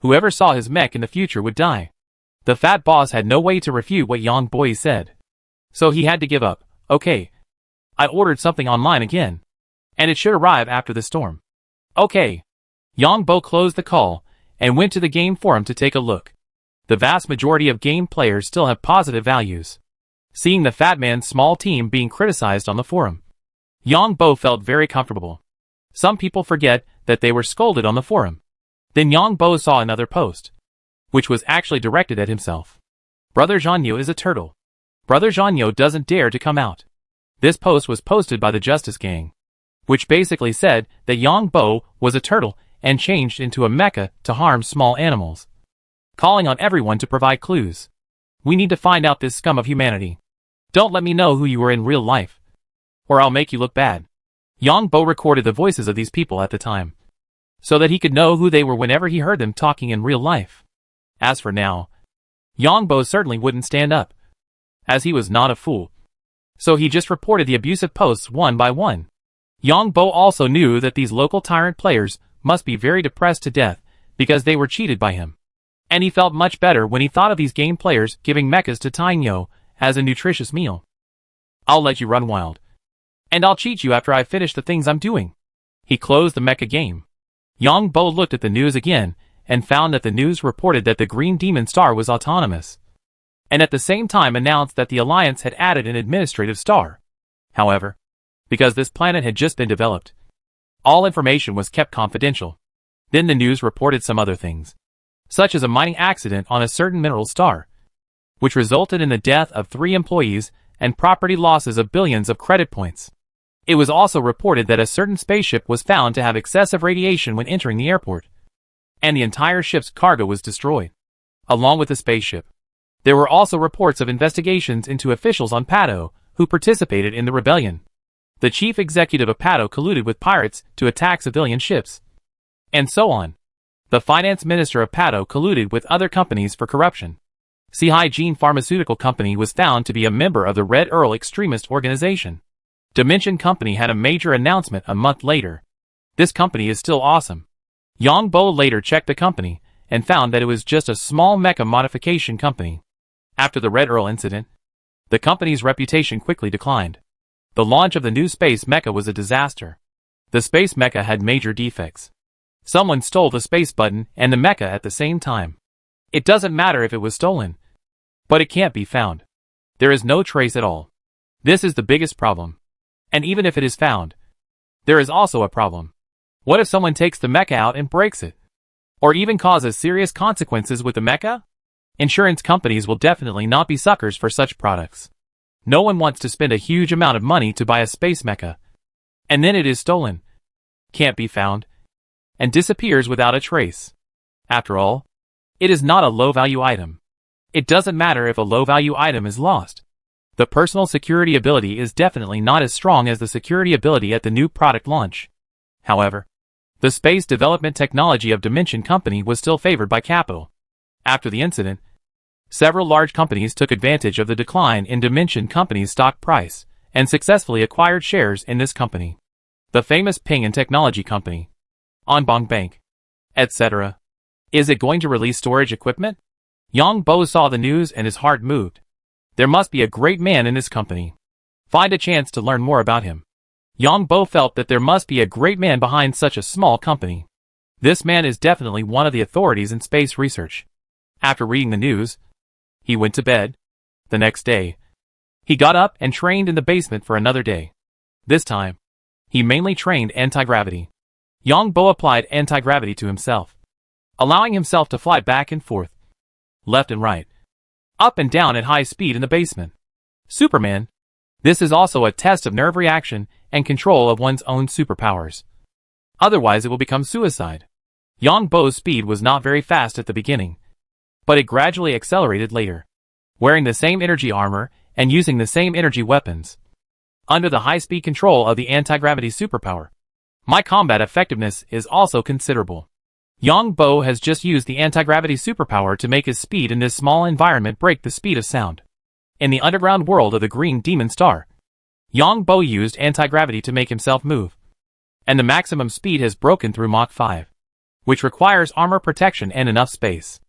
Whoever saw his mech in the future would die. The fat boss had no way to refute what Yang Bo said, so he had to give up. Okay, I ordered something online again, and it should arrive after the storm. Okay. Yang Bo closed the call and went to the game forum to take a look. The vast majority of game players still have positive values. Seeing the fat man's small team being criticized on the forum, Yang Bo felt very comfortable. Some people forget that they were scolded on the forum. Then Yang Bo saw another post, which was actually directed at himself. Brother Zhanyo is a turtle. Brother Zhanyo doesn't dare to come out. This post was posted by the Justice Gang, which basically said that Yang Bo was a turtle and changed into a mecha to harm small animals, calling on everyone to provide clues. We need to find out this scum of humanity. Don't let me know who you were in real life, or I'll make you look bad. Yang Bo recorded the voices of these people at the time, so that he could know who they were whenever he heard them talking in real life. As for now, Yang Bo certainly wouldn't stand up, as he was not a fool. So he just reported the abusive posts one by one. Yang Bo also knew that these local tyrant players must be very depressed to death because they were cheated by him. And he felt much better when he thought of these game players giving mechas to Tainyo as a nutritious meal. I'll let you run wild, and I'll cheat you after I finish the things I'm doing. He closed the mecha game. Yang Bo looked at the news again and found that the news reported that the Green Demon Star was autonomous, and at the same time announced that the Alliance had added an administrative star. However, because this planet had just been developed, all information was kept confidential. Then the news reported some other things, such as a mining accident on a certain mineral star, which resulted in the death of 3 employees and property losses of billions of credit points. It was also reported that a certain spaceship was found to have excessive radiation when entering the airport, and the entire ship's cargo was destroyed, along with the spaceship. There were also reports of investigations into officials on Pato who participated in the rebellion. The chief executive of Pato colluded with pirates to attack civilian ships, and so on. The finance minister of Pato colluded with other companies for corruption. Sihai Gene Pharmaceutical Company was found to be a member of the Red Earl extremist organization. Dimension Company had a major announcement a month later. This company is still awesome. Yang Bo later checked the company and found that it was just a small mecha modification company. After the Red Earl incident, the company's reputation quickly declined. The launch of the new space mecha was a disaster. The space mecha had major defects. Someone stole the space button and the mecha at the same time. It doesn't matter if it was stolen, but it can't be found. There is no trace at all. This is the biggest problem. And even if it is found, there is also a problem. What if someone takes the mecha out and breaks it? Or even causes serious consequences with the mecha? Insurance companies will definitely not be suckers for such products. No one wants to spend a huge amount of money to buy a space mecha, and then it is stolen, can't be found, and disappears without a trace. After all, it is not a low-value item. It doesn't matter if a low-value item is lost. The personal security ability is definitely not as strong as the security ability at the new product launch. However, the space development technology of Dimension Company was still favored by capital. After the incident, several large companies took advantage of the decline in Dimension Company's stock price and successfully acquired shares in this company. The famous Ping and Technology Company, Onbong Bank, etc. Is it going to release storage equipment? Yang Bo saw the news and his heart moved. There must be a great man in this company. Find a chance to learn more about him. Yang Bo felt that there must be a great man behind such a small company. This man is definitely one of the authorities in space research. After reading the news, he went to bed. The next day, he got up and trained in the basement for another day. This time, he mainly trained anti-gravity. Yang Bo applied anti-gravity to himself, allowing himself to fly back and forth, left and right, up and down at high speed in the basement. Superman. This is also a test of nerve reaction and control of one's own superpowers. Otherwise it will become suicide. Yang Bo's speed was not very fast at the beginning, but it gradually accelerated later. Wearing the same energy armor and using the same energy weapons, under the high-speed control of the anti-gravity superpower, my combat effectiveness is also considerable. Yang Bo has just used the anti-gravity superpower to make his speed in this small environment break the speed of sound. In the underground world of the Green Demon Star, Yang Bo used anti-gravity to make himself move, and the maximum speed has broken through Mach 5, which requires armor protection and enough space.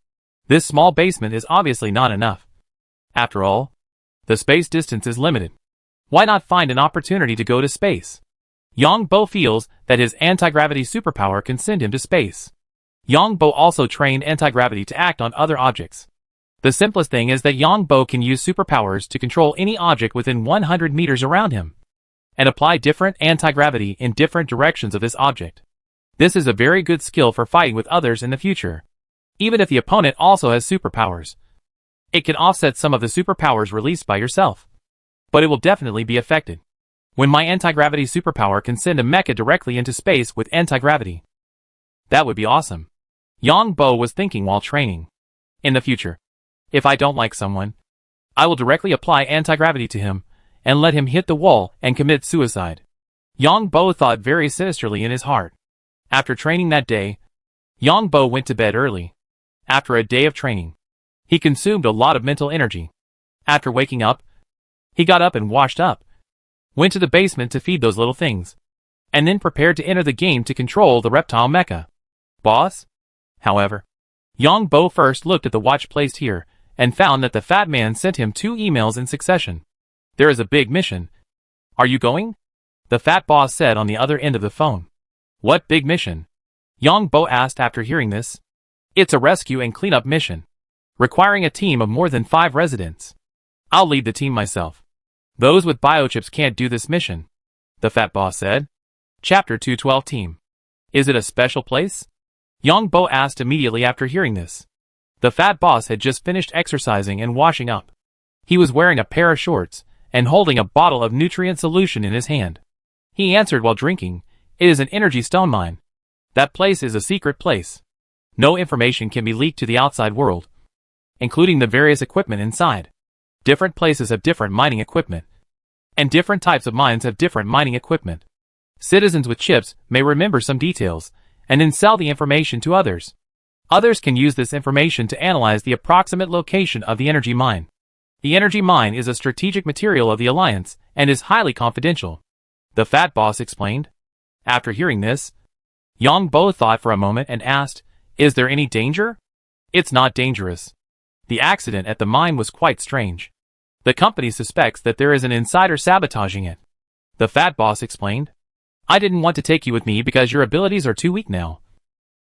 This small basement is obviously not enough. After all, the space distance is limited. Why not find an opportunity to go to space? Yang Bo feels that his anti-gravity superpower can send him to space. Yang Bo also trained anti-gravity to act on other objects, The simplest thing is that Yang Bo can use superpowers to control any object within 100 meters around him, and apply different anti-gravity in different directions of this object. This is a very good skill for fighting with others in the future. Even if the opponent also has superpowers, it can offset some of the superpowers released by yourself, but it will definitely be affected. When my anti-gravity superpower can send a mecha directly into space with anti-gravity, that would be awesome. Yang Bo was thinking while training. In the future, if I don't like someone, I will directly apply anti-gravity to him, and let him hit the wall and commit suicide. Yang Bo thought very sinisterly in his heart. After training that day, Yang Bo went to bed early. After a day of training, he consumed a lot of mental energy. After waking up, he got up and washed up, went to the basement to feed those little things, and then prepared to enter the game to control the reptile mecha. Boss? However, Yang Bo first looked at the watch placed here, and found that the fat man sent him 2 emails in succession. There is a big mission. Are you going? The fat boss said on the other end of the phone. What big mission? Yang Bo asked after hearing this. It's a rescue and cleanup mission, requiring a team of more than 5 residents. I'll lead the team myself. Those with biochips can't do this mission, the fat boss said. Chapter 212 Team. Is it a special place? Yang Bo asked immediately after hearing this. The fat boss had just finished exercising and washing up. He was wearing a pair of shorts, and holding a bottle of nutrient solution in his hand. He answered while drinking, it is an energy stone mine. That place is a secret place. No information can be leaked to the outside world, including the various equipment inside. Different places have different mining equipment, and different types of mines have different mining equipment. Citizens with chips may remember some details, and then sell the information to others. Others can use this information to analyze the approximate location of the energy mine. The energy mine is a strategic material of the Alliance, and is highly confidential, the fat boss explained. After hearing this, Yang Bo thought for a moment and asked, is there any danger? It's not dangerous. The accident at the mine was quite strange. The company suspects that there is an insider sabotaging it, the fat boss explained. I didn't want to take you with me because your abilities are too weak now,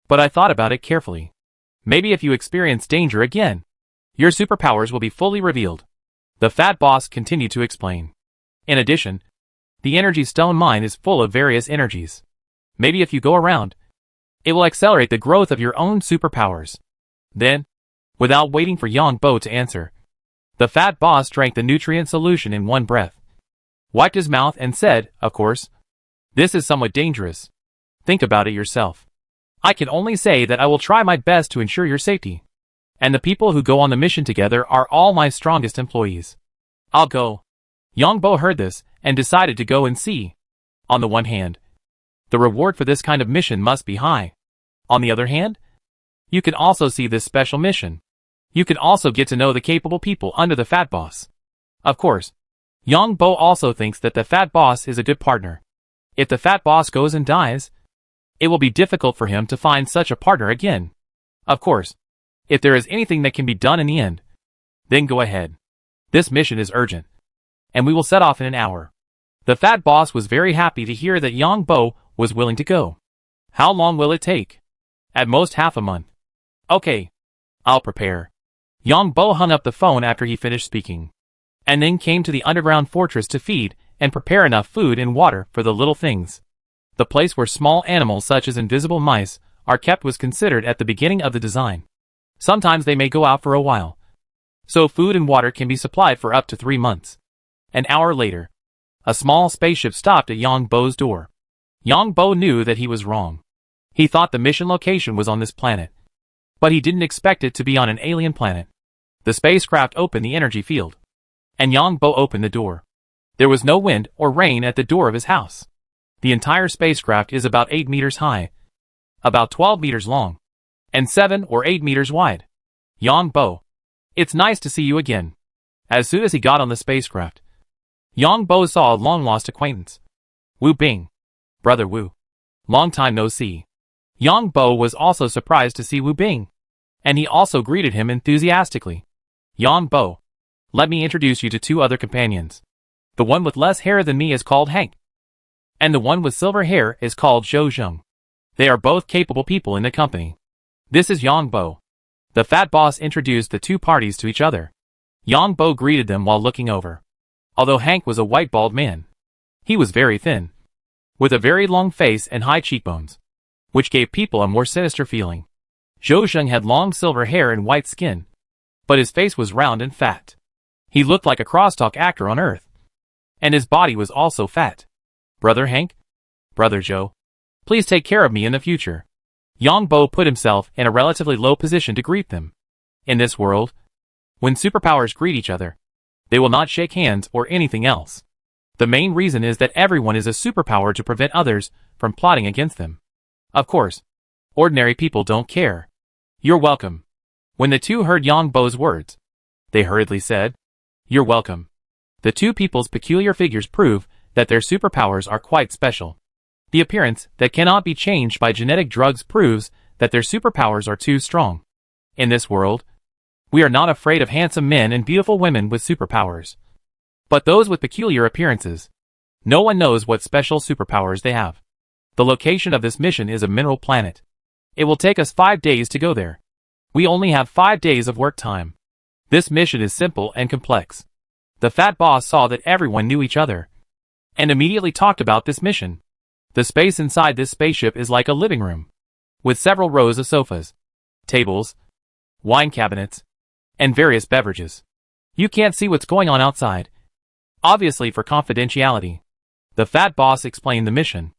but I thought about it carefully. Maybe if you experience danger again, your superpowers will be fully revealed, the fat boss continued to explain. In addition, the energy stone mine is full of various energies. Maybe if you go around, it will accelerate the growth of your own superpowers. Then, without waiting for Yang Bo to answer, the fat boss drank the nutrient solution in one breath, wiped his mouth and said, of course, this is somewhat dangerous. Think about it yourself. I can only say that I will try my best to ensure your safety. And the people who go on the mission together are all my strongest employees. I'll go. Yang Bo heard this, and decided to go and see. On the one hand, the reward for this kind of mission must be high. On the other hand, you can also see this special mission. You can also get to know the capable people under the fat boss. Of course, Yang Bo also thinks that the fat boss is a good partner. If the fat boss goes and dies, it will be difficult for him to find such a partner again. Of course, if there is anything that can be done in the end, then go ahead. This mission is urgent, and we will set off in an hour. The fat boss was very happy to hear that Yang Bo was willing to go. How long will it take? At most half a month. Okay, I'll prepare. Yang Bo hung up the phone after he finished speaking, and then came to the underground fortress to feed and prepare enough food and water for the little things. The place where small animals such as invisible mice are kept was considered at the beginning of the design. Sometimes they may go out for a while, so food and water can be supplied for up to 3 months. An hour later, a small spaceship stopped at Yang Bo's door. Yang Bo knew that he was wrong. He thought the mission location was on this planet, but he didn't expect it to be on an alien planet. The spacecraft opened the energy field, and Yang Bo opened the door. There was no wind or rain at the door of his house. The entire spacecraft is about 8 meters high, about 12 meters long, and 7 or 8 meters wide. Yang Bo, it's nice to see you again. As soon as he got on the spacecraft, Yang Bo saw a long-lost acquaintance. Wu Bing. Brother Wu. Long time no see. Yang Bo was also surprised to see Wu Bing, and he also greeted him enthusiastically. Yang Bo, let me introduce you to 2 other companions. The one with less hair than me is called Hank, and the one with silver hair is called Zhou Zheng. They are both capable people in the company. This is Yang Bo. The fat boss introduced the two parties to each other. Yang Bo greeted them while looking over. Although Hank was a white bald man, he was very thin, with a very long face and high cheekbones, which gave people a more sinister feeling. Zhou Sheng had long silver hair and white skin, but his face was round and fat. He looked like a crosstalk actor on Earth, and his body was also fat. Brother Hank? Brother Zhou, please take care of me in the future. Yang Bo put himself in a relatively low position to greet them. In this world, when superpowers greet each other, they will not shake hands or anything else. The main reason is that everyone is a superpower to prevent others from plotting against them. Of course, ordinary people don't care. You're welcome. When the two heard Yang Bo's words, they hurriedly said, You're welcome. The two people's peculiar figures prove that their superpowers are quite special. The appearance that cannot be changed by genetic drugs proves that their superpowers are too strong. In this world, we are not afraid of handsome men and beautiful women with superpowers, but those with peculiar appearances. No one knows what special superpowers they have. The location of this mission is a mineral planet. It will take us 5 days to go there. We only have 5 days of work time. This mission is simple and complex. The fat boss saw that everyone knew each other, and immediately talked about this mission. The space inside this spaceship is like a living room, with several rows of sofas, tables, wine cabinets, and various beverages. You can't see what's going on outside, obviously for confidentiality. The fat boss explained the mission.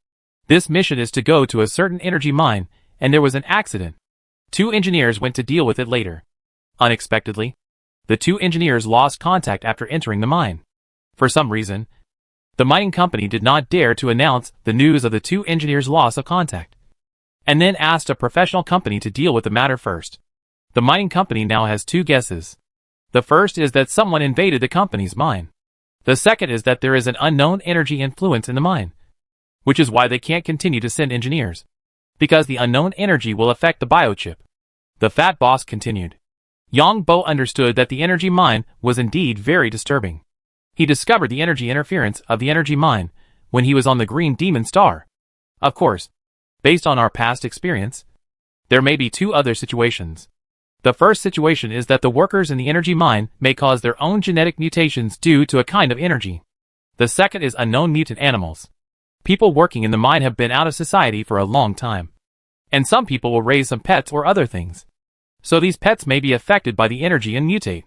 This mission is to go to a certain energy mine, and there was an accident. 2 engineers went to deal with it later. Unexpectedly, the 2 engineers lost contact after entering the mine. For some reason, the mining company did not dare to announce the news of the 2 engineers' loss of contact, and then asked a professional company to deal with the matter first. The mining company now has 2 guesses. The first is that someone invaded the company's mine. The second is that there is an unknown energy influence in the mine, which is why they can't continue to send engineers, because the unknown energy will affect the biochip. The fat boss continued. Yang Bo understood that the energy mine was indeed very disturbing. He discovered the energy interference of the energy mine when he was on the Green Demon Star. Of course, based on our past experience, there may be 2 other situations. The first situation is that the workers in the energy mine may cause their own genetic mutations due to a kind of energy. The second is unknown mutant animals. People working in the mine have been out of society for a long time, and some people will raise some pets or other things. So these pets may be affected by the energy and mutate.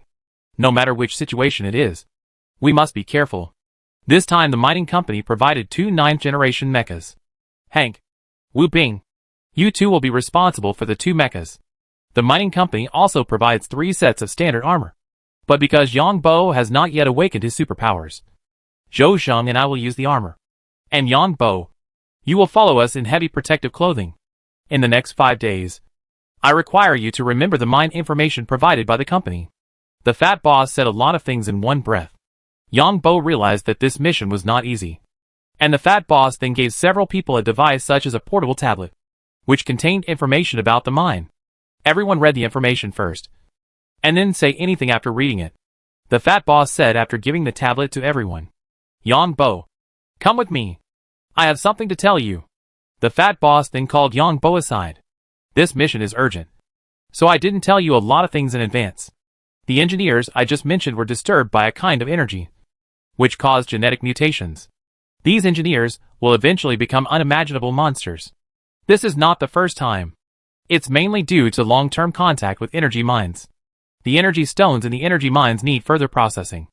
No matter which situation it is, we must be careful. This time the mining company provided 2 9th-generation mechas. Hank, Wu Bing, you 2 will be responsible for the 2 mechas. The mining company also provides 3 sets of standard armor. But because Yang Bo has not yet awakened his superpowers, Zhou Sheng and I will use the armor. And Yang Bo, you will follow us in heavy protective clothing. In the next 5 days, I require you to remember the mine information provided by the company. The fat boss said a lot of things in one breath. Yang Bo realized that this mission was not easy, and the fat boss then gave several people a device such as a portable tablet, which contained information about the mine. Everyone read the information first, and then say anything after reading it. The fat boss said after giving the tablet to everyone, Yang Bo, come with me. I have something to tell you. The fat boss then called Yang Bo aside. This mission is urgent, so I didn't tell you a lot of things in advance. The engineers I just mentioned were disturbed by a kind of energy, which caused genetic mutations. These engineers will eventually become unimaginable monsters. This is not the first time. It's mainly due to long-term contact with energy mines. The energy stones in the energy mines need further processing.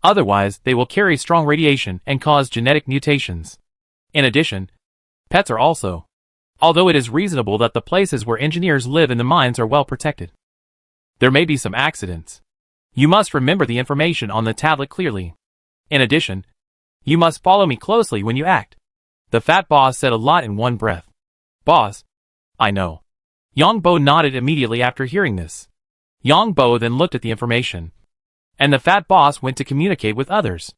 Otherwise, they will carry strong radiation and cause genetic mutations. In addition, pets are also. Although it is reasonable that the places where engineers live in the mines are well protected, there may be some accidents. You must remember the information on the tablet clearly. In addition, you must follow me closely when you act. The fat boss said a lot in one breath. Boss, I know. Yang Bo nodded immediately after hearing this. Yang Bo then looked at the information, and the fat boss went to communicate with others.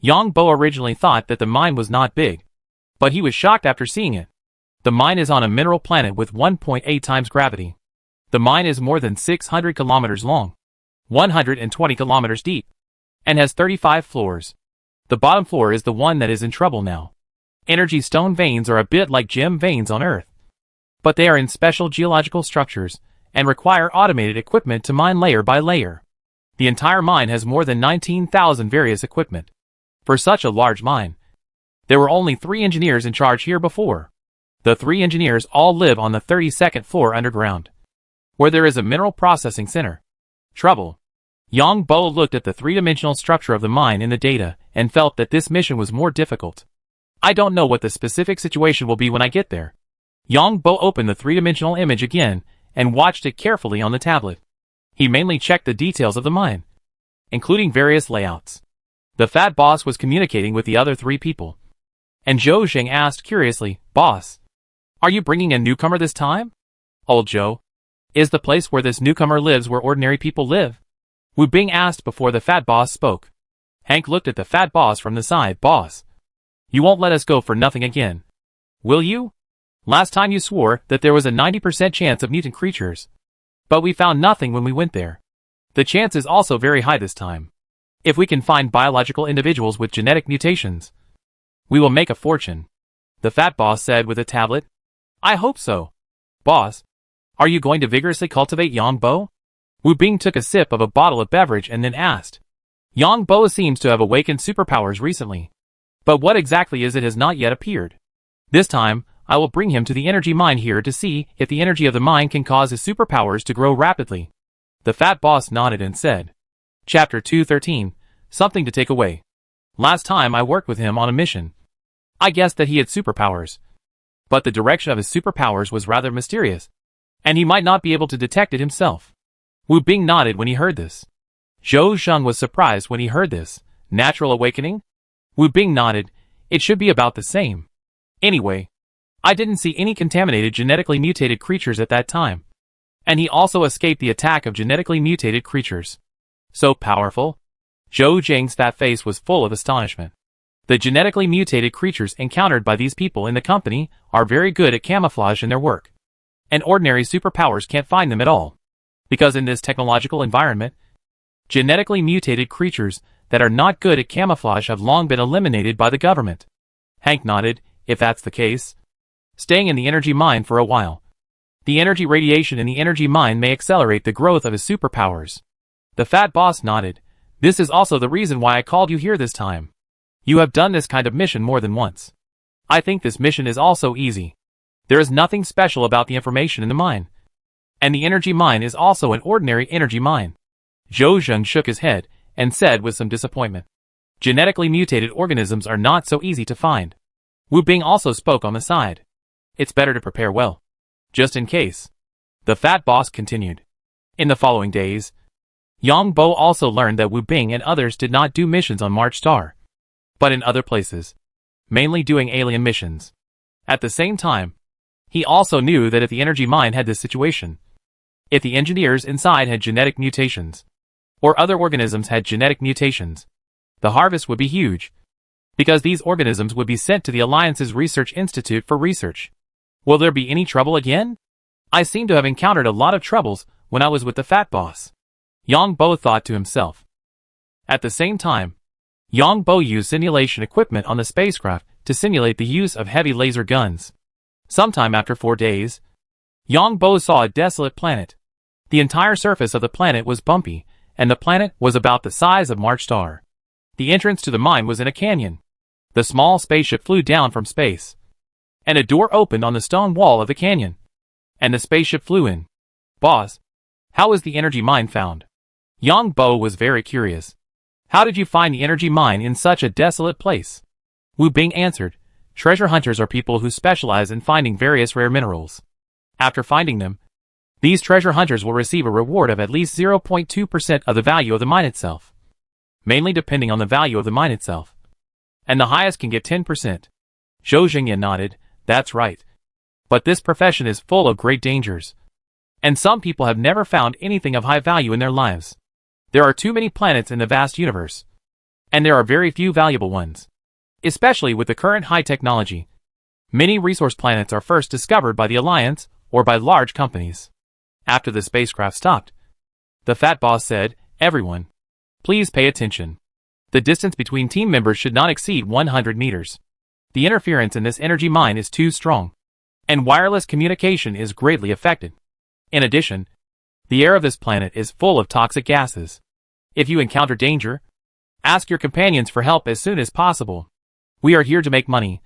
Yang Bo originally thought that the mine was not big, but he was shocked after seeing it. The mine is on a mineral planet with 1.8 times gravity. The mine is more than 600 kilometers long, 120 kilometers deep, and has 35 floors. The bottom floor is the one that is in trouble now. Energy stone veins are a bit like gem veins on Earth, but they are in special geological structures and require automated equipment to mine layer by layer. The entire mine has more than 19,000 various equipment. For such a large mine, there were only 3 engineers in charge here before. The 3 engineers all live on the 32nd floor underground, where there is a mineral processing center. Trouble. Yang Bo looked at the 3-dimensional structure of the mine in the data and felt that this mission was more difficult. I don't know what the specific situation will be when I get there. Yang Bo opened the 3-dimensional image again and watched it carefully on the tablet. He mainly checked the details of the mine, including various layouts. The fat boss was communicating with the other 3 people. And Zhou Zheng asked curiously, "Boss, are you bringing a newcomer this time?" "Old Zhou, is the place where this newcomer lives where ordinary people live?" Wu Bing asked before the fat boss spoke. Hank looked at the fat boss from the side. "Boss, you won't let us go for nothing again, will you? Last time you swore that there was a 90% chance of mutant creatures. But we found nothing when we went there. The chance is also very high this time. If we can find biological individuals with genetic mutations, we will make a fortune," the fat boss said with a tablet. "I hope so. Boss, are you going to vigorously cultivate Yang Bo?" Wu Bing took a sip of a bottle of beverage and then asked. Yang Bo seems to have awakened superpowers recently. But what exactly is it has not yet appeared. This time, I will bring him to the energy mine here to see if the energy of the mine can cause his superpowers to grow rapidly. The fat boss nodded and said. Chapter 213, Something to Take Away. Last time I worked with him on a mission. I guessed that he had superpowers. But the direction of his superpowers was rather mysterious, and he might not be able to detect it himself. Wu Bing nodded when he heard this. Zhou Zheng was surprised when he heard this. Natural awakening? Wu Bing nodded. It should be about the same. Anyway, I didn't see any contaminated genetically mutated creatures at that time. And he also escaped the attack of genetically mutated creatures. So powerful? Zhou Zheng's fat face was full of astonishment. The genetically mutated creatures encountered by these people in the company are very good at camouflage in their work. And ordinary superpowers can't find them at all. Because in this technological environment, genetically mutated creatures that are not good at camouflage have long been eliminated by the government. Hank nodded. If that's the case, staying in the energy mine for a while. The energy radiation in the energy mine may accelerate the growth of his superpowers. The fat boss nodded. This is also the reason why I called you here this time. You have done this kind of mission more than once. I think this mission is also easy. There is nothing special about the information in the mine. And the energy mine is also an ordinary energy mine. Zhou Zheng shook his head and said with some disappointment. Genetically mutated organisms are not so easy to find. Wu Bing also spoke on the side. It's better to prepare well, just in case. The fat boss continued. In the following days, Yang Bo also learned that Wu Bing and others did not do missions on March Star, but in other places, mainly doing alien missions. At the same time, he also knew that if the energy mine had this situation, if the engineers inside had genetic mutations, or other organisms had genetic mutations, the harvest would be huge, because these organisms would be sent to the Alliance's Research Institute for research. Will there be any trouble again? I seem to have encountered a lot of troubles when I was with the fat boss. Yang Bo thought to himself. At the same time, Yang Bo used simulation equipment on the spacecraft to simulate the use of heavy laser guns. Sometime after 4 days, Yang Bo saw a desolate planet. The entire surface of the planet was bumpy, and the planet was about the size of March Star. The entrance to the mine was in a canyon. The small spaceship flew down from space, and a door opened on the stone wall of the canyon, and the spaceship flew in. Boss, how was the energy mine found? Yang Bo was very curious. How did you find the energy mine in such a desolate place? Wu Bing answered. Treasure hunters are people who specialize in finding various rare minerals. After finding them, these treasure hunters will receive a reward of at least 0.2% of the value of the mine itself, mainly depending on the value of the mine itself. And the highest can get 10%. Zhou Zhengyan nodded. That's right. But this profession is full of great dangers. And some people have never found anything of high value in their lives. There are too many planets in the vast universe. And there are very few valuable ones. Especially with the current high technology. Many resource planets are first discovered by the Alliance or by large companies. After the spacecraft stopped, the fat boss said, Everyone, please pay attention. The distance between team members should not exceed 100 meters. The interference in this energy mine is too strong, and wireless communication is greatly affected. In addition, The air of this planet is full of toxic gases. If you encounter danger, ask your companions for help as soon as possible. We are here to make money,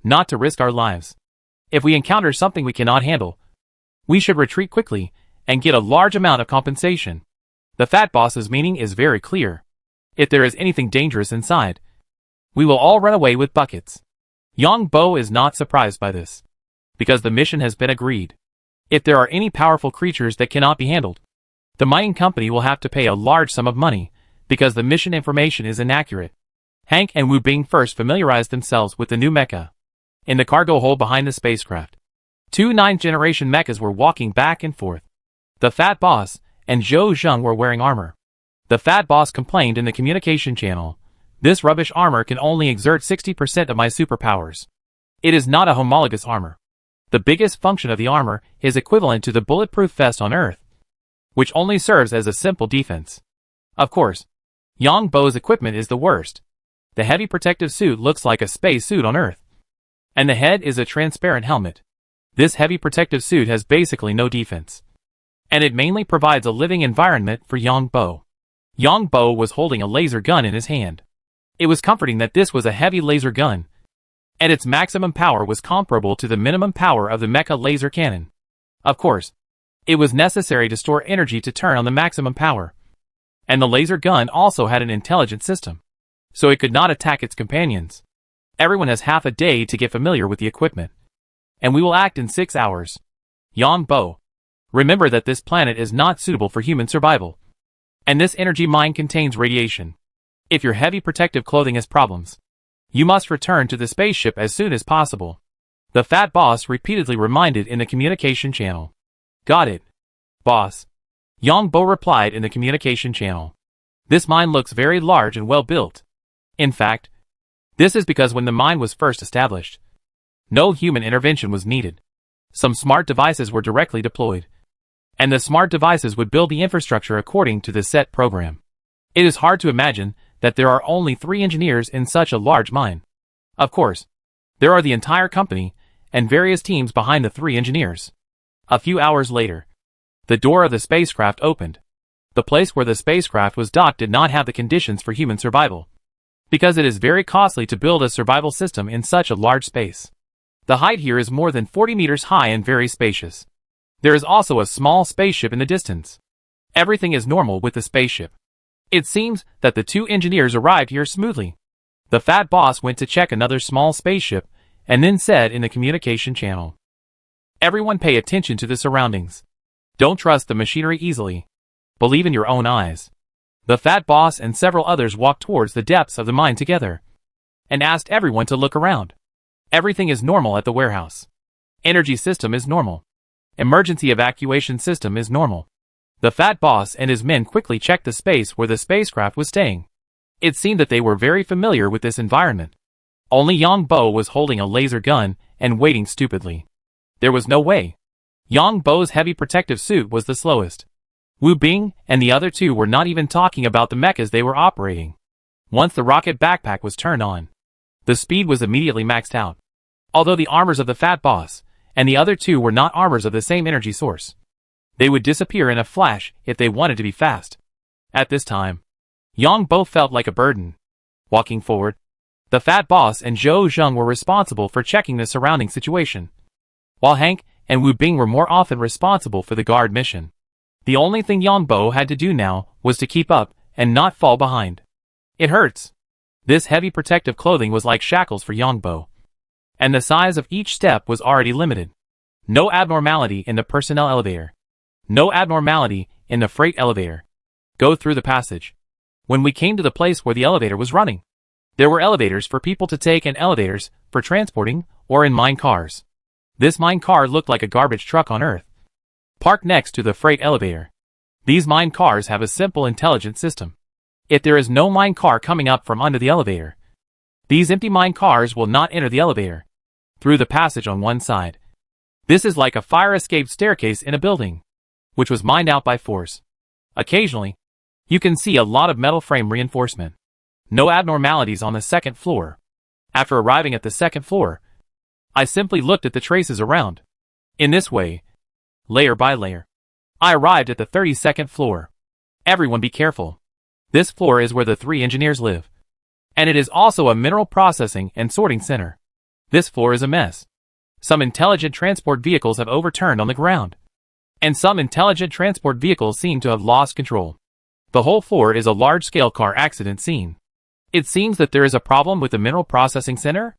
not to risk our lives. If we encounter something we cannot handle, we should retreat quickly and get a large amount of compensation. The fat boss's meaning is very clear. If there is anything dangerous inside, we will all run away with buckets. Yang Bo is not surprised by this, because the mission has been agreed. If there are any powerful creatures that cannot be handled, the mining company will have to pay a large sum of money, because the mission information is inaccurate. Hank and Wu Bing first familiarized themselves with the new mecha. In the cargo hold behind the spacecraft, two 9th generation mechas were walking back and forth. The Fat Boss and Zhou Zheng were wearing armor. The Fat Boss complained in the communication channel, "This rubbish armor can only exert 60% of my superpowers. It is not a homologous armor. The biggest function of the armor is equivalent to the bulletproof vest on Earth, which only serves as a simple defense." Of course, Yang Bo's equipment is the worst. The heavy protective suit looks like a space suit on Earth, and the head is a transparent helmet. This heavy protective suit has basically no defense, and it mainly provides a living environment for Yang Bo. Yang Bo was holding a laser gun in his hand. It was comforting that this was a heavy laser gun, and its maximum power was comparable to the minimum power of the mecha laser cannon. Of course, it was necessary to store energy to turn on the maximum power, and the laser gun also had an intelligent system, so it could not attack its companions. Everyone has half a day to get familiar with the equipment, and we will act in 6 hours. Yang Bo, remember that this planet is not suitable for human survival, and this energy mine contains radiation. If your heavy protective clothing has problems, you must return to the spaceship as soon as possible. The Fat Boss repeatedly reminded in the communication channel. Got it, boss. Yang Bo replied in the communication channel. This mine looks very large and well built. In fact, this is because when the mine was first established, no human intervention was needed. Some smart devices were directly deployed, and the smart devices would build the infrastructure according to the set program. It is hard to imagine that there are only 3 engineers in such a large mine. Of course, there are the entire company and various teams behind the 3 engineers. A few hours later, the door of the spacecraft opened. The place where the spacecraft was docked did not have the conditions for human survival, because it is very costly to build a survival system in such a large space. The height here is more than 40 meters high and very spacious. There is also a small spaceship in the distance. Everything is normal with the spaceship. It seems that the 2 engineers arrived here smoothly. The Fat Boss went to check another small spaceship and then said in the communication channel, "Everyone pay attention to the surroundings. Don't trust the machinery easily. Believe in your own eyes." The Fat Boss and several others walked towards the depths of the mine together and asked everyone to look around. Everything is normal at the warehouse. Energy system is normal. Emergency evacuation system is normal. The Fat Boss and his men quickly checked the space where the spacecraft was staying. It seemed that they were very familiar with this environment. Only Yang Bo was holding a laser gun and waiting stupidly. There was no way. Yang Bo's heavy protective suit was the slowest. Wu Bing and the other 2 were not even talking about the mechas they were operating. Once the rocket backpack was turned on, the speed was immediately maxed out. Although the armors of the Fat Boss and the other 2 were not armors of the same energy source, they would disappear in a flash if they wanted to be fast. At this time, Yang Bo felt like a burden. Walking forward, the Fat Boss and Zhou Zheng were responsible for checking the surrounding situation, while Hank and Wu Bing were more often responsible for the guard mission. The only thing Yang Bo had to do now was to keep up and not fall behind. It hurts. This heavy protective clothing was like shackles for Yang Bo, and the size of each step was already limited. No abnormality in the personnel elevator. No abnormality in the freight elevator. Go through the passage. When we came to the place where the elevator was running, there were elevators for people to take and elevators for transporting or in mine cars. This mine car looked like a garbage truck on Earth, parked next to the freight elevator. These mine cars have a simple intelligent system. If there is no mine car coming up from under the elevator, these empty mine cars will not enter the elevator through the passage on one side. This is like a fire escape staircase in a building, which was mined out by force. Occasionally, you can see a lot of metal frame reinforcement. No abnormalities on the 2nd floor. After arriving at the 2nd floor, I simply looked at the traces around. In this way, layer by layer, I arrived at the 32nd floor. Everyone be careful. This floor is where the 3 engineers live. And it is also a mineral processing and sorting center. This floor is a mess. Some intelligent transport vehicles have overturned on the ground. And some intelligent transport vehicles seem to have lost control. The whole floor is a large-scale car accident scene. It seems that there is a problem with the mineral processing center?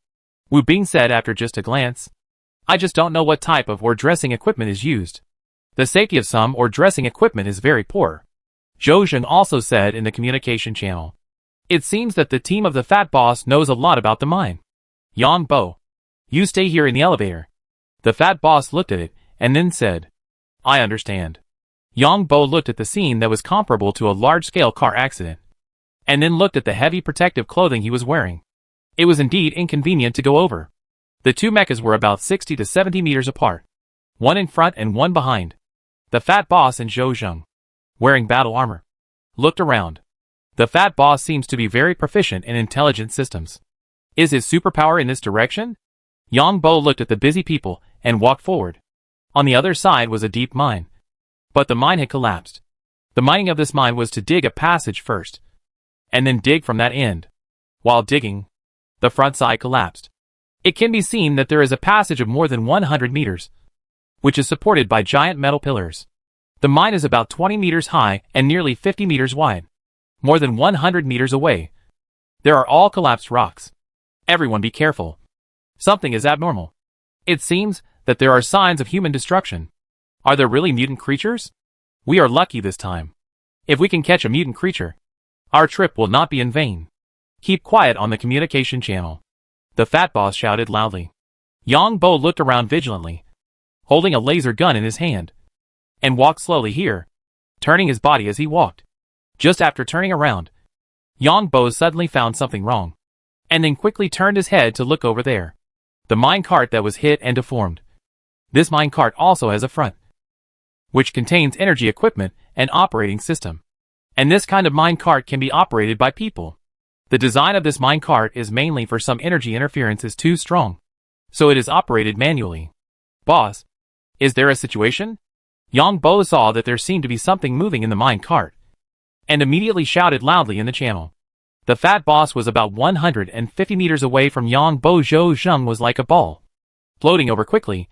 Wu Bing said after just a glance. I just don't know what type of ore dressing equipment is used. The safety of some ore dressing equipment is very poor. Zhou Zheng also said in the communication channel. It seems that the team of the fat boss knows a lot about the mine. Yang Bo, you stay here in the elevator. The fat boss looked at it and then said, I understand. Yang Bo looked at the scene that was comparable to a large-scale car accident, and then looked at the heavy protective clothing he was wearing. It was indeed inconvenient to go over. The 2 mechas were about 60 to 70 meters apart, one in front and one behind. The fat boss and Zhou Zheng, wearing battle armor, looked around. The fat boss seems to be very proficient in intelligent systems. Is his superpower in this direction? Yang Bo looked at the busy people and walked forward. On the other side was a deep mine. But the mine had collapsed. The mining of this mine was to dig a passage first, and then dig from that end. While digging, the front side collapsed. It can be seen that there is a passage of more than 100 meters, which is supported by giant metal pillars. The mine is about 20 meters high and nearly 50 meters wide. More than 100 meters away, there are all collapsed rocks. Everyone be careful. Something is abnormal. It seems that there are signs of human destruction. Are there really mutant creatures? We are lucky this time. If we can catch a mutant creature, our trip will not be in vain. Keep quiet on the communication channel. The fat boss shouted loudly. Yang Bo looked around vigilantly, holding a laser gun in his hand, and walked slowly here, turning his body as he walked. Just after turning around, Yang Bo suddenly found something wrong, and then quickly turned his head to look over there. The mine cart that was hit and deformed. This mine cart also has a front, which contains energy equipment and operating system. And this kind of mine cart can be operated by people. The design of this mine cart is mainly for some energy interference is too strong, so it is operated manually. Boss, is there a situation? Yang Bo saw that there seemed to be something moving in the mine cart, and immediately shouted loudly in the channel. The fat boss was about 150 meters away from Yang Bo. Zhou Zheng was like a ball, floating over quickly,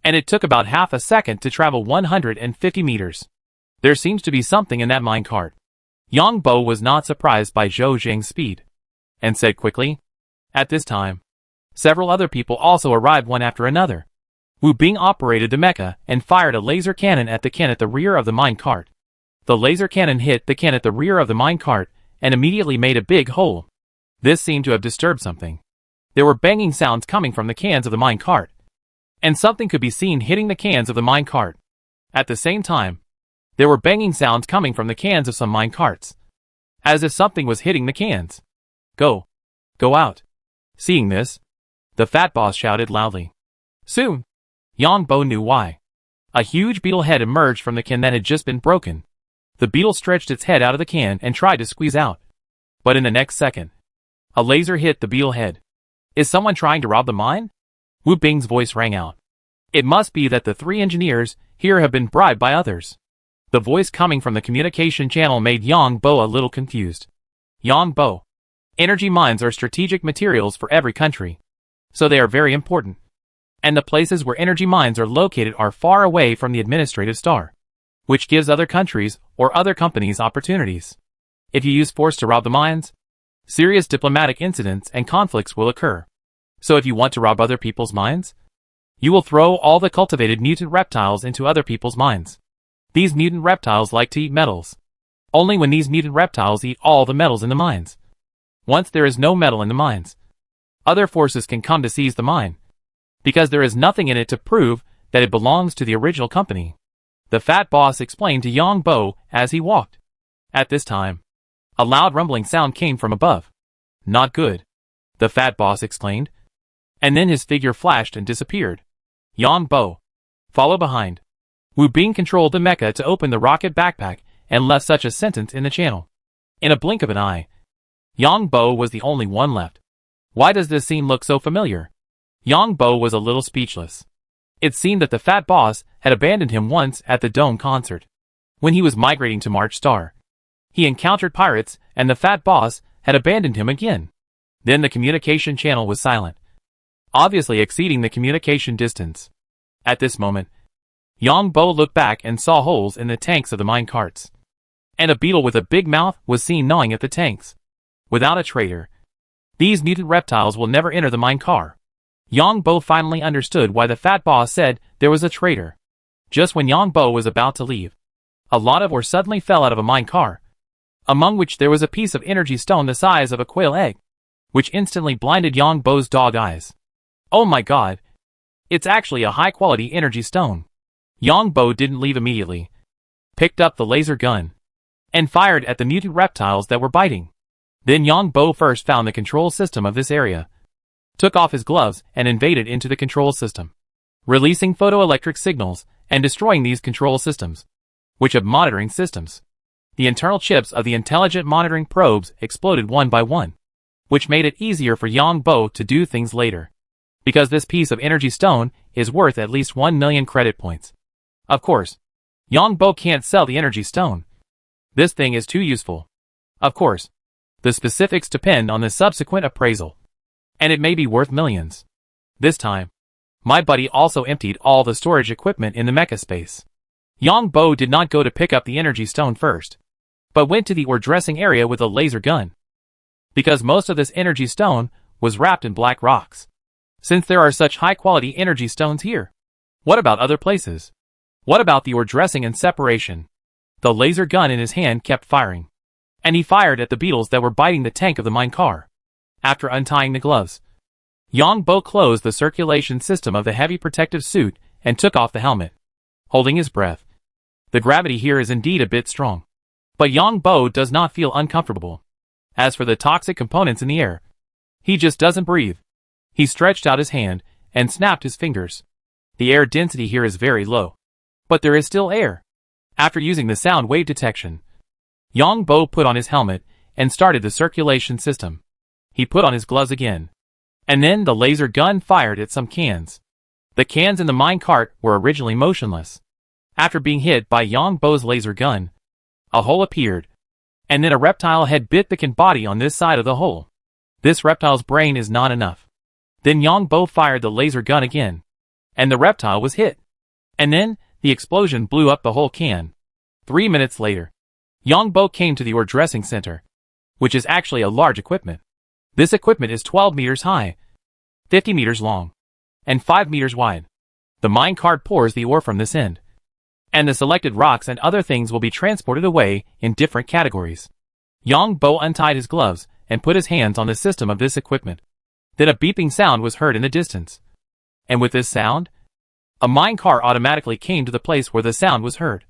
and it took about half a second to travel 150 meters. There seems to be something in that mine cart. Yang Bo was not surprised by Zhou Zheng's speed, and said quickly. At this time, several other people also arrived one after another. Wu Bing operated the mecha and fired a laser cannon at the can at the rear of the mine cart. The laser cannon hit the can at the rear of the mine cart and immediately made a big hole. This seemed to have disturbed something. There were banging sounds coming from the cans of the mine cart, and something could be seen hitting the cans of the mine cart. At the same time, there were banging sounds coming from the cans of some mine carts, as if something was hitting the cans. Go out. Seeing this, the fat boss shouted loudly. Soon, Yang Bo knew why. A huge beetle head emerged from the can that had just been broken. The beetle stretched its head out of the can and tried to squeeze out. But in the next second, a laser hit the beetle head. Is someone trying to rob the mine? Wu Bing's voice rang out. It must be that the 3 engineers here have been bribed by others. The voice coming from the communication channel made Yang Bo a little confused. Yang Bo, energy mines are strategic materials for every country, so they are very important. And the places where energy mines are located are far away from the administrative star, which gives other countries or other companies opportunities. If you use force to rob the mines, serious diplomatic incidents and conflicts will occur. So if you want to rob other people's mines, you will throw all the cultivated mutant reptiles into other people's mines. These mutant reptiles like to eat metals. Only when these mutant reptiles eat all the metals in the mines. Once there is no metal in the mines, other forces can come to seize the mine, because there is nothing in it to prove that it belongs to the original company. The fat boss explained to Yang Bo as he walked. At this time, a loud rumbling sound came from above. Not good, the fat boss exclaimed. And then his figure flashed and disappeared. Yang Bo, follow behind. Wu Bing controlled the mecha to open the rocket backpack and left such a sentence in the channel. In a blink of an eye, Yang Bo was the only one left. Why does this scene look so familiar? Yang Bo was a little speechless. It seemed that the fat boss had abandoned him once at the Dome concert. When he was migrating to March Star, he encountered pirates, and the fat boss had abandoned him again. Then the communication channel was silent, obviously exceeding the communication distance. At this moment, Yang Bo looked back and saw holes in the tanks of the mine carts. And a beetle with a big mouth was seen gnawing at the tanks. Without a traitor, these mutant reptiles will never enter the mine car. Yang Bo finally understood why the fat boss said there was a traitor. Just when Yang Bo was about to leave, a lot of ore suddenly fell out of a mine car, among which there was a piece of energy stone the size of a quail egg, which instantly blinded Yang Bo's dog eyes. Oh my god! It's actually a high-quality energy stone. Yang Bo didn't leave immediately, picked up the laser gun, and fired at the mutant reptiles that were biting. Then Yang Bo first found the control system of this area, took off his gloves and invaded into the control system, releasing photoelectric signals and destroying these control systems, which have monitoring systems. The internal chips of the intelligent monitoring probes exploded one by one, which made it easier for Yang Bo to do things later, because this piece of energy stone is worth at least 1 million credit points. Of course, Yang Bo can't sell the energy stone. This thing is too useful. Of course, the specifics depend on the subsequent appraisal, and it may be worth millions. This time, my buddy also emptied all the storage equipment in the mecha space. Yang Bo did not go to pick up the energy stone first, but went to the ore dressing area with a laser gun, because most of this energy stone was wrapped in black rocks. Since there are such high-quality energy stones here, what about other places? What about the ore dressing and separation? The laser gun in his hand kept firing, and he fired at the beetles that were biting the tank of the mine car. After untying the gloves, Yang Bo closed the circulation system of the heavy protective suit and took off the helmet, holding his breath. The gravity here is indeed a bit strong, but Yang Bo does not feel uncomfortable. As for the toxic components in the air, he just doesn't breathe. He stretched out his hand and snapped his fingers. The air density here is very low, but there is still air. After using the sound wave detection, Yang Bo put on his helmet and started the circulation system. He put on his gloves again, and then the laser gun fired at some cans. The cans in the mine cart were originally motionless. After being hit by Yang Bo's laser gun, a hole appeared, and then a reptile head bit the body on this side of the hole. This reptile's brain is not enough. Then Yang Bo fired the laser gun again, and the reptile was hit. And then, the explosion blew up the whole can. 3 minutes later, Yang Bo came to the ore dressing center, which is actually a large equipment. This equipment is 12 meters high, 50 meters long, and 5 meters wide. The mine cart pours the ore from this end, and the selected rocks and other things will be transported away in different categories. Yang Bo untied his gloves and put his hands on the system of this equipment. Then a beeping sound was heard in the distance. And with this sound, a mine car automatically came to the place where the sound was heard,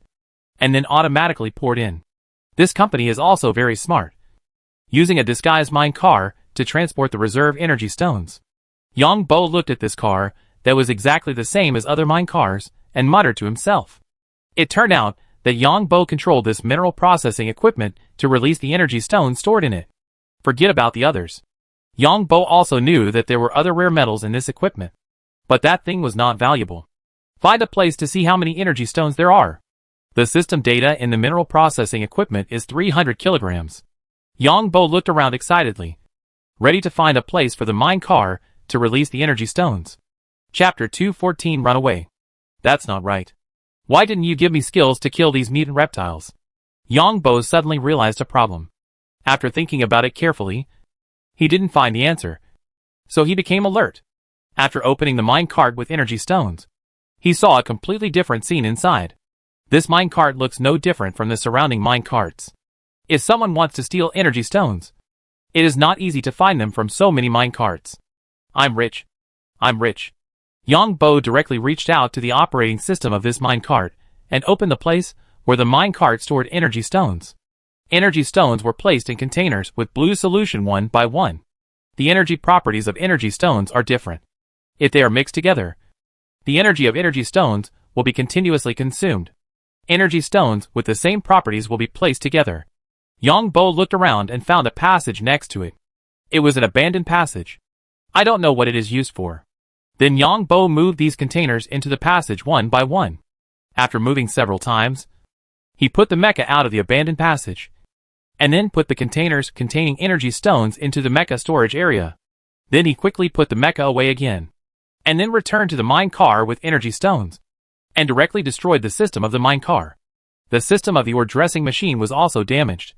and then automatically poured in. This company is also very smart, using a disguised mine car to transport the reserve energy stones. Yang Bo looked at this car that was exactly the same as other mine cars and muttered to himself. It turned out that Yang Bo controlled this mineral processing equipment to release the energy stones stored in it. Forget about the others. Yang Bo also knew that there were other rare metals in this equipment, but that thing was not valuable. Find a place to see how many energy stones there are. The system data in the mineral processing equipment is 300 kilograms. Yang Bo looked around excitedly, ready to find a place for the mine car to release the energy stones. Chapter 214 Runaway. That's not right. Why didn't you give me skills to kill these mutant reptiles? Yang Bo suddenly realized a problem. After thinking about it carefully, he didn't find the answer, so he became alert. After opening the mine cart with energy stones, he saw a completely different scene inside. This mine cart looks no different from the surrounding mine carts. If someone wants to steal energy stones, it is not easy to find them from so many mine carts. I'm rich. I'm rich. Yang Bo directly reached out to the operating system of this mine cart and opened the place where the mine cart stored energy stones. Energy stones were placed in containers with blue solution one by one. The energy properties of energy stones are different. If they are mixed together, the energy of energy stones will be continuously consumed. Energy stones with the same properties will be placed together. Yang Bo looked around and found a passage next to it. It was an abandoned passage. I don't know what it is used for. Then Yang Bo moved these containers into the passage one by one. After moving several times, he put the mecha out of the abandoned passage, and then put the containers containing energy stones into the mecha storage area. Then he quickly put the mecha away again, and then returned to the mine car with energy stones, and directly destroyed the system of the mine car. The system of the ore dressing machine was also damaged.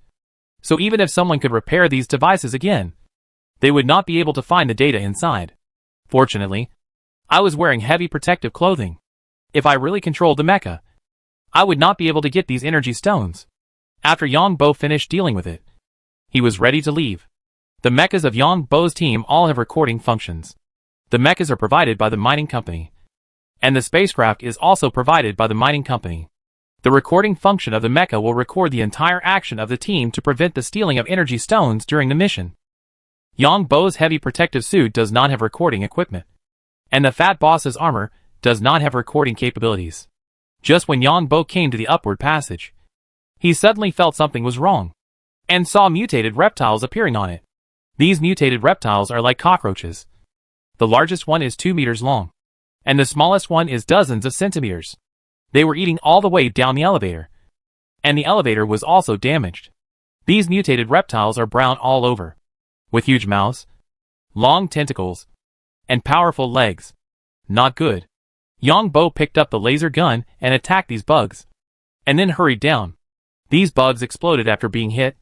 So even if someone could repair these devices again, they would not be able to find the data inside. Fortunately, I was wearing heavy protective clothing. If I really controlled the mecha, I would not be able to get these energy stones. After Yang Bo finished dealing with it, he was ready to leave. The mechas of Yang Bo's team all have recording functions. The mechas are provided by the mining company, and the spacecraft is also provided by the mining company. The recording function of the mecha will record the entire action of the team to prevent the stealing of energy stones during the mission. Yang Bo's heavy protective suit does not have recording equipment, and the Fat Boss's armor does not have recording capabilities. Just when Yang Bo came to the upward passage, he suddenly felt something was wrong, and saw mutated reptiles appearing on it. These mutated reptiles are like cockroaches. The largest one is 2 meters long, and the smallest one is dozens of centimeters. They were eating all the way down the elevator, and the elevator was also damaged. These mutated reptiles are brown all over, with huge mouths, long tentacles, and powerful legs. Not good. Yang Bo picked up the laser gun and attacked these bugs, and then hurried down. These bugs exploded after being hit,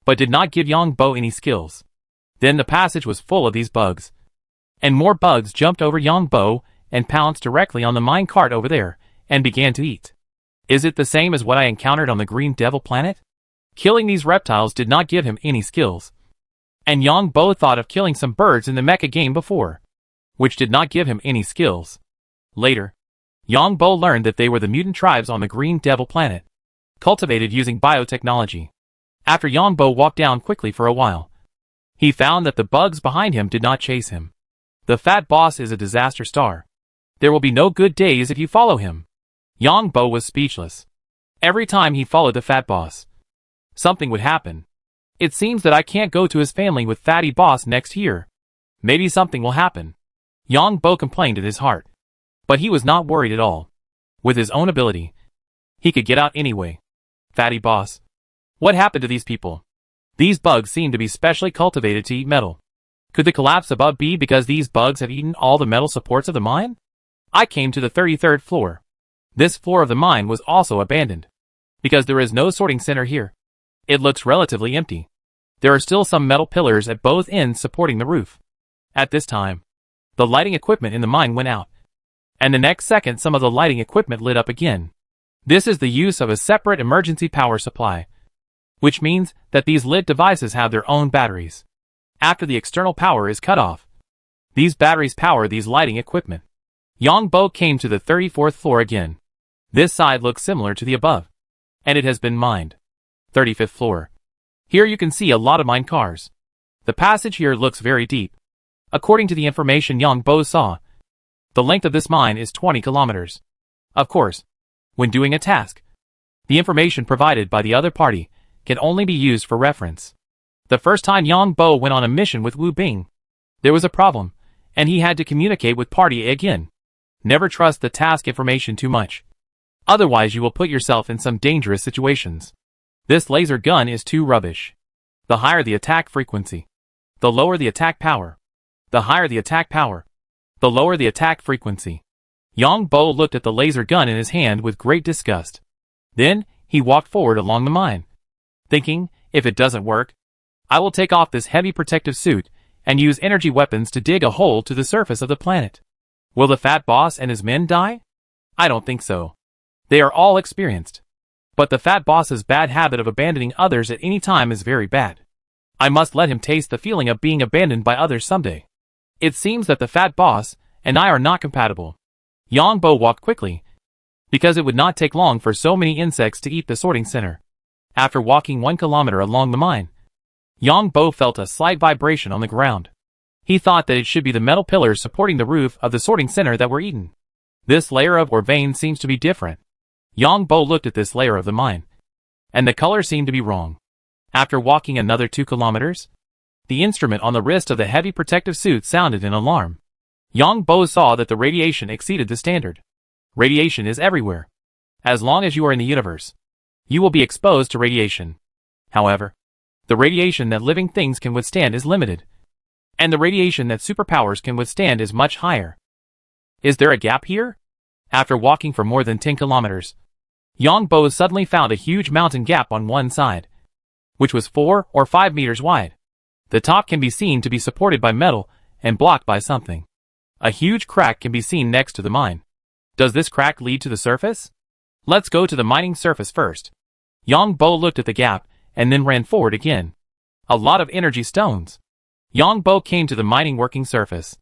but did not give Yang Bo any skills. Then the passage was full of these bugs, and more bugs jumped over Yang Bo and pounced directly on the mine cart over there, and began to eat. Is it the same as what I encountered on the Green Devil planet? Killing these reptiles did not give him any skills, and Yang Bo thought of killing some birds in the mecha game before, which did not give him any skills. Later, Yang Bo learned that they were the mutant tribes on the Green Devil planet, cultivated using biotechnology. After Yang Bo walked down quickly for a while, he found that the bugs behind him did not chase him. The Fat Boss is a disaster star. There will be no good days if you follow him. Yang Bo was speechless. Every time he followed the Fat Boss, something would happen. It seems that I can't go to his family with Fatty Boss next year. Maybe something will happen. Yang Bo complained in his heart. But he was not worried at all. With his own ability, he could get out anyway. Fatty Boss. What happened to these people? These bugs seem to be specially cultivated to eat metal. Could the collapse above be because these bugs have eaten all the metal supports of the mine? I came to the 33rd floor. This floor of the mine was also abandoned, because there is no sorting center here. It looks relatively empty. There are still some metal pillars at both ends supporting the roof. At this time, the lighting equipment in the mine went out, and the next second some of the lighting equipment lit up again. This is the use of a separate emergency power supply, which means that these lit devices have their own batteries. After the external power is cut off, these batteries power these lighting equipment. Yang Bo came to the 34th floor again. This side looks similar to the above, and it has been mined. 35th floor. Here you can see a lot of mine cars. The passage here looks very deep. According to the information Yang Bo saw, the length of this mine is 20 kilometers. Of course, when doing a task, the information provided by the other party can only be used for reference. The first time Yang Bo went on a mission with Wu Bing, there was a problem, and he had to communicate with party A again. Never trust the task information too much. Otherwise you will put yourself in some dangerous situations. This laser gun is too rubbish. The higher the attack frequency, the lower the attack power. The higher the attack power, the lower the attack frequency. Yang Bo looked at the laser gun in his hand with great disgust. Then, he walked forward along the mine, thinking, if it doesn't work, I will take off this heavy protective suit and use energy weapons to dig a hole to the surface of the planet. Will the Fat Boss and his men die? I don't think so. They are all experienced. But the Fat Boss's bad habit of abandoning others at any time is very bad. I must let him taste the feeling of being abandoned by others someday. It seems that the Fat Boss and I are not compatible. Yang Bo walked quickly, because it would not take long for so many insects to eat the sorting center. After walking 1 kilometer along the mine, Yang Bo felt a slight vibration on the ground. He thought that it should be the metal pillars supporting the roof of the sorting center that were eaten. This layer of ore vein seems to be different. Yang Bo looked at this layer of the mine, and the color seemed to be wrong. After walking another 2 kilometers, the instrument on the wrist of the heavy protective suit sounded an alarm. Yang Bo saw that the radiation exceeded the standard. Radiation is everywhere. As long as you are in the universe, you will be exposed to radiation. However, the radiation that living things can withstand is limited, and the radiation that superpowers can withstand is much higher. Is there a gap here? After walking for more than 10 kilometers, Yang Bo suddenly found a huge mountain gap on one side, which was 4 or 5 meters wide. The top can be seen to be supported by metal and blocked by something. A huge crack can be seen next to the mine. Does this crack lead to the surface? Let's go to the mining surface first. Yang Bo looked at the gap and then ran forward again. A lot of energy stones. Yang Bo came to the mining working surface.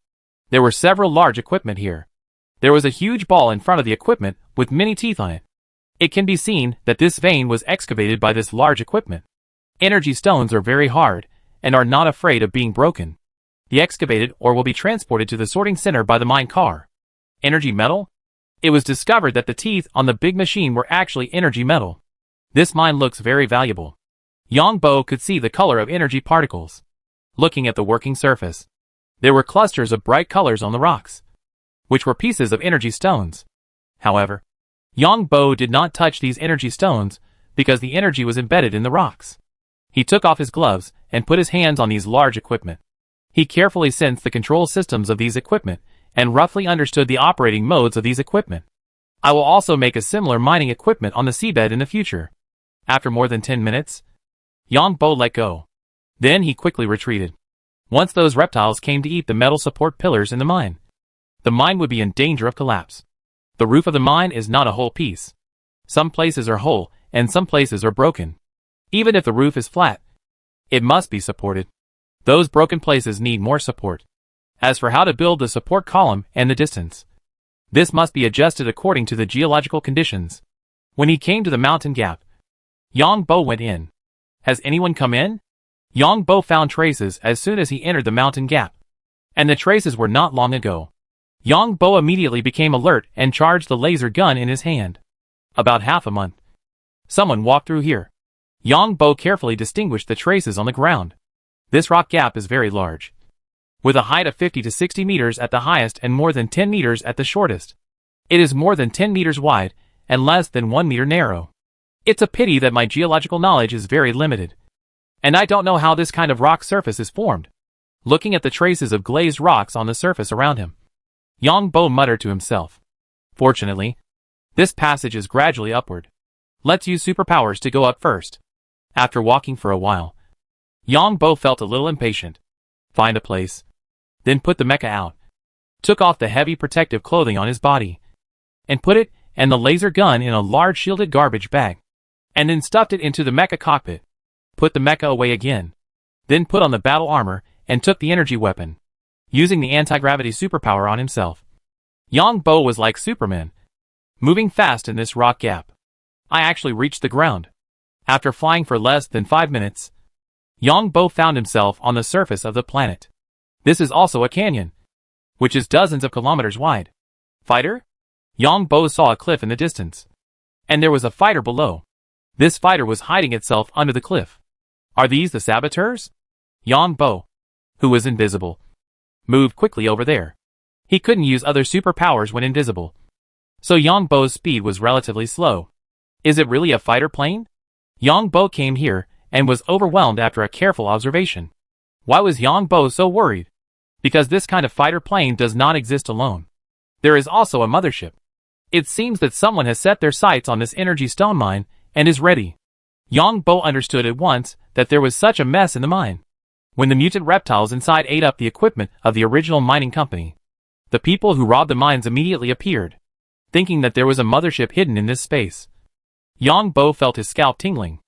There were several large equipment here. There was a huge ball in front of the equipment with many teeth on it. It can be seen that this vein was excavated by this large equipment. Energy stones are very hard and are not afraid of being broken. The excavated ore will be transported to the sorting center by the mine car. Energy metal? It was discovered that the teeth on the big machine were actually energy metal. This mine looks very valuable. Yang Bo could see the color of energy particles. Looking at the working surface, there were clusters of bright colors on the rocks, which were pieces of energy stones. However, Yang Bo did not touch these energy stones because the energy was embedded in the rocks. He took off his gloves and put his hands on these large equipment. He carefully sensed the control systems of these equipment and roughly understood the operating modes of these equipment. I will also make a similar mining equipment on the seabed in the future. After more than 10 minutes, Yang Bo let go. Then he quickly retreated. Once those reptiles came to eat the metal support pillars in the mine would be in danger of collapse. The roof of the mine is not a whole piece. Some places are whole and some places are broken. Even if the roof is flat, it must be supported. Those broken places need more support. As for how to build the support column and the distance, this must be adjusted according to the geological conditions. When he came to the mountain gap, Yang Bo went in. Has anyone come in? Yang Bo found traces as soon as he entered the mountain gap. And the traces were not long ago. Yang Bo immediately became alert and charged the laser gun in his hand. About half a month. Someone walked through here. Yang Bo carefully distinguished the traces on the ground. This rock gap is very large, with a height of 50 to 60 meters at the highest and more than 10 meters at the shortest. It is more than 10 meters wide and less than 1 meter narrow. It's a pity that my geological knowledge is very limited, and I don't know how this kind of rock surface is formed. Looking at the traces of glazed rocks on the surface around him, Yang Bo muttered to himself. Fortunately, this passage is gradually upward. Let's use superpowers to go up first. After walking for a while, Yang Bo felt a little impatient. Find a place. Then put the mecha out. Took off the heavy protective clothing on his body. And put it and the laser gun in a large shielded garbage bag. And then stuffed it into the mecha cockpit. Put the mecha away again. Then put on the battle armor and took the energy weapon, using the anti-gravity superpower on himself. Yang Bo was like Superman, moving fast in this rock gap. I actually reached the ground. After flying for less than 5 minutes, Yang Bo found himself on the surface of the planet. This is also a canyon, which is dozens of kilometers wide. Fighter? Yang Bo saw a cliff in the distance, and there was a fighter below. This fighter was hiding itself under the cliff. Are these the saboteurs? Yang Bo, who was invisible, moved quickly over there. He couldn't use other superpowers when invisible, so Yang Bo's speed was relatively slow. Is it really a fighter plane? Yang Bo came here and was overwhelmed after a careful observation. Why was Yang Bo so worried? Because this kind of fighter plane does not exist alone. There is also a mothership. It seems that someone has set their sights on this energy stone mine and is ready. Yang Bo understood at once that there was such a mess in the mine. When the mutant reptiles inside ate up the equipment of the original mining company, the people who robbed the mines immediately appeared, thinking that there was a mothership hidden in this space. Yang Bo felt his scalp tingling.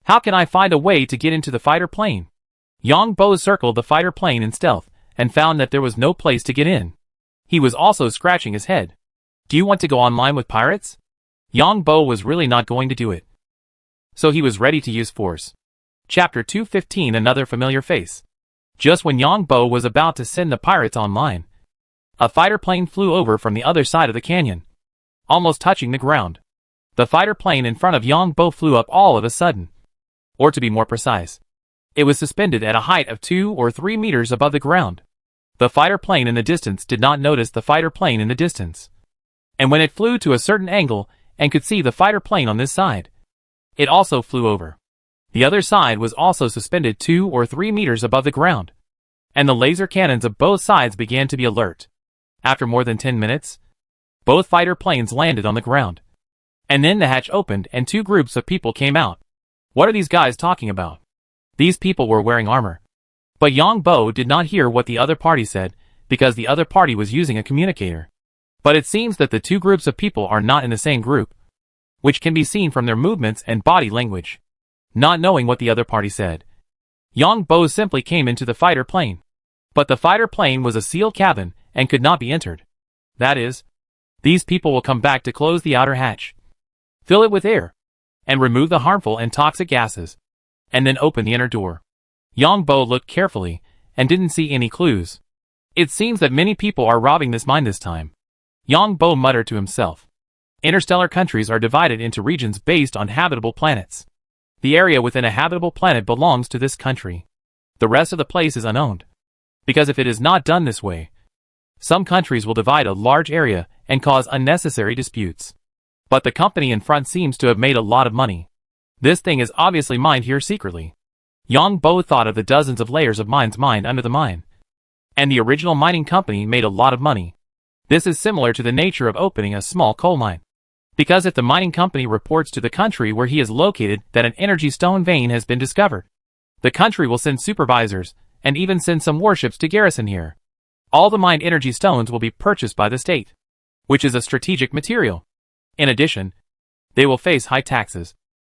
How can I find a way to get into the fighter plane? Yang Bo circled the fighter plane in stealth and found that there was no place to get in. He was also scratching his head. Do you want to go online with pirates? Yang Bo was really not going to do it, so he was ready to use force. Chapter 215. Another familiar face. Just when Yang Bo was about to send the pirates online, a fighter plane flew over from the other side of the canyon, almost touching the ground. The fighter plane in front of Yang Bo flew up all of a sudden. Or to be more precise, it was suspended at a height of 2 or 3 meters above the ground. The fighter plane in the distance did not notice the fighter plane in the distance. And when it flew to a certain angle and could see the fighter plane on this side, it also flew over. The other side was also suspended 2 or 3 meters above the ground, and the laser cannons of both sides began to be alert. After more than 10 minutes, both fighter planes landed on the ground. And then the hatch opened and 2 groups of people came out. What are these guys talking about? These people were wearing armor. But Yang Bo did not hear what the other party said, because the other party was using a communicator. But it seems that the 2 groups of people are not in the same group, which can be seen from their movements and body language. Not knowing what the other party said, Yang Bo simply came into the fighter plane. But the fighter plane was a sealed cabin and could not be entered. That is, these people will come back to close the outer hatch, fill it with air, and remove the harmful and toxic gases, and then open the inner door. Yang Bo looked carefully and didn't see any clues. It seems that many people are robbing this mine this time. Yang Bo muttered to himself. Interstellar countries are divided into regions based on habitable planets. The area within a habitable planet belongs to this country. The rest of the place is unowned. Because if it is not done this way, some countries will divide a large area and cause unnecessary disputes. But the company in front seems to have made a lot of money. This thing is obviously mined here secretly. Yang Bo thought of the dozens of layers of mines mined under the mine. And the original mining company made a lot of money. This is similar to the nature of opening a small coal mine. Because if the mining company reports to the country where he is located that an energy stone vein has been discovered, the country will send supervisors and even send some warships to garrison here. All the mined energy stones will be purchased by the state, which is a strategic material. In addition, they will face high taxes.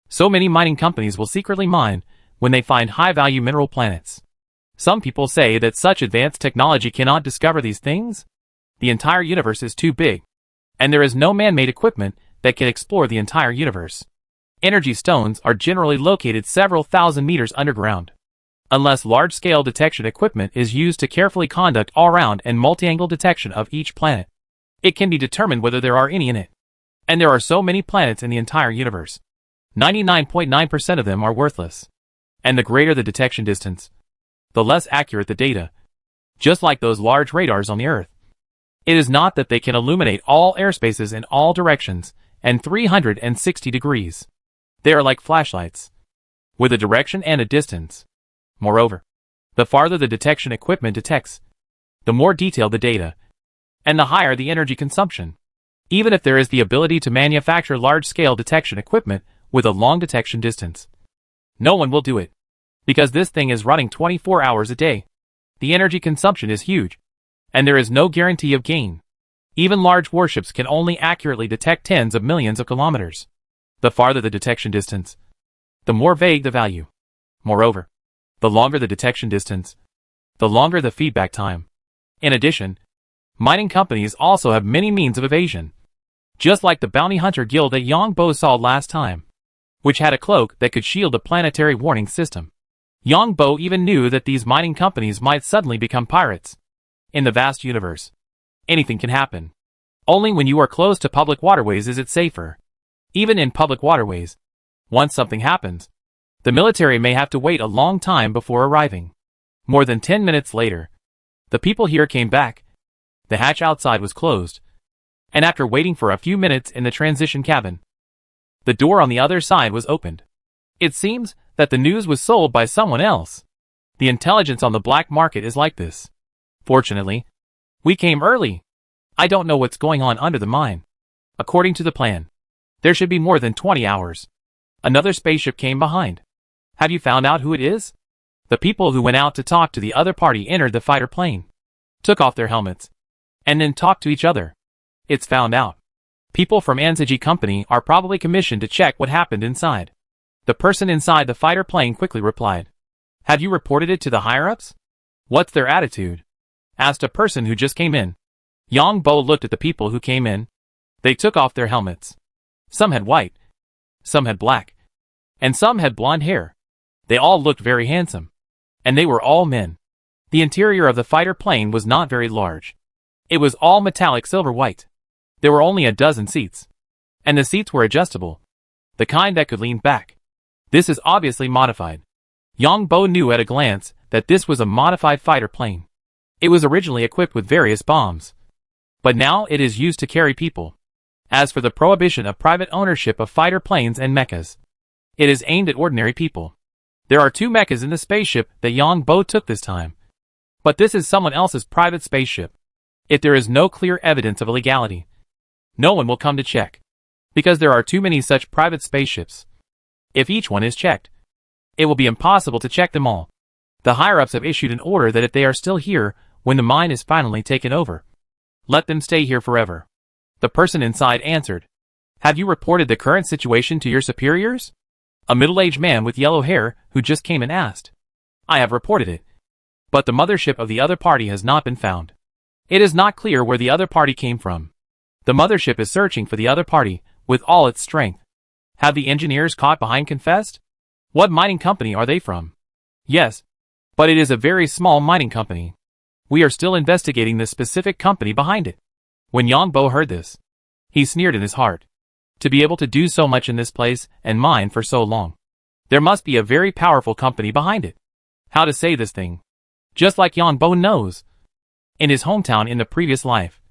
So many mining companies will secretly mine when they find high-value mineral planets. Some people say that such advanced technology cannot discover these things. The entire universe is too big, and there is no man-made equipment that can explore the entire universe. Energy stones are generally located several thousand meters underground. Unless large-scale detection equipment is used to carefully conduct all-round and multi-angle detection of each planet, it can be determined whether there are any in it. And there are so many planets in the entire universe. 99.9% of them are worthless. And the greater the detection distance, the less accurate the data. Just like those large radars on the Earth. It is not that they can illuminate all airspaces in all directions and 360 degrees. They are like flashlights, with a direction and a distance. Moreover, the farther the detection equipment detects, the more detailed the data, and the higher the energy consumption. Even if there is the ability to manufacture large-scale detection equipment with a long detection distance, no one will do it, because this thing is running 24 hours a day. The energy consumption is huge, and there is no guarantee of gain. Even large warships can only accurately detect tens of millions of kilometers. The farther the detection distance, the more vague the value. Moreover, the longer the detection distance, the longer the feedback time. In addition, mining companies also have many means of evasion. Just like the bounty hunter guild that Yang Bo saw last time, which had a cloak that could shield a planetary warning system. Yang Bo even knew that these mining companies might suddenly become pirates. In the vast universe, anything can happen. Only when you are close to public waterways is it safer. Even in public waterways, once something happens, the military may have to wait a long time before arriving. More than 10 minutes later, the people here came back. The hatch outside was closed, and after waiting for a few minutes in the transition cabin, the door on the other side was opened. It seems that the news was sold by someone else. The intelligence on the black market is like this. Fortunately, we came early. I don't know what's going on under the mine. According to the plan, there should be more than 20 hours. Another spaceship came behind. Have you found out who it is? The people who went out to talk to the other party entered the fighter plane, took off their helmets, and then talked to each other. It's found out. People from Anziji Company are probably commissioned to check what happened inside. The person inside the fighter plane quickly replied. Have you reported it to the higher-ups? What's their attitude? Asked a person who just came in. Yang Bo looked at the people who came in. They took off their helmets. Some had white, some had black, and some had blonde hair. They all looked very handsome. And they were all men. The interior of the fighter plane was not very large. It was all metallic silver white. There were only a dozen seats. And the seats were adjustable. The kind that could lean back. This is obviously modified. Yang Bo knew at a glance that this was a modified fighter plane. It was originally equipped with various bombs, but now it is used to carry people. As for the prohibition of private ownership of fighter planes and mechas, it is aimed at ordinary people. There are 2 mechas in the spaceship that Yang Bo took this time, but this is someone else's private spaceship. If there is no clear evidence of illegality, no one will come to check, because there are too many such private spaceships. If each one is checked, it will be impossible to check them all. The higher-ups have issued an order that if they are still here when the mine is finally taken over, let them stay here forever. The person inside answered, "Have you reported the current situation to your superiors?" A middle-aged man with yellow hair who just came in asked. "I have reported it, but the mothership of the other party has not been found. It is not clear where the other party came from. The mothership is searching for the other party with all its strength." "Have the engineers caught behind confessed? What mining company are they from?" "Yes, but it is a very small mining company. We are still investigating the specific company behind it." When Yang Bo heard this, he sneered in his heart. To be able to do so much in this place and mine for so long, there must be a very powerful company behind it. How to say this thing? Just like Yang Bo knows. In his hometown in the previous life,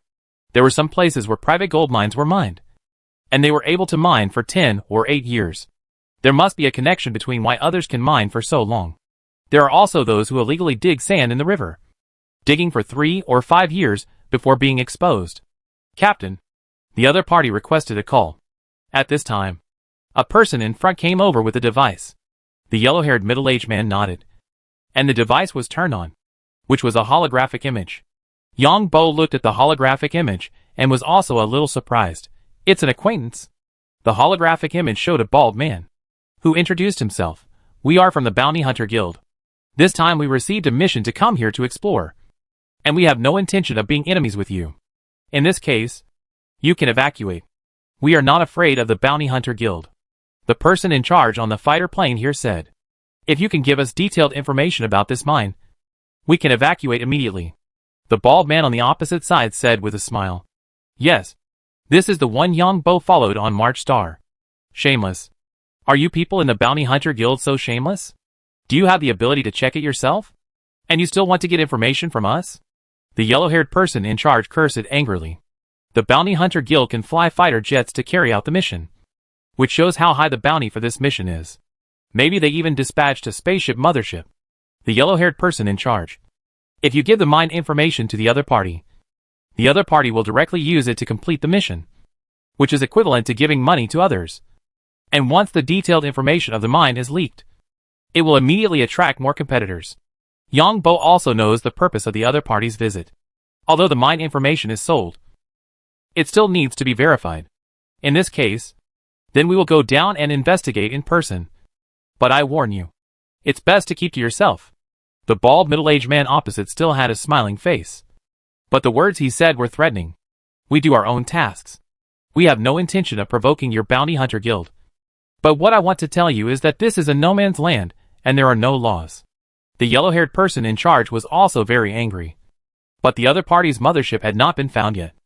there were some places where private gold mines were mined, and they were able to mine for 10 or 8 years. There must be a connection between why others can mine for so long. There are also those who illegally dig sand in the river, digging for 3 or 5 years before being exposed. "Captain," the other party requested a call. At this time, a person in front came over with a device. The yellow-haired middle-aged man nodded, and the device was turned on, which was a holographic image. Yang Bo looked at the holographic image and was also a little surprised. "It's an acquaintance." The holographic image showed a bald man, who introduced himself. "We are from the Bounty Hunter Guild. This time we received a mission to come here to explore, and we have no intention of being enemies with you. In this case, you can evacuate. We are not afraid of the Bounty Hunter Guild." The person in charge on the fighter plane here said, "If you can give us detailed information about this mine, we can evacuate immediately." The bald man on the opposite side said with a smile, "Yes, this is the one Yang Bo followed on March Star. Shameless. Are you people in the Bounty Hunter Guild so shameless? Do you have the ability to check it yourself? And you still want to get information from us?" The yellow-haired person in charge cursed angrily. The Bounty Hunter Guild can fly fighter jets to carry out the mission, which shows how high the bounty for this mission is. Maybe they even dispatched a spaceship mothership. The yellow-haired person in charge. "If you give the mine information to the other party will directly use it to complete the mission, which is equivalent to giving money to others. And once the detailed information of the mine is leaked, it will immediately attract more competitors." Yang Bo also knows the purpose of the other party's visit. Although the mine information is sold, it still needs to be verified. In this case, then we will go down and investigate in person. But I warn you, it's best to keep to yourself. The bald middle-aged man opposite still had a smiling face, but the words he said were threatening. "We do our own tasks. We have no intention of provoking your Bounty Hunter Guild. But what I want to tell you is that this is a no-man's land, and there are no laws." The yellow-haired person in charge was also very angry. But the other party's mothership had not been found yet,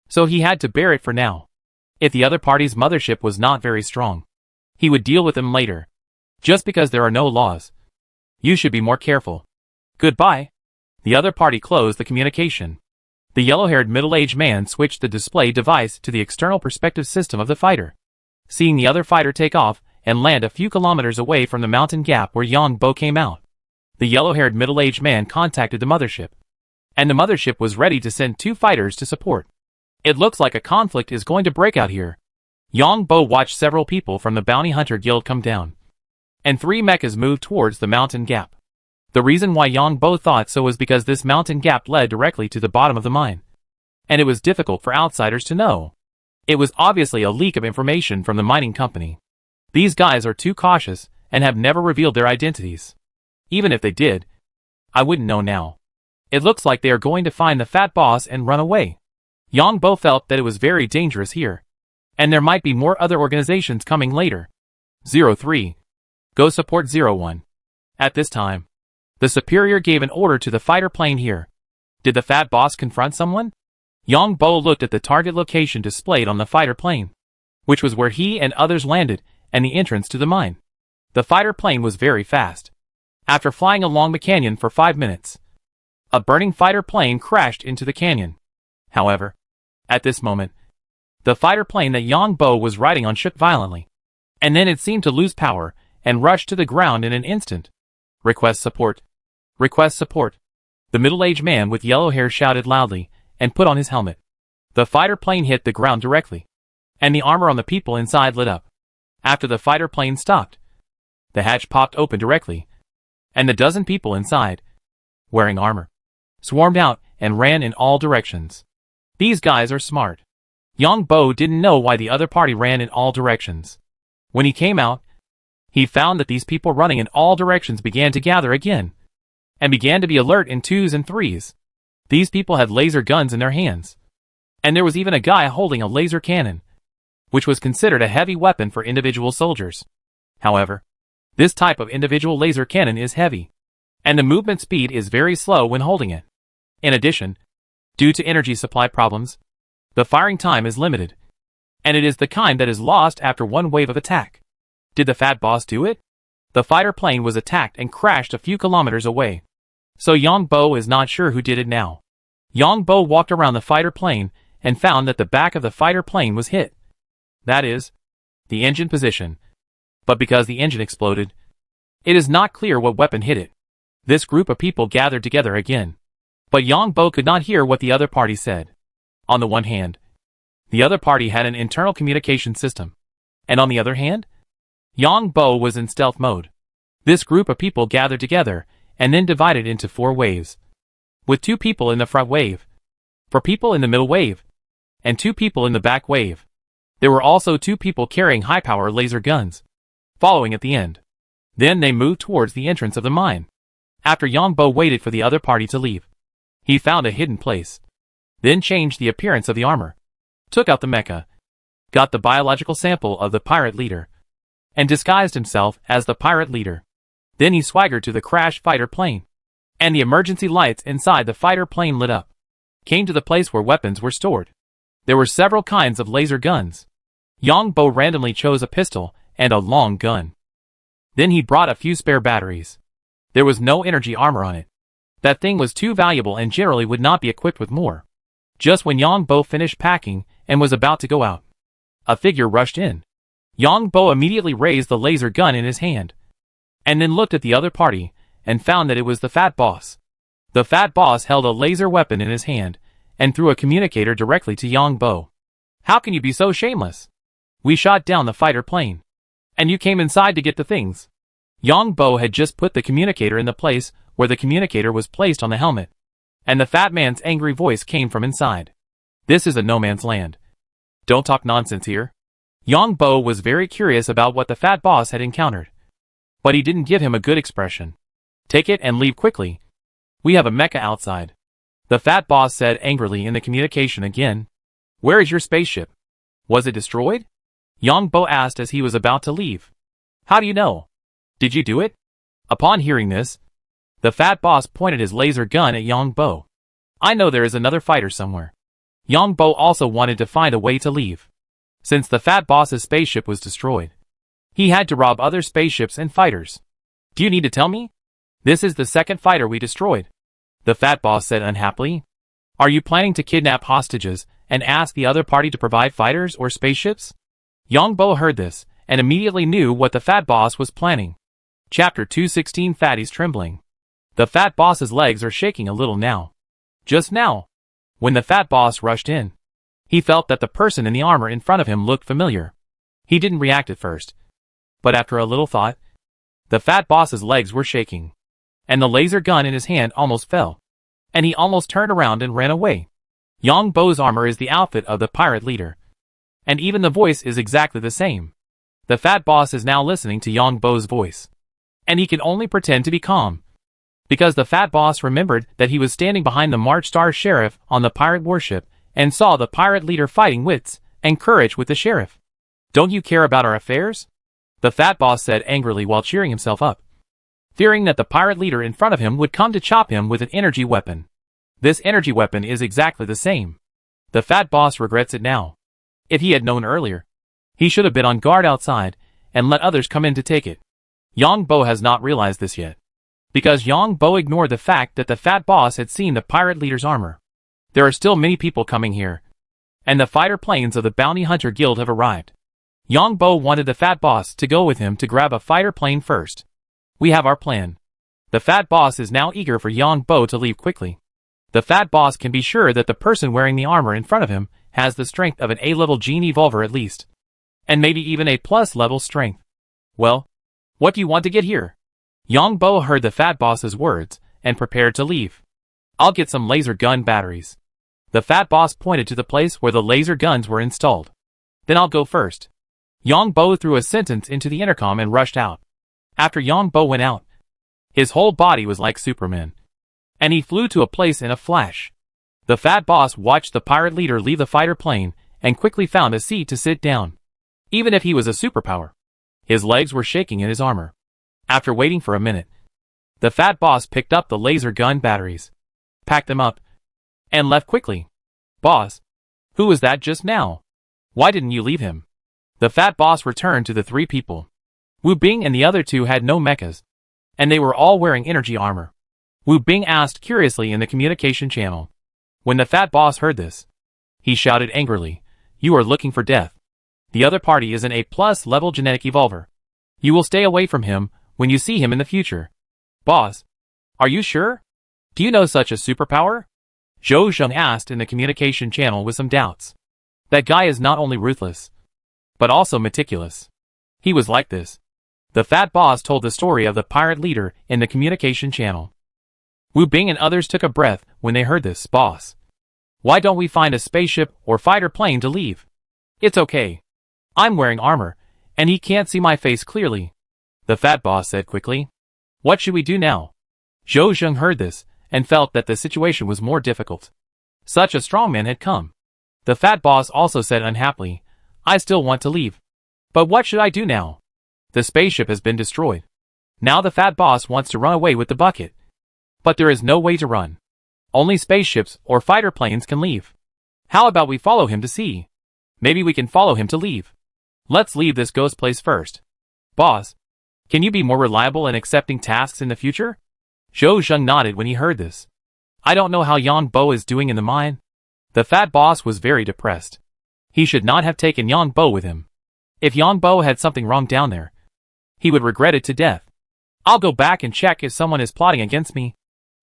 so he had to bear it for now. If the other party's mothership was not very strong, he would deal with them later. Just because there are no laws, you should be more careful. Goodbye. The other party closed the communication. The yellow-haired middle-aged man switched the display device to the external perspective system of the fighter, seeing the other fighter take off and land a few kilometers away from the mountain gap where Yang Bo came out. The yellow-haired middle-aged man contacted the mothership, and the mothership was ready to send 2 fighters to support. It looks like a conflict is going to break out here. Yang Bo watched several people from the Bounty Hunter Guild come down, and 3 mechas moved towards the mountain gap. The reason why Yang Bo thought so was because this mountain gap led directly to the bottom of the mine, and it was difficult for outsiders to know. It was obviously a leak of information from the mining company. These guys are too cautious and have never revealed their identities. Even if they did, I wouldn't know now. It looks like they are going to find the fat boss and run away. Yang Bo felt that it was very dangerous here, and there might be more other organizations coming later. 03. Go support 01. At this time, the superior gave an order to the fighter plane here. Did the fat boss confront someone? Yang Bo looked at the target location displayed on the fighter plane, which was where he and others landed, and the entrance to the mine. The fighter plane was very fast. After flying along the canyon for 5 minutes, A burning fighter plane crashed into the canyon. However, at this moment, the fighter plane that Yang Bo was riding on shook violently, and then it seemed to lose power and rushed to the ground in an instant. Request support. Request support. The middle-aged man with yellow hair shouted loudly and put on his helmet. The fighter plane hit the ground directly, and the armor on the people inside lit up. After the fighter plane stopped, the hatch popped open directly, and the dozen people inside, wearing armor, swarmed out and ran in all directions. These guys are smart. Yang Bo didn't know why the other party ran in all directions. When he came out, he found that these people running in all directions began to gather again, and began to be alert in twos and threes. These people had laser guns in their hands, and there was even a guy holding a laser cannon, which was considered a heavy weapon for individual soldiers. However, this type of individual laser cannon is heavy, and the movement speed is very slow when holding it. In addition, due to energy supply problems, the firing time is limited, and it is the kind that is lost after one wave of attack. Did the fat boss do it? The fighter plane was attacked and crashed a few kilometers away. So Yang Bo is not sure who did it now. Yang Bo walked around the fighter plane and found that the back of the fighter plane was hit. That is, the engine position. But because the engine exploded, it is not clear what weapon hit it. This group of people gathered together again. But Yang Bo could not hear what the other party said. On the one hand, the other party had an internal communication system. And on the other hand, Yang Bo was in stealth mode. This group of people gathered together and then divided into 4 waves, with 2 people in the front wave, 4 people in the middle wave, and 2 people in the back wave. There were also 2 people carrying high-power laser guns, following at the end. Then they moved towards the entrance of the mine. After Yang Bo waited for the other party to leave, he found a hidden place, then changed the appearance of the armor, took out the mecha, got the biological sample of the pirate leader, and disguised himself as the pirate leader. Then he swaggered to the crashed fighter plane, and the emergency lights inside the fighter plane lit up. Came to the place where weapons were stored. There were several kinds of laser guns. Yang Bo randomly chose a pistol and a long gun. Then he brought a few spare batteries. There was no energy armor on it. That thing was too valuable and generally would not be equipped with more. Just when Yang Bo finished packing and was about to go out, a figure rushed in. Yang Bo immediately raised the laser gun in his hand, and then looked at the other party, and found that it was the fat boss. The fat boss held a laser weapon in his hand, and threw a communicator directly to Yang Bo. How can you be so shameless? We shot down the fighter plane, and you came inside to get the things. Yang Bo had just put the communicator in the place where the communicator was placed on the helmet, and the fat man's angry voice came from inside. This is a no man's land. Don't talk nonsense here. Yang Bo was very curious about what the fat boss had encountered, but he didn't give him a good expression. Take it and leave quickly. We have a mecha outside. The fat boss said angrily in the communication again. Where is your spaceship? Was it destroyed? Yang Bo asked as he was about to leave. How do you know? Did you do it? Upon hearing this, the fat boss pointed his laser gun at Yang Bo. I know there is another fighter somewhere. Yang Bo also wanted to find a way to leave. Since the fat boss's spaceship was destroyed, he had to rob other spaceships and fighters. Do you need to tell me? This is the second fighter we destroyed, the fat boss said unhappily. Are you planning to kidnap hostages and ask the other party to provide fighters or spaceships? Yang Bo heard this and immediately knew what the fat boss was planning. Chapter 216 Fatty's trembling. The fat boss's legs are shaking a little now. Just now, when the fat boss rushed in, he felt that the person in the armor in front of him looked familiar. He didn't react at first, but after a little thought, the fat boss's legs were shaking, and the laser gun in his hand almost fell, and he almost turned around and ran away. Yang Bo's armor is the outfit of the pirate leader, and even the voice is exactly the same. The fat boss is now listening to Yang Bo's voice, and he can only pretend to be calm, because the fat boss remembered that he was standing behind the March Star Sheriff on the pirate warship and saw the pirate leader fighting wits and courage with the sheriff. Don't you care about our affairs? The fat boss said angrily while cheering himself up, fearing that the pirate leader in front of him would come to chop him with an energy weapon. This energy weapon is exactly the same. The fat boss regrets it now. If he had known earlier, he should have been on guard outside and let others come in to take it. Yang Bo has not realized this yet. because Yang Bo ignored the fact that the fat boss had seen the pirate leader's armor. There are still many people coming here, and the fighter planes of the Bounty Hunter Guild have arrived. Yang Bo wanted the fat boss to go with him to grab a fighter plane first. We have our plan. The fat boss is now eager for Yang Bo to leave quickly. The fat boss can be sure that the person wearing the armor in front of him has the strength of an A-level gene evolver at least, and maybe even a plus level strength. Well, what do you want to get here? Yang Bo heard the fat boss's words and prepared to leave. I'll get some laser gun batteries. The fat boss pointed to the place where the laser guns were installed. Then I'll go first. Yang Bo threw a sentence into the intercom and rushed out. After Yang Bo went out, his whole body was like Superman, and he flew to a place in a flash. The fat boss watched the pirate leader leave the fighter plane and quickly found a seat to sit down. Even if he was a superpower, his legs were shaking in his armor. After waiting for a minute, the fat boss picked up the laser gun batteries, packed them up, and left quickly. Boss, who was that just now? Why didn't you leave him? The fat boss returned to the three people. Wu Bing and the other two had no mechas, and they were all wearing energy armor. Wu Bing asked curiously in the communication channel. When the fat boss heard this, he shouted angrily, "You are looking for death. The other party is an A+ level genetic evolver. You will stay away from him when you see him in the future." Boss, are you sure? Do you know such a superpower? Zhou Zheng asked in the communication channel with some doubts. That guy is not only ruthless, but also meticulous. He was like this. The fat boss told the story of the pirate leader in the communication channel. Wu Bing and others took a breath when they heard this. Boss, why don't we find a spaceship or fighter plane to leave? It's okay. I'm wearing armor, and he can't see my face clearly. The fat boss said quickly. What should we do now? Zhou Zheng heard this and felt that the situation was more difficult. Such a strong man had come. The fat boss also said unhappily, I still want to leave. But what should I do now? The spaceship has been destroyed. Now the fat boss wants to run away with the bucket. But there is no way to run. Only spaceships or fighter planes can leave. How about we follow him to see? Maybe we can follow him to leave. Let's leave this ghost place first. Boss, can you be more reliable in accepting tasks in the future? Zhou Zheng nodded when he heard this. I don't know how Yang Bo is doing in the mine. The fat boss was very depressed. He should not have taken Yang Bo with him. If Yang Bo had something wrong down there, he would regret it to death. I'll go back and check if someone is plotting against me.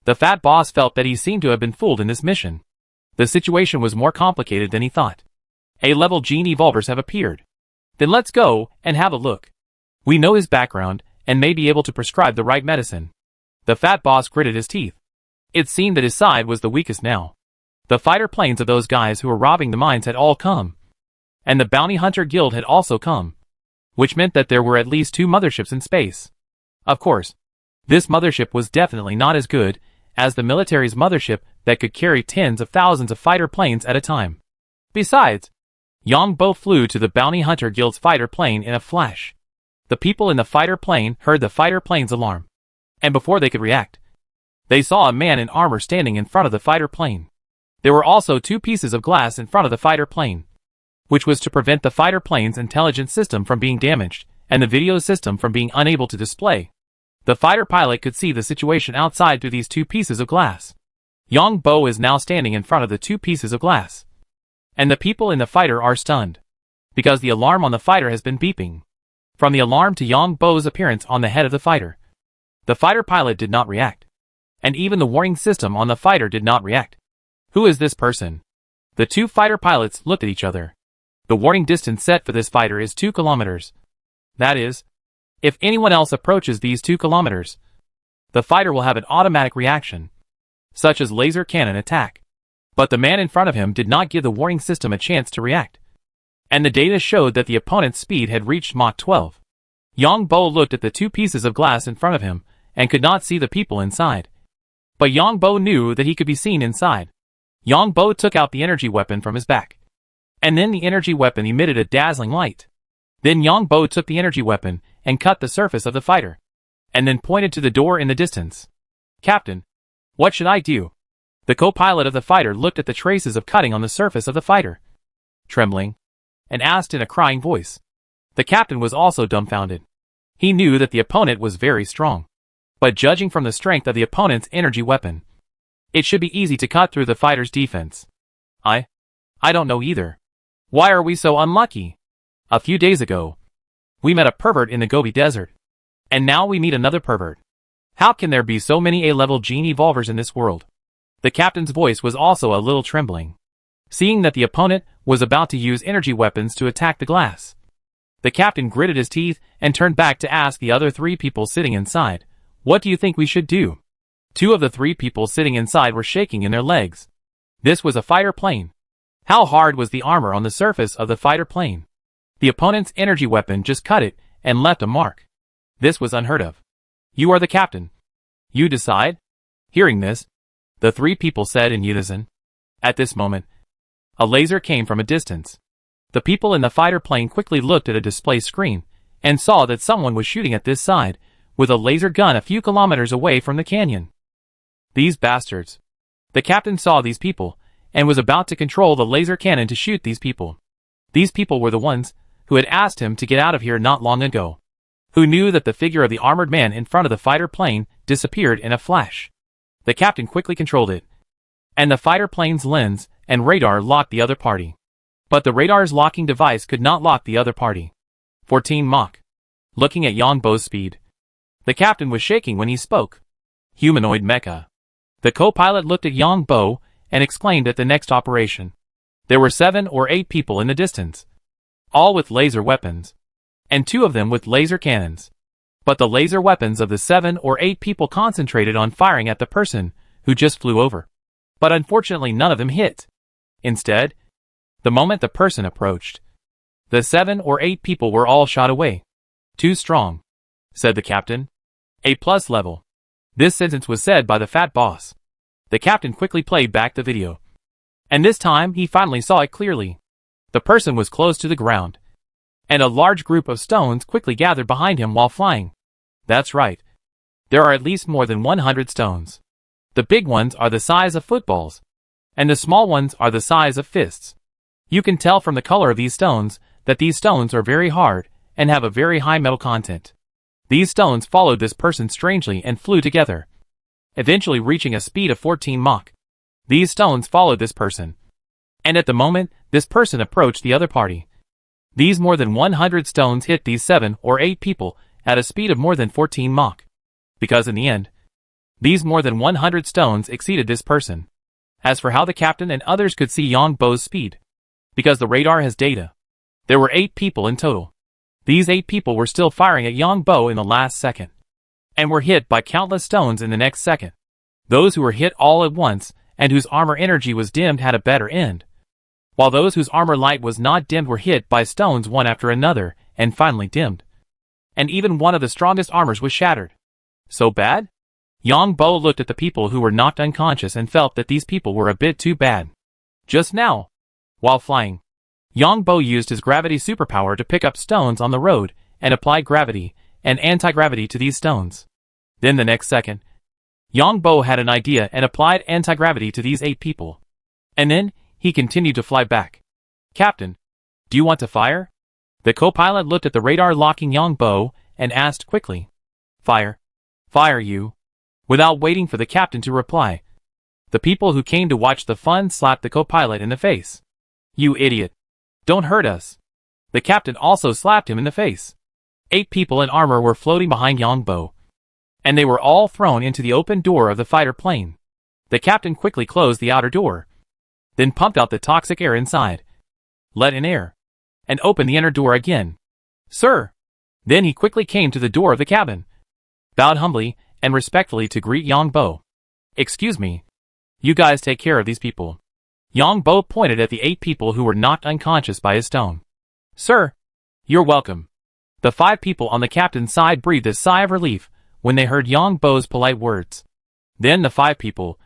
The fat boss felt that he seemed to have been fooled in this mission. The situation was more complicated than he thought. A-level gene evolvers have appeared. Then let's go and have a look. We know his background and may be able to prescribe the right medicine. The fat boss gritted his teeth. It seemed that his side was the weakest now. The fighter planes of those guys who were robbing the mines had all come. And the Bounty Hunter Guild had also come. Which meant that there were at least 2 motherships in space. Of course, this mothership was definitely not as good as the military's mothership that could carry tens of thousands of fighter planes at a time. Besides, Yang Bo flew to the Bounty Hunter Guild's fighter plane in a flash. The people in the fighter plane heard the fighter plane's alarm. And before they could react, they saw a man in armor standing in front of the fighter plane. There were also 2 pieces of glass in front of the fighter plane, which was to prevent the fighter plane's intelligence system from being damaged and the video system from being unable to display. The fighter pilot could see the situation outside through these 2 pieces of glass. Yang Bo is now standing in front of the 2 pieces of glass. And the people in the fighter are stunned, because the alarm on the fighter has been beeping. From the alarm to Yang Bo's appearance on the head of the fighter pilot did not react. And even the warning system on the fighter did not react. Who is this person? The 2 fighter pilots looked at each other. The warning distance set for this fighter is 2 kilometers. That is, if anyone else approaches these 2 kilometers, the fighter will have an automatic reaction, such as laser cannon attack. But the man in front of him did not give the warning system a chance to react. And the data showed that the opponent's speed had reached Mach 12. Yang Bo looked at the 2 pieces of glass in front of him and could not see the people inside. But Yang Bo knew that he could be seen inside. Yang Bo took out the energy weapon from his back. And then the energy weapon emitted a dazzling light. Then Yang Bo took the energy weapon and cut the surface of the fighter. And then pointed to the door in the distance. Captain, what should I do? The co-pilot of the fighter looked at the traces of cutting on the surface of the fighter, trembling, and asked in a crying voice. The captain was also dumbfounded. He knew that the opponent was very strong. But judging from the strength of the opponent's energy weapon, it should be easy to cut through the fighter's defense. I don't know either. Why are we so unlucky? A few days ago, we met a pervert in the Gobi Desert. And now we meet another pervert. How can there be so many A-level gene evolvers in this world? The captain's voice was also a little trembling. Seeing that the opponent was about to use energy weapons to attack the glass, the captain gritted his teeth and turned back to ask the other 3 people sitting inside, "What do you think we should do?" 2 of the 3 people sitting inside were shaking in their legs. This was a fighter plane. How hard was the armor on the surface of the fighter plane? The opponent's energy weapon just cut it and left a mark. This was unheard of. "You are the captain. You decide." Hearing this, the 3 people said in unison. At this moment, a laser came from a distance. The people in the fighter plane quickly looked at a display screen and saw that someone was shooting at this side with a laser gun a few kilometers away from the canyon. These bastards. The captain saw these people and was about to control the laser cannon to shoot these people. These people were the ones who had asked him to get out of here not long ago, who knew that the figure of the armored man in front of the fighter plane disappeared in a flash. The captain quickly controlled it, and the fighter plane's lens and radar locked the other party. But the radar's locking device could not lock the other party. 14 Mach. Looking at Yongbo's speed, the captain was shaking when he spoke. Humanoid mecha. The co-pilot looked at Yongbo and exclaimed at the next operation. There were 7 or 8 people in the distance, all with laser weapons, and 2 of them with laser cannons. But the laser weapons of the 7 or 8 people concentrated on firing at the person who just flew over. But unfortunately none of them hit. Instead, the moment the person approached, the 7 or 8 people were all shot away. "Too strong," said the captain. A+ level. This sentence was said by the fat boss. The captain quickly played back the video. And this time he finally saw it clearly. The person was close to the ground, and a large group of stones quickly gathered behind him while flying. That's right. There are at least more than 100 stones. The big ones are the size of footballs, and the small ones are the size of fists. You can tell from the color of these stones that these stones are very hard and have a very high metal content. These stones followed this person strangely and flew together, eventually reaching a speed of 14 Mach. These stones followed this person, and at the moment this person approached the other party, these more than 100 stones hit these 7 or 8 people at a speed of more than 14 Mach. Because in the end, these more than 100 stones exceeded this person. As for how the captain and others could see Yongbo's speed, because the radar has data, there were 8 people in total. These 8 people were still firing at Yongbo in the last second, and were hit by countless stones in the next second. Those who were hit all at once and whose armor energy was dimmed had a better end, while those whose armor light was not dimmed were hit by stones one after another and finally dimmed. And even one of the strongest armors was shattered. So bad? Yongbo looked at the people who were knocked unconscious and felt that these people were a bit too bad. Just now, while flying, Yongbo used his gravity superpower to pick up stones on the road and apply gravity and anti-gravity to these stones. Then the next second, Yongbo had an idea and applied anti-gravity to these 8 people. And then, he continued to fly back. "Captain, do you want to fire?" The co-pilot looked at the radar locking Yongbo and asked quickly. "Fire? Fire you?" Without waiting for the captain to reply, the people who came to watch the fun slapped the co-pilot in the face. "You idiot. Don't hurt us." The captain also slapped him in the face. 8 people in armor were floating behind Yongbo, and they were all thrown into the open door of the fighter plane. The captain quickly closed the outer door, then pumped out the toxic air inside, let in air, and opened the inner door again. "Sir!" Then he quickly came to the door of the cabin, bowed humbly and respectfully to greet Yongbo. "Excuse me. You guys take care of these people." Yongbo pointed at the 8 people who were knocked unconscious by his stone. "Sir, you're welcome." The 5 people on the captain's side breathed a sigh of relief when they heard Yongbo's polite words. Then the 5 people,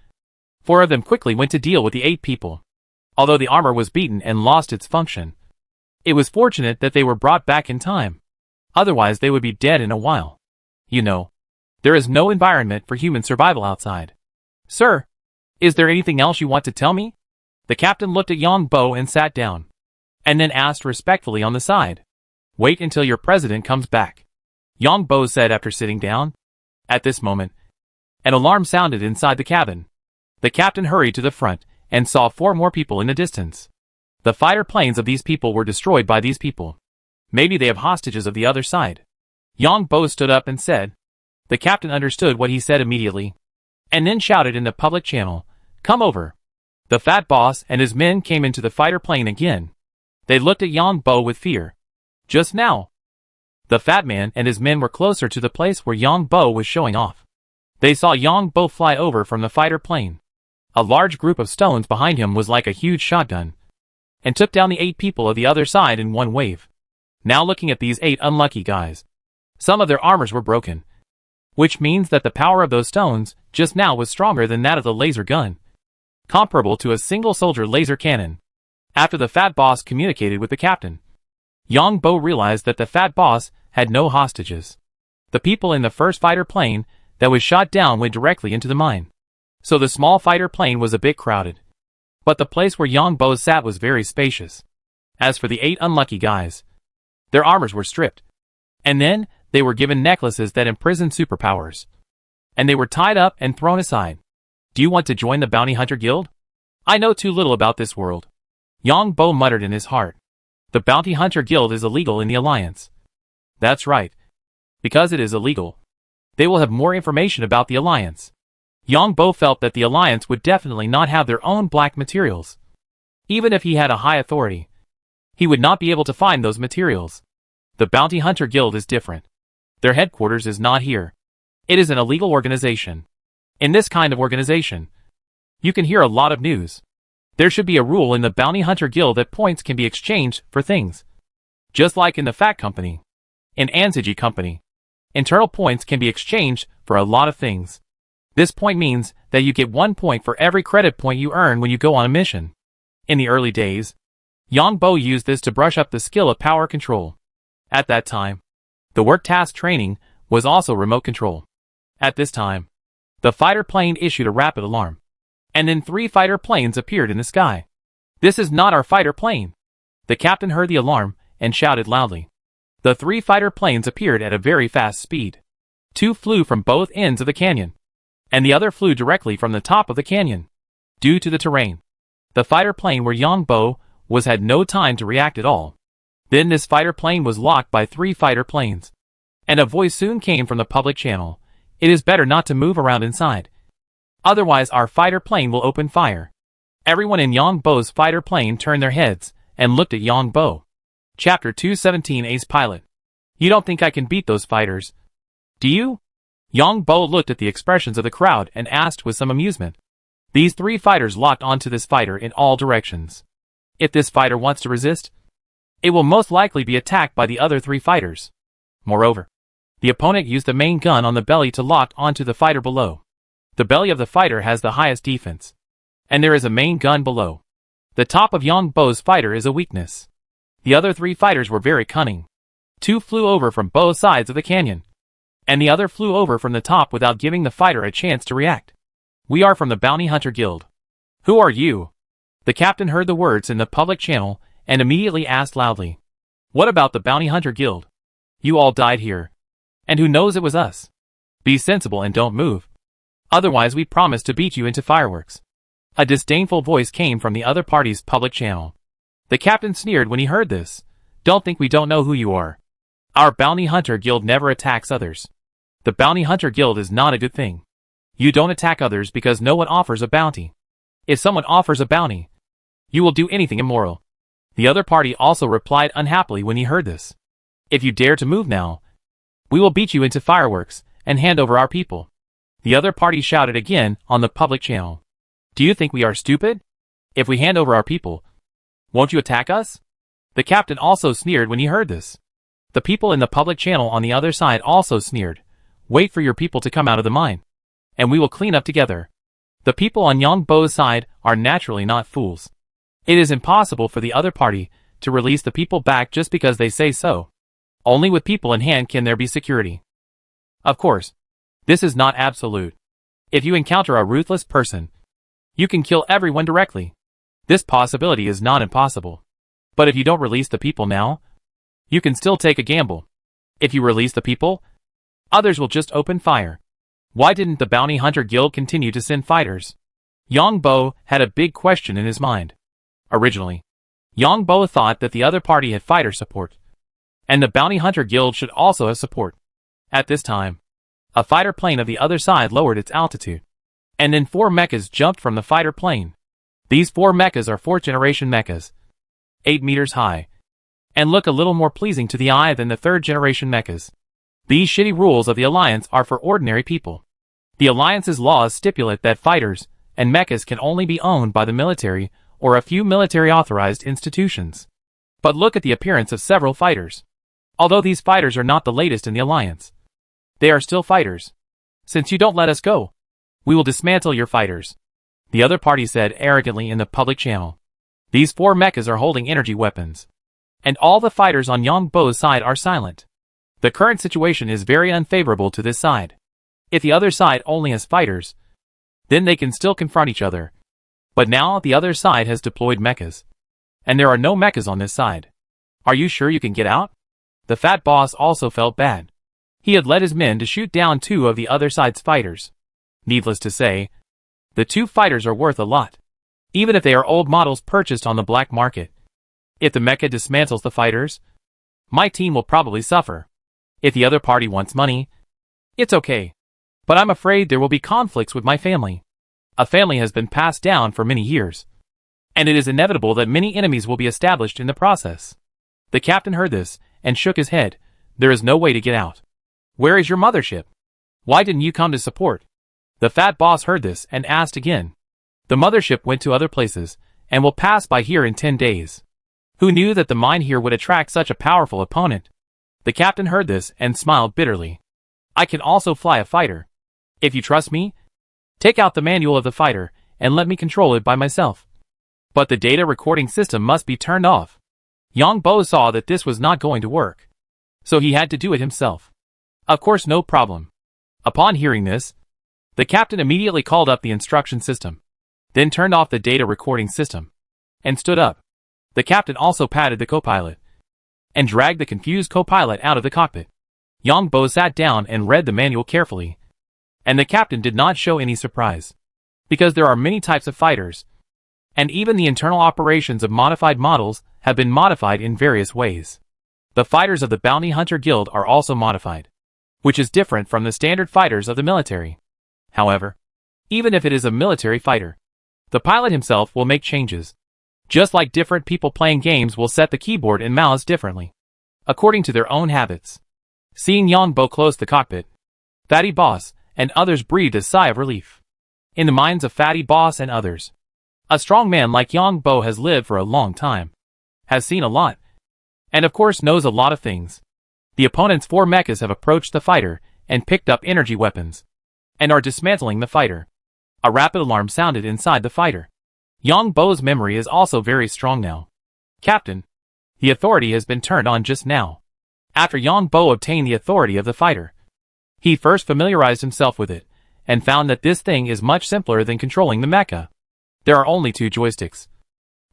4 of them quickly went to deal with the 8 people. Although the armor was beaten and lost its function, it was fortunate that they were brought back in time. Otherwise they would be dead in a while. You know, there is no environment for human survival outside. "Sir, is there anything else you want to tell me?" The captain looked at Yongbo and sat down, and then asked respectfully on the side. "Wait until your president comes back," Yongbo said after sitting down. At this moment, an alarm sounded inside the cabin. The captain hurried to the front and saw 4 more people in the distance. The fighter planes of these people were destroyed by these people. Maybe they have hostages of the other side. Yang Bo stood up and said. The captain understood what he said immediately, and then shouted in the public channel, "Come over." The fat boss and his men came into the fighter plane again. They looked at Yang Bo with fear. Just now, the fat man and his men were closer to the place where Yang Bo was showing off. They saw Yang Bo fly over from the fighter plane. A large group of stones behind him was like a huge shotgun, and took down the 8 people of the other side in one wave. Now looking at these 8 unlucky guys, some of their armors were broken, which means that the power of those stones just now was stronger than that of the laser gun, comparable to a single soldier laser cannon. After the fat boss communicated with the captain, Yang Bo realized that the fat boss had no hostages. The people in the first fighter plane that was shot down went directly into the mine. So the small fighter plane was a bit crowded. But the place where Yang Bo sat was very spacious. As for the 8 unlucky guys, their armors were stripped. And then, they were given necklaces that imprisoned superpowers. And they were tied up and thrown aside. Do you want to join the Bounty Hunter Guild? I know too little about this world. Yang Bo muttered in his heart. The Bounty Hunter Guild is illegal in the Alliance. That's right. Because it is illegal, they will have more information about the Alliance. Yang Bo felt that the Alliance would definitely not have their own black materials. Even if he had a high authority, he would not be able to find those materials. The Bounty Hunter Guild is different. Their headquarters is not here. It is an illegal organization. In this kind of organization, you can hear a lot of news. There should be a rule in the Bounty Hunter Guild that points can be exchanged for things. Just like in the Fat Company. In Anziji Company, internal points can be exchanged for a lot of things. This point means that you get 1 point for every credit point you earn when you go on a mission. In the early days, Yang Bo used this to brush up the skill of power control. At that time, the work task training was also remote control. At this time, the fighter plane issued a rapid alarm. And then 3 fighter planes appeared in the sky. This is not our fighter plane. The captain heard the alarm and shouted loudly. The 3 fighter planes appeared at a very fast speed. 2 flew from both ends of the canyon, and the other flew directly from the top of the canyon. Due to the terrain, the fighter plane where Yang Bo was had no time to react at all. Then this fighter plane was locked by 3 fighter planes. And a voice soon came from the public channel. It is better not to move around inside. Otherwise our fighter plane will open fire. Everyone in Yang Bo's fighter plane turned their heads and looked at Yang Bo. Chapter 217 Ace Pilot. You don't think I can beat those fighters, do you? Yang Bo looked at the expressions of the crowd and asked with some amusement. These 3 fighters locked onto this fighter in all directions. If this fighter wants to resist, it will most likely be attacked by the other 3 fighters. Moreover, the opponent used the main gun on the belly to lock onto the fighter below. The belly of the fighter has the highest defense, and there is a main gun below. The top of Yang Bo's fighter is a weakness. The other 3 fighters were very cunning. 2 flew over from both sides of the canyon, and the other flew over from the top without giving the fighter a chance to react. We are from the Bounty Hunter Guild. Who are you? The captain heard the words in the public channel and immediately asked loudly. What about the Bounty Hunter Guild? You all died here. And who knows it was us? Be sensible and don't move. Otherwise we promise to beat you into fireworks. A disdainful voice came from the other party's public channel. The captain sneered when he heard this. Don't think we don't know who you are. Our Bounty Hunter Guild never attacks others. The Bounty Hunter Guild is not a good thing. You don't attack others because no one offers a bounty. If someone offers a bounty, you will do anything immoral. The other party also replied unhappily when he heard this. If you dare to move now, we will beat you into fireworks and hand over our people. The other party shouted again on the public channel. Do you think we are stupid? If we hand over our people, won't you attack us? The captain also sneered when he heard this. The people in the public channel on the other side also sneered. Wait for your people to come out of the mine, and we will clean up together. The people on Yang Bo's side are naturally not fools. It is impossible for the other party to release the people back just because they say so. Only with people in hand can there be security. Of course, this is not absolute. If you encounter a ruthless person, you can kill everyone directly. This possibility is not impossible. But if you don't release the people now, you can still take a gamble. If you release the people, others will just open fire. Why didn't the Bounty Hunter Guild continue to send fighters? Yang Bo had a big question in his mind. Originally, Yang Bo thought that the other party had fighter support, and the Bounty Hunter Guild should also have support. At this time, a fighter plane of the other side lowered its altitude, and then 4 mechas jumped from the fighter plane. These 4 mechas are 4th generation mechas, 8 meters high, and look a little more pleasing to the eye than the 3rd generation mechas. These shitty rules of the Alliance are for ordinary people. The Alliance's laws stipulate that fighters and mechas can only be owned by the military or a few military-authorized institutions. But look at the appearance of several fighters. Although these fighters are not the latest in the Alliance, they are still fighters. Since you don't let us go, we will dismantle your fighters, the other party said arrogantly in the public channel. These 4 mechas are holding energy weapons, and all the fighters on Yang Bo's side are silent. The current situation is very unfavorable to this side. If the other side only has fighters, then they can still confront each other. But now the other side has deployed mechas, and there are no mechas on this side. Are you sure you can get out? The fat boss also felt bad. He had led his men to shoot down 2 of the other side's fighters. Needless to say, the 2 fighters are worth a lot, even if they are old models purchased on the black market. If the mecha dismantles the fighters, my team will probably suffer. If the other party wants money, it's okay. But I'm afraid there will be conflicts with my family. A family has been passed down for many years, and it is inevitable that many enemies will be established in the process. The captain heard this and shook his head. There is no way to get out. Where is your mothership? Why didn't you come to support? The fat boss heard this and asked again. The mothership went to other places and will pass by here in 10 days. Who knew that the mine here would attract such a powerful opponent? The captain heard this and smiled bitterly. I can also fly a fighter. If you trust me, take out the manual of the fighter and let me control it by myself. But the data recording system must be turned off. Yang Bo saw that this was not going to work, so he had to do it himself. Of course, no problem. Upon hearing this, the captain immediately called up the instruction system, then turned off the data recording system, and stood up. The captain also patted the co-pilot, and dragged the confused co-pilot out of the cockpit. Yang Bo sat down and read the manual carefully, and the captain did not show any surprise, because there are many types of fighters, and even the internal operations of modified models have been modified in various ways. The fighters of the Bounty Hunter Guild are also modified, which is different from the standard fighters of the military. However, even if it is a military fighter, the pilot himself will make changes, just like different people playing games will set the keyboard and mouse differently, according to their own habits. Seeing Yang Bo close the cockpit, Fatty Boss and others breathed a sigh of relief. In the minds of Fatty Boss and others, a strong man like Yang Bo has lived for a long time, has seen a lot, and of course knows a lot of things. The opponent's 4 mechas have approached the fighter and picked up energy weapons, and are dismantling the fighter. A rapid alarm sounded inside the fighter. Yang Bo's memory is also very strong now. Captain, the authority has been turned on just now. After Yang Bo obtained the authority of the fighter, he first familiarized himself with it, and found that this thing is much simpler than controlling the mecha. There are only 2 joysticks.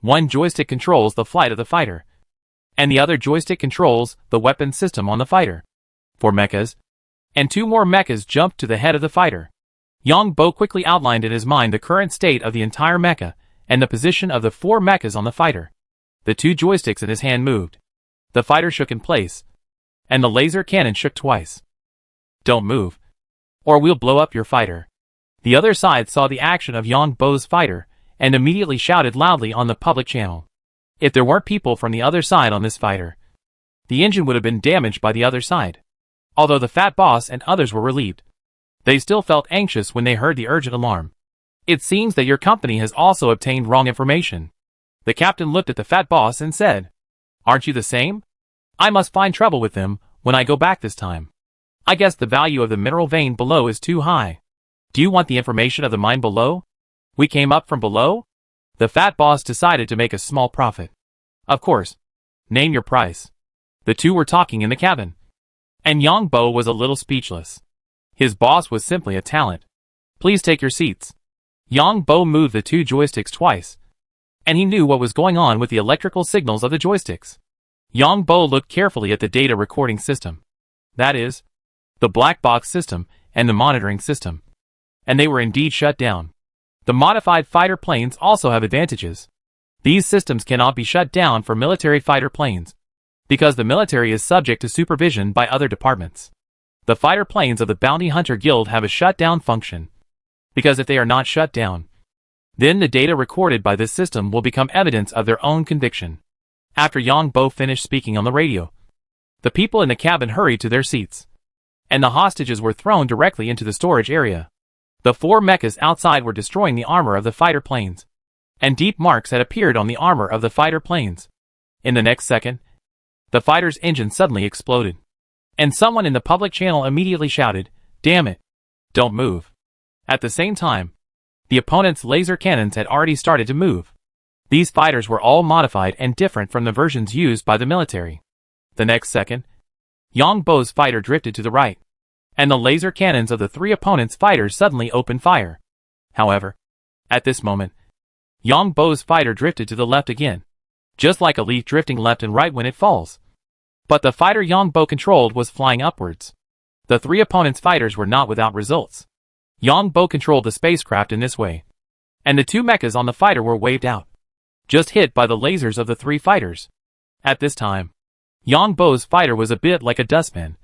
One joystick controls the flight of the fighter, and the other joystick controls the weapon system on the fighter. 4 mechas, and 2 more mechas jumped to the head of the fighter. Yang Bo quickly outlined in his mind the current state of the entire mecha, and the position of the 4 mechas on the fighter. The 2 joysticks in his hand moved. The fighter shook in place, and the laser cannon shook twice. Don't move, or we'll blow up your fighter. The other side saw the action of Yang Bo's fighter, and immediately shouted loudly on the public channel. If there weren't people from the other side on this fighter, the engine would have been damaged by the other side. Although the fat boss and others were relieved, they still felt anxious when they heard the urgent alarm. It seems that your company has also obtained wrong information. The captain looked at the fat boss and said, Aren't you the same? I must find trouble with them when I go back this time. I guess the value of the mineral vein below is too high. Do you want the information of the mine below? We came up from below? The fat boss decided to make a small profit. Of course. Name your price. The 2 were talking in the cabin, and Yang Bo was a little speechless. His boss was simply a talent. Please take your seats. Yang Bo moved the 2 joysticks twice, and he knew what was going on with the electrical signals of the joysticks. Yang Bo looked carefully at the data recording system. That is, the black box system, and the monitoring system. And they were indeed shut down. The modified fighter planes also have advantages. These systems cannot be shut down for military fighter planes, because the military is subject to supervision by other departments. The fighter planes of the Bounty Hunter Guild have a shutdown function, because if they are not shut down, then the data recorded by this system will become evidence of their own conviction. After Yang Bo finished speaking on the radio, the people in the cabin hurried to their seats, and the hostages were thrown directly into the storage area. The 4 mechas outside were destroying the armor of the fighter planes, and deep marks had appeared on the armor of the fighter planes. In the next second, the fighter's engine suddenly exploded, and someone in the public channel immediately shouted, "Damn it! Don't move!" At the same time, the opponent's laser cannons had already started to move. These fighters were all modified and different from the versions used by the military. The next second, Yang Bo's fighter drifted to the right, and the laser cannons of the 3 opponents' fighters suddenly opened fire. However, at this moment, Yang Bo's fighter drifted to the left again, just like a leaf drifting left and right when it falls. But the fighter Yang Bo controlled was flying upwards. The 3 opponents' fighters were not without results. Yang Bo controlled the spacecraft in this way, and the 2 mechas on the fighter were waved out, just hit by the lasers of the 3 fighters. At this time, Yang Bo's fighter was a bit like a dustpan,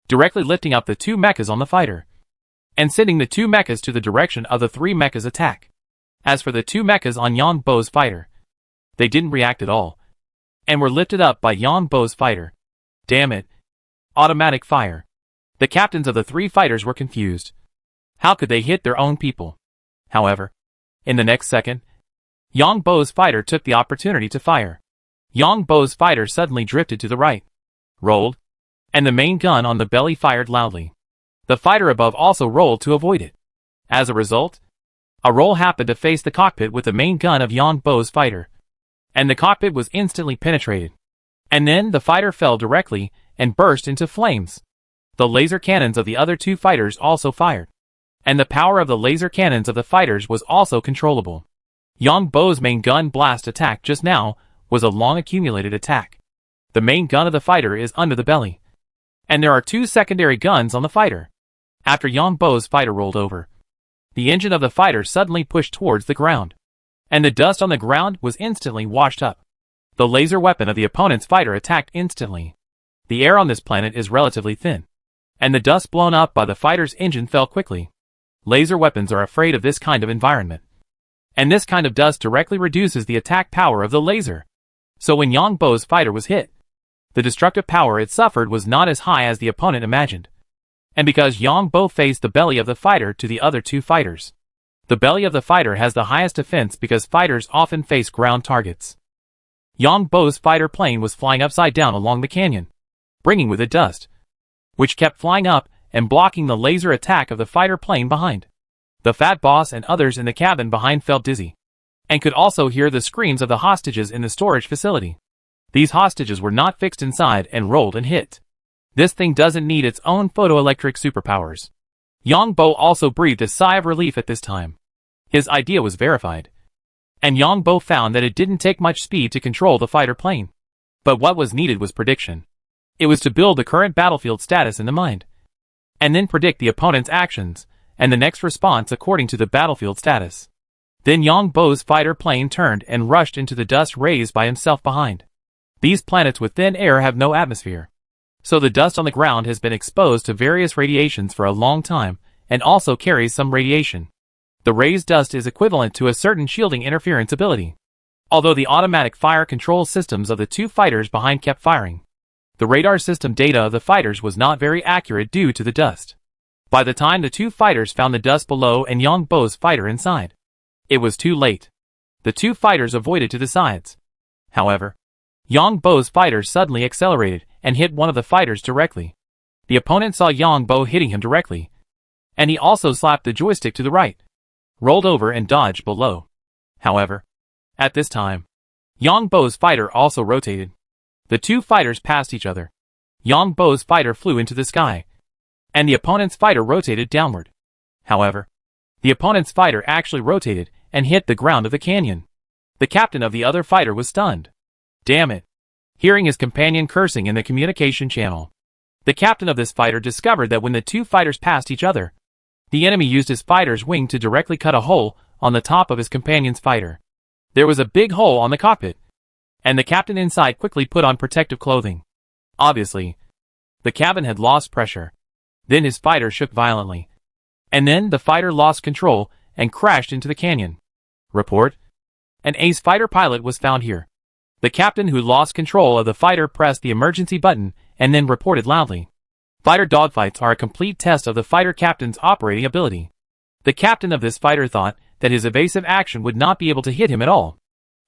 directly lifting up the 2 mechas on the fighter, and sending the 2 mechas to the direction of the 3 mechas' attack. As for the 2 mechas on Yang Bo's fighter, they didn't react at all, and were lifted up by Yang Bo's fighter. Damn it! Automatic fire. The captains of the 3 fighters were confused. How could they hit their own people? However, in the next second, Yang Bo's fighter took the opportunity to fire. Yang Bo's fighter suddenly drifted to the right, rolled, and the main gun on the belly fired loudly. The fighter above also rolled to avoid it. As a result, a roll happened to face the cockpit with the main gun of Yang Bo's fighter, and the cockpit was instantly penetrated. And then the fighter fell directly and burst into flames. The laser cannons of the other 2 fighters also fired, and the power of the laser cannons of the fighters was also controllable. Yang Bo's main gun blast attack just now was a long accumulated attack. The main gun of the fighter is under the belly, and there are 2 secondary guns on the fighter. After Yang Bo's fighter rolled over, the engine of the fighter suddenly pushed towards the ground, and the dust on the ground was instantly washed up. The laser weapon of the opponent's fighter attacked instantly. The air on this planet is relatively thin, and the dust blown up by the fighter's engine fell quickly. Laser weapons are afraid of this kind of environment, and this kind of dust directly reduces the attack power of the laser. So when Yang Bo's fighter was hit, the destructive power it suffered was not as high as the opponent imagined. And because Yang Bo faced the belly of the fighter to the other 2 fighters, the belly of the fighter has the highest defense because fighters often face ground targets. Yang Bo's fighter plane was flying upside down along the canyon, bringing with it dust, which kept flying up and blocking the laser attack of the fighter plane behind. The fat boss and others in the cabin behind felt dizzy, and could also hear the screams of the hostages in the storage facility. These hostages were not fixed inside and rolled and hit. This thing doesn't need its own photoelectric superpowers. Yang Bo also breathed a sigh of relief at this time. His idea was verified, and Yang Bo found that it didn't take much speed to control the fighter plane. But what was needed was prediction. It was to build the current battlefield status in the mind, and then predict the opponent's actions and the next response according to the battlefield status. Then Yang Bo's fighter plane turned and rushed into the dust raised by himself behind. These planets with thin air have no atmosphere, so the dust on the ground has been exposed to various radiations for a long time and also carries some radiation. The raised dust is equivalent to a certain shielding interference ability. Although the automatic fire control systems of the 2 fighters behind kept firing, the radar system data of the fighters was not very accurate due to the dust. By the time the 2 fighters found the dust below and Yang Bo's fighter inside, it was too late. The 2 fighters avoided to the sides. However, Yang Bo's fighter suddenly accelerated and hit one of the fighters directly. The opponent saw Yang Bo hitting him directly, and he also slapped the joystick to the right, rolled over and dodged below. However, at this time, Yang Bo's fighter also rotated. The 2 fighters passed each other. Yang Bo's fighter flew into the sky, and the opponent's fighter rotated downward. However, the opponent's fighter actually rotated and hit the ground of the canyon. The captain of the other fighter was stunned. Damn it! Hearing his companion cursing in the communication channel, The captain of this fighter discovered that when the two fighters passed each other, the enemy used his fighter's wing to directly cut a hole on the top of his companion's fighter. There was a big hole on the cockpit, and the captain inside quickly put on protective clothing. Obviously, the cabin had lost pressure. Then his fighter shook violently. And then the fighter lost control and crashed into the canyon. Report: an ace fighter pilot was found here. The captain who lost control of the fighter pressed the emergency button and then reported loudly. Fighter dogfights are a complete test of the fighter captain's operating ability. The captain of this fighter thought that his evasive action would not be able to hit him at all.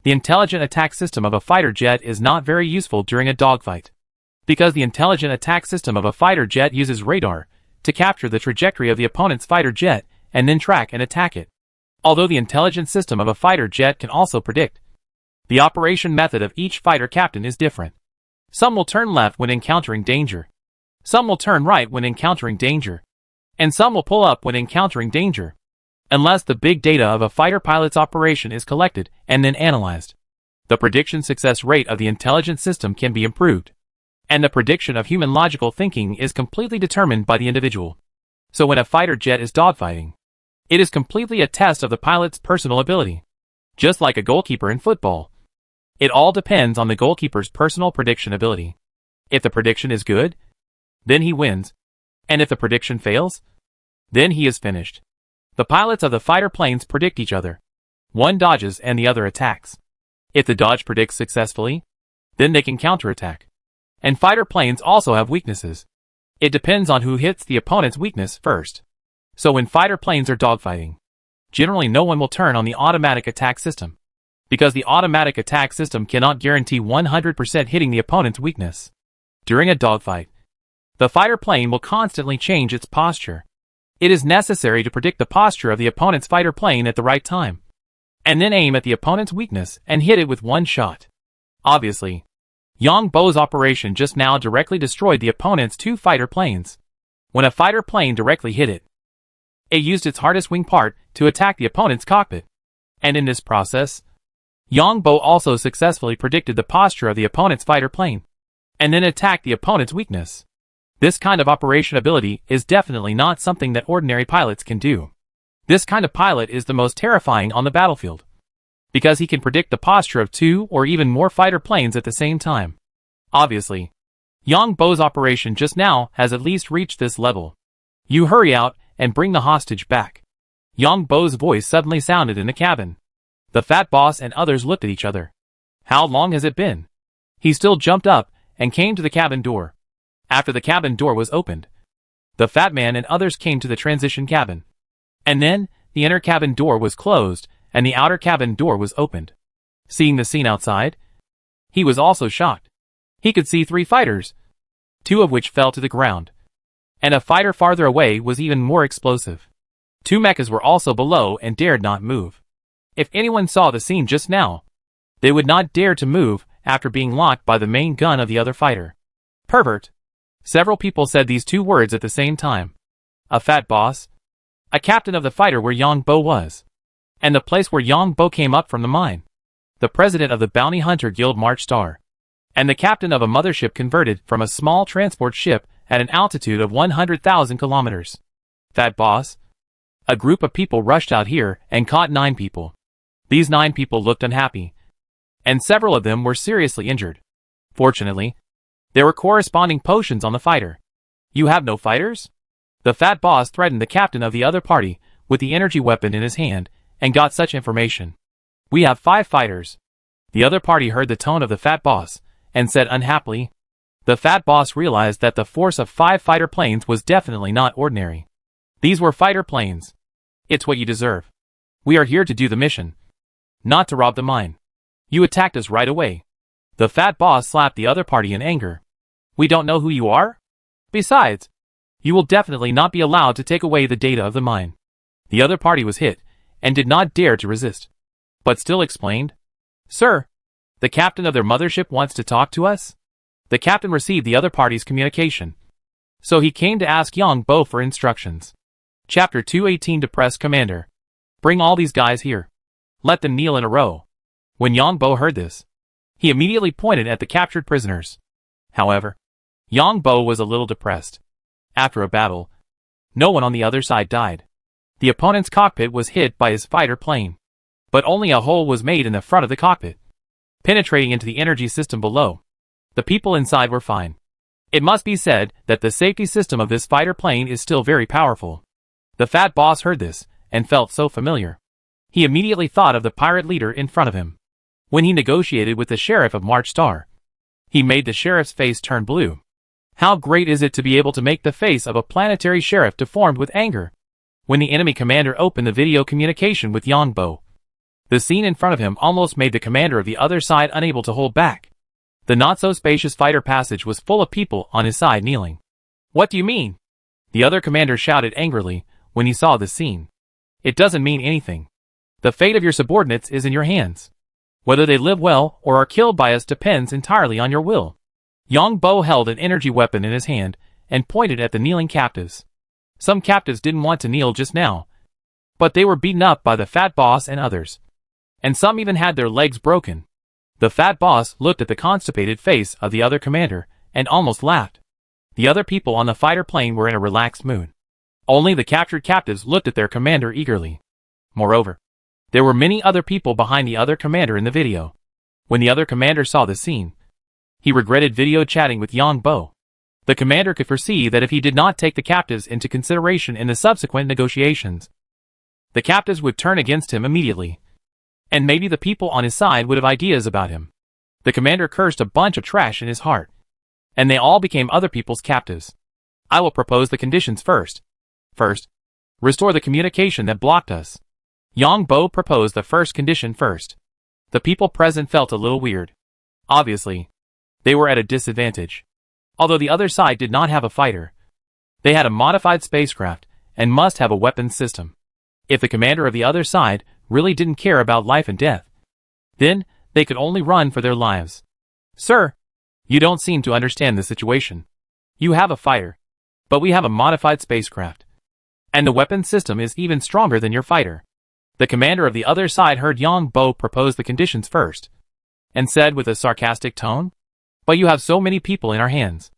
The intelligent attack system of a fighter jet is not very useful during a dogfight, because the intelligent attack system of a fighter jet uses radar to capture the trajectory of the opponent's fighter jet and then track and attack it. Although the intelligence system of a fighter jet can also predict, the operation method of each fighter captain is different. Some will turn left when encountering danger. Some will turn right when encountering danger. And some will pull up when encountering danger. Unless the big data of a fighter pilot's operation is collected and then analyzed, the prediction success rate of the intelligence system can be improved. And the prediction of human logical thinking is completely determined by the individual. So when a fighter jet is dogfighting, it is completely a test of the pilot's personal ability. Just like a goalkeeper in football. It all depends on the goalkeeper's personal prediction ability. If the prediction is good, then he wins. And if the prediction fails, then he is finished. The pilots of the fighter planes predict each other. One dodges and the other attacks. If the dodge predicts successfully, then they can counterattack. And fighter planes also have weaknesses. It depends on who hits the opponent's weakness first. So when fighter planes are dogfighting, generally no one will turn on the automatic attack system, because the automatic attack system cannot guarantee 100% hitting the opponent's weakness. During a dogfight, the fighter plane will constantly change its posture. It is necessary to predict the posture of the opponent's fighter plane at the right time, and then aim at the opponent's weakness and hit it with one shot. Obviously, Yang Bo's operation just now directly destroyed the opponent's two fighter planes. When a fighter plane directly hit it, it used its hardest wing part to attack the opponent's cockpit. And in this process, Yang Bo also successfully predicted the posture of the opponent's fighter plane, and then attacked the opponent's weakness. This kind of operation ability is definitely not something that ordinary pilots can do. This kind of pilot is the most terrifying on the battlefield, because he can predict the posture of two or even more fighter planes at the same time. Obviously, Yang Bo's operation just now has at least reached this level. You hurry out and bring the hostage back. Yang Bo's voice suddenly sounded in the cabin. The fat boss and others looked at each other. How long has it been? He still jumped up and came to the cabin door. After the cabin door was opened, the fat man and others came to the transition cabin. And then, the inner cabin door was closed, and the outer cabin door was opened. Seeing the scene outside, he was also shocked. He could see 3 fighters, 2 of which fell to the ground. And a fighter farther away was even more explosive. 2 mechas were also below and dared not move. If anyone saw the scene just now, they would not dare to move after being locked by the main gun of the other fighter. Pervert. Several people said these 2 words at the same time. A fat boss, a captain of the fighter where Yang Bo was, and the place where Yang Bo came up from the mine, the president of the Bounty Hunter Guild March Star, and the captain of a mothership converted from a small transport ship at an altitude of 100,000 kilometers. Fat boss. A group of people rushed out here and caught 9 people. These 9 people looked unhappy, and several of them were seriously injured. Fortunately, there were corresponding potions on the fighter. You have no fighters? The fat boss threatened the captain of the other party with the energy weapon in his hand and got such information. We have 5 fighters. The other party heard the tone of the fat boss and said unhappily. The fat boss realized that the force of 5 fighter planes was definitely not ordinary. These were fighter planes. It's what you deserve. We are here to do the mission, not to rob the mine. You attacked us right away. The fat boss slapped the other party in anger. We don't know who you are? Besides, you will definitely not be allowed to take away the data of the mine. The other party was hit, and did not dare to resist, but still explained, Sir, the captain of their mothership wants to talk to us? The captain received the other party's communication, so he came to ask Yang Bo for instructions. Chapter 218 to press commander. Bring all these guys here. Let them kneel in a row. When Yang Bo heard this, he immediately pointed at the captured prisoners. However, Yang Bo was a little depressed. After a battle, no one on the other side died. The opponent's cockpit was hit by his fighter plane, but only a hole was made in the front of the cockpit, penetrating into the energy system below. The people inside were fine. It must be said that the safety system of this fighter plane is still very powerful. The fat boss heard this, and felt so familiar. He immediately thought of the pirate leader in front of him. When he negotiated with the sheriff of March Star, he made the sheriff's face turn blue. How great is it to be able to make the face of a planetary sheriff deformed with anger? When the enemy commander opened the video communication with Yang Bo, the scene in front of him almost made the commander of the other side unable to hold back. The not-so-spacious fighter passage was full of people on his side kneeling. "What do you mean?" the other commander shouted angrily when he saw the scene. "It doesn't mean anything. The fate of your subordinates is in your hands. Whether they live well or are killed by us depends entirely on your will." Yang Bo held an energy weapon in his hand and pointed at the kneeling captives. Some captives didn't want to kneel just now, but they were beaten up by the fat boss and others, and some even had their legs broken. The fat boss looked at the constipated face of the other commander and almost laughed. The other people on the fighter plane were in a relaxed mood. Only the captured captives looked at their commander eagerly. Moreover, there were many other people behind the other commander in the video. When the other commander saw the scene, he regretted video chatting with Yang Bo. The commander could foresee that if he did not take the captives into consideration in the subsequent negotiations, the captives would turn against him immediately. And maybe the people on his side would have ideas about him. The commander cursed a bunch of trash in his heart, and they all became other people's captives. "I will propose the conditions first. First, restore the communication that blocked us." Yang Bo proposed the first condition first. The people present felt a little weird. Obviously, they were at a disadvantage. Although the other side did not have a fighter, they had a modified spacecraft and must have a weapons system. If the commander of the other side really didn't care about life and death, then they could only run for their lives. "Sir, you don't seem to understand the situation. You have a fighter, but we have a modified spacecraft, and the weapons system is even stronger than your fighter." The commander of the other side heard Yang Bo propose the conditions first, and said with a sarcastic tone, "But you have so many people in our hands.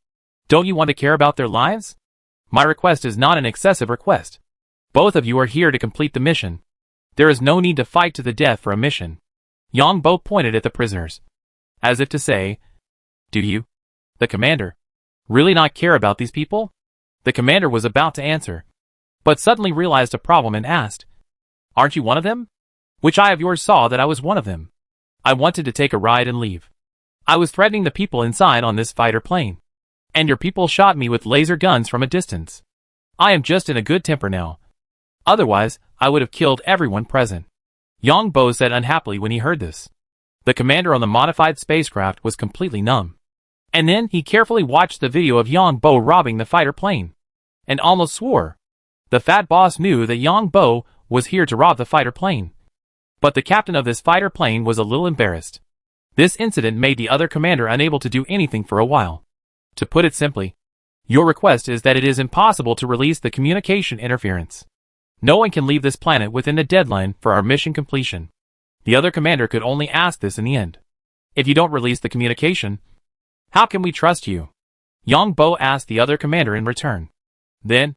Don't you want to care about their lives? My request is not an excessive request. Both of you are here to complete the mission. There is no need to fight to the death for a mission." Yang Bo pointed at the prisoners, as if to say, "Do you, the commander, really not care about these people?" The commander was about to answer, but suddenly realized a problem and asked, "Aren't you one of them? Which eye of yours saw that I was one of them? I wanted to take a ride and leave. I was threatening the people inside on this fighter plane, and your people shot me with laser guns from a distance. I am just in a good temper now. Otherwise, I would have killed everyone present." Yang Bo said unhappily when he heard this. The commander on the modified spacecraft was completely numb. And then he carefully watched the video of Yang Bo robbing the fighter plane, and almost swore. The fat boss knew that Yang Bo was here to rob the fighter plane. But the captain of this fighter plane was a little embarrassed. This incident made the other commander unable to do anything for a while. To put it simply, your request is that it is impossible to release the communication interference. No one can leave this planet within the deadline for our mission completion. The other commander could only ask this in the end. "If you don't release the communication, how can we trust you?" Yang Bo asked the other commander in return. Then,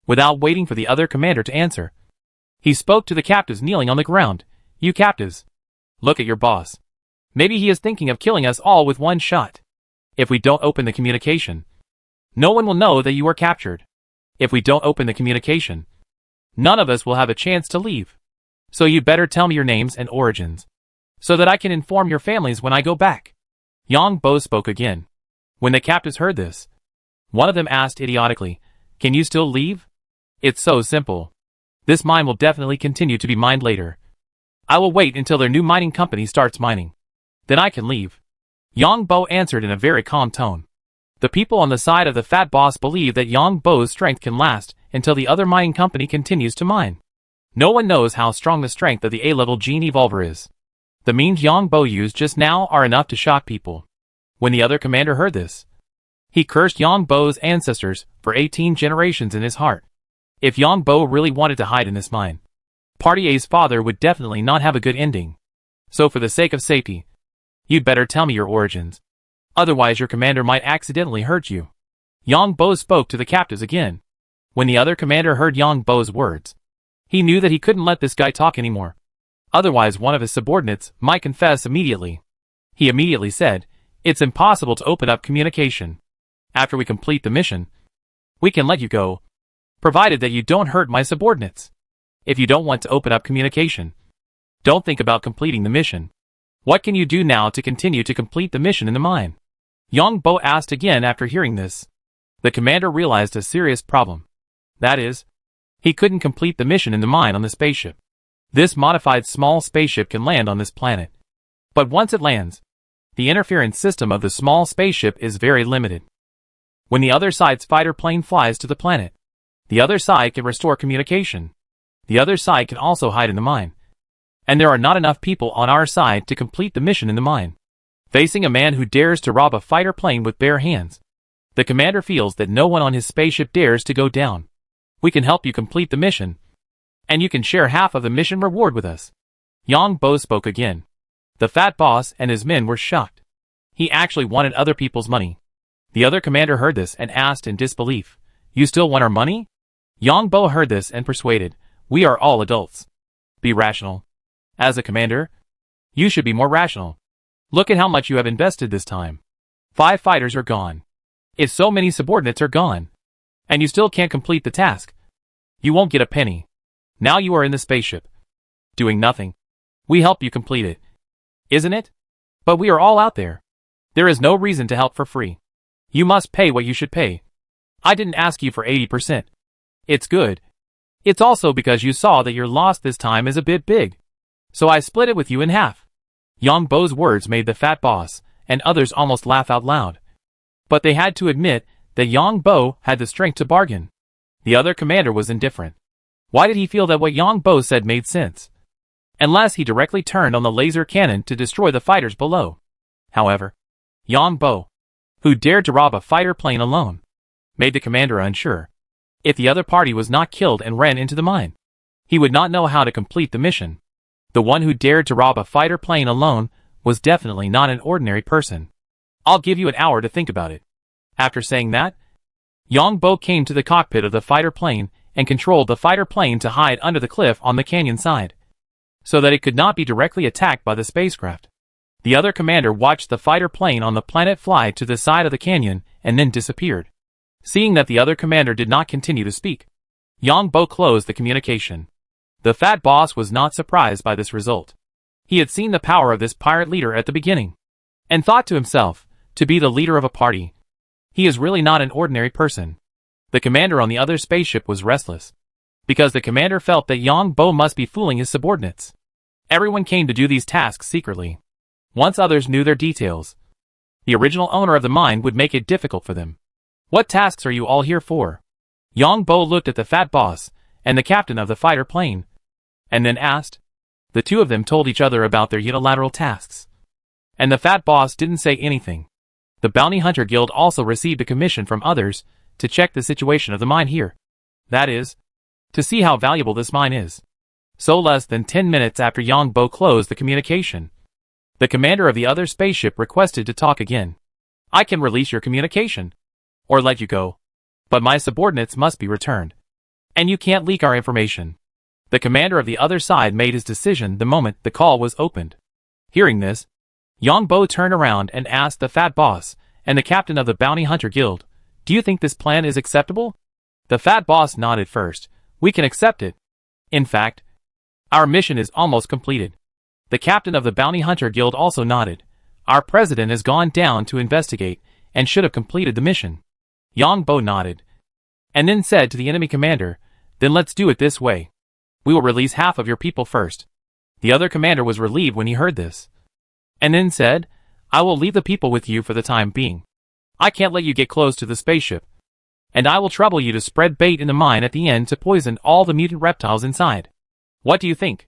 without waiting for the other commander to answer, he spoke to the captives kneeling on the ground. "You captives, look at your boss. Maybe he is thinking of killing us all with one shot. If we don't open the communication, no one will know that you are captured. If we don't open the communication, none of us will have a chance to leave. So you better tell me your names and origins, so that I can inform your families when I go back." Yang Bo spoke again. When the captives heard this, one of them asked idiotically, "Can you still leave? It's so simple. This mine will definitely continue to be mined later. I will wait until their new mining company starts mining. Then I can leave." Yang Bo answered in a very calm tone. The people on the side of the fat boss believe that Yang Bo's strength can last until the other mining company continues to mine. No one knows how strong the strength of the A-level gene evolver is. The means Yang Bo used just now are enough to shock people. When the other commander heard this, he cursed Yang Bo's ancestors for 18 generations in his heart. If Yang Bo really wanted to hide in this mine, Party A's father would definitely not have a good ending. So for the sake of safety, you'd better tell me your origins. Otherwise your commander might accidentally hurt you. Yang Bo spoke to the captives again. When the other commander heard Yang Bo's words, he knew that he couldn't let this guy talk anymore. Otherwise one of his subordinates might confess immediately. He immediately said, "It's impossible to open up communication. After we complete the mission, we can let you go, provided that you don't hurt my subordinates. If you don't want to open up communication, don't think about completing the mission. What can you do now to continue to complete the mission in the mine?" Yang Bo asked again after hearing this. The commander realized a serious problem. That is, he couldn't complete the mission in the mine on the spaceship. This modified small spaceship can land on this planet. But once it lands, the interference system of the small spaceship is very limited. When the other side's fighter plane flies to the planet, the other side can restore communication. The other side can also hide in the mine. And there are not enough people on our side to complete the mission in the mine. Facing a man who dares to rob a fighter plane with bare hands, the commander feels that no one on his spaceship dares to go down. We can help you complete the mission, and you can share half of the mission reward with us. Yang Bo spoke again. The fat boss and his men were shocked. He actually wanted other people's money. The other commander heard this and asked in disbelief, "You still want our money?" Yang Bo heard this and persuaded, "We are all adults. Be rational. As a commander, you should be more rational. Look at how much you have invested this time. 5 fighters are gone. If so many subordinates are gone, and you still can't complete the task, you won't get a penny. Now you are in the spaceship, doing nothing. We help you complete it. Isn't it? But we are all out there. There is no reason to help for free. You must pay what you should pay. I didn't ask you for 80%. It's good. It's also because you saw that your loss this time is a bit big. So I split it with you in half." Yang Bo's words made the fat boss and others almost laugh out loud. But they had to admit that Yang Bo had the strength to bargain. The other commander was indifferent. Why did he feel that what Yang Bo said made sense? Unless he directly turned on the laser cannon to destroy the fighters below. However, Yang Bo, who dared to rob a fighter plane alone, made the commander unsure. If the other party was not killed and ran into the mine, he would not know how to complete the mission. The one who dared to rob a fighter plane alone was definitely not an ordinary person. "I'll give you an hour to think about it." After saying that, Yang Bo came to the cockpit of the fighter plane and controlled the fighter plane to hide under the cliff on the canyon side, so that it could not be directly attacked by the spacecraft. The other commander watched the fighter plane on the planet fly to the side of the canyon and then disappeared. Seeing that the other commander did not continue to speak, Yang Bo closed the communication. The fat boss was not surprised by this result. He had seen the power of this pirate leader at the beginning, and thought to himself, to be the leader of a party, he is really not an ordinary person. The commander on the other spaceship was restless, because the commander felt that Yang Bo must be fooling his subordinates. Everyone came to do these tasks secretly. Once others knew their details, the original owner of the mine would make it difficult for them. "What tasks are you all here for?" Yang Bo looked at the fat boss and the captain of the fighter plane, and then asked. The two of them told each other about their unilateral tasks, and the fat boss didn't say anything. The Bounty Hunter Guild also received a commission from others to check the situation of the mine here. That is, to see how valuable this mine is. So less than 10 minutes after Yang Bo closed the communication, the commander of the other spaceship requested to talk again. "I can release your communication, or let you go, but my subordinates must be returned, and you can't leak our information." The commander of the other side made his decision the moment the call was opened. Hearing this, Yang Bo turned around and asked the fat boss and the captain of the Bounty Hunter Guild, "Do you think this plan is acceptable?" The fat boss nodded first. "We can accept it. In fact, our mission is almost completed." The captain of the Bounty Hunter Guild also nodded. "Our president has gone down to investigate and should have completed the mission." Yang Bo nodded, and then said to the enemy commander, "Then let's do it this way. We will release half of your people first." The other commander was relieved when he heard this, and then said, "I will leave the people with you for the time being. I can't let you get close to the spaceship, and I will trouble you to spread bait in the mine at the end to poison all the mutant reptiles inside. What do you think?"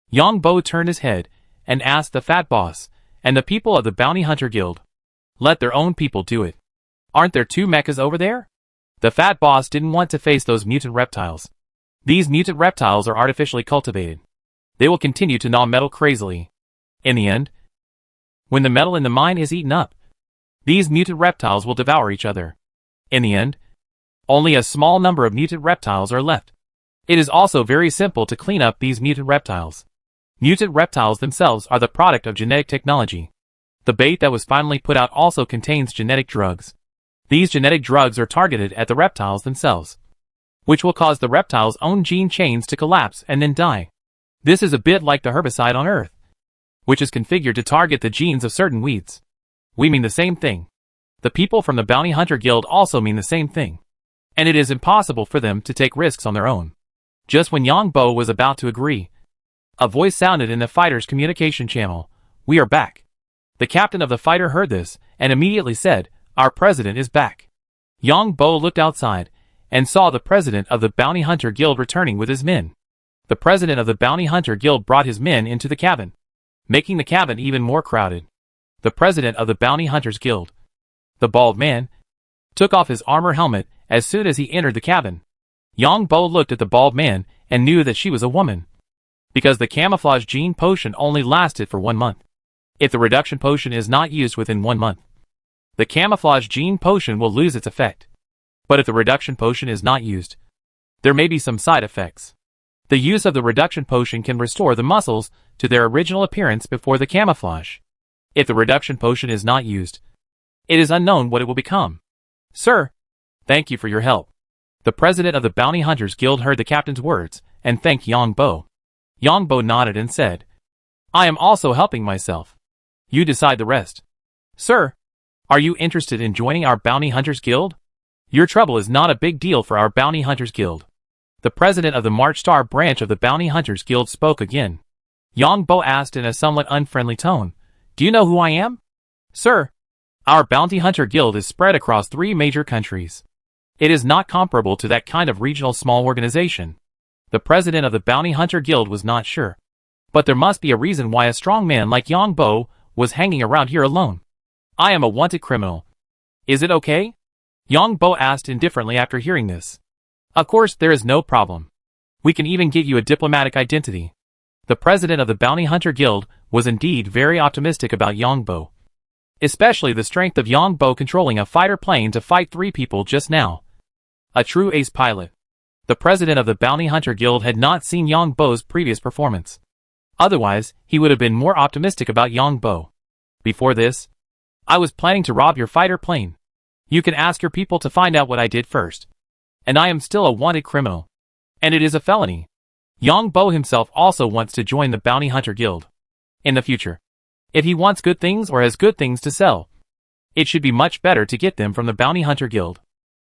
Yang Bo turned his head and asked the fat boss and the people of the Bounty Hunter Guild, "Let their own people do it. Aren't there 2 mechas over there?" The fat boss didn't want to face those mutant reptiles. These mutant reptiles are artificially cultivated. They will continue to gnaw metal crazily. In the end, when the metal in the mine is eaten up, these mutant reptiles will devour each other. In the end, only a small number of mutant reptiles are left. It is also very simple to clean up these mutant reptiles. Mutant reptiles themselves are the product of genetic technology. The bait that was finally put out also contains genetic drugs. These genetic drugs are targeted at the reptiles themselves, which will cause the reptiles' own gene chains to collapse and then die. This is a bit like the herbicide on Earth, which is configured to target the genes of certain weeds. We mean the same thing. The people from the Bounty Hunter Guild also mean the same thing. And it is impossible for them to take risks on their own. Just when Yang Bo was about to agree, a voice sounded in the fighter's communication channel. "We are back." The captain of the fighter heard this, and immediately said, "Our president is back." Yang Bo looked outside, and saw the president of the Bounty Hunter Guild returning with his men. The president of the Bounty Hunter Guild brought his men into the cabin, making the cabin even more crowded. The president of the Bounty Hunters Guild, the bald man, took off his armor helmet as soon as he entered the cabin. Yang Bo looked at the bald man and knew that she was a woman, because the camouflage gene potion only lasted for 1 month. If the reduction potion is not used within 1 month, the camouflage gene potion will lose its effect. But if the reduction potion is not used, there may be some side effects. The use of the reduction potion can restore the muscles to their original appearance before the camouflage. If the reduction potion is not used, it is unknown what it will become. "Sir, thank you for your help." The president of the Bounty Hunters Guild heard the captain's words and thanked Yang Bo. Yang Bo nodded and said, "I am also helping myself. You decide the rest." "Sir, are you interested in joining our Bounty Hunters Guild? Your trouble is not a big deal for our Bounty Hunters Guild." The president of the March Star branch of the Bounty Hunters Guild spoke again. Yang Bo asked in a somewhat unfriendly tone, "Do you know who I am?" "Sir, our Bounty Hunter Guild is spread across 3 major countries. It is not comparable to that kind of regional small organization." The president of the Bounty Hunter Guild was not sure. But there must be a reason why a strong man like Yang Bo was hanging around here alone. "I am a wanted criminal. Is it okay?" Yang Bo asked indifferently after hearing this. "Of course, there is no problem. We can even give you a diplomatic identity." The president of the Bounty Hunter Guild was indeed very optimistic about Yang Bo, especially the strength of Yang Bo controlling a fighter plane to fight 3 people just now. A true ace pilot. The president of the Bounty Hunter Guild had not seen Yang Bo's previous performance. Otherwise, he would have been more optimistic about Yang Bo. "Before this, I was planning to rob your fighter plane. You can ask your people to find out what I did first. And I am still a wanted criminal. And it is a felony." Yang Bo himself also wants to join the Bounty Hunter Guild. In the future, if he wants good things or has good things to sell, it should be much better to get them from the Bounty Hunter Guild.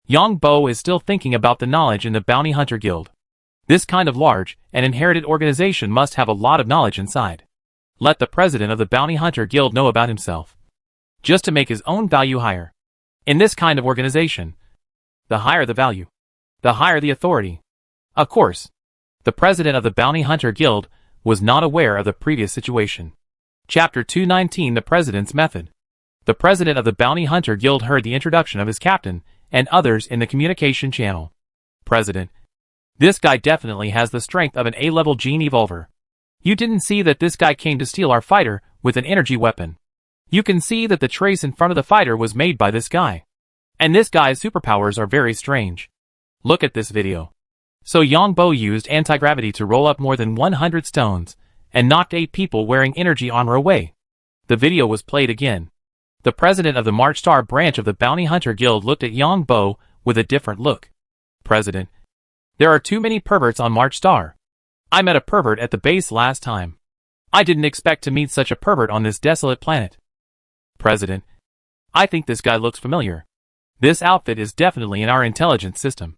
Yang Bo is still thinking about the knowledge in the Bounty Hunter Guild. This kind of large and inherited organization must have a lot of knowledge inside. Let the president of the Bounty Hunter Guild know about himself, just to make his own value higher. In this kind of organization, the higher the value, the higher the authority. Of course, the president of the Bounty Hunter Guild was not aware of the previous situation. Chapter 219: The President's Method. The president of the Bounty Hunter Guild heard the introduction of his captain and others in the communication channel. "President, this guy definitely has the strength of an A-level gene evolver. You didn't see that this guy came to steal our fighter with an energy weapon. You can see that the trace in front of the fighter was made by this guy. And this guy's superpowers are very strange. Look at this video." So Yang Bo used anti-gravity to roll up more than 100 stones and knocked 8 people wearing energy armor away. The video was played again. The president of the March Star branch of the Bounty Hunter Guild looked at Yang Bo with a different look. "President, there are too many perverts on March Star. I met a pervert at the base last time. I didn't expect to meet such a pervert on this desolate planet." "President, I think this guy looks familiar. This outfit is definitely in our intelligence system.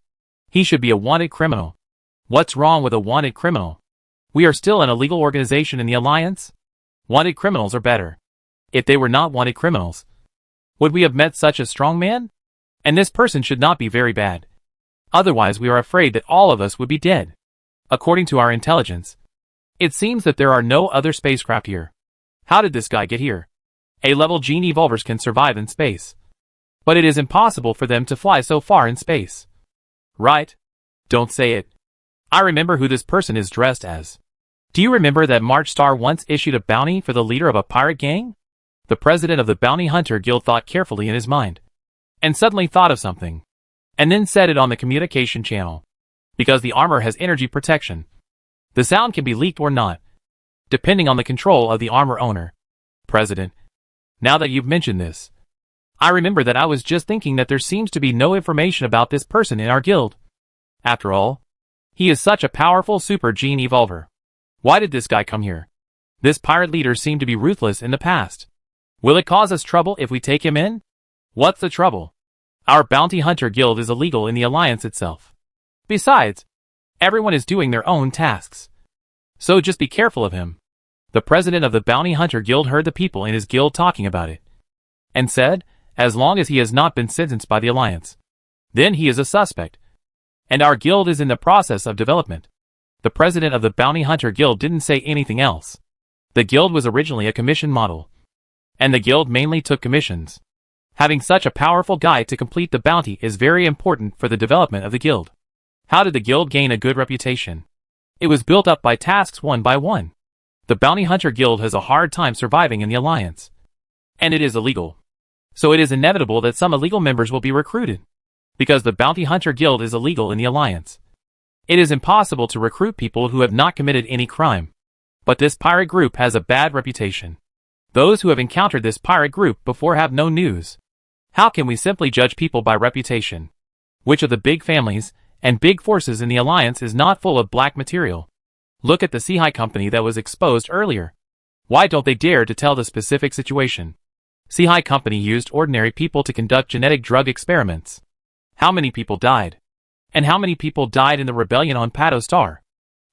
He should be a wanted criminal." "What's wrong with a wanted criminal? We are still an illegal organization in the Alliance. Wanted criminals are better. If they were not wanted criminals, would we have met such a strong man? And this person should not be very bad. Otherwise we are afraid that all of us would be dead. According to our intelligence, it seems that there are no other spacecraft here. How did this guy get here? A-level gene evolvers can survive in space, but it is impossible for them to fly so far in space." "Right? Don't say it. I remember who this person is dressed as. Do you remember that March Star once issued a bounty for the leader of a pirate gang?" The president of the Bounty Hunter Guild thought carefully in his mind, and suddenly thought of something. and then set it on the communication channel. Because the armor has energy protection, the sound can be leaked or not, depending on the control of the armor owner. President, now that you've mentioned this, I remember that I was just thinking that there seems to be no information about this person in our guild. After all, he is such a powerful super gene evolver. Why did this guy come here? This pirate leader seemed to be ruthless in the past. Will it cause us trouble if we take him in? What's the trouble? Our bounty hunter guild is illegal in the alliance itself. Besides, everyone is doing their own tasks. So just be careful of him. The president of the bounty hunter guild heard the people in his guild talking about it, and said, as long as he has not been sentenced by the alliance, then he is a suspect. And our guild is in the process of development. The president of the bounty hunter guild didn't say anything else. The guild was originally a commission model, and the guild mainly took commissions. Having such a powerful guy to complete the bounty is very important for the development of the guild. How did the guild gain a good reputation? It was built up by tasks one by one. The bounty hunter guild has a hard time surviving in the alliance, and it is illegal. So it is inevitable that some illegal members will be recruited. Because the bounty hunter guild is illegal in the alliance, it is impossible to recruit people who have not committed any crime. But this pirate group has a bad reputation. Those who have encountered this pirate group before have no news. How can we simply judge people by reputation? Which of the big families and big forces in the alliance is not full of black material? Look at the Seahai company that was exposed earlier. Why don't they dare to tell the specific situation? Seahai company used ordinary people to conduct genetic drug experiments. How many people died? And how many people died in the rebellion on Pato Star?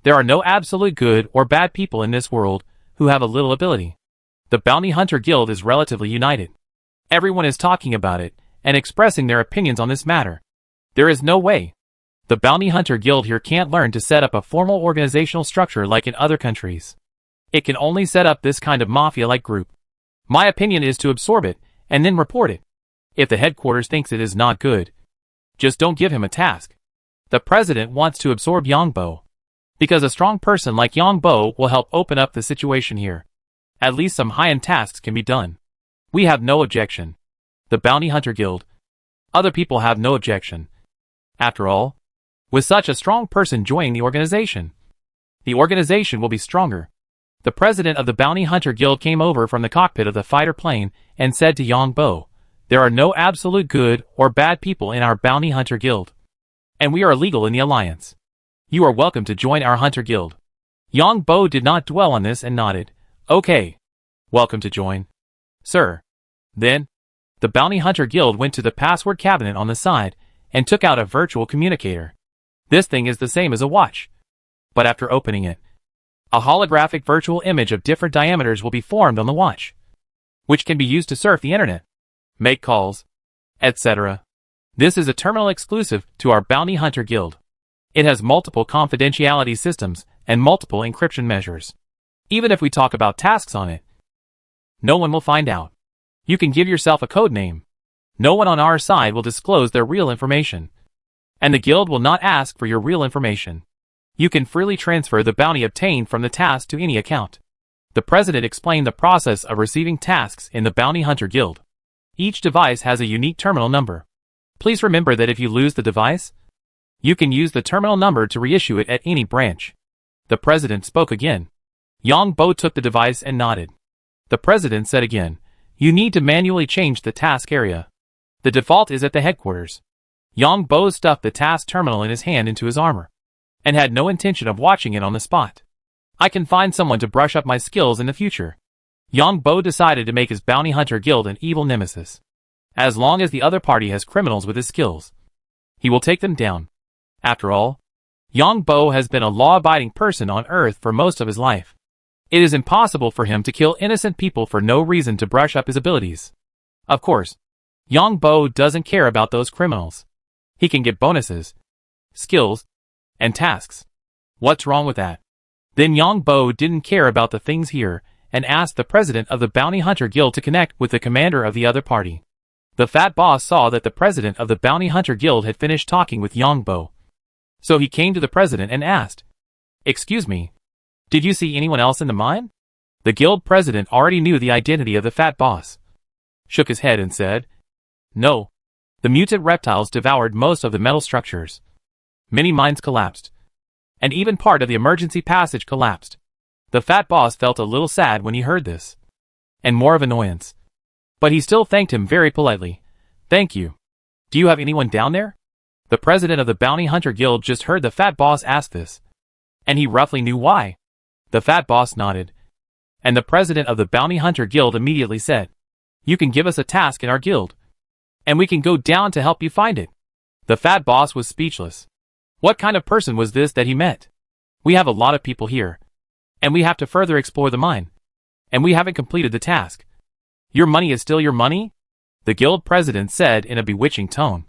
There are no absolute good or bad people in this world who have a little ability. The Bounty Hunter Guild is relatively united. Everyone is talking about it and expressing their opinions on this matter. There is no way. The Bounty Hunter Guild here can't learn to set up a formal organizational structure like in other countries. It can only set up this kind of mafia-like group. My opinion is to absorb it and then report it. If the headquarters thinks it is not good, just don't give him a task. The president wants to absorb Yongbo, because a strong person like Yongbo will help open up the situation here. At least some high-end tasks can be done. We have no objection. The Bounty Hunter Guild. Other people have no objection. After all, with such a strong person joining the organization will be stronger. The president of the Bounty Hunter Guild came over from the cockpit of the fighter plane and said to Yongbo, there are no absolute good or bad people in our Bounty Hunter Guild. And we are illegal in the alliance. You are welcome to join our Hunter Guild. Yongbo did not dwell on this and nodded. Okay. Welcome to join. Sir. Then, the Bounty Hunter Guild went to the password cabinet on the side and took out a virtual communicator. This thing is the same as a watch. But after opening it, a holographic virtual image of different diameters will be formed on the watch, which can be used to surf the internet, make calls, etc. This is a terminal exclusive to our Bounty Hunter Guild. It has multiple confidentiality systems and multiple encryption measures. Even if we talk about tasks on it, no one will find out. You can give yourself a code name. No one on our side will disclose their real information. And the guild will not ask for your real information. You can freely transfer the bounty obtained from the task to any account. The president explained the process of receiving tasks in the Bounty Hunter Guild. Each device has a unique terminal number. Please remember that if you lose the device, you can use the terminal number to reissue it at any branch. The president spoke again. Yongbo took the device and nodded. The president said again, you need to manually change the task area. The default is at the headquarters. Yongbo stuffed the task terminal in his hand into his armor, and had no intention of watching it on the spot. I can find someone to brush up my skills in the future. Yongbo decided to make his Bounty Hunter Guild an evil nemesis. As long as the other party has criminals with his skills, he will take them down. After all, Yongbo has been a law-abiding person on Earth for most of his life. It is impossible for him to kill innocent people for no reason to brush up his abilities. Of course, Yongbo doesn't care about those criminals. He can get bonuses, skills, and tasks. What's wrong with that? Then Yongbo didn't care about the things here and asked the president of the Bounty Hunter Guild to connect with the commander of the other party. The fat boss saw that the president of the Bounty Hunter Guild had finished talking with Yongbo. So he came to the president and asked, excuse me, did you see anyone else in the mine? The guild president already knew the identity of the fat boss, shook his head and said, no. The mutant reptiles devoured most of the metal structures. Many mines collapsed. And even part of the emergency passage collapsed. The fat boss felt a little sad when he heard this. And more of annoyance. But he still thanked him very politely. Thank you. Do you have anyone down there? The president of the Bounty Hunter Guild just heard the fat boss ask this. And he roughly knew why. The fat boss nodded. And the president of the Bounty Hunter Guild immediately said, "You can give us a task in our guild. And we can go down to help you find it." The fat boss was speechless. What kind of person was this that he met? We have a lot of people here. And we have to further explore the mine. And we haven't completed the task. Your money is still your money? The guild president said in a bewitching tone.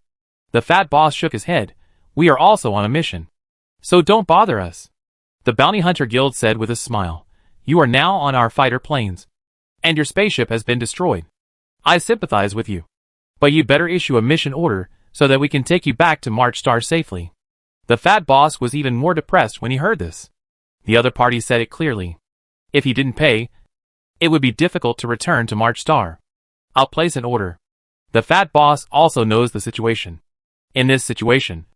The fat boss shook his head. We are also on a mission. So don't bother us. The Bounty Hunter Guild said with a smile. You are now on our fighter planes. And your spaceship has been destroyed. I sympathize with you. But you better issue a mission order so that we can take you back to March Star safely. The fat boss was even more depressed when he heard this. The other party said it clearly. If he didn't pay, it would be difficult to return to March Star. I'll place an order. The fat boss also knows the situation. In this situation,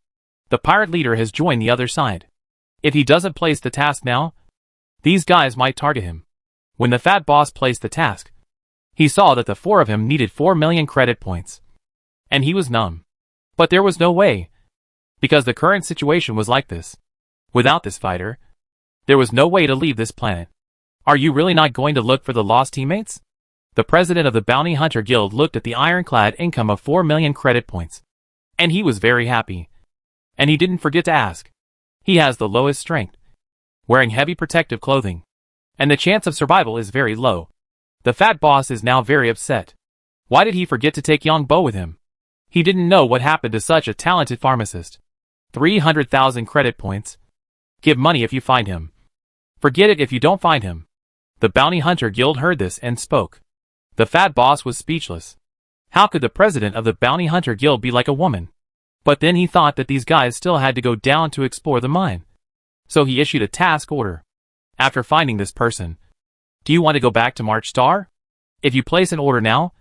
the pirate leader has joined the other side. If he doesn't place the task now, these guys might target him. When the fat boss placed the task, he saw that the four of him needed 4 million credit points. And he was numb. But there was no way. Because the current situation was like this. Without this fighter, there was no way to leave this planet. Are you really not going to look for the lost teammates? The president of the Bounty Hunter Guild looked at the ironclad income of 4 million credit points. And he was very happy. And he didn't forget to ask. He has the lowest strength. Wearing heavy protective clothing. And the chance of survival is very low. The fat boss is now very upset. Why did he forget to take Yang Bo with him? He didn't know what happened to such a talented pharmacist. 300,000 credit points. Give money if you find him. Forget it if you don't find him. The Bounty Hunter Guild heard this and spoke. The fat boss was speechless. How could the president of the Bounty Hunter Guild be like a woman? But then he thought that these guys still had to go down to explore the mine. So he issued a task order. After finding this person, do you want to go back to March Star? If you place an order now,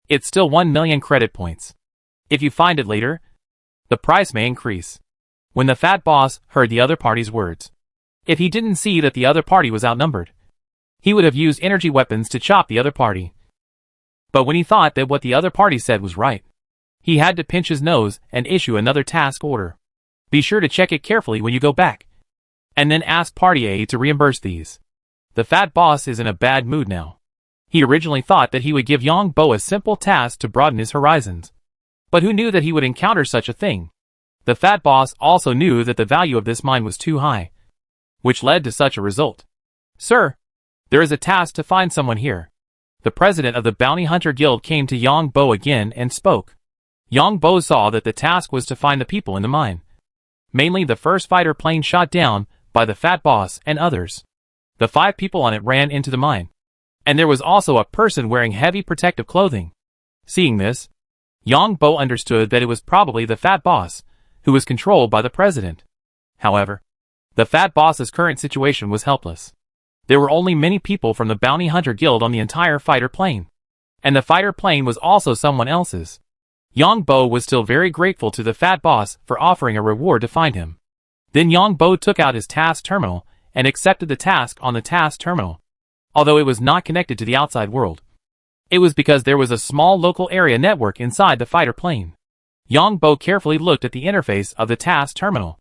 it's still 1 million credit points. If you find it later, the price may increase. When the fat boss heard the other party's words, if he didn't see that the other party was outnumbered, he would have used energy weapons to chop the other party. But when he thought that what the other party said was right, he had to pinch his nose and issue another task order. Be sure to check it carefully when you go back. And then ask Party A to reimburse these. The fat boss is in a bad mood now. He originally thought that he would give Yang Bo a simple task to broaden his horizons. But who knew that he would encounter such a thing? The fat boss also knew that the value of this mine was too high, which led to such a result. Sir, there is a task to find someone here. The president of the Bounty Hunter Guild came to Yang Bo again and spoke. Yang Bo saw that the task was to find the people in the mine. Mainly the first fighter plane shot down by the fat boss and others. The 5 people on it ran into the mine. And there was also a person wearing heavy protective clothing. Seeing this, Yang Bo understood that it was probably the fat boss, who was controlled by the president. However, the fat boss's current situation was helpless. There were only many people from the Bounty Hunter Guild on the entire fighter plane. And the fighter plane was also someone else's. Yang Bo was still very grateful to the fat boss for offering a reward to find him. Then Yang Bo took out his task terminal and accepted the task on the task terminal. Although it was not connected to the outside world. It was because there was a small local area network inside the fighter plane. Yang Bo carefully looked at the interface of the task terminal.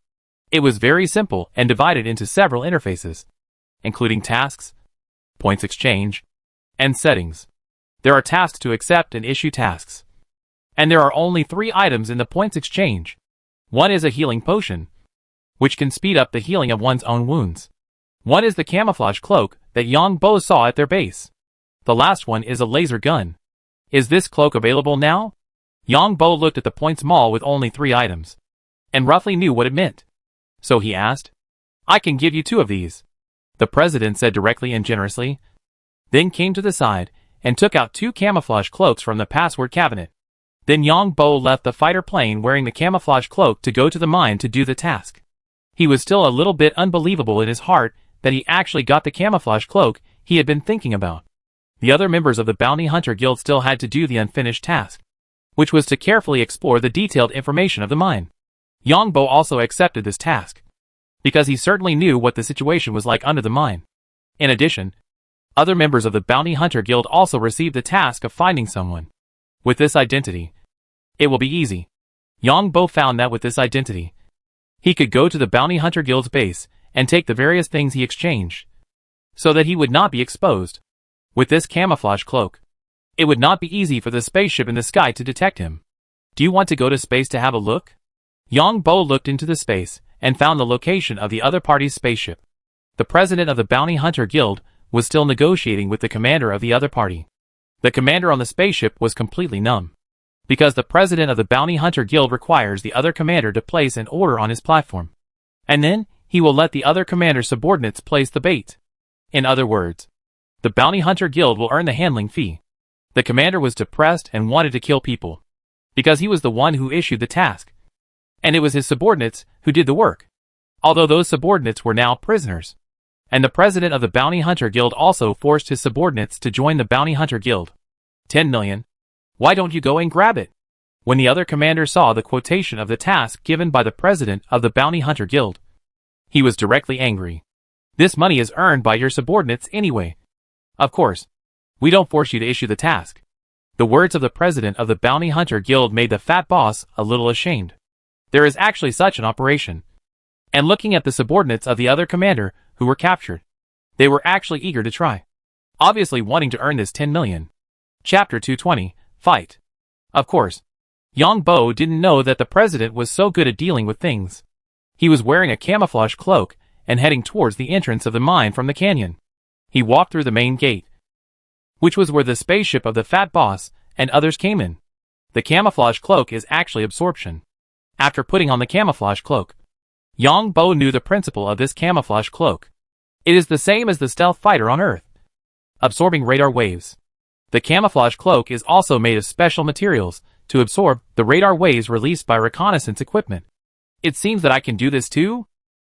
It was very simple and divided into several interfaces, including tasks, points exchange, and settings. There are tasks to accept and issue tasks. And there are only 3 items in the points exchange. One is a healing potion, which can speed up the healing of one's own wounds. One is the camouflage cloak that Yang Bo saw at their base. The last one is a laser gun. Is this cloak available now? Yang Bo looked at the points mall with only 3 items, and roughly knew what it meant. So he asked, I can give you 2 of these. The president said directly and generously, then came to the side and took out 2 camouflage cloaks from the password cabinet. Then Yang Bo left the fighter plane wearing the camouflage cloak to go to the mine to do the task. He was still a little bit unbelievable in his heart that he actually got the camouflage cloak he had been thinking about. The other members of the Bounty Hunter Guild still had to do the unfinished task. which was to carefully explore the detailed information of the mine. Yang Bo also accepted this task, because he certainly knew what the situation was like under the mine. In addition, other members of the Bounty Hunter Guild also received the task of finding someone with this identity. It will be easy. Yang Bo found that with this identity, he could go to the Bounty Hunter Guild's base and take the various things he exchanged, so that he would not be exposed. With this camouflage cloak, it would not be easy for the spaceship in the sky to detect him. Do you want to go to space to have a look? Yang Bo looked into the space and found the location of the other party's spaceship. The president of the Bounty Hunter Guild was still negotiating with the commander of the other party. The commander on the spaceship was completely numb, because the president of the Bounty Hunter Guild requires the other commander to place an order on his platform, and then he will let the other commander's subordinates place the bait. In other words, the Bounty Hunter Guild will earn the handling fee. The commander was depressed and wanted to kill people, because he was the one who issued the task, and it was his subordinates who did the work, although those subordinates were now prisoners. And the president of the Bounty Hunter Guild also forced his subordinates to join the Bounty Hunter Guild. 10 million. Why don't you go and grab it? When the other commander saw the quotation of the task given by the president of the Bounty Hunter Guild, he was directly angry. This money is earned by your subordinates anyway. Of course, we don't force you to issue the task. The words of the president of the Bounty Hunter Guild made the fat boss a little ashamed. There is actually such an operation. And looking at the subordinates of the other commander who were captured, they were actually eager to try, obviously wanting to earn this 10 million. Chapter 220, Fight. Of course, Yang Bo didn't know that the president was so good at dealing with things. He was wearing a camouflage cloak and heading towards the entrance of the mine from the canyon. He walked through the main gate, which was where the spaceship of the fat boss and others came in. The camouflage cloak is actually absorption. After putting on the camouflage cloak, Yang Bo knew the principle of this camouflage cloak. It is the same as the stealth fighter on Earth, absorbing radar waves. The camouflage cloak is also made of special materials to absorb the radar waves released by reconnaissance equipment. It seems that I can do this too?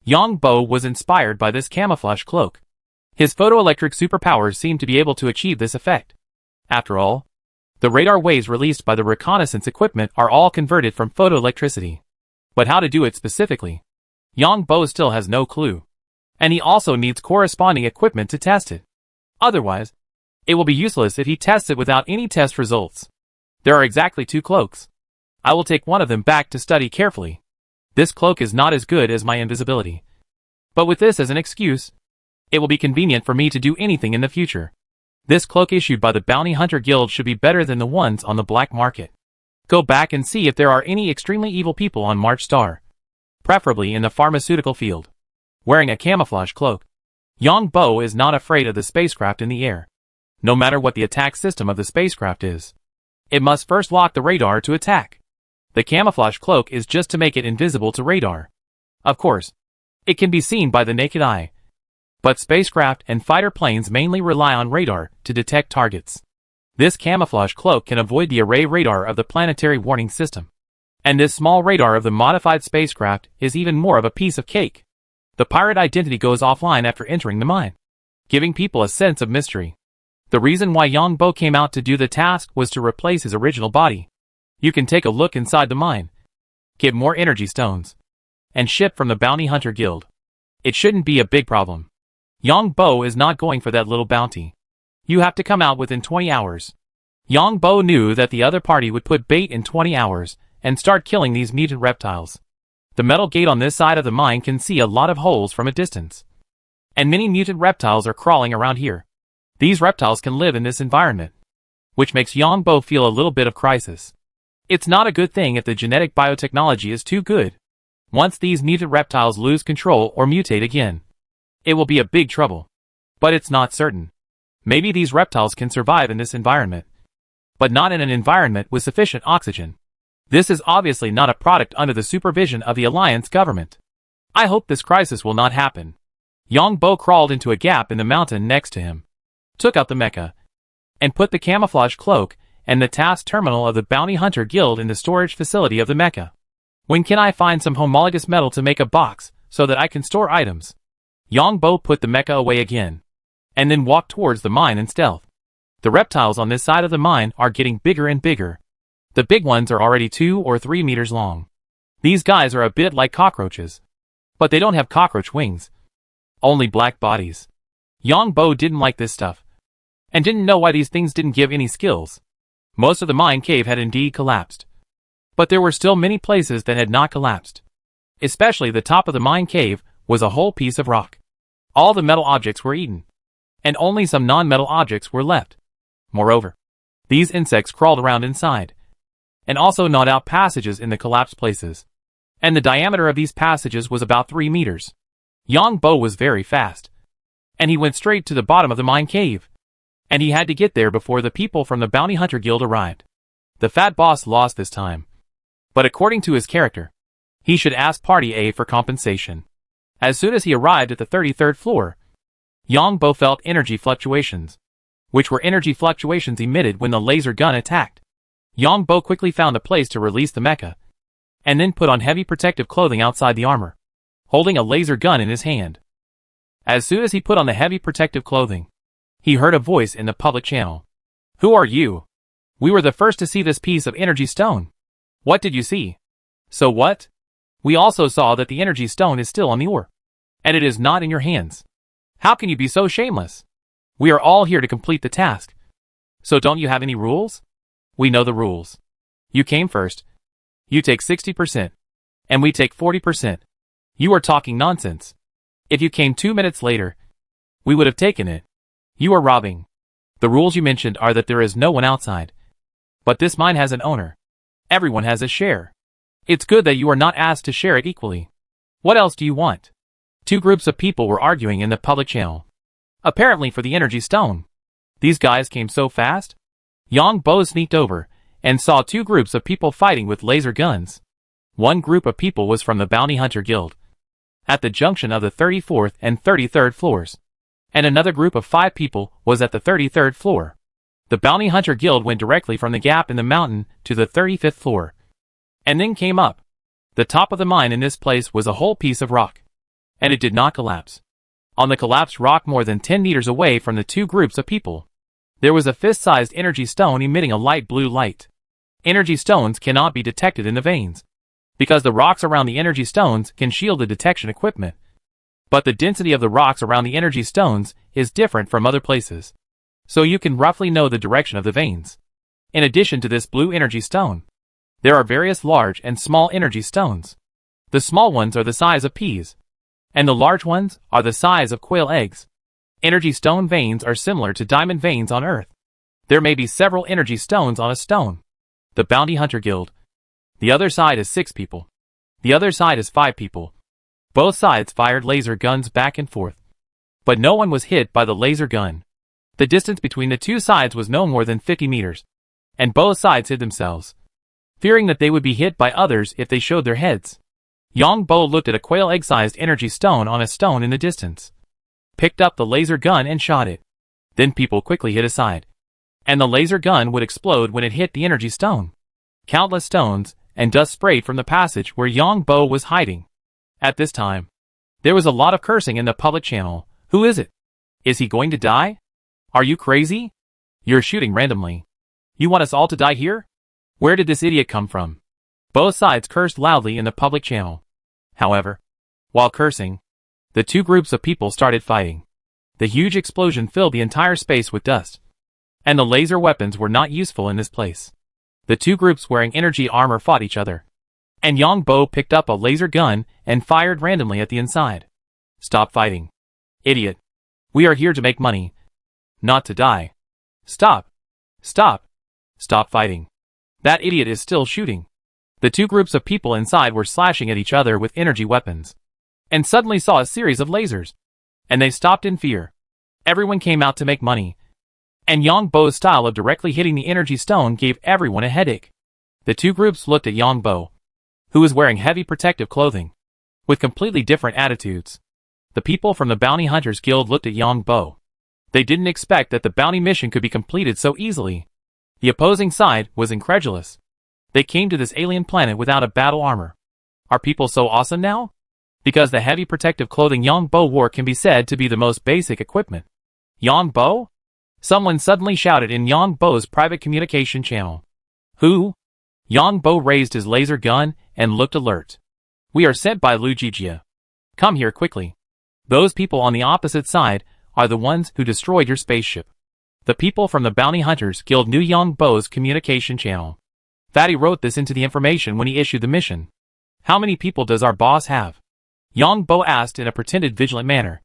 Yang Bo was inspired by this camouflage cloak. His photoelectric superpowers seemed to be able to achieve this effect. After all, the radar waves released by the reconnaissance equipment are all converted from photoelectricity. But how to do it specifically? Yang Bo still has no clue. And he also needs corresponding equipment to test it. Otherwise, it will be useless if he tests it without any test results. There are exactly 2 cloaks. I will take one of them back to study carefully. This cloak is not as good as my invisibility. But with this as an excuse, it will be convenient for me to do anything in the future. This cloak issued by the Bounty Hunter Guild should be better than the ones on the black market. Go back and see if there are any extremely evil people on March Star, preferably in the pharmaceutical field, wearing a camouflage cloak. Yang Bo is not afraid of the spacecraft in the air, no matter what the attack system of the spacecraft is. It must first lock the radar to attack. The camouflage cloak is just to make it invisible to radar. Of course, it can be seen by the naked eye, but spacecraft and fighter planes mainly rely on radar to detect targets. This camouflage cloak can avoid the array radar of the planetary warning system. And this small radar of the modified spacecraft is even more of a piece of cake. The pirate identity goes offline after entering the mine, giving people a sense of mystery. The reason why Yang Bo came out to do the task was to replace his original body. You can take a look inside the mine, get more energy stones, and ship from the Bounty Hunter Guild. It shouldn't be a big problem. Yang Bo is not going for that little bounty. You have to come out within 20 hours. Yang Bo knew that the other party would put bait in 20 hours and start killing these mutant reptiles. The metal gate on this side of the mine can see a lot of holes from a distance, and many mutant reptiles are crawling around here. These reptiles can live in this environment, which makes Yang Bo feel a little bit of crisis. It's not a good thing if the genetic biotechnology is too good. Once these mutant reptiles lose control or mutate again, it will be a big trouble. But it's not certain. Maybe these reptiles can survive in this environment, but not in an environment with sufficient oxygen. This is obviously not a product under the supervision of the Alliance government. I hope this crisis will not happen. Yang Bo crawled into a gap in the mountain next to him, took out the mecha, and put the camouflage cloak and the task terminal of the Bounty Hunter Guild in the storage facility of the mecha. When can I find some homologous metal to make a box so that I can store items? Yang Bo put the mecha away again, and then walked towards the mine in stealth. The reptiles on this side of the mine are getting bigger and bigger. The big ones are already 2 or 3 meters long. These guys are a bit like cockroaches. But they don't have cockroach wings. Only black bodies. Yongbo didn't like this stuff. And didn't know why these things didn't give any skills. Most of the mine cave had indeed collapsed. But there were still many places that had not collapsed. Especially the top of the mine cave was a whole piece of rock. All the metal objects were eaten. And only some non-metal objects were left. Moreover, these insects crawled around inside. And also gnawed out passages in the collapsed places. And the diameter of these passages was about 3 meters. Yongbo was very fast. And he went straight to the bottom of the mine cave. And he had to get there before the people from the Bounty Hunter Guild arrived. The fat boss lost this time. But according to his character, he should ask Party A for compensation. As soon as he arrived at the 33rd floor, Yongbo felt energy fluctuations, which were energy fluctuations emitted when the laser gun attacked. Yongbo quickly found a place to release the mecha, and then put on heavy protective clothing outside the armor, holding a laser gun in his hand. As soon as he put on the heavy protective clothing, he heard a voice in the public channel. "Who are you? We were the first to see this piece of energy stone. What did you see?" "So what? We also saw that the energy stone is still on the ore, and it is not in your hands. How can you be so shameless? We are all here to complete the task. So don't you have any rules?" "We know the rules. You came first. You take 60%, and we take 40%. You are talking nonsense. If you came 2 minutes later, we would have taken it. You are robbing. The rules you mentioned are that there is no one outside. But this mine has an owner. Everyone has a share. It's good that you are not asked to share it equally. What else do you want?" 2 groups of people were arguing in the public channel. Apparently for the energy stone. These guys came so fast. Yongbo sneaked over and saw 2 groups of people fighting with laser guns. One group of people was from the Bounty Hunter Guild, at the junction of the 34th and 33rd floors. And another group of 5 people was at the 33rd floor. The Bounty Hunter Guild went directly from the gap in the mountain to the 35th floor. And then came up. The top of the mine in this place was a whole piece of rock. And it did not collapse. On the collapsed rock more than 10 meters away from the 2 groups of people, there was a fist-sized energy stone emitting a light blue light. Energy stones cannot be detected in the veins, because the rocks around the energy stones can shield the detection equipment. But the density of the rocks around the energy stones is different from other places, so you can roughly know the direction of the veins. In addition to this blue energy stone, there are various large and small energy stones. The small ones are the size of peas, and the large ones are the size of quail eggs. Energy stone veins are similar to diamond veins on Earth. There may be several energy stones on a stone. The Bounty Hunter Guild. The other side is 6 people. The other side is 5 people. Both sides fired laser guns back and forth. But no one was hit by the laser gun. The distance between the 2 sides was no more than 50 meters. And both sides hid themselves, fearing that they would be hit by others if they showed their heads. Yongbo looked at a quail egg-sized energy stone on a stone in the distance, picked up the laser gun and shot it. Then people quickly hid aside, and the laser gun would explode when it hit the energy stone. Countless stones and dust sprayed from the passage where Yongbo was hiding. At this time, there was a lot of cursing in the public channel. "Who is it? Is he going to die? Are you crazy? You're shooting randomly. You want us all to die here? Where did this idiot come from?" Both sides cursed loudly in the public channel. However, while cursing, the 2 groups of people started fighting. The huge explosion filled the entire space with dust, and the laser weapons were not useful in this place. The 2 groups wearing energy armor fought each other, and Yongbo picked up a laser gun and fired randomly at the inside. "Stop fighting. Idiot. We are here to make money, not to die. Stop. Stop. Stop fighting. That idiot is still shooting." The 2 groups of people inside were slashing at each other with energy weapons, and suddenly saw a series of lasers, and they stopped in fear. Everyone came out to make money, and Yongbo's style of directly hitting the energy stone gave everyone a headache. The 2 groups looked at Yongbo, who was wearing heavy protective clothing, with completely different attitudes. The people from the Bounty Hunters Guild looked at Yongbo. They didn't expect that the bounty mission could be completed so easily. The opposing side was incredulous. They came to this alien planet without a battle armor. Are people so awesome now? Because the heavy protective clothing Yongbo wore can be said to be the most basic equipment. "Yongbo?" Someone suddenly shouted in Yongbo's private communication channel. "Who? Yang Bo raised his laser gun and looked alert. We are sent by Lu Jijia. Come here quickly. Those people on the opposite side are the ones who destroyed your spaceship. The people from the Bounty Hunters Guild knew Yang Bo's communication channel. Fatty wrote this into the information when he issued the mission. How many people does our boss have? Yang Bo asked in a pretended vigilant manner.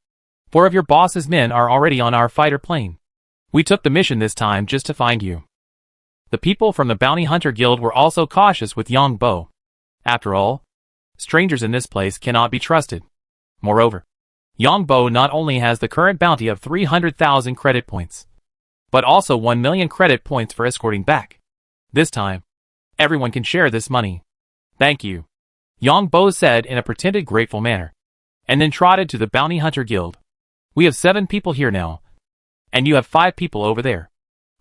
4 of your boss's men are already on our fighter plane. We took the mission this time just to find you. The people from the Bounty Hunter Guild were also cautious with Yang Bo. After all, strangers in this place cannot be trusted. Moreover, Yang Bo not only has the current bounty of 300,000 credit points, but also 1 million credit points for escorting back. This time, everyone can share this money. Thank you, Yang Bo said in a pretended grateful manner, and then trotted to the Bounty Hunter Guild. We have 7 people here now, and you have 5 people over there.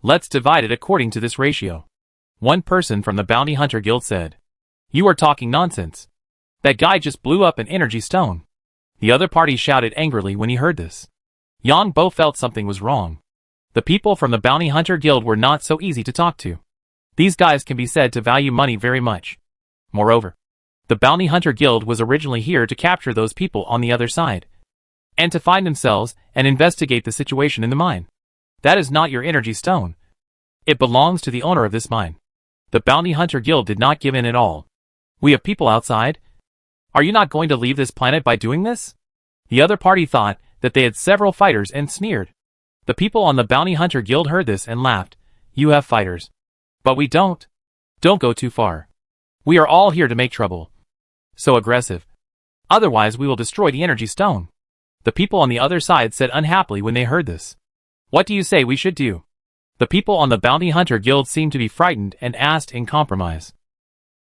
Let's divide it according to this ratio. One person from the Bounty Hunter Guild said. You are talking nonsense. That guy just blew up an energy stone. The other party shouted angrily when he heard this. Yang Bo felt something was wrong. The people from the Bounty Hunter Guild were not so easy to talk to. These guys can be said to value money very much. Moreover, the Bounty Hunter Guild was originally here to capture those people on the other side, and to find themselves and investigate the situation in the mine. That is not your energy stone. It belongs to the owner of this mine. The Bounty Hunter Guild did not give in at all. We have people outside. Are you not going to leave this planet by doing this? The other party thought that they had several fighters and sneered. The people on the Bounty Hunter Guild heard this and laughed. You have fighters. But we don't. Don't go too far. We are all here to make trouble. So aggressive. Otherwise we will destroy the energy stone. The people on the other side said unhappily when they heard this. What do you say we should do? The people on the Bounty Hunter Guild seemed to be frightened and asked in compromise.